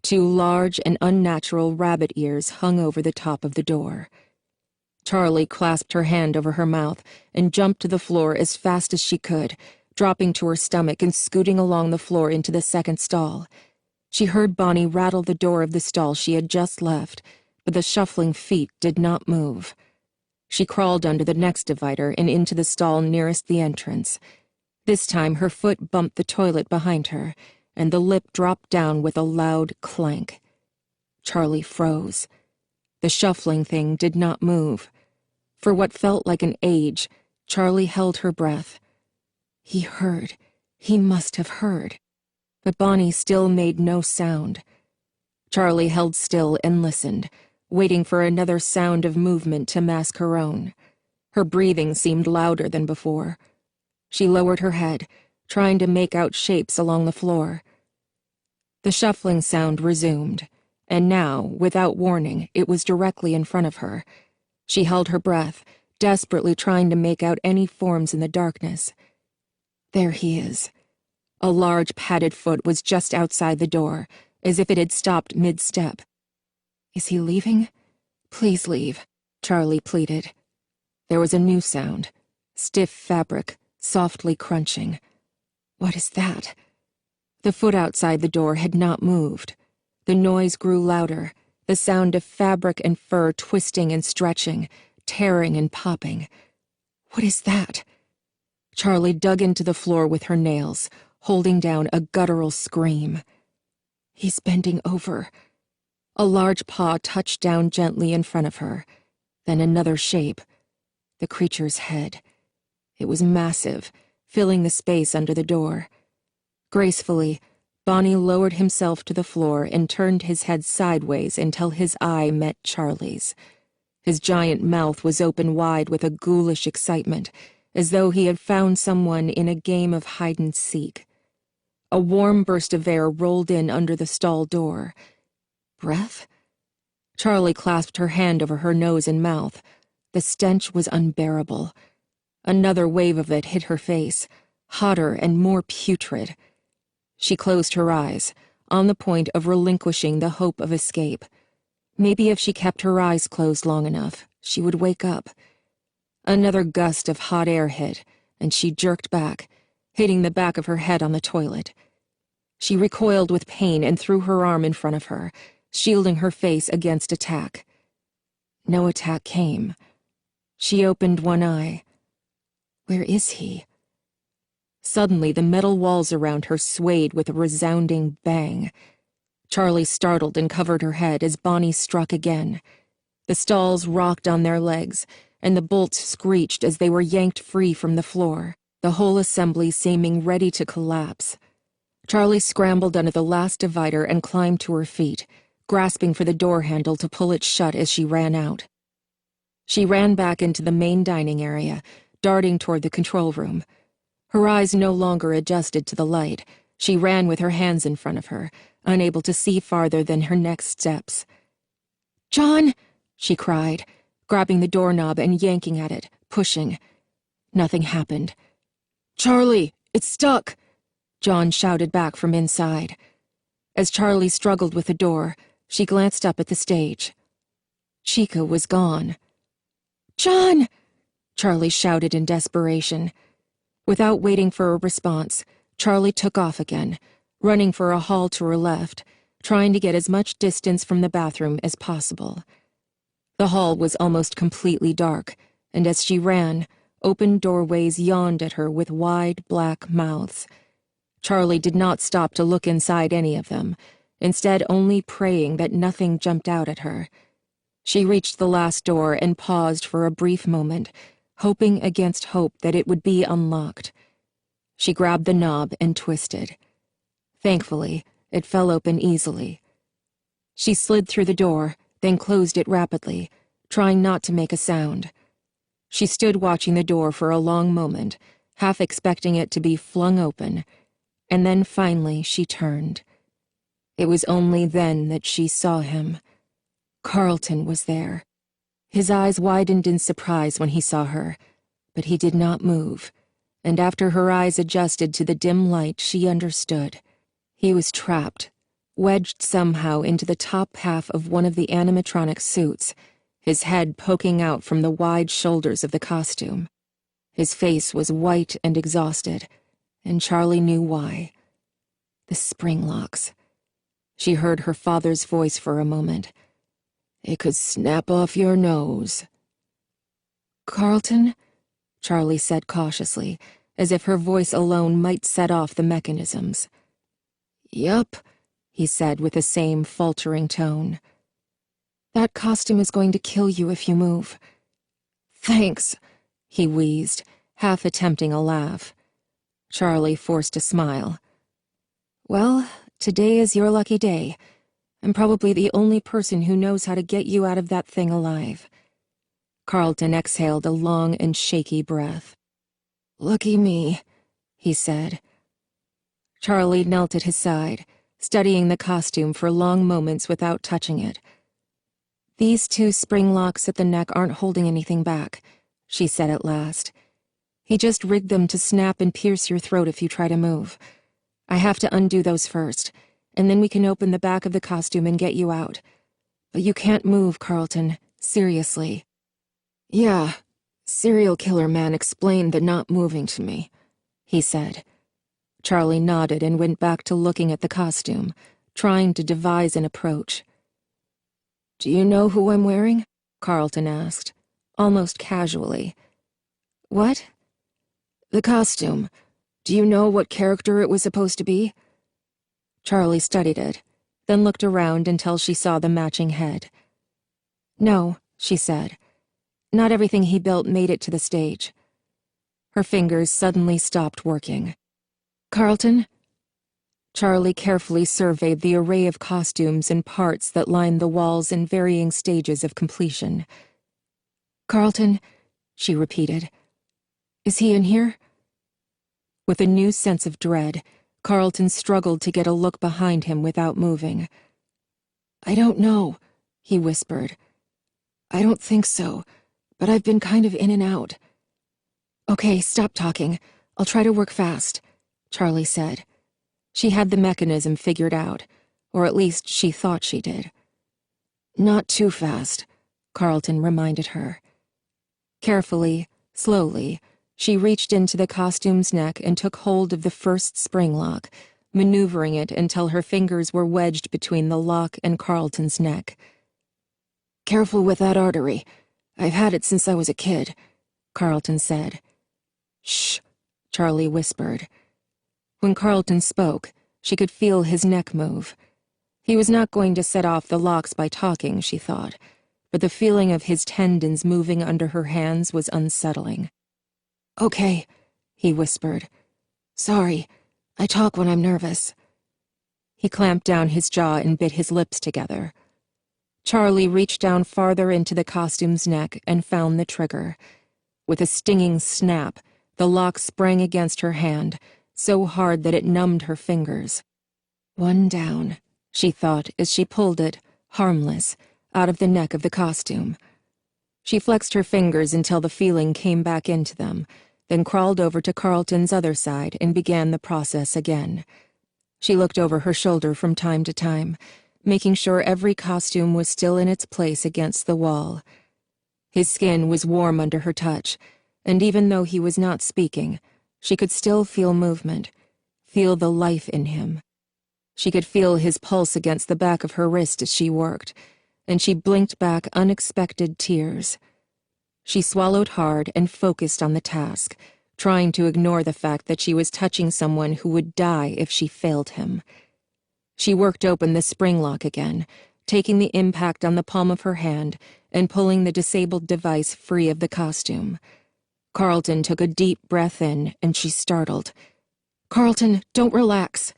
2 large and unnatural rabbit ears hung over the top of the door. Charlie clasped her hand over her mouth and jumped to the floor as fast as she could, dropping to her stomach and scooting along the floor into the second stall. She heard Bonnie rattle the door of the stall she had just left, but the shuffling feet did not move. She crawled under the next divider and into the stall nearest the entrance. This time her foot bumped the toilet behind her, and the lip dropped down with a loud clank. Charlie froze. The shuffling thing did not move. For what felt like an age, Charlie held her breath. He heard. He must have heard. But Bonnie still made no sound. Charlie held still and listened, waiting for another sound of movement to mask her own. Her breathing seemed louder than before. She lowered her head, trying to make out shapes along the floor. The shuffling sound resumed, and now, without warning, it was directly in front of her. She held her breath, desperately trying to make out any forms in the darkness. There he is. A large padded foot was just outside the door, as if it had stopped mid-step. Is he leaving? Please leave, Charlie pleaded. There was a new sound. Stiff fabric, softly crunching. What is that? The foot outside the door had not moved. The noise grew louder, the sound of fabric and fur twisting and stretching, tearing and popping. What is that? Charlie dug into the floor with her nails, holding down a guttural scream. He's bending over. A large paw touched down gently in front of her, then another shape. The creature's head. It was massive, filling the space under the door. Gracefully, Bonnie lowered himself to the floor and turned his head sideways until his eye met Charlie's. His giant mouth was open wide with a ghoulish excitement, as though he had found someone in a game of hide-and-seek. A warm burst of air rolled in under the stall door. Breath? Charlie clasped her hand over her nose and mouth. The stench was unbearable. Another wave of it hit her face, hotter and more putrid. She closed her eyes, on the point of relinquishing the hope of escape. Maybe if she kept her eyes closed long enough, she would wake up. Another gust of hot air hit, and she jerked back, hitting the back of her head on the toilet. She recoiled with pain and threw her arm in front of her, shielding her face against attack. No attack came. She opened one eye. Where is he? Suddenly, the metal walls around her swayed with a resounding bang. Charlie startled and covered her head as Bonnie struck again. The stalls rocked on their legs, and the bolts screeched as they were yanked free from the floor, the whole assembly seeming ready to collapse. Charlie scrambled under the last divider and climbed to her feet, grasping for the door handle to pull it shut as she ran out. She ran back into the main dining area, darting toward the control room. Her eyes no longer adjusted to the light. She ran with her hands in front of her, unable to see farther than her next steps. "John!" she cried, grabbing the doorknob and yanking at it, pushing. Nothing happened. "Charlie, it's stuck!" John shouted back from inside. As Charlie struggled with the door, she glanced up at the stage. Chica was gone. "John!" Charlie shouted in desperation. Without waiting for a response, Charlie took off again, running for a hall to her left, trying to get as much distance from the bathroom as possible. The hall was almost completely dark, and as she ran, open doorways yawned at her with wide, black mouths. Charlie did not stop to look inside any of them, instead only praying that nothing jumped out at her. She reached the last door and paused for a brief moment, hoping against hope that it would be unlocked. She grabbed the knob and twisted. Thankfully, it fell open easily. She slid through the door, then closed it rapidly, trying not to make a sound. She stood watching the door for a long moment, half expecting it to be flung open, and then finally she turned. It was only then that she saw him. Carlton was there. His eyes widened in surprise when he saw her, but he did not move, and after her eyes adjusted to the dim light, she understood. He was trapped, wedged somehow into the top half of one of the animatronic suits, his head poking out from the wide shoulders of the costume. His face was white and exhausted, and Charlie knew why. The spring locks. She heard her father's voice for a moment. "It could snap off your nose." "Carlton?" Charlie said cautiously, as if her voice alone might set off the mechanisms. "Yup," he said with the same faltering tone. "That costume is going to kill you if you move." "Thanks," he wheezed, half attempting a laugh. Charlie forced a smile. "Well, today is your lucky day. I'm probably the only person who knows how to get you out of that thing alive." Carlton exhaled a long and shaky breath. "Lucky me," he said. Charlie knelt at his side, studying the costume for long moments without touching it. "These two spring locks at the neck aren't holding anything back," she said at last. "He just rigged them to snap and pierce your throat if you try to move. I have to undo those first, and then we can open the back of the costume and get you out. But you can't move, Carlton. Seriously." "Yeah, serial killer man explained the not moving to me," he said. Charlie nodded and went back to looking at the costume, trying to devise an approach. "Do you know who I'm wearing?" Carlton asked, almost casually. "What?" "The costume. Do you know what character it was supposed to be?" Charlie studied it, then looked around until she saw the matching head. "No," she said. "Not everything he built made it to the stage." Her fingers suddenly stopped working. "Carlton?" Charlie carefully surveyed the array of costumes and parts that lined the walls in varying stages of completion. "Carlton," she repeated. "Is he in here?" With a new sense of dread, Carlton struggled to get a look behind him without moving. "I don't know," he whispered. "I don't think so, but I've been kind of in and out." "Okay, stop talking. I'll try to work fast," Charlie said. She had the mechanism figured out, or at least she thought she did. "Not too fast," Carlton reminded her. Carefully, slowly, she reached into the costume's neck and took hold of the first spring lock, maneuvering it until her fingers were wedged between the lock and Carlton's neck. "Careful with that artery. I've had it since I was a kid," Carlton said. "Shh," Charlie whispered. When Carlton spoke, she could feel his neck move. He was not going to set off the locks by talking, she thought, but the feeling of his tendons moving under her hands was unsettling. "Okay," he whispered. "Sorry, I talk when I'm nervous." He clamped down his jaw and bit his lips together. Charlie reached down farther into the costume's neck and found the trigger. With a stinging snap, the lock sprang against her hand, so hard that it numbed her fingers. One down, she thought as she pulled it, harmless, out of the neck of the costume. She flexed her fingers until the feeling came back into them, then crawled over to Carlton's other side and began the process again. She looked over her shoulder from time to time, making sure every costume was still in its place against the wall. His skin was warm under her touch, and even though he was not speaking, she could still feel movement, feel the life in him. She could feel his pulse against the back of her wrist as she worked, and she blinked back unexpected tears. She swallowed hard and focused on the task, trying to ignore the fact that she was touching someone who would die if she failed him. She worked open the spring lock again, taking the impact on the palm of her hand and pulling the disabled device free of the costume. Carlton took a deep breath in, and she startled. Carlton, don't relax.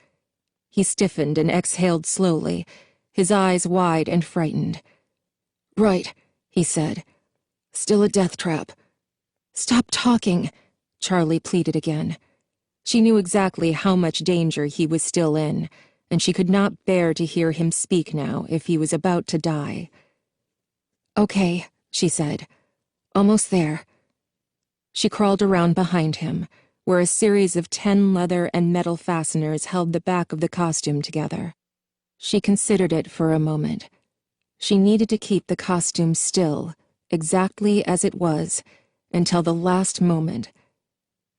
He stiffened and exhaled slowly, his eyes wide and frightened. Right, he said. Still a death trap. Stop talking, Charlie pleaded again. She knew exactly how much danger he was still in, and she could not bear to hear him speak now if he was about to die. Okay, she said. Almost there. She crawled around behind him, where a series of 10 leather and metal fasteners held the back of the costume together. She considered it for a moment. She needed to keep the costume still, exactly as it was, until the last moment.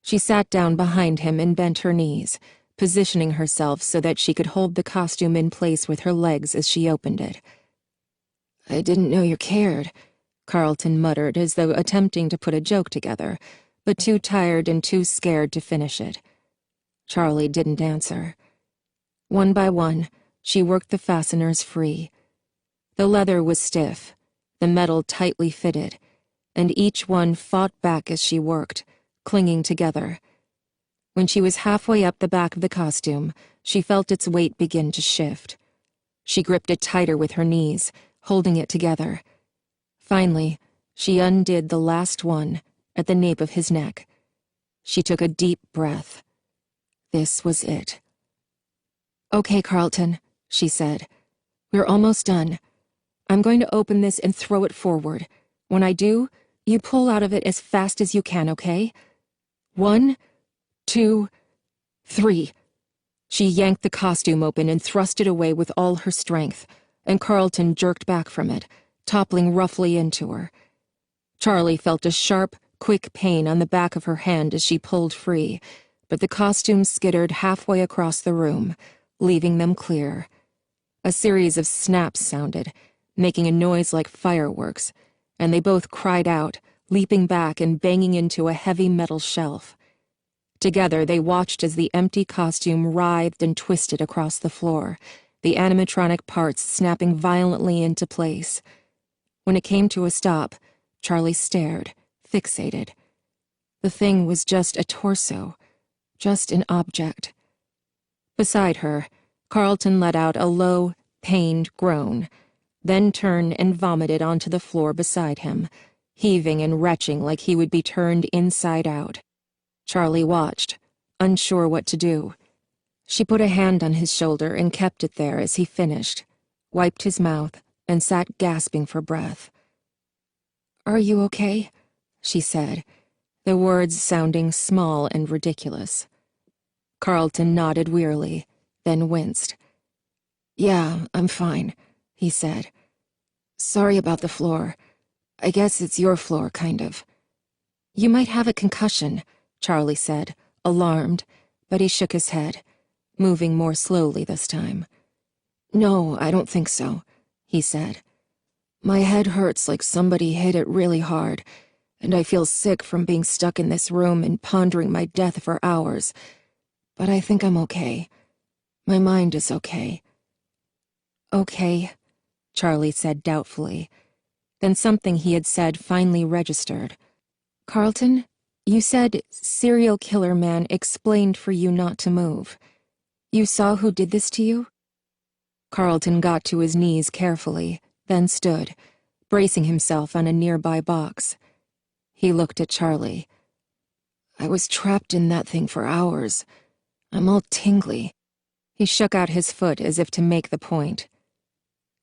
She sat down behind him and bent her knees, positioning herself so that she could hold the costume in place with her legs as she opened it. I didn't know you cared, Carlton muttered as though attempting to put a joke together, but too tired and too scared to finish it. Charlie didn't answer. One by one, she worked the fasteners free. The leather was stiff, the metal tightly fitted, and each one fought back as she worked, clinging together. When she was halfway up the back of the costume, she felt its weight begin to shift. She gripped it tighter with her knees, holding it together. Finally, she undid the last one, at the nape of his neck. She took a deep breath. This was it. Okay, Carlton, she said. We're almost done. I'm going to open this and throw it forward. When I do, you pull out of it as fast as you can, okay? 1, 2, 3. She yanked the costume open and thrust it away with all her strength, and Carlton jerked back from it, toppling roughly into her. Charlie felt a sharp, quick pain on the back of her hand as she pulled free, but the costume skittered halfway across the room, leaving them clear. A series of snaps sounded, making a noise like fireworks, and they both cried out, leaping back and banging into a heavy metal shelf. Together they watched as the empty costume writhed and twisted across the floor, the animatronic parts snapping violently into place. When it came to a stop, Charlie stared, fixated. The thing was just a torso, just an object. Beside her, Carlton let out a low, pained groan, then turned and vomited onto the floor beside him, heaving and retching like he would be turned inside out. Charlie watched, unsure what to do. She put a hand on his shoulder and kept it there as he finished, wiped his mouth, and sat gasping for breath. Are you okay? She said, the words sounding small and ridiculous. Carlton nodded wearily, then winced. Yeah, I'm fine, he said. Sorry about the floor. I guess it's your floor, kind of. You might have a concussion, Charlie said, alarmed, but he shook his head, moving more slowly this time. No, I don't think so, he said. My head hurts like somebody hit it really hard, and I feel sick from being stuck in this room and pondering my death for hours. But I think I'm okay. My mind is okay. Okay, Charlie said doubtfully. Then something he had said finally registered. Carlton, you said serial killer man explained for you not to move. You saw who did this to you? Carlton got to his knees carefully, then stood, bracing himself on a nearby box. He looked at Charlie. I was trapped in that thing for hours. I'm all tingly. He shook out his foot as if to make the point.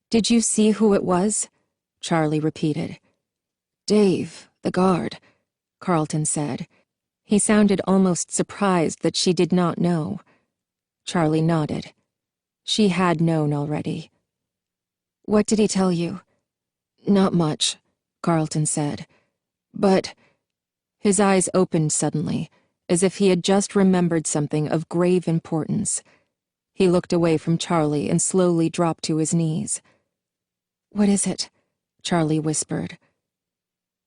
Did you see who it was? Charlie repeated. Dave, the guard, Carlton said. He sounded almost surprised that she did not know. Charlie nodded. She had known already. What did he tell you? Not much, Carlton said. But... His eyes opened suddenly, as if he had just remembered something of grave importance. He looked away from Charlie and slowly dropped to his knees. What is it? Charlie whispered.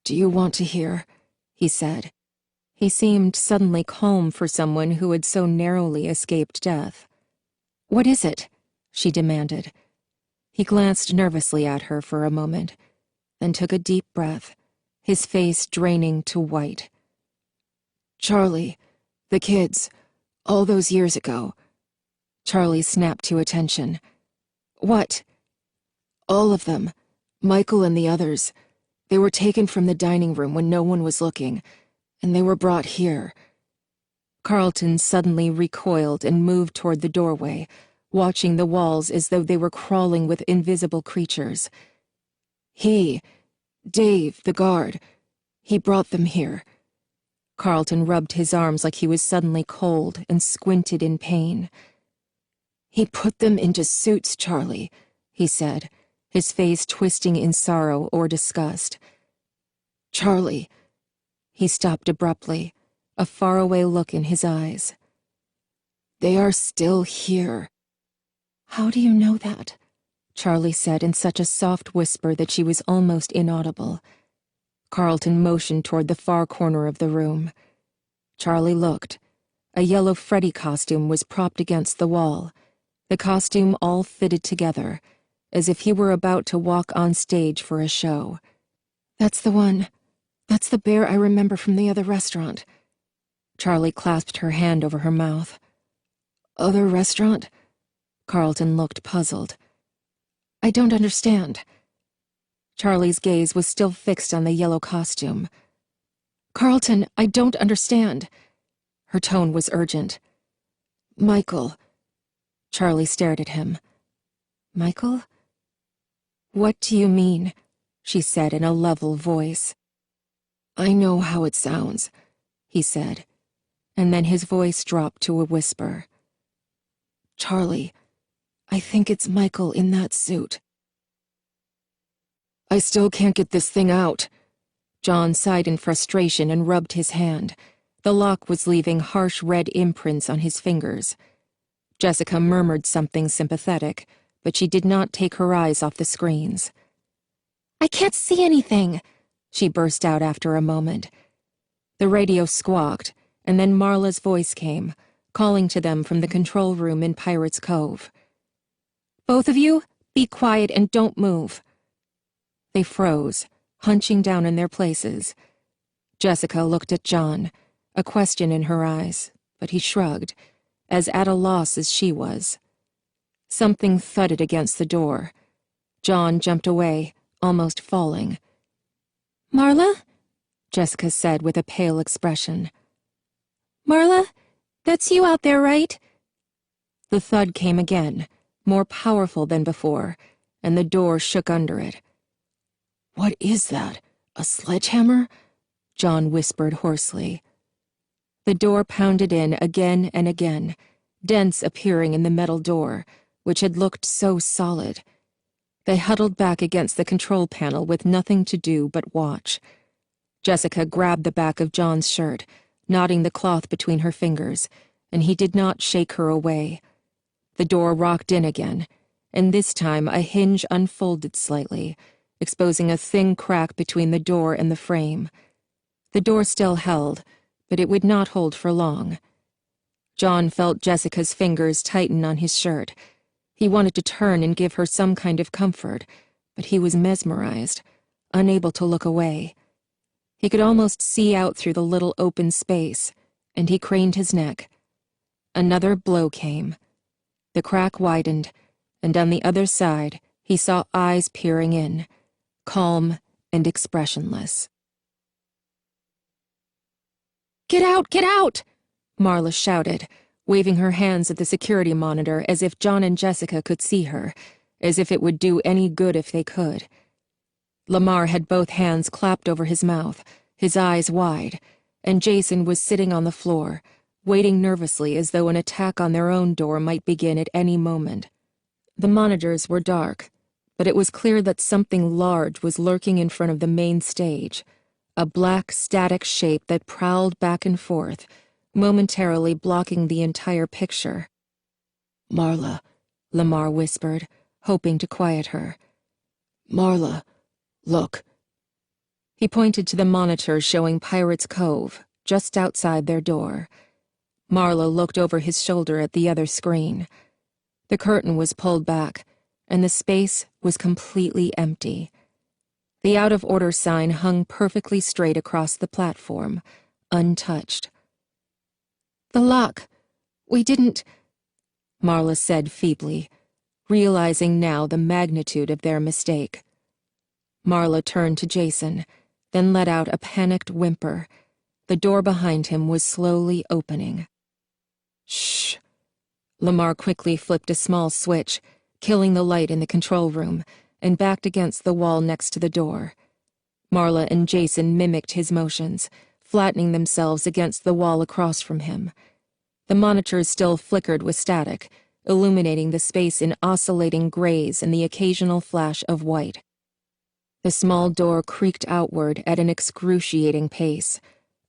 Do you want to hear? He said. He seemed suddenly calm for someone who had so narrowly escaped death. What is it? She demanded. He glanced nervously at her for a moment, then took a deep breath, his face draining to white. Charlie, the kids, All those years ago. Charlie snapped to attention. What? All of them. Michael and the others. They were taken from the dining room when no one was looking, and they were brought here. Carlton suddenly recoiled and moved toward the doorway, watching the walls as though they were crawling with invisible creatures. Dave, the guard, he brought them here. Carlton rubbed his arms like he was suddenly cold and squinted in pain. He put them into suits, Charlie, he said, his face twisting in sorrow or disgust. Charlie. He stopped abruptly, a faraway look in his eyes. They are still here. How do you know that? Charlie said in such a soft whisper that she was almost inaudible. Carlton motioned toward the far corner of the room. Charlie looked. A yellow Freddy costume was propped against the wall, the costume all fitted together, as if he were about to walk on stage for a show. That's the one. That's the bear I remember from the other restaurant. Charlie clasped her hand over her mouth. Other restaurant? Carlton looked puzzled. I don't understand. Charlie's gaze was still fixed on the yellow costume. Carlton, I don't understand. Her tone was urgent. Michael. Charlie stared at him. Michael? What do you mean? She said in a level voice. I know how it sounds, he said, and then his voice dropped to a whisper. Charlie, I think it's Michael in that suit. I still can't get this thing out. John sighed in frustration and rubbed his hand. The lock was leaving harsh red imprints on his fingers. Jessica murmured something sympathetic, but she did not take her eyes off the screens. I can't see anything, she burst out after a moment. The radio squawked, and then Marla's voice came, calling to them from the control room in Pirate's Cove. Both of you, be quiet and don't move. They froze, hunching down in their places. Jessica looked at John, a question in her eyes, but he shrugged, as at a loss as she was. Something thudded against the door. John jumped away, almost falling. Marla? Jessica said with a pale expression. Marla, that's you out there, right? The thud came again, more powerful than before, and the door shook under it. What is that? A sledgehammer? John whispered hoarsely. The door pounded in again and again, dents appearing in the metal door, which had looked so solid. They huddled back against the control panel with nothing to do but watch. Jessica grabbed the back of John's shirt, knotting the cloth between her fingers, and he did not shake her away. The door rocked in again, and this time a hinge unfolded slightly, exposing a thin crack between the door and the frame. The door still held, but it would not hold for long. John felt Jessica's fingers tighten on his shirt. He wanted to turn and give her some kind of comfort, but he was mesmerized, unable to look away. He could almost see out through the little open space, and he craned his neck. Another blow came. The crack widened, and on the other side he saw eyes peering in, calm and expressionless. Get out! Get out! Marla shouted, waving her hands at the security monitor as if John and Jessica could see her, as if it would do any good if they could. Lamar had both hands clapped over his mouth, his eyes wide, and Jason was sitting on the floor, waiting nervously as though an attack on their own door might begin at any moment. The monitors were dark, but it was clear that something large was lurking in front of the main stage, a black, static shape that prowled back and forth, momentarily blocking the entire picture. Marla, Lamar whispered, hoping to quiet her. Marla, look. He pointed to the monitor showing Pirate's Cove, just outside their door. Marla looked over his shoulder at the other screen. The curtain was pulled back, and the space was completely empty. The out-of-order sign hung perfectly straight across the platform, untouched. The lock, We didn't," Marla said feebly, realizing now the magnitude of their mistake. Marla turned to Jason, then let out a panicked whimper. The door behind him was slowly opening. "Shh." Lamar quickly flipped a small switch, killing the light in the control room, and backed against the wall next to the door. Marla and Jason mimicked his motions, flattening themselves against the wall across from him. The monitors still flickered with static, illuminating the space in oscillating grays and the occasional flash of white. The small door creaked outward at an excruciating pace,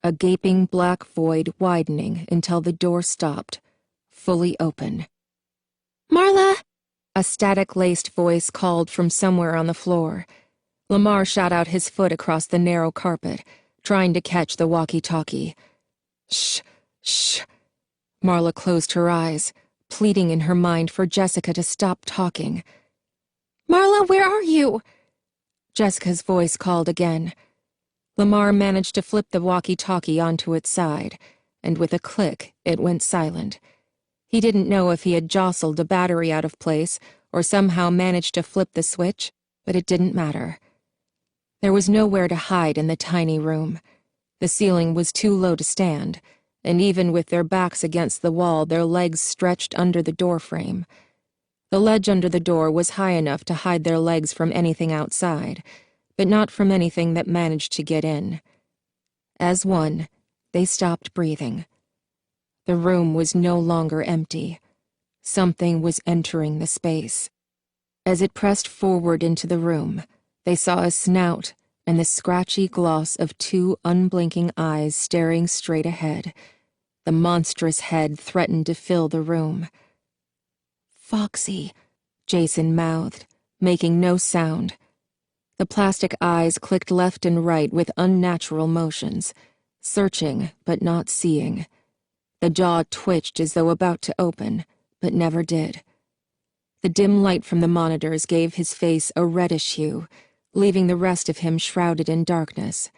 a gaping black void widening until the door stopped, fully open. "Marla!" A static-laced voice called from somewhere on the floor. Lamar shot out his foot across the narrow carpet, trying to catch the walkie-talkie. "Shh, shh." Marla closed her eyes, pleading in her mind for Jessica to stop talking. "Marla, where are you?" Jessica's voice called again. Lamar managed to flip the walkie-talkie onto its side, and with a click, it went silent. He didn't know if he had jostled a battery out of place or somehow managed to flip the switch, but it didn't matter. There was nowhere to hide in the tiny room. The ceiling was too low to stand, and even with their backs against the wall, their legs stretched under the doorframe. The ledge under the door was high enough to hide their legs from anything outside, but not from anything that managed to get in. As one, they stopped breathing. The room was no longer empty. Something was entering the space. As it pressed forward into the room, they saw a snout and the scratchy gloss of two unblinking eyes staring straight ahead. The monstrous head threatened to fill the room. "Foxy," Jason mouthed, making no sound. The plastic eyes clicked left and right with unnatural motions, searching but not seeing. The jaw twitched as though about to open, but never did. The dim light from the monitors gave his face a reddish hue, leaving the rest of him shrouded in darkness.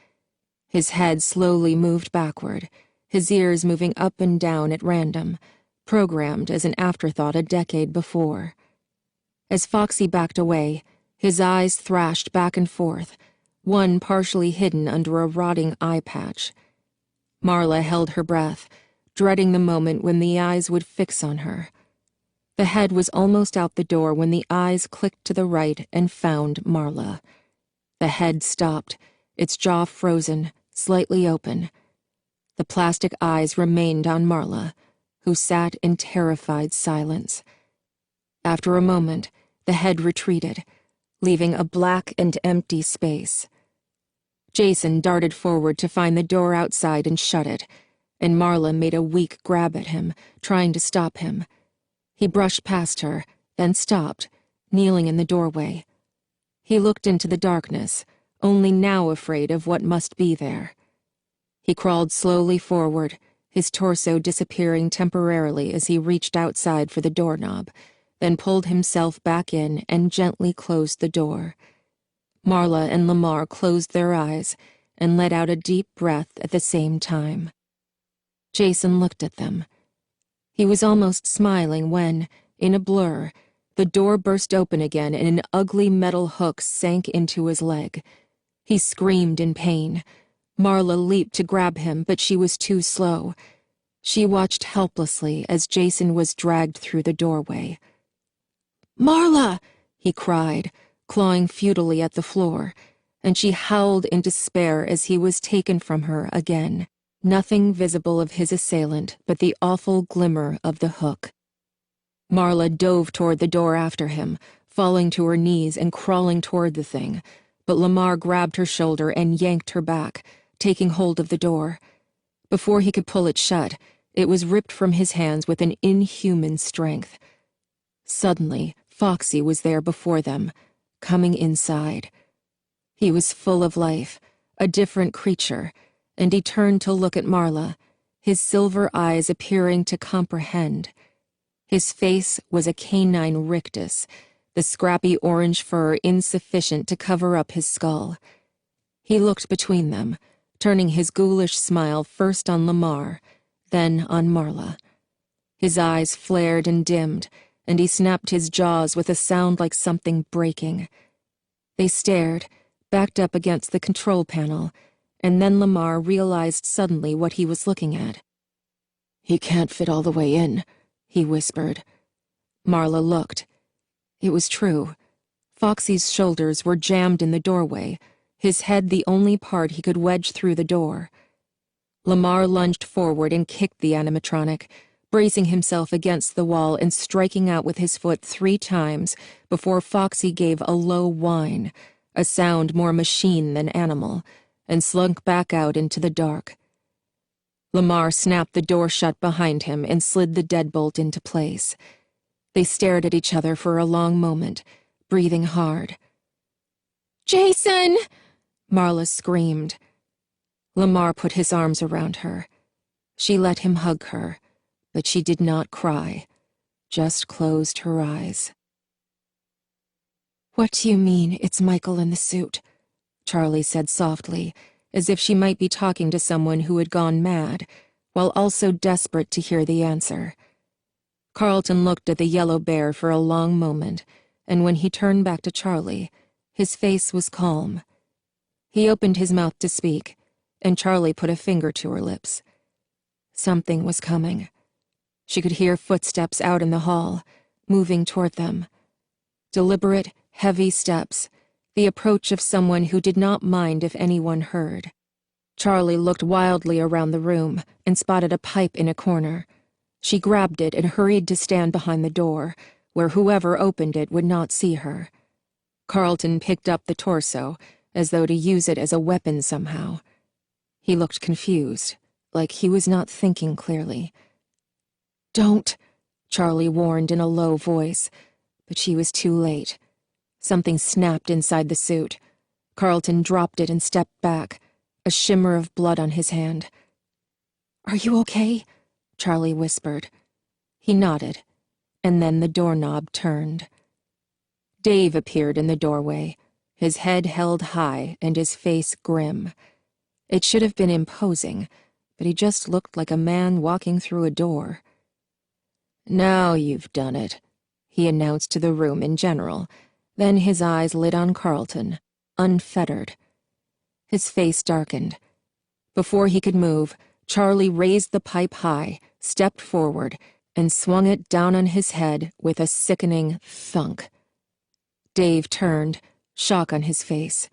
His head slowly moved backward, his ears moving up and down at random, programmed as an afterthought a decade before. As Foxy backed away, his eyes thrashed back and forth, one partially hidden under a rotting eye patch. Marla held her breath, dreading the moment when the eyes would fix on her. The head was almost out the door when the eyes clicked to the right and found Marla. The head stopped, its jaw frozen, slightly open. The plastic eyes remained on Marla, who sat in terrified silence. After a moment, the head retreated, leaving a black and empty space. Jason darted forward to find the door outside and shut it, and Marla made a weak grab at him, trying to stop him. He brushed past her, then stopped, kneeling in the doorway. He looked into the darkness, only now afraid of what must be there. He crawled slowly forward, his torso disappearing temporarily as he reached outside for the doorknob, then pulled himself back in and gently closed the door. Marla and Lamar closed their eyes and let out a deep breath at the same time. Jason looked at them. He was almost smiling when, in a blur, the door burst open again and an ugly metal hook sank into his leg. He screamed in pain. Marla leaped to grab him, but she was too slow. She watched helplessly as Jason was dragged through the doorway. "Marla!" he cried, clawing futilely at the floor, and she howled in despair as he was taken from her again. Nothing visible of his assailant but the awful glimmer of the hook. Marla dove toward the door after him, falling to her knees and crawling toward the thing, but Lamar grabbed her shoulder and yanked her back, taking hold of the door. Before he could pull it shut, it was ripped from his hands with an inhuman strength. Suddenly, Foxy was there before them, coming inside. He was full of life, a different creature, and he turned to look at Marla, his silver eyes appearing to comprehend. His face was a canine rictus, the scrappy orange fur insufficient to cover up his skull. He looked between them, turning his ghoulish smile first on Lamar, then on Marla. His eyes flared and dimmed, and he snapped his jaws with a sound like something breaking. They stared, backed up against the control panel, and then Lamar realized suddenly what he was looking at. "He can't fit all the way in," he whispered. Marla looked. It was true. Foxy's shoulders were jammed in the doorway, his head the only part he could wedge through the door. Lamar lunged forward and kicked the animatronic, bracing himself against the wall and striking out with his foot 3 times before Foxy gave a low whine, a sound more machine than animal, and slunk back out into the dark. Lamar snapped the door shut behind him and slid the deadbolt into place. They stared at each other for a long moment, breathing hard. "Jason!" Marla screamed. Lamar put his arms around her. She let him hug her, but she did not cry, just closed her eyes. "What do you mean, it's Michael in the suit?" Charlie said softly, as if she might be talking to someone who had gone mad, while also desperate to hear the answer. Carlton looked at the yellow bear for a long moment, and when he turned back to Charlie, his face was calm. He opened his mouth to speak, and Charlie put a finger to her lips. Something was coming. She could hear footsteps out in the hall, moving toward them. Deliberate, heavy steps, the approach of someone who did not mind if anyone heard. Charlie looked wildly around the room and spotted a pipe in a corner. She grabbed it and hurried to stand behind the door, where whoever opened it would not see her. Carlton picked up the torso, as though to use it as a weapon somehow. He looked confused, like he was not thinking clearly. "Don't," Charlie warned in a low voice, but she was too late. Something snapped inside the suit. Carlton dropped it and stepped back, a shimmer of blood on his hand. "Are you okay?" Charlie whispered. He nodded, and then the doorknob turned. Dave appeared in the doorway, his head held high and his face grim. It should have been imposing, but he just looked like a man walking through a door. "Now you've done it," he announced to the room in general. Then his eyes lit on Carlton, unfettered. His face darkened. Before he could move, Charlie raised the pipe high, stepped forward, and swung it down on his head with a sickening thunk. Dave turned, shock on his face.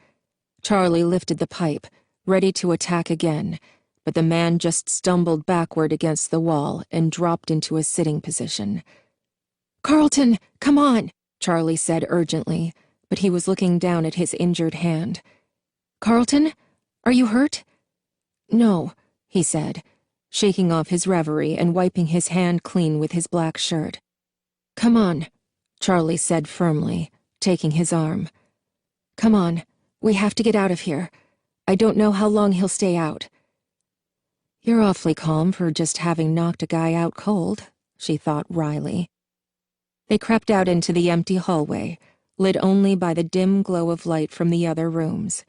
Charlie lifted the pipe, ready to attack again, but the man just stumbled backward against the wall and dropped into a sitting position. "Carlton, come on!" Charlie said urgently, but he was looking down at his injured hand. "Carlton, are you hurt?" "No," he said, shaking off his reverie and wiping his hand clean with his black shirt. "Come on," Charlie said firmly, taking his arm. "Come on, we have to get out of here. I don't know how long he'll stay out." "You're awfully calm for just having knocked a guy out cold," she thought wryly. They crept out into the empty hallway, lit only by the dim glow of light from the other rooms.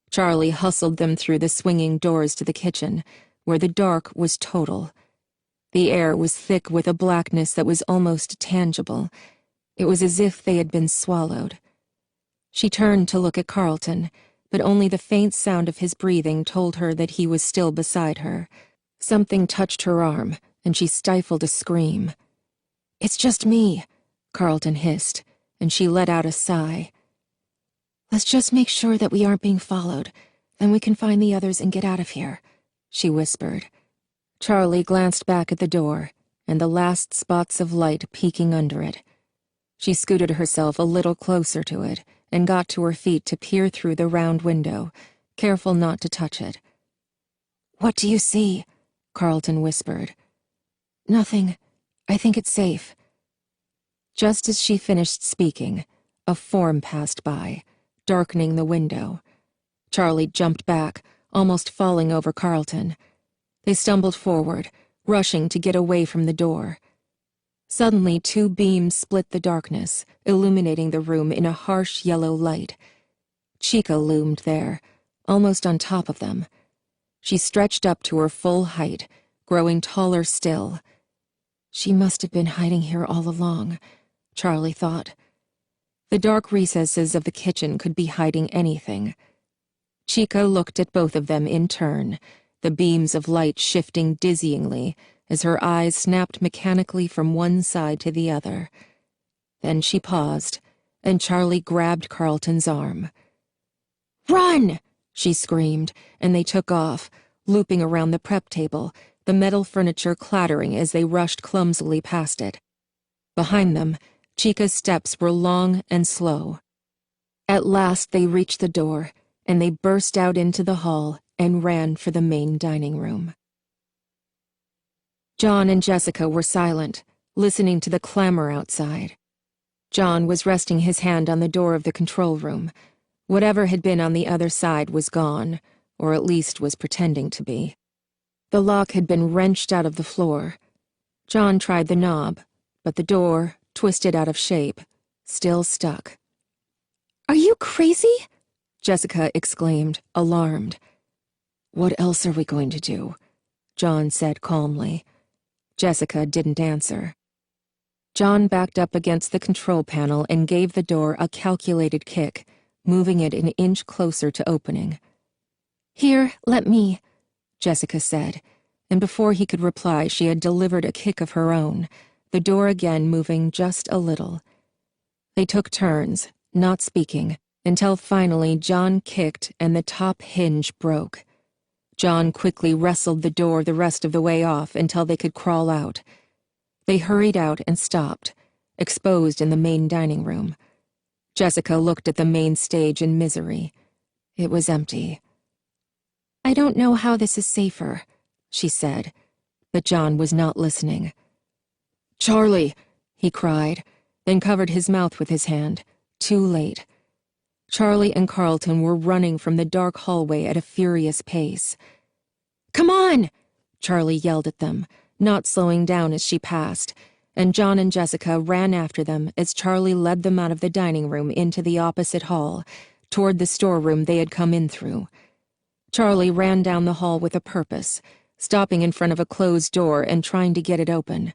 Charlie hustled them through the swinging doors to the kitchen, where the dark was total. The air was thick with a blackness that was almost tangible. It was as if they had been swallowed. She turned to look at Carlton, but only the faint sound of his breathing told her that he was still beside her. Something touched her arm, and she stifled a scream. "It's just me," Carlton hissed, and she let out a sigh. "Let's just make sure that we aren't being followed, then we can find the others and get out of here," she whispered. Charlie glanced back at the door, and the last spots of light peeking under it. She scooted herself a little closer to it and got to her feet to peer through the round window, careful not to touch it. "What do you see?" Carlton whispered. "Nothing. I think it's safe." Just as she finished speaking, a form passed by, darkening the window. Charlie jumped back, almost falling over Carlton. They stumbled forward, rushing to get away from the door. Suddenly, 2 beams split the darkness, illuminating the room in a harsh yellow light. Chica loomed there, almost on top of them. She stretched up to her full height, growing taller still. She must have been hiding here all along, Charlie thought. The dark recesses of the kitchen could be hiding anything. Chica looked at both of them in turn, the beams of light shifting dizzyingly as her eyes snapped mechanically from one side to the other. Then she paused, and Charlie grabbed Carlton's arm. "Run!" she screamed, and they took off, looping around the prep table, the metal furniture clattering as they rushed clumsily past it. Behind them, Chica's steps were long and slow. At last they reached the door, and they burst out into the hall and ran for the main dining room. John and Jessica were silent, listening to the clamor outside. John was resting his hand on the door of the control room. Whatever had been on the other side was gone, or at least was pretending to be. The lock had been wrenched out of the floor. John tried the knob, but the door, twisted out of shape, still stuck. "Are you crazy?" Jessica exclaimed, alarmed. "What else are we going to do?" John said calmly. Jessica didn't answer. John backed up against the control panel and gave the door a calculated kick, moving it an inch closer to opening. "Here, let me," Jessica said, and before he could reply she had delivered a kick of her own, the door again moving just a little. They took turns, not speaking, until finally John kicked and the top hinge broke. John quickly wrestled the door the rest of the way off until they could crawl out. They hurried out and stopped, exposed in the main dining room. Jessica looked at the main stage in misery. It was empty. "I don't know how this is safer," she said, but John was not listening. "Charlie!" he cried, then covered his mouth with his hand. Too late. Charlie and Carlton were running from the dark hallway at a furious pace. "Come on!" Charlie yelled at them, not slowing down as she passed, and John and Jessica ran after them as Charlie led them out of the dining room into the opposite hall, toward the storeroom they had come in through. Charlie ran down the hall with a purpose, stopping in front of a closed door and trying to get it open.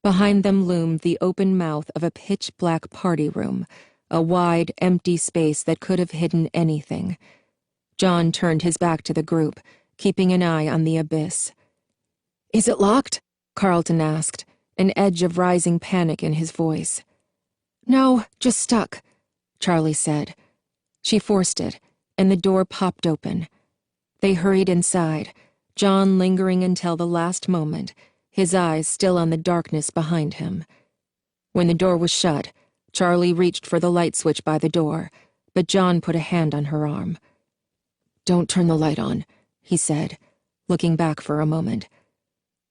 Behind them loomed the open mouth of a pitch-black party room, a wide, empty space that could have hidden anything. John turned his back to the group, keeping an eye on the abyss. "Is it locked?" Carlton asked, an edge of rising panic in his voice. "No, just stuck," Charlie said. She forced it, and the door popped open. They hurried inside, John lingering until the last moment, his eyes still on the darkness behind him. When the door was shut, Charlie reached for the light switch by the door, but John put a hand on her arm. "Don't turn the light on," he said, looking back for a moment.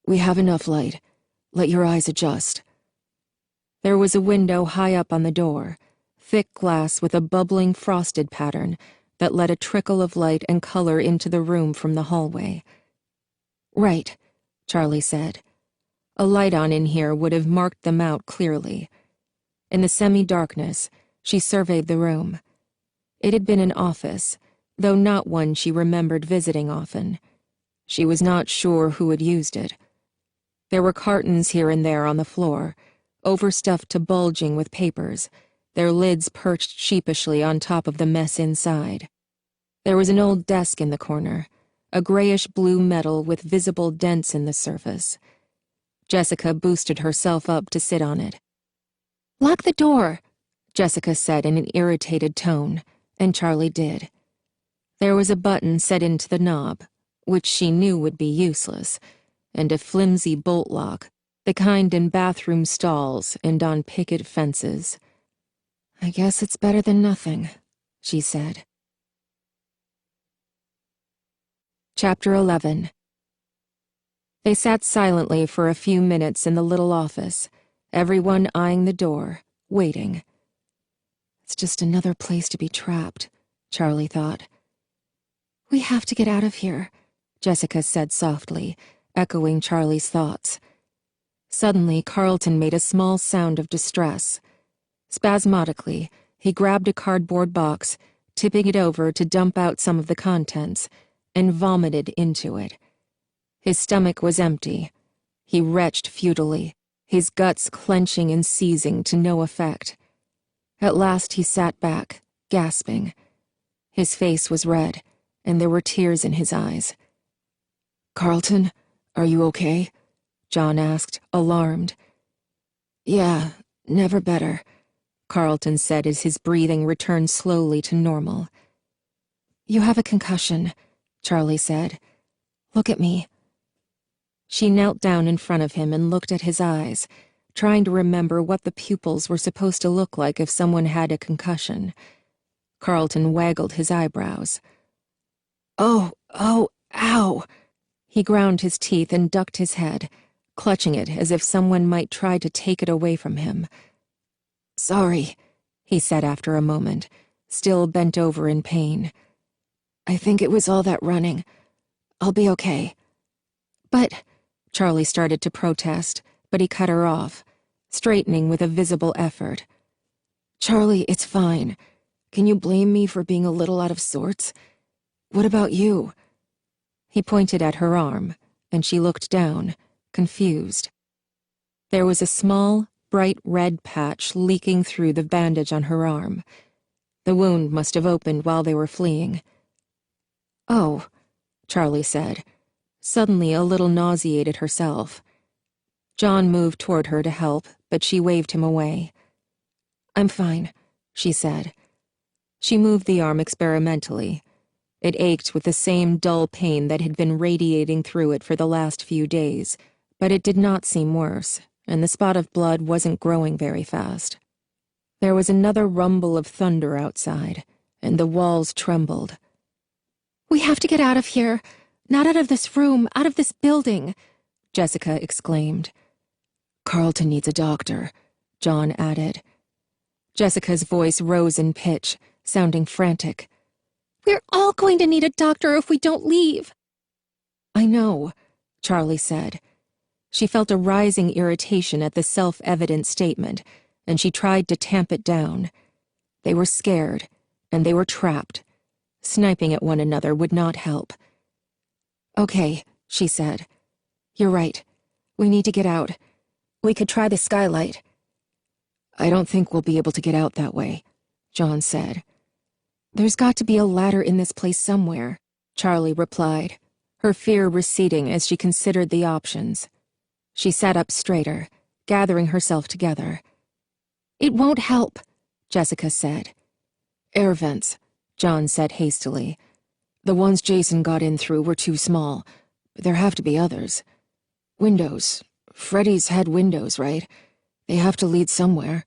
"We have enough light. Let your eyes adjust." There was a window high up on the door, thick glass with a bubbling frosted pattern that let a trickle of light and color into the room from the hallway. "Right," Charlie said. A light on in here would have marked them out clearly. In the semi-darkness, she surveyed the room. It had been an office, though not one she remembered visiting often. She was not sure who had used it. There were cartons here and there on the floor, overstuffed to bulging with papers, their lids perched sheepishly on top of the mess inside. There was an old desk in the corner, a grayish-blue metal with visible dents in the surface. Jessica boosted herself up to sit on it. "Lock the door," Jessica said in an irritated tone, and Charlie did. There was a button set into the knob, which she knew would be useless, and a flimsy bolt lock, the kind in bathroom stalls and on picket fences. "I guess it's better than nothing," she said. Chapter 11. They sat silently for a few minutes in the little office, everyone eyeing the door, waiting. "It's just another place to be trapped," Charlie thought. "We have to get out of here," Jessica said softly, echoing Charlie's thoughts. Suddenly, Carlton made a small sound of distress. Spasmodically, he grabbed a cardboard box, tipping it over to dump out some of the contents, and vomited into it. His stomach was empty. He retched futilely, his guts clenching and seizing to no effect. At last he sat back, gasping. His face was red, and there were tears in his eyes. "Carlton, are you okay?" John asked, alarmed. "Yeah, never better," Carlton said as his breathing returned slowly to normal. "You have a concussion," Charlie said. "Look at me." She knelt down in front of him and looked at his eyes, trying to remember what the pupils were supposed to look like if someone had a concussion. Carlton waggled his eyebrows. Oh, ow." He ground his teeth and ducked his head, clutching it as if someone might try to take it away from him. "Sorry," he said after a moment, still bent over in pain. "I think it was all that running. I'll be okay." "But," Charlie started to protest, but he cut her off, straightening with a visible effort. "Charlie, it's fine. Can you blame me for being a little out of sorts? What about you?" He pointed at her arm, and she looked down, confused. There was a small, bright red patch leaking through the bandage on her arm. The wound must have opened while they were fleeing. "Oh," Charlie said, suddenly a little nauseated herself. John moved toward her to help, but she waved him away. "I'm fine," she said. She moved the arm experimentally. It ached with the same dull pain that had been radiating through it for the last few days, but it did not seem worse, and the spot of blood wasn't growing very fast. There was another rumble of thunder outside, and the walls trembled. "We have to get out of here. Not out of this room, out of this building," Jessica exclaimed. "Carlton needs a doctor," John added. Jessica's voice rose in pitch, sounding frantic. "We're all going to need a doctor if we don't leave." "I know," Charlie said. She felt a rising irritation at the self-evident statement, and she tried to tamp it down. They were scared, and they were trapped. Sniping at one another would not help. "Okay," she said. "You're right. We need to get out. We could try the skylight." "I don't think we'll be able to get out that way," John said. "There's got to be a ladder in this place somewhere," Charlie replied, her fear receding as she considered the options. She sat up straighter, gathering herself together. "It won't help," Jessica said. "Air vents," John said hastily. "The ones Jason got in through were too small, but there have to be others. Windows. Freddy's had windows, right? They have to lead somewhere."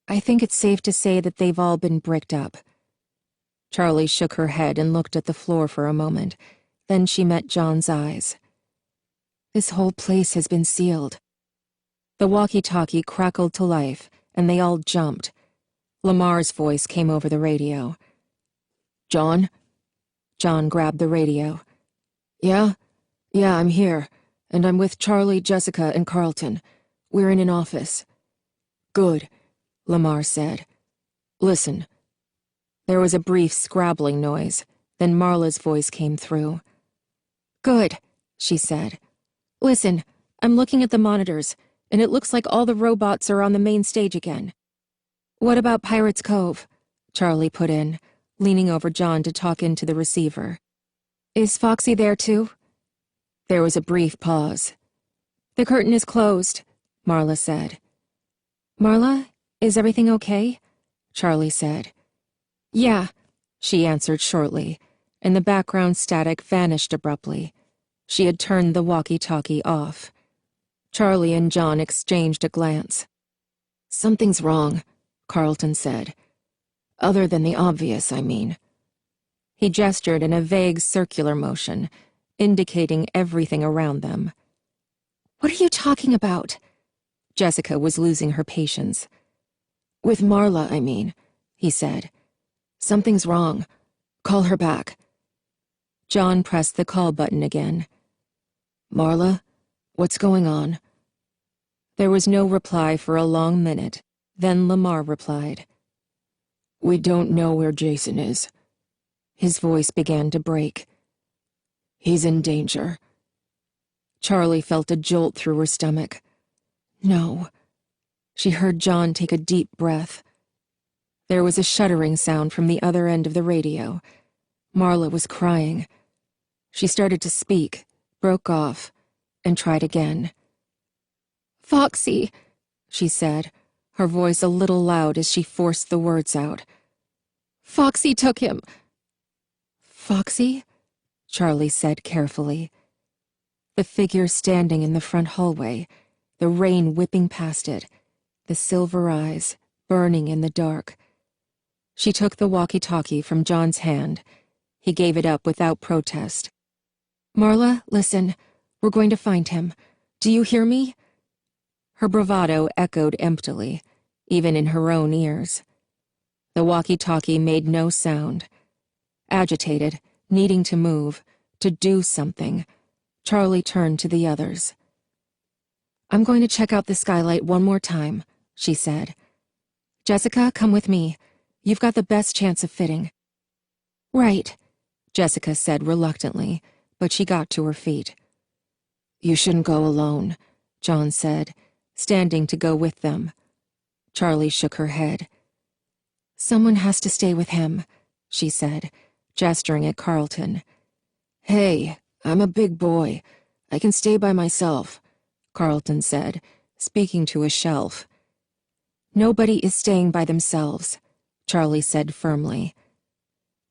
"I think it's safe to say that they've all been bricked up." Charlie shook her head and looked at the floor for a moment. Then she met John's eyes. "This whole place has been sealed." The walkie-talkie crackled to life, and they all jumped. Lamar's voice came over the radio. "John?" John grabbed the radio. Yeah, I'm here, and I'm with Charlie, Jessica, and Carlton. We're in an office." "Good," Lamar said. "Listen." There was a brief scrabbling noise, then Marla's voice came through. "Good," she said. "Listen, I'm looking at the monitors, and it looks like all the robots are on the main stage again." "What about Pirates Cove?" Charlie put in, leaning over John to talk into the receiver. "Is Foxy there too?" There was a brief pause. "The curtain is closed," Marla said. "Marla, is everything okay?" Charlie said. "Yeah," she answered shortly, and the background static vanished abruptly. She had turned the walkie-talkie off. Charlie and John exchanged a glance. "Something's wrong," Carlton said. "Other than the obvious, I mean." He gestured in a vague circular motion, indicating everything around them. "What are you talking about?" Jessica was losing her patience. "With Marla, I mean," he said. "Something's wrong. Call her back." John pressed the call button again. "Marla, what's going on?" There was no reply for a long minute. Then Lamar replied. "We don't know where Jason is." His voice began to break. "He's in danger." Charlie felt a jolt through her stomach. No. She heard John take a deep breath. There was a shuddering sound from the other end of the radio. Marla was crying. She started to speak, broke off, and tried again. "Foxy," she said, her voice a little loud as she forced the words out. "Foxy took him." "Foxy?" Charlie said carefully. The figure standing in the front hallway, the rain whipping past it, the silver eyes burning in the dark. She took the walkie-talkie from John's hand. He gave it up without protest. "Marla, listen. We're going to find him. Do you hear me?" Her bravado echoed emptily, even in her own ears. The walkie-talkie made no sound. Agitated, needing to move, to do something, Charlie turned to the others. "I'm going to check out the skylight one more time," she said. "Jessica, come with me. You've got the best chance of fitting." "Right," Jessica said reluctantly, but she got to her feet. "You shouldn't go alone," John said, standing to go with them. Charlie shook her head. "Someone has to stay with him," she said, gesturing at Carlton. "Hey, I'm a big boy. I can stay by myself," Carlton said, speaking to a shelf. "Nobody is staying by themselves," Charlie said firmly.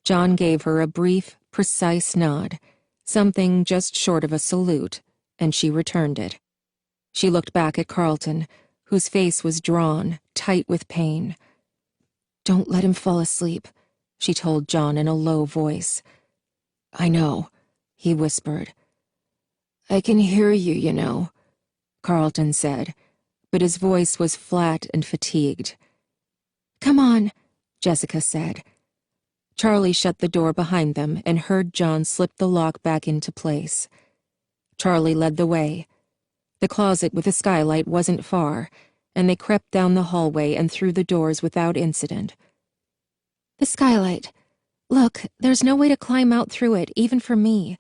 John gave her a brief, precise nod, something just short of a salute, and she returned it. She looked back at Carlton, whose face was drawn, tight with pain. "Don't let him fall asleep," she told John in a low voice. "I know," he whispered. "I can hear you, you know," Carlton said, but his voice was flat and fatigued. "Come on," Jessica said. Charlie shut the door behind them and heard John slip the lock back into place. Charlie led the way. The closet with the skylight wasn't far, and they crept down the hallway and through the doors without incident. "The skylight. Look, there's no way to climb out through it, even for me.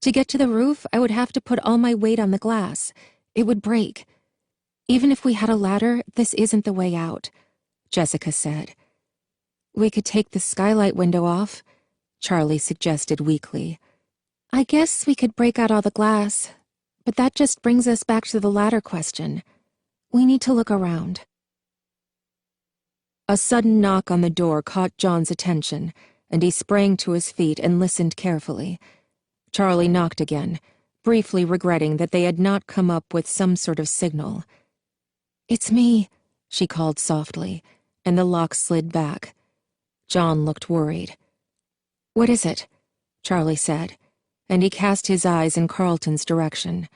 To get to the roof, I would have to put all my weight on the glass. It would break. Even if we had a ladder, this isn't the way out," Jessica said. "We could take the skylight window off," Charlie suggested weakly. "I guess we could break out all the glass, but that just brings us back to the ladder question. We need to look around." A sudden knock on the door caught John's attention, and he sprang to his feet and listened carefully. Charlie knocked again, briefly regretting that they had not come up with some sort of signal. "It's me," she called softly, and the lock slid back. John looked worried. "What is it?" Charlie said, and he cast his eyes in Carlton's direction.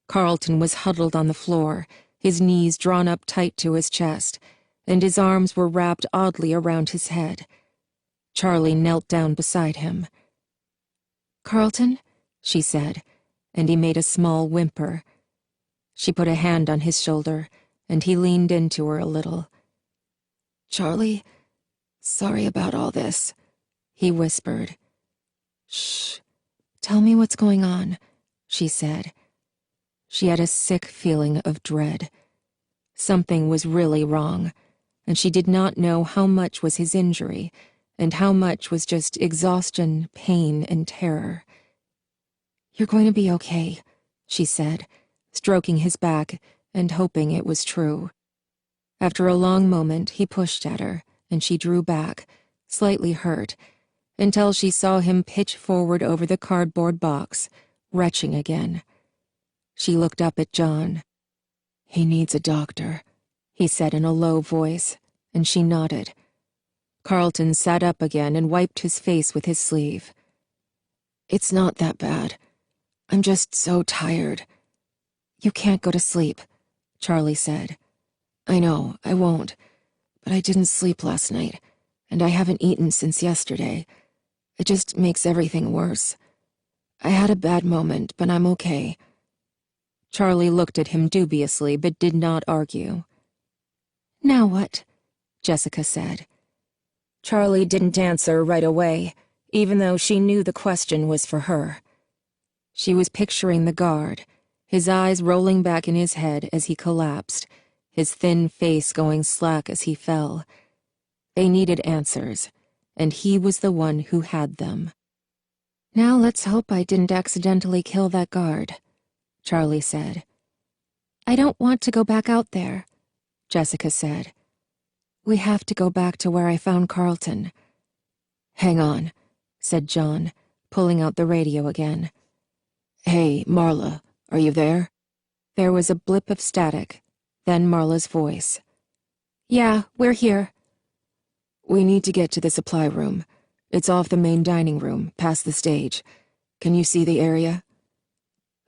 Carlton was huddled on the floor, his knees drawn up tight to his chest, and his arms were wrapped oddly around his head. Charlie knelt down beside him. "Carlton?" she said, and he made a small whimper. She put a hand on his shoulder, and he leaned into her a little. "Charlie, sorry about all this," he whispered. "Shh. Tell me what's going on," she said. She had a sick feeling of dread. Something was really wrong, and she did not know how much was his injury, and how much was just exhaustion, pain, and terror. "You're going to be okay," she said, stroking his back and hoping it was true. After a long moment, he pushed at her, and she drew back, slightly hurt, until she saw him pitch forward over the cardboard box, retching again. She looked up at John. "He needs a doctor," he said in a low voice, and she nodded. Carlton sat up again and wiped his face with his sleeve. "It's not that bad. I'm just so tired." "You can't go to sleep," Charlie said. "I know, I won't. But I didn't sleep last night, and I haven't eaten since yesterday. It just makes everything worse. I had a bad moment, but I'm okay." Charlie looked at him dubiously but did not argue. "Now what?" Jessica said. Charlie didn't answer right away, even though she knew the question was for her. She was picturing the guard, his eyes rolling back in his head as he collapsed, his thin face going slack as he fell. They needed answers, and he was the one who had them. "Now let's hope I didn't accidentally kill that guard," Charlie said. "I don't want to go back out there," Jessica said. "We have to go back to where I found Carlton." "Hang on," said John, pulling out the radio again. "Hey, Marla, are you there?" There was a blip of static, then Marla's voice. "Yeah, we're here." "We need to get to the supply room. It's off the main dining room, past the stage. Can you see the area?"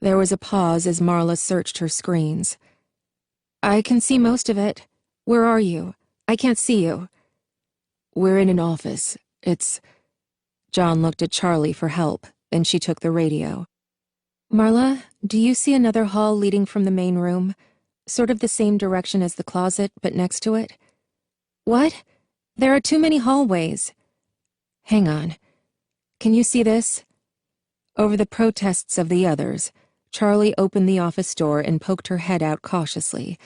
There was a pause as Marla searched her screens. "I can see most of it. Where are you? I can't see you." "We're in an office. It's—" John looked at Charlie for help, then she took the radio. "Marla, do you see another hall leading from the main room? Sort of the same direction as the closet, but next to it?" "What? There are too many hallways." "Hang on. Can you see this?" Over the protests of the others, Charlie opened the office door and poked her head out cautiously.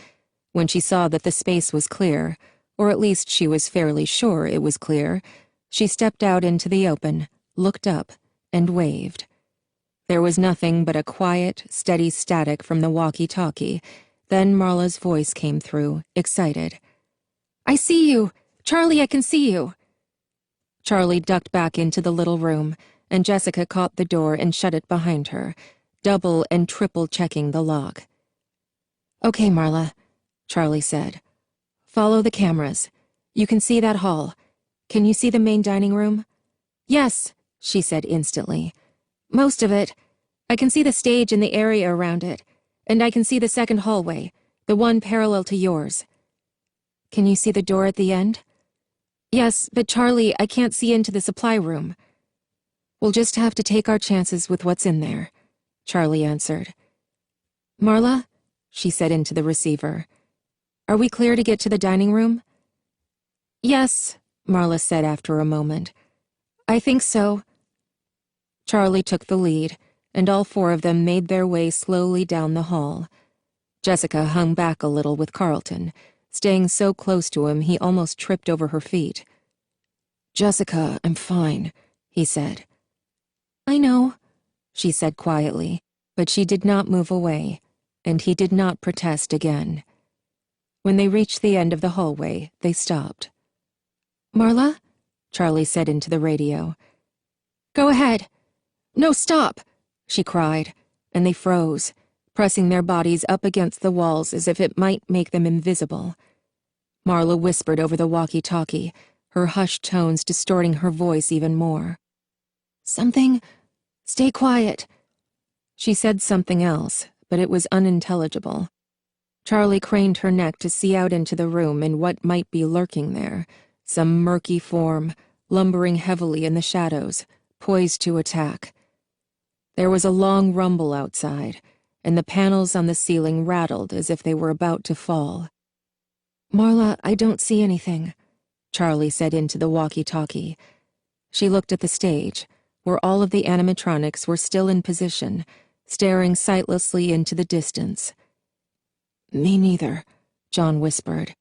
When she saw that the space was clear, or at least she was fairly sure it was clear, she stepped out into the open, looked up, and waved. There was nothing but a quiet, steady static from the walkie-talkie. Then Marla's voice came through, excited. "I see you! Charlie, I can see you!" Charlie ducked back into the little room, and Jessica caught the door and shut it behind her, double and triple checking the lock. "Okay, Marla," Charlie said. "Follow the cameras. You can see that hall. Can you see the main dining room?" "Yes," she said instantly. "Most of it. I can see the stage and the area around it, and I can see the second hallway, the one parallel to yours." "Can you see the door at the end?" "Yes, but Charlie, I can't see into the supply room." "We'll just have to take our chances with what's in there," Charlie answered. "Marla," she said into the receiver, "are we clear to get to the dining room?" "Yes," Marla said after a moment. "I think so." Charlie took the lead, and all four of them made their way slowly down the hall. Jessica hung back a little with Carlton, staying so close to him he almost tripped over her feet. "Jessica, I'm fine," he said. "I know," she said quietly, but she did not move away, and he did not protest again. When they reached the end of the hallway, they stopped. "Marla?" Charlie said into the radio. "Go ahead." "No, stop!" she cried, and they froze, pressing their bodies up against the walls as if it might make them invisible. Marla whispered over the walkie-talkie, her hushed tones distorting her voice even more. "Something? Stay quiet." She said something else, but it was unintelligible. Charlie craned her neck to see out into the room and what might be lurking there, some murky form, lumbering heavily in the shadows, poised to attack. There was a long rumble outside, and the panels on the ceiling rattled as if they were about to fall. "Marla, I don't see anything," Charlie said into the walkie-talkie. She looked at the stage, where all of the animatronics were still in position, staring sightlessly into the distance. "Me neither," John whispered.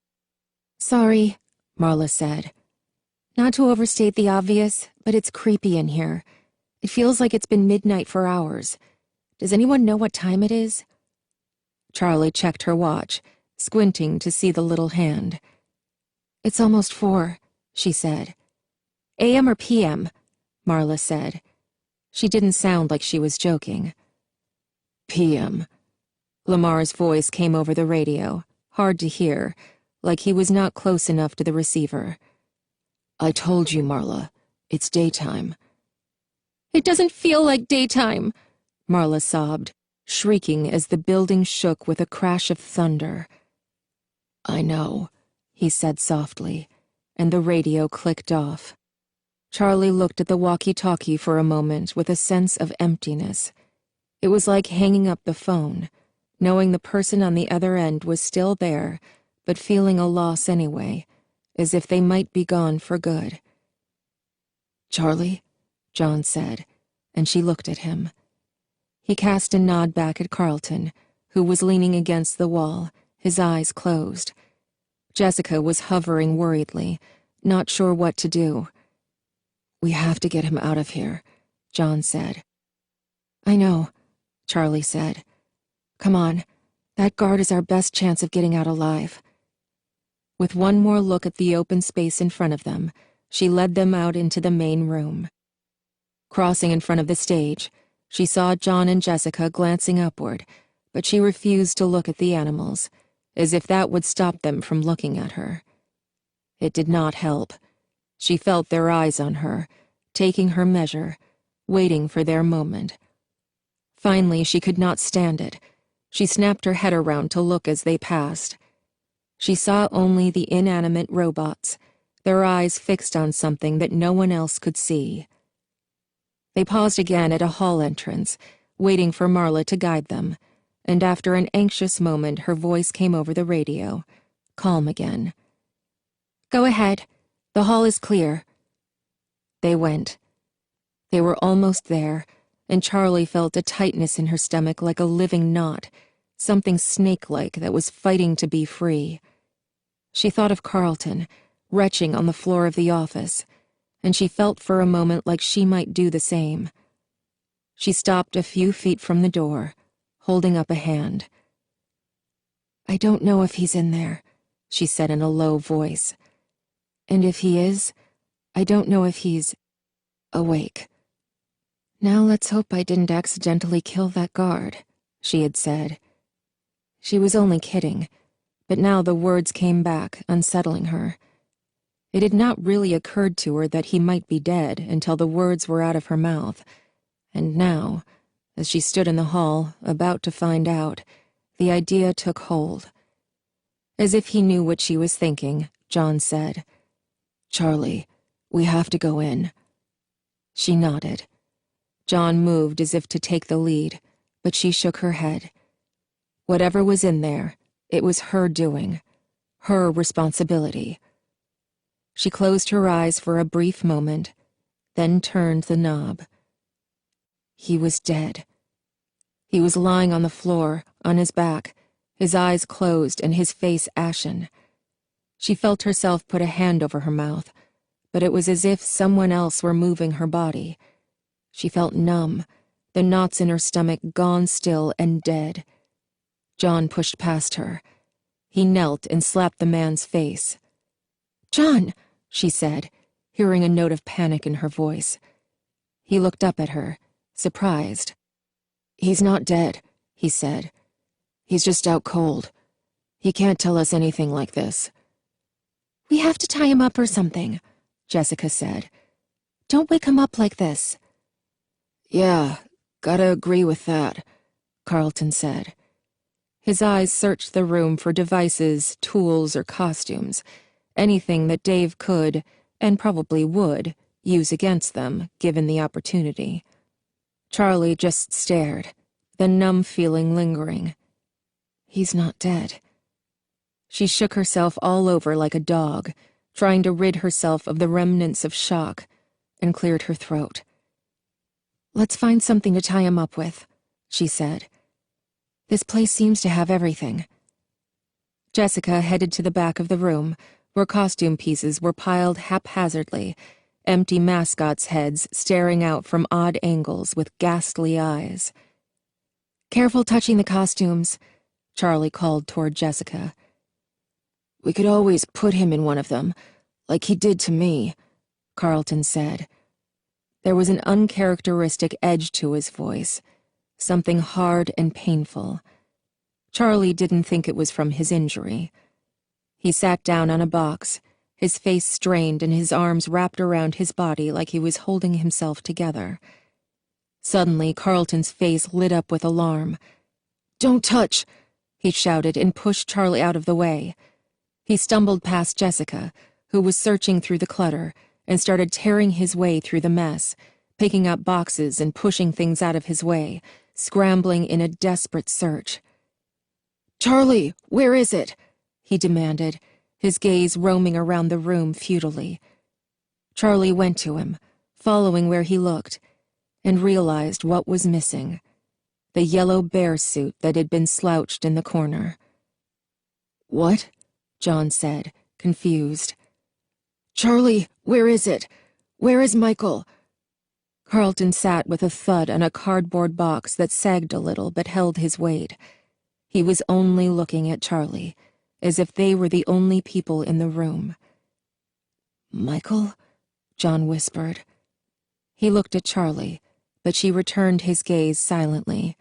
"Sorry," Marla said. "Not to overstate the obvious, but it's creepy in here. It feels like it's been midnight for hours. Does anyone know what time it is?" Charlie checked her watch, squinting to see the little hand. "It's almost 4, she said. "AM or PM?" Marla said. She didn't sound like she was joking. "PM." Lamar's voice came over the radio, hard to hear, like he was not close enough to the receiver. "I told you, Marla. It's daytime." "It doesn't feel like daytime," Marla sobbed, shrieking as the building shook with a crash of thunder. "I know," he said softly, and the radio clicked off. Charlie looked at the walkie-talkie for a moment with a sense of emptiness. It was like hanging up the phone, knowing the person on the other end was still there, but feeling a loss anyway, as if they might be gone for good. "Charlie?" John said, and she looked at him. He cast a nod back at Carlton, who was leaning against the wall, his eyes closed. Jessica was hovering worriedly, not sure what to do. "We have to get him out of here," John said. "I know," Charlie said. "Come on. That guard is our best chance of getting out alive." With one more look at the open space in front of them, she led them out into the main room. Crossing in front of the stage, she saw John and Jessica glancing upward, but she refused to look at the animals, as if that would stop them from looking at her. It did not help. She felt their eyes on her, taking her measure, waiting for their moment. Finally, she could not stand it. She snapped her head around to look as they passed. She saw only the inanimate robots, their eyes fixed on something that no one else could see. They paused again at a hall entrance, waiting for Marla to guide them, and after an anxious moment her voice came over the radio, calm again. "Go ahead. The hall is clear." They went. They were almost there, and Charlie felt a tightness in her stomach like a living knot, something snake-like that was fighting to be free. She thought of Carlton, retching on the floor of the office, and she felt for a moment like she might do the same. She stopped a few feet from the door, holding up a hand. "I don't know if he's in there," she said in a low voice. "And if he is, I don't know if he's awake." "Now let's hope I didn't accidentally kill that guard," she had said. She was only kidding, but now the words came back, unsettling her. It had not really occurred to her that he might be dead until the words were out of her mouth, and now, as she stood in the hall, about to find out, the idea took hold. As if he knew what she was thinking, John said, "Charlie, we have to go in." She nodded. John moved as if to take the lead, but she shook her head. Whatever was in there, it was her doing, her responsibility. She closed her eyes for a brief moment, then turned the knob. He was dead. He was lying on the floor, on his back, his eyes closed and his face ashen. She felt herself put a hand over her mouth, but it was as if someone else were moving her body. She felt numb, the knots in her stomach gone still and dead. John pushed past her. He knelt and slapped the man's face. "John!" she said, hearing a note of panic in her voice. He looked up at her, surprised. "He's not dead," he said. "He's just out cold. He can't tell us anything like this." "We have to tie him up or something," Jessica said. "Don't wake him up like this." "Yeah, gotta agree with that," Carlton said. His eyes searched the room for devices, tools, or costumes, anything that Dave could, and probably would, use against them, given the opportunity. Charlie just stared, the numb feeling lingering. He's not dead. She shook herself all over like a dog, trying to rid herself of the remnants of shock, and cleared her throat. "Let's find something to tie him up with," she said. "This place seems to have everything." Jessica headed to the back of the room, where costume pieces were piled haphazardly, empty mascots' heads staring out from odd angles with ghastly eyes. "Careful touching the costumes," Charlie called toward Jessica. "We could always put him in one of them, like he did to me," Carlton said. There was an uncharacteristic edge to his voice, something hard and painful. Charlie didn't think it was from his injury. He sat down on a box, his face strained and his arms wrapped around his body like he was holding himself together. Suddenly, Carlton's face lit up with alarm. "Don't touch!" he shouted and pushed Charlie out of the way. He stumbled past Jessica, who was searching through the clutter, and started tearing his way through the mess, picking up boxes and pushing things out of his way, scrambling in a desperate search. "Charlie, where is it?" he demanded, his gaze roaming around the room futilely. Charlie went to him, following where he looked, and realized what was missing. the yellow bear suit that had been slouched in the corner. "What?" John said, confused. "Charlie, where is it? Where is Michael?" Carlton sat with a thud on a cardboard box that sagged a little but held his weight. He was only looking at Charlie, as if they were the only people in the room. "Michael?" John whispered. He looked at Charlie, but she returned his gaze silently.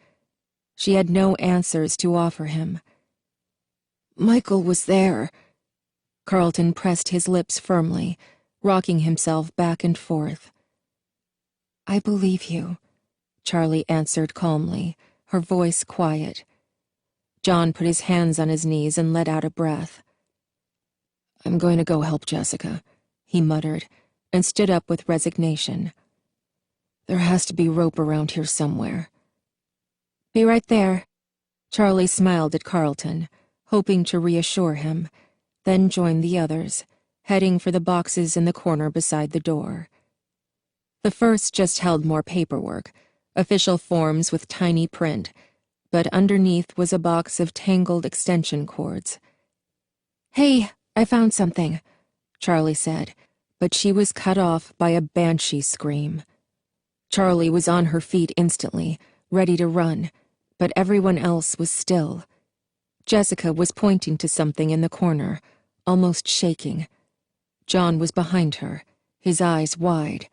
She had no answers to offer him. "Michael was there." Carlton pressed his lips firmly, rocking himself back and forth. "I believe you," Charlie answered calmly, her voice quiet. John put his hands on his knees and let out a breath. "I'm going to go help Jessica," he muttered, and stood up with resignation. "There has to be rope around here somewhere." "Be right there." Charlie smiled at Carlton, hoping to reassure him, then joined the others, heading for the boxes in the corner beside the door. The first just held more paperwork, official forms with tiny print, but underneath was a box of tangled extension cords. "Hey, I found something," Charlie said, but she was cut off by a banshee scream. Charlie was on her feet instantly, ready to run, but everyone else was still. Jessica was pointing to something in the corner, almost shaking. John was behind her, his eyes wide.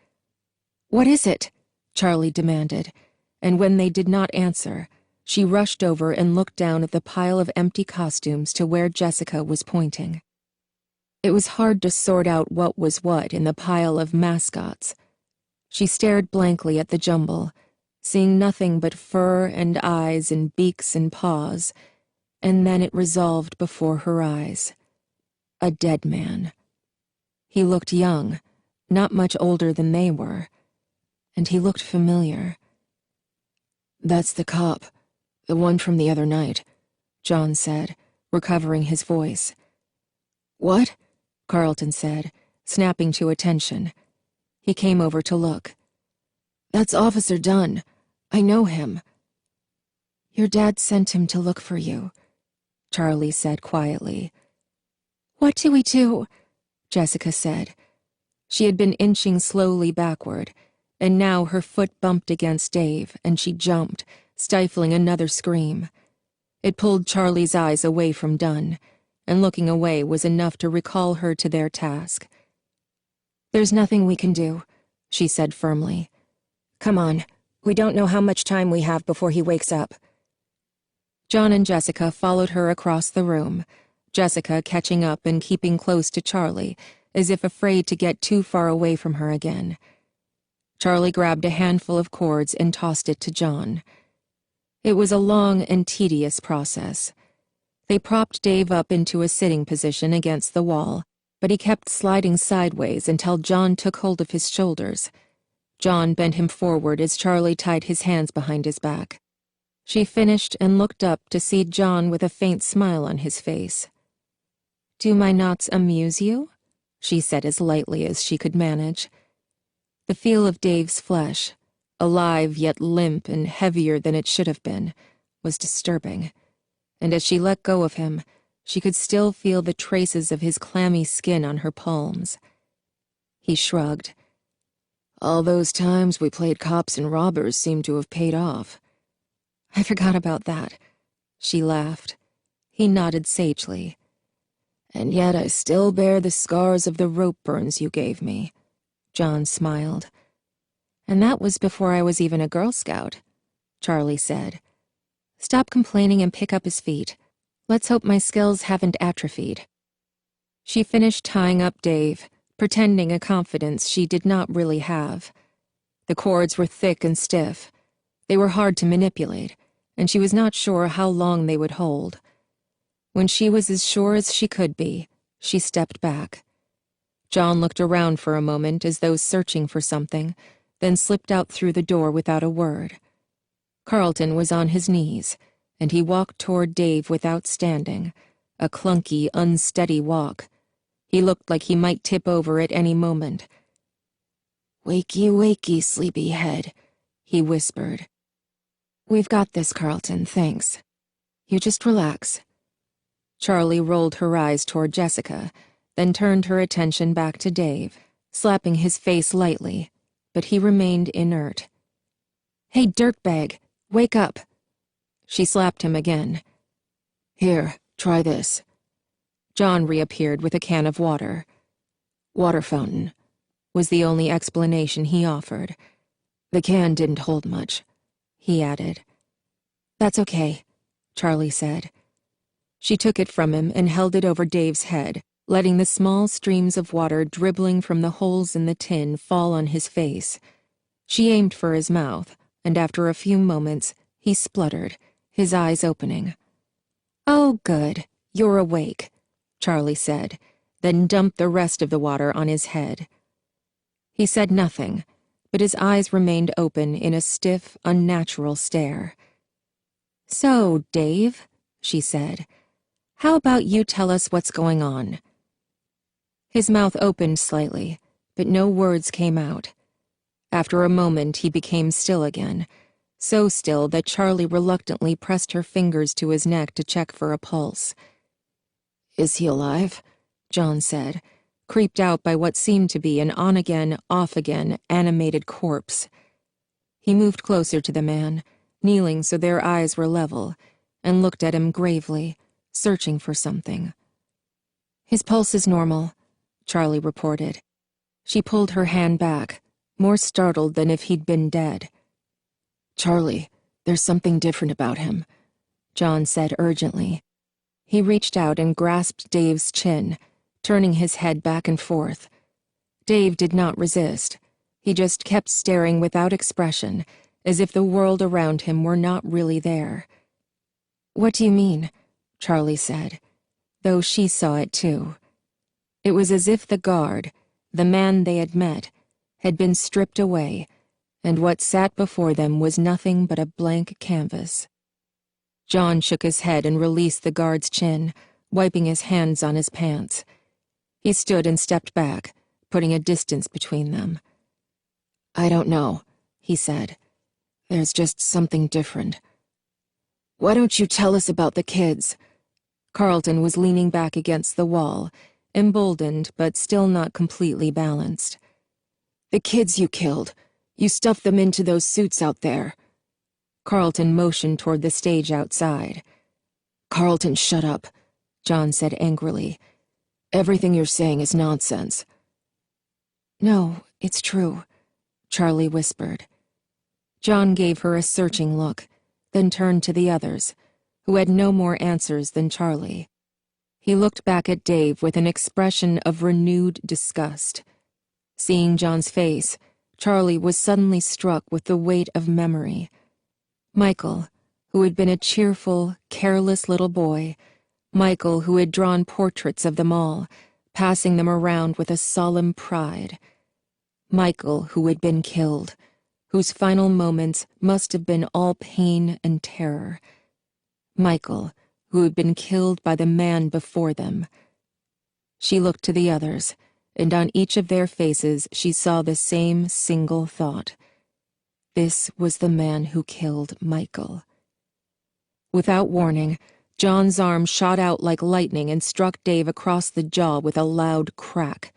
"What is it?" Charlie demanded, and when they did not answer, she rushed over and looked down at the pile of empty costumes to where Jessica was pointing. It was hard to sort out what was what in the pile of mascots. She stared blankly at the jumble, seeing nothing but fur and eyes and beaks and paws, and then it resolved before her eyes. A dead man. He looked young, not much older than they were, and he looked familiar. "That's the cop, the one from the other night," John said, recovering his voice. "What?" Carlton said, snapping to attention. He came over to look. "That's Officer Dunn. I know him." "Your dad sent him to look for you," Charlie said quietly. "What do we do?" Jessica said. She had been inching slowly backward, and now her foot bumped against Dave, and she jumped, stifling another scream. It pulled Charlie's eyes away from Dunn, and looking away was enough to recall her to their task. "There's nothing we can do," she said firmly. "Come on. We don't know how much time we have before he wakes up." John and Jessica followed her across the room, Jessica catching up and keeping close to Charlie, as if afraid to get too far away from her again. Charlie grabbed a handful of cords and tossed it to John. It was a long and tedious process. They propped Dave up into a sitting position against the wall, but he kept sliding sideways until John took hold of his shoulders. John bent him forward as Charlie tied his hands behind his back. She finished and looked up to see John with a faint smile on his face. "Do my knots amuse you?" she said as lightly as she could manage. The feel of Dave's flesh, alive yet limp and heavier than it should have been, was disturbing, and as she let go of him, she could still feel the traces of his clammy skin on her palms. He shrugged. "All those times we played cops and robbers seem to have paid off." "I forgot about that," she laughed. He nodded sagely. "And yet I still bear the scars of the rope burns you gave me," John smiled. "And that was before I was even a Girl Scout," Charlie said. "Stop complaining and pick up his feet. Let's hope my skills haven't atrophied." She finished tying up Dave, pretending a confidence she did not really have. The cords were thick and stiff. They were hard to manipulate, and she was not sure how long they would hold. When she was as sure as she could be, she stepped back. John looked around for a moment as though searching for something, then slipped out through the door without a word. Carlton was on his knees, and he walked toward Dave without standing, a clunky, unsteady walk. He looked like he might tip over at any moment. "Wakey, wakey, sleepyhead," he whispered. We've got this, Carlton, thanks. You just relax. Charlie rolled her eyes toward Jessica, then turned her attention back to Dave, slapping his face lightly, but he remained inert. Hey, dirtbag, wake up. She slapped him again. Here, try this. John reappeared with a can of water. Water fountain, was the only explanation he offered. The can didn't hold much, he added. That's okay, Charlie said. She took it from him and held it over Dave's head, letting the small streams of water dribbling from the holes in the tin fall on his face. She aimed for his mouth, and after a few moments, he spluttered, his eyes opening. Oh, good, you're awake, Charlie said, then dumped the rest of the water on his head. He said nothing, but his eyes remained open in a stiff, unnatural stare. So, Dave, she said, how about you tell us what's going on? His mouth opened slightly, but no words came out. After a moment, he became still again, so still that Charlie reluctantly pressed her fingers to his neck to check for a pulse. Is he alive? John said, creeped out by what seemed to be an on-again, off-again, animated corpse. He moved closer to the man, kneeling so their eyes were level, and looked at him gravely, searching for something. His pulse is normal, Charlie reported. She pulled her hand back, more startled than if he'd been dead. Charlie, there's something different about him, John said urgently. He reached out and grasped Dave's chin, turning his head back and forth. Dave did not resist. He just kept staring without expression, as if the world around him were not really there. What do you mean? Charlie said, though she saw it too. It was as if the guard, the man they had met, had been stripped away, and what sat before them was nothing but a blank canvas. John shook his head and released the guard's chin, wiping his hands on his pants. He stood and stepped back, putting a distance between them. I don't know, he said. There's just something different. Why don't you tell us about the kids? Carlton was leaning back against the wall, emboldened but still not completely balanced. The kids you killed. You stuffed them into those suits out there. Carlton motioned toward the stage outside. Carlton, shut up, John said angrily. Everything you're saying is nonsense. No, it's true, Charlie whispered. John gave her a searching look, then turned to the others, who had no more answers than Charlie. He looked back at Dave with an expression of renewed disgust. Seeing John's face, Charlie was suddenly struck with the weight of memory. Michael, who had been a cheerful, careless little boy, Michael who had drawn portraits of them all, passing them around with a solemn pride. Michael who had been killed, whose final moments must have been all pain and terror. Michael, who had been killed by the man before them. She looked to the others, and on each of their faces she saw the same single thought. This was the man who killed Michael. Without warning, John's arm shot out like lightning and struck Dave across the jaw with a loud crack.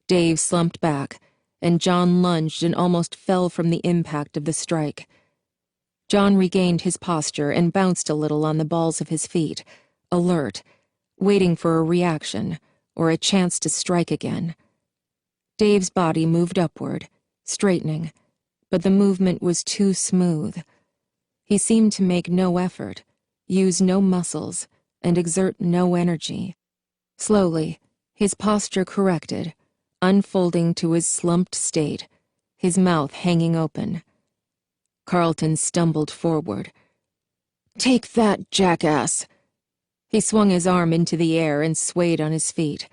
Dave slumped back, and John lunged and almost fell from the impact of the strike. John regained his posture and bounced a little on the balls of his feet, alert, waiting for a reaction or a chance to strike again. Dave's body moved upward, straightening, but the movement was too smooth. He seemed to make no effort, use no muscles, and exert no energy. Slowly, his posture corrected, unfolding to his slumped state, his mouth hanging open. Carlton stumbled forward. "Take that, jackass!" He swung his arm into the air and swayed on his feet.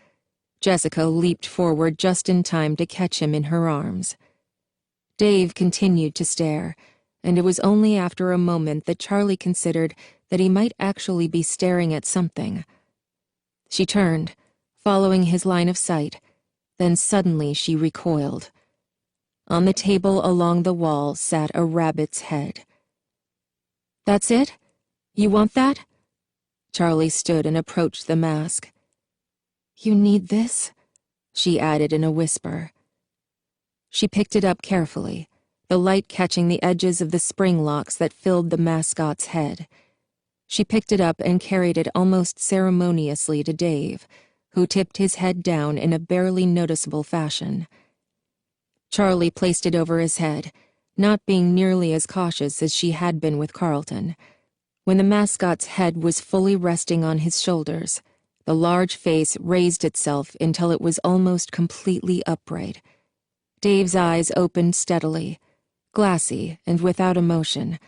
Jessica leaped forward just in time to catch him in her arms. Dave continued to stare, and it was only after a moment that Charlie considered that he might actually be staring at something. She turned, following his line of sight, then suddenly she recoiled. On the table along the wall sat a rabbit's head. That's it? You want that? Charlie stood and approached the mask. You need this? She added in a whisper. She picked it up carefully, the light catching the edges of the spring locks that filled the mascot's head. She picked it up and carried it almost ceremoniously to Dave, who tipped his head down in a barely noticeable fashion. Charlie placed it over his head, not being nearly as cautious as she had been with Carlton. When the mascot's head was fully resting on his shoulders, the large face raised itself until it was almost completely upright. Dave's eyes opened steadily, glassy and without emotion,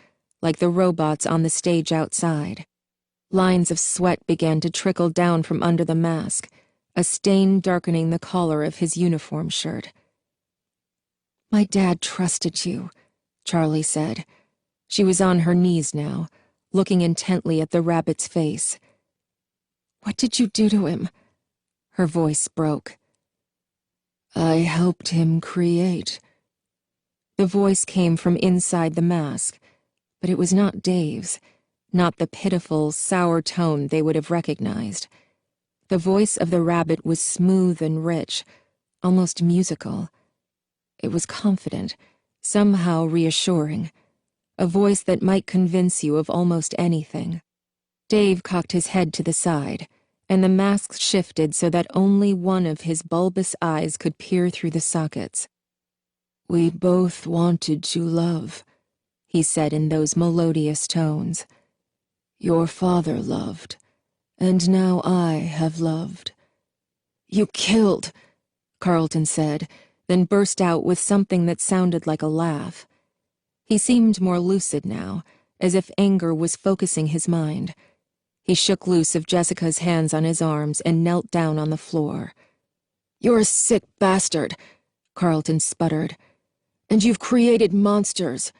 like the robots on the stage outside. Lines of sweat began to trickle down from under the mask, a stain darkening the collar of his uniform shirt. My dad trusted you, Charlie said. She was on her knees now, looking intently at the rabbit's face. What did you do to him? Her voice broke. I helped him create. The voice came from inside the mask, but it was not Dave's, not the pitiful, sour tone they would have recognized. The voice of the rabbit was smooth and rich, almost musical. It was confident, somehow reassuring, a voice that might convince you of almost anything. Dave cocked his head to the side, and the mask shifted so that only one of his bulbous eyes could peer through the sockets. We both wanted to love, he said in those melodious tones. Your father loved, and now I have loved. You killed, Carlton said, then burst out with something that sounded like a laugh. He seemed more lucid now, as if anger was focusing his mind. He shook loose of Jessica's hands on his arms and knelt down on the floor. You're a sick bastard, Carlton sputtered. And you've created monsters.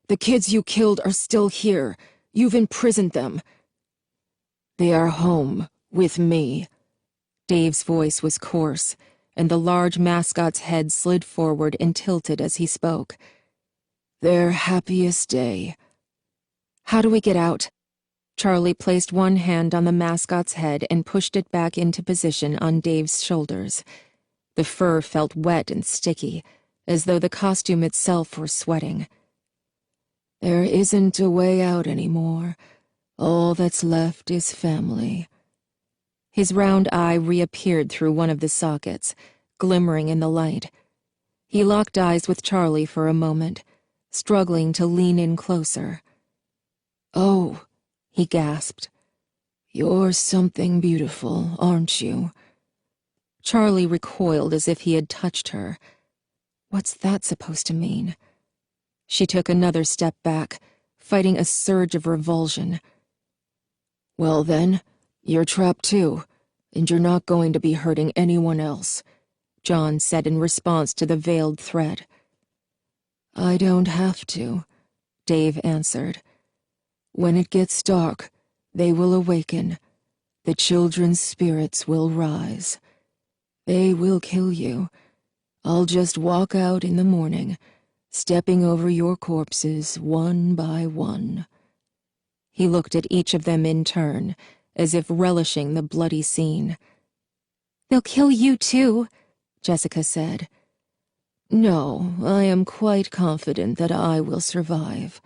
The kids you killed are still here. You've imprisoned them. They are home, with me. Dave's voice was coarse, and the large mascot's head slid forward and tilted as he spoke. Their happiest day. How do we get out? Charlie placed one hand on the mascot's head and pushed it back into position on Dave's shoulders. The fur felt wet and sticky, as though the costume itself were sweating. There isn't a way out anymore. All that's left is family. His round eye reappeared through one of the sockets, glimmering in the light. He locked eyes with Charlie for a moment, struggling to lean in closer. Oh, he gasped. You're something beautiful, aren't you? Charlie recoiled as if he had touched her. What's that supposed to mean? She took another step back, fighting a surge of revulsion. Well then, you're trapped too, and you're not going to be hurting anyone else, John said in response to the veiled threat. I don't have to, Dave answered. When it gets dark, they will awaken. The children's spirits will rise. They will kill you. I'll just walk out in the morning, stepping over your corpses one by one. He looked at each of them in turn, as if relishing the bloody scene. They'll kill you too, Jessica said. No, I am quite confident that I will survive.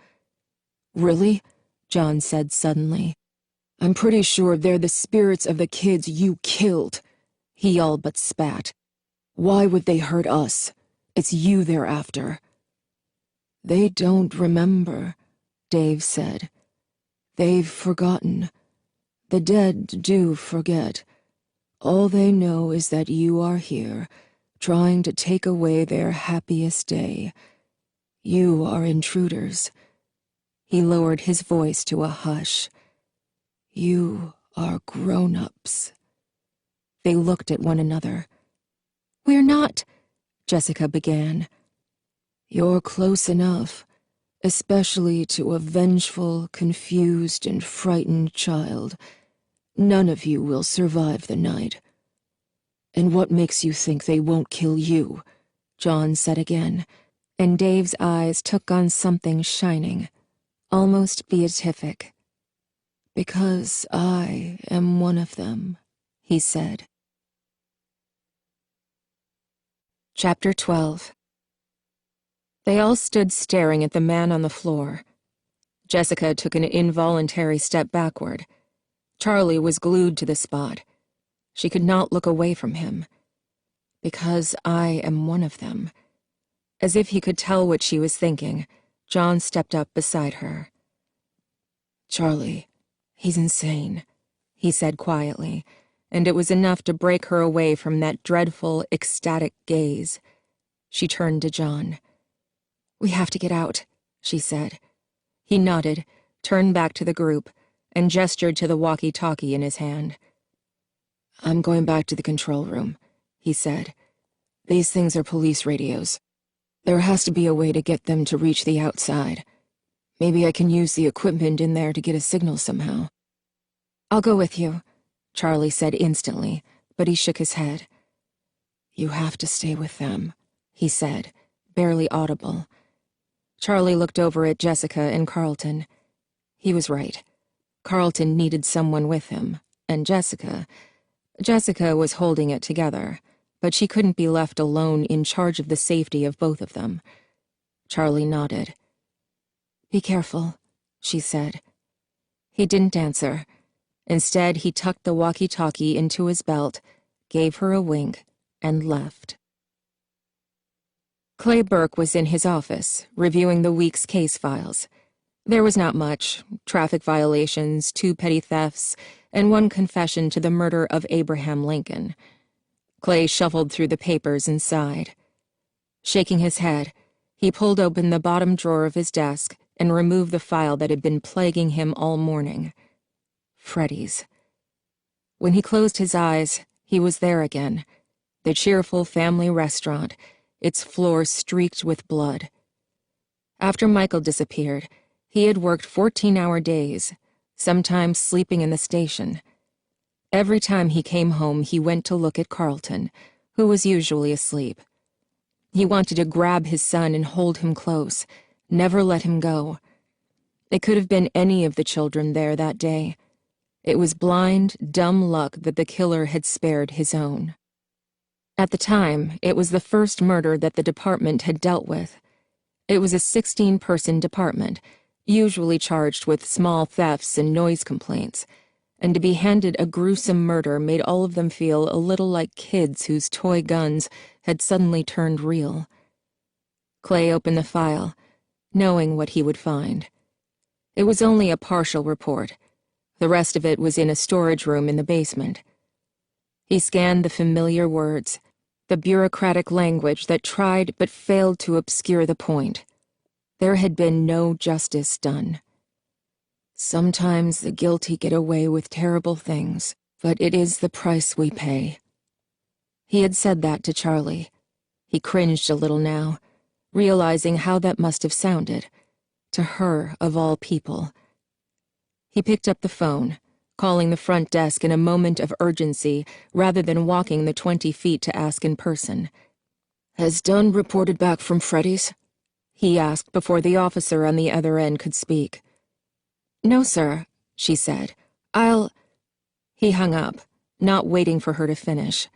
Really? John said suddenly. I'm pretty sure they're the spirits of the kids you killed. He all but spat. Why would they hurt us? It's you they're after. They don't remember, Dave said. They've forgotten. The dead do forget. All they know is that you are here, trying to take away their happiest day. You are intruders. He lowered his voice to a hush. You are grown-ups. They looked at one another. We're not, Jessica began. You're close enough, especially to a vengeful, confused, and frightened child. None of you will survive the night. And what makes you think they won't kill you? John said again, and Dave's eyes took on something shining. almost beatific. "Because I am one of them," he said. Chapter 12. They all stood staring at the man on the floor. Jessica took an involuntary step backward. Charlie was glued to the spot. She could not look away from him. "Because I am one of them." As if he could tell what she was thinking, John stepped up beside her. "Charlie, he's insane," he said quietly, and it was enough to break her away from that dreadful, ecstatic gaze. She turned to John. "We have to get out," she said. He nodded, turned back to the group, and gestured to the walkie-talkie in his hand. "I'm going back to the control room," he said. "These things are police radios. There has to be a way to get them to reach the outside. Maybe I can use the equipment in there to get a signal somehow." "I'll go with you," Charlie said instantly, but he shook his head. "You have to stay with them," he said, barely audible. Charlie looked over at Jessica and Carlton. He was right. Carlton needed someone with him, and Jessica was holding it together, but she couldn't be left alone in charge of the safety of both of them. Charlie nodded. "Be careful," she said. He didn't answer. Instead, he tucked the walkie-talkie into his belt, gave her a wink, and left. Clay Burke was in his office, reviewing the week's case files. There was not much: traffic violations, 2 petty thefts, and 1 confession to the murder of Abraham Lincoln. Clay shuffled through the papers and sighed. Shaking his head, he pulled open the bottom drawer of his desk and removed the file that had been plaguing him all morning. Freddy's. When he closed his eyes, he was there again. The cheerful family restaurant, its floor streaked with blood. After Michael disappeared, he had worked 14-hour days, sometimes sleeping in the station. Every time he came home, he went to look at Carlton, who was usually asleep. He wanted to grab his son and hold him close, never let him go. It could have been any of the children there that day. It was blind, dumb luck that the killer had spared his own. At the time, it was the first murder that the department had dealt with. It was a 16-person department, usually charged with small thefts and noise complaints, and to be handed a gruesome murder made all of them feel a little like kids whose toy guns had suddenly turned real. Clay opened the file, knowing what he would find. It was only a partial report. The rest of it was in a storage room in the basement. He scanned the familiar words, the bureaucratic language that tried but failed to obscure the point. There had been no justice done. "Sometimes the guilty get away with terrible things, but it is the price we pay." He had said that to Charlie. He cringed a little now, realizing how that must have sounded, to her of all people. He picked up the phone, calling the front desk in a moment of urgency rather than walking the 20 feet to ask in person. "Has Dunn reported back from Freddy's?" he asked before the officer on the other end could speak. "No, sir," she said. He hung up, not waiting for her to finish.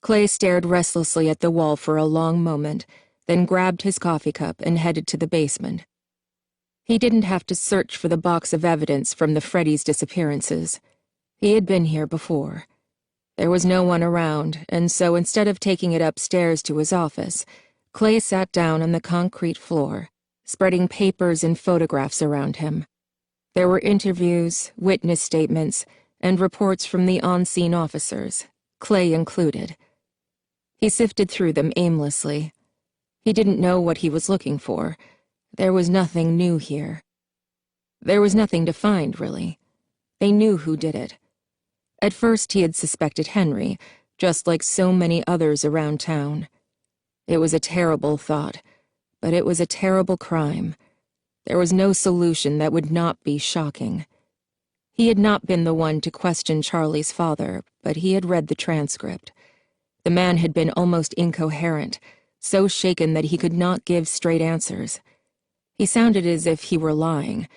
Clay stared restlessly at the wall for a long moment, then grabbed his coffee cup and headed to the basement. He didn't have to search for the box of evidence from the Freddy's disappearances. He had been here before. There was no one around, and so instead of taking it upstairs to his office, Clay sat down on the concrete floor, spreading papers and photographs around him. There were interviews, witness statements, and reports from the on-scene officers, Clay included. He sifted through them aimlessly. He didn't know what he was looking for. There was nothing new here. There was nothing to find, really. They knew who did it. At first he had suspected Henry, just like so many others around town. It was a terrible thought, but it was a terrible crime. There was no solution that would not be shocking. He had not been the one to question Charlie's father, but he had read the transcript. The man had been almost incoherent, so shaken that he could not give straight answers. He sounded as if he were lying,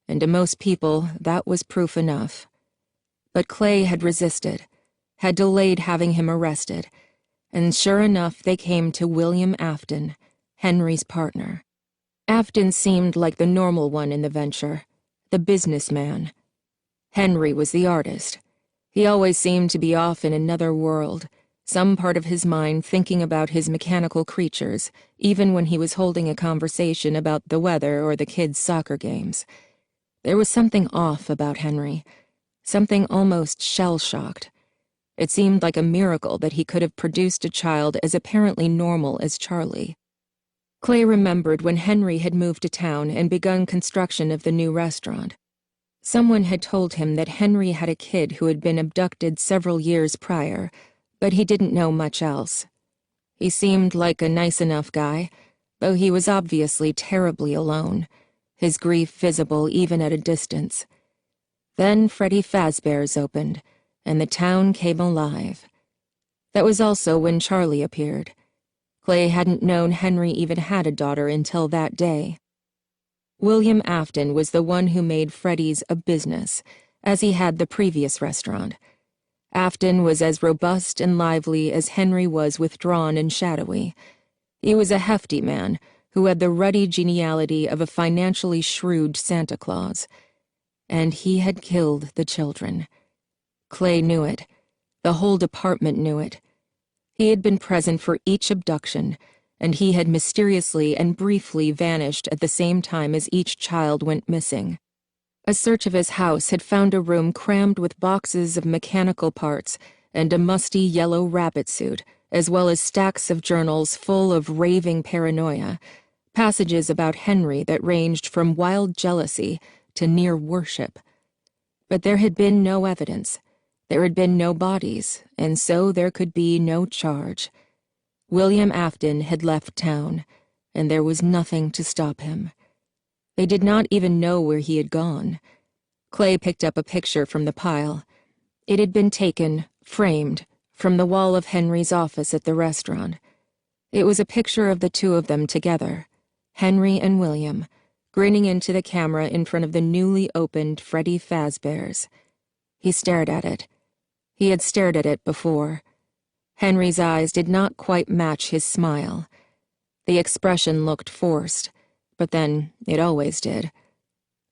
and to most people that was proof enough. But Clay had resisted, had delayed having him arrested, and sure enough they came to William Afton, Henry's partner. Afton seemed like the normal one in the venture, the businessman. Henry was the artist. He always seemed to be off in another world, some part of his mind thinking about his mechanical creatures, even when he was holding a conversation about the weather or the kids' soccer games. There was something off about Henry, something almost shell-shocked. It seemed like a miracle that he could have produced a child as apparently normal as Charlie. Clay remembered when Henry had moved to town and begun construction of the new restaurant. Someone had told him that Henry had a kid who had been abducted several years prior, but he didn't know much else. He seemed like a nice enough guy, though he was obviously terribly alone, his grief visible even at a distance. Then Freddy Fazbear's opened, and the town came alive. That was also when Charlie appeared. Clay hadn't known Henry even had a daughter until that day. William Afton was the one who made Freddy's a business, as he had the previous restaurant. Afton was as robust and lively as Henry was withdrawn and shadowy. He was a hefty man who had the ruddy geniality of a financially shrewd Santa Claus. And he had killed the children. Clay knew it. The whole department knew it. He had been present for each abduction, and he had mysteriously and briefly vanished at the same time as each child went missing. A search of his house had found a room crammed with boxes of mechanical parts and a musty yellow rabbit suit, as well as stacks of journals full of raving paranoia, passages about Henry that ranged from wild jealousy to near worship. But there had been no evidence. There had been no bodies, and so there could be no charge. William Afton had left town, and there was nothing to stop him. They did not even know where he had gone. Clay picked up a picture from the pile. It had been taken, framed, from the wall of Henry's office at the restaurant. It was a picture of the two of them together, Henry and William, grinning into the camera in front of the newly opened Freddy Fazbear's. He stared at it. He had stared at it before. Henry's eyes did not quite match his smile. The expression looked forced, but then it always did.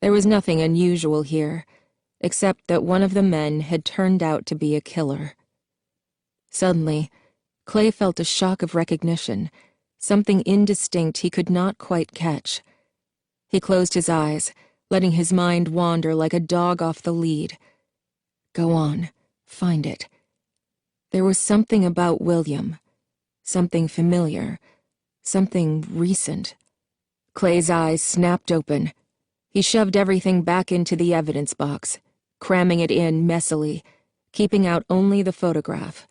There was nothing unusual here, except that one of the men had turned out to be a killer. Suddenly, Clay felt a shock of recognition, something indistinct he could not quite catch. He closed his eyes, letting his mind wander like a dog off the lead. Go on, find it. There was something about William, something familiar, something recent. Clay's eyes snapped open. He shoved everything back into the evidence box, cramming it in messily, keeping out only the photograph.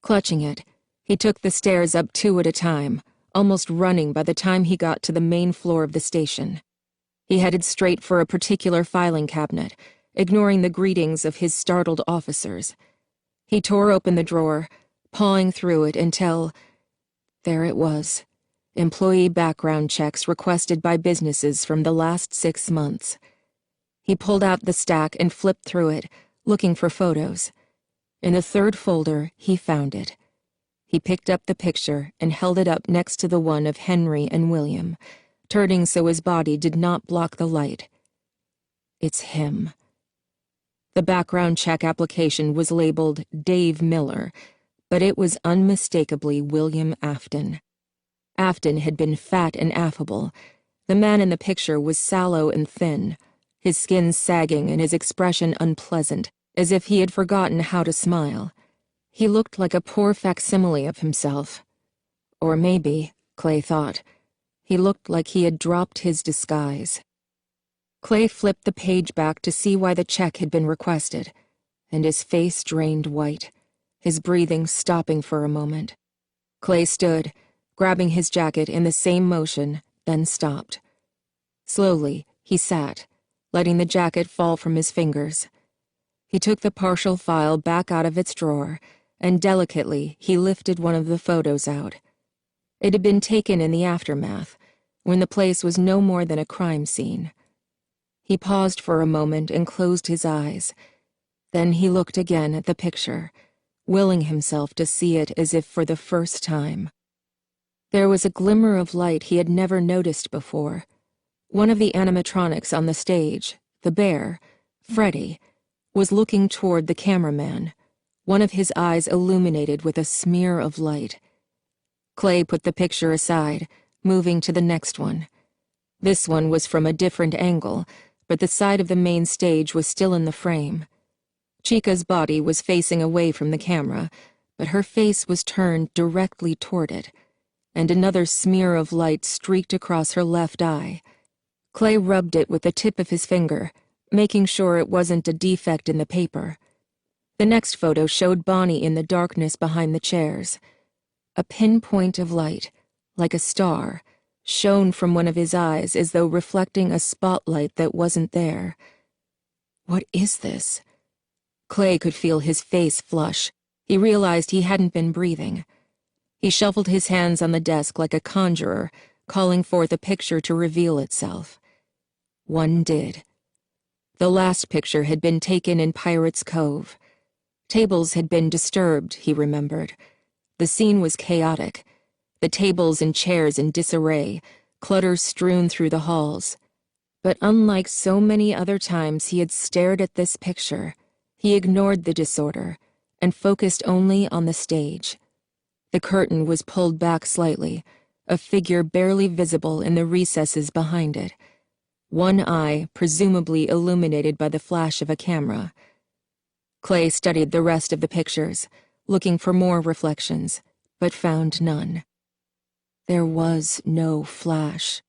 Clutching it, he took the stairs up two at a time, almost running by the time he got to the main floor of the station. He headed straight for a particular filing cabinet, ignoring the greetings of his startled officers. He tore open the drawer, pawing through it until... there it was. Employee background checks requested by businesses from the last 6 months. He pulled out the stack and flipped through it, looking for photos. In the third folder, he found it. He picked up the picture and held it up next to the one of Henry and William, turning so his body did not block the light. It's him. The background check application was labeled Dave Miller, but it was unmistakably William Afton. Afton had been fat and affable. The man in the picture was sallow and thin, his skin sagging and his expression unpleasant, as if he had forgotten how to smile. He looked like a poor facsimile of himself. Or maybe, Clay thought, he looked like he had dropped his disguise. Clay flipped the page back to see why the check had been requested, and his face drained white, his breathing stopping for a moment. Clay stood, grabbing his jacket in the same motion, then stopped. Slowly, he sat, letting the jacket fall from his fingers. He took the partial file back out of its drawer, and delicately he lifted one of the photos out. It had been taken in the aftermath, when the place was no more than a crime scene. He paused for a moment and closed his eyes. Then he looked again at the picture, willing himself to see it as if for the first time. There was a glimmer of light he had never noticed before. One of the animatronics on the stage, the bear, Freddy, was looking toward the cameraman, one of his eyes illuminated with a smear of light. Clay put the picture aside, moving to the next one. This one was from a different angle, but the side of the main stage was still in the frame. Chica's body was facing away from the camera, but her face was turned directly toward it, and another smear of light streaked across her left eye. Clay rubbed it with the tip of his finger, making sure it wasn't a defect in the paper. The next photo showed Bonnie in the darkness behind the chairs. A pinpoint of light, like a star, shone from one of his eyes as though reflecting a spotlight that wasn't there. What is this? Clay could feel his face flush. He realized he hadn't been breathing. He shuffled his hands on the desk like a conjurer, calling forth a picture to reveal itself. One did. The last picture had been taken in Pirates Cove. Tables had been disturbed, he remembered. The scene was chaotic. The tables and chairs in disarray, clutter strewn through the halls. But unlike so many other times he had stared at this picture, he ignored the disorder and focused only on the stage. The curtain was pulled back slightly, a figure barely visible in the recesses behind it. One eye presumably illuminated by the flash of a camera. Clay studied the rest of the pictures, looking for more reflections, but found none. There was no flash.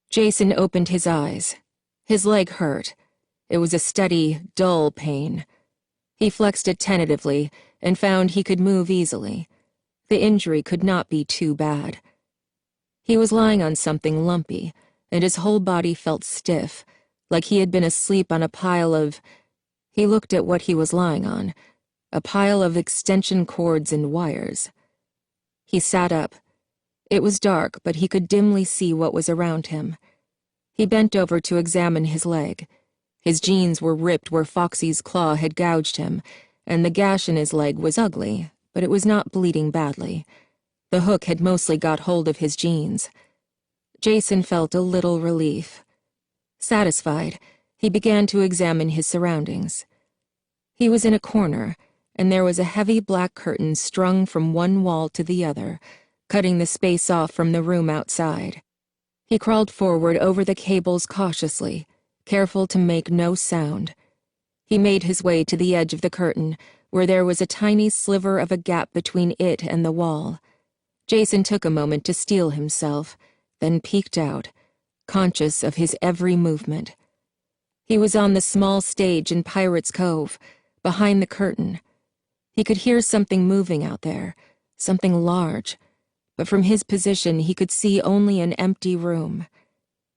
Jason opened his eyes. His leg hurt. It was a steady, dull pain. He flexed it tentatively and found he could move easily. The injury could not be too bad. He was lying on something lumpy, and his whole body felt stiff, like he had been asleep on a pile of— He looked at what he was lying on, a pile of extension cords and wires. He sat up. It was dark, but he could dimly see what was around him. He bent over to examine his leg. His jeans were ripped where Foxy's claw had gouged him, and the gash in his leg was ugly, but it was not bleeding badly. The hook had mostly got hold of his jeans. Jason felt a little relief. Satisfied, he began to examine his surroundings. He was in a corner, and there was a heavy black curtain strung from one wall to the other, cutting the space off from the room outside. He crawled forward over the cables cautiously, careful to make no sound. He made his way to the edge of the curtain, where there was a tiny sliver of a gap between it and the wall. Jason took a moment to steel himself, then peeked out, conscious of his every movement. He was on the small stage in Pirates Cove, behind the curtain. He could hear something moving out there, something large, but from his position he could see only an empty room.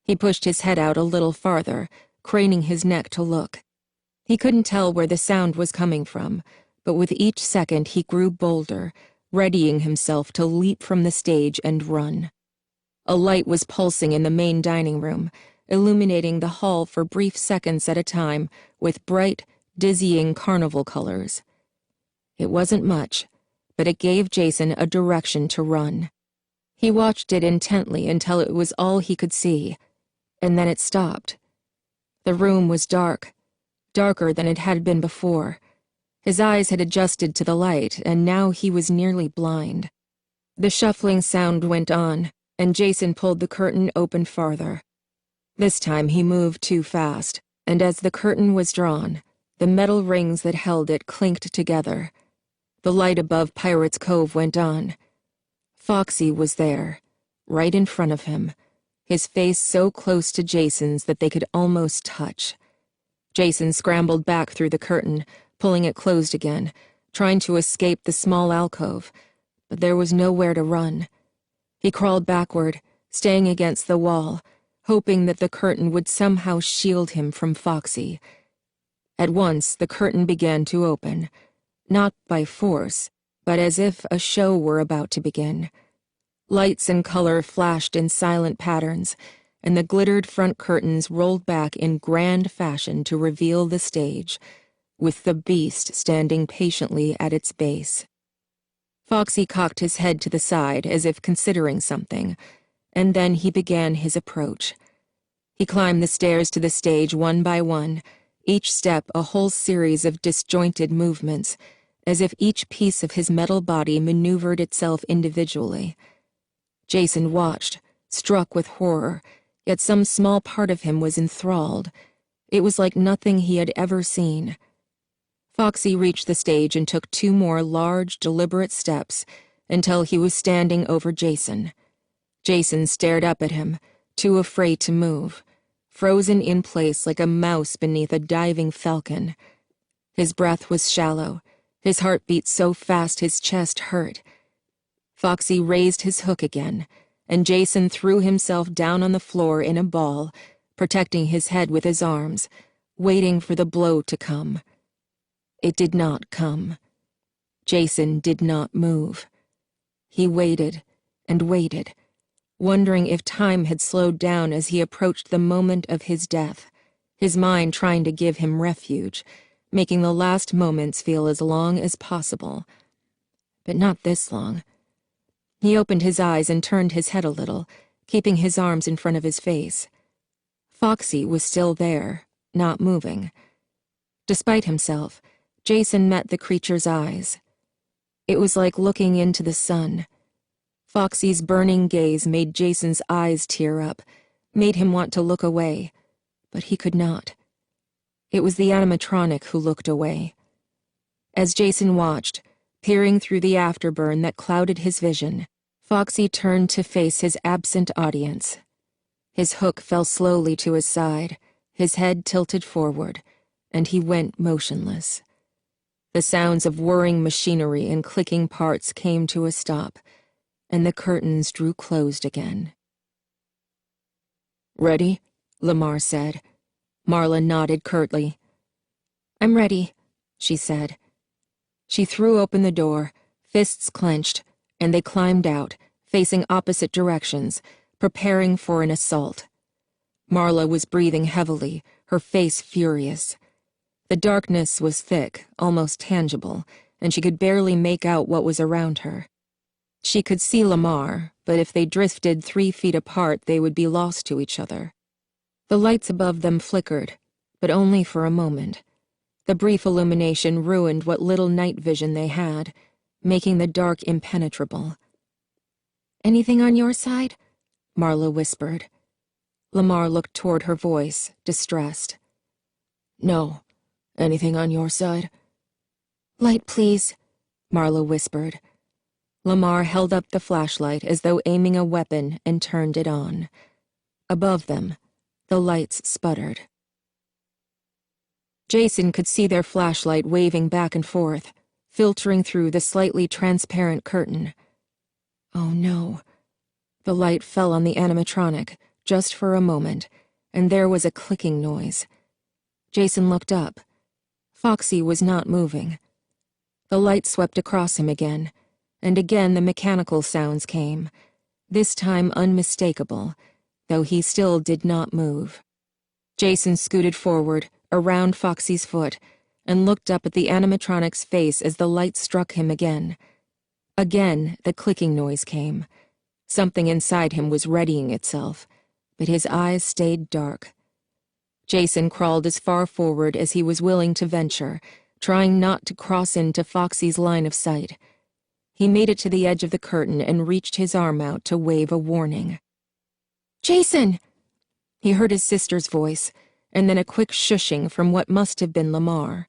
He pushed his head out a little farther, craning his neck to look. He couldn't tell where the sound was coming from, but with each second he grew bolder, readying himself to leap from the stage and run. A light was pulsing in the main dining room, illuminating the hall for brief seconds at a time with bright, dizzying carnival colors. It wasn't much, but it gave Jason a direction to run. He watched it intently until it was all he could see, and then it stopped. The room was dark, darker than it had been before. His eyes had adjusted to the light, and now he was nearly blind. The shuffling sound went on, and Jason pulled the curtain open farther. This time he moved too fast, and as the curtain was drawn, the metal rings that held it clinked together. The light above Pirates Cove went on. Foxy was there, right in front of him, his face so close to Jason's that they could almost touch. Jason scrambled back through the curtain, pulling it closed again, trying to escape the small alcove, but there was nowhere to run. He crawled backward, staying against the wall, hoping that the curtain would somehow shield him from Foxy. At once, the curtain began to open, not by force, but as if a show were about to begin. Lights and color flashed in silent patterns, and the glittered front curtains rolled back in grand fashion to reveal the stage, with the beast standing patiently at its base. Foxy cocked his head to the side as if considering something, and then he began his approach. He climbed the stairs to the stage one by one, each step a whole series of disjointed movements, as if each piece of his metal body maneuvered itself individually. Jason watched, struck with horror, yet some small part of him was enthralled. It was like nothing he had ever seen. Foxy reached the stage and took 2 more large, deliberate steps until he was standing over Jason. Jason stared up at him, too afraid to move, frozen in place like a mouse beneath a diving falcon. His breath was shallow, his heart beat so fast his chest hurt. Foxy raised his hook again, and Jason threw himself down on the floor in a ball, protecting his head with his arms, waiting for the blow to come. It did not come. Jason did not move. He waited and waited, wondering if time had slowed down as he approached the moment of his death, his mind trying to give him refuge, making the last moments feel as long as possible. But not this long. He opened his eyes and turned his head a little, keeping his arms in front of his face. Foxy was still there, not moving. Despite himself, Jason met the creature's eyes. It was like looking into the sun. Foxy's burning gaze made Jason's eyes tear up, made him want to look away, but he could not. It was the animatronic who looked away. As Jason watched, peering through the afterburn that clouded his vision, Foxy turned to face his absent audience. His hook fell slowly to his side, his head tilted forward, and he went motionless. The sounds of whirring machinery and clicking parts came to a stop, and the curtains drew closed again. "Ready?" Lamar said. Marla nodded curtly. "I'm ready," she said. She threw open the door, fists clenched, and they climbed out, facing opposite directions, preparing for an assault. Marla was breathing heavily, her face furious. The darkness was thick, almost tangible, and she could barely make out what was around her. She could see Lamar, but if they drifted 3 feet apart, they would be lost to each other. The lights above them flickered, but only for a moment. The brief illumination ruined what little night vision they had, making the dark impenetrable. "Anything on your side?" Marla whispered. Lamar looked toward her voice, distressed. "No. Anything on your side?" "Light, please," Marla whispered. Lamar held up the flashlight as though aiming a weapon and turned it on. Above them, the lights sputtered. Jason could see their flashlight waving back and forth, filtering through the slightly transparent curtain. Oh no. The light fell on the animatronic, just for a moment, and there was a clicking noise. Jason looked up. Foxy was not moving. The light swept across him again, and again the mechanical sounds came, this time unmistakable, though he still did not move. Jason scooted forward, around Foxy's foot, and looked up at the animatronic's face as the light struck him again. Again, the clicking noise came. Something inside him was readying itself, but his eyes stayed dark. Jason crawled as far forward as he was willing to venture, trying not to cross into Foxy's line of sight. He made it to the edge of the curtain and reached his arm out to wave a warning. "Jason!" He heard his sister's voice, and then a quick shushing from what must have been Lamar.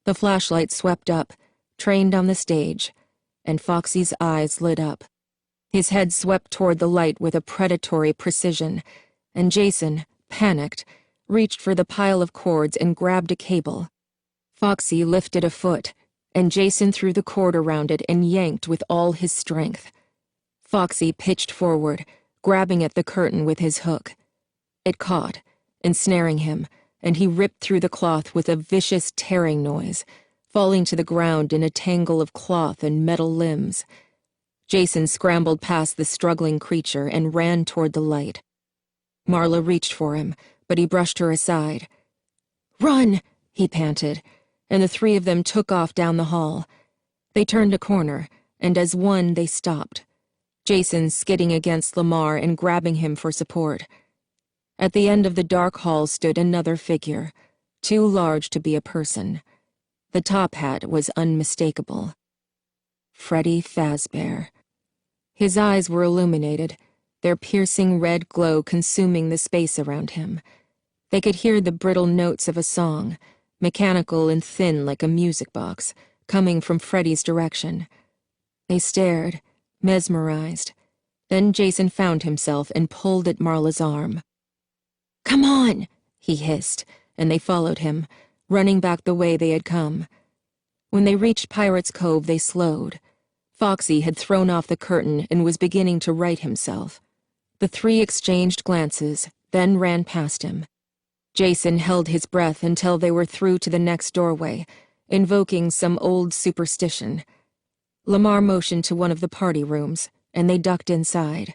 The flashlight swept up, trained on the stage, and Foxy's eyes lit up. His head swept toward the light with a predatory precision, and Jason, panicked, reached for the pile of cords and grabbed a cable. Foxy lifted a foot, and Jason threw the cord around it and yanked with all his strength. Foxy pitched forward, grabbing at the curtain with his hook. It caught, ensnaring him, and he ripped through the cloth with a vicious tearing noise, falling to the ground in a tangle of cloth and metal limbs. Jason scrambled past the struggling creature and ran toward the light. Marla reached for him, but he brushed her aside. "Run!" he panted, and the three of them took off down the hall. They turned a corner, and as one they stopped, Jason skidding against Lamar and grabbing him for support. At the end of the dark hall stood another figure, too large to be a person. The top hat was unmistakable. Freddy Fazbear. His eyes were illuminated, their piercing red glow consuming the space around him. They could hear the brittle notes of a song, mechanical and thin like a music box, coming from Freddy's direction. They stared, mesmerized. Then Jason found himself and pulled at Marla's arm. "Come on," he hissed, and they followed him, running back the way they had come. When they reached Pirate's Cove, they slowed. Foxy had thrown off the curtain and was beginning to right himself. The three exchanged glances, then ran past him. Jason held his breath until they were through to the next doorway, invoking some old superstition. Lamar motioned to one of the party rooms, and they ducked inside.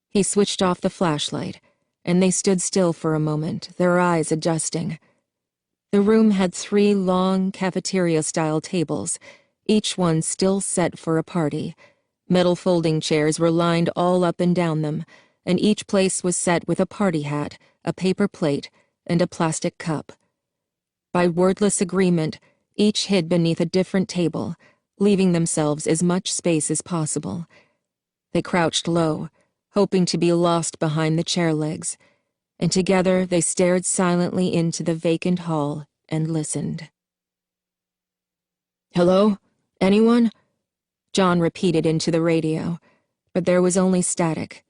He switched off the flashlight, and they stood still for a moment, their eyes adjusting. The room had 3 long, cafeteria-style tables, each one still set for a party. Metal folding chairs were lined all up and down them, and each place was set with a party hat, a paper plate, and a plastic cup. By wordless agreement, each hid beneath a different table, leaving themselves as much space as possible. They crouched low, hoping to be lost behind the chair legs, and together they stared silently into the vacant hall and listened. "Hello? Anyone?" John repeated into the radio, but there was only static.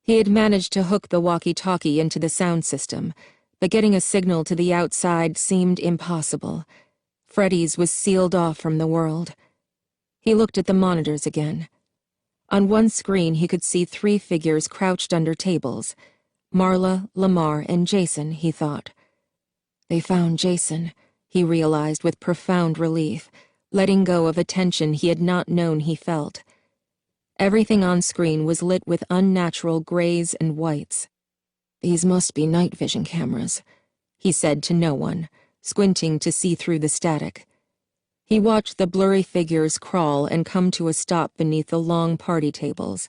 He had managed to hook the walkie-talkie into the sound system, but getting a signal to the outside seemed impossible. Freddy's was sealed off from the world. He looked at the monitors again. On one screen he could see 3 figures crouched under tables. Marla, Lamar, and Jason, he thought. They found Jason, he realized with profound relief, letting go of a tension he had not known he felt. Everything on screen was lit with unnatural grays and whites. "These must be night vision cameras," he said to no one, squinting to see through the static. He watched the blurry figures crawl and come to a stop beneath the long party tables.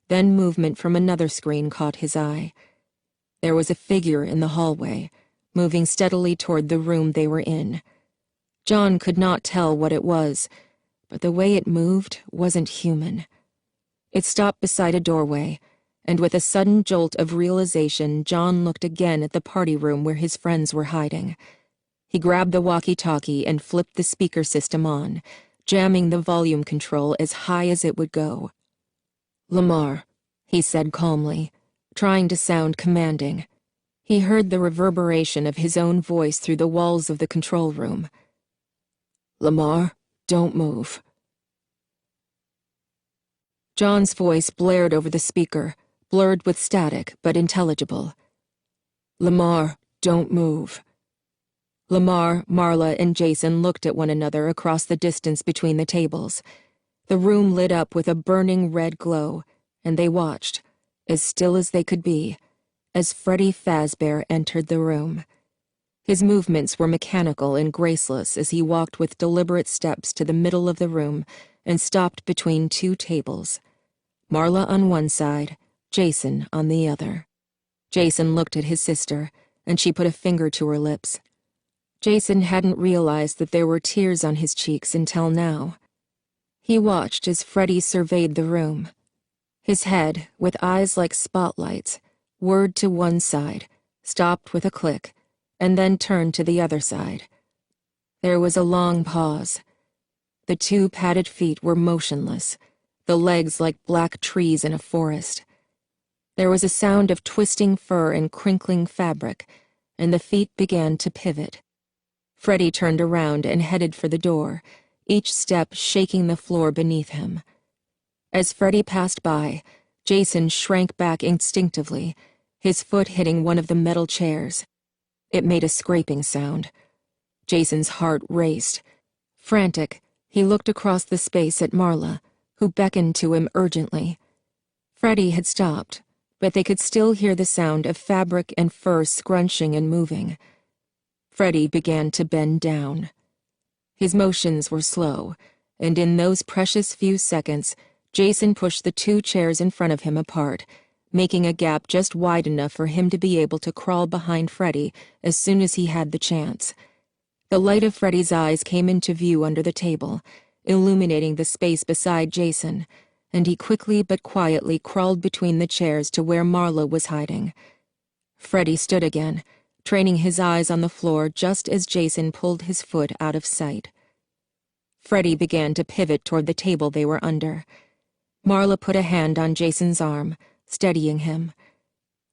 Then movement from another screen caught his eye. There was a figure in the hallway, moving steadily toward the room they were in. John could not tell what it was, but the way it moved wasn't human. It stopped beside a doorway, and with a sudden jolt of realization, John looked again at the party room where his friends were hiding. He grabbed the walkie-talkie and flipped the speaker system on, jamming the volume control as high as it would go. "Lamar," he said calmly, trying to sound commanding. He heard the reverberation of his own voice through the walls of the control room. "Lamar, don't move." John's voice blared over the speaker, blurred with static but intelligible. "Lamar, don't move." Lamar, Marla, and Jason looked at one another across the distance between the tables. The room lit up with a burning red glow, and they watched, as still as they could be, as Freddy Fazbear entered the room. His movements were mechanical and graceless as he walked with deliberate steps to the middle of the room and stopped between 2 tables. Marla on one side, Jason on the other. Jason looked at his sister, and she put a finger to her lips. Jason hadn't realized that there were tears on his cheeks until now. He watched as Freddy surveyed the room. His head, with eyes like spotlights, whirred to one side, stopped with a click, and then turned to the other side. There was a long pause. The 2 padded feet were motionless, the legs like black trees in a forest. There was a sound of twisting fur and crinkling fabric, and the feet began to pivot. Freddy turned around and headed for the door, each step shaking the floor beneath him. As Freddy passed by, Jason shrank back instinctively, his foot hitting one of the metal chairs. It made a scraping sound. Jason's heart raced. Frantic, he looked across the space at Marla, who beckoned to him urgently. Freddy had stopped, but they could still hear the sound of fabric and fur scrunching and moving. Freddy began to bend down. His motions were slow, and in those precious few seconds, Jason pushed the 2 chairs in front of him apart, making a gap just wide enough for him to be able to crawl behind Freddy as soon as he had the chance. The light of Freddy's eyes came into view under the table, illuminating the space beside Jason, and he quickly but quietly crawled between the chairs to where Marla was hiding. Freddy stood again, training his eyes on the floor just as Jason pulled his foot out of sight. Freddy began to pivot toward the table they were under. Marla put a hand on Jason's arm, steadying him.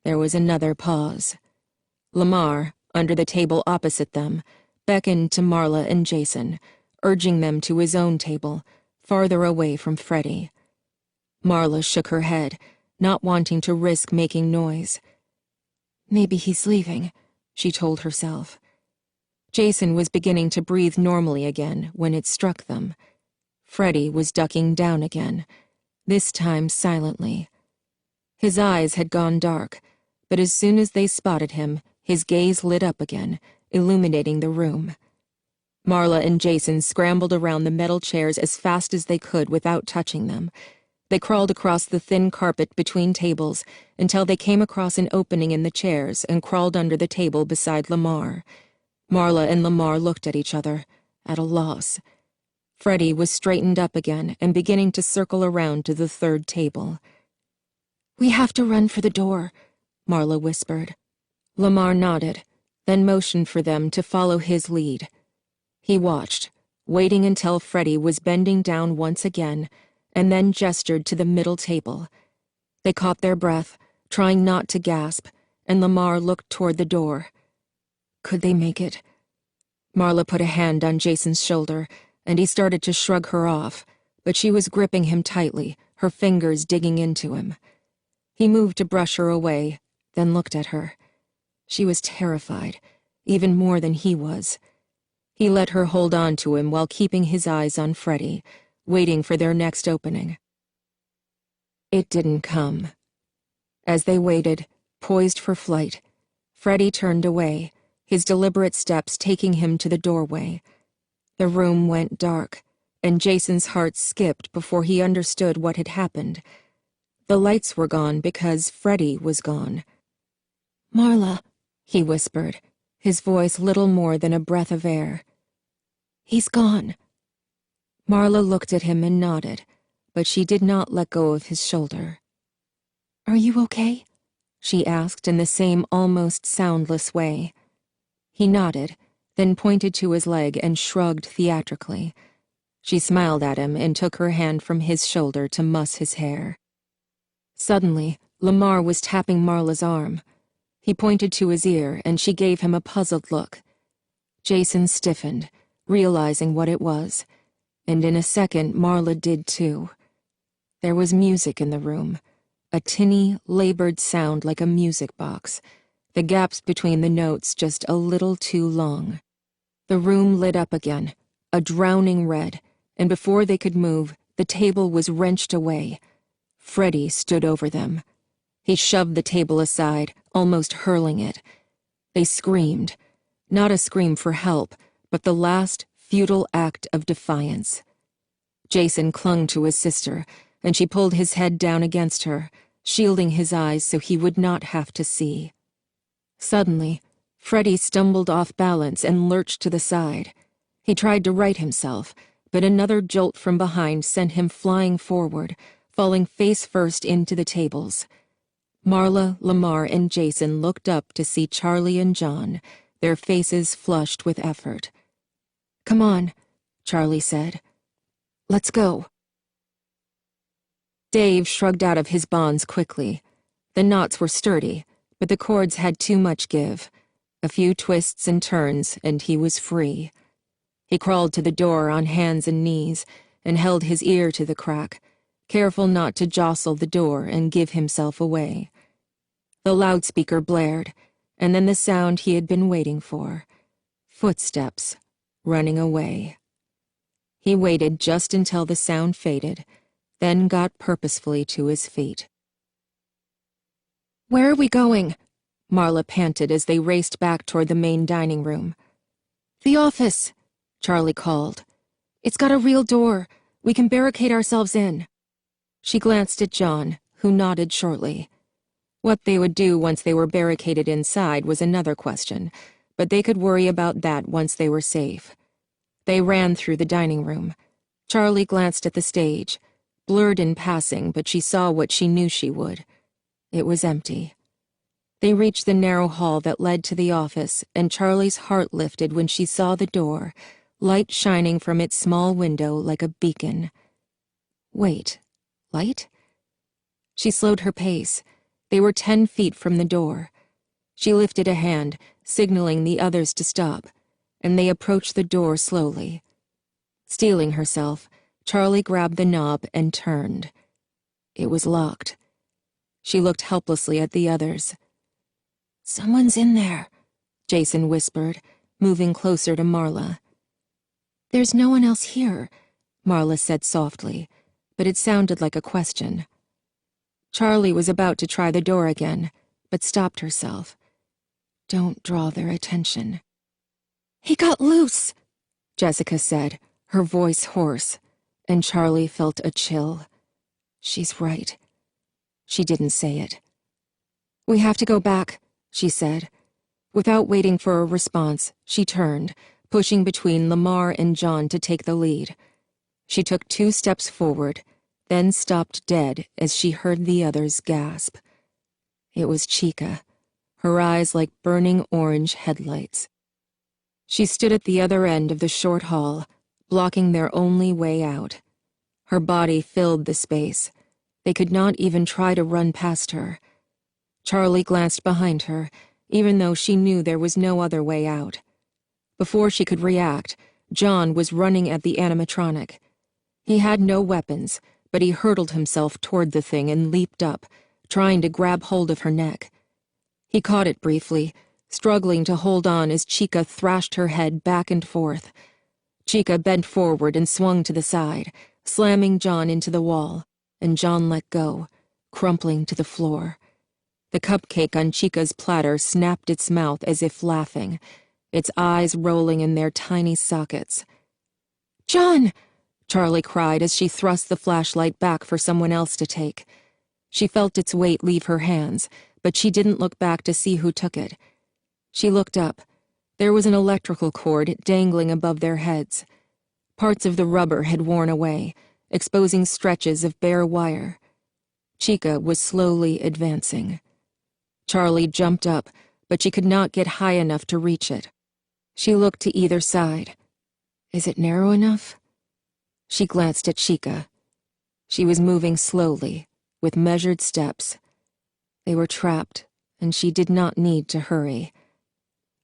There was another pause. Lamar, under the table opposite them, beckoned to Marla and Jason, urging them to his own table, farther away from Freddy. Marla shook her head, not wanting to risk making noise. Maybe he's leaving, she told herself. Jason was beginning to breathe normally again when it struck them. Freddy was ducking down again, this time silently. His eyes had gone dark, but as soon as they spotted him, his gaze lit up again, illuminating the room. Marla and Jason scrambled around the metal chairs as fast as they could without touching them. They crawled across the thin carpet between tables until they came across an opening in the chairs and crawled under the table beside Lamar. Marla and Lamar looked at each other, at a loss. Freddy was straightened up again and beginning to circle around to the 3rd table. "We have to run for the door," Marla whispered. Lamar nodded, then motioned for them to follow his lead. He watched, waiting until Freddy was bending down once again, and then gestured to the middle table. They caught their breath, trying not to gasp, and Lamar looked toward the door. Could they make it? Marla put a hand on Jason's shoulder, and he started to shrug her off, but she was gripping him tightly, her fingers digging into him. He moved to brush her away, then looked at her. She was terrified, even more than he was. He let her hold on to him while keeping his eyes on Freddy, waiting for their next opening. It didn't come. As they waited, poised for flight, Freddy turned away, his deliberate steps taking him to the doorway. The room went dark, and Jason's heart skipped before he understood what had happened. The lights were gone because Freddy was gone. "Marla," he whispered, his voice little more than a breath of air. "He's gone." Marla looked at him and nodded, but she did not let go of his shoulder. "Are you okay?" she asked in the same almost soundless way. He nodded, then pointed to his leg and shrugged theatrically. She smiled at him and took her hand from his shoulder to muss his hair. Suddenly, Lamar was tapping Marla's arm. He pointed to his ear, and she gave him a puzzled look. Jason stiffened, realizing what it was, and in a second Marla did too. There was music in the room, a tinny, labored sound like a music box, the gaps between the notes just a little too long. The room lit up again, a drowning red, and before they could move, the table was wrenched away. Freddy stood over them. He shoved the table aside, almost hurling it. They screamed, not a scream for help, but the last, futile act of defiance. Jason clung to his sister, and she pulled his head down against her, shielding his eyes so he would not have to see. Suddenly, Freddy stumbled off balance and lurched to the side. He tried to right himself, but another jolt from behind sent him flying forward, falling face first into the tables. Marla, Lamar, and Jason looked up to see Charlie and John, their faces flushed with effort. "Come on," Charlie said. "Let's go." Dave shrugged out of his bonds quickly. The knots were sturdy, but the cords had too much give. A few twists and turns, and he was free. He crawled to the door on hands and knees and held his ear to the crack, careful not to jostle the door and give himself away. The loudspeaker blared, and then the sound he had been waiting for. Footsteps, running away. He waited just until the sound faded, then got purposefully to his feet. "Where are we going?" Marla panted as they raced back toward the main dining room. "The office," Charlie called. "It's got a real door. We can barricade ourselves in." She glanced at John, who nodded shortly. What they would do once they were barricaded inside was another question, but they could worry about that once they were safe. They ran through the dining room. Charlie glanced at the stage, blurred in passing, but she saw what she knew she would. It was empty. They reached the narrow hall that led to the office, and Charlie's heart lifted when she saw the door, light shining from its small window like a beacon. Wait, light? She slowed her pace. They were 10 feet from the door. She lifted a hand, signaling the others to stop, and they approached the door slowly. Steeling herself, Charlie grabbed the knob and turned. It was locked. She looked helplessly at the others. "Someone's in there," Jason whispered, moving closer to Marla. "There's no one else here," Marla said softly, but it sounded like a question. Charlie was about to try the door again, but stopped herself. Don't draw their attention. "He got loose," Jessica said, her voice hoarse, and Charlie felt a chill. She's right. She didn't say it. "We have to go back," she said. Without waiting for a response, she turned, pushing between Lamar and John to take the lead. She took 2 steps forward, then stopped dead as she heard the others gasp. It was Chica, her eyes like burning orange headlights. She stood at the other end of the short hall, blocking their only way out. Her body filled the space. They could not even try to run past her. Charlie glanced behind her, even though she knew there was no other way out. Before she could react, John was running at the animatronic. He had no weapons, but he hurtled himself toward the thing and leaped up, trying to grab hold of her neck. He caught it briefly, struggling to hold on as Chica thrashed her head back and forth. Chica bent forward and swung to the side, slamming John into the wall, and John let go, crumpling to the floor. The cupcake on Chica's platter snapped its mouth as if laughing, its eyes rolling in their tiny sockets. "John!" Charlie cried as she thrust the flashlight back for someone else to take. She felt its weight leave her hands, but she didn't look back to see who took it. She looked up. There was an electrical cord dangling above their heads. Parts of the rubber had worn away, exposing stretches of bare wire. Chica was slowly advancing. Charlie jumped up, but she could not get high enough to reach it. She looked to either side. Is it narrow enough? She glanced at Chica. She was moving slowly, with measured steps. They were trapped, and she did not need to hurry.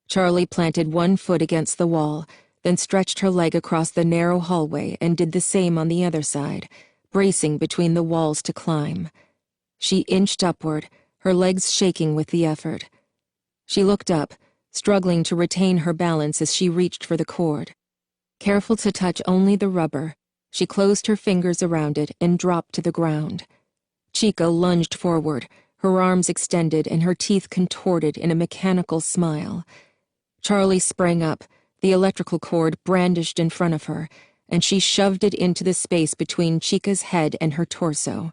Charlie planted one foot against the wall, then stretched her leg across the narrow hallway and did the same on the other side, bracing between the walls to climb. She inched upward, her legs shaking with the effort. She looked up, struggling to retain her balance as she reached for the cord. Careful to touch only the rubber, she closed her fingers around it and dropped to the ground. Chica lunged forward, her arms extended and her teeth contorted in a mechanical smile. Charlie sprang up, the electrical cord brandished in front of her, and she shoved it into the space between Chica's head and her torso.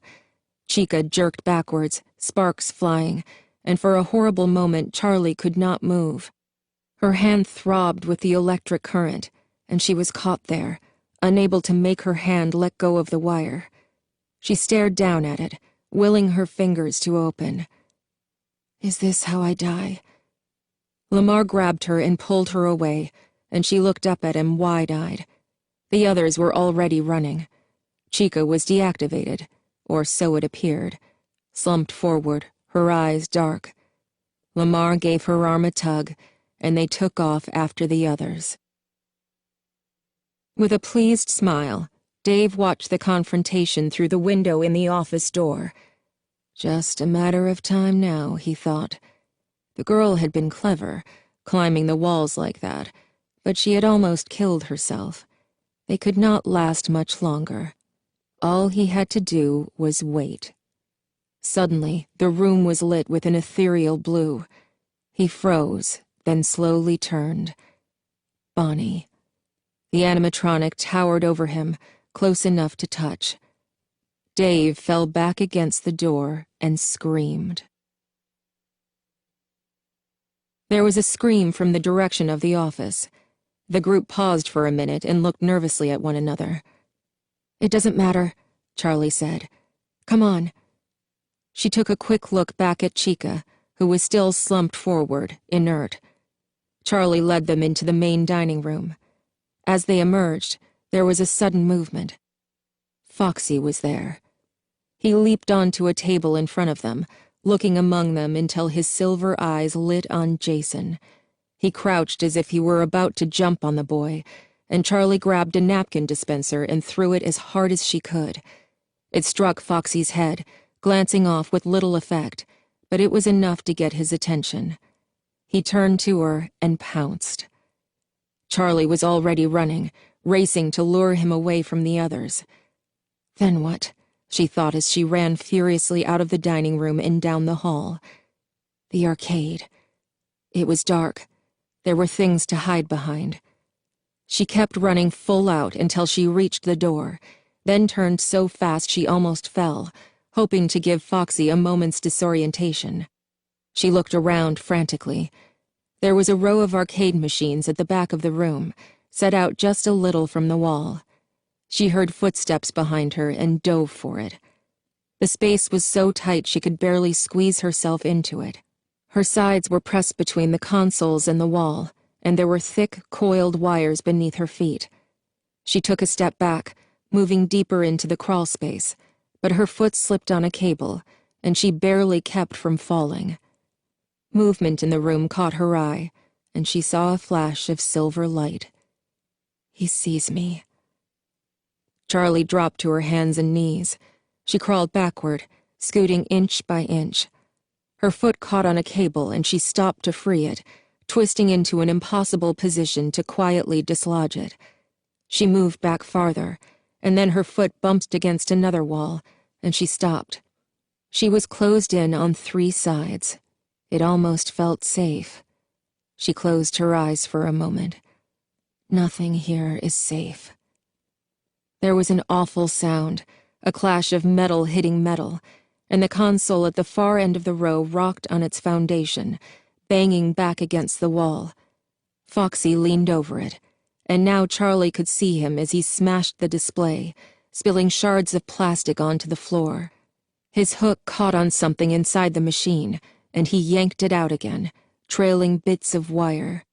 Chica jerked backwards, sparks flying, and for a horrible moment Charlie could not move. Her hand throbbed with the electric current, and she was caught there, unable to make her hand let go of the wire. She stared down at it, willing her fingers to open. Is this how I die? Lamar grabbed her and pulled her away, and she looked up at him wide-eyed. The others were already running. Chica was deactivated, or so it appeared, slumped forward, her eyes dark. Lamar gave her arm a tug, and they took off after the others. With a pleased smile, Dave watched the confrontation through the window in the office door. Just a matter of time now, he thought. The girl had been clever, climbing the walls like that, but she had almost killed herself. They could not last much longer. All he had to do was wait. Suddenly, the room was lit with an ethereal blue. He froze, then slowly turned. Bonnie. The animatronic towered over him, close enough to touch. Dave fell back against the door and screamed. There was a scream from the direction of the office. The group paused for a minute and looked nervously at one another. "It doesn't matter," Charlie said. "Come on." She took a quick look back at Chica, who was still slumped forward, inert. Charlie led them into the main dining room. As they emerged, there was a sudden movement. Foxy was there. He leaped onto a table in front of them, looking among them until his silver eyes lit on Jason. He crouched as if he were about to jump on the boy, and Charlie grabbed a napkin dispenser and threw it as hard as she could. It struck Foxy's head, glancing off with little effect, but it was enough to get his attention. He turned to her and pounced. Charlie was already running, racing to lure him away from the others. Then what? She thought as she ran furiously out of the dining room and down the hall. The arcade. It was dark. There were things to hide behind. She kept running full out until she reached the door, then turned so fast she almost fell, hoping to give Foxy a moment's disorientation. She looked around frantically. There was a row of arcade machines at the back of the room, set out just a little from the wall. She heard footsteps behind her and dove for it. The space was so tight she could barely squeeze herself into it. Her sides were pressed between the consoles and the wall, and there were thick, coiled wires beneath her feet. She took a step back, moving deeper into the crawl space, but her foot slipped on a cable, and she barely kept from falling. Movement in the room caught her eye, and she saw a flash of silver light. "He sees me." Charlie dropped to her hands and knees. She crawled backward, scooting inch by inch. Her foot caught on a cable and she stopped to free it, twisting into an impossible position to quietly dislodge it. She moved back farther, and then her foot bumped against another wall, and she stopped. She was closed in on 3 sides. It almost felt safe. She closed her eyes for a moment. Nothing here is safe. There was an awful sound, a clash of metal hitting metal, and the console at the far end of the row rocked on its foundation, banging back against the wall. Foxy leaned over it, and now Charlie could see him as he smashed the display, spilling shards of plastic onto the floor. His hook caught on something inside the machine, and he yanked it out again, trailing bits of wire.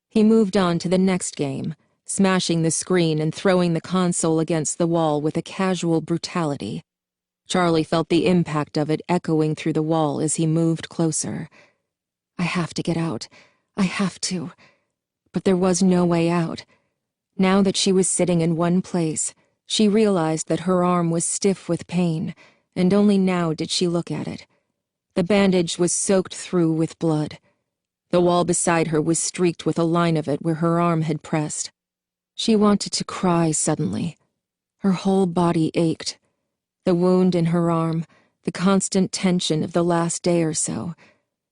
He moved on to the next game, smashing the screen and throwing the console against the wall with a casual brutality. Charlie felt the impact of it echoing through the wall as he moved closer. "I have to get out. I have to." But there was no way out. Now that she was sitting in one place, she realized that her arm was stiff with pain, and only now did she look at it. The bandage was soaked through with blood. The wall beside her was streaked with a line of it where her arm had pressed. She wanted to cry suddenly. Her whole body ached. The wound in her arm, the constant tension of the last day or so,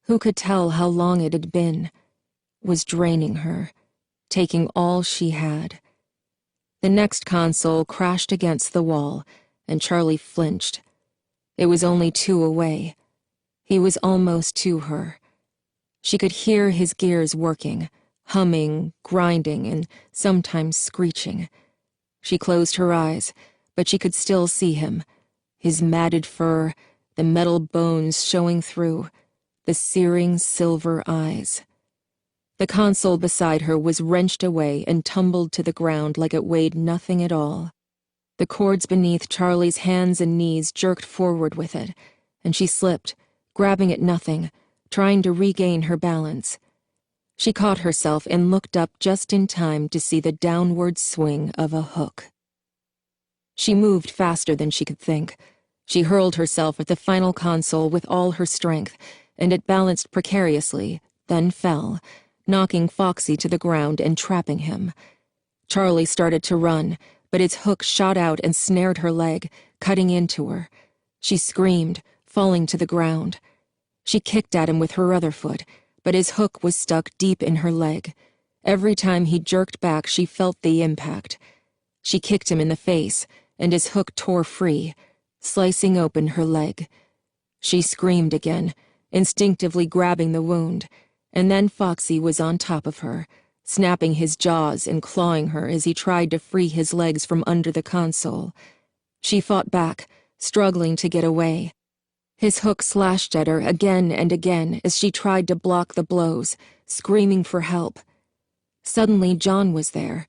who could tell how long it had been, was draining her, taking all she had. The next console crashed against the wall, and Charlie flinched. It was only 2 away. He was almost to her. She could hear his gears working, humming, grinding, and sometimes screeching. She closed her eyes, but she could still see him. His matted fur, the metal bones showing through, the searing silver eyes. The console beside her was wrenched away and tumbled to the ground like it weighed nothing at all. The cords beneath Charlie's hands and knees jerked forward with it, and she slipped, grabbing at nothing, trying to regain her balance. She caught herself and looked up just in time to see the downward swing of a hook. She moved faster than she could think. She hurled herself at the final console with all her strength, and it balanced precariously, then fell, knocking Foxy to the ground and trapping him. Charlie started to run, but its hook shot out and snared her leg, cutting into her. She screamed, falling to the ground. She kicked at him with her other foot, but his hook was stuck deep in her leg. Every time he jerked back, she felt the impact. She kicked him in the face, and his hook tore free, slicing open her leg. She screamed again, instinctively grabbing the wound, and then Foxy was on top of her, snapping his jaws and clawing her as he tried to free his legs from under the console. She fought back, struggling to get away. His hook slashed at her again and again as she tried to block the blows, screaming for help. Suddenly, John was there.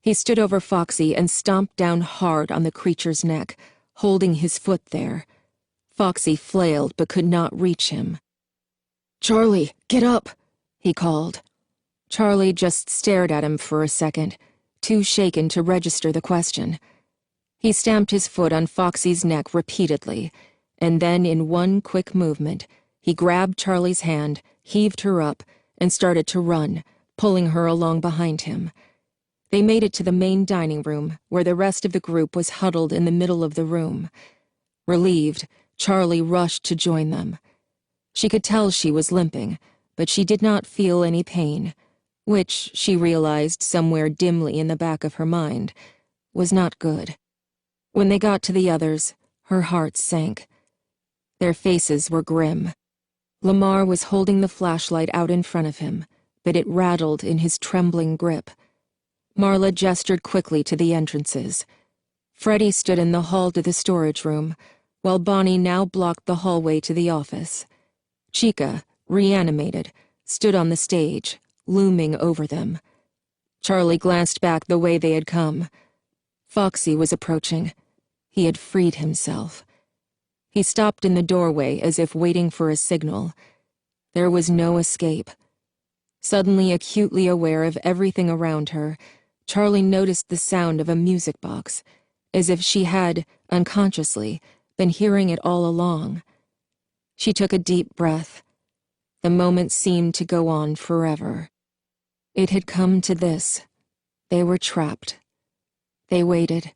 He stood over Foxy and stomped down hard on the creature's neck, holding his foot there. Foxy flailed but could not reach him. "Charlie, get up!" he called. Charlie just stared at him for a second, too shaken to register the question. He stamped his foot on Foxy's neck repeatedly, and then in one quick movement, he grabbed Charlie's hand, heaved her up, and started to run, pulling her along behind him. They made it to the main dining room, where the rest of the group was huddled in the middle of the room. Relieved, Charlie rushed to join them. She could tell she was limping, but she did not feel any pain, which, she realized somewhere dimly in the back of her mind, was not good. When they got to the others, her heart sank. Their faces were grim. Lamar was holding the flashlight out in front of him, but it rattled in his trembling grip. Marla gestured quickly to the entrances. Freddy stood in the hall to the storage room, while Bonnie now blocked the hallway to the office. Chica, reanimated, stood on the stage, looming over them. Charlie glanced back the way they had come. Foxy was approaching. He had freed himself. He stopped in the doorway as if waiting for a signal. There was no escape. Suddenly acutely aware of everything around her, Charlie noticed the sound of a music box, as if she had, unconsciously, been hearing it all along. She took a deep breath. The moment seemed to go on forever. It had come to this. They were trapped. They waited.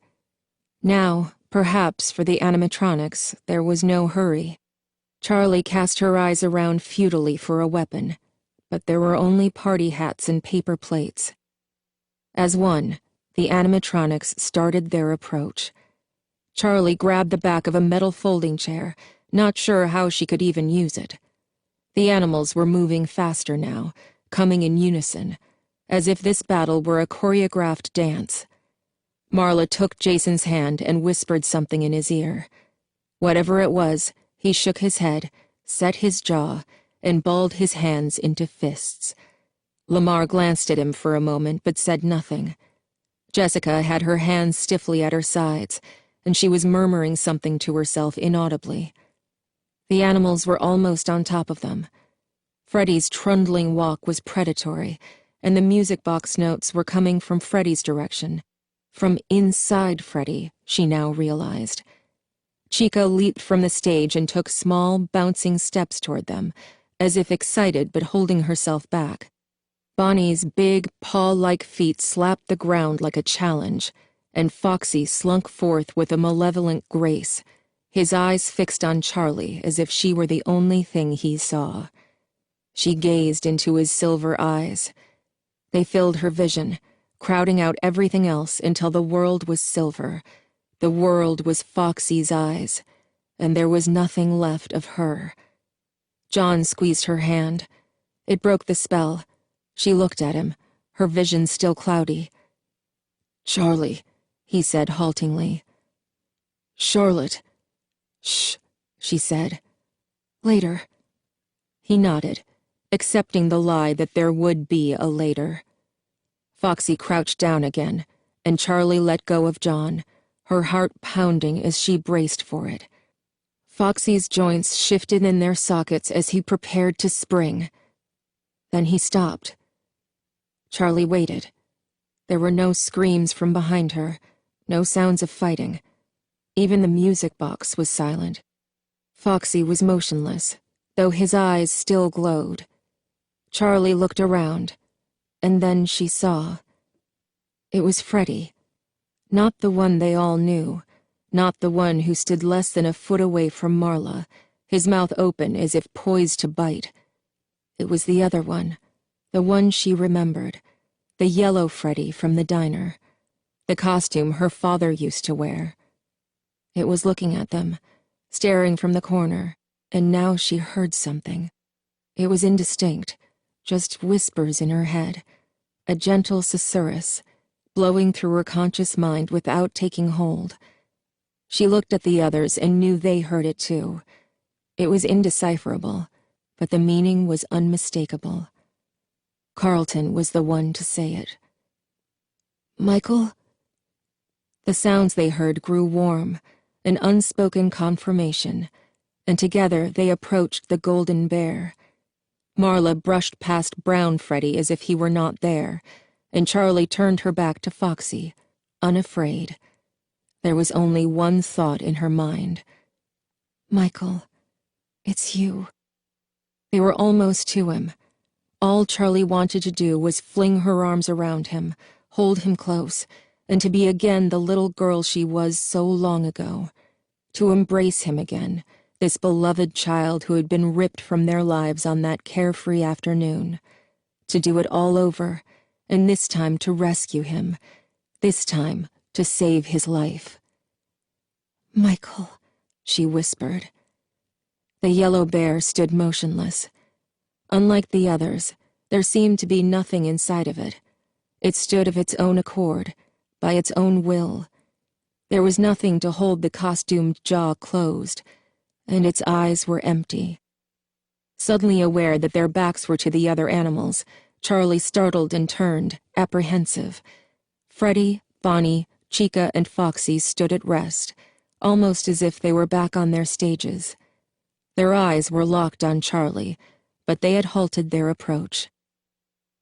Now, perhaps for the animatronics, there was no hurry. Charlie cast her eyes around futilely for a weapon, but there were only party hats and paper plates. As one, the animatronics started their approach. Charlie grabbed the back of a metal folding chair, not sure how she could even use it. The animals were moving faster now, coming in unison, as if this battle were a choreographed dance. Marla took Jason's hand and whispered something in his ear. Whatever it was, he shook his head, set his jaw, and balled his hands into fists. Lamar glanced at him for a moment but said nothing. Jessica had her hands stiffly at her sides, and she was murmuring something to herself inaudibly. The animals were almost on top of them. Freddy's trundling walk was predatory, and the music box notes were coming from Freddy's direction. From inside Freddy, she now realized. Chica leaped from the stage and took small, bouncing steps toward them, as if excited but holding herself back. Bonnie's big, paw-like feet slapped the ground like a challenge, and Foxy slunk forth with a malevolent grace, his eyes fixed on Charlie as if she were the only thing he saw. She gazed into his silver eyes. They filled her vision, crowding out everything else until the world was silver. The world was Foxy's eyes, and there was nothing left of her. John squeezed her hand. It broke the spell. She looked at him, her vision still cloudy. "Charlie," he said haltingly. "Charlotte." "Shh," she said. "Later." He nodded, accepting the lie that there would be a later. Foxy crouched down again, and Charlie let go of John, her heart pounding as she braced for it. Foxy's joints shifted in their sockets as he prepared to spring. Then he stopped. Charlie waited. There were no screams from behind her, no sounds of fighting. Even the music box was silent. Foxy was motionless, though his eyes still glowed. Charlie looked around, and then she saw. It was Freddy. Not the one they all knew, not the one who stood less than a foot away from Marla, his mouth open as if poised to bite. It was the other one, the one she remembered, the yellow Freddy from the diner, the costume her father used to wear. It was looking at them, staring from the corner, and now she heard something. It was indistinct, just whispers in her head, a gentle susurrus, blowing through her conscious mind without taking hold. She looked at the others and knew they heard it too. It was indecipherable, but the meaning was unmistakable. Carlton was the one to say it. "Michael?" The sounds they heard grew warm, an unspoken confirmation, and together they approached the Golden Bear. Marla brushed past Brown Freddy as if he were not there, and Charlie turned her back to Foxy, unafraid. There was only one thought in her mind. "Michael, it's you." They were almost to him. All Charlie wanted to do was fling her arms around him, hold him close, and to be again the little girl she was so long ago. To embrace him again, this beloved child who had been ripped from their lives on that carefree afternoon. To do it all over, and this time to rescue him, this time to save his life. "Michael," she whispered. The yellow bear stood motionless. Unlike the others, there seemed to be nothing inside of it. It stood of its own accord, by its own will. There was nothing to hold the costumed jaw closed, and its eyes were empty. Suddenly aware that their backs were to the other animals, Charlie startled and turned, apprehensive. Freddy, Bonnie, Chica, and Foxy stood at rest, almost as if they were back on their stages. Their eyes were locked on Charlie, but they had halted their approach.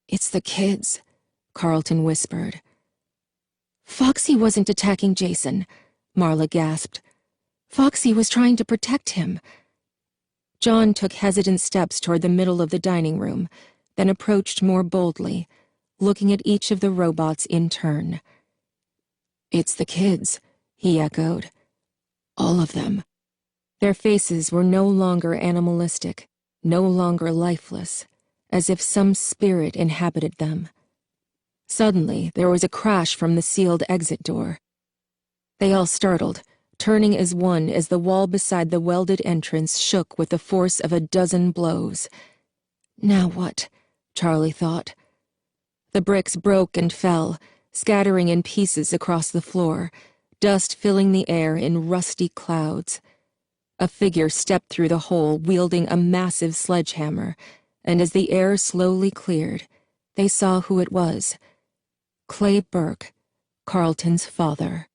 "It's the kids," Carlton whispered. "Foxy wasn't attacking Jason," Marla gasped. "Foxy was trying to protect him." John took hesitant steps toward the middle of the dining room, then approached more boldly, looking at each of the robots in turn. "It's the kids," he echoed. "All of them." Their faces were no longer animalistic, no longer lifeless, as if some spirit inhabited them. Suddenly, there was a crash from the sealed exit door. They all startled, turning as one as the wall beside the welded entrance shook with the force of a dozen blows. Now what? Charlie thought. The bricks broke and fell, scattering in pieces across the floor, dust filling the air in rusty clouds. A figure stepped through the hole wielding a massive sledgehammer, and as the air slowly cleared, they saw who it was. Clay Burke, Carlton's father.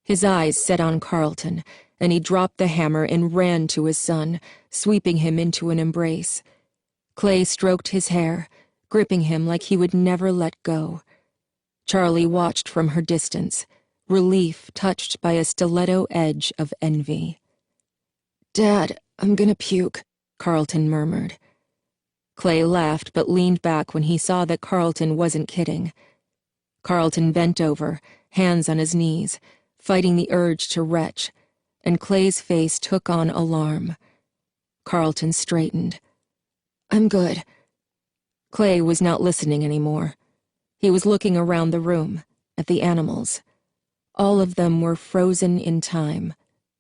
His eyes set on Carlton, and he dropped the hammer and ran to his son, sweeping him into an embrace. Clay stroked his hair, gripping him like he would never let go. Charlie watched from her distance, relief touched by a stiletto edge of envy. "Dad, I'm gonna puke," Carlton murmured. Clay laughed but leaned back when he saw that Carlton wasn't kidding. Carlton bent over, hands on his knees, fighting the urge to retch, and Clay's face took on alarm. Carlton straightened. "I'm good." Clay was not listening anymore. He was looking around the room, at the animals. All of them were frozen in time,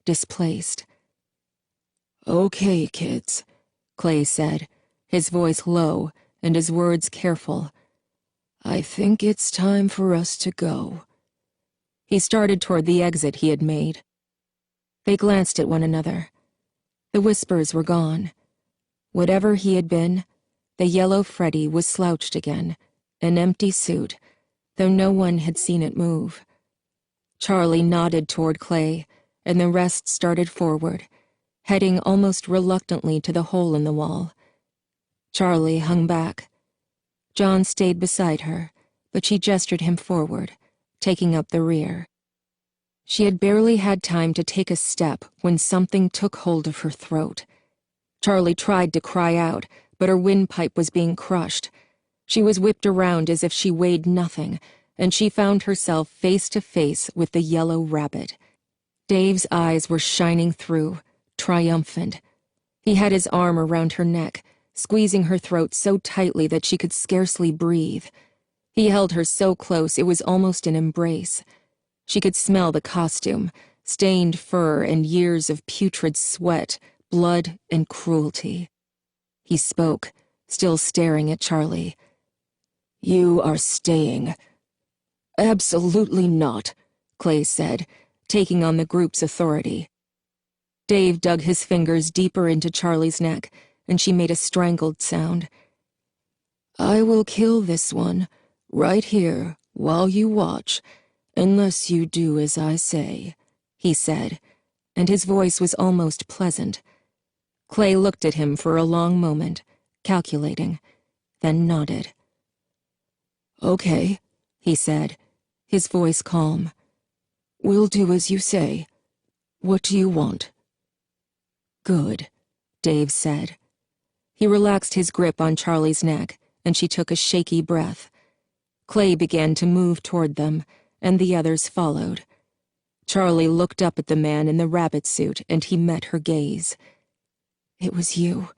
displaced. "Okay, kids," Clay said, his voice low and his words careful. "I think it's time for us to go." He started toward the exit he had made. They glanced at one another. The whispers were gone. Whatever he had been, the yellow Freddy was slouched again, an empty suit, though no one had seen it move. Charlie nodded toward Clay, and the rest started forward, heading almost reluctantly to the hole in the wall. Charlie hung back. John stayed beside her, but she gestured him forward, taking up the rear. She had barely had time to take a step when something took hold of her throat. Charlie tried to cry out, but her windpipe was being crushed. She was whipped around as if she weighed nothing, and she found herself face to face with the yellow rabbit. Dave's eyes were shining through, triumphant. He had his arm around her neck, squeezing her throat so tightly that she could scarcely breathe. He held her so close it was almost an embrace. She could smell the costume, stained fur and years of putrid sweat, blood and cruelty. He spoke, still staring at Charlie. "You are staying." "Absolutely not," Clay said, taking on the group's authority. Dave dug his fingers deeper into Charlie's neck, and she made a strangled sound. "I will kill this one, right here, while you watch, unless you do as I say," he said, and his voice was almost pleasant. Clay looked at him for a long moment, calculating, then nodded. "Okay," he said, his voice calm. "We'll do as you say. What do you want?" "Good," Dave said. He relaxed his grip on Charlie's neck, and she took a shaky breath. Clay began to move toward them, and the others followed. Charlie looked up at the man in the rabbit suit, and he met her gaze. "It was you.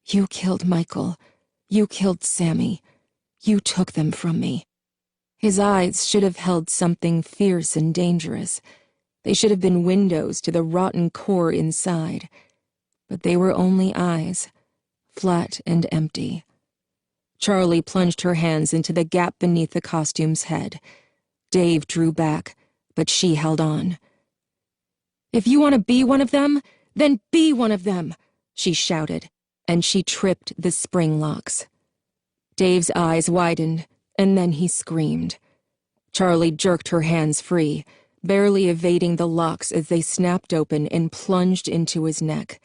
You killed Michael. You killed Sammy. You took them from me." His eyes should have held something fierce and dangerous. They should have been windows to the rotten core inside. But they were only eyes, flat and empty. Charlie plunged her hands into the gap beneath the costume's head. Dave drew back, but she held on. "If you want to be one of them, then be one of them," she shouted, and she tripped the spring locks. Dave's eyes widened, and then he screamed. Charlie jerked her hands free, barely evading the locks as they snapped open and plunged into his neck.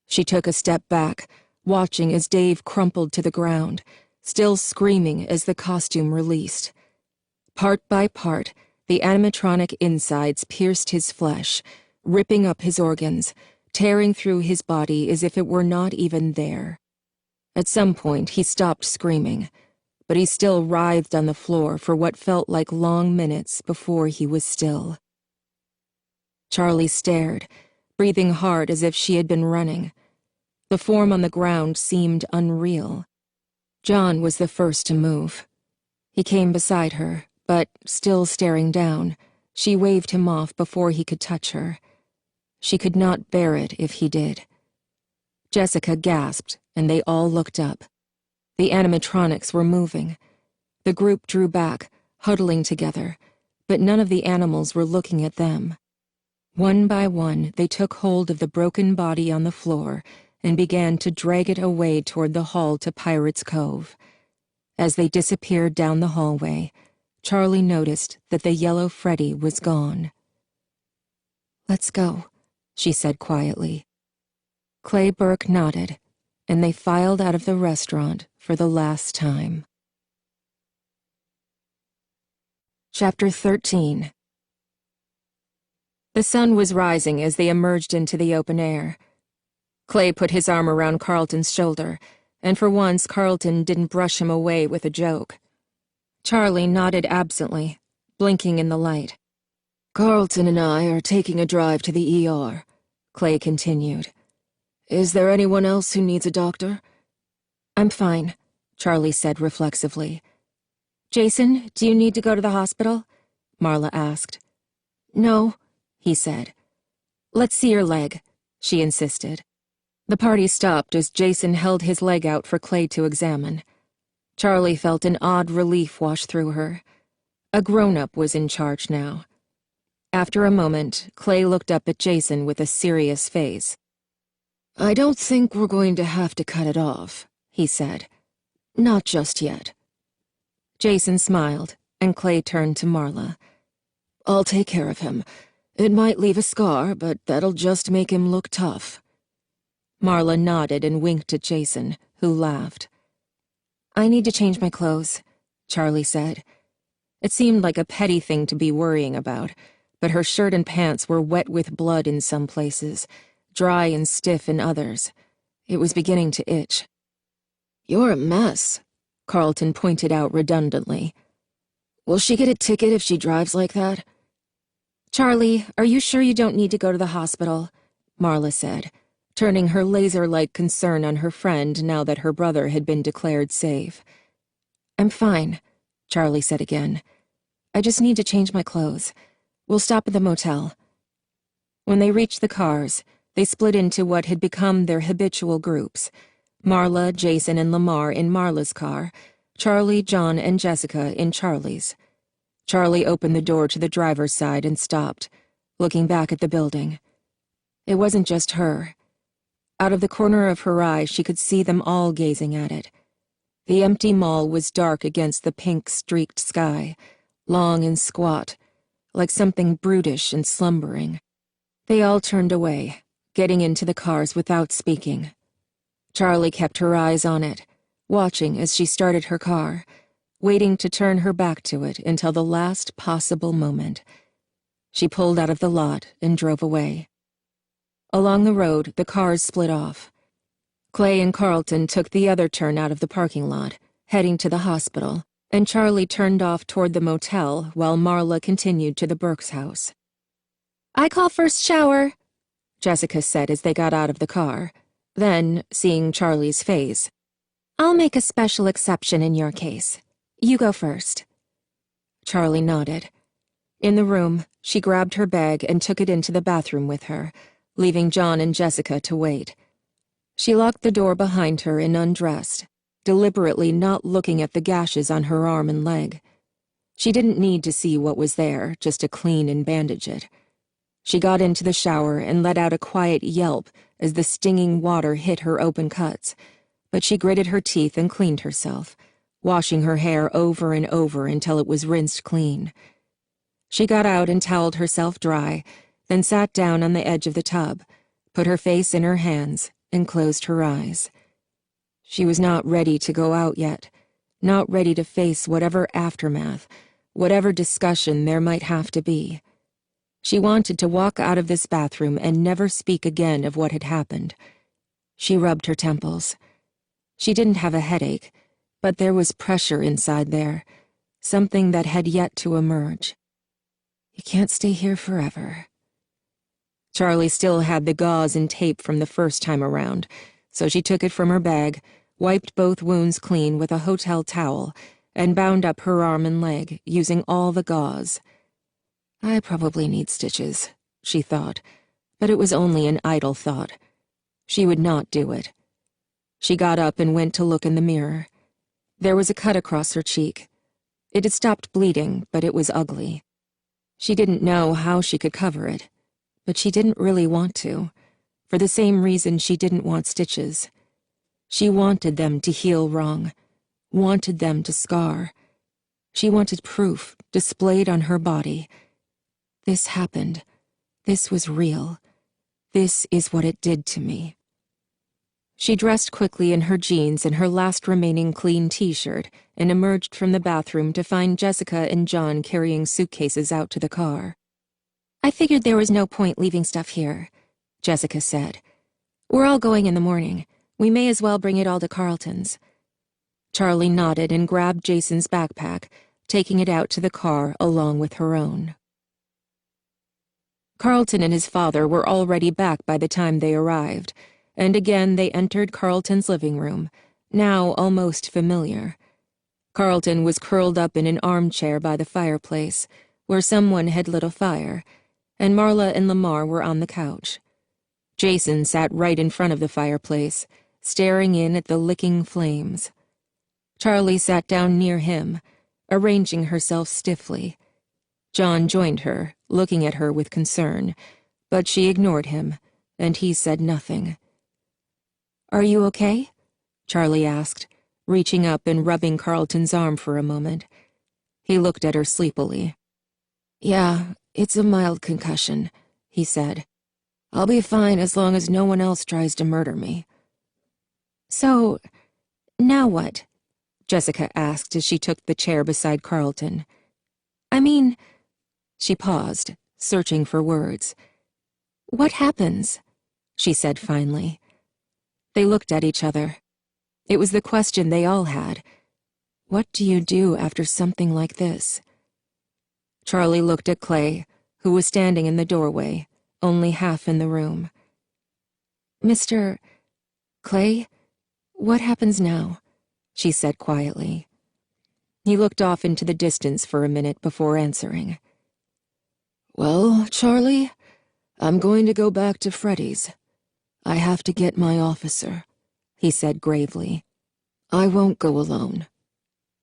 She took a step back, watching as Dave crumpled to the ground, still screaming as the costume released. Part by part, the animatronic insides pierced his flesh, ripping up his organs, tearing through his body as if it were not even there. At some point, he stopped screaming, but he still writhed on the floor for what felt like long minutes before he was still. Charlie stared, breathing hard as if she had been running. The form on the ground seemed unreal. John was the first to move. He came beside her, but, still staring down, she waved him off before he could touch her. She could not bear it if he did. Jessica gasped, and they all looked up. The animatronics were moving. The group drew back, huddling together, but none of the animals were looking at them. One by one, they took hold of the broken body on the floor and began to drag it away toward the hall to Pirate's Cove. As they disappeared down the hallway, Charlie noticed that the yellow Freddy was gone. "Let's go," she said quietly. Clay Burke nodded, and they filed out of the restaurant for the last time. Chapter 13. The sun was rising as they emerged into the open air. Clay put his arm around Carlton's shoulder, and for once Carlton didn't brush him away with a joke. Charlie nodded absently, blinking in the light. "Carlton and I are taking a drive to the ER," Clay continued. "Is there anyone else who needs a doctor?" "I'm fine," Charlie said reflexively. "Jason, do you need to go to the hospital?" Marla asked. "No," he said. "Let's see your leg," she insisted. The party stopped as Jason held his leg out for Clay to examine. Charlie felt an odd relief wash through her. A grown-up was in charge now. After a moment, Clay looked up at Jason with a serious face. "I don't think we're going to have to cut it off," he said. "Not just yet." Jason smiled, and Clay turned to Marla. "I'll take care of him. It might leave a scar, but that'll just make him look tough." Marla nodded and winked at Jason, who laughed. "I need to change my clothes," Charlie said. It seemed like a petty thing to be worrying about, but her shirt and pants were wet with blood in some places, dry and stiff in others. It was beginning to itch. "You're a mess," Carlton pointed out redundantly. Will she get a ticket if she drives like that? Charlie, are you sure you don't need to go to the hospital? Marla said, turning her laser-like concern on her friend now that her brother had been declared safe. I'm fine, Charlie said again. I just need to change my clothes. We'll stop at the motel. When they reached the cars, they split into what had become their habitual groups. Marla, Jason, and Lamar in Marla's car, Charlie, John, and Jessica in Charlie's. Charlie opened the door to the driver's side and stopped, looking back at the building. It wasn't just her. Out of the corner of her eye, she could see them all gazing at it. The empty mall was dark against the pink-streaked sky, long and squat, like something brutish and slumbering. They all turned away, getting into the cars without speaking. Charlie kept her eyes on it, watching as she started her car, waiting to turn her back to it until the last possible moment. She pulled out of the lot and drove away. Along the road, the cars split off. Clay and Carlton took the other turn out of the parking lot, heading to the hospital, and Charlie turned off toward the motel while Marla continued to the Burke's house. I call first shower, Jessica said as they got out of the car. Then, seeing Charlie's face, I'll make a special exception in your case. You go first. Charlie nodded. In the room, she grabbed her bag and took it into the bathroom with her, leaving John and Jessica to wait. She locked the door behind her and undressed, deliberately not looking at the gashes on her arm and leg. She didn't need to see what was there, just to clean and bandage it. She got into the shower and let out a quiet yelp as the stinging water hit her open cuts, but she gritted her teeth and cleaned herself, washing her hair over and over until it was rinsed clean. She got out and toweled herself dry, then sat down on the edge of the tub, put her face in her hands, and closed her eyes. She was not ready to go out yet, not ready to face whatever aftermath, whatever discussion there might have to be. She wanted to walk out of this bathroom and never speak again of what had happened. She rubbed her temples. She didn't have a headache, but there was pressure inside there, something that had yet to emerge. You can't stay here forever. Charlie still had the gauze and tape from the first time around, so she took it from her bag, wiped both wounds clean with a hotel towel, and bound up her arm and leg, using all the gauze. I probably need stitches, she thought, but it was only an idle thought. She would not do it. She got up and went to look in the mirror. There was a cut across her cheek. It had stopped bleeding, but it was ugly. She didn't know how she could cover it, but she didn't really want to, for the same reason she didn't want stitches. She wanted them to heal wrong, wanted them to scar. She wanted proof displayed on her body. This happened. This was real. This is what it did to me. She dressed quickly in her jeans and her last remaining clean t-shirt and emerged from the bathroom to find Jessica and John carrying suitcases out to the car. I figured there was no point leaving stuff here, Jessica said. We're all going in the morning. We may as well bring it all to Carlton's. Charlie nodded and grabbed Jason's backpack, taking it out to the car along with her own. Carlton and his father were already back by the time they arrived, and again they entered Carlton's living room, now almost familiar. Carlton was curled up in an armchair by the fireplace, where someone had lit a fire, and Marla and Lamar were on the couch. Jason sat right in front of the fireplace, staring in at the licking flames. Charlie sat down near him, arranging herself stiffly. John joined her, looking at her with concern, but she ignored him, and he said nothing. Are you okay? Charlie asked, reaching up and rubbing Carlton's arm for a moment. He looked at her sleepily. Yeah, it's a mild concussion, he said. I'll be fine as long as no one else tries to murder me. So, now what? Jessica asked as she took the chair beside Carlton. I mean... She paused, searching for words. What happens? She said finally. They looked at each other. It was the question they all had. What do you do after something like this? Charlie looked at Clay, who was standing in the doorway, only half in the room. "Mr. Clay, what happens now?" she said quietly. He looked off into the distance for a minute before answering. "Well, Charlie, I'm going to go back to Freddy's. I have to get my officer," he said gravely. "I won't go alone."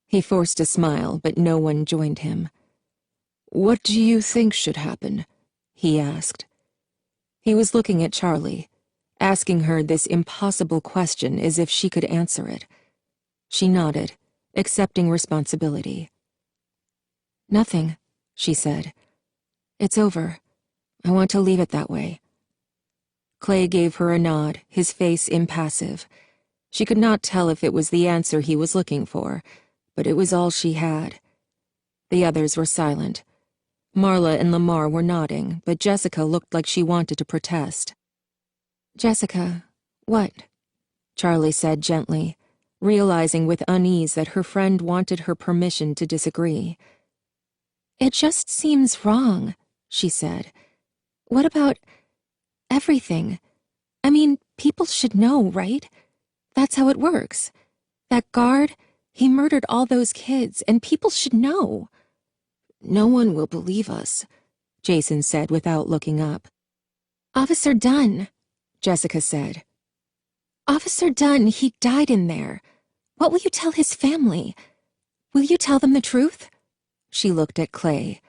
He forced a smile, but no one joined him. "What do you think should happen?" he asked. He was looking at Charlie, asking her this impossible question as if she could answer it. She nodded, accepting responsibility. "Nothing," she said. "It's over. I want to leave it that way." Clay gave her a nod, his face impassive. She could not tell if it was the answer he was looking for, but it was all she had. The others were silent. Marla and Lamar were nodding, but Jessica looked like she wanted to protest. "Jessica, what?" Charlie said gently, realizing with unease that her friend wanted her permission to disagree. "It just seems wrong," she said. "What about everything? I mean, people should know, right? That's how it works. That guard, he murdered all those kids, and people should know." "No one will believe us," Jason said without looking up. "Officer Dunn," Jessica said. "Officer Dunn, he died in there. What will you tell his family? Will you tell them the truth?" She looked at Clay.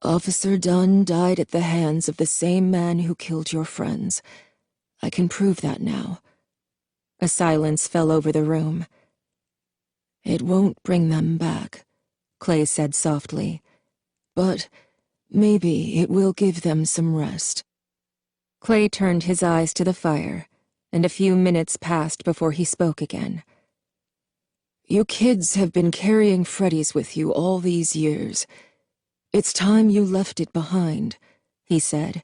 "Officer Dunn died at the hands of the same man who killed your friends. I can prove that now." A silence fell over the room. "It won't bring them back," Clay said softly. "But maybe it will give them some rest." Clay turned his eyes to the fire, and a few minutes passed before he spoke again. "You kids have been carrying Freddy's with you all these years. It's time you left it behind," he said.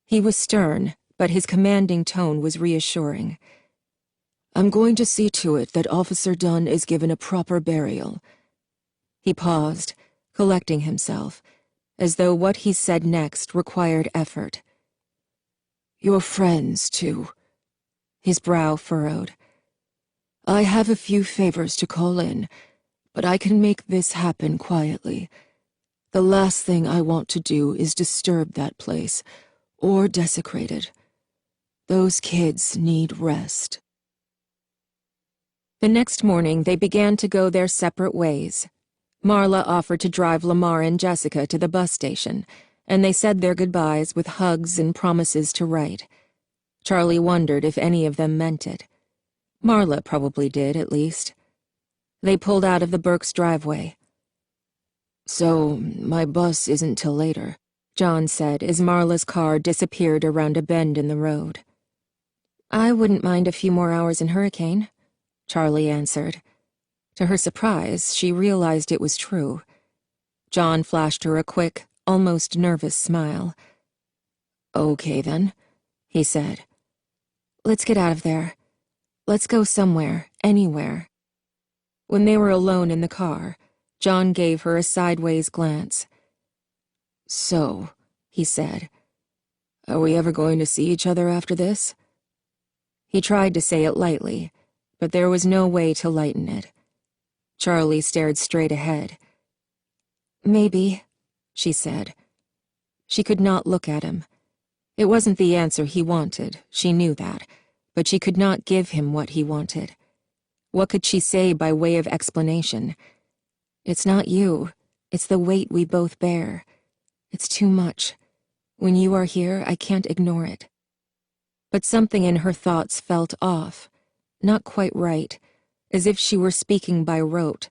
He was stern, but his commanding tone was reassuring. "I'm going to see to it that Officer Dunn is given a proper burial." He paused, collecting himself, as though what he said next required effort. "Your friends, too." His brow furrowed. "I have a few favors to call in, but I can make this happen quietly. The last thing I want to do is disturb that place, or desecrate it. Those kids need rest." The next morning, they began to go their separate ways. Marla offered to drive Lamar and Jessica to the bus station, and they said their goodbyes with hugs and promises to write. Charlie wondered if any of them meant it. Marla probably did, at least. They pulled out of the Burke's driveway. "So, my bus isn't till later," John said as Marla's car disappeared around a bend in the road. "I wouldn't mind a few more hours in Hurricane," Charlie answered. To her surprise, she realized it was true. John flashed her a quick, almost nervous smile. "Okay, then," he said. "Let's get out of there. Let's go somewhere, anywhere." When they were alone in the car, John gave her a sideways glance. "So," he said, "are we ever going to see each other after this?" He tried to say it lightly, but there was no way to lighten it. Charlie stared straight ahead. "Maybe," she said. She could not look at him. It wasn't the answer he wanted, she knew that, but she could not give him what he wanted. What could she say by way of explanation? "It's not you. It's the weight we both bear. It's too much. When you are here, I can't ignore it." But something in her thoughts felt off, not quite right, as if she were speaking by rote,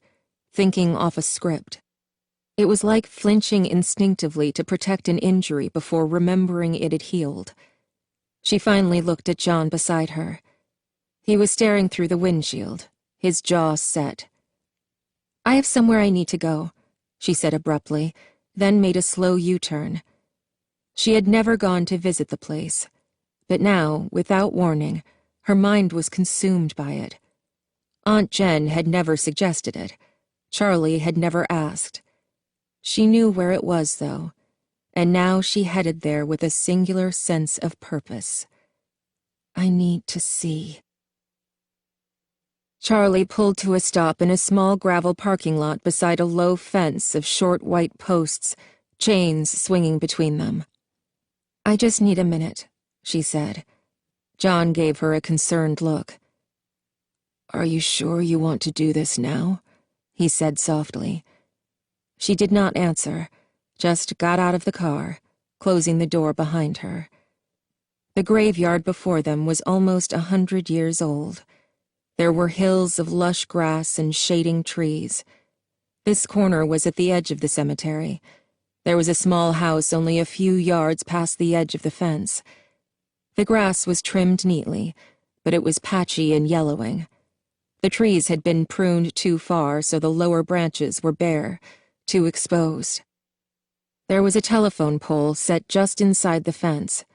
thinking off a script. It was like flinching instinctively to protect an injury before remembering it had healed. She finally looked at John beside her. He was staring through the windshield, his jaw set. "I have somewhere I need to go," she said abruptly, then made a slow U-turn. She had never gone to visit the place, but now, without warning, her mind was consumed by it. Aunt Jen had never suggested it. Charlie had never asked. She knew where it was, though, and now she headed there with a singular sense of purpose. I need to see. Charlie pulled to a stop in a small gravel parking lot beside a low fence of short white posts, chains swinging between them. I just need a minute, she said. John gave her a concerned look. Are you sure you want to do this now? He said softly. She did not answer, just got out of the car, closing the door behind her. The graveyard before them was almost 100 years old. There were hills of lush grass and shading trees. This corner was at the edge of the cemetery. There was a small house only a few yards past the edge of the fence. The grass was trimmed neatly, but it was patchy and yellowing. The trees had been pruned too far, so the lower branches were bare, too exposed. There was a telephone pole set just inside the fence,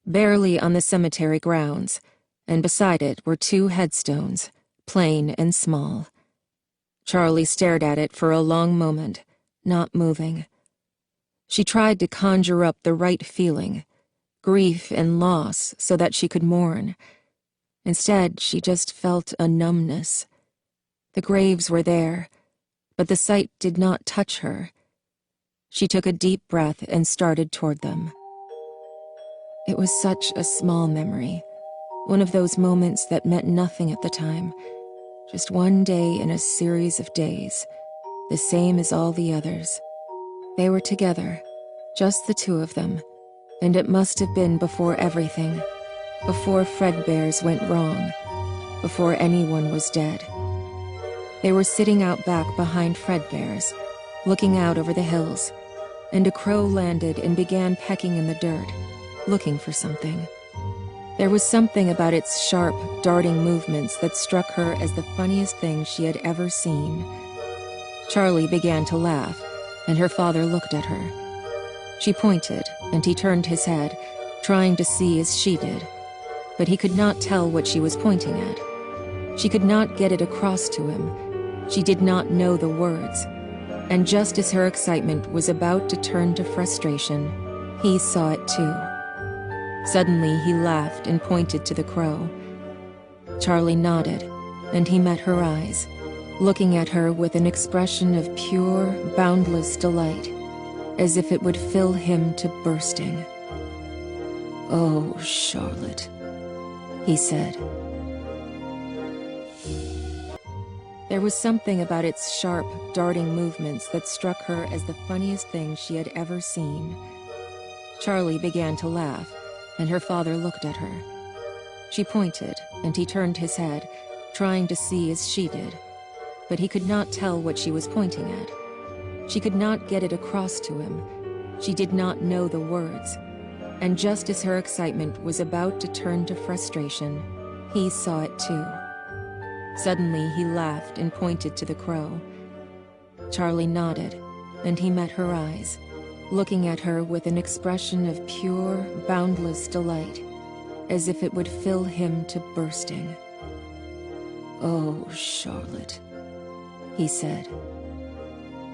barely on the cemetery grounds, and beside it were 2 headstones, plain and small. Charlie stared at it for a long moment, not moving. She tried to conjure up the right feeling, grief and loss, so that she could mourn. Instead, she just felt a numbness. The graves were there, but the sight did not touch her. She took a deep breath and started toward them. It was such a small memory, one of those moments that meant nothing at the time, just one day in a series of days, the same as all the others. They were together, just the 2 of them, and it must have been before everything, before Fredbear's went wrong, before anyone was dead. They were sitting out back behind Fredbear's, looking out over the hills, and a crow landed and began pecking in the dirt, looking for something. There was something about its sharp, darting movements that struck her as the funniest thing she had ever seen. Charlie began to laugh, and her father looked at her. She pointed, and he turned his head, trying to see as she did, but he could not tell what she was pointing at. She could not get it across to him. She did not know the words, and just as her excitement was about to turn to frustration, he saw it too. Suddenly he laughed and pointed to the crow. Charlie nodded, and he met her eyes, looking at her with an expression of pure, boundless delight, as if it would fill him to bursting. "Oh, Charlotte," he said. There was something about its sharp, darting movements that struck her as the funniest thing she had ever seen. Charlie began to laugh, and her father looked at her. She pointed, and he turned his head, trying to see as she did, but he could not tell what she was pointing at. She could not get it across to him. She did not know the words, and just as her excitement was about to turn to frustration, he saw it too. Suddenly he laughed and pointed to the crow. Charlie nodded, and he met her eyes, looking at her with an expression of pure, boundless delight, as if it would fill him to bursting. "Oh, Charlotte," he said.